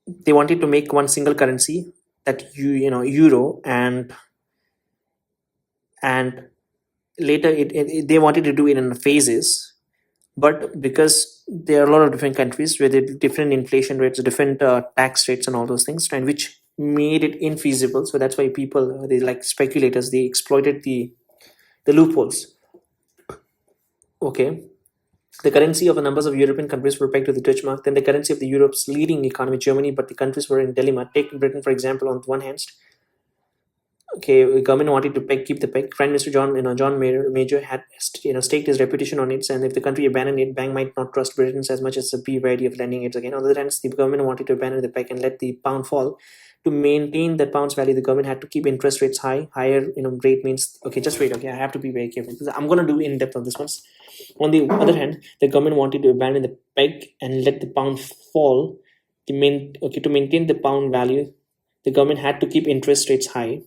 they wanted to make one single currency, that euro, and later they wanted to do it in phases, but because there are a lot of different countries with different inflation rates, different tax rates and all those things, and which made it infeasible. So that's why people, they like speculators, they exploited the loopholes. Okay. The currency of a number of European countries were pegged to the Dutch mark. Then the currency of the Europe's leading economy, Germany, but the countries were in dilemma. Take Britain, for example, on one hand. Okay, the government wanted to keep the peg. Prime Minister John Major had staked his reputation on it, and if the country abandoned it, bank might not trust Britain as much as be wary of lending it again. On the other hand, the government wanted to abandon the peg and let the pound fall. To maintain the pound's value, the government had to keep interest rates high. Higher rate means, okay, just wait. Okay, I have to be very careful because I'm going to do in depth on this one. On the other hand, the government wanted to abandon the peg and let the pound fall. To maintain the pound value, the government had to keep interest rates high,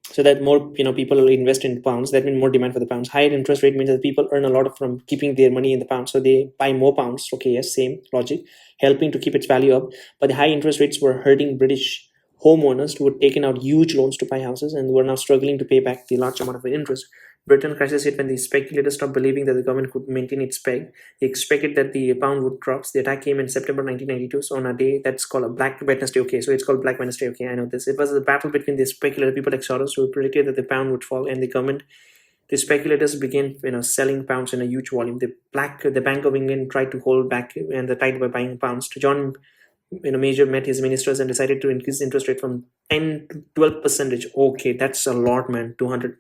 so that more people will invest in pounds. That means more demand for the pounds. Higher interest rate means that people earn a lot from keeping their money in the pounds, so they buy more pounds. Okay, yes, same logic, helping to keep its value up. But the high interest rates were hurting British homeowners who had taken out huge loans to buy houses and were now struggling to pay back the large amount of interest. Britain crisis hit when the speculators stopped believing that the government could maintain its peg. They expected that the pound would drop. The attack came in September 1992, so on a day that's called a Black Wednesday. Okay, so it's called Black Wednesday. Okay, I know this. It was a battle between the speculator people like Soros, who predicted that the pound would fall, and the government. The speculators began selling pounds in a huge volume. The Bank of England tried to hold back and the tide by buying pounds. John Major met his ministers and decided to increase the interest rate from 10 to 12%. Okay, that's a lot, man. 200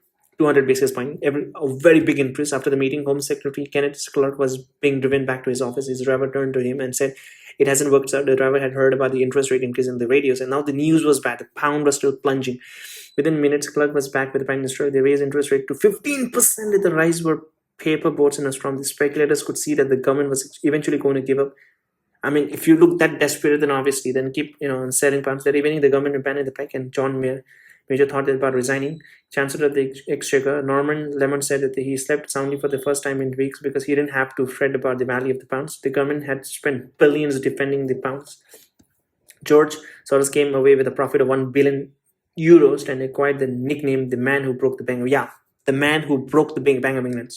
basis point, a very big increase. After the meeting, Home Secretary Kenneth Clarke was being driven back to his office. His driver turned to him and said, it hasn't worked out. The driver had heard about the interest rate increase in the radios, and now the news was bad. The pound was still plunging. Within minutes, Clarke was back with the Prime Minister. They raised interest rate to 15%. The rise were paper boats in a storm. The speculators could see that the government was eventually going to give up. I mean, if you look that desperate, then obviously, then keep selling pounds. That evening, the government abandoned the peg, and John Major thought about resigning. Chancellor of the Exchequer, Norman Lemon, said that he slept soundly for the first time in weeks because he didn't have to fret about the value of the pounds. The government had spent billions defending the pounds. George Soros came away with a profit of 1 billion euros and acquired the nickname "the man who broke the bank." Yeah, the man who broke the Bank of England.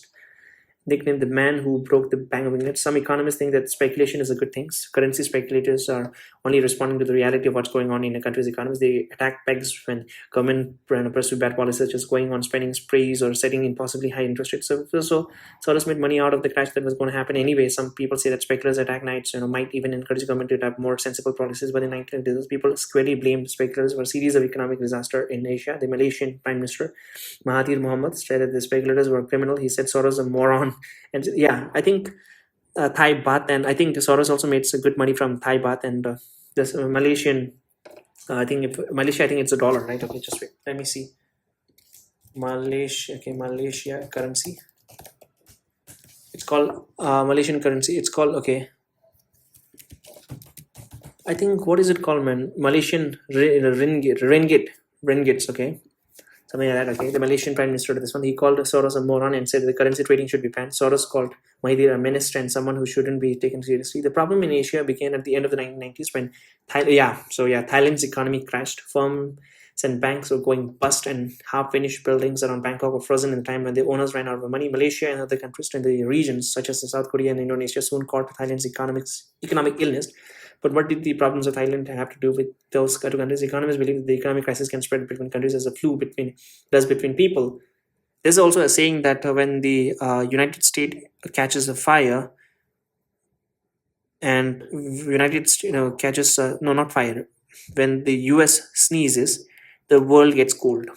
nicknamed the man who broke the Bank of England. Some economists think that speculation is a good thing. Currency speculators are only responding to the reality of what's going on in a country's economy. They attack pegs when government pursue bad policies, such as going on spending sprees or setting impossibly high interest rates. So Soros made money out of the crash that was going to happen anyway. Some people say that speculators attack knights, might even encourage the government to have more sensible policies. But in 1980s, people squarely blamed speculators for a series of economic disaster in Asia. The Malaysian Prime Minister Mahathir Mohamad said that the speculators were criminal. He said Soros a moron. And yeah, I think Thai baht, and I think Soros also made some good money from Thai baht and this Malaysian. I think Malaysia, I think it's a dollar, right? Okay, just wait. Let me see. Malaysia, okay, Malaysia currency. It's called Malaysian currency. It's called, okay, I think, what is it called, man? Malaysian ringgits, okay, something like that. Okay, the Malaysian Prime Minister to this one, he called Soros a moron and said the currency trading should be banned. Soros called Mahathir a minister and someone who shouldn't be taken seriously. The problem in Asia began at the end of the 1990s when Thailand's economy crashed. Firms and banks were going bust, and half-finished buildings around Bangkok were frozen in the time when the owners ran out of money. Malaysia and other countries in the regions, such as South Korea and Indonesia, soon caught Thailand's economic illness. But what did the problems of Thailand have to do with those two countries? Economists believe that the economic crisis can spread between countries as a flu does between people. There's also a saying that when the United States catches a fire, and United States catches no, not fire, when the US sneezes, the world gets cold.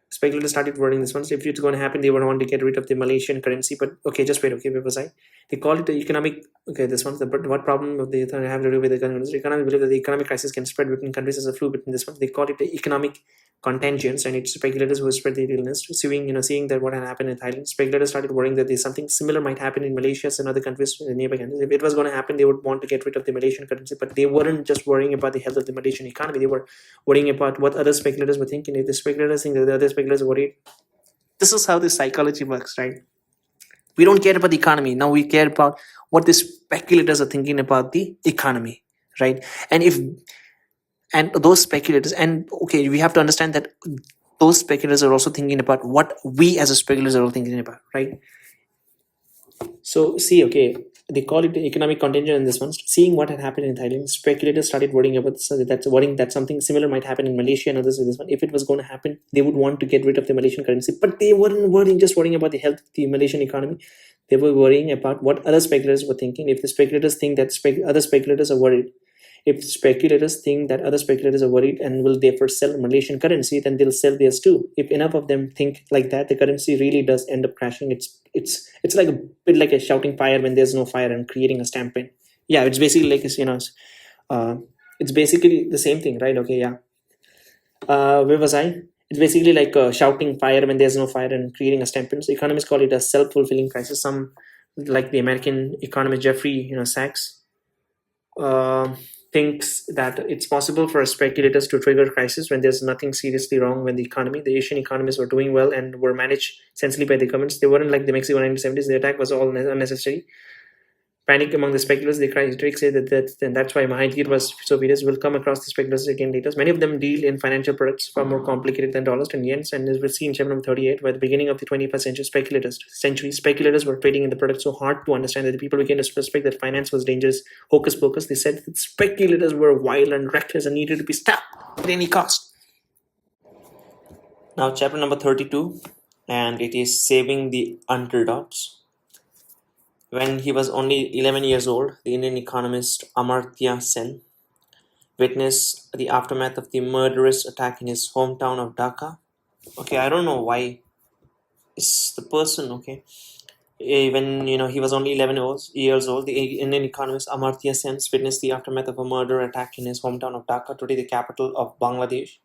Speculators started wording this one. So if it's going to happen, they would want to get rid of the Malaysian currency. But okay, just wait. Okay, where was I? They call it the economic. Okay, this one. But what problem do they have to do with the economic? Economics believe that the economic crisis can spread between countries as a flu between this one. They call it the economic contagions, and it's speculators who spread the illness. Seeing that what had happened in Thailand, speculators started worrying that there's something similar might happen in Malaysia and other countries, nearby countries. If it was going to happen, they would want to get rid of the Malaysian currency. But they weren't just worrying about the health of the Malaysian economy. They were worrying about what other speculators were thinking. If the speculators think that the other speculators are worried, this is how this psychology works, right? We don't care about the economy. Now we care about what the speculators are thinking about the economy, right? And those speculators, and okay, we have to understand that those speculators are also thinking about what we as a speculators are all thinking about, right? So see, okay, they call it the economic contagion in this one. Seeing what had happened in Thailand, speculators started worrying about that something similar might happen in Malaysia and others with this one. If it was going to happen, they would want to get rid of the Malaysian currency. But they weren't worrying about the health of the Malaysian economy. They were worrying about what other speculators were thinking. If the speculators think that other speculators are worried, if speculators think that other speculators are worried and will therefore sell Malaysian currency, then they'll sell theirs too. If enough of them think like that, the currency really does end up crashing. It's like a bit like a shouting fire when there's no fire and creating a stampede. Yeah, it's basically like it's basically the same thing, right? Okay, yeah. Where was I? It's basically like a shouting fire when there's no fire and creating a stampede. So economists call it a self-fulfilling crisis. Some, like the American economist Jeffrey Sachs, thinks that it's possible for speculators to trigger crisis when there's nothing seriously wrong with the economy. The Asian economies were doing well and were managed sensibly by the governments. They weren't like the Mexico 1970s. The attack was all unnecessary. Panic among the speculators. The critics say that's why Mahathir was so furious. We'll come across the speculators again later. Many of them deal in financial products far more complicated than dollars and yens. And as we see in chapter number 38, by the beginning of the 21st century, speculators were trading in the product so hard to understand that the people began to suspect that finance was dangerous, hocus pocus. They said that speculators were wild and reckless and needed to be stopped at any cost. Now, chapter number 32, and it is saving the underdogs. When he was only 11 years old, the Indian economist Amartya Sen witnessed the aftermath of the murderous attack in his hometown of Dhaka. Okay, I don't know why it's the person, okay. When he was only 11 years old, the Indian economist Amartya Sen witnessed the aftermath of a murder attack in his hometown of Dhaka, today the capital of Bangladesh.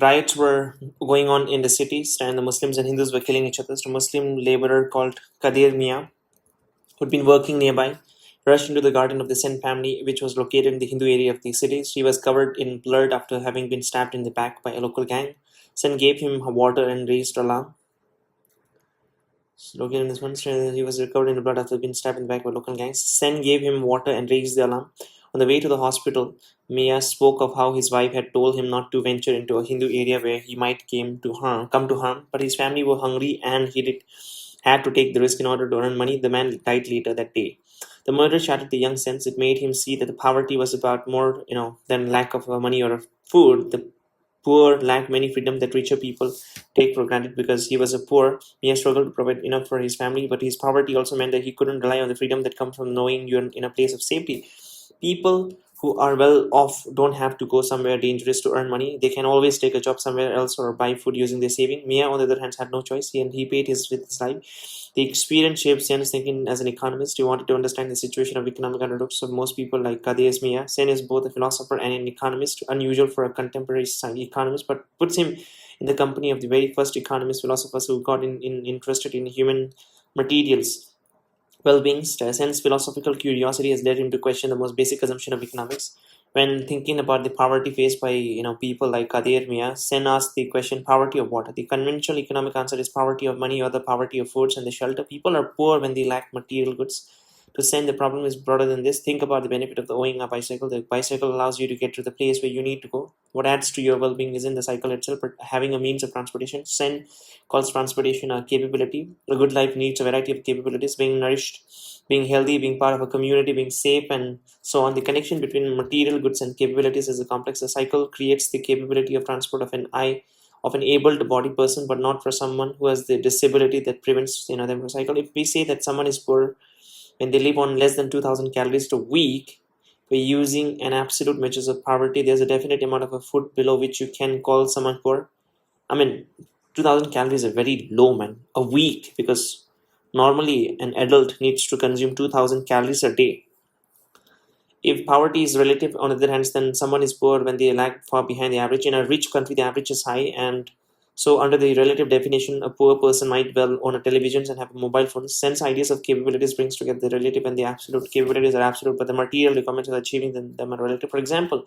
Riots were going on in the cities, and the Muslims and Hindus were killing each other. So a Muslim laborer called Kadir Mia, who'd been working nearby, rushed into the garden of the Sen family, which was located in the Hindu area of the city. She was covered in blood after having been stabbed in the back by a local gang. Sen gave him water and raised alarm. Located in this one, he was covered in blood after being stabbed in the back by local gangs. Sen gave him water and raised the alarm. On the way to the hospital, Mia spoke of how his wife had told him not to venture into a Hindu area where he might come to harm, but his family were hungry and had to take the risk in order to earn money. The man died later that day. The murder shattered the young sense. It made him see that the poverty was about more, than lack of money or of food. The poor lacked many freedom that richer people take for granted. Because he was a poor, he struggled to provide enough for his family, but his poverty also meant that he couldn't rely on the freedom that comes from knowing you're in a place of safety. People who are well off don't have to go somewhere dangerous to earn money. They can always take a job somewhere else or buy food using their saving. Mia, on the other hand, had no choice, and he paid with his life. The experience shaped Sen's thinking as an economist. He wanted to understand the situation of economic underdogs of most people like Kadesh Mia. Sen is both a philosopher and an economist, unusual for a contemporary economist, but puts him in the company of the very first economist philosophers who got interested in human materials well-being. Sen's philosophical curiosity has led him to question the most basic assumption of economics. When thinking about the poverty faced by people like Kadir Mia, Sen asked the question, poverty of what? The conventional economic answer is poverty of money or the poverty of foods and the shelter. People are poor when they lack material goods. To Sen, the problem is broader than this. Think about the benefit of owning a bicycle. The bicycle allows you to get to the place where you need to go. What adds to your well-being isn't the cycle itself, but having a means of transportation. Sen calls transportation a capability. A good life needs a variety of capabilities: being nourished, being healthy, being part of a community, being safe, and so on. The connection between material goods and capabilities is a complex. A cycle creates the capability of transport of an able-bodied person, but not for someone who has the disability that prevents them from cycle. If we say that someone is poor when they live on less than 2,000 calories a week, we're using an absolute measures of poverty. There's a definite amount of a food below which you can call someone poor. I mean, 2,000 calories is very low, man, a week, because normally an adult needs to consume 2,000 calories a day. If poverty is relative, on the other hand, then someone is poor when they lag far behind the average. In a rich country, the average is high, and so under the relative definition, a poor person might well own a television and have a mobile phone. Sense ideas of capabilities brings together the relative and the absolute. Capabilities are absolute, but the material requirements of achieving them are relative. For example,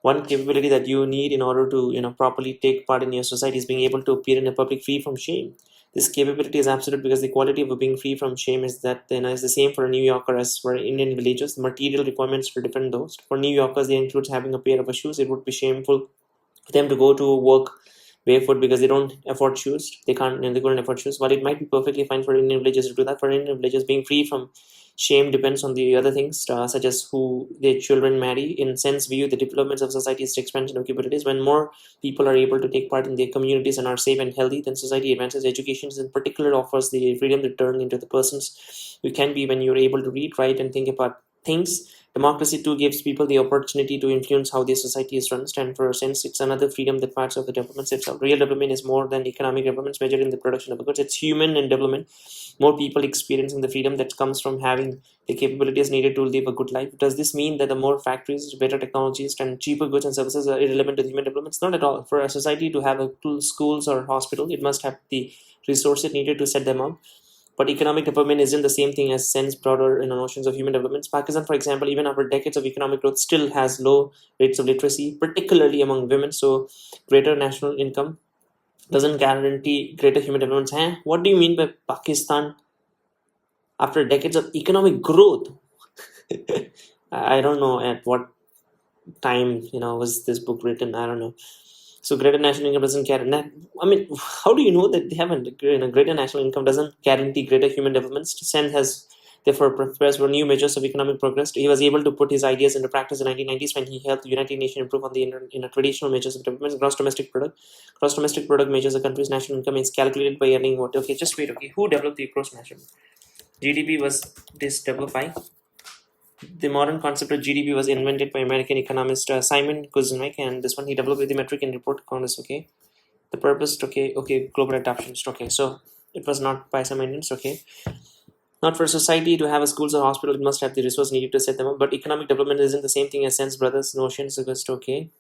one capability that you need in order to properly take part in your society is being able to appear in a public free from shame. This capability is absolute because the quality of being free from shame is the same for a New Yorker as for Indian villagers. The material requirements for different those. For New Yorkers, they includes having a pair of shoes. It would be shameful for them to go to work barefoot because they don't afford shoes. They couldn't afford shoes. While it might be perfectly fine for Indian villagers to do that, for Indian villagers, being free from shame depends on the other things, such as who their children marry. In Sen's view, the developments of society is the expansion of capabilities. When more people are able to take part in their communities and are safe and healthy, then society advances. Education in particular offers the freedom to turn into the persons you can be when you're able to read, write, and think about things. Democracy too gives people the opportunity to influence how their society is run, and for a sense, it's another freedom that parts of the development itself. Real development is more than economic development measured in the production of goods. It's human and development. More people experiencing the freedom that comes from having the capabilities needed to live a good life. Does this mean that the more factories, better technologies, and cheaper goods and services are irrelevant to human development? It's not at all. For a society to have schools or hospital, it must have the resources needed to set them up. But economic development isn't the same thing as Sen's broader notions of human development. Pakistan, for example, even after decades of economic growth, still has low rates of literacy, particularly among women. So, greater national income doesn't guarantee greater human development. Huh? What do you mean by Pakistan after decades of economic growth? I don't know at what time was this book written. I don't know. So greater national income doesn't guarantee. I mean, how do you know that they haven't? Greater national income doesn't guarantee greater human development. Sen has therefore prepared for new measures of economic progress. He was able to put his ideas into practice in the 1990s when he helped the United Nations improve on the traditional measures of development. Gross domestic product. Gross domestic product measures a country's national income. Is calculated by earning what? Okay, just wait. Okay, who developed the gross national? GDP was developed by. The modern concept of GDP was invented by American economist Simon Kuznets, and this one he developed the metric and report Congress. Okay, the purpose. Okay, global adoptions. Okay, so it was not by some Indians. Okay, not for society to have a schools or hospital. It must have the resource needed to set them up. But economic development isn't the same thing as Sen's brothers' notions. Okay.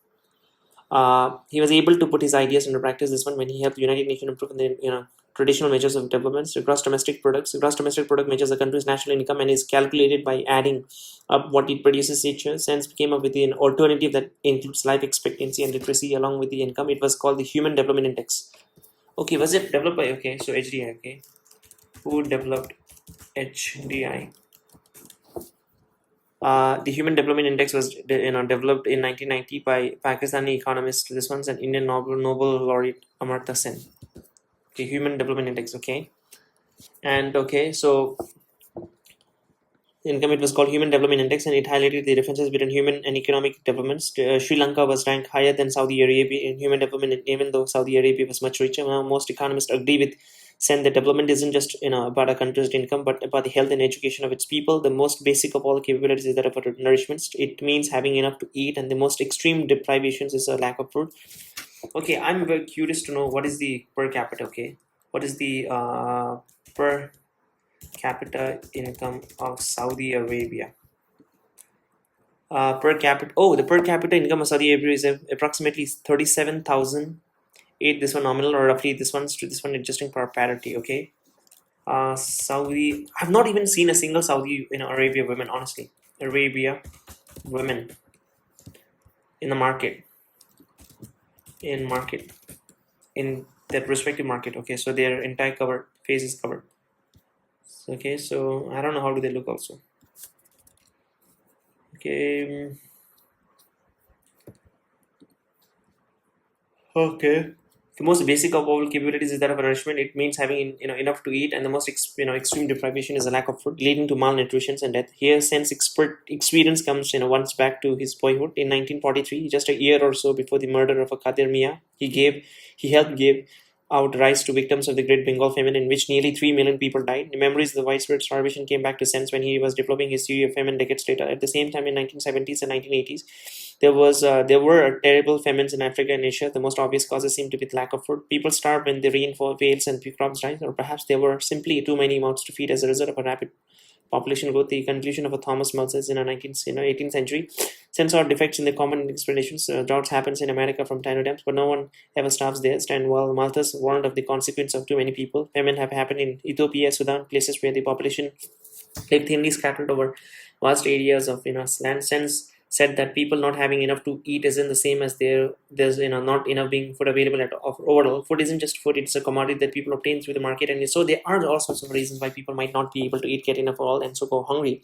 He was able to put his ideas into practice. This one when he helped the United Nations improve the traditional measures of development. So gross domestic products. The gross domestic product measures a country's national income and is calculated by adding up what it produces each year. Sense came up with an alternative that includes life expectancy and literacy along with the income. It was called the Human Development Index. Okay, was it developed by so HDI. Okay, who developed HDI? The Human Development Index was developed in 1990 by Pakistani economist, this one's an Indian Nobel laureate Amartya Sen. Okay, Human Development Index. Okay, and okay, so income, it was called Human Development Index, and it highlighted the differences between human and economic developments. Sri Lanka was ranked higher than Saudi Arabia in human development, even though Saudi Arabia was much richer. Now, most economists agree with saying that development isn't just about a country's income, but about the health and education of its people. The most basic of all capabilities is that of nourishment. It means having enough to eat, and the most extreme deprivations is a lack of food. Okay, I'm very curious to know what is the per capita. Okay, what is the per capita income of Saudi Arabia? Per capita. Oh, the per capita income of Saudi Arabia is approximately 37,000. This one nominal, or roughly this one adjusting for parity. Okay. Saudi. I've not even seen a single Saudi Arabia women. Honestly, Arabia women in the market. In that respective market. Okay, so their entire face is covered. Okay, so I don't know how do they look also. Okay. Okay. The most basic of all capabilities is that of nourishment. It means having enough to eat, and the most extreme deprivation is a lack of food, leading to malnutrition and death. Here, since expert experience comes once back to his boyhood in 1943, just a year or so before the murder of a Qadir Mia, he helped give out rise to victims of the Great Bengal famine, in which nearly 3 million people died. The memories of the widespread starvation came back to sense when he was developing his theory of famine decades later. At the same time, in 1970s and 1980s, there were terrible famines in Africa and Asia. The most obvious causes seem to be the lack of food. People starved when the rain fails and crops die, or perhaps there were simply too many mouths to feed as a result of a rapid population growth. The conclusion of a Thomas Malthus in the 18th century. Since our defects in the common explanations, droughts happens in America from time to time, but no one ever starves there. And while Malthus warned of the consequence of too many people, famine have happened in Ethiopia, Sudan, places where the population lived thinly scattered over vast areas of land. Since said that people not having enough to eat isn't the same as there's not enough being food available at overall. Food isn't just food; it's a commodity that people obtain through the market, and so there are all sorts of reasons why people might not be able to get enough for all, and so go hungry.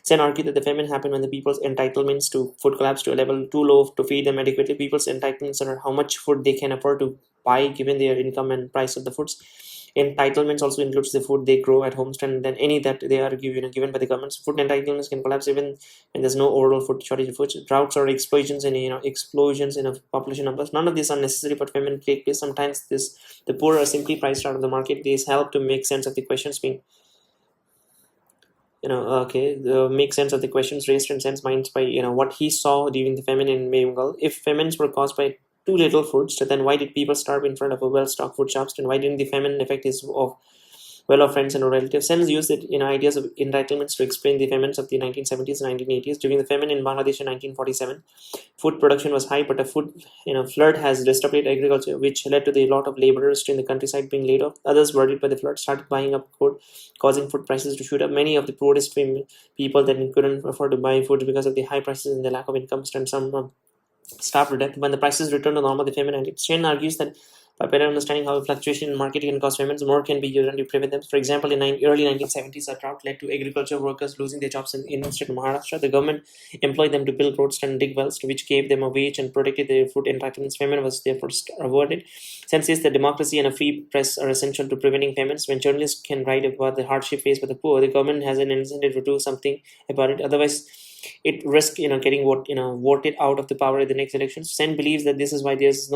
Sen argued that the famine happened when the people's entitlements to food collapsed to a level too low to feed them adequately. People's entitlements are how much food they can afford to buy given their income and price of the foods. Entitlements also includes the food they grow at homes and then any that they are given by the governments. Food entitlements can collapse even when there's no overall food shortage of food. Droughts or explosions in population numbers. None of these are necessary, but famine take place. Sometimes the poor are simply priced out of the market. These help to make sense of the questions being make sense of the questions raised in Sen's minds by what he saw during the famine in Bengal. If famines were caused by too little food, so then why did people starve in front of a well-stocked food shops? And why didn't the famine affect his well-off friends and relatives? Sen used ideas of entitlements to explain the famines of the 1970s and 1980s. During the famine in Bangladesh in 1947, food production was high, but a food flood has disrupted agriculture, which led to the lot of laborers in the countryside being laid off. Others, worried by the flood, started buying up food, causing food prices to shoot up. Many of the poorest people that couldn't afford to buy food because of the high prices and the lack of income, and some starved to death. When the prices returned to normal, the famine ended. Chen argues that by better understanding how a fluctuation in market can cause famines, more can be used to prevent them. For example, in early 1970s, a drought led to agriculture workers losing their jobs in the state of Maharashtra. The government employed them to build roads and dig wells, which gave them a wage and protected their food entitlements. Famine was therefore avoided. Chen says that democracy and a free press are essential to preventing famines. When journalists can write about the hardship faced by the poor, the government has an incentive to do something about it. Otherwise, it risks getting voted out of the power at the next elections. Sen believes that this is why there's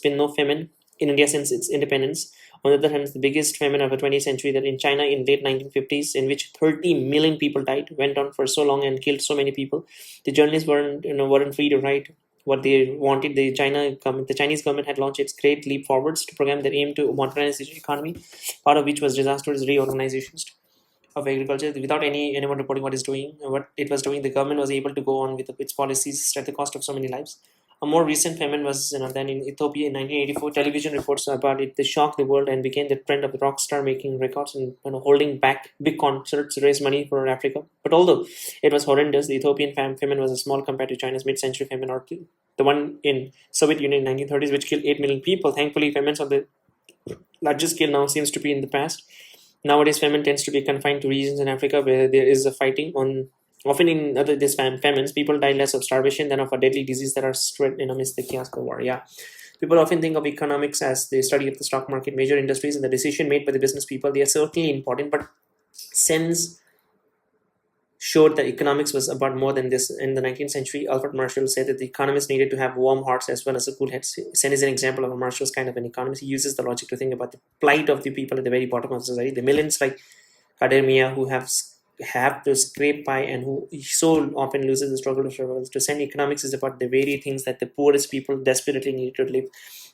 been no famine in India since its independence. On the other hand, the biggest famine of the 20th century, that in China in late 1950s, in which 30 million people died, went on for so long and killed so many people. The journalists weren't free to write what they wanted. The Chinese government had launched its Great Leap Forwards to program that aimed to modernize the economy, part of which was disastrous reorganizations of agriculture. Without anyone reporting what it was doing, the government was able to go on with its policies at the cost of so many lives. A more recent famine was then in Ethiopia in 1984. Television reports about it they shocked the world and became the trend of the rock star making records and holding back big concerts to raise money for Africa. But although it was horrendous, the Ethiopian famine was small compared to China's mid-century famine or the one in Soviet Union in 1930s, which killed 8 million people. Thankfully, famines on the larger scale now seems to be in the past. Nowadays, famine tends to be confined to regions in Africa where there is a fighting on Often in these famines, people die less of starvation than of a deadly disease that are spread amidst the chaos of war. Yeah. People often think of economics as the study of the stock market, major industries, and the decision made by the business people. They are certainly important, but sense showed that economics was about more than this. In the 19th century, Alfred Marshall said that the economists needed to have warm hearts as well as a cool head. Sen is an example of a Marshall's kind of an economist. He uses the logic to think about the plight of the people at the very bottom of society, the millions like Kadermia who have to scrape by and who so often loses the struggle to survival. To send economics is about the very things that the poorest people desperately need to live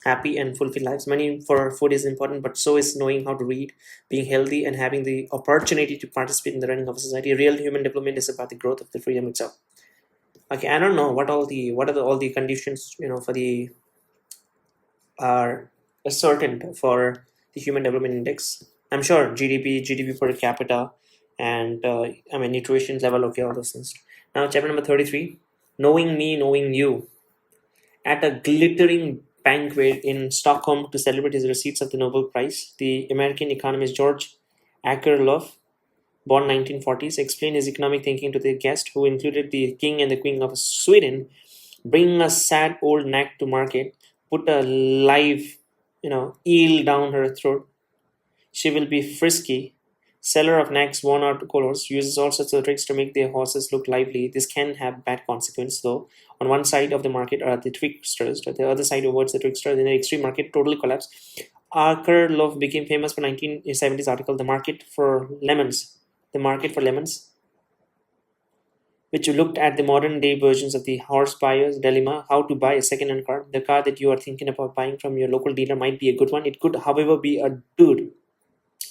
happy and fulfilled lives. Money for food is important, but so is knowing how to read, being healthy, and having the opportunity to participate in the running of a society. Real human development is about the growth of the freedom itself. Okay, I don't know what are all the conditions for the are certain for the Human Development Index. I'm sure GDP per capita, and nutrition level. Okay, all those things. Now, chapter number 33, knowing me, knowing you. At a glittering banquet in Stockholm to celebrate his receipts of the Nobel Prize, the American economist George Akerlof, born 1940s, explained his economic thinking to the guest, who included the king and the queen of Sweden. Bring a sad old nag to market, put a live, eel down her throat. She will be frisky. Seller of nags worn out colors uses all sorts of tricks to make their horses look lively. This can have bad consequences, though. On one side of the market are the tricksters, the other side avoids the tricksters. In the extreme market, totally collapse. Akerlof became famous for 1970s article, The Market for Lemons. The Market for Lemons, which looked at the modern day versions of the horse buyer's dilemma, how to buy a second-hand car. The car that you are thinking about buying from your local dealer might be a good one. It could, however, be a dude.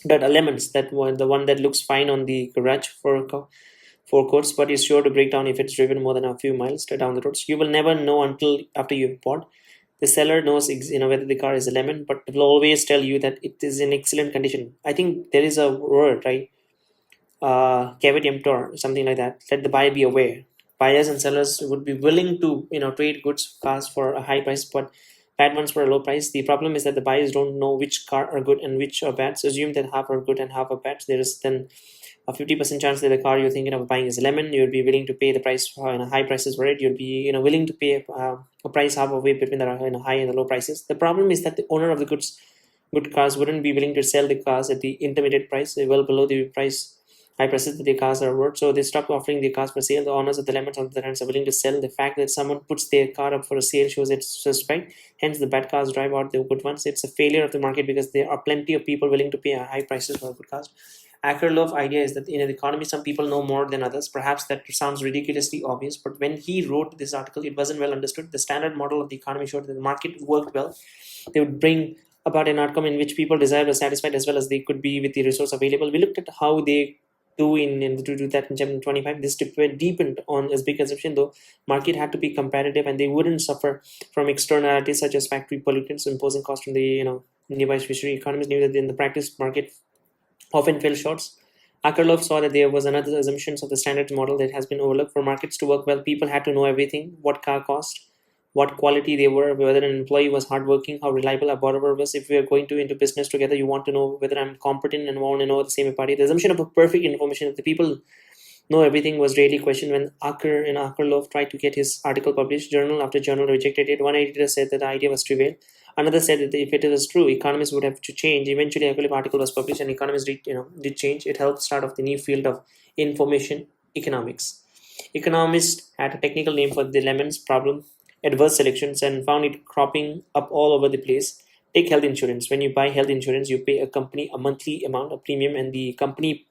That lemons, that one, the one that looks fine on the garage forecourts, but is sure to break down if it's driven more than a few miles down the road. So you will never know until after you've bought. The seller knows whether the car is a lemon, but will always tell you that it is in excellent condition. I think there is a word, right? Caveat emptor, something like that. Let the buyer be aware. Buyers and sellers would be willing to trade goods cars for a high price, but bad ones for a low price. The problem is that the buyers don't know which car are good and which are bad. So assume that half are good and half are bad. There is then a 50% chance that the car you're thinking of buying is a lemon. You'll be willing to pay the price for high prices for it. You'll be willing to pay a price halfway between the high and the low prices. The problem is that the owner of the good cars wouldn't be willing to sell the cars at the intermediate price, well below the high prices that the cars are worth. So they stop offering the cars for sale. The owners of the lemons on the hands are willing to sell. The fact that someone puts their car up for a sale shows it's suspect. Hence, the bad cars drive out the good ones. It's a failure of the market because there are plenty of people willing to pay high prices for good cars. Akerlof idea is that in the economy, some people know more than others. Perhaps that sounds ridiculously obvious, but when he wrote this article, it wasn't well understood. The standard model of the economy showed that the market worked well. They would bring about an outcome in which people desired or satisfied as well as they could be with the resource available. We looked at how they to do that in chapter 25. This deepened on as big assumption, though market had to be competitive and they wouldn't suffer from externalities such as factory pollutants imposing cost from the nearby fishery. Economists knew that in the practice market often fell short. Akerlof saw that there was another assumption of the standard model that has been overlooked. For markets to work well, people had to know everything: what car cost, what quality they were, whether an employee was hardworking, how reliable a borrower was. If we are going into business together, you want to know whether I'm competent and want to know the same party. The assumption of a perfect information that the people know everything was really questioned when Akerlof tried to get his article published. Journal after journal rejected it. One editor said that the idea was trivial. Another said that if it was true, economists would have to change. Eventually, Akerlof article was published, and economists did change. It helped start off the new field of information economics. Economists had a technical name for the lemons problem: adverse selections, and found it cropping up all over the place. Take health insurance. When you buy health insurance, you pay a company a monthly amount of premium, and the company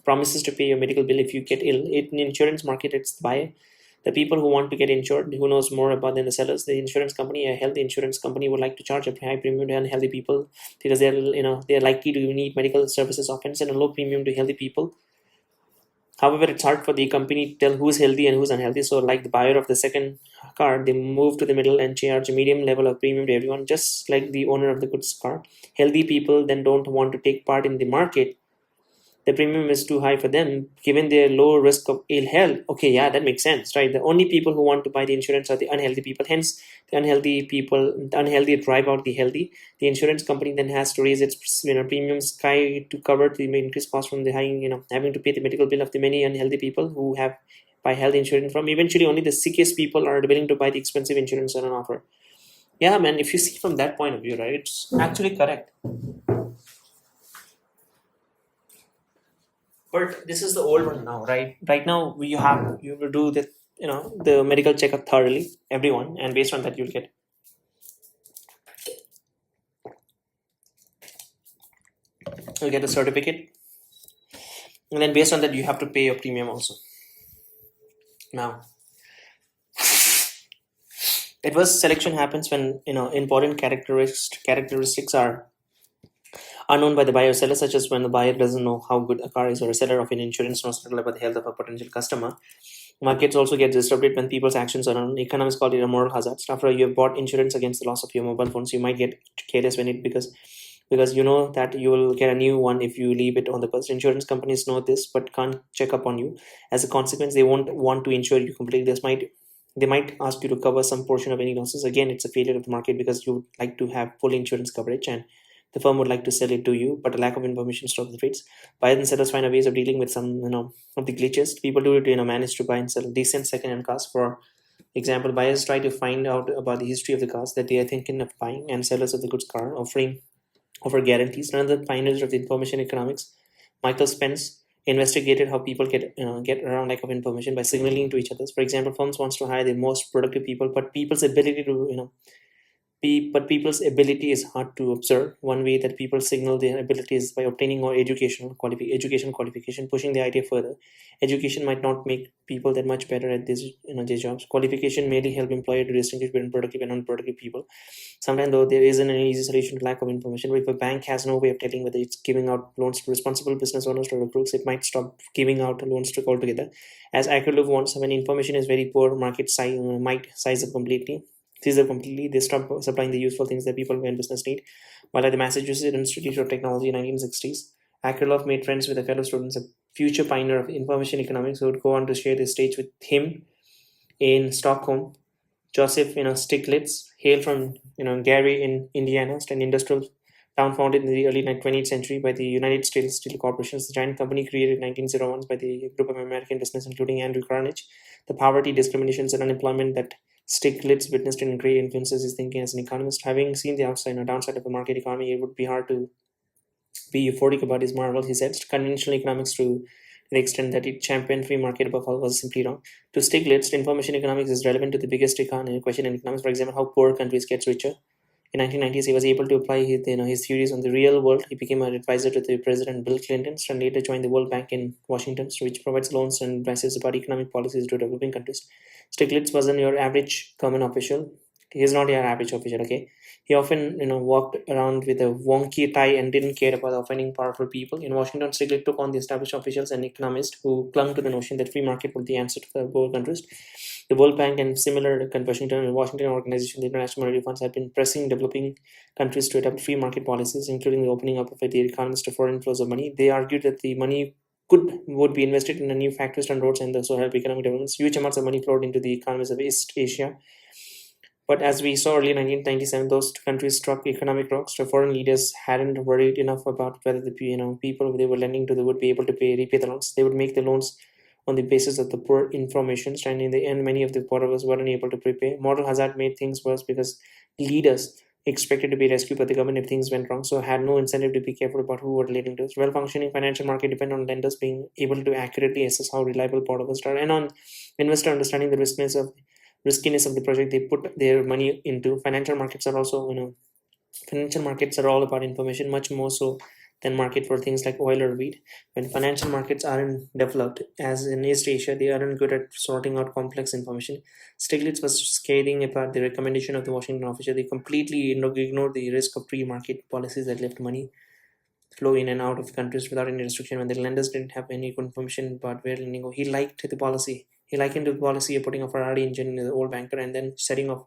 promises to pay your medical bill if you get ill. In the insurance market, it's the buyer, the people who want to get insured, who knows more about than the sellers. The insurance company, a health insurance company, would like to charge a high premium to unhealthy people because they're likely to need medical services often, and a low premium to healthy people. However, it's hard for the company to tell who's healthy and who's unhealthy. So, like the buyer of the second car, they move to the middle and charge a medium level of premium to everyone, just like the owner of the goods car. Healthy people then don't want to take part in the market. The premium is too high for them, given their low risk of ill health. Okay, yeah, that makes sense, right? The only people who want to buy the insurance are the unhealthy people. Hence, the unhealthy drive out the healthy. The insurance company then has to raise its premium sky to cover the increased cost from the high, having to pay the medical bill of the many unhealthy people who have buy health insurance from. Eventually, only the sickest people are willing to buy the expensive insurance on an offer. Yeah, man, if you see from that point of view, right, it's actually correct. But this is the old one now, right? Right now, you will do the medical checkup thoroughly, everyone, and based on that, you'll get a certificate, and then based on that, you have to pay your premium also. Now, adverse selection happens when important characteristics are unknown by the buyer or seller, such as when the buyer doesn't know how good a car is, or a seller of an insurance knows little about the health of a potential customer. Markets also get disrupted when people's actions are on. Economists call it a moral hazard. After you have bought insurance against the loss of your mobile phones, you might get careless when it because you know that you will get a new one if you leave it on the bus. Insurance companies know this but can't check up on you. As a consequence, they won't want to insure you completely. They might ask you to cover some portion of any losses. Again, it's a failure of the market because you would like to have full insurance coverage and the firm would like to sell it to you, but a lack of information stops the trades. Buyers and sellers find a ways of dealing with some of the glitches. People do it manage to buy and sell decent second-hand cars. For example, buyers try to find out about the history of the cars that they are thinking of buying, and sellers of the goods car offer guarantees. None of the pioneers of the information economics, Michael Spence, investigated how people get around lack of information by signaling to each other. For example, firms wants to hire the most productive people, but people's ability is hard to observe. One way that people signal their ability is by obtaining more education qualification, pushing the idea further. Education might not make people that much better at their jobs. Qualification merely help employer to distinguish between productive and unproductive people. Sometimes, though, there isn't an easy solution to lack of information. If a bank has no way of telling whether it's giving out loans to responsible business owners or recruits, it might stop giving out loans to altogether. As Akerlof wants, when information is very poor, market might seize up completely. They stop supplying the useful things that people and business need. While at the Massachusetts Institute of Technology in 1960s, Akerlof made friends with a fellow student, a future pioneer of information economics, who would go on to share the stage with him in Stockholm. Joseph Stiglitz, hailed from Gary in Indiana, an industrial town founded in the early 20th century by the United States Steel Corporation. The giant company created in 1901 by the group of American business, including Andrew Carnegie. The poverty, discriminations, and unemployment that Stiglitz witnessed in great influences his thinking as an economist. Having seen the upside and downside of the market economy, it would be hard to be euphoric about his marvels. He said conventional economics, to the extent that it championed free market above all, was simply wrong. To Stiglitz, information economics is relevant to the biggest question in economics. For example, how poor countries get richer. In 1990s, he was able to apply his theories on the real world. He became an advisor to the President Bill Clinton and later joined the World Bank in Washington, which provides loans and advices about economic policies to developing countries. Stiglitz wasn't your average common official. He's not your average official, okay? He often, walked around with a wonky tie and didn't care about offending powerful people. In Washington, Stiglitz took on the established officials and economists who clung to the notion that free market was the answer to the poor countries. The World Bank and similar Washington organizations, the International Monetary Funds, have been pressing developing countries to adopt free market policies, including the opening up of the economies to foreign flows of money. They argued that the money would be invested in new factories and roads and also help economic development. Huge amounts of money flowed into the economies of East Asia. But as we saw early in 1997, those countries struck economic rocks. The foreign leaders hadn't worried enough about whether the people they were lending to would be able to repay the loans. They would make the loans on the basis of the poor information, and in the end, many of the borrowers weren't able to prepay. Moral hazard made things worse because leaders expected to be rescued by the government if things went wrong, so had no incentive to be careful about who were lending to us. Well-functioning financial market depend on lenders being able to accurately assess how reliable borrowers are, and on investor understanding the riskiness of the project they put their money into. Financial markets are all about information, much more so than market for things like oil or wheat. When financial markets aren't developed, as in East Asia, they aren't good at sorting out complex information. Stiglitz was scathing about the recommendation of the Washington official. They completely ignored the risk of pre-market policies that left money flow in and out of countries without any restriction when the lenders didn't have any information about where lending. He liked the policy. He likened the policy of putting a Ferrari engine in the old banker and then setting off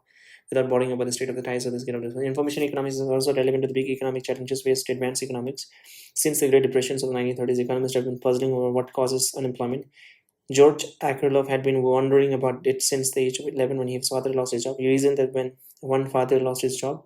without bothering about the state of the tires or the scale of this. Information economics is also relevant to the big economic challenges faced advanced economics. Since the Great Depressions of the 1930s, economists have been puzzling over what causes unemployment. George Akerlof had been wondering about it since the age of 11 when his father lost his job. He reasoned that when one father lost his job,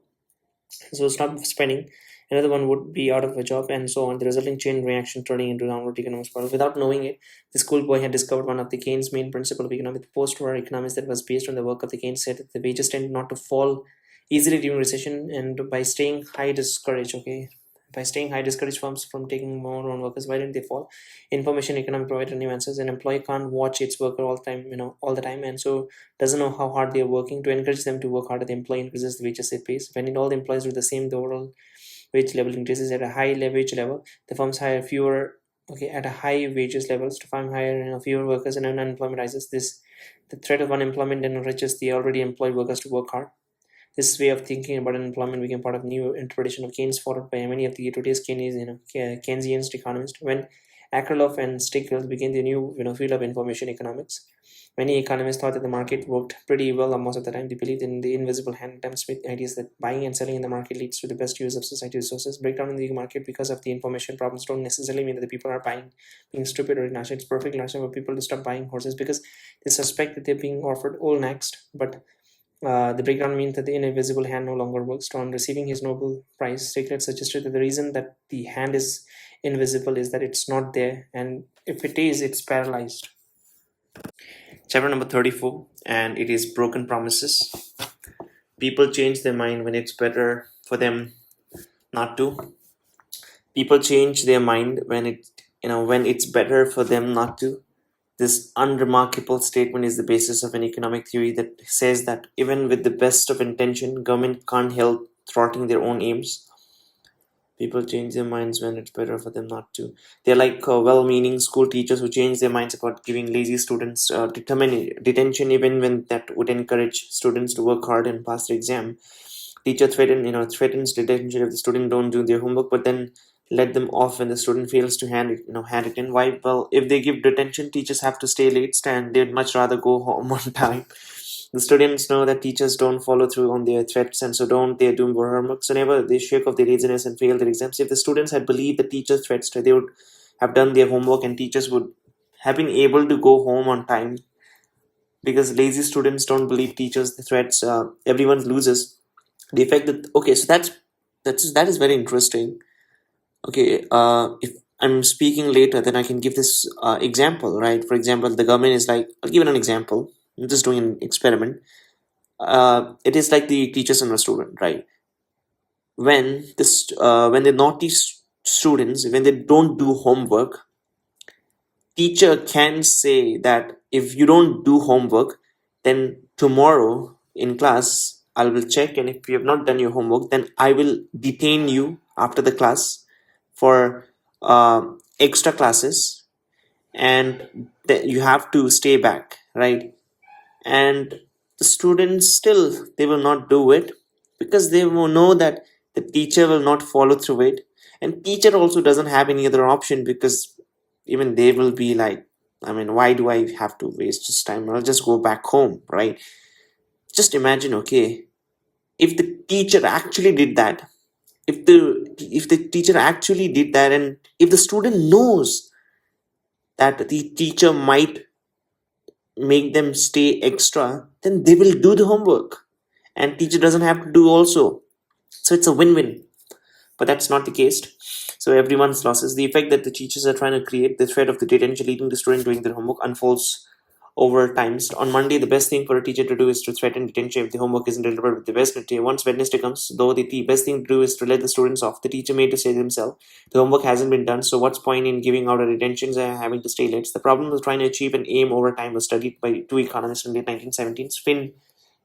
so stopped spending another one would be out of a job, and so on. The resulting chain reaction turning into downward economic spiral. Without knowing it, the schoolboy had discovered one of the Keynes' main principle of economic post-war economics that was based on the work of the Keynes said that the wages tend not to fall easily during recession, and by staying high discourage. Okay, by staying high discourage firms from taking more on workers. Why didn't they fall? Information economy provided new answers. An employee can't watch its worker all the time, all the time, and so doesn't know how hard they are working. To encourage them to work harder, the employee increases the wages it pays. When all the employees do the same, the overall wage level increases. At a high wage level, the firms hire fewer. Okay, at a high wages levels, to farm hire fewer workers, and unemployment rises. The threat of unemployment then encourages the already employed workers to work hard. This way of thinking about unemployment became part of new interpretation of Keynes, followed by many of the today's Keynesian economists. When Akerlof and Stiglitz began the new field of information economics, many economists thought that the market worked pretty well most of the time. They believed in the invisible hand attempts with ideas that buying and selling in the market leads to the best use of society resources. Breakdown in the market because of the information problems don't necessarily mean that the people are being stupid or irrational. It's perfectly rational for people to stop buying horses because they suspect that they're being offered all next, but the breakdown means that the invisible hand no longer works. On receiving his Nobel Prize, Stiglitz suggested that the reason that the hand is invisible is that it's not there, and if it is, it's paralyzed. Chapter number 34, and it is broken promises. People change their mind when it's better for them not to. People change their mind when it's better for them not to. This unremarkable statement is the basis of an economic theory that says that even with the best of intention, government can't help thwarting their own aims. People change their minds when it's better for them not to. They're like well-meaning school teachers who change their minds about giving lazy students detention even when that would encourage students to work hard and pass their exam. Teacher threatens detention if the student don't do their homework, but then let them off when the student fails to hand it in. Why? Well, if they give detention, teachers have to stay late, and they'd much rather go home on time. The students know that teachers don't follow through on their threats, and so don't they do more homework. So never they shake off their laziness and fail their exams. If the students had believed the teacher's threats, they would have done their homework, and teachers would have been able to go home on time. Because lazy students don't believe teachers' threats, everyone loses. The effect that so that is very interesting. Okay, if I'm speaking later, then I can give this example, right? For example, the government is like, I'll give it an example. I'm just doing an experiment. It is like the teachers and the student, right? When the naughty students, when they don't do homework, teacher can say that if you don't do homework, then tomorrow in class I will check, and if you have not done your homework, then I will detain you after the class for extra classes, and you have to stay back, right? And the students still, they will not do it because they will know that the teacher will not follow through it, and teacher also doesn't have any other option because even they will be like, I mean, why do I have to waste this time? I'll just go back home, right? Just imagine, okay, if the teacher actually did that, if the teacher actually did that, and if the student knows that the teacher might make them stay extra, then they will do the homework, and teacher doesn't have to do also. So it's a win-win, but that's not the case. So everyone's losses. The effect that the teachers are trying to create, the threat of the detention leading the student doing their homework, unfolds over time. So on Monday, the best thing for a teacher to do is to threaten detention if the homework isn't delivered with the best. Once Wednesday comes, though, the best thing to do is to let the students off. The teacher made to say to himself, the homework hasn't been done, so what's point in giving out a detentions and having to stay late? The problem of trying to achieve an aim over time was studied by two economists in the late 1917s. Finn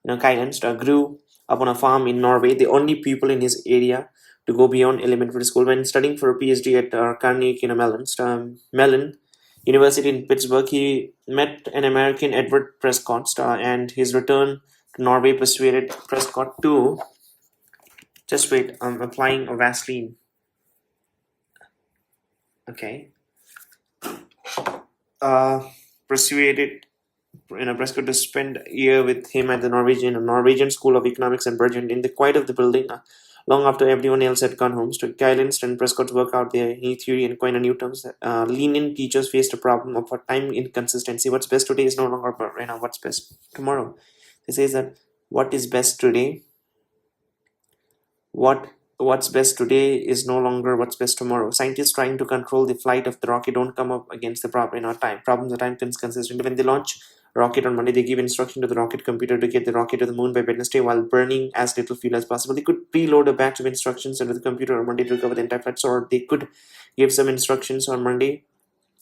Kylund grew up on a farm in Norway, the only pupil in his area to go beyond elementary school. When studying for a PhD at Carnegie Mellon University in Pittsburgh, he met an American, Edward Prescott, and his return to Norway persuaded Prescott to just wait. I'm applying a Vaseline. Okay. Persuaded Prescott to spend a year with him at the Norwegian School of Economics in Bergen, in the quiet of the building. Long after everyone else had gone home, Kylund and Prescott worked out their new theory in quite a new terms. Lenient teachers faced a problem of time inconsistency. What's best today is no longer what's best tomorrow. They say that what is best today, what what's best today is no longer what's best tomorrow. Scientists trying to control the flight of the rocket don't come up against the problem time problems of time consistent. When they launch rocket on Monday, they give instruction to the rocket computer to get the rocket to the moon by Wednesday while burning as little fuel as possible. They could preload a batch of instructions into the computer on Monday to recover the entire flight, or they could give some instructions on Monday,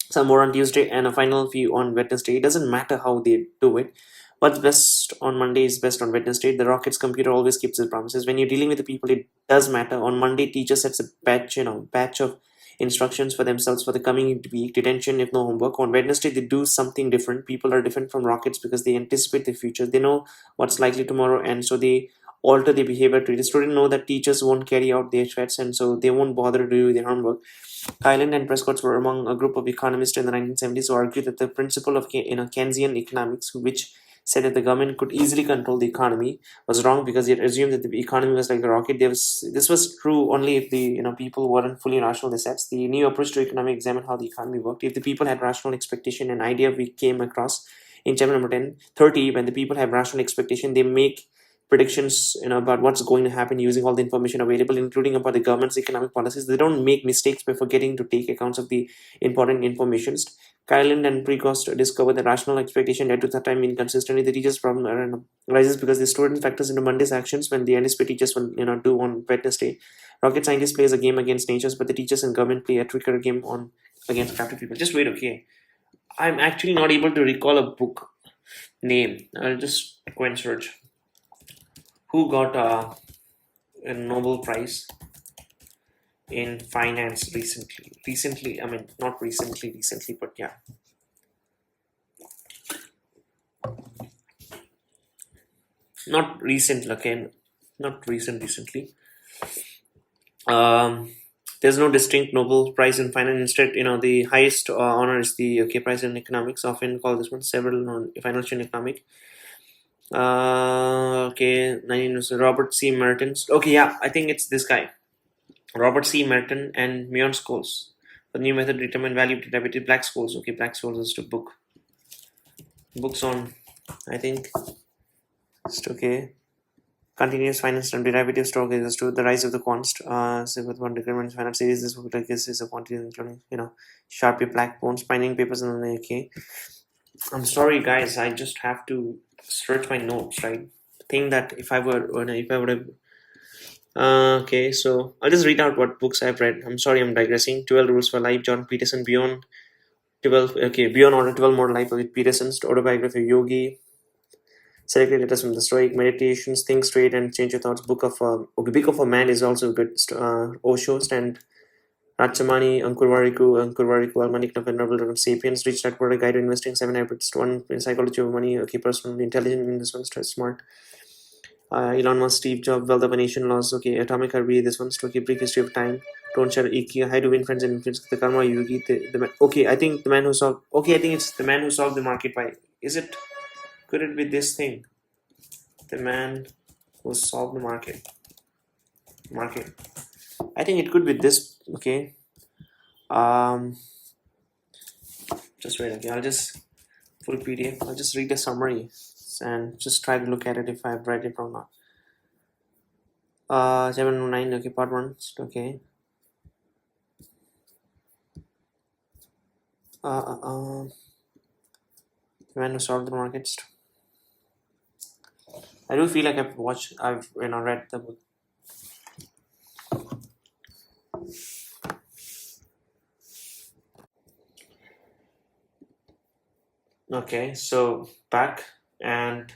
some more on Tuesday, and a final few on Wednesday. It doesn't matter how they do it. What's best on Monday is best on Wednesday. The rocket's computer always keeps its promises. When you're dealing with the people, it does matter. On Monday, teacher sets a batch of instructions for themselves for the coming week. Detention if no homework. On Wednesday, they do something different. People are different from rockets because they anticipate the future. They know what's likely tomorrow, and so they alter their behavior to it. The students know that teachers won't carry out their threats, and so they won't bother to do their homework. Kylan and Prescott were among a group of economists in the 1970s who argued that the principle of Keynesian economics, which said that the government could easily control the economy, was wrong because it assumed that the economy was like the rocket. This was true only if the people weren't fully rational themselves. The new approach to economics examined how the economy worked. If the people had rational expectation, an idea we came across in chapter number 30, when the people have rational expectation, they make predictions about what's going to happen using all the information available, including about the government's economic policies. They don't make mistakes by forgetting to take accounts of the important informations. Kyland and Precost discovered that rational expectation led to the time inconsistency. The teacher's problem arises because the student factors into Monday's actions when the anticipate teachers will do on Wednesday. Rocket scientist plays a game against natures, but the teachers and government play a trickier game on against practical people. Just wait, okay. I'm actually not able to recall a book name. I'll just go and search. Who got a Nobel Prize in finance recently? I mean, not recently, but yeah. Not recently, okay? Not recently. There's no distinct Nobel Prize in finance. Instead, the highest honor is the prize in economics, often called this one several financial economic. Okay, 19 Robert C. Merton. Okay, yeah, I think it's this guy, Robert C. Merton and Mion Scholes. The new method determine value derivative. Black Scholes. Okay, Black Scholes is to books on, I think, just okay. Continuous finance and derivative stock is to the rise of the quants. So with one decrement finance series, this book like this is a quantity including Sharpie black bones, binding papers, and okay. I'm sorry, guys. I just have to search my notes, right? Think that if I would have. Okay, so I'll just read out what books I've read. I'm sorry, I'm digressing. 12 Rules for Life, John Peterson. Beyond Order, 12 More Life with Peterson's autobiography of Yogi. Selected letters from the Stoic, Meditations, Think Straight and Change Your Thoughts. Book of a Man is also good. Osho, and Rachamani, Ankurvariku, Almanik Novel, Sapiens, Rich Dad Poor Guide to Investing, 7 Habits, 1 Psychology of Money, okay, Personal Intelligence, in this one, Stress Smart. Elon Musk, Steve Jobs, Wealth of a Nation, Laws, okay, Atomic Habits, this one, okay, Brief History of Time, Don't Share Iki, How to Win Friends and Influence, the Karma Yogi, okay, I think the man who solved, okay, I think it's the man who solved the market by, could it be this thing? The man who solved the market. I think it could be this, okay. Just wait, okay, I'll just full PDF. I'll just read the summary and just try to look at it if I've read it or not. 709, okay, part 1, okay. The man who solved the markets. I do feel like I've read the book. Okay, so back, and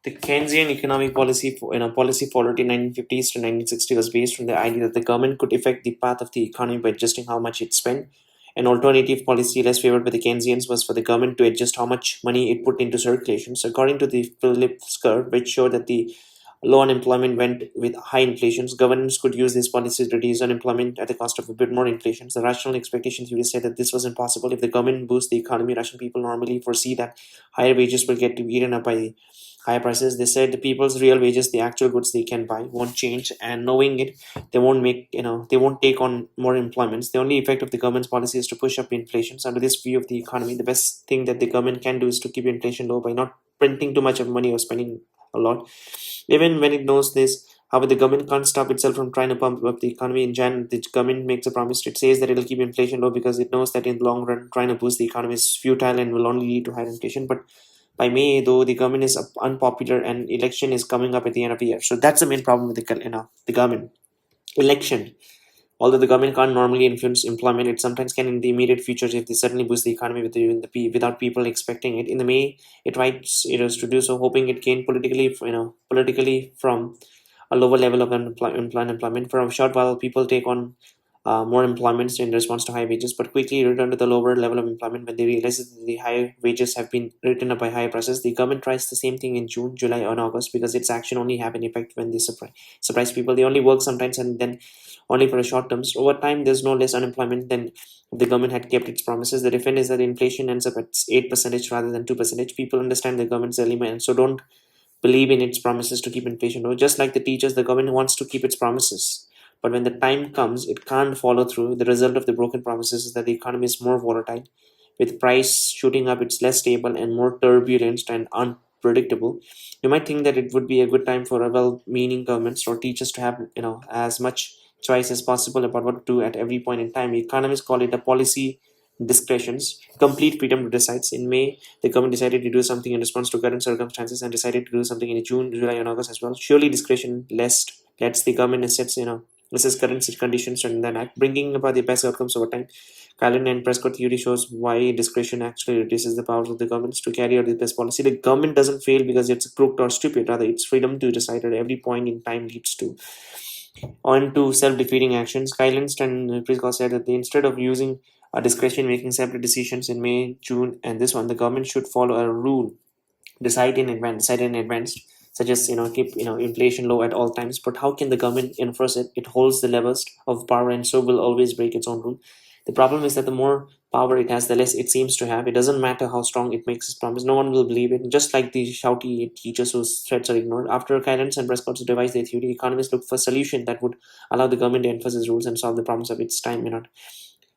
the Keynesian economic policy policy followed in 1950s to 1960 was based on the idea that the government could affect the path of the economy by adjusting how much it spent. An alternative policy less favored by the Keynesians was for the government to adjust how much money it put into circulation. So according to the Phillips curve, which showed that the low unemployment went with high inflations, governments could use these policies to reduce unemployment at the cost of a bit more inflation. The rational expectation theory said that this was impossible. If the government boosts the economy, rational people normally foresee that higher wages will get eaten up by higher prices. They said the people's real wages, the actual goods they can buy, won't change, and knowing it, they won't take on more employments. The only effect of the government's policy is to push up inflation. So under this view of the economy, the best thing that the government can do is to keep inflation low by not printing too much of money or spending a lot. Even when it knows this However, the government can't stop itself from trying to pump up the economy. In Jan, the government makes a promise. It says that it'll keep inflation low because it knows that in the long run, trying to boost the economy is futile and will only lead to higher inflation. But by May, though, the government is unpopular and election is coming up at the end of the year. So that's the main problem with the government. Election. Although the government can't normally influence employment, it sometimes can in the immediate future if they suddenly boost the economy without people expecting it. In the May, it tries to do so, hoping it gain politically from a lower level of unemployment. For a short while, people take on more employments in response to high wages, but quickly return to the lower level of employment when they realize that the high wages have been written up by higher prices. The government tries the same thing in June, July, and August because its action only have an effect when they surprise people. They only work sometimes and then only for a short term. So over time, there's no less unemployment than if the government had kept its promises. The defense is that inflation ends up at 8% rather than 2%. People understand the government's element and so don't believe in its promises to keep inflation low. Just like the teachers, the government wants to keep its promises. But when the time comes, it can't follow through. The result of the broken promises is that the economy is more volatile. With price shooting up, it's less stable and more turbulent and unpredictable. You might think that it would be a good time for a well-meaning governments or teachers to have, as much choice as possible about what to do at every point in time. Economists call it a policy discretions, complete freedom to decide. In May, the government decided to do something in response to current circumstances and decided to do something in June, July, and August as well. Surely discretion lets the government assess current conditions and then act, bringing about the best outcomes over time. Callan and Prescott theory shows why discretion actually reduces the powers of the governments to carry out the best policy. The government doesn't fail because it's crooked or stupid. Rather, its freedom to decide at every point in time leads to on to self-defeating actions. Kylanst and Prescott said that instead of using a discretion making separate decisions in May, June, and this one, the government should follow a rule, decide in advance, such as keep inflation low at all times. But how can the government enforce it? It holds the levers of power and so will always break its own rule. The problem is that the more power it has, the less it seems to have. It doesn't matter how strong it makes its promise. No one will believe it. Just like the shouty teachers whose threats are ignored. After Kylan's and Prescott's devised their theory, economists looked for a solution that would allow the government to enforce its rules and solve the problems of its time.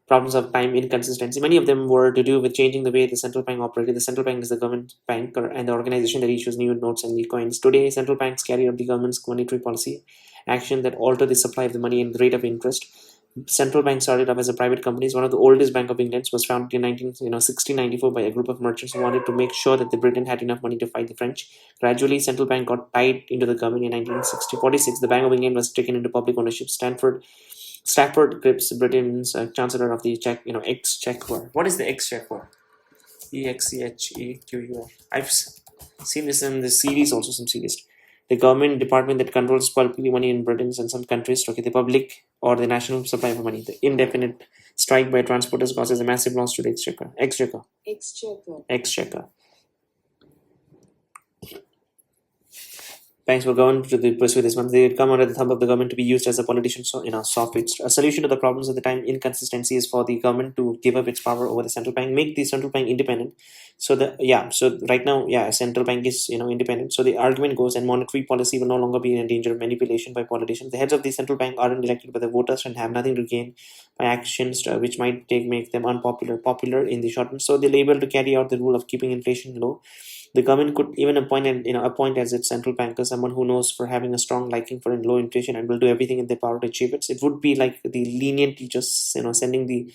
Problems of time inconsistency. Many of them were to do with changing the way the central bank operated. The central bank is the government bank and the organization that issues new notes and new coins. Today, central banks carry out the government's monetary policy action that alter the supply of the money and the rate of interest. Central bank started off as a private company. One of the oldest Bank of England was founded in 1694 by a group of merchants who wanted to make sure that the Britain had enough money to fight the French. Gradually, central bank got tied into the government in 1946. The Bank of England was taken into public ownership. Stafford Cripps, Britain's Chancellor of the Exchequer. What is the Exchequer? EXCHEQUR. I've seen this in the series, also some series. The government department that controls public money in Britain and some countries, the public or the national supply of money. The indefinite strike by transporters causes a massive loss to the Exchequer. Exchequer. Banks were governed to pursue this month. They would come under the thumb of the government to be used as a politician software. A solution to the problems of the time inconsistency is for the government to give up its power over the central bank, make the central bank independent. So right now, central bank is independent. So the argument goes, and monetary policy will no longer be in danger of manipulation by politicians. The heads of the central bank aren't elected by the voters and have nothing to gain by actions which might make them popular in the short term. So they're able to carry out the rule of keeping inflation low. The government could even appoint as its central banker someone who knows for having a strong liking for low inflation and will do everything in their power to achieve it. It would be like the lenient teachers, sending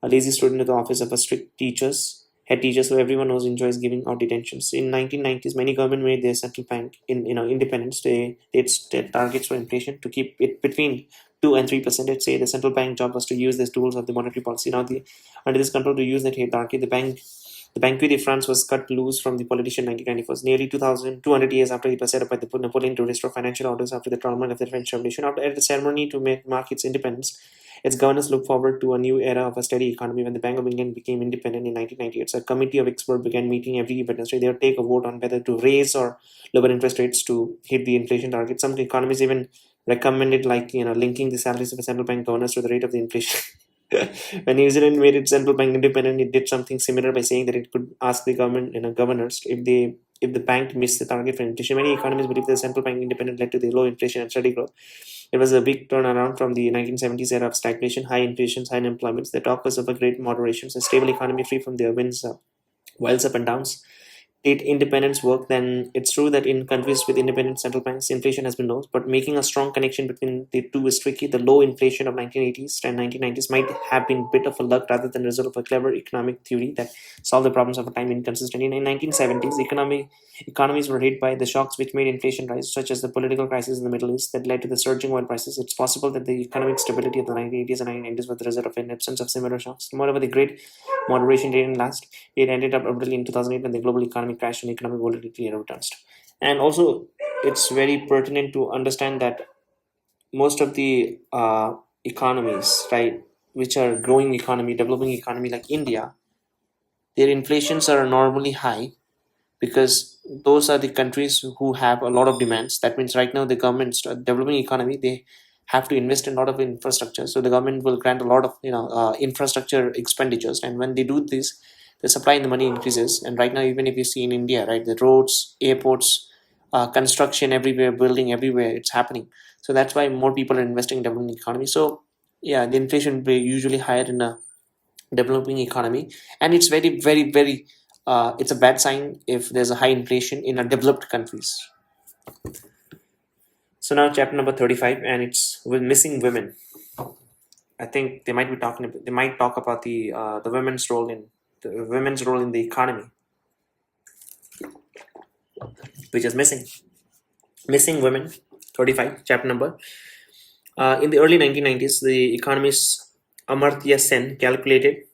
a lazy student to the office of a strict head teacher, so everyone knows enjoys giving out detentions. In 1990s, many government made their central bank independence. They set targets for inflation to keep it between 2 and 3%. Let's say the central bank job was to use the tools of the monetary policy. Now, under this control to use that hierarchy, the Banque de France was cut loose from the politician in 1994. Nearly 2,200 years after it was set up by the Napoleon to restore financial orders after the turmoil of the French Revolution. At the ceremony to mark its independence, its governors look forward to a new era of a steady economy when the Bank of England became independent in 1998. A committee of experts began meeting every Wednesday. They would take a vote on whether to raise or lower interest rates to hit the inflation target. Some economists even recommended linking the salaries of the central bank governors to the rate of the inflation. When New Zealand made its central bank independent, it did something similar by saying that it could ask the governors if the bank missed the target for inflation. Many economists believe the central bank independence led to the low inflation and steady growth. It was a big turnaround from the 1970s era of stagnation, high inflation, high unemployment. The talk was of a great moderation, a stable economy free from the winds, wiles up and downs. did independence work, then it's true that in countries with independent central banks, inflation has been low, but making a strong connection between the two is tricky. The low inflation of 1980s and 1990s might have been a bit of a luck rather than a result of a clever economic theory that solved the problems of a time inconsistently. In 1970s, economies were hit by the shocks which made inflation rise, such as the political crisis in the Middle East that led to the surging oil prices. It's possible that the economic stability of the 1980s and 1990s was the result of an absence of similar shocks. Moreover, the great moderation didn't last. It ended up abruptly in 2008 when the global economy crashed and economic volatility returned. And also, it's very pertinent to understand that most of the economies, right, which are growing economy, developing economy like India, their inflations are normally high because those are the countries who have a lot of demands. That means right now the government's developing economy, they have to invest in a lot of infrastructure. So the government will grant a lot of infrastructure expenditures, and when they do this, the supply and the money increases. And right now, even if you see in India, right, the roads, airports, construction everywhere, building everywhere, it's happening. So that's why more people are investing in developing economy. So yeah, the inflation will be usually higher in a developing economy, and it's very it's a bad sign if there's a high inflation in a developed countries. So now chapter number 35, and it's with missing women. I think they might talk about the women's role in the economy, which is missing women. 35 chapter number. In the early 1990s, the economist Amartya Sen calculated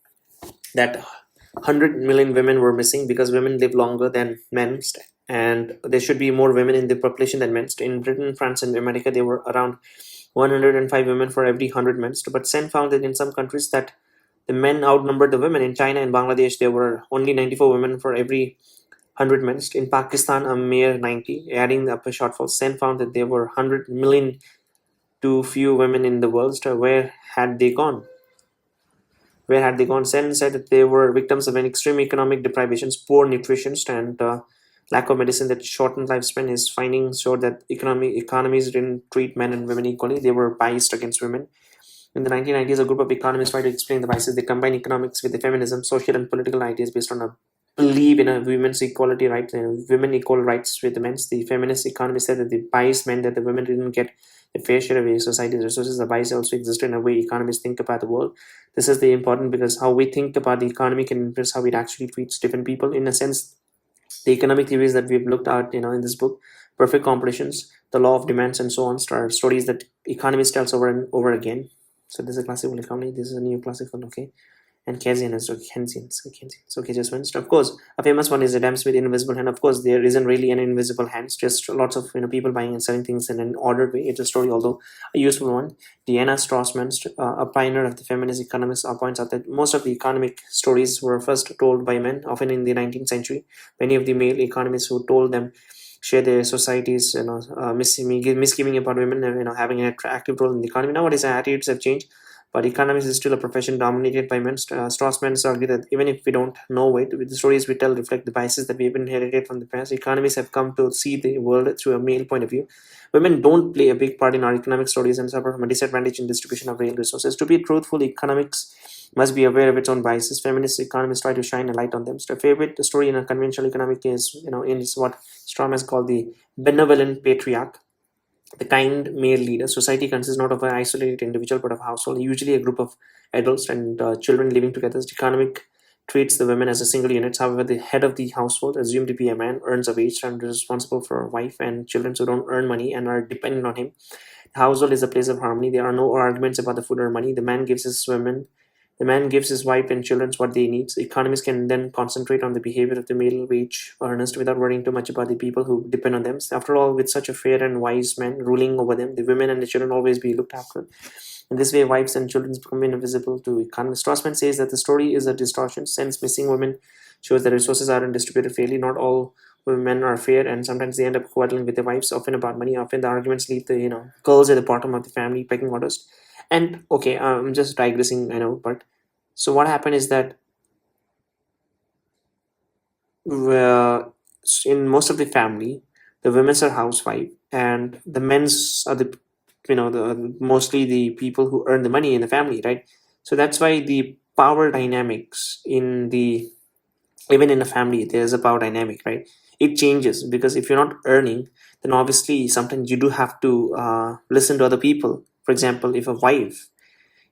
that 100 million women were missing because women live longer than men, and there should be more women in the population than men. In Britain, France, and America, there were around 105 women for every 100 men. But Sen found that in some countries that the men outnumbered the women. In China and Bangladesh, there were only 94 women for every 100 men. In Pakistan, a mere 90. Adding up a shortfall, Sen found that there were 100 million too few women in the world. Where had they gone? Where had they gone? Sen said that they were victims of an extreme economic deprivations, poor nutrition, and lack of medicine that shortened lifespan. His findings showed that economies didn't treat men and women equally. They were biased against women. In the 1990s, a group of economists tried to explain the biases. They combined economics with the feminism, social and political ideas based on a belief in a women's equality rights and women equal rights with the men. The feminist economists said that the bias meant that the women didn't get a fair share of society's resources. The bias also existed in a way economists think about the world. This is the important because how we think about the economy can influence how it actually treats different people. In a sense, the economic theories that we've looked at, in this book, perfect competitions, the law of demands, and so on, are stories that economists tells over and over again. So this is a classical economy. This is a neoclassical, okay. And Keynesian is okay, just one. Of course, a famous one is Adam Smith, Invisible Hand. Of course, there isn't really an invisible hand, just lots of people buying and selling things in an ordered way. It's a story, although a useful one. Diana Strassman, a pioneer of the feminist economics, points out that most of the economic stories were first told by men, often in the 19th century. Many of the male economists who told them share their society's misgiving about women and having an active role in the economy. Nowadays, attitudes have changed, but economics is still a profession dominated by men. Strassman argue that even if we don't know it, the stories we tell reflect the biases that we've inherited from the past. Economists have come to see the world through a male point of view. Women don't play a big part in our economic stories and suffer from a disadvantage in distribution of real resources. To be truthful, economics must be aware of its own biases. Feminist economists try to shine a light on them. So a favorite story in a conventional economic is, is what Strom has called the benevolent patriarch, the kind male leader. Society consists not of an isolated individual but of a household, usually a group of adults and children living together. The economic treats the women as a single unit. However, the head of the household, assumed to be a man, earns a wage and is responsible for a wife and children who don't earn money and are dependent on him. The household is a place of harmony. There are no arguments about the food or money. The man gives his wife and children what they need. So economists can then concentrate on the behavior of the male wage earners without worrying too much about the people who depend on them. After all, with such a fair and wise man ruling over them, the women and the children always be looked after. In this way, wives and children become invisible to economists. Strassman says that the story is a distortion, since missing women shows that resources aren't distributed fairly. Not all women are fair, and sometimes they end up quarreling with their wives, often about money. Often the arguments leave the girls at the bottom of the family pecking orders. And okay, I'm just digressing, but so what happened is that in most of the family, the women's are housewife and the men's are the mostly the people who earn the money in the family, right? So that's why the power dynamics in the even in a family there's a power dynamic, right? It changes because if you're not earning, then obviously sometimes you do have to listen to other people. For example, if a wife,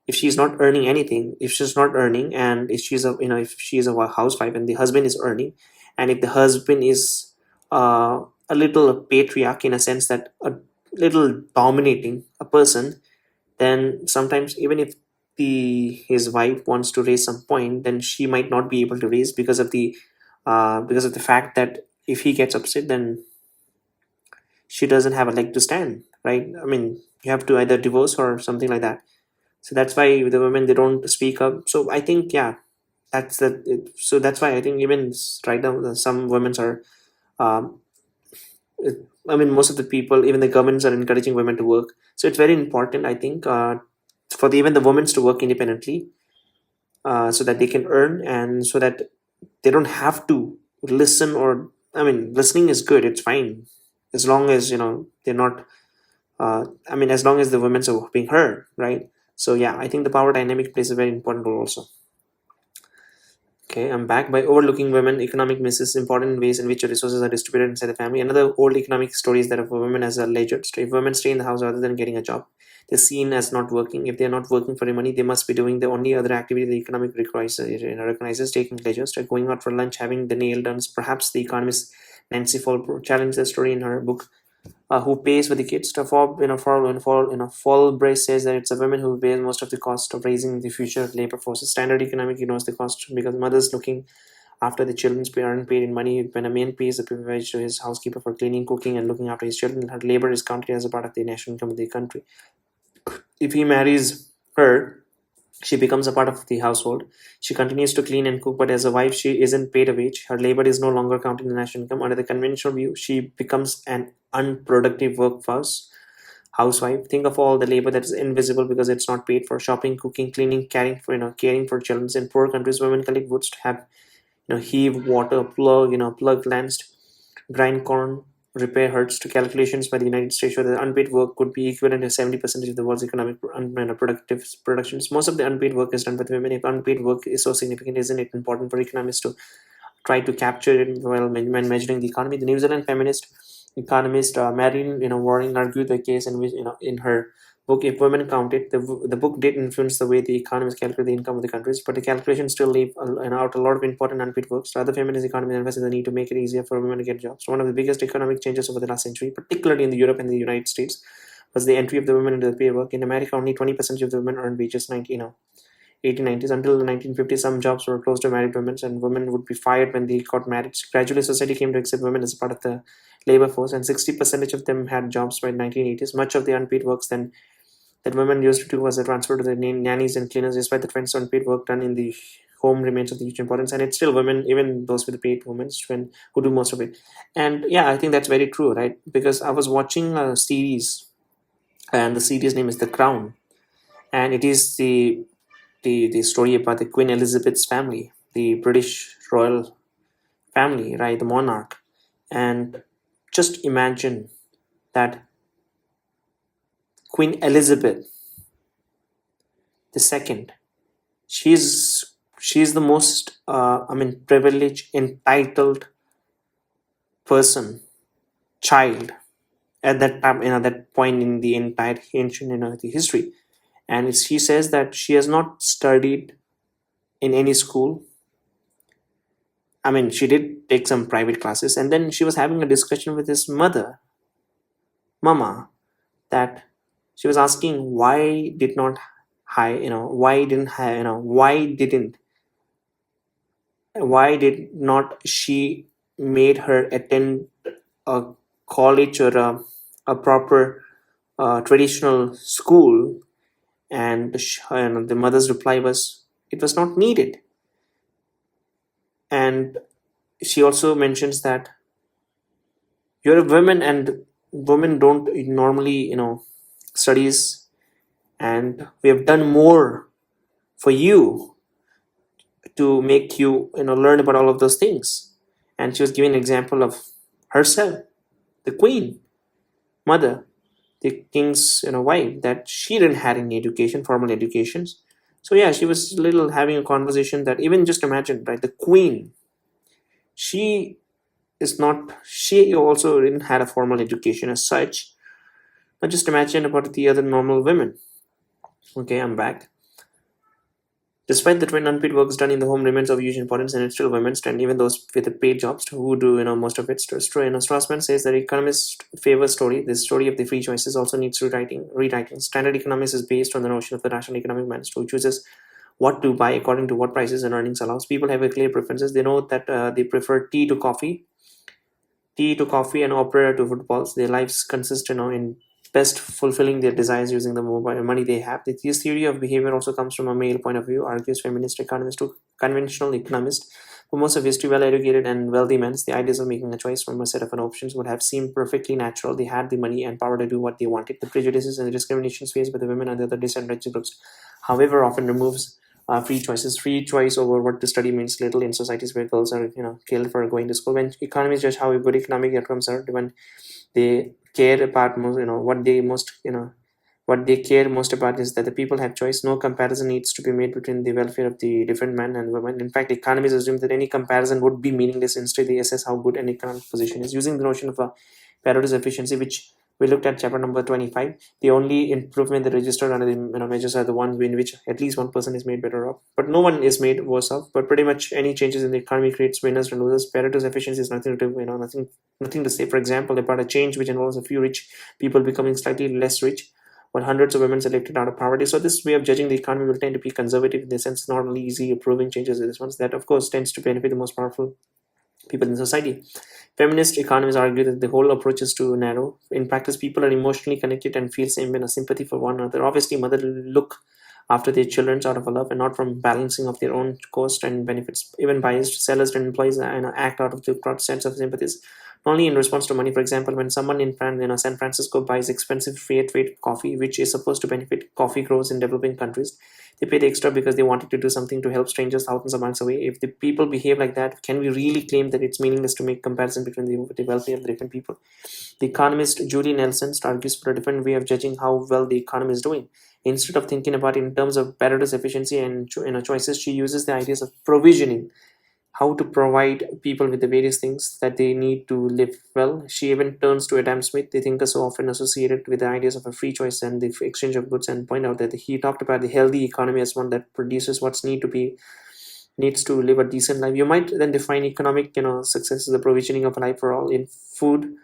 if she's not earning anything, if she's not earning, and if she's a, if she's a housewife and the husband is earning, and if the husband is a little patriarch in a sense that a little dominating a person, then sometimes even if his wife wants to raise some point, then she might not be able to raise because of the fact that if he gets upset, then she doesn't have a leg to stand, right? I mean, you have to either divorce or something like that. So that's why the women, they don't speak up. So I think, yeah, so that's why I think even right now some women are um, I mean, most of the people, even the governments, are encouraging women to work. So it's very important, I think, for even the women to work independently, so that they can earn, and so that they don't have to listen. Or I mean, listening is good; it's fine, as long as they're not. I mean, as long as the women are being heard, right? So yeah, I think the power dynamic plays a very important role also. Okay, I'm back. By overlooking women, economic misses important ways in which your resources are distributed inside the family. Another old economic story is that of women as a leisure. So if women stay in the house rather than getting a job, they're seen as not working. If they're not working for the money, they must be doing the only other activity the economic recognizes, taking pleasure, like going out for lunch, having the nail done. Perhaps the economist Nancy Fall challenged the story in her book who pays for the kids. To fall, Fulbright says that it's a women who bear most of the cost of raising the future labor forces. Standard economic ignores the cost because mothers looking after the children's pay aren't paid in money. When a man pays the privilege to his housekeeper for cleaning, cooking, and looking after his children, her labor is counted as a part of the national income of the country. If he marries her, she becomes a part of the household. She continues to clean and cook, but as a wife, she isn't paid a wage. Her labor is no longer counted in the national income. Under the conventional view, she becomes an unproductive workforce housewife. Think of all the labor that is invisible because it's not paid for: shopping, cooking, cleaning, caring for children. In poor countries, women collect woods to have heave water, plug lands, grind corn, repair herds. To calculations by the United States show that unpaid work could be equivalent to 70% of the world's economic productive productions. Most of the unpaid work is done by women. If unpaid work is so significant, isn't it important for economists to try to capture it while when measuring the economy? The New Zealand feminist economist Marion Waring argued the case in which in her book If Women Counted. The book did influence the way the economists calculate the income of the countries, but the calculations still leave out a lot of important unpaid works. Other feminist economists emphasize the need to make it easier for women to get jobs. One of the biggest economic changes over the last century, particularly in Europe and the United States, was the entry of the women into the paid work. In America, only 20% of the women earned wages 1890s. Until the 1950s, some jobs were closed to married women, and women would be fired when they got married. Gradually, society came to accept women as part of the labor force, and 60% of them had jobs by 1980s. Much of the unpaid works then that women used to do was a transfer to the nannies and cleaners. Despite the trends, unpaid work done in the home remains of the huge importance, and it's still women, even those with the paid women, who do most of it. And yeah, I think that's very true, right? Because I was watching a series, and the series name is The Crown, and it is the story about the Queen Elizabeth's family, the British royal family, right? The monarch. And just imagine that Queen Elizabeth II, she's the most privileged, entitled person, child at that time, that point in the entire ancient the history. And she says that she has not studied in any school. I mean, she did take some private classes, and then she was having a discussion with his mama, that she was asking why did not high, why didn't high, why did not she made her attend a college or a proper traditional school? And the mother's reply was, it was not needed. And she also mentions that you're a woman, and women don't normally studies, and we have done more for you to make you learn about all of those things. And she was giving an example of herself, the queen mother, the king's wife, that she didn't have any education, formal educations. So yeah, she was little having a conversation that, even just imagine, right, the queen, She she also didn't had a formal education as such. But just imagine about the other normal women. Okay, I'm back. Despite the twin unpaid works done in the home remains of huge importance, and it's still women, and even those with the paid jobs who do most of it. Strassman says that economist favor story. This story of the free choices also needs rewriting. Standard economics is based on the notion of the rational economic man who chooses what to buy according to what prices and earnings allows. People have a clear preferences. They know that they prefer tea to coffee, and opera to footballs. Their lives consist in best fulfilling their desires using the mobile money they have. This theory of behavior also comes from a male point of view, argues feminist economist to conventional economist. For most of history, well-educated and wealthy men, the ideas of making a choice from a set of options would have seemed perfectly natural. They had the money and power to do what they wanted. The prejudices and the discriminations faced by the women and the other disadvantaged groups, however, often removes free choices. Free choice over what to study means little in societies where girls are killed for going to school. When economists judge how good economic outcomes are, when they care about most, what they care most about is that the people have choice. No comparison needs to be made between the welfare of the different men and women. In fact, economists assume that any comparison would be meaningless. Instead, they assess how good an economic position is using the notion of a Pareto's efficiency, which we looked at chapter number 25. The only improvement that registered under the measures are the ones in which at least one person is made better off, but no one is made worse off. But pretty much any changes in the economy creates winners and losers. Pareto's efficiency is nothing to nothing to say. For example, about a change which involves a few rich people becoming slightly less rich, while hundreds of women selected out of poverty. So this way of judging the economy will tend to be conservative in the sense not only easy approving changes in this ones that of course tends to benefit the most powerful people in society. Feminist economists argue that the whole approach is too narrow. In practice, people are emotionally connected and feel same sympathy for one another. Obviously, mother look after their children out of a love and not from balancing of their own cost and benefits. Even biased sellers and employees act out of the broad sense of sympathies. Not only in response to money. For example, when someone in San Francisco buys expensive fair trade coffee, which is supposed to benefit coffee growers in developing countries, they paid extra because they wanted to do something to help strangers thousands of miles away. If the people behave like that, can we really claim that it's meaningless to make comparison between the welfare of the different people? The economist Julie Nelson argues for a different way of judging how well the economy is doing. Instead of thinking about it in terms of Pareto's efficiency and choices, she uses the ideas of provisioning, how to provide people with the various things that they need to live well. She even turns to Adam Smith, the thinker so often associated with the ideas of a free choice and the exchange of goods, and point out that he talked about the healthy economy as one that produces what's needs to live a decent life. You might then define economic, success as the provisioning of a life for all in food,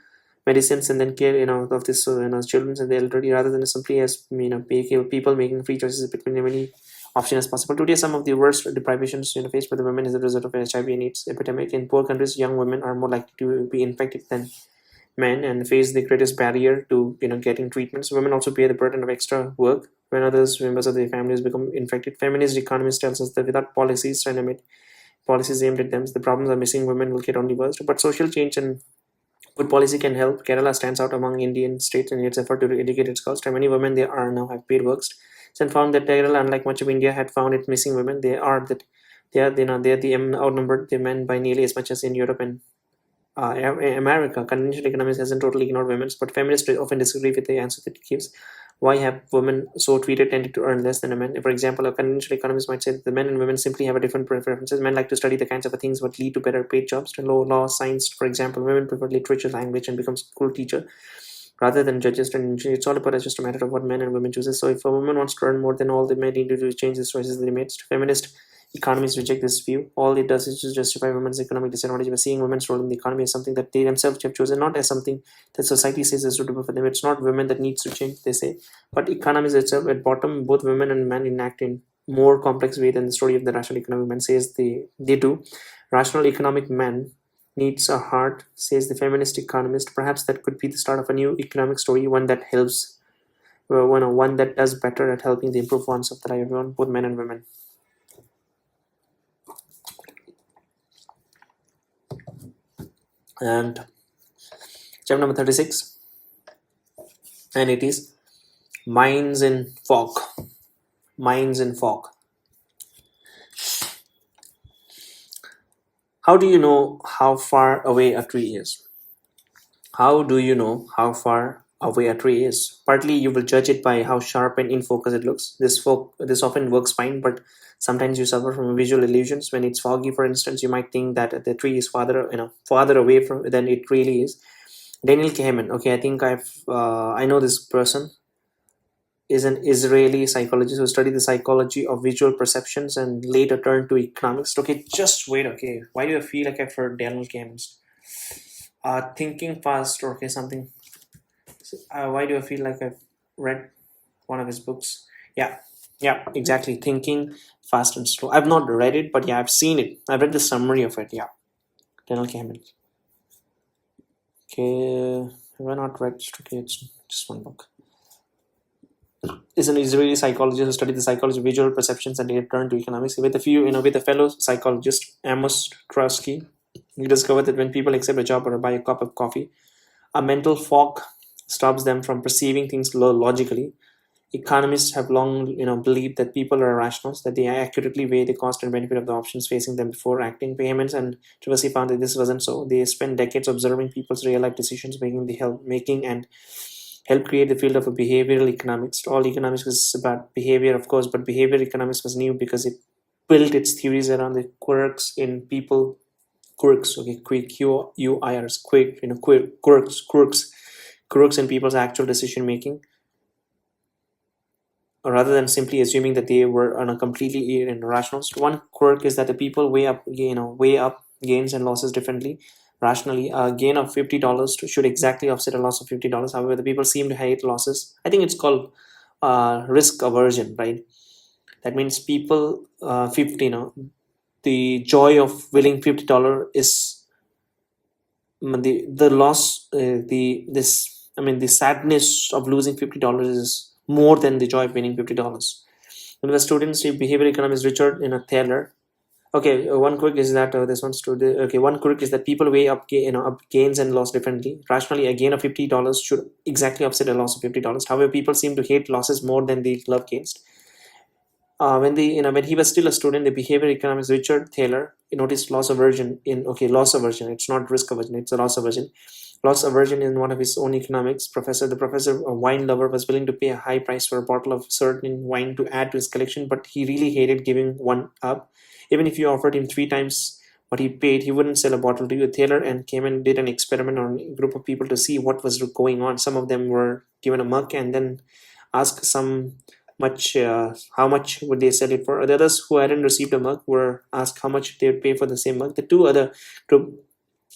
medicines, and then care, of this, children and the elderly, rather than simply as people making free choices between many option as possible. Today, some of the worst deprivations faced by the women is the result of HIV and AIDS epidemic. In poor countries, young women are more likely to be infected than men and face the greatest barrier to getting treatments. Women also bear the burden of extra work when others members of their families become infected. Feminist economist tells us that without policies aimed at them, the problems of missing women will get only worse. But social change and good policy can help. Kerala stands out among Indian states in its effort to educate its girls. Many women there are now have paid works, and found that Kerala, unlike much of India, had found it missing women. They are the outnumbered the men by nearly as much as in Europe and America. Conventional economics hasn't totally ignored women, but feminists often disagree with the answer that it gives. Why have women so treated tended to earn less than men? For example, a conventional economist might say that the men and women simply have a different preferences. Men like to study the kinds of things that lead to better paid jobs, to law, science. For example, women prefer literature, language, and become school teacher rather than judges and engineers. It's all about it's just a matter of what men and women chooses. So if a woman wants to earn more, then all they may need to do is change the choices they made. Feminist economists reject this view. All it does is just justify women's economic disadvantage by seeing women's role in the economy as something that they themselves have chosen, not as something that society says is suitable for them. It's not women that needs to change, they say, but economists itself. At bottom, both women and men enact in more complex way than the story of the rational economic man says they do. Rational economic man needs a heart, says the feminist economist. Perhaps that could be the start of a new economic story, one that helps, one that does better at helping the improved ones of the life of everyone, both men and women. And chapter number 36, and it is Mines in Fog. Mines in Fog. How do you know how far away a tree is? How do you know how far of where a tree is. Partly, you will judge it by how sharp and in focus it looks. This often works fine, but sometimes you suffer from visual illusions. When it's foggy, for instance, you might think that the tree is farther away from than it really is. Daniel Kahneman. Okay, I think I know this person is an Israeli psychologist who studied the psychology of visual perceptions and later turned to economics. Okay, just wait. Okay, why do I feel like I've heard Daniel Kahneman's Thinking Fast? Okay, something. Why do I feel like I've read one of his books? Yeah, exactly. Thinking Fast and Slow. I've not read it, but yeah, I've seen it. I've read the summary of it. Yeah, Daniel Kahneman. Okay, have I not read? Okay, it's just one book. Is an Israeli psychologist who studied the psychology of visual perceptions and later turned to economics. With a fellow psychologist, Amos Tversky, he discovered that when people accept a job or buy a cup of coffee, a mental fog stops them from perceiving things logically. Economists have long, believed that people are rational, that they accurately weigh the cost and benefit of the options facing them before acting. Payments and Tversky found that this wasn't so. They spent decades observing people's real-life decisions, making and help create the field of behavioral economics. All economics was about behavior, of course, but behavioral economics was new because it built its theories around the quirks in people. Quirks, okay, Q-U-I-R-S, quirks in people's actual decision making, rather than simply assuming that they were on a completely irrational. One quirk is that the people weigh up gains and losses differently. Rationally, a gain of $50 should exactly offset a loss of $50. However, the people seem to hate losses. I think it's called risk aversion, right? That means people, the joy of winning $50 is the loss. The sadness of losing $50 is more than the joy of winning $50. When the students see behavior economics Richard Thaler. Okay, one quirk is that this one's to the okay. One quirk is that people weigh up up gains and loss differently. Rationally, a gain of $50 should exactly offset a loss of $50. However, people seem to hate losses more than they love gains. When he was still a student, the behavior economist Richard Thaler noticed loss aversion. Loss aversion. It's not risk aversion. It's a loss aversion. Loss aversion in one of his own economics professor. The professor, a wine lover, was willing to pay a high price for a bottle of certain wine to add to his collection, but he really hated giving one up. Even if you offered him 3 times what he paid, he wouldn't sell a bottle to you. Taylor and came and did an experiment on a group of people to see what was going on. Some of them were given a mug and then asked how much would they sell it for. The others who hadn't received a mug were asked how much they would pay for the same mug. The two other group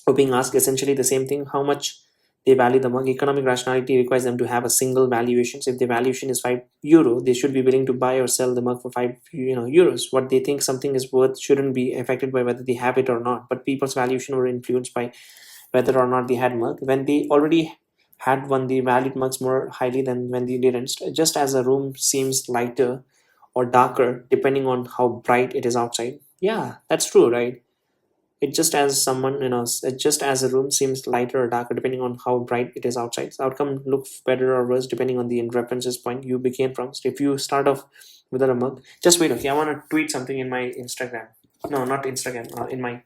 were being asked essentially the same thing: how much they value the mug. Economic rationality requires them to have a single valuation. So if the valuation is €5, they should be willing to buy or sell the mug for €5. What they think something is worth shouldn't be affected by whether they have it or not. But people's valuation were influenced by whether or not they had mug. When they already had one, they valued mugs more highly than when they didn't. Just as a room seems lighter or darker depending on how bright it is outside. Yeah, that's true, right? Just as a room seems lighter or darker depending on how bright it is outside. The outcome looks better or worse depending on the references point you began from. So if you start off without a mug, just wait. Okay, I want to tweet something in my Instagram. No, not Instagram. In my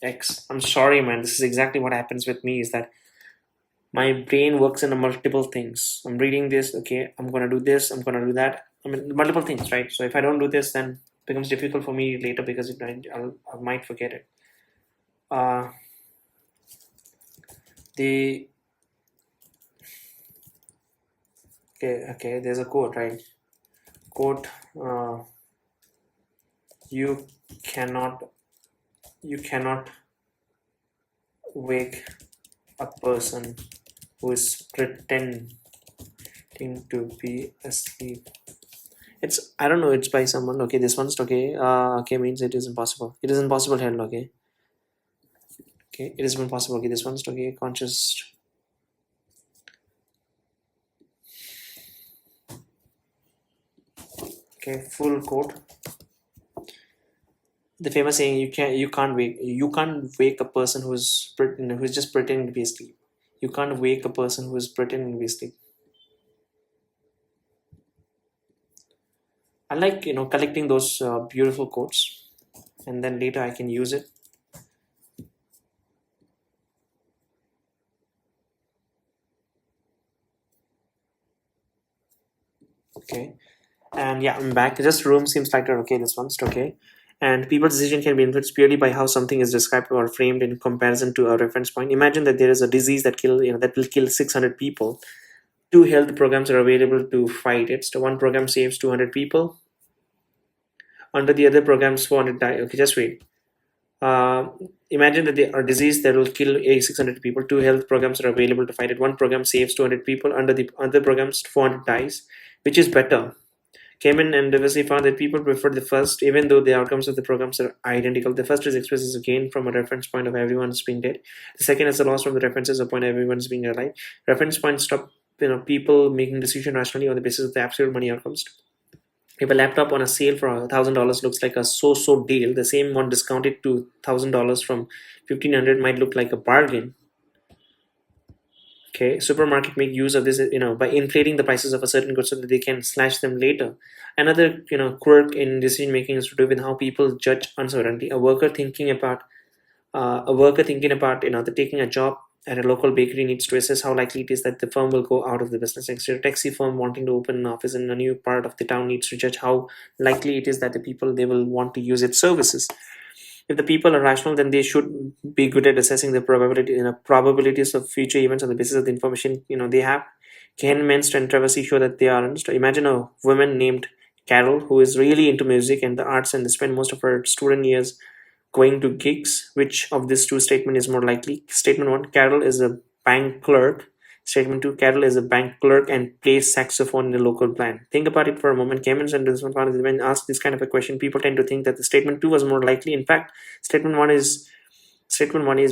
X. I'm sorry, man. This is exactly what happens with me. Is that my brain works in multiple things. I'm reading this. Okay, I'm gonna do this. I'm gonna do that. Multiple things, right? So if I don't do this, then it becomes difficult for me later because I might forget it. The okay, there's a quote, right? Quote, you cannot wake a person who is pretending to be asleep. I don't know, it's by someone. Okay, this one's okay. Okay, means it is impossible. It is impossible hell. Okay, it is impossible. Okay, this one's okay. Conscious. Okay, full quote. The famous saying: you can't wake a person who's just pretending to be asleep. You can't wake a person who is pretending to be asleep. I like collecting those beautiful quotes, and then later I can use it. Okay. And yeah, I'm back. Just room seems like okay. This one's okay. And people's decision can be influenced purely by how something is described or framed in comparison to a reference point. Imagine that there is a disease that that will kill 600 people. Two health programs are available to fight it. So one program saves 200 people. Under the other programs, 400 die. Okay, just wait. Uh, Imagine that there are disease that will kill 600 people. Two health programs are available to fight it. One program saves 200 people. Under the other programs, 400 dies. Which is better? Kamen and Devasi found that people prefer the first, even though the outcomes of the programs are identical. The first is expressed as a gain from a reference point of everyone's being dead. The second is a loss from the references of point everyone's being alive. Reference points stop people making decision rationally on the basis of the absolute money outcomes. If a laptop on a sale for $1,000 looks like a so-so deal, the same one discounted to $1,000 from $1,500 might look like a bargain. Okay, supermarket make use of this, by inflating the prices of a certain good so that they can slash them later. Another, quirk in decision making is to do with how people judge uncertainty. A worker thinking about, taking a job at a local bakery needs to assess how likely it is that the firm will go out of the business next year. A taxi firm wanting to open an office in a new part of the town needs to judge how likely it is that the people they will want to use its services. If the people are rational, then they should be good at assessing the probabilities of future events on the basis of the information they have. Kahneman's and Traversy show that they aren't. Imagine a woman named Carol who is really into music and the arts and spend most of her student years going to gigs. Which of these two statement is more likely? Statement one: Carol is a bank clerk. Statement two: Carol is a bank clerk and plays saxophone in a local band. Think about it for a moment. Cameron and this one, when asked this kind of a question, people tend to think that the statement two was more likely. In fact, statement one is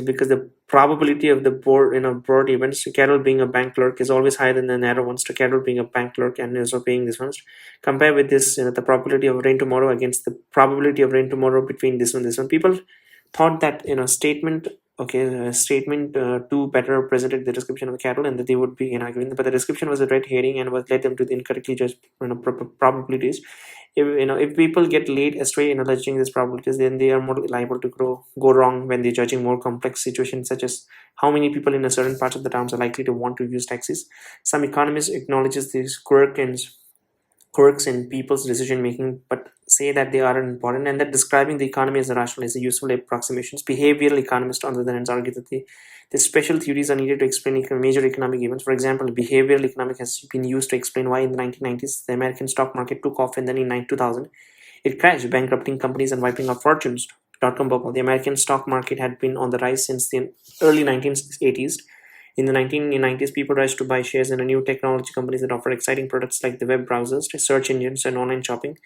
because the probability of the broad events, Carol being a bank clerk, is always higher than the narrow ones. To Carol being a bank clerk and also paying this ones. Compare with this, the probability of rain tomorrow against the probability of rain tomorrow between this one. People thought that statement two better presented the description of the cattle and that they would be in agreement, but the description was a red herring and was led them to the incorrectly judged probabilities. If people get laid astray in alleging these probabilities, then they are more liable to go wrong when they're judging more complex situations, such as how many people in a certain parts of the towns are likely to want to use taxis. Some economists acknowledges these quirks in people's decision making, but say that they are important and that describing the economy as a rational is a useful approximation. Behavioral economists, on the other hand, argue that the special theories are needed to explain major economic events. For example, behavioral economics has been used to explain why in the 1990s the American stock market took off and then in 2000 it crashed, bankrupting companies and wiping out fortunes. Dot-com bubble. The American stock market had been on the rise since the early 1980s. In the 1990s, people rushed to buy shares in a new technology companies that offered exciting products like the web browsers, search engines, and online shopping.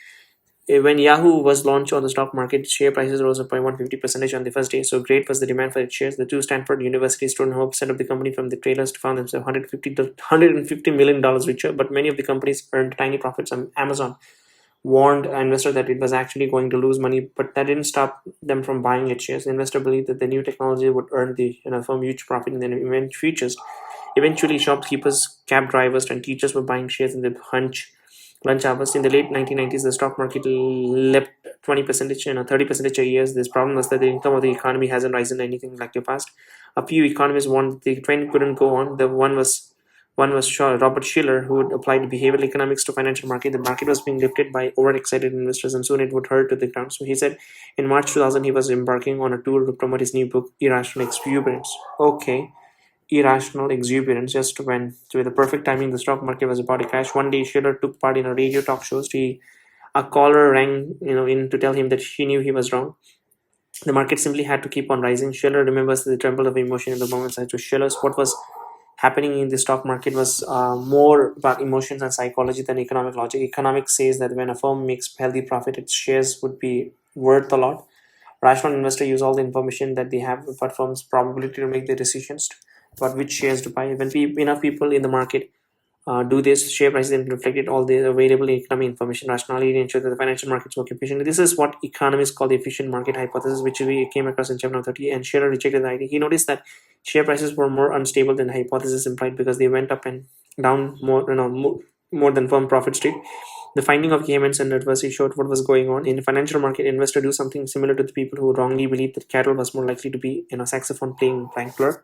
When Yahoo was launched on the stock market, share prices rose up by 150% on the first day. So great was the demand for its shares. The two Stanford University student who set up the company from the trailers found themselves $150 million richer, but many of the companies earned tiny profits. Amazon warned investors that it was actually going to lose money, but that didn't stop them from buying its shares. The investor believed that the new technology would earn the firm huge profit in the event futures. Eventually, shopkeepers, cab drivers, and teachers were buying shares in the lunch hours. In the late 1990s, the stock market leapt 20% and 30% a year. This problem was that the income of the economy hasn't risen anything like the past. A few economists warned that the trend couldn't go on. One was Robert Shiller, who had applied behavioral economics to financial market. The market was being lifted by overexcited investors, and soon it would hurt to the ground. So he said, in March 2000, he was embarking on a tour to promote his new book, Irrational Exuberance. Okay, irrational exuberance. Just when, so with the perfect timing, the stock market was about to crash. One day, Shiller took part in a radio talk show. A caller rang, in to tell him that she knew he was wrong. The market simply had to keep on rising. Shiller remembers the tremble of emotion in the moment. So to Shiller's, what was happening in the stock market was more about emotions and psychology than economic logic. Economics says that when a firm makes healthy profit, its shares would be worth a lot. Rational investors use all the information that they have about firms' probability to make their decisions about which shares to buy. When enough people in the market do this, share prices then reflected all the available economic information rationally ensure that the financial markets work efficiently. This is what economists call the efficient market hypothesis, which we came across in chapter 30, and Shiller rejected the idea. He noticed that share prices were more unstable than the hypothesis implied because they went up and down more than firm profits did. The finding of Yemen's and adversely showed what was going on. In a financial market, investors do something similar to the people who wrongly believed that cattle was more likely to be a saxophone playing bank clerk.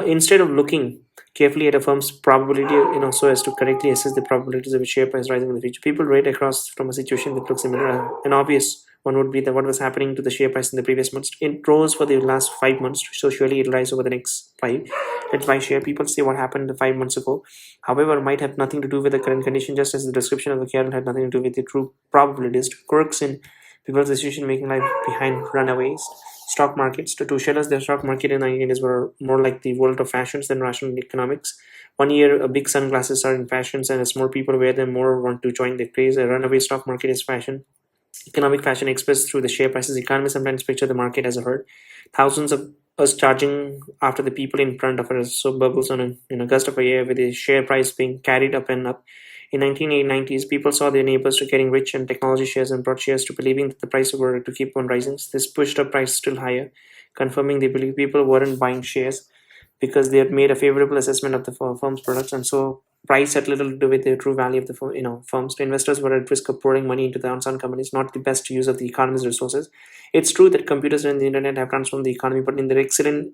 Instead of looking carefully at a firm's probability, so as to correctly assess the probabilities of a share price rising in the future, people rate across from a situation that looks similar. An obvious one would be that what was happening to the share price in the previous months. It rose for the last 5 months, so surely it'll rise over the next five. Let's buy share. People say what happened 5 months ago, however, might have nothing to do with the current condition, just as the description of the cattle had nothing to do with the true probabilities. Quirks in people's decision making life behind runaways. Stock markets. To Shellers, the stock market in the 1980s were more like the world of fashions than rational economics. One year, big sunglasses are in fashions, and as more people wear them, more want to join the craze. A runaway stock market is fashion. Economic fashion expressed through the share prices. Economists sometimes picture the market as a herd. Thousands of us charging after the people in front of us, so bubbles in a gust of a year with the share price being carried up and up. In 1990s, people saw their neighbors to getting rich and technology shares and brought shares to believing that the price were to keep on rising. This pushed the price still higher, confirming they believe people weren't buying shares because they had made a favorable assessment of the firm's products, and so price had little to do with the true value of the firms. The investors were at risk of pouring money into the unsound companies, not the best use of the economy's resources. It's true that computers and the internet have transformed the economy, but in their excitement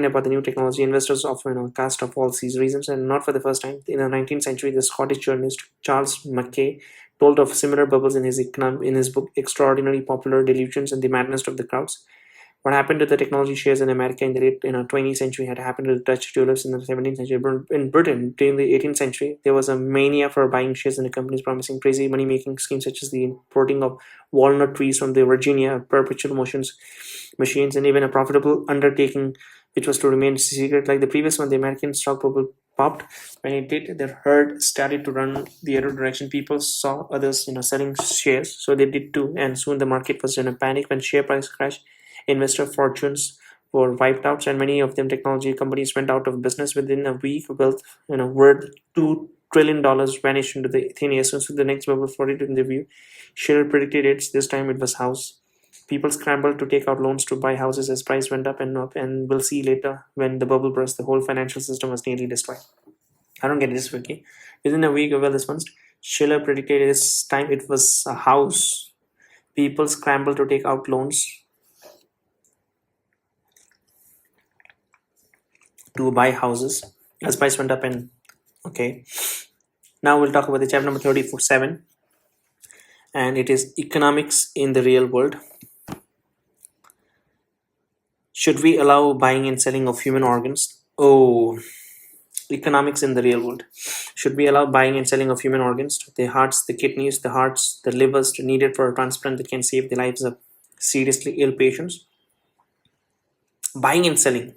about the new technology, investors often cast off all these reasons, and not for the first time. In the 19th century, the Scottish journalist Charles Mackay told of similar bubbles in his book Extraordinary Popular Delusions and the Madness of the Crowds. What happened to the technology shares in America in the late 20th century had happened to the Dutch tulips in the 17th century. In Britain, during the 18th century, there was a mania for buying shares in the companies promising crazy money-making schemes such as the importing of walnut trees from the Virginia, perpetual motions machines, and even a profitable undertaking which was to remain secret. Like the previous one, the American stock bubble popped. When it did, the herd started to run the other direction. People saw others selling shares, so they did too, and soon the market was in a panic. When share price crashed, investor fortunes were wiped out, and many of them technology companies went out of business. Within a week, wealth worth $2 trillion vanished into the thin air. So the next bubble floated in the view. Schiller predicted it. This time it was house. People scrambled to take out loans to buy houses as price went up, and we'll see later when the bubble burst, the whole financial system was nearly destroyed. I don't get this, okay? Within a week of this month, Schiller predicted this time it was a house. People scrambled to take out loans to buy houses as price went up, and okay. Now we'll talk about the chapter number 37, and it is economics in the real world. Should we allow buying and selling of human organs? Oh, economics in the real world. Should we allow buying and selling of human organs? The hearts, the kidneys, the livers needed for a transplant that can save the lives of seriously ill patients. Buying and selling.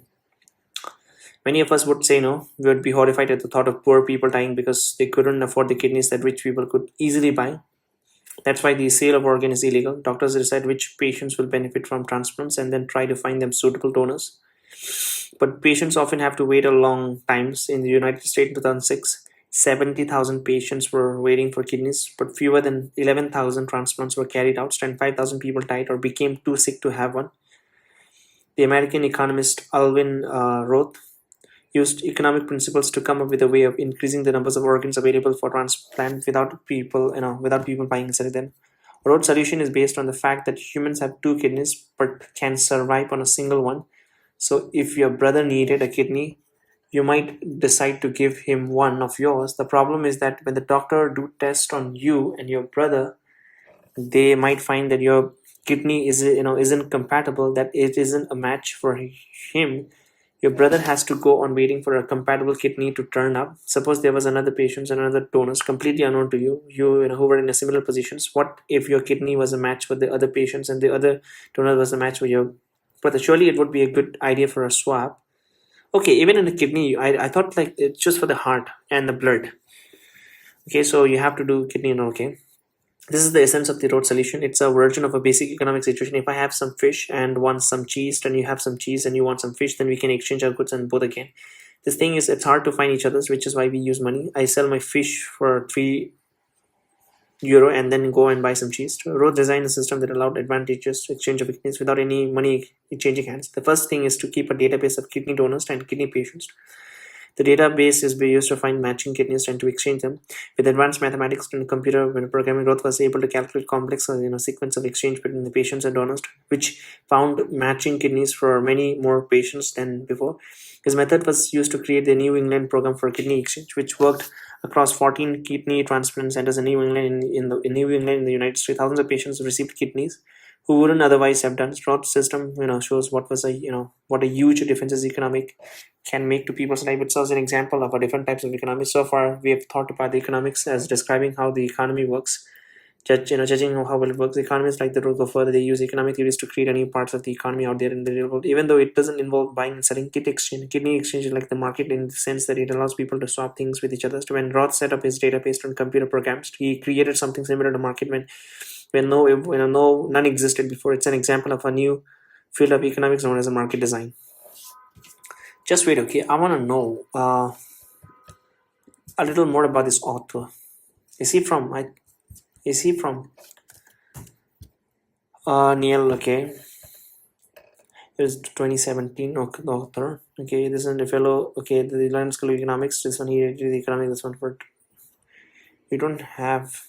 Many of us would say no. We would be horrified at the thought of poor people dying because they couldn't afford the kidneys that rich people could easily buy. That's why the sale of organ is illegal. Doctors decide which patients will benefit from transplants and then try to find them suitable donors. But patients often have to wait a long times. In the United States in 2006, 70,000 patients were waiting for kidneys, but fewer than 11,000 transplants were carried out, and 5,000 people died or became too sick to have one. The American economist Alvin Roth used economic principles to come up with a way of increasing the numbers of organs available for transplant without people buying and selling them. Roth's solution is based on the fact that humans have two kidneys but can survive on a single one. So if your brother needed a kidney, you might decide to give him one of yours. The problem is that when the doctor do test on you and your brother, they might find that your kidney isn't compatible, that it isn't a match for him. Your brother has to go on waiting for a compatible kidney to turn up. Suppose there was another patient and another donors completely unknown to you, who were in a similar positions. What if your kidney was a match for the other patients and the other donor was a match for your brother? Surely it would be a good idea for a swap. Okay, even in the kidney, I thought like it's just for the heart and the blood. Okay, so you have to do kidney, okay. This is the essence of the Roth solution. It's a version of a basic economic situation. If I have some fish and want some cheese, and you have some cheese and you want some fish, then we can exchange our goods and both again. This thing is, it's hard to find each other's, which is why we use money. I sell my fish for €3 and then go and buy some cheese. Roth designed a system that allowed advantageous exchange of kidneys without any money changing hands. The first thing is to keep a database of kidney donors and kidney patients. The database is being used to find matching kidneys and to exchange them. With advanced mathematics and computer programming, Roth was able to calculate complex sequence of exchange between the patients and donors, which found matching kidneys for many more patients than before. His method was used to create the New England program for kidney exchange, which worked across 14 kidney transplant centers in New England. In New England, in the United States, thousands of patients received kidneys who wouldn't otherwise have done. Roth's system, shows what a huge difference economic can make to people's life. It's also an example of a different types of economics. So far, we have thought about the economics as describing how the economy works. Judging how well it works. Economists like the to go further. They use economic theories to create new parts of the economy out there in the real world, even though it doesn't involve buying and selling. Kidney exchange is like the market in the sense that it allows people to swap things with each other. So when Roth set up his database on computer programs, he created something similar to market when none existed before. It's an example of a new field of economics known as a market design. Just wait, okay? I want to know a little more about this author. Is he from Niall? Okay, it was 2017 author. Okay, this is a fellow. Okay, the London School of Economics. This one he did the economics. This one for. We don't have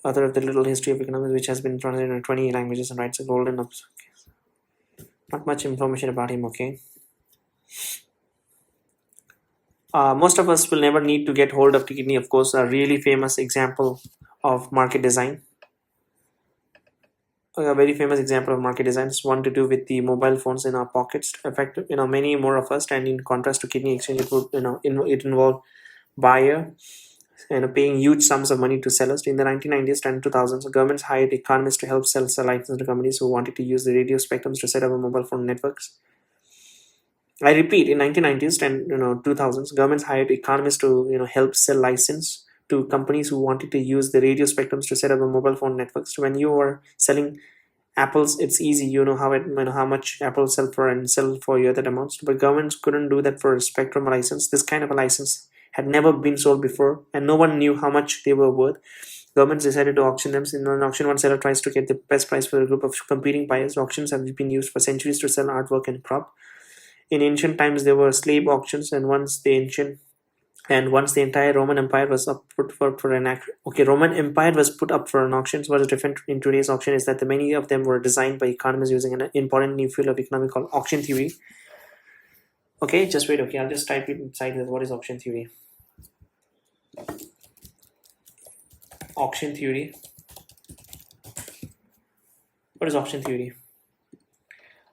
author of the Little History of Economics, which has been translated in 20 languages and writes a golden ups. Okay. Not much information about him. Okay. Most of us will never need to get hold of the kidney. Of course, a really famous example of market design. A very famous example of market design is one to do with the mobile phones in our pockets. In fact, many more of us. And in contrast to kidney exchange, it would it involved buyer paying huge sums of money to sellers. In the 1990s and 2000s, governments hired economists to help sell license to companies who wanted to use the radio spectrums to set up a mobile phone networks. I repeat, in 1990s and 2000s, governments hired economists to help sell license to companies who wanted to use the radio spectrums to set up a mobile phone networks. So when you are selling apples, it's easy. How much apples sell for and sell for that amounts. But governments couldn't do that for a spectrum license. This kind of a license had never been sold before, and no one knew how much they were worth. Governments decided to auction them. In an auction, one seller tries to get the best price for a group of competing buyers. Auctions have been used for centuries to sell artwork and crop. In ancient times, there were slave auctions, and once the entire Roman Empire was put up for an auction. So what is different in today's auction is that many of them were designed by economists using an important new field of economics called auction theory. Okay, just wait. Okay, I'll just type it inside. What is auction theory? Auction theory. What is auction theory?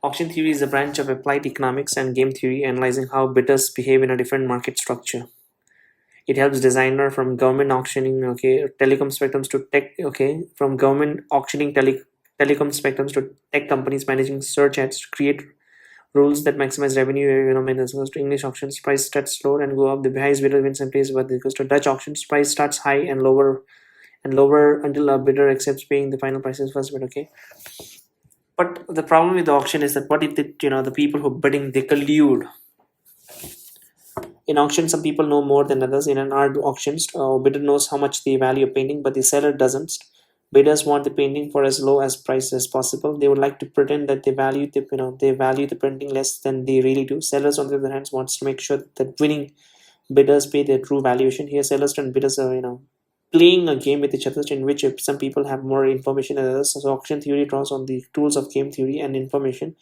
Auction theory is a branch of applied economics and game theory, analyzing how bidders behave in a different market structure. It helps designer from government auctioning telecom spectrums to tech from government auctioning telecom spectrums to tech companies managing search ads to create rules that maximize revenue. To English auctions, price starts low and go up. The highest bidder wins and pays what it goes to Dutch auctions. Price starts high and lower until a bidder accepts paying the final prices first bid. Okay. But the problem with the auction is that what if the people who are bidding, they collude. In auction, some people know more than others. In an art auction, bidder knows how much they value a painting, but the seller doesn't. Bidders want the painting for as low as price as possible. They would like to pretend that they value the painting less than they really do. Sellers, on the other hand, wants to make sure that winning bidders pay their true valuation. Here, sellers and bidders are playing a game with each other, in which some people have more information than others. So auction theory draws on the tools of game theory and information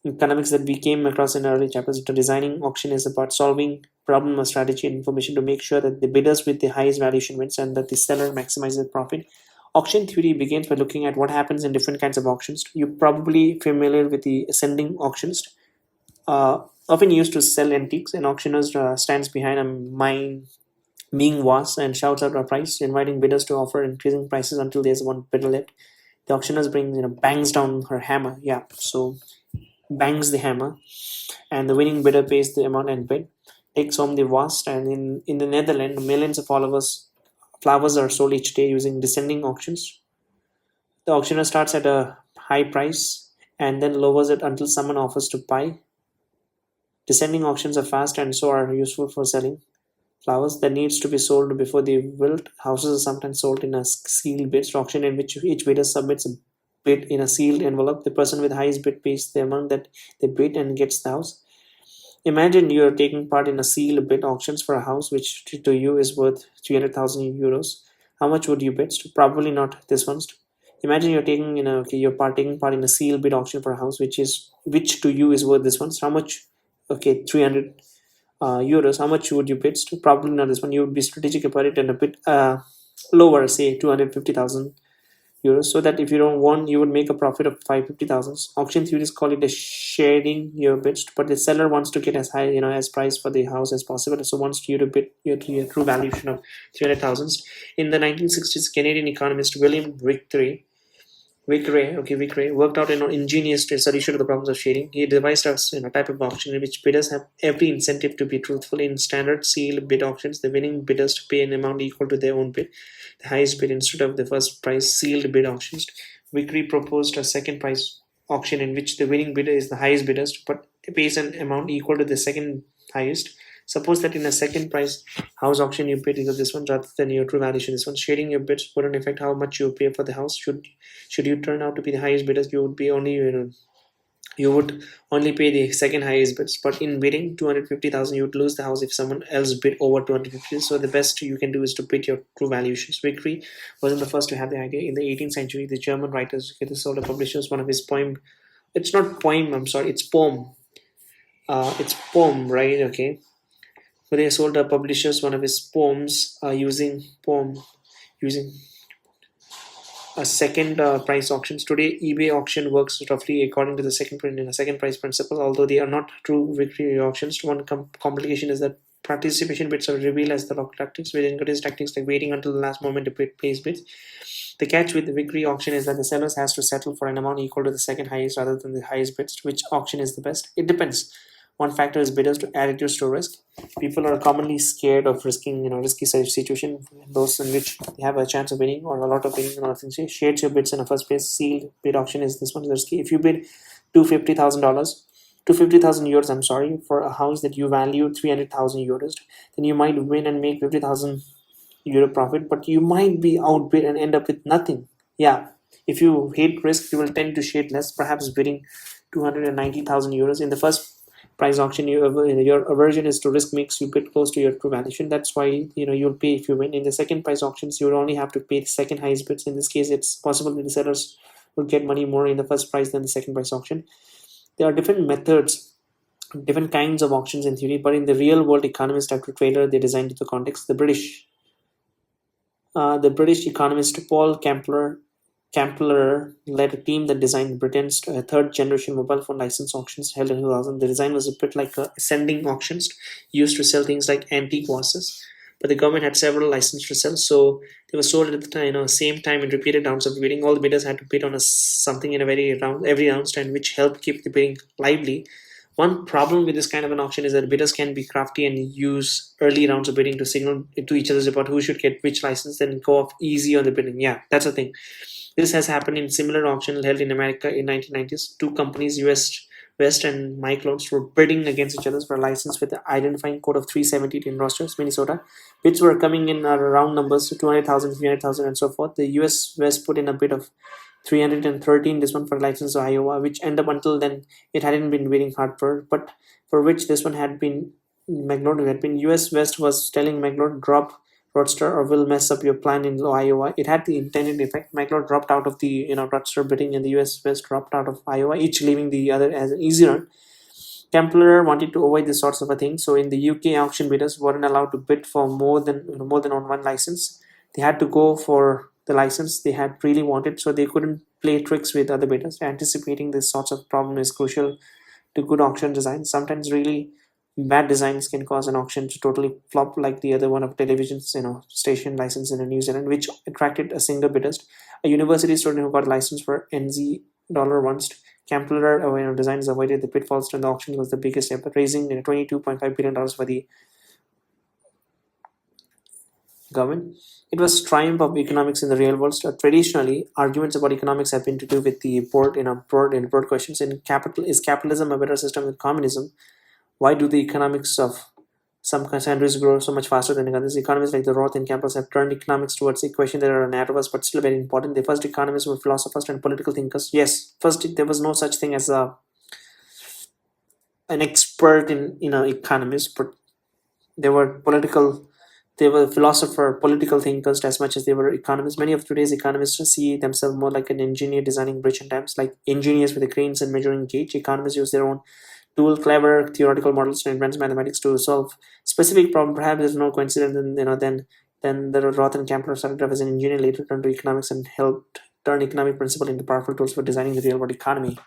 economics that we came across in early chapters. Designing auction is about solving problem or strategy and information to make sure that the bidders with the highest valuation wins and that the seller maximizes profit. Auction theory begins by looking at what happens in different kinds of auctions. You're probably familiar with the ascending auctions, often used to sell antiques. An auctioneer stands behind a Ming was and shouts out a price, inviting bidders to offer increasing prices until there's one bidder left. The auctioneer bangs down her hammer. Yeah, so bangs the hammer, and the winning bidder pays the amount and bid, takes home the vast. And in the Netherlands, millions of flowers are sold each day using descending auctions. The auctioneer starts at a high price and then lowers it until someone offers to buy. Descending auctions are fast and so are useful for selling flowers that needs to be sold before they wilt. Houses are sometimes sold in a sealed bids auction in which each bidder submits a bid in a sealed envelope. The person with the highest bid pays the amount that they bid and gets the house. Imagine you are taking part in a sealed bid auctions for a house which to you is worth 300,000 euros. How much would you bid? Probably not this one. Imagine you're taking taking part in a sealed bid auction for a house which to you is worth this one. How much? Okay, 300 euros. How much would you bid? Probably not this one. You would be strategic about it and a bit lower, say 250,000 euros, so that if you don't want, you would make a profit of 550,000. Auction theories call it a sharing your bids, but the seller wants to get as high as price for the house as possible, so wants you to bid your true valuation of 300,000. In the 1960s, Canadian economist William Vickrey worked out an ingenious solution to the problems of shading. He devised a type of auction in which bidders have every incentive to be truthful. In standard sealed bid auctions, the winning bidders pay an amount equal to their own bid, the highest bid instead of the first price. Sealed bid auctions. Vickrey proposed a second price auction in which the winning bidder is the highest bidder but pays an amount equal to the second highest. Suppose that in a second price house auction you bid either this one rather than your true valuation. This one shading your bids wouldn't affect how much you pay for the house. Should you turn out to be the highest bidders, you would be only you would only pay the second highest bids. But in bidding 250,000, you would lose the house if someone else bid over 250. So the best you can do is to bid your true valuations. Vickrey wasn't the first to have the idea. In the 18th century, the German writer Kishtainy publishes one of his poem. It's not poem. I'm sorry. It's poem. It's poem, right? Okay. So they sold publishers one of his poems using a second price auctions. Today, eBay auction works roughly according to the second price principle, although they are not true victory auctions. One complication is that participation bids are revealed as the lock tactics, which encourage tactics like waiting until the last moment to place bids. The catch with the victory auction is that the sellers has to settle for an amount equal to the second highest rather than the highest bids. Which auction is the best? It depends. One factor is bidders' attitudes to risk. People are commonly scared of risking, risky situation, those in which they have a chance of winning or a lot of winning. And things. Shades your bids in the first place. Sealed bid auction is this one is risky. If you bid $250,000, 250,000 euros, I'm sorry, for a house that you value 300,000 euros, then you might win and make 50,000 euro profit, but you might be outbid and end up with nothing. Yeah, if you hate risk, you will tend to shade less, perhaps bidding 290,000 euros in the first price auction. Your aversion is to risk makes you bid close to your true valuation. That's why you'll pay if you win. In the second price auctions, you will only have to pay the second highest bids. In this case, it's possible that the sellers will get money more in the first price than the second price auction. There are different methods, different kinds of auctions in theory, but in the real world, economists have to tailor their design to the context. The British economist Paul Campbell led a team that designed Britain's third generation mobile phone license auctions held in 2000. The design was a bit like ascending auctions used to sell things like antique vases, but the government had several licenses to sell, so they were sold at the time, same time in repeated rounds of bidding. All the bidders had to bid on something in every round stand, which helped keep the bidding lively. One problem with this kind of an auction is that bidders can be crafty and use early rounds of bidding to signal to each other about who should get which license, then go off easy on the bidding. Yeah, that's the thing. This has happened in similar auction held in America in 1990s. Two companies, US West and Micrones, were bidding against each other for a license with the identifying code of 370 in Rochester, Minnesota. Bids were coming in round numbers, 200,000, 300,000, and so forth. The US West put in a bid of 313, this one for license of Iowa, which ended up until then it hadn't been bidding hard for, but for which this one had been McLeod had been. US West was telling McLeod, drop Rochester or will mess up your plan in Iowa. It had the intended effect. McLeod dropped out of the Rochester bidding, and the US West dropped out of Iowa, each leaving the other as an easy run. Kempler wanted to avoid this sorts of a thing, so in the UK, auction bidders weren't allowed to bid for more than on one license. They had to go for the license they had really wanted, so they couldn't play tricks with other bidders. Anticipating this sorts of problem is crucial to good auction design. Sometimes really bad designs can cause an auction to totally flop, like the other one of television's station license in New Zealand, which attracted a single bidder. A university student who got a license for NZ dollar once. Kempler designs avoided the pitfalls during the auction was the biggest ever, raising $22.5 billion for the government. It was triumph of economics in the real world. Traditionally, arguments about economics have been to do with the broad questions. Is capitalism a better system than communism? Why do the economics of some countries grow so much faster than others? Economists like the Roth and Campbell have turned economics towards a question that are narrow but still very important. The first economists were philosophers and political thinkers. Yes, first there was no such thing as a an expert in economists, but they were philosopher, political thinkers as much as they were economists. Many of today's economists see themselves more like an engineer designing bridge and dams, like engineers with the cranes and measuring gauge. Economists use their own tool, clever theoretical models to advance mathematics to solve specific problem. Perhaps there's no coincidence. Then the Roth and Kempler started off as an engineer, later turned to economics and helped turn economic principle into powerful tools for designing the real world economy.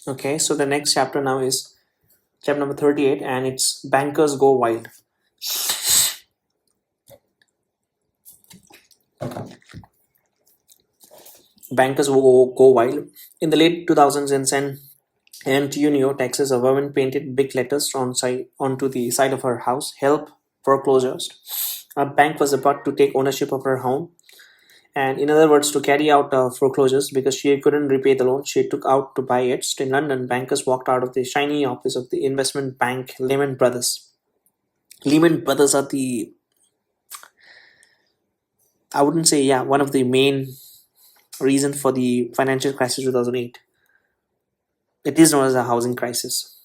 Okay, so the next chapter now is chapter number 38, and it's Bankers Go Wild. Bankers go wild. In the late 2000s in San Antonio, Texas, a woman painted big letters onto the side of her house: "Help foreclosures." A bank was about to take ownership of her home, and in other words, to carry out foreclosures because she couldn't repay the loan she took out to buy it. In London, bankers walked out of the shiny office of the investment bank Lehman Brothers. Lehman Brothers are I wouldn't say, one of the main reason for the financial crisis 2008. It is known as a housing crisis.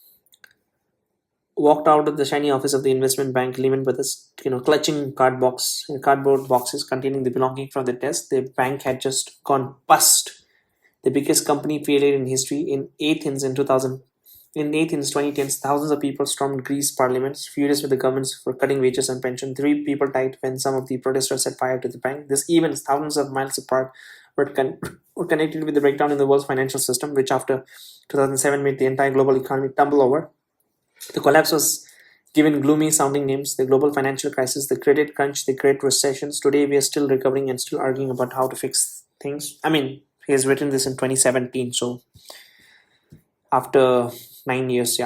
Walked out of the shiny office of the investment bank Lehman Brothers, clutching cardboard boxes containing the belonging from the desk. The bank had just gone bust. The biggest company failure in history. In Athens 2010s, thousands of people stormed Greece parliaments, furious with the governments for cutting wages and pension. 3 people died when some of the protesters set fire to the bank. This events, thousands of miles apart, were connected with the breakdown in the world's financial system, which after 2007 made the entire global economy tumble over. The collapse was given gloomy sounding names: the global financial crisis, the credit crunch, the great recessions. Today we are still recovering and still arguing about how to fix things. I mean, he has written this in 2017, so after 9 years,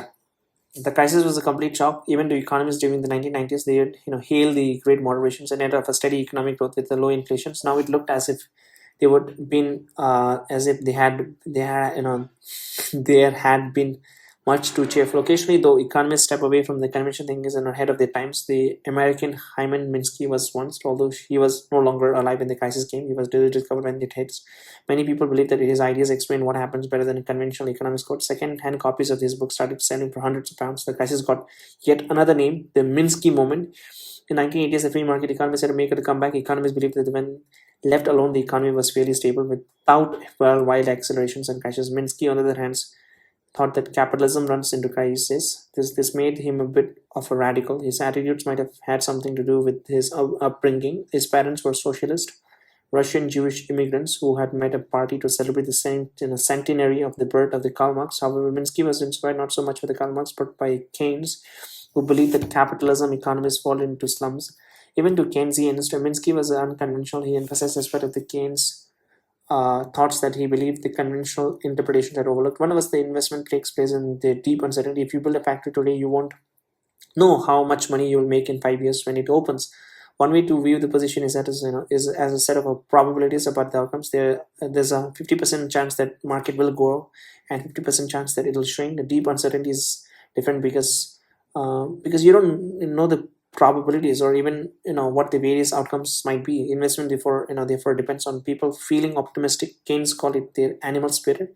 the crisis was a complete shock even to economists during the 1990s. They had, hailed the great moderations and ended of a steady economic growth with the low inflation. Now it looked as if they would been as if there had been much too cheerful. Occasionally, though, economists step away from the conventional thinkers and are ahead of their times. The American Hyman Minsky was once, although he was no longer alive when the crisis came, he was discovered when it hits. Many people believe that his ideas explain what happens better than a conventional economics code. Second-hand copies of his book started selling for hundreds of pounds. The crisis got yet another name: the Minsky moment. In 1980s, the free market economy said to make it a comeback. Economists believed that when left alone, the economy was fairly stable without wild accelerations and crashes. Minsky, on the other hand, thought that capitalism runs into crisis. This made him a bit of a radical. His attitudes might have had something to do with his upbringing. His parents were socialist, Russian Jewish immigrants who had met a party to celebrate the centenary of the birth of the Karl Marx. However, Minsky was inspired not so much by the Karl Marx but by Keynes, who believed that capitalism economies fall into slums. Even to Keynesians, Minsky was unconventional. He emphasized aspect of the Keynes thoughts that he believed the conventional interpretations had overlooked. One was the investment takes place in the deep uncertainty. If you build a factory today, you won't know how much money you will make in 5 years when it opens. One way to view the position is as a set of probabilities about the outcomes. There's a 50% chance that market will grow and 50% chance that it will shrink. The deep uncertainty is different because you don't know the probabilities or even what the various outcomes might be. Investment therefore depends on people feeling optimistic. Keynes called it their animal spirit,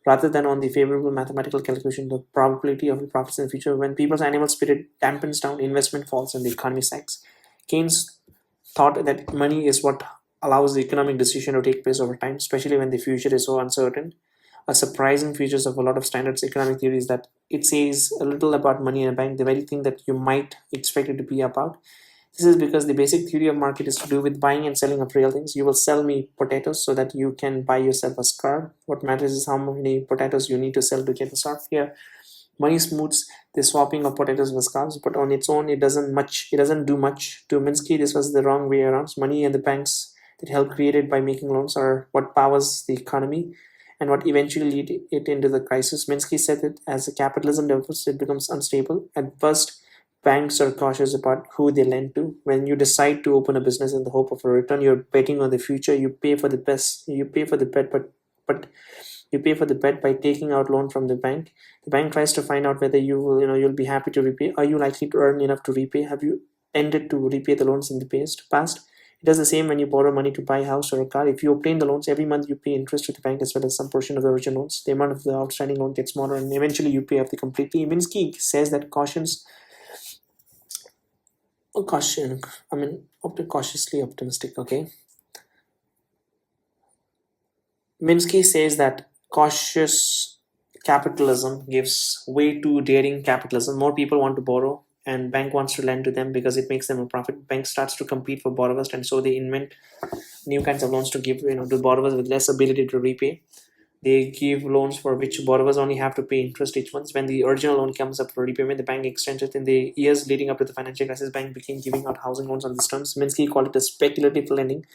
rather than on the favorable mathematical calculation, the probability of the profits in the future. When people's animal spirit dampens down, investment falls and the economy sags. Keynes thought that money is what allows the economic decision to take place over time, especially when the future is so uncertain. A surprising features of a lot of standards economic theory is that it says a little about money in a bank, the very thing that you might expect it to be about. This is because the basic theory of market is to do with buying and selling of real things. You will sell me potatoes so that you can buy yourself a scarf. What matters is how many potatoes you need to sell to get the scarf. Here, money smooths the swapping of potatoes with scarves, but on its own, it doesn't do much. To Minsky, this was the wrong way around. Money and the banks that help create it by making loans are what powers the economy and what eventually lead it into the crisis. Minsky said that as capitalism develops, it becomes unstable. At first, banks are cautious about who they lend to. When you decide to open a business in the hope of a return, you're betting on the future. You pay for the best. You pay for the bet, but you pay for the bet by taking out loan from the bank. The bank tries to find out whether you will, you'll be happy to repay. Are you likely to earn enough to repay? Have you tended to repay the loans in the past? It does the same when you borrow money to buy a house or a car. If you obtain the loans, every month you pay interest to the bank as well as some portion of the original loans. The amount of the outstanding loan gets smaller and eventually you pay off the completely. Minsky says that cautiously optimistic, okay? Minsky says that cautious capitalism gives way to daring capitalism. More people want to borrow and bank wants to lend to them because it makes them a profit. Bank starts to compete for borrowers, and so they invent new kinds of loans to give to borrowers with less ability to repay. They give loans for which borrowers only have to pay interest each month. When the original loan comes up for repayment, the bank extends it. In the years leading up to the financial crisis, bank began giving out housing loans on these terms. Minsky called it a speculative lending.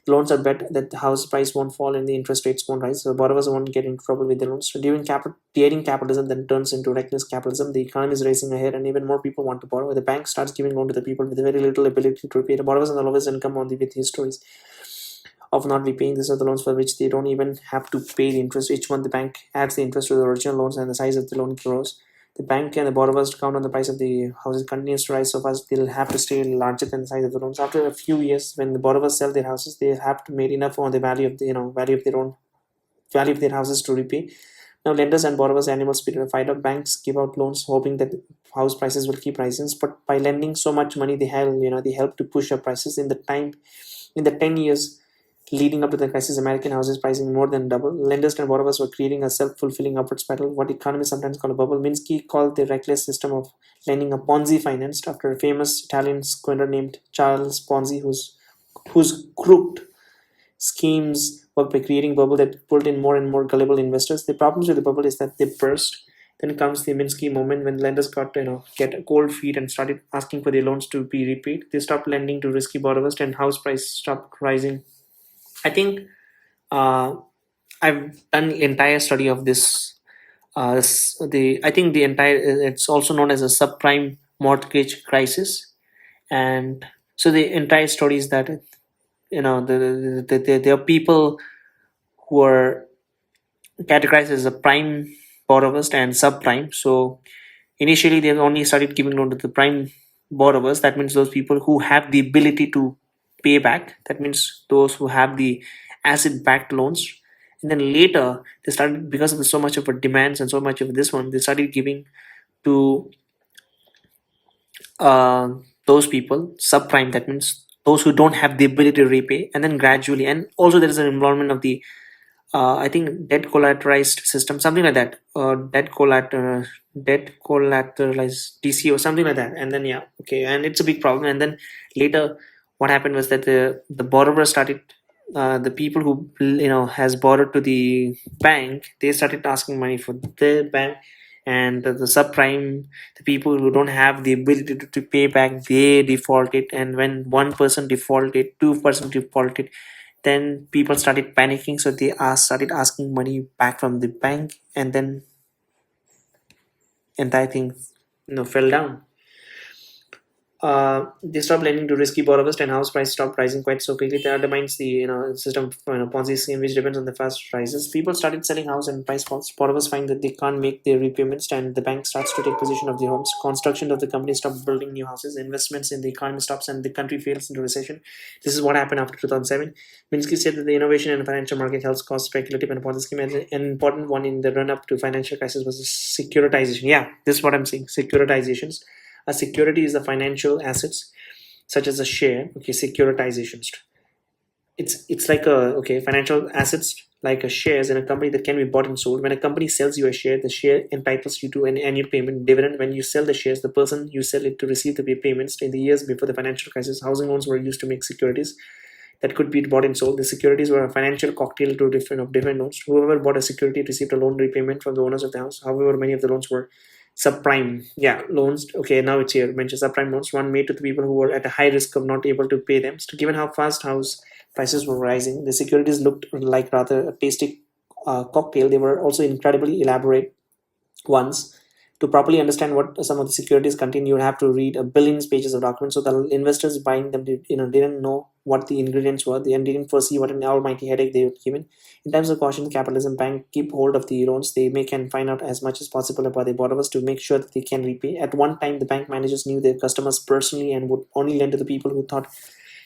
The loans are bet that the house price won't fall and the interest rates won't rise, so borrowers won't get in trouble with the loans. So during daring capitalism then turns into reckless capitalism. The economy is racing ahead and even more people want to borrow. The bank starts giving loan to the people with very little ability to repay. The borrowers on the lowest income only with histories of not repaying. These are the loans for which they don't even have to pay the interest. Each month the bank adds the interest to the original loans and the size of the loan grows. The bank and the borrowers count on the price of the houses continues to rise so fast they'll have to stay larger than the size of the loans. After a few years, when the borrowers sell their houses, they have to make enough on the value of their houses to repay. Now lenders and borrowers animal spirit fight up. Banks give out loans hoping that house prices will keep rising, but by lending so much money they help to push up prices. In the 10 years leading up to the crisis, American houses pricing more than double. Lenders and borrowers were creating a self-fulfilling upward spiral, what economists sometimes call a bubble. Minsky called the reckless system of lending a Ponzi financed after a famous Italian squander named Charles Ponzi, whose crooked schemes work by creating bubble that pulled in more and more gullible investors. The problems with the bubble is that they burst. Then comes the Minsky moment when lenders got get cold feet and started asking for their loans to be repaid. They stopped lending to risky borrowers and house price stopped rising. I think I've done entire study of this. It's also known as a subprime mortgage crisis, and so the entire story is that there are people who are categorized as a prime borrowers and subprime. So initially they only started giving loan to the prime borrowers. That means those people who have the ability to pay back. That means those who have the asset backed loans. And then later they started, because of so much of a demands and so much of this one, they started giving to those people subprime. That means those who don't have the ability to repay. And then gradually, and also there is an involvement of the I think debt collateralized system, something like that. Debt collateralized DCO, something like that. And then and it's a big problem. And then later, what happened was that the borrower started, the people who has borrowed to the bank, they started asking money for the bank, and the subprime, the people who don't have the ability to pay back, they defaulted. And when one person defaulted, 2% defaulted, then people started panicking, so they started asking money back from the bank, and then entire thing fell down. They stopped lending to risky borrowers and house price stopped rising quite so quickly. That undermines the system Ponzi scheme, which depends on the fast rises. People started selling house and price falls. Borrowers find that they can't make their repayments and the bank starts to take possession of their homes. Construction of the company stops building new houses. Investments in the economy stops and the country fails into recession. This is what happened after 2007. Minsky said that the innovation in the financial market helps cause speculative and Ponzi scheme. And an important one in the run-up to financial crisis was the securitization. Yeah, this is what I'm saying. Securitizations. A security is the financial assets such as a share. Okay, securitizations. It's like financial assets like a shares in a company that can be bought and sold. When a company sells you a share, the share entitles you to an annual payment dividend. When you sell the shares, the person you sell it to receive the payments. In the years before the financial crisis, housing loans were used to make securities that could be bought and sold. The securities were a financial cocktail to different loans. Whoever bought a security received a loan repayment from the owners of the house. However, many of the loans were subprime loans. Okay, now it's here mentioned subprime loans, one made to the people who were at a high risk of not able to pay them. So given how fast house prices were rising, the securities looked like rather a tasty cocktail. They were also incredibly elaborate ones. To properly understand what some of the securities contain, you would have to read a billions pages of documents. So the investors buying them, didn't know what the ingredients were. They didn't foresee what an almighty headache they would give in. In times of caution, capitalism bank keep hold of the loans they make and find out as much as possible about the borrowers to make sure that they can repay. At one time, the bank managers knew their customers personally and would only lend to the people who thought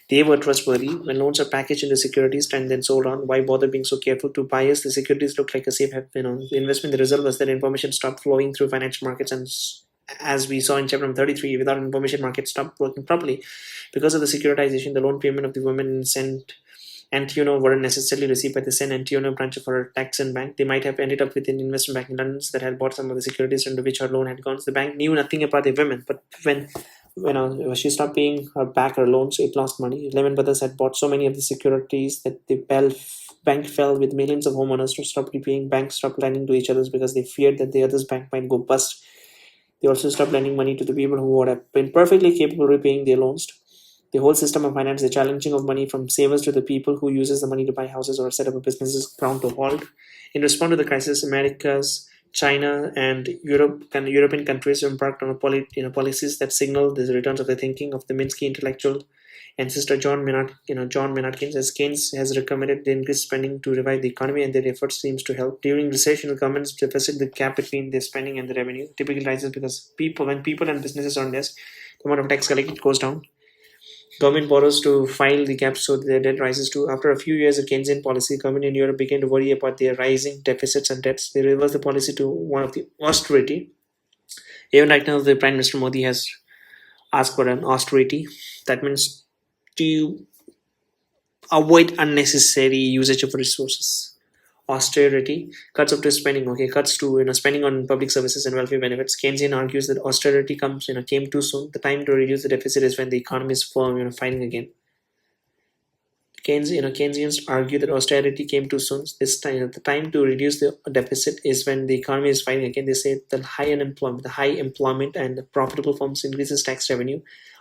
they were trustworthy. When loans are packaged into securities and then sold on, why bother being so careful? To buyers, the securities look like a safe investment. The result was that information stopped flowing through financial markets, and as we saw in chapter number 33, without information, markets stopped working properly. Because of the securitization, the loan payment of the women in St. Antonio weren't necessarily received by the San Antonio branch of our Texan bank. They might have ended up with an investment bank in London that had bought some of the securities into which her loan had gone. So the bank knew nothing about the women, but when she stopped paying her loans, it lost money. Lehman Brothers had bought so many of the securities that the bank fell, with millions of homeowners to stop repaying. Banks stopped lending to each other because they feared that the other's bank might go bust. They also stopped lending money to the people who would have been perfectly capable of repaying their loans. The whole system of finance, the challenging of money from savers to the people who uses the money to buy houses or set up a business, is ground to halt. In response to the crisis, America's, China, and European countries embarked on policies that signal the returns of the thinking of the Minsky intellectual ancestor John Maynard Keynes. As Keynes has recommended the increased spending to revive the economy, and their efforts seems to help. During recession, the government's deficit, the gap between their spending and the revenue, typically rises because when people and businesses earn less, the amount of tax collected goes down. Government borrows to fill the gap, so their debt rises too. After a few years of Keynesian policy, government in Europe began to worry about their rising deficits and debts. They reversed the policy to one of the austerity. Even right now, the Prime Minister Modi has asked for an austerity. That means to avoid unnecessary usage of resources. Austerity, cuts up to spending, cuts to spending on public services and welfare benefits. Keynesian argues that austerity came too soon. The time to reduce the deficit is when the economy is firm, fighting again. Keynesians argue that austerity came too soon. This time, the time to reduce the deficit is when the economy is fighting again. They say the high employment and the profitable firms increases tax revenue.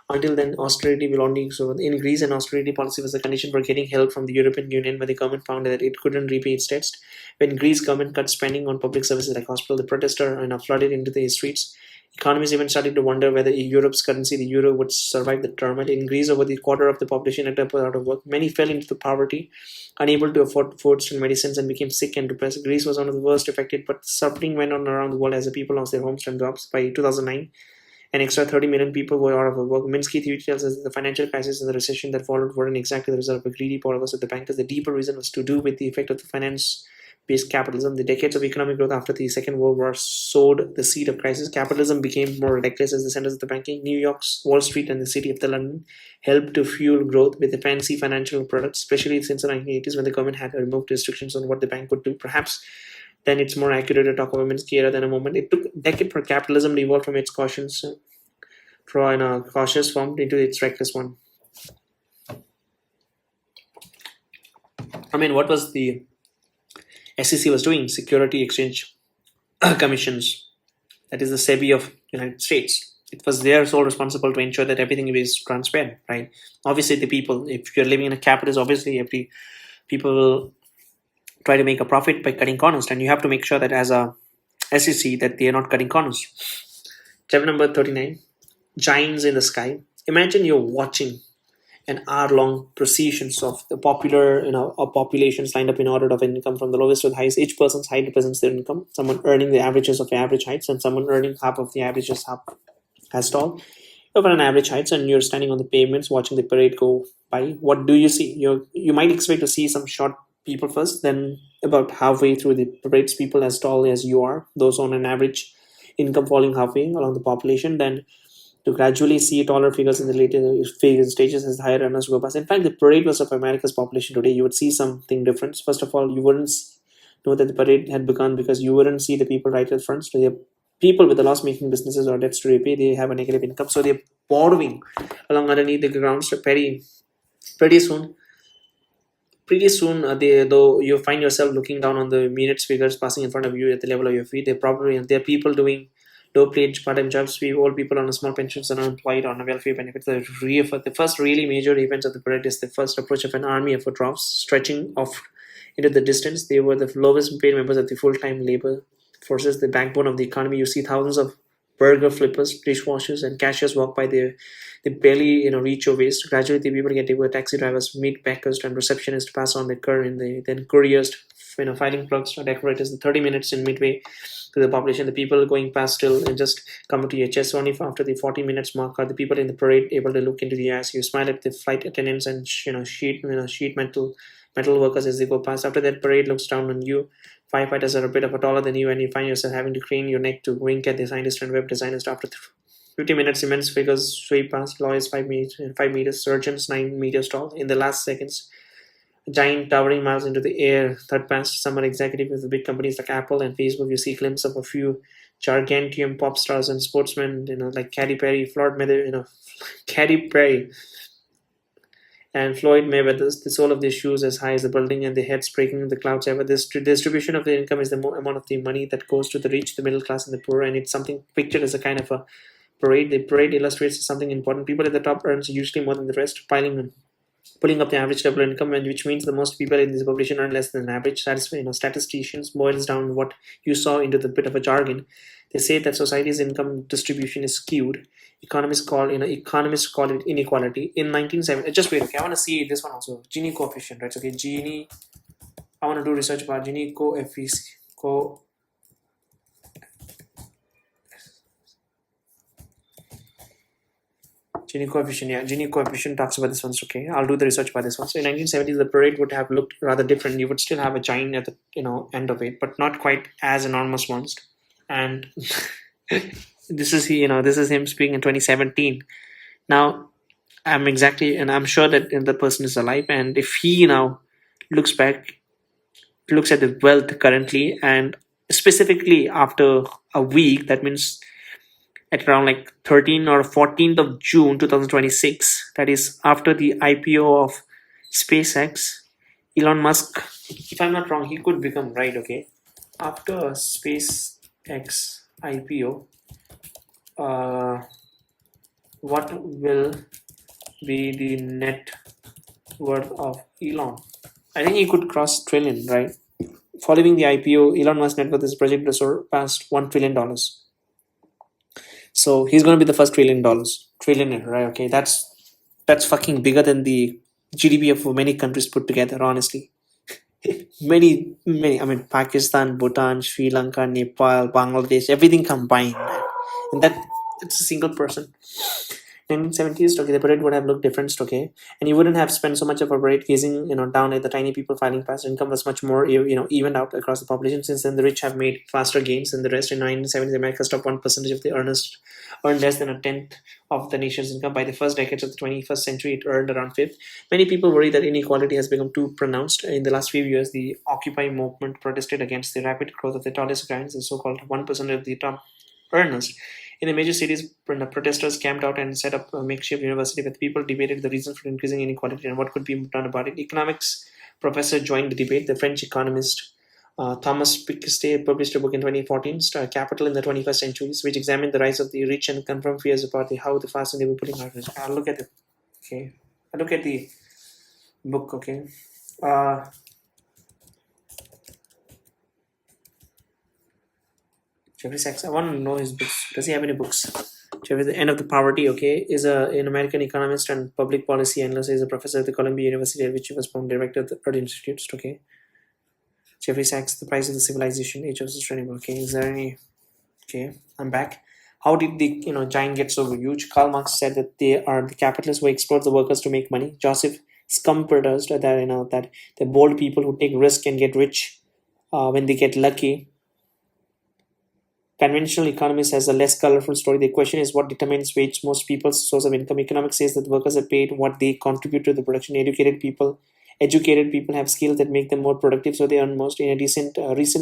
Until then, austerity will only. So in Greece, an austerity policy was the condition for getting help from the European Union, when the government found that it couldn't repay its debts. When Greece government cut spending on public services like hospital, the protesters flooded into the streets. Economies even started to wonder whether Europe's currency, the euro, would survive the turmoil. In Greece, over the quarter of the population ended up out of work. Many fell into poverty, unable to afford foods and medicines, and became sick and depressed. Greece was one of the worst affected, but suffering went on around the world as the people lost their homes and jobs. By 2009, an extra 30 million people were out of work. Minsky theory tells us that the financial crisis and the recession that followed weren't exactly the result of a greedy borrowers at the bankers. The deeper reason was to do with the effect of the finance-based capitalism. The decades of economic growth after the Second World War sowed the seed of crisis. Capitalism became more reckless as the centers of the banking. New York's Wall Street and the city of London helped to fuel growth with the fancy financial products, especially since the 1980s, when the government had removed restrictions on what the bank could do. Perhaps then it's more accurate to talk about Minsky era than a moment. It took a decade for capitalism to evolve from its cautious form into its reckless one. What was the SEC was doing? Security Exchange Commissions, that is the SEBI of United States. It was their sole responsible to ensure that everything is transparent, right? Obviously, the people, if you're living in a capitalist, obviously people will try to make a profit by cutting corners, and you have to make sure that as a SEC that they are not cutting corners. Chapter number 39, Giants in the Sky. Imagine you're watching an hour-long processions of the popular, populations lined up in order of income from the lowest to the highest. Each person's height represents their income. Someone earning the averages of average heights, and someone earning half of the averages, half as tall. Over an average heights, and you're standing on the pavements watching the parade go by. What do you see? You might expect to see some short people first, then about halfway through the parade's people as tall as you are, those on an average income falling halfway along the population, then to gradually see taller figures in the later stages as the higher runners go past. In fact, the parade was of America's population today. You would see something different. First of all, you wouldn't know that the parade had begun because you wouldn't see the people right at the front. So they are people with the loss-making businesses or debts to repay. They have a negative income, so they're borrowing along underneath the ground. So pretty soon, though you find yourself looking down on the minutes figures passing in front of you at the level of your feet. They're people doing low-paid part-time jobs, old people on a small pensions and unemployed on a welfare benefits. The first really major event of the parade is the first approach of an army of dwarfs stretching off into the distance. They were the lowest paid members of the full-time labor forces, the backbone of the economy. You see thousands of burger flippers, dishwashers, and cashiers walk by. They barely reach your waist. Gradually, the people get able. Taxi drivers, meat packers, and receptionists pass on their current. Then couriers, filing clerks, decorators. The 30 minutes in midway to the population, the people going past still and just come to your chest. Only after the 40 minutes mark are the people in the parade able to look into the eyes. You smile at the flight attendants and sheet metal workers as they go past. After that, parade looks down on you. Firefighters are a bit of a taller than you, and you find yourself having to crane your neck to wink at the scientist and web designers. After 50 minutes, immense figures sweep past. Lawyers 5 meters, surgeons 9 meters tall. In the last seconds, giant towering miles into the air, third past summer executives with big companies like Apple and Facebook. You see glimpses of a few gigantium pop stars and sportsmen, like Katy Perry, Katy Perry, and Floyd Mayweather. The sole of their shoes as high as the building, and their heads breaking the clouds ever. This distribution of the income is the amount of the money that goes to the rich, the middle class, and the poor, and it's something pictured as a kind of a parade. The parade illustrates something important. People at the top earns usually more than the rest, pulling up the average level income, which means the most people in this population earn less than average. Statisticians boils down what you saw into the bit of a jargon. They say that society's income distribution is skewed. Economists call it inequality. In 1970, just wait. Okay, I want to see this one also. Gini coefficient, right? Okay, Gini. I want to do research about Gini coefficient. Gini coefficient, yeah. Gini coefficient talks about this one. Okay, I'll do the research about this one. So in 1970s, the parade would have looked rather different. You would still have a giant at the end of it, but not quite as enormous ones. And this is him speaking in 2017. Now, I'm sure that the person is alive, and if he now looks at the wealth currently, and specifically after a week, that means at around like 13th or 14th of June 2026, that is after the IPO of SpaceX, Elon Musk, if I'm not wrong, he could become right, okay? After SpaceX IPO, what will be the net worth of Elon? I think he could cross trillion, right? Following the IPO, Elon Musk's net worth is projected to surpass $1 trillion. So he's going to be the first trillionaire, right? Okay, that's fucking bigger than the GDP of many countries put together, honestly. many, I mean, Pakistan, Bhutan, Sri Lanka, Nepal, Bangladesh, everything combined. And it's a single person. 1970s, okay, the parade would have looked different, okay, and you wouldn't have spent so much of a parade gazing, down at the tiny people filing past. Income was much more, evened out across the population. Since then, the rich have made faster gains than the rest. In 1970s, America's top 1% of the earners earned less than a tenth of the nation's income. By the first decades of the 21st century, it earned around fifth. Many people worry that inequality has become too pronounced. In the last few years, the Occupy movement protested against the rapid growth of the tallest guys, the so-called 1% of the top earners. In the major cities, protesters camped out and set up a makeshift university where people debated the reasons for increasing inequality and what could be done about it. Economics professor joined the debate. The French economist Thomas Piketty published a book in 2014, Capital in the 21st Century, which examined the rise of the rich and confirmed fears about how the fast they were putting out. I'll look at it. Okay, I'll look at the book. Okay. Jeffrey Sachs, I want to know his books. Does he have any books? Jeffrey, The End of the Poverty, okay, is an American economist and public policy analyst. He's a professor at the Columbia University, at which he was former director of the Earth Institute, okay. Jeffrey Sachs, The Price of the Civilization, Age of Sustainable, okay. Is there any... Okay, I'm back. How did the giant get so huge? Karl Marx said that they are the capitalists who exploit the workers to make money. Joseph Schumpeter said that, that the bold people who take risk and get rich when they get lucky. Conventional economists has a less colorful story. The question is what determines which most people's source of income. Economics says that workers are paid what they contribute to the production. Educated people have skills that make them more productive, so they earn most. In recent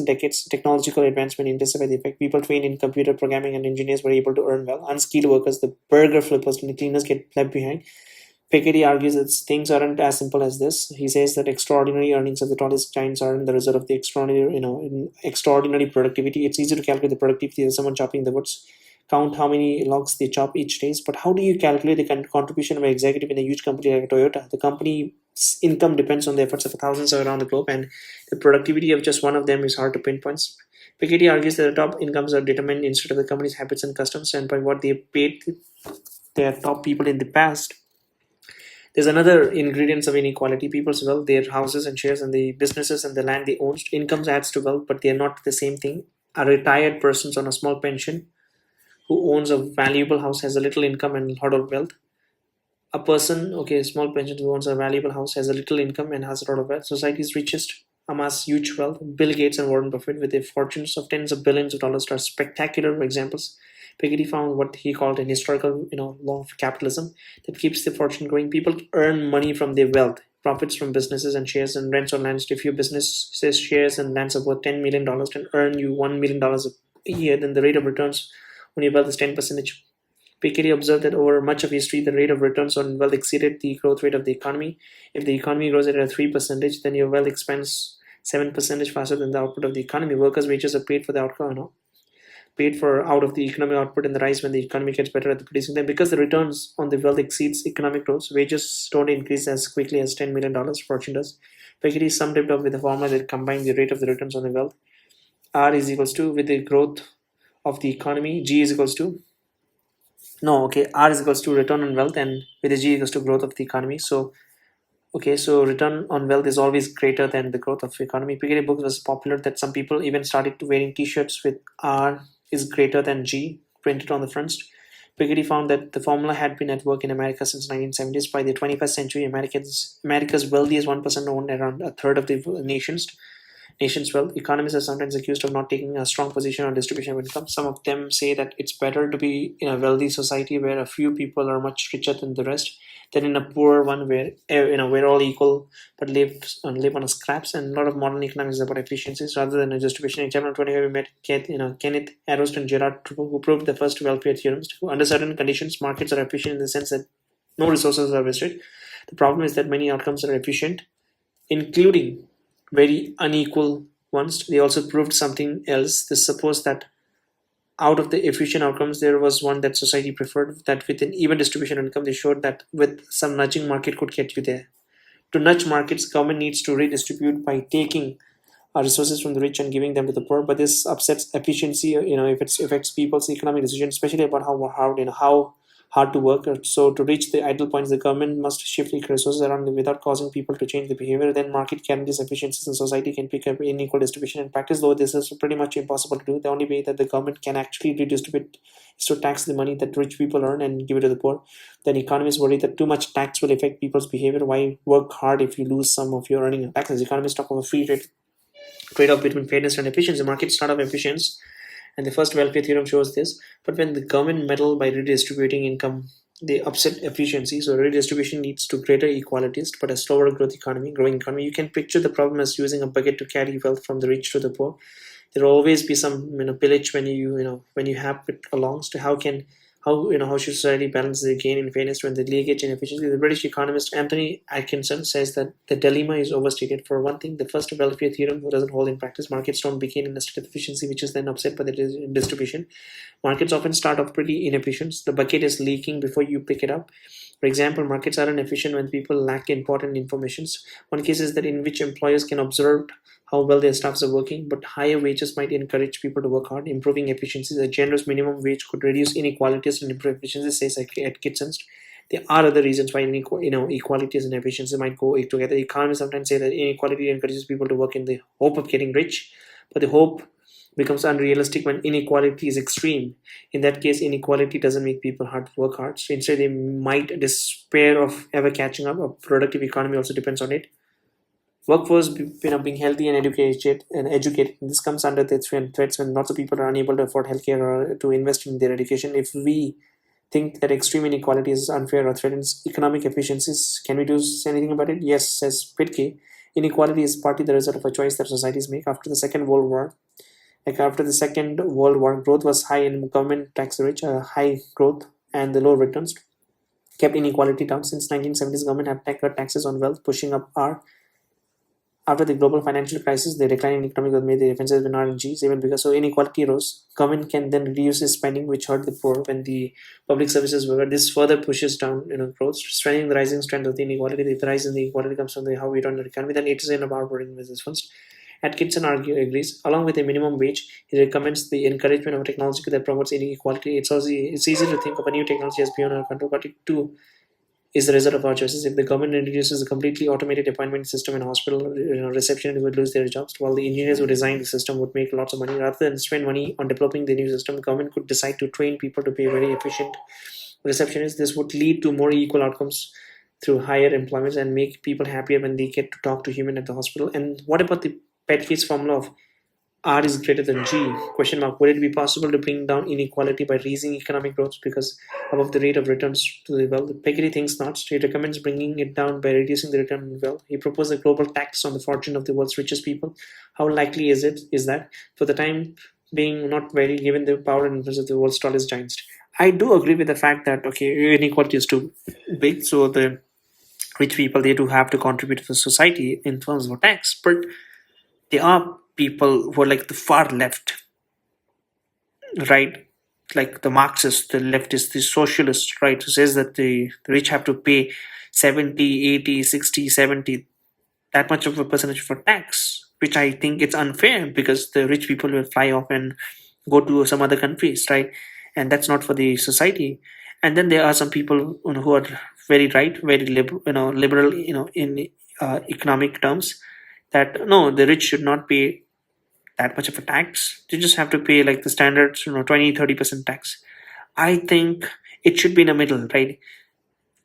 decades, technological advancement intensified the effect. People trained in computer programming and engineers were able to earn well. Unskilled workers, the burger flippers and the cleaners, get left behind. Piketty argues that things aren't as simple as this. He says that extraordinary earnings of the tallest giants aren't the result of the extraordinary productivity. It's easy to calculate the productivity of someone chopping the woods, count how many logs they chop each day. But how do you calculate the contribution of an executive in a huge company like Toyota? The company's income depends on the efforts of thousands around the globe, and the productivity of just one of them is hard to pinpoint. Piketty argues that the top incomes are determined instead of the company's habits and customs and by what they paid their top people in the past. There's another ingredients of inequality. People's wealth, their houses and shares and the businesses and the land they own. Incomes adds to wealth, but they are not the same thing. A retired person on a small pension who owns a valuable house has a little income and a lot of wealth. A person, okay, a small pension who owns a valuable house has a little income and has a lot of wealth. Society's richest amass huge wealth. Bill Gates and Warren Buffett, with their fortunes of tens of billions of dollars, are spectacular examples. Piketty found what he called an historical, law of capitalism that keeps the fortune growing. People earn money from their wealth, profits from businesses and shares and rents on lands. If your businesses, shares, and lands are worth $10 million and earn you $1 million a year, then the rate of returns on your wealth is 10%. Piketty observed that over much of history, the rate of returns on wealth exceeded the growth rate of the economy. If the economy grows at a 3%, then your wealth expands 7% faster than the output of the economy. Workers' wages are paid for the outcome, paid for out of the economic output and the rise when the economy gets better at the producing them. Because the returns on the wealth exceeds economic growth, wages don't increase as quickly as $10 million fortune does. Piketty summed it up with a formula that combines the rate of the returns on the wealth. R is equals to, with the growth of the economy, G is equals to, R is equals to return on wealth, and with the G equals to growth of the economy. So return on wealth is always greater than the growth of the economy. Piketty book was popular that some people even started wearing T-shirts with R is greater than G printed on the fronts. Piketty found that the formula had been at work in America since 1970s. By the 21st century, America's wealthiest 1% owned around a third of the nation's wealth. Economists are sometimes accused of not taking a strong position on distribution of income. Some of them say that it's better to be in a wealthy society where a few people are much richer than the rest than in a poor one where we're all equal but live on a scraps. And a lot of modern economics is about efficiencies rather than a distribution. In chapter 25, we met Kenneth Arrost and Gerard who proved the first welfare theorems. Under certain conditions, markets are efficient in the sense that no resources are wasted. The problem is that many outcomes are efficient, including very unequal ones. They also proved something else. They supposed that out of the efficient outcomes, there was one that society preferred, that with an even distribution of income, they showed that with some nudging, market could get you there. To nudge markets, government needs to redistribute by taking resources from the rich and giving them to the poor. But this upsets efficiency, if it affects people's economic decisions, especially about how hard to work. So to reach the ideal points, the government must shift resources around without causing people to change the behavior. Then market guarantees efficiencies and society can pick up unequal distribution. In practice, though, this is pretty much impossible to do. The only way that the government can actually redistribute is to tax the money that rich people earn and give it to the poor. Then economists worry that too much tax will affect people's behavior. Why work hard if you lose some of your earning and taxes? Economists talk of a free trade-off between fairness and efficiency. Markets start off efficiency, and the first welfare theorem shows this. But when the government meddle by redistributing income, they upset efficiency. So redistribution leads to greater equalities, but a slower growing economy. You can picture the problem as using a bucket to carry wealth from the rich to the poor. There will always be some pillage when you have it along. So how should society balance the gain in fairness when the leakage and efficiency? The British economist Anthony Atkinson says that the dilemma is overstated. For one thing, the first welfare theorem doesn't hold in practice. Markets don't begin in a state of efficiency, which is then upset by the distribution. Markets often start off pretty inefficient. The bucket is leaking before you pick it up. For example, markets are inefficient when people lack important information. One case is that in which employers can observe how well their staffs are working, but higher wages might encourage people to work hard. Improving efficiencies, a generous minimum wage could reduce inequalities and improve efficiency, says Atkinson. There are other reasons why equalities and efficiency might go together. Economists sometimes say that inequality encourages people to work in the hope of getting rich, but the hope becomes unrealistic when inequality is extreme. In that case, inequality doesn't make people work hard. So instead, they might despair of ever catching up. A productive economy also depends on it. Workforce being healthy and educated. This comes under the threats when lots of people are unable to afford healthcare or to invest in their education. If we think that extreme inequality is unfair or threatens economic efficiencies, can we do anything about it? Yes, says Pitke. Inequality is partly the result of a choice that societies make. After the Second World War, growth was high and government tax rich. High growth and the low returns kept inequality down. Since 1970s, government have cut taxes on wealth, pushing up R. After the global financial crisis, the decline in economic growth made the differences between R and G even bigger. So inequality rose. Government can then reduce its spending, which hurt the poor when the public services were. This further pushes down growth, strengthening the rising strength of the inequality. The rise in the inequality comes from how we run the economy. Then 80% of our operating business funds. Atkinson agrees. Along with a minimum wage, he recommends the encouragement of technology that promotes inequality. It's easy to think of a new technology as beyond our control, but it too is the result of our choices. If the government introduces a completely automated appointment system in a hospital, receptionists would lose their jobs, while the engineers who design the system would make lots of money. Rather than spend money on developing the new system, the government could decide to train people to be very efficient receptionists. This would lead to more equal outcomes through higher employment and make people happier when they get to talk to human at the hospital. And what about the pet case formula of R is greater than G? Question mark. Would it be possible to bring down inequality by raising economic growth because above the rate of returns to the wealth? Piketty thinks not. He recommends bringing it down by reducing the return on wealth. He proposed a global tax on the fortune of the world's richest people. How likely is that? For the time being, not very, given the power and influence of the world's tallest giants. I do agree with the fact that inequality is too big, so the rich people, they do have to contribute to the society in terms of tax, but there are people who are like the far left, right? Like the Marxists, the leftists, the socialists, right? Who says that the rich have to pay 70, 80, 60, 70, that much of a percentage for tax, which I think it's unfair because the rich people will fly off and go to some other countries, right? And that's not for the society. And then there are some people who are very right, very liberal, in economic terms, that no, the rich should not pay that much of a tax. They just have to pay like the standard 20-30% tax. I think it should be in the middle, right?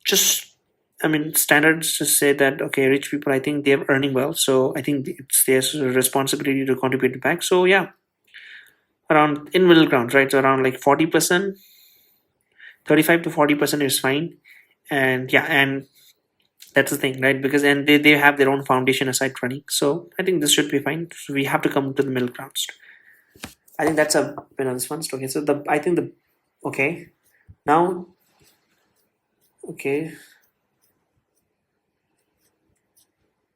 Just, I mean, standards just say that okay, rich people, I think they're earning well, so I think it's their responsibility to contribute back. So yeah, around in middle ground, right? So around like 40%, 35 to 40% is fine. And yeah, and that's the thing, right? Because and they have their own foundation aside running, so I think this should be fine. So we have to come to the middle grounds. I think that's a this one's okay. So the I think the okay now okay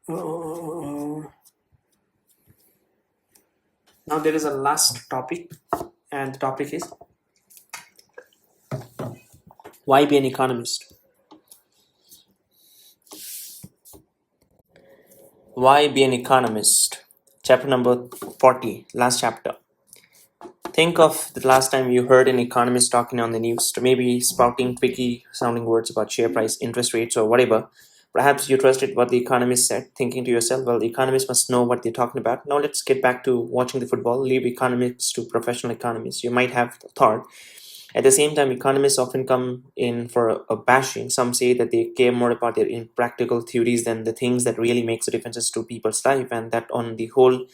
now there is a last topic, and the topic is why be an economist. Why be an economist? Chapter number 40, last chapter. Think of the last time you heard an economist talking on the news, or maybe spouting tricky sounding words about share price, interest rates, or whatever. Perhaps you trusted what the economist said, thinking to yourself, well, the economists must know what they're talking about. Now let's get back to watching the football, leave economics to professional economists. You might have thought. At the same time, economists often come in for a bashing. Some say that they care more about their impractical theories than the things that really makes a difference to people's life, and that on the whole,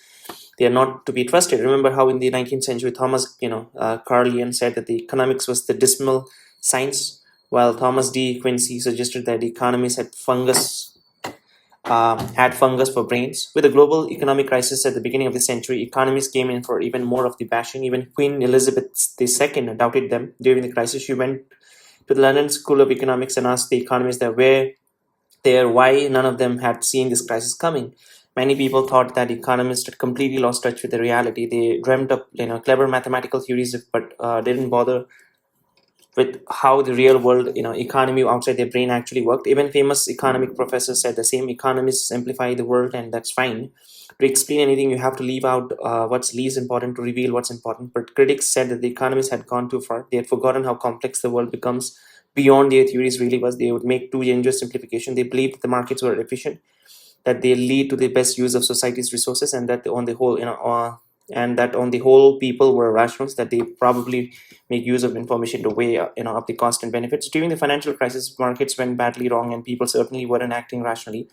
they are not to be trusted. Remember how in the 19th century, Thomas, Carlyle said that the economics was the dismal science, while Thomas D. Quincy suggested that the economists had fungus for brains. With the global economic crisis at the beginning of the century, economists came in for even more of the bashing. Even Queen Elizabeth II doubted them during the crisis. She went to the London School of Economics and asked the economists why none of them had seen this crisis coming. Many people thought that economists had completely lost touch with the reality. They dreamt up clever mathematical theories, but didn't bother with how the real world economy outside their brain actually worked. Even famous economic professors said the same. Economists simplify the world, and that's fine. To explain anything, you have to leave out what's least important to reveal what's important. But critics said that the economists had gone too far. They had forgotten how complex the world becomes beyond their theories really was. They would make too dangerous simplification. They believed that the markets were efficient, that they lead to the best use of society's resources, and that on the whole people were rationals, that they probably make use of information to weigh up the cost and benefits. During the financial crisis, markets went badly wrong and people certainly weren't acting rationally.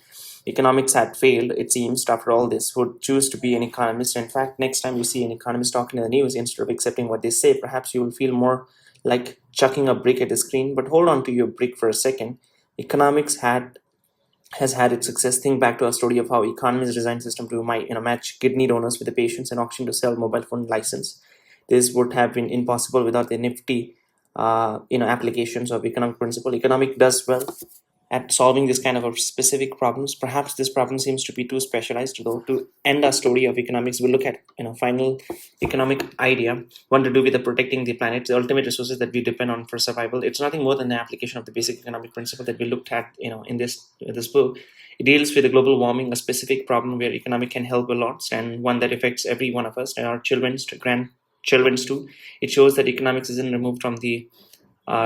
Economics had failed, it seems. After all this, would choose to be an economist. In fact, next time you see an economist talking in the news, instead of accepting what they say, perhaps you will feel more like chucking a brick at the screen. But hold on to your brick for a second. Economics has had its success. Think back to our story of how economists designed system to match kidney donors with the patients and auction to sell mobile phone license. This would have been impossible without the nifty applications of economic principle. Economic does well at solving this kind of a specific problems. Perhaps this problem seems to be too specialized, though. To end our story of economics, we'll look at final economic idea, one to do with the protecting the planet, the ultimate resources that we depend on for survival. It's nothing more than the application of the basic economic principle that we looked at in this book. It deals with the global warming, a specific problem where economic can help a lot, and one that affects every one of us and our children's to grandchildren's too. It shows that economics isn't removed from the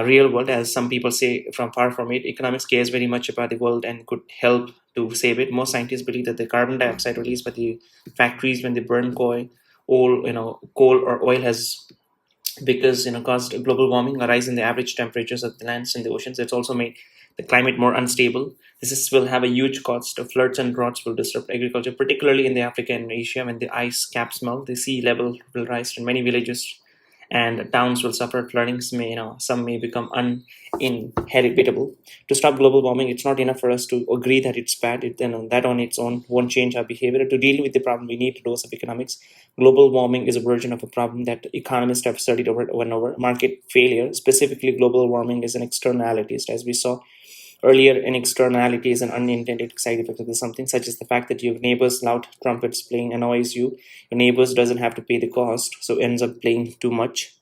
real world, as some people say, from far from it. Economics cares very much about the world and could help to save it. Most scientists believe that the carbon dioxide released by the factories when they burn coal or oil has caused global warming, a rise in the average temperatures of the lands and the oceans. It's also made the climate more unstable. Will have a huge cost. Floods and droughts will disrupt agriculture, particularly in the Africa and Asia. When the ice caps melt, the sea level will rise, and many villages and towns will suffer. Floodings some may become uninhabitable. To stop global warming, it's not enough for us to agree that it's bad. That on its own won't change our behavior. To deal with the problem, we need a dose of economics. Global warming is a version of a problem that economists have studied over and over. Market failure, specifically global warming, is an externality. As we saw earlier, an externality is an unintended side effect of something, such as the fact that your neighbor's loud trumpets playing annoys you. Your neighbors doesn't have to pay the cost, so ends up playing too much.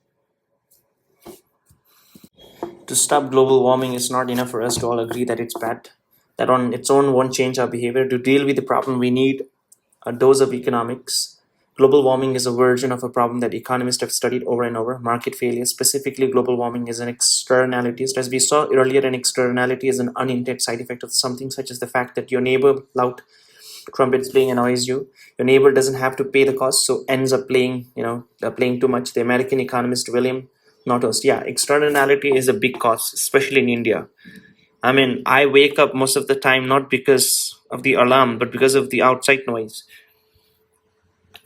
To stop global warming, it's not enough for us to all agree that it's bad. That on its own won't change our behavior. To deal with the problem, we need a dose of economics. Global warming is a version of a problem that economists have studied over and over. Market failure, specifically global warming, is an externality. As we saw earlier, an externality is an unintended side effect of something, such as the fact that your neighbor loud trumpets playing annoys you. Your neighbor doesn't have to pay the cost, so ends up playing too much. The American economist William Notos, externality is a big cost, especially in India. I mean, I wake up most of the time not because of the alarm, but because of the outside noise.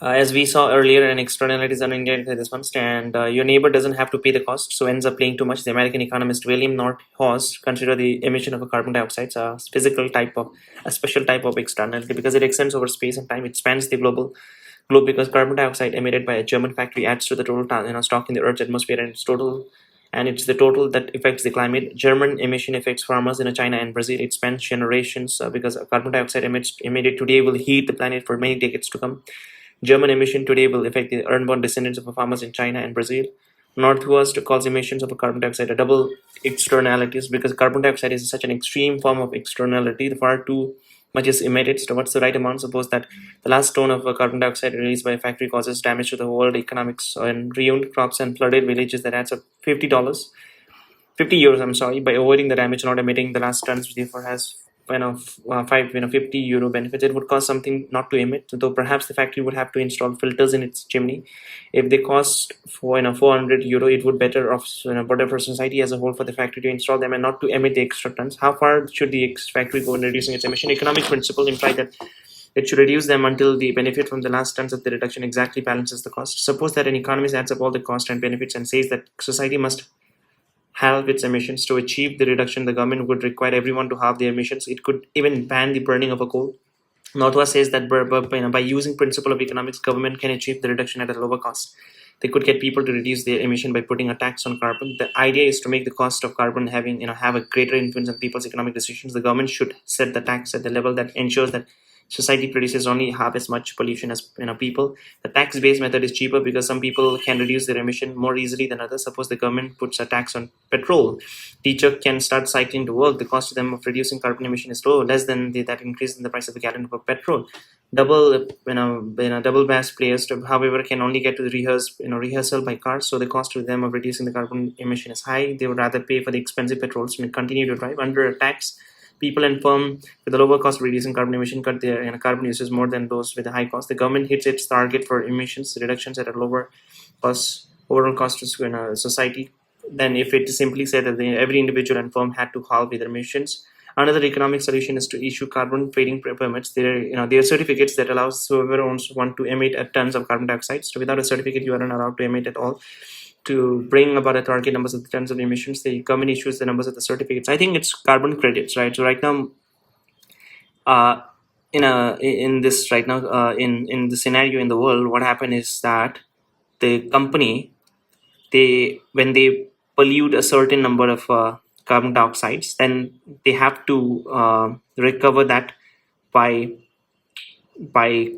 As we saw earlier, an externality is unintended response, and your neighbor doesn't have to pay the cost, so ends up paying too much. The American economist William Northhouse consider the emission of a carbon dioxide a special type of externality because it extends over space and time. It spans the globe because carbon dioxide emitted by a German factory adds to the total stock in the Earth's atmosphere, and it's the total that affects the climate. German emission affects farmers in China and Brazil. It spans generations because carbon dioxide emitted today will heat the planet for many decades to come. German emission today will affect the urban descendants of farmers in China and Brazil. Northwest calls emissions of carbon dioxide a double externalities because carbon dioxide is such an extreme form of externality. The far too much is emitted. So what's the right amount? Suppose that the last ton of carbon dioxide released by a factory causes damage to the world economics and ruined crops and flooded villages. That adds up $50, 50 euros. I'm sorry. By avoiding the damage, not emitting the last tons, therefore has 50 euro benefits. It would cost something not to emit, though perhaps the factory would have to install filters in its chimney. If they cost 400 euro, it would better for society as a whole for the factory to install them and not to emit the extra tons. How far should the factory go in reducing its emission? Economic principle imply that it should reduce them until the benefit from the last tons of the reduction exactly balances the cost. Suppose that an economist adds up all the cost and benefits and says that society must halve its emissions. To achieve the reduction, the government would require everyone to halve their emissions. It could even ban the burning of a coal. Northwest says that by using principle of economics, government can achieve the reduction at a lower cost. They could get people to reduce their emission by putting a tax on carbon. The idea is to make the cost of carbon have a greater influence on people's economic decisions. The government should set the tax at the level that ensures that society produces only half as much pollution as people. The tax-based method is cheaper because some people can reduce their emission more easily than others. Suppose the government puts a tax on petrol. Teacher can start cycling to work. The cost to them of reducing carbon emission is low, less than that increase in the price of a gallon of petrol. Double bass players, however, can only get to the rehearsal by cars, so the cost to them of reducing the carbon emission is high. They would rather pay for the expensive petrols and continue to drive. Under a tax, people and firms with a lower cost of reducing carbon emission cut their carbon uses more than those with a high cost. The government hits its target for emissions reductions at a lower overall cost to society than if it simply said that every individual and firm had to halve their emissions. Another economic solution is to issue carbon trading permits. There are certificates that allows whoever want to emit tons of carbon dioxide. So without a certificate, you are not allowed to emit at all. To bring about a target numbers of the tons of emissions, the government issues the numbers of the certificates. I think it's carbon credits, right? So right now, in the scenario in the world, what happened is that the company, when they pollute a certain number of carbon dioxides, then they have to recover that by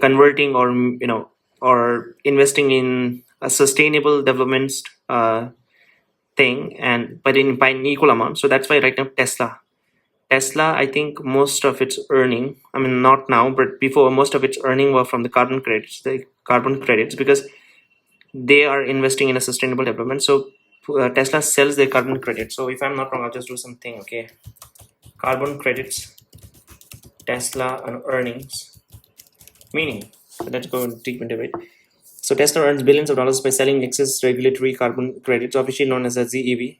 converting or investing in a sustainable development thing, and but in by an equal amount. So that's why right now Tesla, I think most of its earning, I mean not now, but before, most of its earning were from the carbon credits, because they are investing in a sustainable development. So Tesla sells their carbon credits. So if I'm not wrong, I'll just do something. Okay, carbon credits, Tesla and earnings, meaning. So let's go deep into it. So Tesla earns billions of dollars by selling excess regulatory carbon credits, officially known as a ZEV,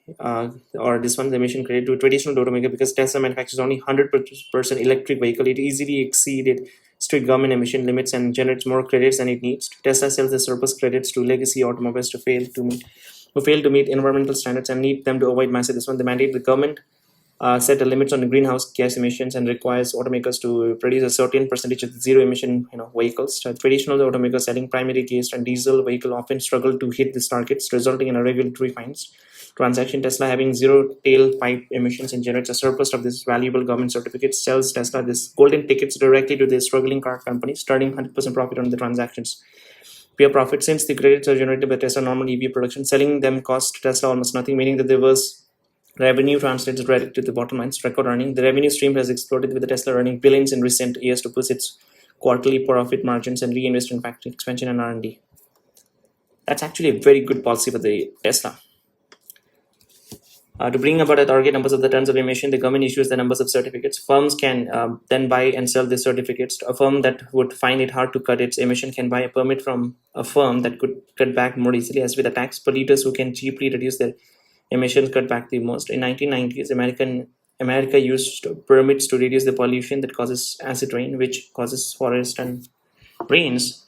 or this one, the emission credit, to a traditional automaker. Because Tesla manufactures only 100% electric vehicle, it easily exceeded strict government emission limits and generates more credits than it needs. Tesla sells the surplus credits to legacy automobiles who fail to meet environmental standards and need them to avoid massive. This one, the mandate the government set the limits on the greenhouse gas emissions and requires automakers to produce a certain percentage of zero emission vehicles. Traditional automakers selling primary gas and diesel vehicle often struggle to hit these targets, resulting in a regulatory fines transaction. Tesla, having zero tailpipe emissions and generates a surplus of this valuable government certificates, sells Tesla this golden tickets directly to the struggling car companies, turning 100% profit on the transactions. Pure profit, since the credits are generated by Tesla normal EV production, selling them cost Tesla almost nothing, meaning that there was revenue translates directly to the bottom line's record earning. The revenue stream has exploded, with the Tesla earning billions in recent years to boost its quarterly profit margins and reinvest in factory expansion and R&D. That's actually a very good policy for the Tesla. To bring about a target numbers of the tons of emission, the government issues the numbers of certificates. Firms can then buy and sell the certificates. A firm that would find it hard to cut its emission can buy a permit from a firm that could cut back more easily. As with the tax, polluters who can cheaply reduce their emissions cut back the most. In 1990s, America used permits to reduce the pollution that causes acid rain, which causes forest and rains.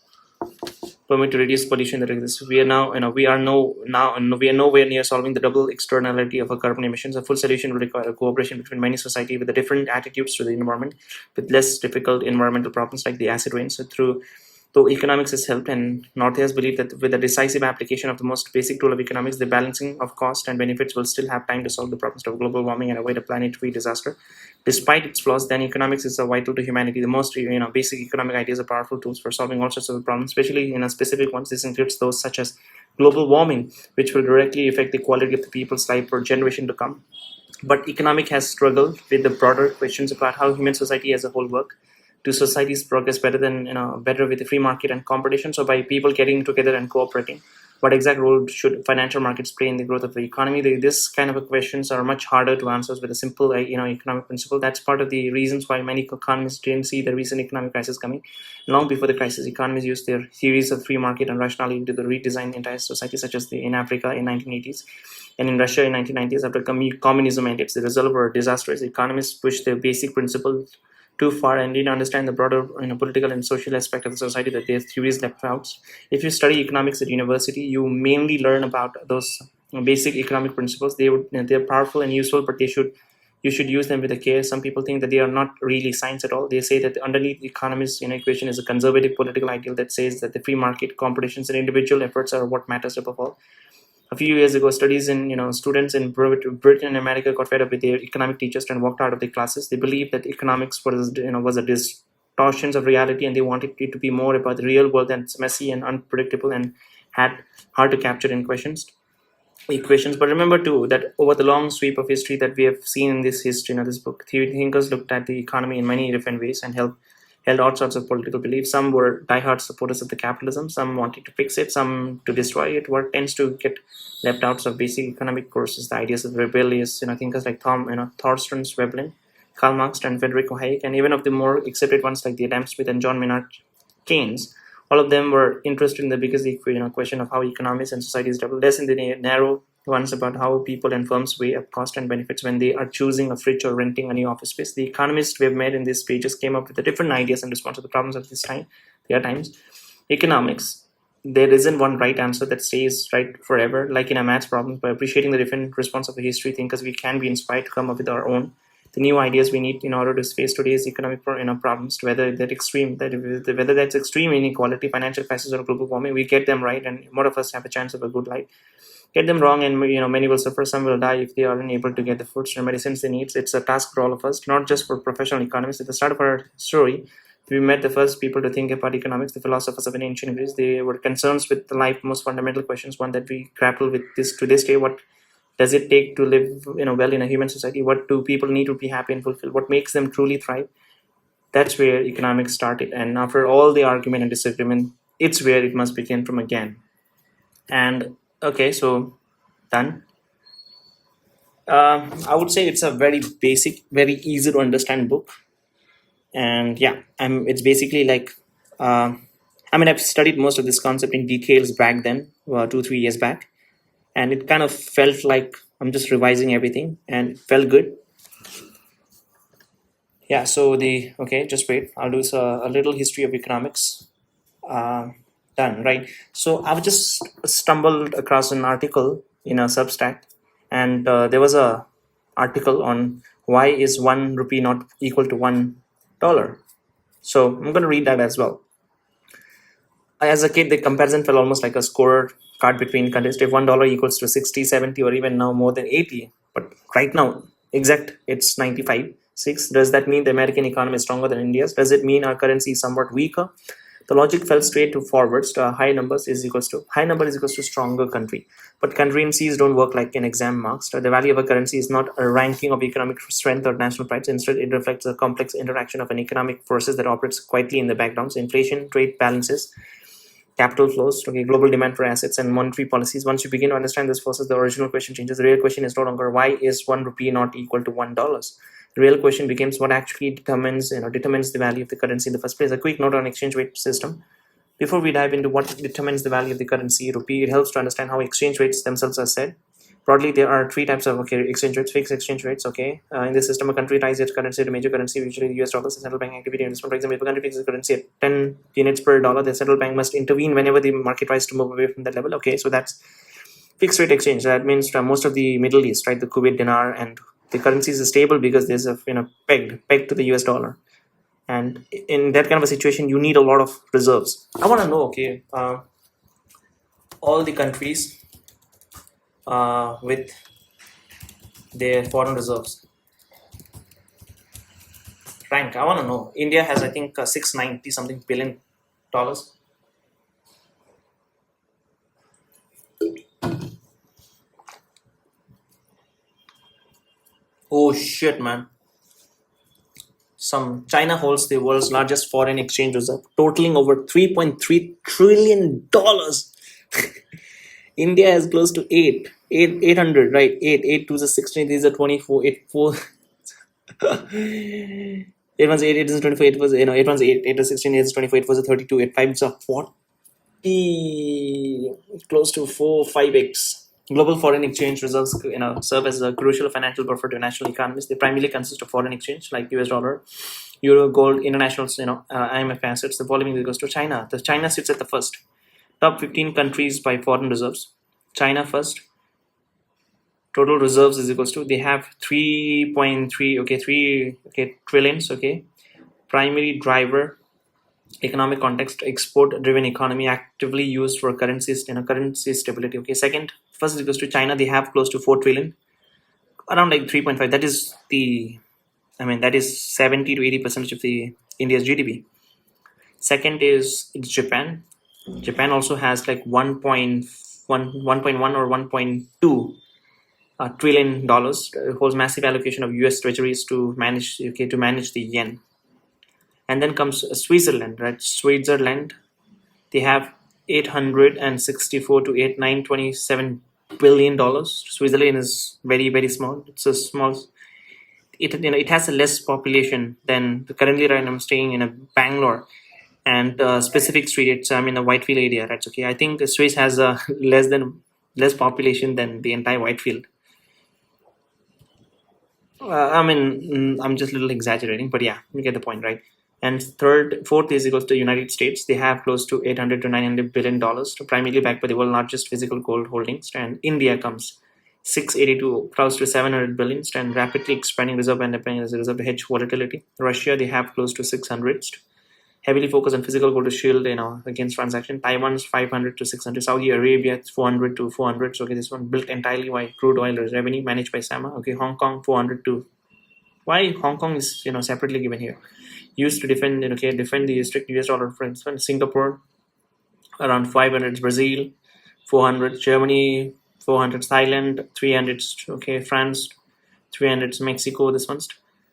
Permit to reduce pollution that exists. We are nowhere near solving the double externality of our carbon emissions. A full solution will require a cooperation between many society with the different attitudes to the environment, with less difficult environmental problems like the acid rain. So though economics has helped, and Northairs believe that with the decisive application of the most basic tool of economics, the balancing of cost and benefits will still have time to solve the problems of global warming and avoid a planetary disaster. Despite its flaws, then economics is vital to humanity. The most basic economic ideas are powerful tools for solving all sorts of problems, especially specific ones. This includes those such as global warming, which will directly affect the quality of the people's life for generation to come. But economic has struggled with the broader questions about how human society as a whole work. Do societies progress better with the free market and competition? So by people getting together and cooperating, what exact role should financial markets play in the growth of the economy? This kind of questions are much harder to answer with a simple economic principle. That's part of the reasons why many economists didn't see the recent economic crisis coming. Long before the crisis, economists used their theories of free market and rationality to redesign the entire society, such as in Africa in 1980s and in Russia in 1990s. After communism ended, the result were disastrous. Economists pushed their basic principle too far and didn't understand the broader political and social aspect of the society that their theories left out. If you study economics at university, you mainly learn about those basic economic principles. They're powerful and useful, but you should use them with a care. Some people think that they are not really science at all. They say that underneath the economist equation is a conservative political ideal that says that the free market, competitions, and individual efforts are what matters above all. A few years ago, studies in students in Britain and America got fed up with their economic teachers and walked out of their classes. They believed that economics was a distortions of reality, and they wanted it to be more about the real world, and it's messy and unpredictable and had hard to capture in equations. But remember too that over the long sweep of history that we have seen in this history, this book, theory thinkers looked at the economy in many different ways and held all sorts of political beliefs. Some were diehard supporters of the capitalism, some wanted to fix it, some to destroy it. What tends to get left out of basic economic courses, the ideas of rebellious thinkers like Thorsten Veblen, Karl Marx, and Federico Hayek, and even of the more accepted ones like the Adam Smith and John Maynard Keynes. All of them were interested in the biggest question of how economies and societies develop, less in the narrow ones about how people and firms weigh up cost and benefits when they are choosing a fridge or renting a new office space. The economists we have met in these pages came up with the different ideas and response to the problems of this time. There are times. Economics, there isn't one right answer that stays right forever. Like in a maths problem, by appreciating the different response of the history thinkers, we can be inspired to come up with our own. The new ideas we need in order to face today's economic problems, whether that's extreme inequality, financial crisis, or global warming, we get them right, and more of us have a chance of a good life. get them wrong, and many will suffer. Some will die if they are unable to get the foods and medicines they need. It's a task for all of us, not just for professional economists. At the start of our story, we met the first people to think about economics, the philosophers of ancient Greece. They were concerned with the life most fundamental questions, one that we grapple with this to this day. What does it take to live well in a human society? What do people need to be happy and fulfilled? What makes them truly thrive? That's where economics started, and after all the argument and disagreement, it's where it must begin from again. And okay, so done. I would say it's a very basic, very easy to understand book, and yeah, it's basically like I've studied most of this concept in details back then, 2-3 years back, and it kind of felt like I'm just revising everything, and it felt good. Yeah, so just wait. I'll do a little history of economics. Done, right? So I've just stumbled across an article in a Substack, and there was a article on why is 1 rupee not equal to $1. So I'm going to read that as well. As a kid, the comparison felt almost like a score card between countries. If $1 equals to 60, 70, or even now more than 80, but right now, it's 95.6. Does that mean the American economy is stronger than India's? Does it mean our currency is somewhat weaker? The logic fell straight to forwards. High number is equals to stronger country. But currencies don't work like in exam marks. The value of a currency is not a ranking of economic strength or national pride. Instead, it reflects a complex interaction of an economic forces that operates quietly in the background. So inflation, trade balances, capital flows, global demand for assets, and monetary policies. Once you begin to understand these forces, the original question changes. The real question is no longer why is 1 rupee not equal to $1. The real question becomes what actually determines the value of the currency in the first place. A quick note on exchange rate system. Before we dive into what determines the value of the currency rupee, it helps to understand how exchange rates themselves are set. Broadly, there are 3 types of exchange rates. Fixed exchange rates. In this system, a country ties its currency to major currency, usually the US dollar. Central bank activity investment. For example, if a country fixes currency at 10 units per dollar, the central bank must intervene whenever the market tries to move away from that level. So that's fixed rate exchange. That means most of the Middle East, right, the Kuwait dinar, and the currency is stable because there's a pegged to the US dollar. And in that kind of a situation, you need a lot of reserves. I want to know, all the countries with their foreign reserves. Frank, I want to know. India has, I think, $690 something billion. Oh shit, man. China holds the world's largest foreign exchange reserve, totaling over $3.3 trillion. India has close to 800, right? 8 to the 16, these are 24, 8, 4. 8 one's 8, 8 is 24, 8 was, 8 one's 8, 8 to 16, 8 is 24, 8 was a 32, 8 5 is a 40, close to 5x. Global foreign exchange reserves, serve as a crucial financial buffer to national economies. They primarily consist of foreign exchange like US dollar, euro, gold, international, IMF assets. The following goes to China. China sits at the first. Top 15 countries by foreign reserves. China first. Total reserves is equals to, they have 3.3 trillions. Primary driver, economic context, export driven economy, actively used for currencies, currency stability. First is equals to China. They have close to 4 trillion, around like 3.5. That is that is 70 to 80% of the India's GDP. Second is Japan. Japan also has like 1.1 or 1.2 trillion dollars. Holds massive allocation of US treasuries to manage the yen. And then comes Switzerland, right? Switzerland, they have 864 to 927 billion dollars. Switzerland is very, very small. It's a small. It has a less population than currently. Right, I'm staying in a Bangalore, and specific street. It's in the Whitefield area. Right. I think Swiss has a less population than the entire Whitefield. I'm just a little exaggerating, but yeah, you get the point, right? And fourth is equals to United States. They have close to 800 to 900 billion dollars, primarily backed by the world's largest physical gold holdings. And India comes 682, close to 700 billion, and rapidly expanding reserve and depending as a result of hedge volatility. Russia, they have close to 600. heavily focused on physical gold to shield, against transaction. Taiwan's 500 to 600. Saudi Arabia 400 to 400. So okay, this one built entirely by crude oil revenue managed by SAMA. Okay, Hong Kong 400 to. Why Hong Kong is separately given here? Used to defend defend the strict US dollar, for instance. Singapore around 500. Brazil 400. Germany 400. Thailand 300. Okay, France 300. Mexico, this one's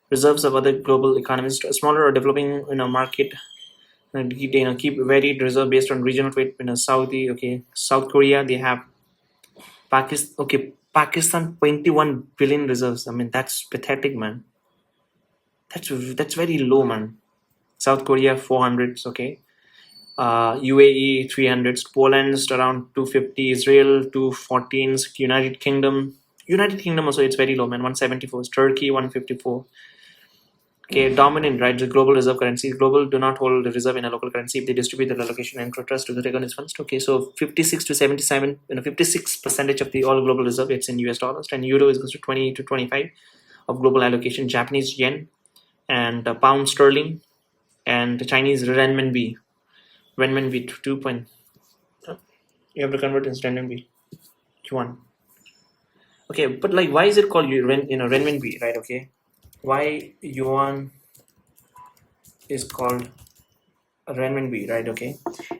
reserves of other global economies. A smaller or developing market keep varied reserve based on regional trade. Saudi, okay, South Korea, they have Pakistan 21 billion reserves. I mean, that's pathetic, man. That's very low, man. South Korea 400s, okay. UAE 300s, Poland around 250, Israel 214s, United Kingdom also, it's very low, man. 174, Turkey 154. Okay, dominant, right? The global reserve currency. Global do not hold the reserve in a local currency if they distribute the allocation and trust to the recognized funds. Okay, so 56 to 77, 56% of the all global reserve, it's in US dollars, and euro is goes to 20 to 25 of global allocation. Japanese yen and pound sterling and the Chinese renminbi. Renminbi 2 point. You have to convert into renminbi. Yuan. Okay, but like, why is it called renminbi, right? Okay, why yuan is called renminbi, right? Okay,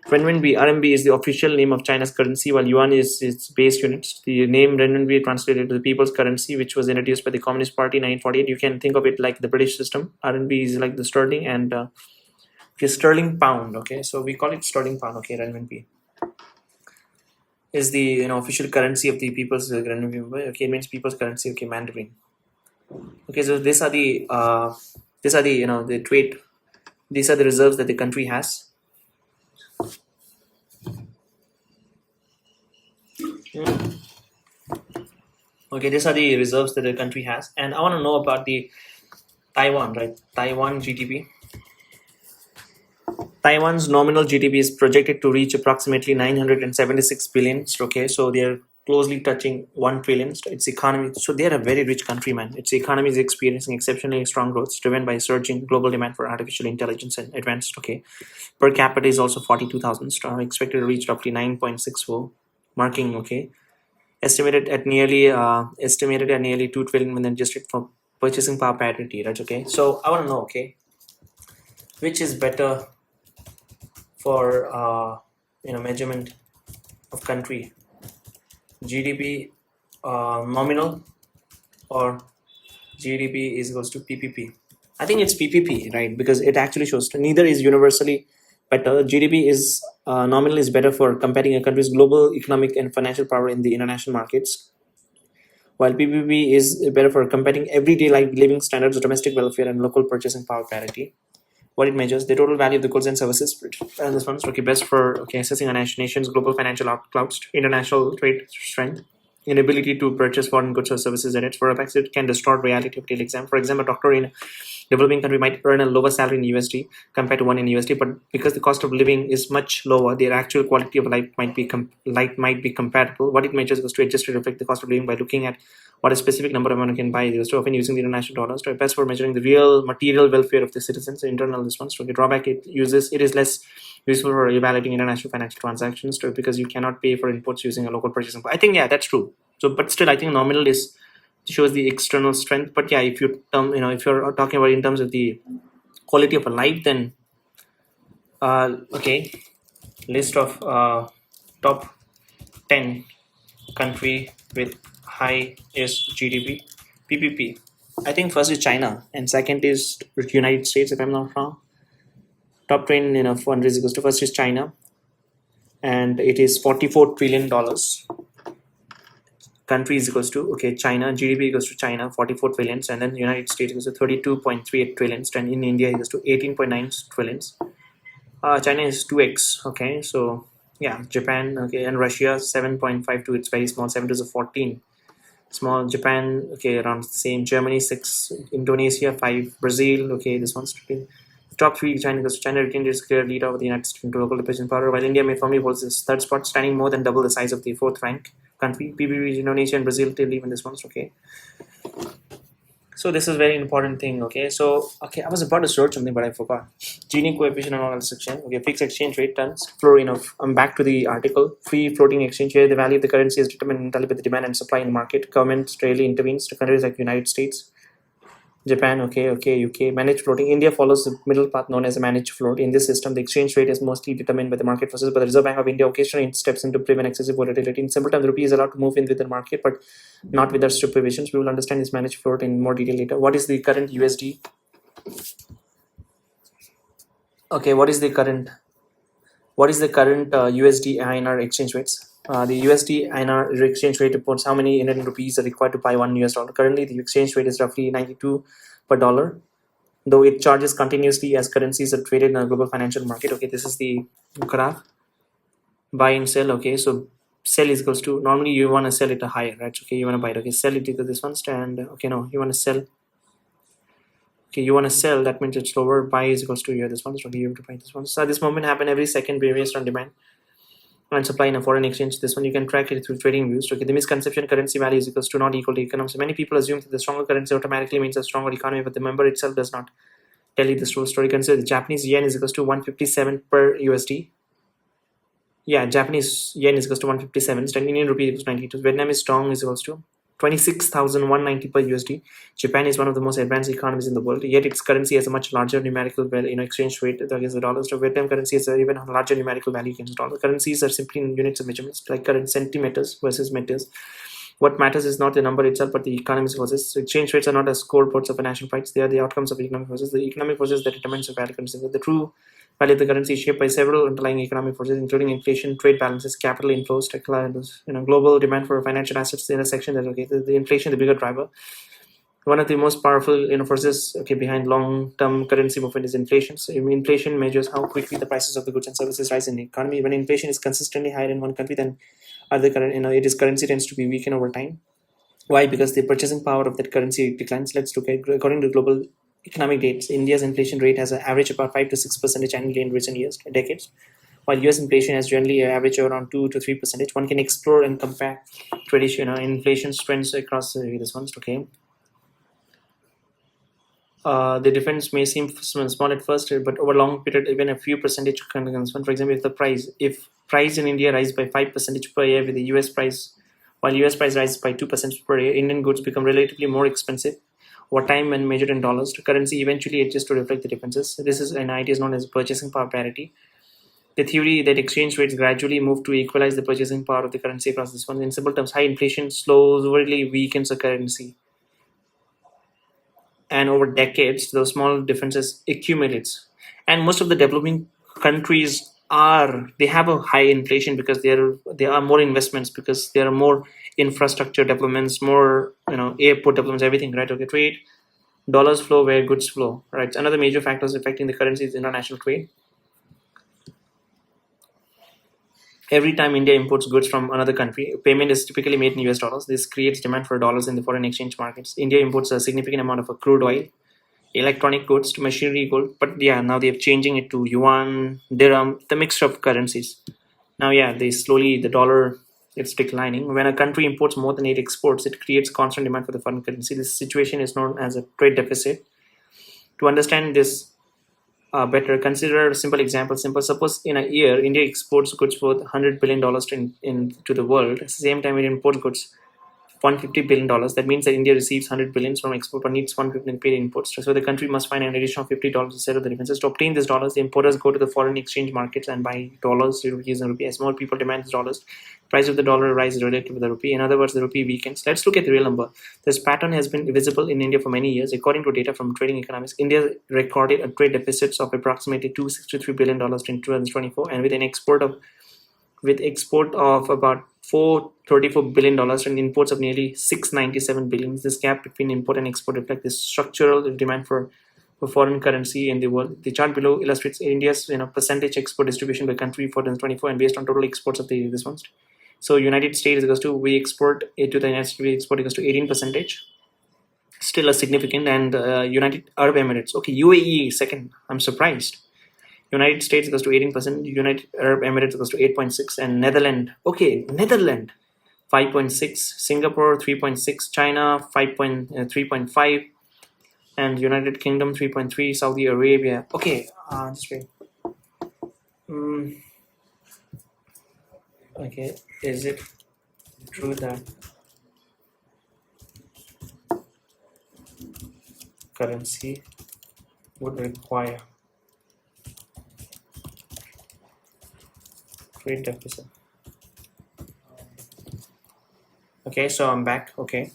renminbi, RMB is the official name of China's currency, while yuan is its base units. The name renminbi translated to the people's currency, which was introduced by the Communist Party in 1948. You can think of it like the British system. RMB is like the sterling, and sterling pound. Okay, so we call it sterling pound. Okay, renminbi is the official currency of the people's renminbi. Okay, it means people's currency. Okay, Mandarin. Okay, so these are the the trade. These are the reserves that the country has. Okay, these are the reserves that the country has, and I want to know about the Taiwan, right? Taiwan GDP. Taiwan's nominal GDP is projected to reach approximately 976 billion. Okay, so they're closely touching 1 trillion. Its economy, so they're a very rich country, man. Its economy is experiencing exceptionally strong growth, driven by surging global demand for artificial intelligence and advanced. Okay, per capita is also 42,000, expected to reach roughly 9.64, marking estimated at nearly 2 trillion when adjusted for purchasing power parity. Right? Okay, so I want to know, okay, which is better for measurement of country, GDP nominal or GDP is equals to PPP. I think it's PPP, right? Because it actually shows neither is universally better. GDP is nominal is better for comparing a country's global economic and financial power in the international markets, while PPP is better for comparing everyday living standards, domestic welfare, and local purchasing power parity. What it measures, the total value of the goods and services, and this one's best for assessing a nation's global financial outclouds, international trade strength, inability to purchase foreign goods or services in it. For effects, it can distort reality of daily exam. For example, a doctor in a developing country might earn a lower salary in USD compared to one in USD, but because the cost of living is much lower, their actual quality of life might be compatible. What it measures is to adjust to reflect the cost of living by looking at what a specific number of money can buy, so often using the international dollars. To best for measuring the real material welfare of the citizens, internal response. To the drawback, it is less useful for evaluating international financial transactions, because you cannot pay for inputs using a local purchasing. I think that's true. So, but still, I think nominal shows the external strength. But yeah, if you if you're talking about in terms of the quality of a life, then okay, list of top 10 country with highest GDP, PPP. I think first is China and second is United States, if I'm not wrong. Top 10 fundraising goes to first is China, and it is $44 trillion. Country is equals to China, GDP equals to China 44 trillions, and then United States equals to 32.38 trillions, and in India equals to 18.9 trillions. China is 2x. Okay, so yeah, Japan, and Russia 7.52. It's very small. 7 to the 14. Small. Japan, around the same. Germany 6. Indonesia 5. Brazil, this one's top 3. China goes to China retained its clear lead over the United States into local purchasing power, while India may firmly holds its third spot, standing more than double the size of the fourth rank country. PPP, Indonesia and Brazil till even this one's So this is very important thing. Okay, so I was about to search something, but I forgot. Gini coefficient and all that section. Okay, fixed exchange rate terms. Floor, I'm back to the article. Free floating exchange rate. The value of the currency is determined entirely by the demand and supply in the market. Government rarely intervenes. To countries like United States, Japan, UK, managed floating. India follows the middle path known as a managed float. In this system, the exchange rate is mostly determined by the market forces, but the Reserve Bank of India occasionally steps in to prevent excessive volatility. In simple terms, the rupee is allowed to move in with the market, but not without supervisions. We will understand this managed float in more detail later. What is the current USD? Okay, what is the current USD INR exchange rates? The USD INR exchange rate reports how many Indian rupees are required to buy $1. Currently, the exchange rate is roughly 92 per dollar, though it charges continuously as currencies are traded in a global financial market. Okay, this is the graph. Buy and sell. Okay, so sell is equals to, normally you want to sell it a higher, right? Okay, you want to buy it. Okay, sell it to this one stand. Okay, no, you want to sell. Okay, you want to sell, that means it's lower. Buy is equals to here, this one. So you have to buy this one. So this movement happen every second based on demand and supply in a foreign exchange. This one you can track it through trading views. Okay, the misconception currency value is equals to not equal to economics. So many people assume that the stronger currency automatically means a stronger economy, but the member itself does not tell you the true story. Consider the Japanese yen is equals to 157 per USD. Yeah, Japanese yen is equals to 157. Indian rupee equals 92. Vietnam is strong is equals to 26,190 per USD. Japan is one of the most advanced economies in the world, yet its currency has a much larger numerical exchange rate against the dollar. So Vietnam currency has even a larger numerical value against the dollar. Currencies are simply in units of measurements, like current centimeters versus meters. What matters is not the number itself, but the economic forces. Exchange rates are not as scoreboards of financial fights. They are the outcomes of economic forces. The economic forces that determines the value currency. The true value of the currency is shaped by several underlying economic forces, including inflation, trade balances, capital inflows, global demand for financial assets. The intersection that the inflation, the bigger driver. One of the most powerful forces behind long-term currency movement is inflation. So inflation measures how quickly the prices of the goods and services rise in the economy. When inflation is consistently higher in one country than other currency tends to be weakened over time. Why? Because the purchasing power of that currency declines. Let's look at, according to global economic data, India's inflation rate has an average about 5 to 6% annually in recent decades, while US inflation has generally averaged around 2 to 3%. One can explore and compare traditional inflation trends across this ones. Okay. The difference may seem small at first, but over a long period, even a few percentage can be concerned. For example, if price in India rises by 5% per year with the US price, while US price rises by 2% per year, Indian goods become relatively more expensive over time when measured in dollars. The currency eventually adjusts to reflect the differences. This is an idea known as purchasing power parity. The theory that exchange rates gradually move to equalize the purchasing power of the currency across this one. In simple terms, high inflation slowly weakens the currency, and over decades those small differences accumulates. And most of the developing countries they have a high inflation because there are more investments, because there are more infrastructure developments, more airport developments, everything, right? Okay, trade, dollars flow where goods flow, right? Another major factors affecting the currency is international trade. Every time India imports goods from another country, payment is typically made in US dollars. This creates demand for dollars in the foreign exchange markets. India imports a significant amount of crude oil, electronic goods, to machinery, gold. But yeah, now they're changing it to yuan, dirham, the mixture of currencies. Now, yeah, the dollar, it's declining. When a country imports more than it exports, it creates constant demand for the foreign currency. This situation is known as a trade deficit. To understand this better, consider a simple example. Suppose in a year, India exports goods worth $100 billion to the world. At the same time, it imports goods $150 billion. That means that India receives 100 billions from export but needs 150 paid imports. So the country must find an additional $50 to settle the differences. To obtain these dollars, the importers go to the foreign exchange markets and buy dollars, rupees, and rupee. As more people demand these dollars, price of the dollar rises relative to the rupee. In other words, the rupee weakens. Let's look at the real number. This pattern has been visible in India for many years. According to data from Trading Economics, India recorded a trade deficit of approximately $263 billion in 2024, and with export of about $434 billion and imports of nearly $697 billion. This gap between import and export reflects this structural demand for foreign currency in the world. The chart below illustrates India's percentage export distribution by country for 2024 and based on total exports of this one. So United States equals to, we export it to the United States, we export equals to 18%. Still a significant. And United Arab Emirates, okay, UAE second. I'm surprised. United States goes to 18%, United Arab Emirates goes to 8.6%, and Netherlands 5.6%, Singapore 3.6%, China 3.5%, and United Kingdom 3.3, Saudi Arabia. Okay, just wait. Okay, is it true that currency would require trade deficit? Okay, so I'm back. Okay.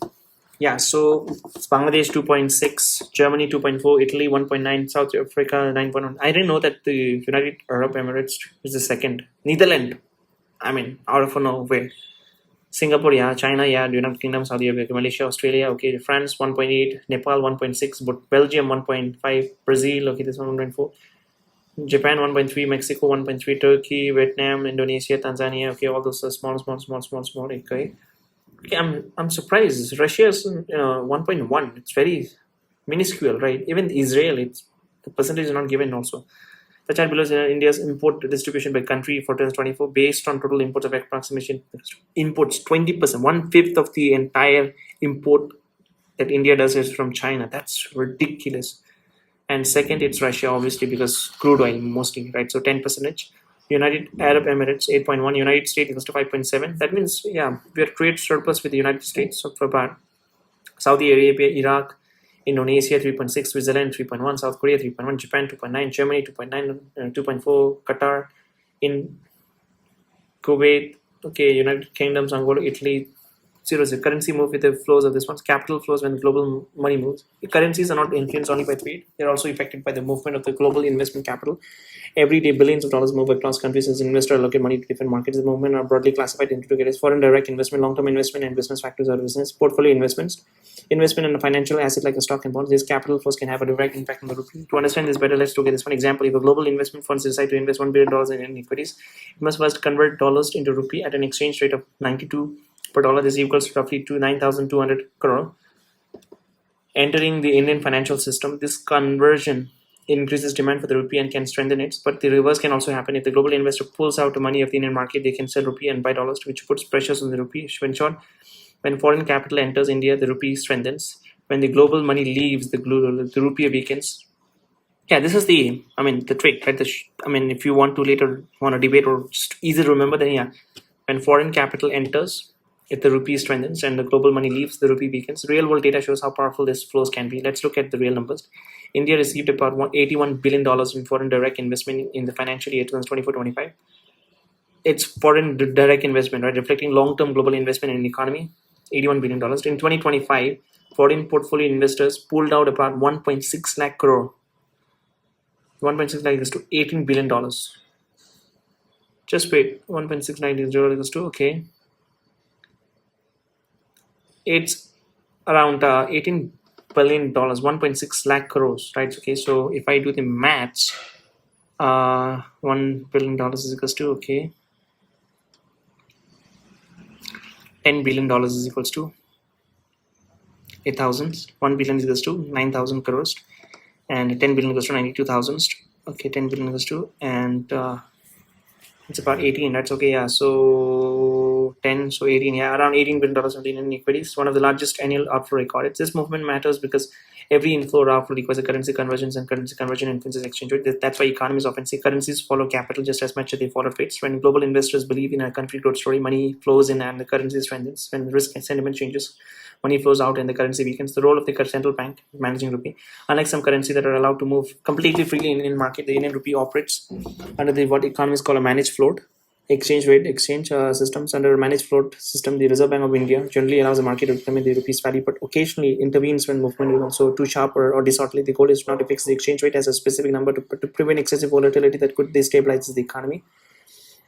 Yeah, so it's Bangladesh 2.6, Germany 2.4, Italy 1.9, South Africa 9.1. I didn't know that the United Arab Emirates is the second. Netherlands, I mean, out of nowhere. Singapore, yeah, China, yeah, United Kingdom, Saudi Arabia, Malaysia, Australia, okay, France 1.8, Nepal 1.6, but Belgium 1.5, Brazil, okay, this one 1.4, Japan 1.3, Mexico 1.3, Turkey, Vietnam, Indonesia, Tanzania, okay, all those are small, okay. Okay, I'm surprised. Russia is 1.1. It's very minuscule, right? Even Israel, it's the percentage is not given also. The chart below is India's import distribution by country for 2024 based on total imports of approximation imports 20%, 1/5 of the entire import that India does is from China. That's ridiculous. And second, it's Russia, obviously, because crude oil mostly, right? So 10%. United Arab Emirates 8.1, United States equals to 5.7. That means, yeah, we are trade surplus with the United States so for about Saudi Arabia, Iraq, Indonesia 3.6, Switzerland 3.1, South Korea 3.1, Japan 2.9, Germany 2.9, 2.4, Qatar, in Kuwait, okay, United Kingdom, Angola, Italy, 0. Currency move with the flows of this one. Capital flows when global money moves. The currencies are not influenced only by trade; they're also affected by the movement of the global investment capital. Every day, billions of dollars move across countries as investors allocate money to different markets. The movement are broadly classified into two categories: foreign direct investment, long-term investment, and business factors or business portfolio investments. Investment in a financial asset like a stock and bonds. These capital flows can have a direct impact on the rupee. To understand this better, let's look at this one example. If a global investment funds decide to invest $1 billion in equities, it must first convert dollars into rupee at an exchange rate of 92 per dollar. This equals roughly to 9,200 crore. Entering the Indian financial system, this conversion increases demand for the rupee and can strengthen it. But the reverse can also happen. If the global investor pulls out the money of the Indian market, they can sell rupee and buy dollars, which puts pressures on the rupee. In short, when foreign capital enters India, the rupee strengthens. When the global money leaves, the rupee weakens. Yeah, this is the trick, right? If you want to debate or just easy to remember, then yeah, when foreign capital enters, if the rupee strengthens and the global money leaves, the rupee weakens. Real world data shows how powerful these flows can be. Let's look at the real numbers. India received about $81 billion in foreign direct investment in the financial year 2024-25. It's foreign direct investment, right, reflecting long-term global investment in the economy. $81 billion. In 2025, foreign portfolio investors pulled out about 1.6 lakh crore. 1.6 lakh is to $18 billion. Just wait, 1.69 equals to, okay. It's around $18 billion, 1.6 lakh crores, right? Okay, so if I do the maths, $1 billion is equals to, okay, $10 billion is equals to 8,000. 1 billion is equals to 9,000 crores, and 10 billion equals to 92,000. Okay, 10 billion equals to, and it's about 18. That's okay. Yeah, so 10, so 18. Yeah, around $18 billion in Indian equities. One of the largest annual outflow recorded. This movement matters because every inflow or outflow requires a currency conversions, and currency conversion influences exchange rate. That's why economists often say currencies follow capital just as much as they follow trades. When global investors believe in a country growth story, money flows in and the currency strengthens. When risk and sentiment changes, money flows out and the currency weakens. The role of the central bank managing rupee. Unlike some currencies that are allowed to move completely freely in Indian market, the Indian rupee operates under what economists call a managed float exchange rate systems. Under a managed float system, the Reserve Bank of India generally allows the market to determine the rupee's value, but occasionally intervenes when movement is also too sharp or disorderly. The goal is not to fix the exchange rate as a specific number to prevent excessive volatility that could destabilize the economy.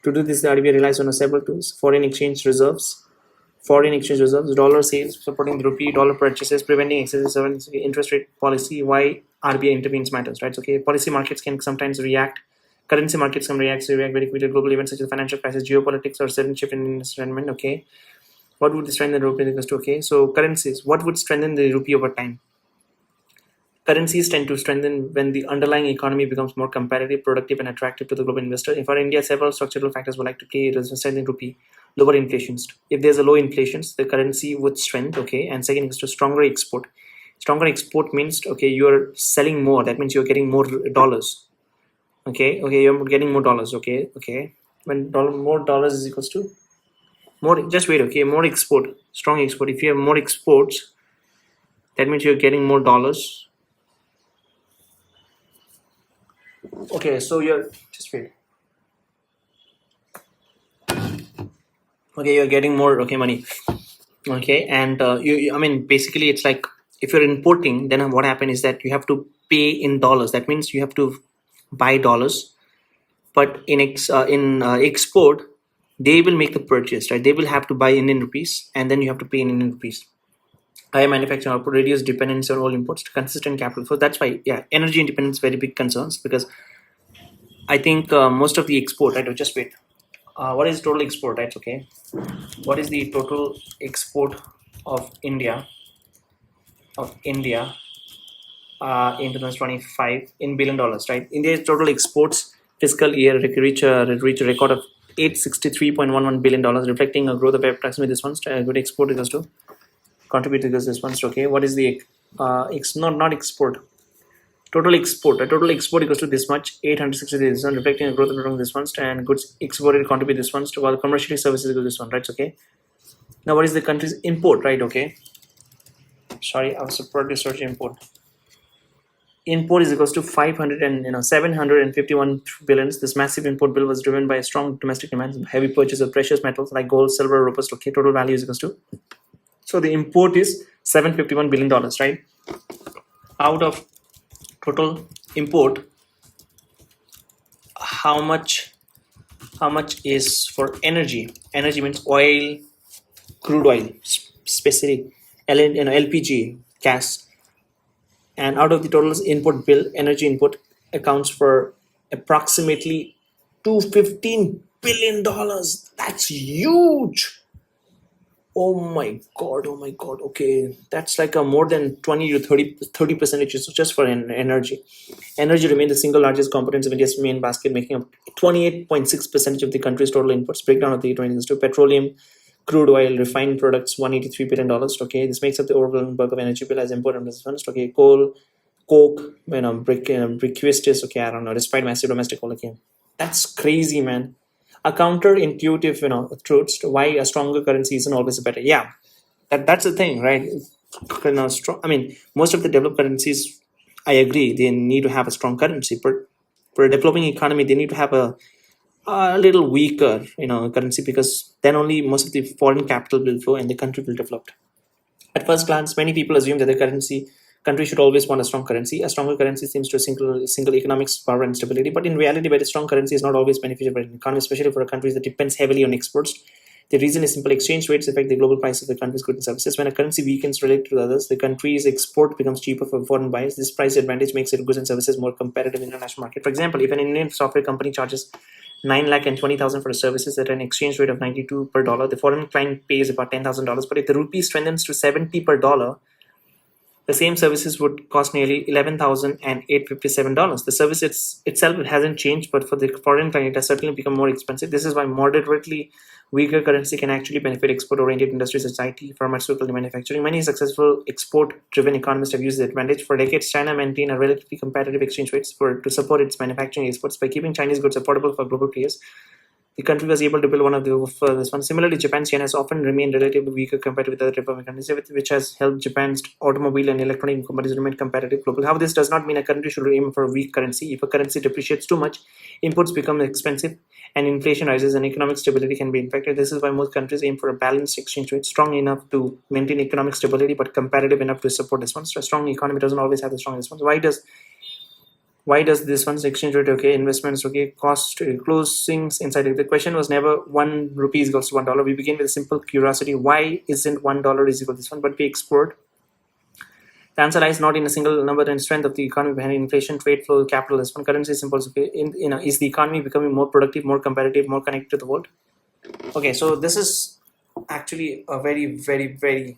To do this, the RBI relies on several tools: foreign exchange reserves, dollar sales supporting the rupee, dollar purchases, preventing excessive interest rate policy. Why RBI intervenes matters, right? Okay, policy markets can sometimes react. Currency markets can react very quickly to global events such as financial crisis, geopolitics, or sudden shift in environment. Okay, what would strengthen the rupee? Okay, so currencies. What would strengthen the rupee over time? Currencies tend to strengthen when the underlying economy becomes more competitive, productive, and attractive to the global investor. For India, several structural factors would like to play a strengthening rupee. Lower inflations. If there's a low inflation, the currency would strengthen. Okay, and second is to stronger export. Stronger export means, okay, you're selling more. That means you're getting more dollars. Okay, you're getting more dollars. Okay. When more dollars is equals to more, just wait, okay, more export, strong export. If you have more exports, that means you're getting more dollars. Okay, so you're, just wait. Okay, you're getting more, okay, money. Okay, and I mean, basically it's like, if you're importing, then what happens is that you have to pay in dollars. That means you have to buy dollars. But in export, they will make the purchase, right? They will have to buy Indian rupees, and then you have to pay in Indian rupees. Higher manufacturing output, reduce dependence on all imports, consistent capital. So that's why, yeah, energy independence very big concerns, because I think most of the export, right? Just wait. What is total export, right? Okay, what is the total export of India in 2025 in $1 billion, right? India's total exports fiscal year reach a record of $863.11 billion, reflecting a growth of approximately this one. Good export equals to contribute to this one. Okay, what is the not export? Total export. Total export equals to this much, 863 this one, reflecting a growth of this one, and goods exported contribute this one, while commercially services equals this one, right? Okay. Now what is the country's import, right? Okay. Sorry, I was separately searching import. Import is equals to 751 billions. This massive import bill was driven by a strong domestic demand, heavy purchase of precious metals like gold, silver, robust. Okay, total value is equals to. So the import is $751 billion, right? Out of total import, how much is for energy? Energy means oil, crude oil, specific, LPG, gas. And out of the total input bill, energy input accounts for approximately $215 billion. That's huge. Oh my god. Okay, that's like a more than 20 to 30% just for energy. Energy remains the single largest component of India's main basket, making up 28.6% of the country's total inputs. Breakdown of the 22 petroleum, crude oil, refined products, $183 billion. Okay, this makes up the overwhelming bulk of energy bill as important as funds. Okay, coal, coke, briquestes. Okay, I don't know. Despite massive domestic coal, okay, that's crazy, man. A counterintuitive, truth. Why a stronger currency isn't always better. Yeah, that's the thing, right? I mean, most of the developed countries, I agree, they need to have a strong currency, but for a developing economy, they need to have a little weaker, currency, because then only most of the foreign capital will flow and the country will develop. At first glance, many people assume that the country should always want a strong currency. A stronger currency seems to single economic power and stability, but in reality, very strong currency is not always beneficial for an economy, especially for a country that depends heavily on exports. The reason is simple: exchange rates affect the global price of the country's goods and services. When a currency weakens related to others, the country's export becomes cheaper for foreign buyers. This price advantage makes its goods and services more competitive in the international market. For example, if an Indian software company charges 9,20,000 for the services at an exchange rate of 92 per dollar, the foreign client pays about $10,000. But if the rupee strengthens to 70 per dollar, the same services would cost nearly $11,857. The service itself hasn't changed, but for the foreign client, it has certainly become more expensive. This is why moderately weaker currency can actually benefit export-oriented industries such as IT, pharmaceutical, and manufacturing. Many successful export-driven economists have used the advantage. For decades, China maintained a relatively competitive exchange rates to support its manufacturing exports. By keeping Chinese goods affordable for global players, the country was able to build one of the furthest ones. Similarly, Japan's yen has often remained relatively weaker compared with other developing countries, which has helped Japan's automobile and electronic companies remain competitive globally. However, this does not mean a country should aim for a weak currency. If a currency depreciates too much, imports become expensive and inflation rises and economic stability can be impacted. This is why most countries aim for a balanced exchange rate, strong enough to maintain economic stability but competitive enough to support this one. So a strong economy doesn't always have the strongest ones. Why does this one's exchange rate, okay, investments, okay, cost closings inside it? The question was never 1 rupee equals to $1. We begin with a simple curiosity: why isn't $1 is equal to this one? But we export. The answer lies not in a single number and strength of the economy behind inflation, trade flow, capital. This one currency is simple. Okay, is the economy becoming more productive, more competitive, more connected to the world? Okay, so this is actually a very, very, very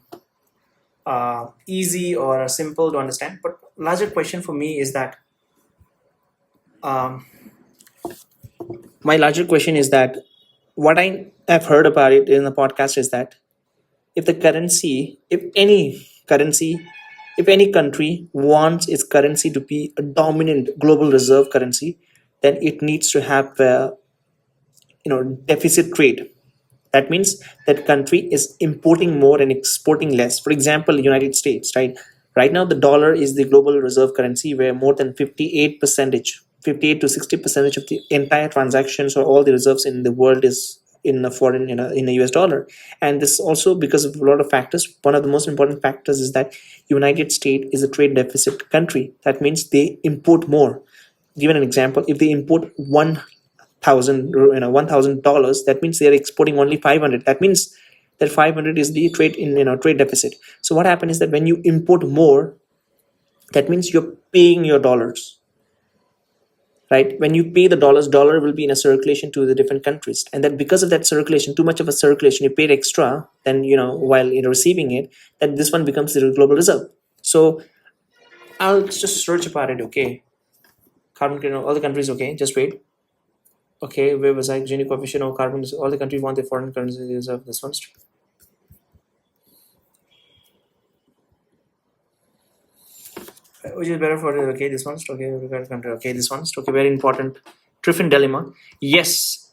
easy or simple to understand. But larger question for me is that. My larger question is that what I have heard about it in the podcast is that if any currency if any country wants its currency to be a dominant global reserve currency, then it needs to have deficit trade. That means that country is importing more and exporting less. For example, United States, right? Right now, the dollar is the global reserve currency, where more than 58 to 60% of the entire transactions or all the reserves in the world is in a foreign, in a US dollar. And this also because of a lot of factors. One of the most important factors is that United States is a trade deficit country. That means they import more. Given an example, if they import $1,000, that means they are exporting only 500. That means that 500 is the trade deficit. So what happens is that when you import more, that means you're paying your dollars, right? When you pay the dollars, dollar will be in a circulation to the different countries, and that because of that circulation, too much of a circulation, you paid extra, then while receiving it, then this one becomes the global reserve. So I'll just search about it. Okay, carbon, all the countries. Okay, just wait. Okay, where was I? Gini coefficient of carbon. All the countries want their foreign currency reserve. This one. Which is better for this one's country. Okay, this one's very important. Triffin dilemma. Yes,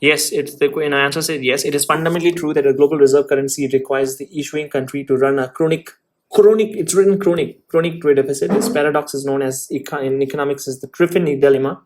it's the answer said yes. It is fundamentally true that a global reserve currency requires the issuing country to run a chronic. It's written chronic trade deficit. This paradox is known as in economics as the Triffin dilemma.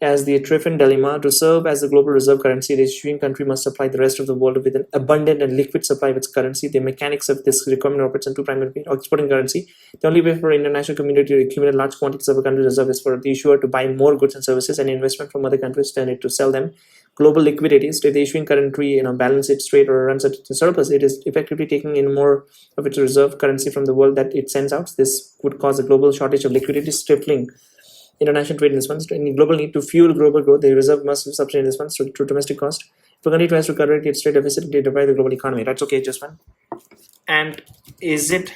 As the Triffin dilemma, to serve as the global reserve currency, the issuing country must supply the rest of the world with an abundant and liquid supply of its currency. The mechanics of this requirement operates on two primary ways. Exporting currency. The only way for the international community to accumulate large quantities of a country's reserve is for the issuer to buy more goods and services and investment from other countries, then it to sell them. Global liquidity. So if the issuing country balance its trade or runs at a surplus, it is effectively taking in more of its reserve currency from the world that it sends out. This would cause a global shortage of liquidity, stifling international trade in this one. In global need to fuel global growth, the reserve must subsidize this one to domestic cost. If a country tries to correct its trade deficit, they deprive the global economy. That's okay, just one. And is it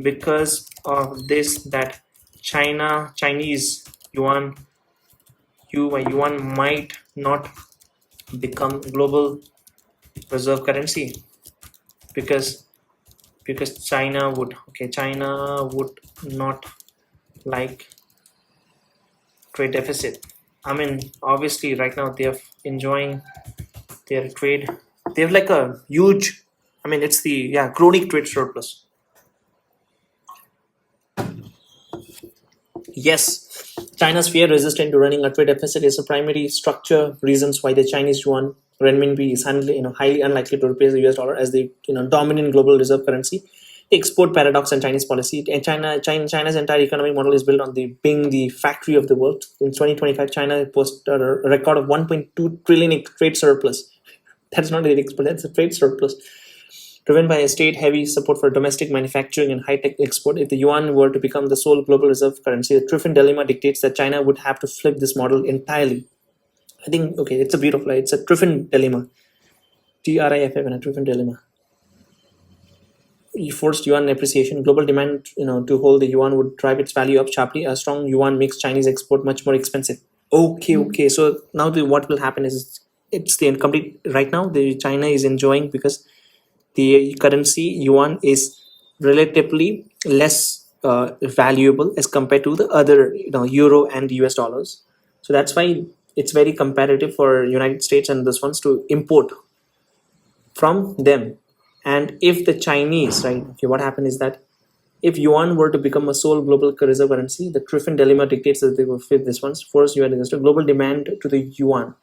because of this that Chinese yuan might not become global reserve currency? Because China would not like trade deficit. I mean, obviously right now they are enjoying their trade. They have like a huge, it's the chronic trade surplus. Yes, China's fear resistant to running a trade deficit is a primary structure reasons why the Chinese yuan renminbi is highly unlikely to replace the US dollar as the dominant global reserve currency. Export paradox and Chinese policy. And China's entire economic model is built on being the factory of the world. In 2025, China posted a record of 1.2 trillion trade surplus. That's not the export, that's a trade surplus. Driven by a state-heavy support for domestic manufacturing and high-tech export, if the yuan were to become the sole global reserve currency, the Triffin dilemma dictates that China would have to flip this model entirely. I think, it's a Triffin dilemma. TRIFF and a Triffin dilemma. Forced yuan appreciation. Global demand, to hold the yuan would drive its value up sharply. A strong yuan makes Chinese export much more expensive. Okay. So now what will happen is it's the complete. Right now, the China is enjoying because the currency yuan is relatively less valuable as compared to the other, euro and US dollars. So that's why it's very competitive for United States and this ones to import from them. And if the Chinese, right, what happened is that if yuan were to become a sole global reserve currency, the Triffin dilemma dictates that they will fit this one. Force yuan is global demand to the yuan.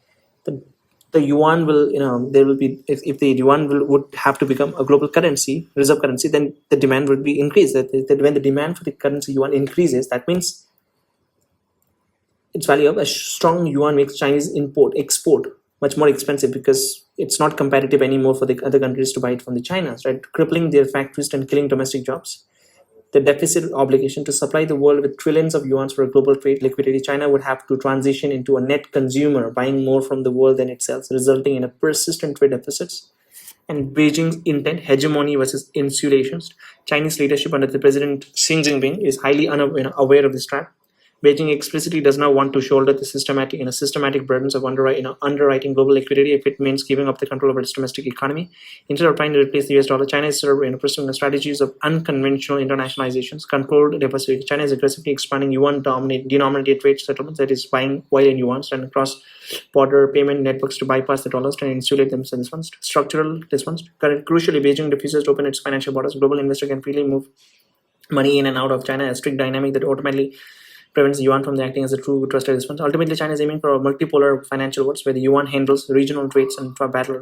The yuan will, there will be, if the yuan would have to become a global currency, reserve currency, then the demand would be increased. That when the demand for the currency yuan increases, that means its value up. A strong yuan makes Chinese export much more expensive because it's not competitive anymore for the other countries to buy it from the Chinas, right? Crippling their factories and killing domestic jobs. The deficit obligation to supply the world with trillions of yuans for a global trade liquidity, China would have to transition into a net consumer, buying more from the world than it sells, resulting in a persistent trade deficits. And Beijing's intent, hegemony versus insulation. Chinese leadership under the President Xi Jinping is highly aware of this trap. Beijing explicitly does not want to shoulder the systematic burdens of underwriting global liquidity if it means giving up the control over its domestic economy. Instead of trying to replace the US dollar, China is pursuing strategies of unconventional internationalizations, controlled diversification. China is aggressively expanding yuan-denominated trade settlements, that is, buying oil in yuan and cross-border payment networks to bypass the dollars and insulate themselves. Structural ones. Crucially, Beijing refuses to open its financial borders. Global investors can freely move money in and out of China, a strict dynamic that ultimately prevents yuan from acting as a true trusted response. Ultimately, China is aiming for a multipolar financial world where the yuan handles regional trades and for battle.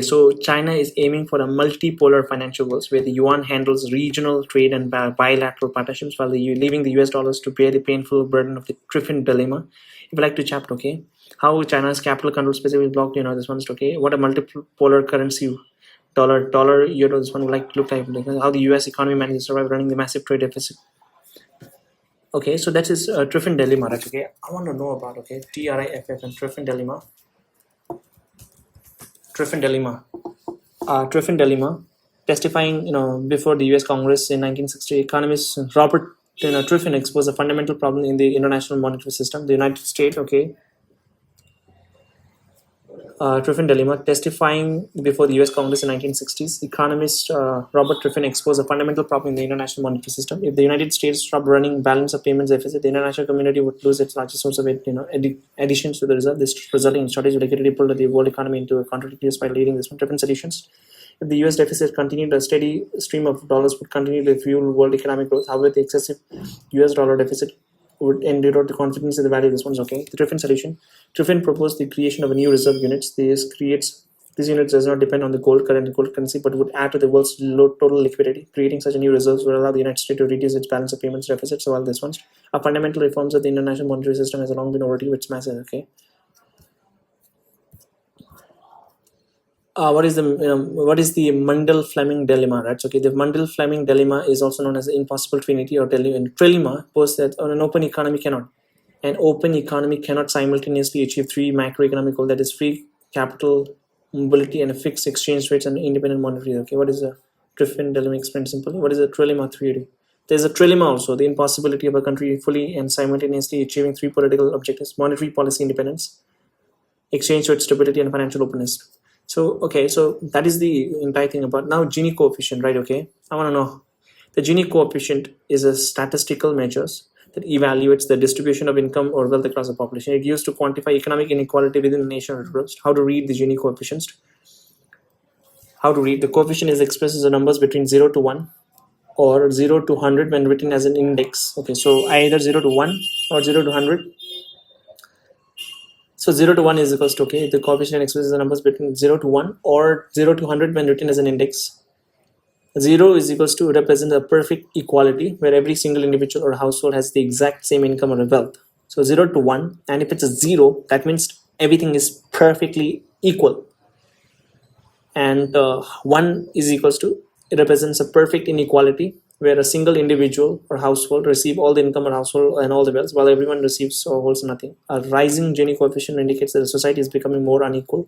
So China is aiming for a multipolar financial world where the yuan handles regional trade and bilateral partnerships, while leaving the US dollars to bear the painful burden of the Triffin dilemma. If you like to chapter, how China's capital control specifically blocked, this one's what a multipolar currency. Dollar, euro, this one would like to look like how the US economy manages to survive running the massive trade deficit. So that is Triffin dilemma, right? I want to know about TRIFF and Triffin dilemma. Triffin dilemma, testifying before the US Congress in 1960, economist Robert Triffin exposed a fundamental problem in the international monetary system. The United States, Triffin dilemma, testifying before the US Congress in 1960s, economist Robert Triffin exposed a fundamental problem in the international monetary system. If the United States stopped running balance of payments deficit, the international community would lose its largest source of additions to the reserve. This resulting in shortage of liquidity pulled the world economy into a contradictory spiral, leading this one. Triffin solutions. If the US deficit continued, a steady stream of dollars would continue to fuel world economic growth. However, the excessive US dollar deficit would erode the confidence in the value of this one. The Triffin solution. Triffin proposed the creation of a new reserve units. This unit does not depend on the gold currency, but would add to the world's total liquidity. Creating such a new reserves will allow the United States to reduce its balance of payments deficit. So while this one's a fundamental reforms of the international monetary system has long been overdue, it's massive. What is the Mundell-Fleming dilemma, right? The Mundell-Fleming dilemma is also known as the impossible trinity or trilemma, posed that an open economy cannot simultaneously achieve three macroeconomic goals, that is free capital mobility and a fixed exchange rates and independent monetary. What is a Triffin dilemma? Explained simply. What is a trilemma theory? There's a trilemma also, the impossibility of a country fully and simultaneously achieving three political objectives: monetary policy independence, exchange rate stability, and financial openness. So that is the entire thing about now Gini coefficient, right? I want to know. The Gini coefficient is a statistical measures that evaluates the distribution of income or wealth across the population. It used to quantify economic inequality within the nation. How to read the Gini coefficient? How to read the coefficient is expressed as the numbers between 0 to 1 or 0 to 100 when written as an index. So either 0 to 1 or 0 to 100. So 0 to 1 is equals to the coefficient expresses the numbers between 0 to 1 or 0 to 100 when written as an index. 0 is equals to represent a perfect equality where every single individual or household has the exact same income or wealth. So 0 to 1, and if it's a 0, that means everything is perfectly equal. And 1 is equals to, it represents a perfect inequality where a single individual or household receive all the income or household and all the wealth, while everyone receives or holds nothing. A rising Gini coefficient indicates that the society is becoming more unequal,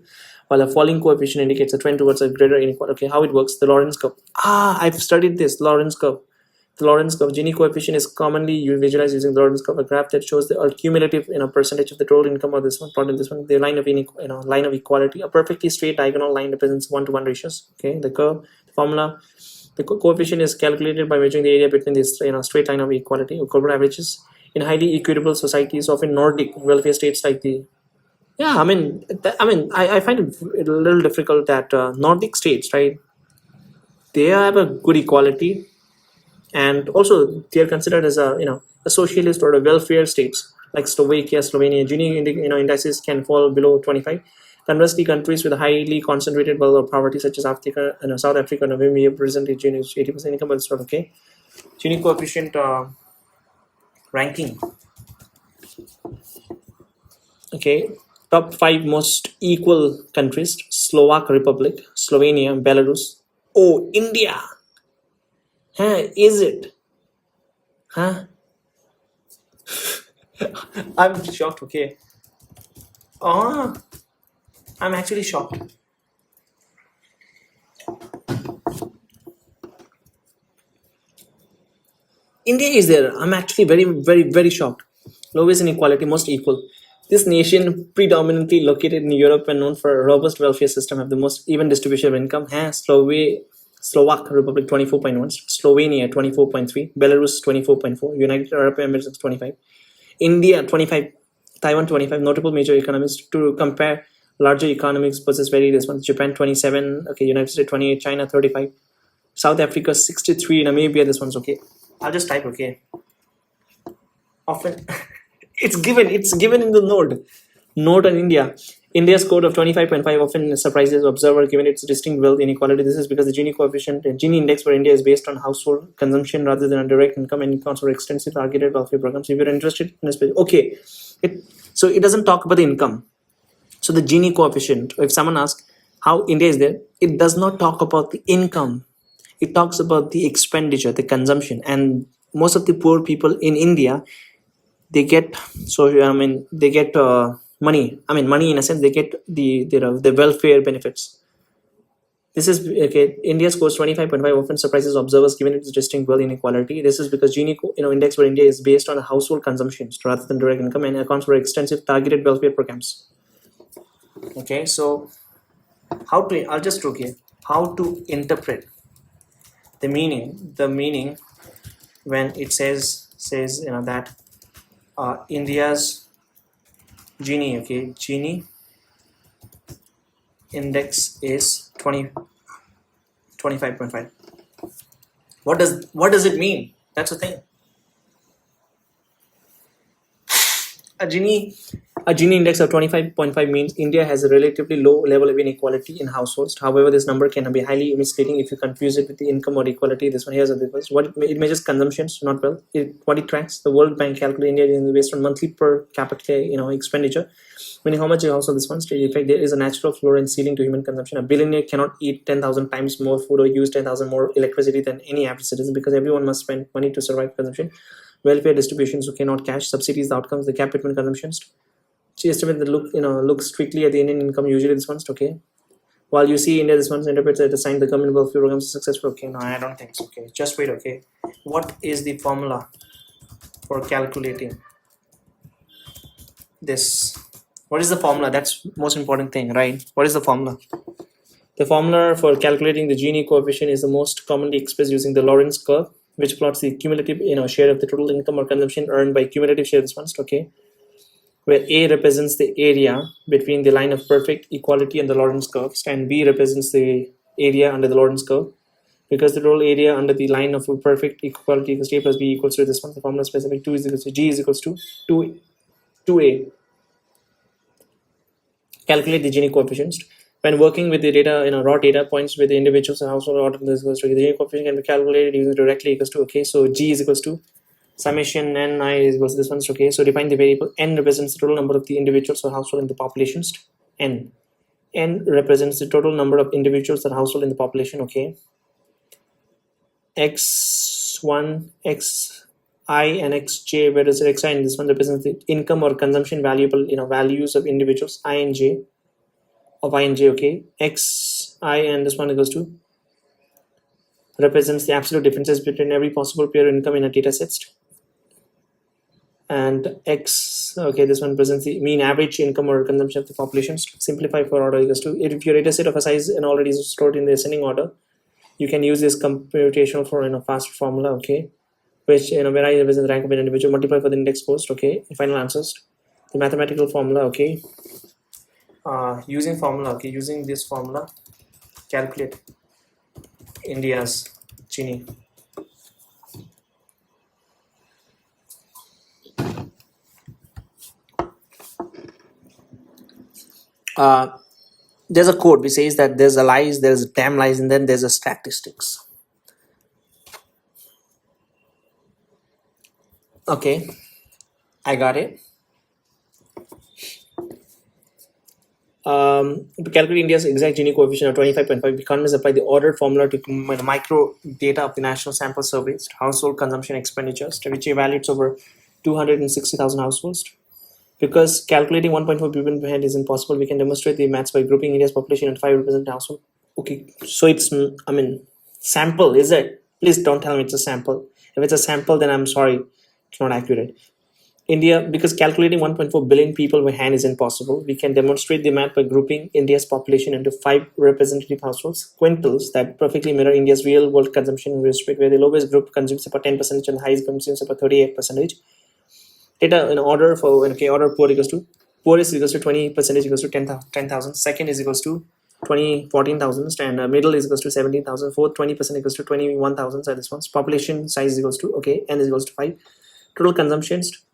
while a falling coefficient indicates a trend towards a greater inequality. How it works? The Lorentz curve. I've studied this, Lorentz curve. The Lorentz curve. Gini coefficient is commonly visualized using the Lorentz curve, a graph that shows the cumulative percentage of the total income of this one, plotted this one, the line of line of equality. A perfectly straight diagonal line represents 1-to-1 ratios. The curve, the formula. The coefficient is calculated by measuring the area between this straight line of equality or corporate averages. In highly equitable societies, often Nordic welfare states like the I find it a little difficult that Nordic states, right? They have a good equality, and also they are considered as a socialist or a welfare states like Slovakia, Slovenia. Gini indices can fall below 25. Conversely, countries with highly concentrated wealth or poverty, such as Africa and South Africa, Namibia, present Gini 80% income. But Gini coefficient ranking. Top 5 most equal countries: Slovak Republic, Slovenia, Belarus. Oh, India. Is it? I'm shocked. I'm actually shocked. India is there. I'm actually very shocked. Lowest inequality, most equal. This nation, predominantly located in Europe and known for a robust welfare system, have the most even distribution of income. Has Slovak Republic 24.1, Slovenia 24.3, Belarus 24.4, United Arab Emirates 25, India 25, Taiwan 25. Notable major economies to compare. Larger economies possess very response. Japan 27, okay, United States 28, China 35, South Africa 63, Namibia, this one's okay. I'll just type okay. Often it's given in the note on India. India's code of 25.5 often surprises observer given its distinct wealth inequality. This is because the Gini coefficient, Gini index for India is based on household consumption rather than on direct income and accounts for extensive targeted welfare programs. If you're interested in this, okay, so it doesn't talk about the income. So the Gini coefficient, if someone asks how India is there, it does not talk about the income. It talks about the expenditure, the consumption, and most of the poor people in India, they get money. Money in a sense, they get the welfare benefits. This is okay. India scores 25.5 often surprises observers given its distinct wealth inequality. This is because Gini index for India is based on household consumptions rather than direct income and accounts for extensive targeted welfare programs. Okay, so how to interpret the meaning when it says that India's Gini index is 25.5. What does it mean? That's the thing. A Gini index of 25.5 means India has a relatively low level of inequality in households. However, this number can be highly misleading if you confuse it with the income or equality. This one, here's the difference. It measures consumptions, not wealth. What it tracks, the World Bank calculates India based on monthly per capita expenditure, meaning how much a household this one. In fact, there is a natural floor and ceiling to human consumption. A billionaire cannot eat 10,000 times more food or use 10,000 more electricity than any average citizen because everyone must spend money to survive consumption. Welfare distributions who cannot cash subsidies, the outcomes, the gap between consumptions. She estimate that look strictly at the Indian income. Usually this one's okay. While you see India, this one's interprets that the sign the government welfare programs are successful. Okay, no, I don't think so. Okay, just wait. Okay, what is the formula for calculating this? What is the formula? That's most important thing, right? What is the formula? The formula for calculating the Gini coefficient is the most commonly expressed using the Lorentz curve, which plots the cumulative share of the total income or consumption earned by cumulative share this one's okay, where A represents the area between the line of perfect equality and the Lorentz curve, and B represents the area under the Lorentz curve. Because the total area under the line of perfect equality equals A plus B equals to this one, the formula specific 2 is equals to G is equals to 2A. Calculate the Gini coefficients. When working with the data, raw data points with the individuals and household order, the Gini coefficient can be calculated using directly equals to okay. So G is equals to summation Ni is equals to this one's okay. So define the variable. N represents the total number of the individuals or household in the populations. N represents the total number of individuals or household in the population. Okay. X1, Xi, and Xj. Where does it Xi? And this one represents the income or consumption valuable values of individuals. I and J. Of I and J, okay. Xi and this one equals to represents the absolute differences between every possible pair income in a data set. And X, okay, this one represents the mean average income or consumption of the populations. Simplify for order equals to if your data set of a size and already is stored in the ascending order, you can use this computational for faster formula, okay, which where I represent the rank of an individual, multiply for the index cost, okay, the final answers. The mathematical formula, okay. Using this formula, calculate India's Gini. There's a code which says that there's a lies, there's a damn lies, and then there's a statistics. Okay, I got it. To calculate India's exact Gini coefficient of 25.5, economists apply the ordered formula to micro data of the national sample surveys, household consumption expenditures, which evaluates over 260,000 households. Because calculating 1.4 billion per head is impossible, we can demonstrate the maths by grouping India's population into 5 representative households. Okay, so it's sample, is it? Please don't tell me it's a sample. If it's a sample, then I'm sorry, it's not accurate. India, because calculating 1.4 billion people by hand is impossible, we can demonstrate the math by grouping India's population into 5 representative households, quintals, that perfectly mirror India's real world consumption in respect, where the lowest group consumes about 10% and the highest consumes about 38%. Data in order for, okay, order poor equals to, poorest equals to 20% equals to 10,000, second is equals to 14,000, and middle is equals to 17,000, fourth 20% equals to 21,000. So this one's population size is equals to, okay, n is equals to 5. Total consumptions,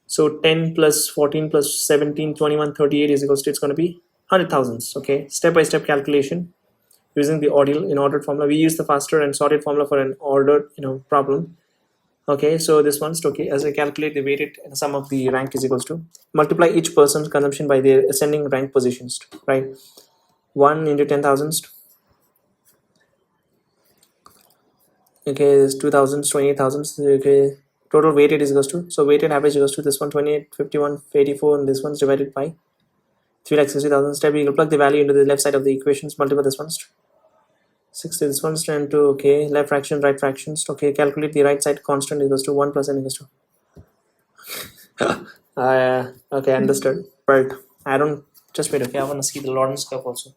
so 10 plus 14 plus 17, 21, 38 is equals to, it's going to be 100,000. Okay, step-by-step calculation using the ordered formula. We use the faster and sorted formula for an ordered problem. Okay, so this one's okay. As I calculate the weighted sum of the rank is equals to, multiply each person's consumption by their ascending rank positions, right? 1 into 10,000. Okay, this 2,000, 28,000. Okay, total weighted is equals to, so weighted average equals to this one 28, 51, 84, and this one's divided by 3,60,000. Step, you will plug the value into the left side of the equations, multiply this one's 60, this one's 10 to, okay, left fraction, right fractions. Okay, calculate the right side constant equals to 1 plus n equals to. Okay, understood. Right. I don't, just wait, okay, I want to see the Lorentz curve also.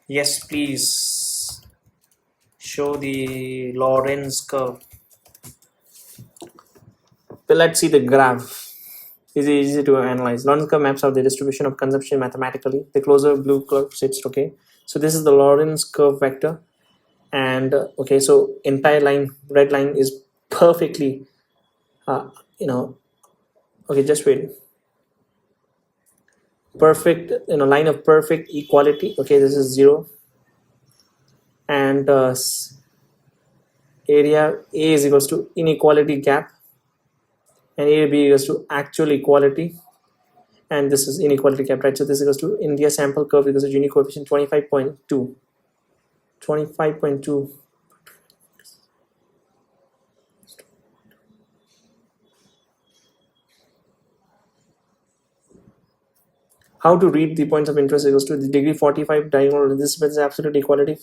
Yes, please show the Lorentz curve. But let's see the graph. It's easy to analyze. Lorentz curve maps out the distribution of consumption mathematically. The closer blue curve sits, okay. So this is the Lorentz curve vector, and okay, so entire line, red line is perfectly, okay, just wait. Perfect, line of perfect equality. Okay, this is 0, and area A is equals to inequality gap, and area B equals to actual equality, and this is inequality gap, right? So this equals to India sample curve equals to Gini coefficient 25.2. 25.2. How to read the points of interest equals to the degree 45 diagonal. This is absolute equality.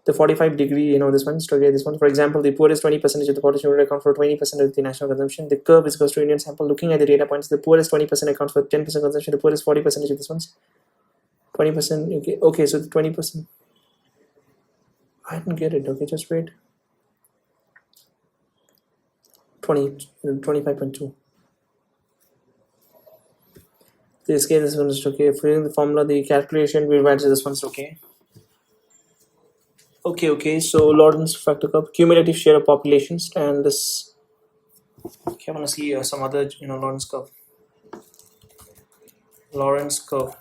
The 45 degree, this one, okay, this one, for example, the poorest 20% of the population will account for 20% of the national consumption. The curve is equals to Indian sample. Looking at the data points, the poorest 20% accounts for 10% consumption. The poorest 40% of this one's 20%. Okay, so the 20%. I didn't get it. Okay, just wait. 25.2. This case, this one is okay. Filling the formula, the calculation will match this one's okay. Okay, so Lorentz factor curve, cumulative share of populations, and this. Okay, I want to see some other, Lorentz curve. Lorentz curve.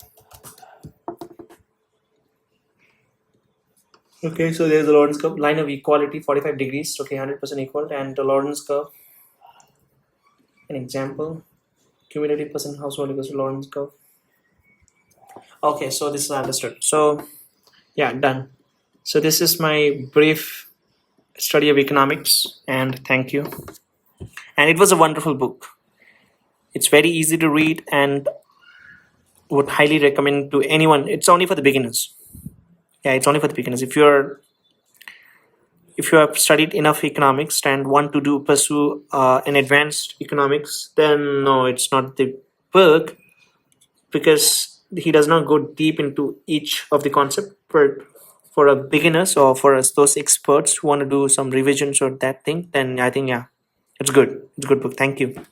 Okay, so there's the Lorentz curve, line of equality, 45 degrees. Okay, 100% equal, and the Lorentz curve. An example, cumulative percent household equals to Lorentz curve. Okay, so this is understood. So, yeah, done. So this is my brief study of economics, and thank you. And it was a wonderful book. It's very easy to read, and would highly recommend to anyone. It's only for the beginners. Yeah, it's only for the beginners. If you have studied enough economics and want to pursue an advanced economics, then no, it's not the book, because he does not go deep into each of the concept. But for a beginners, or for us, those experts who want to do some revisions or that thing, then I think, yeah, it's good. It's a good book. Thank you.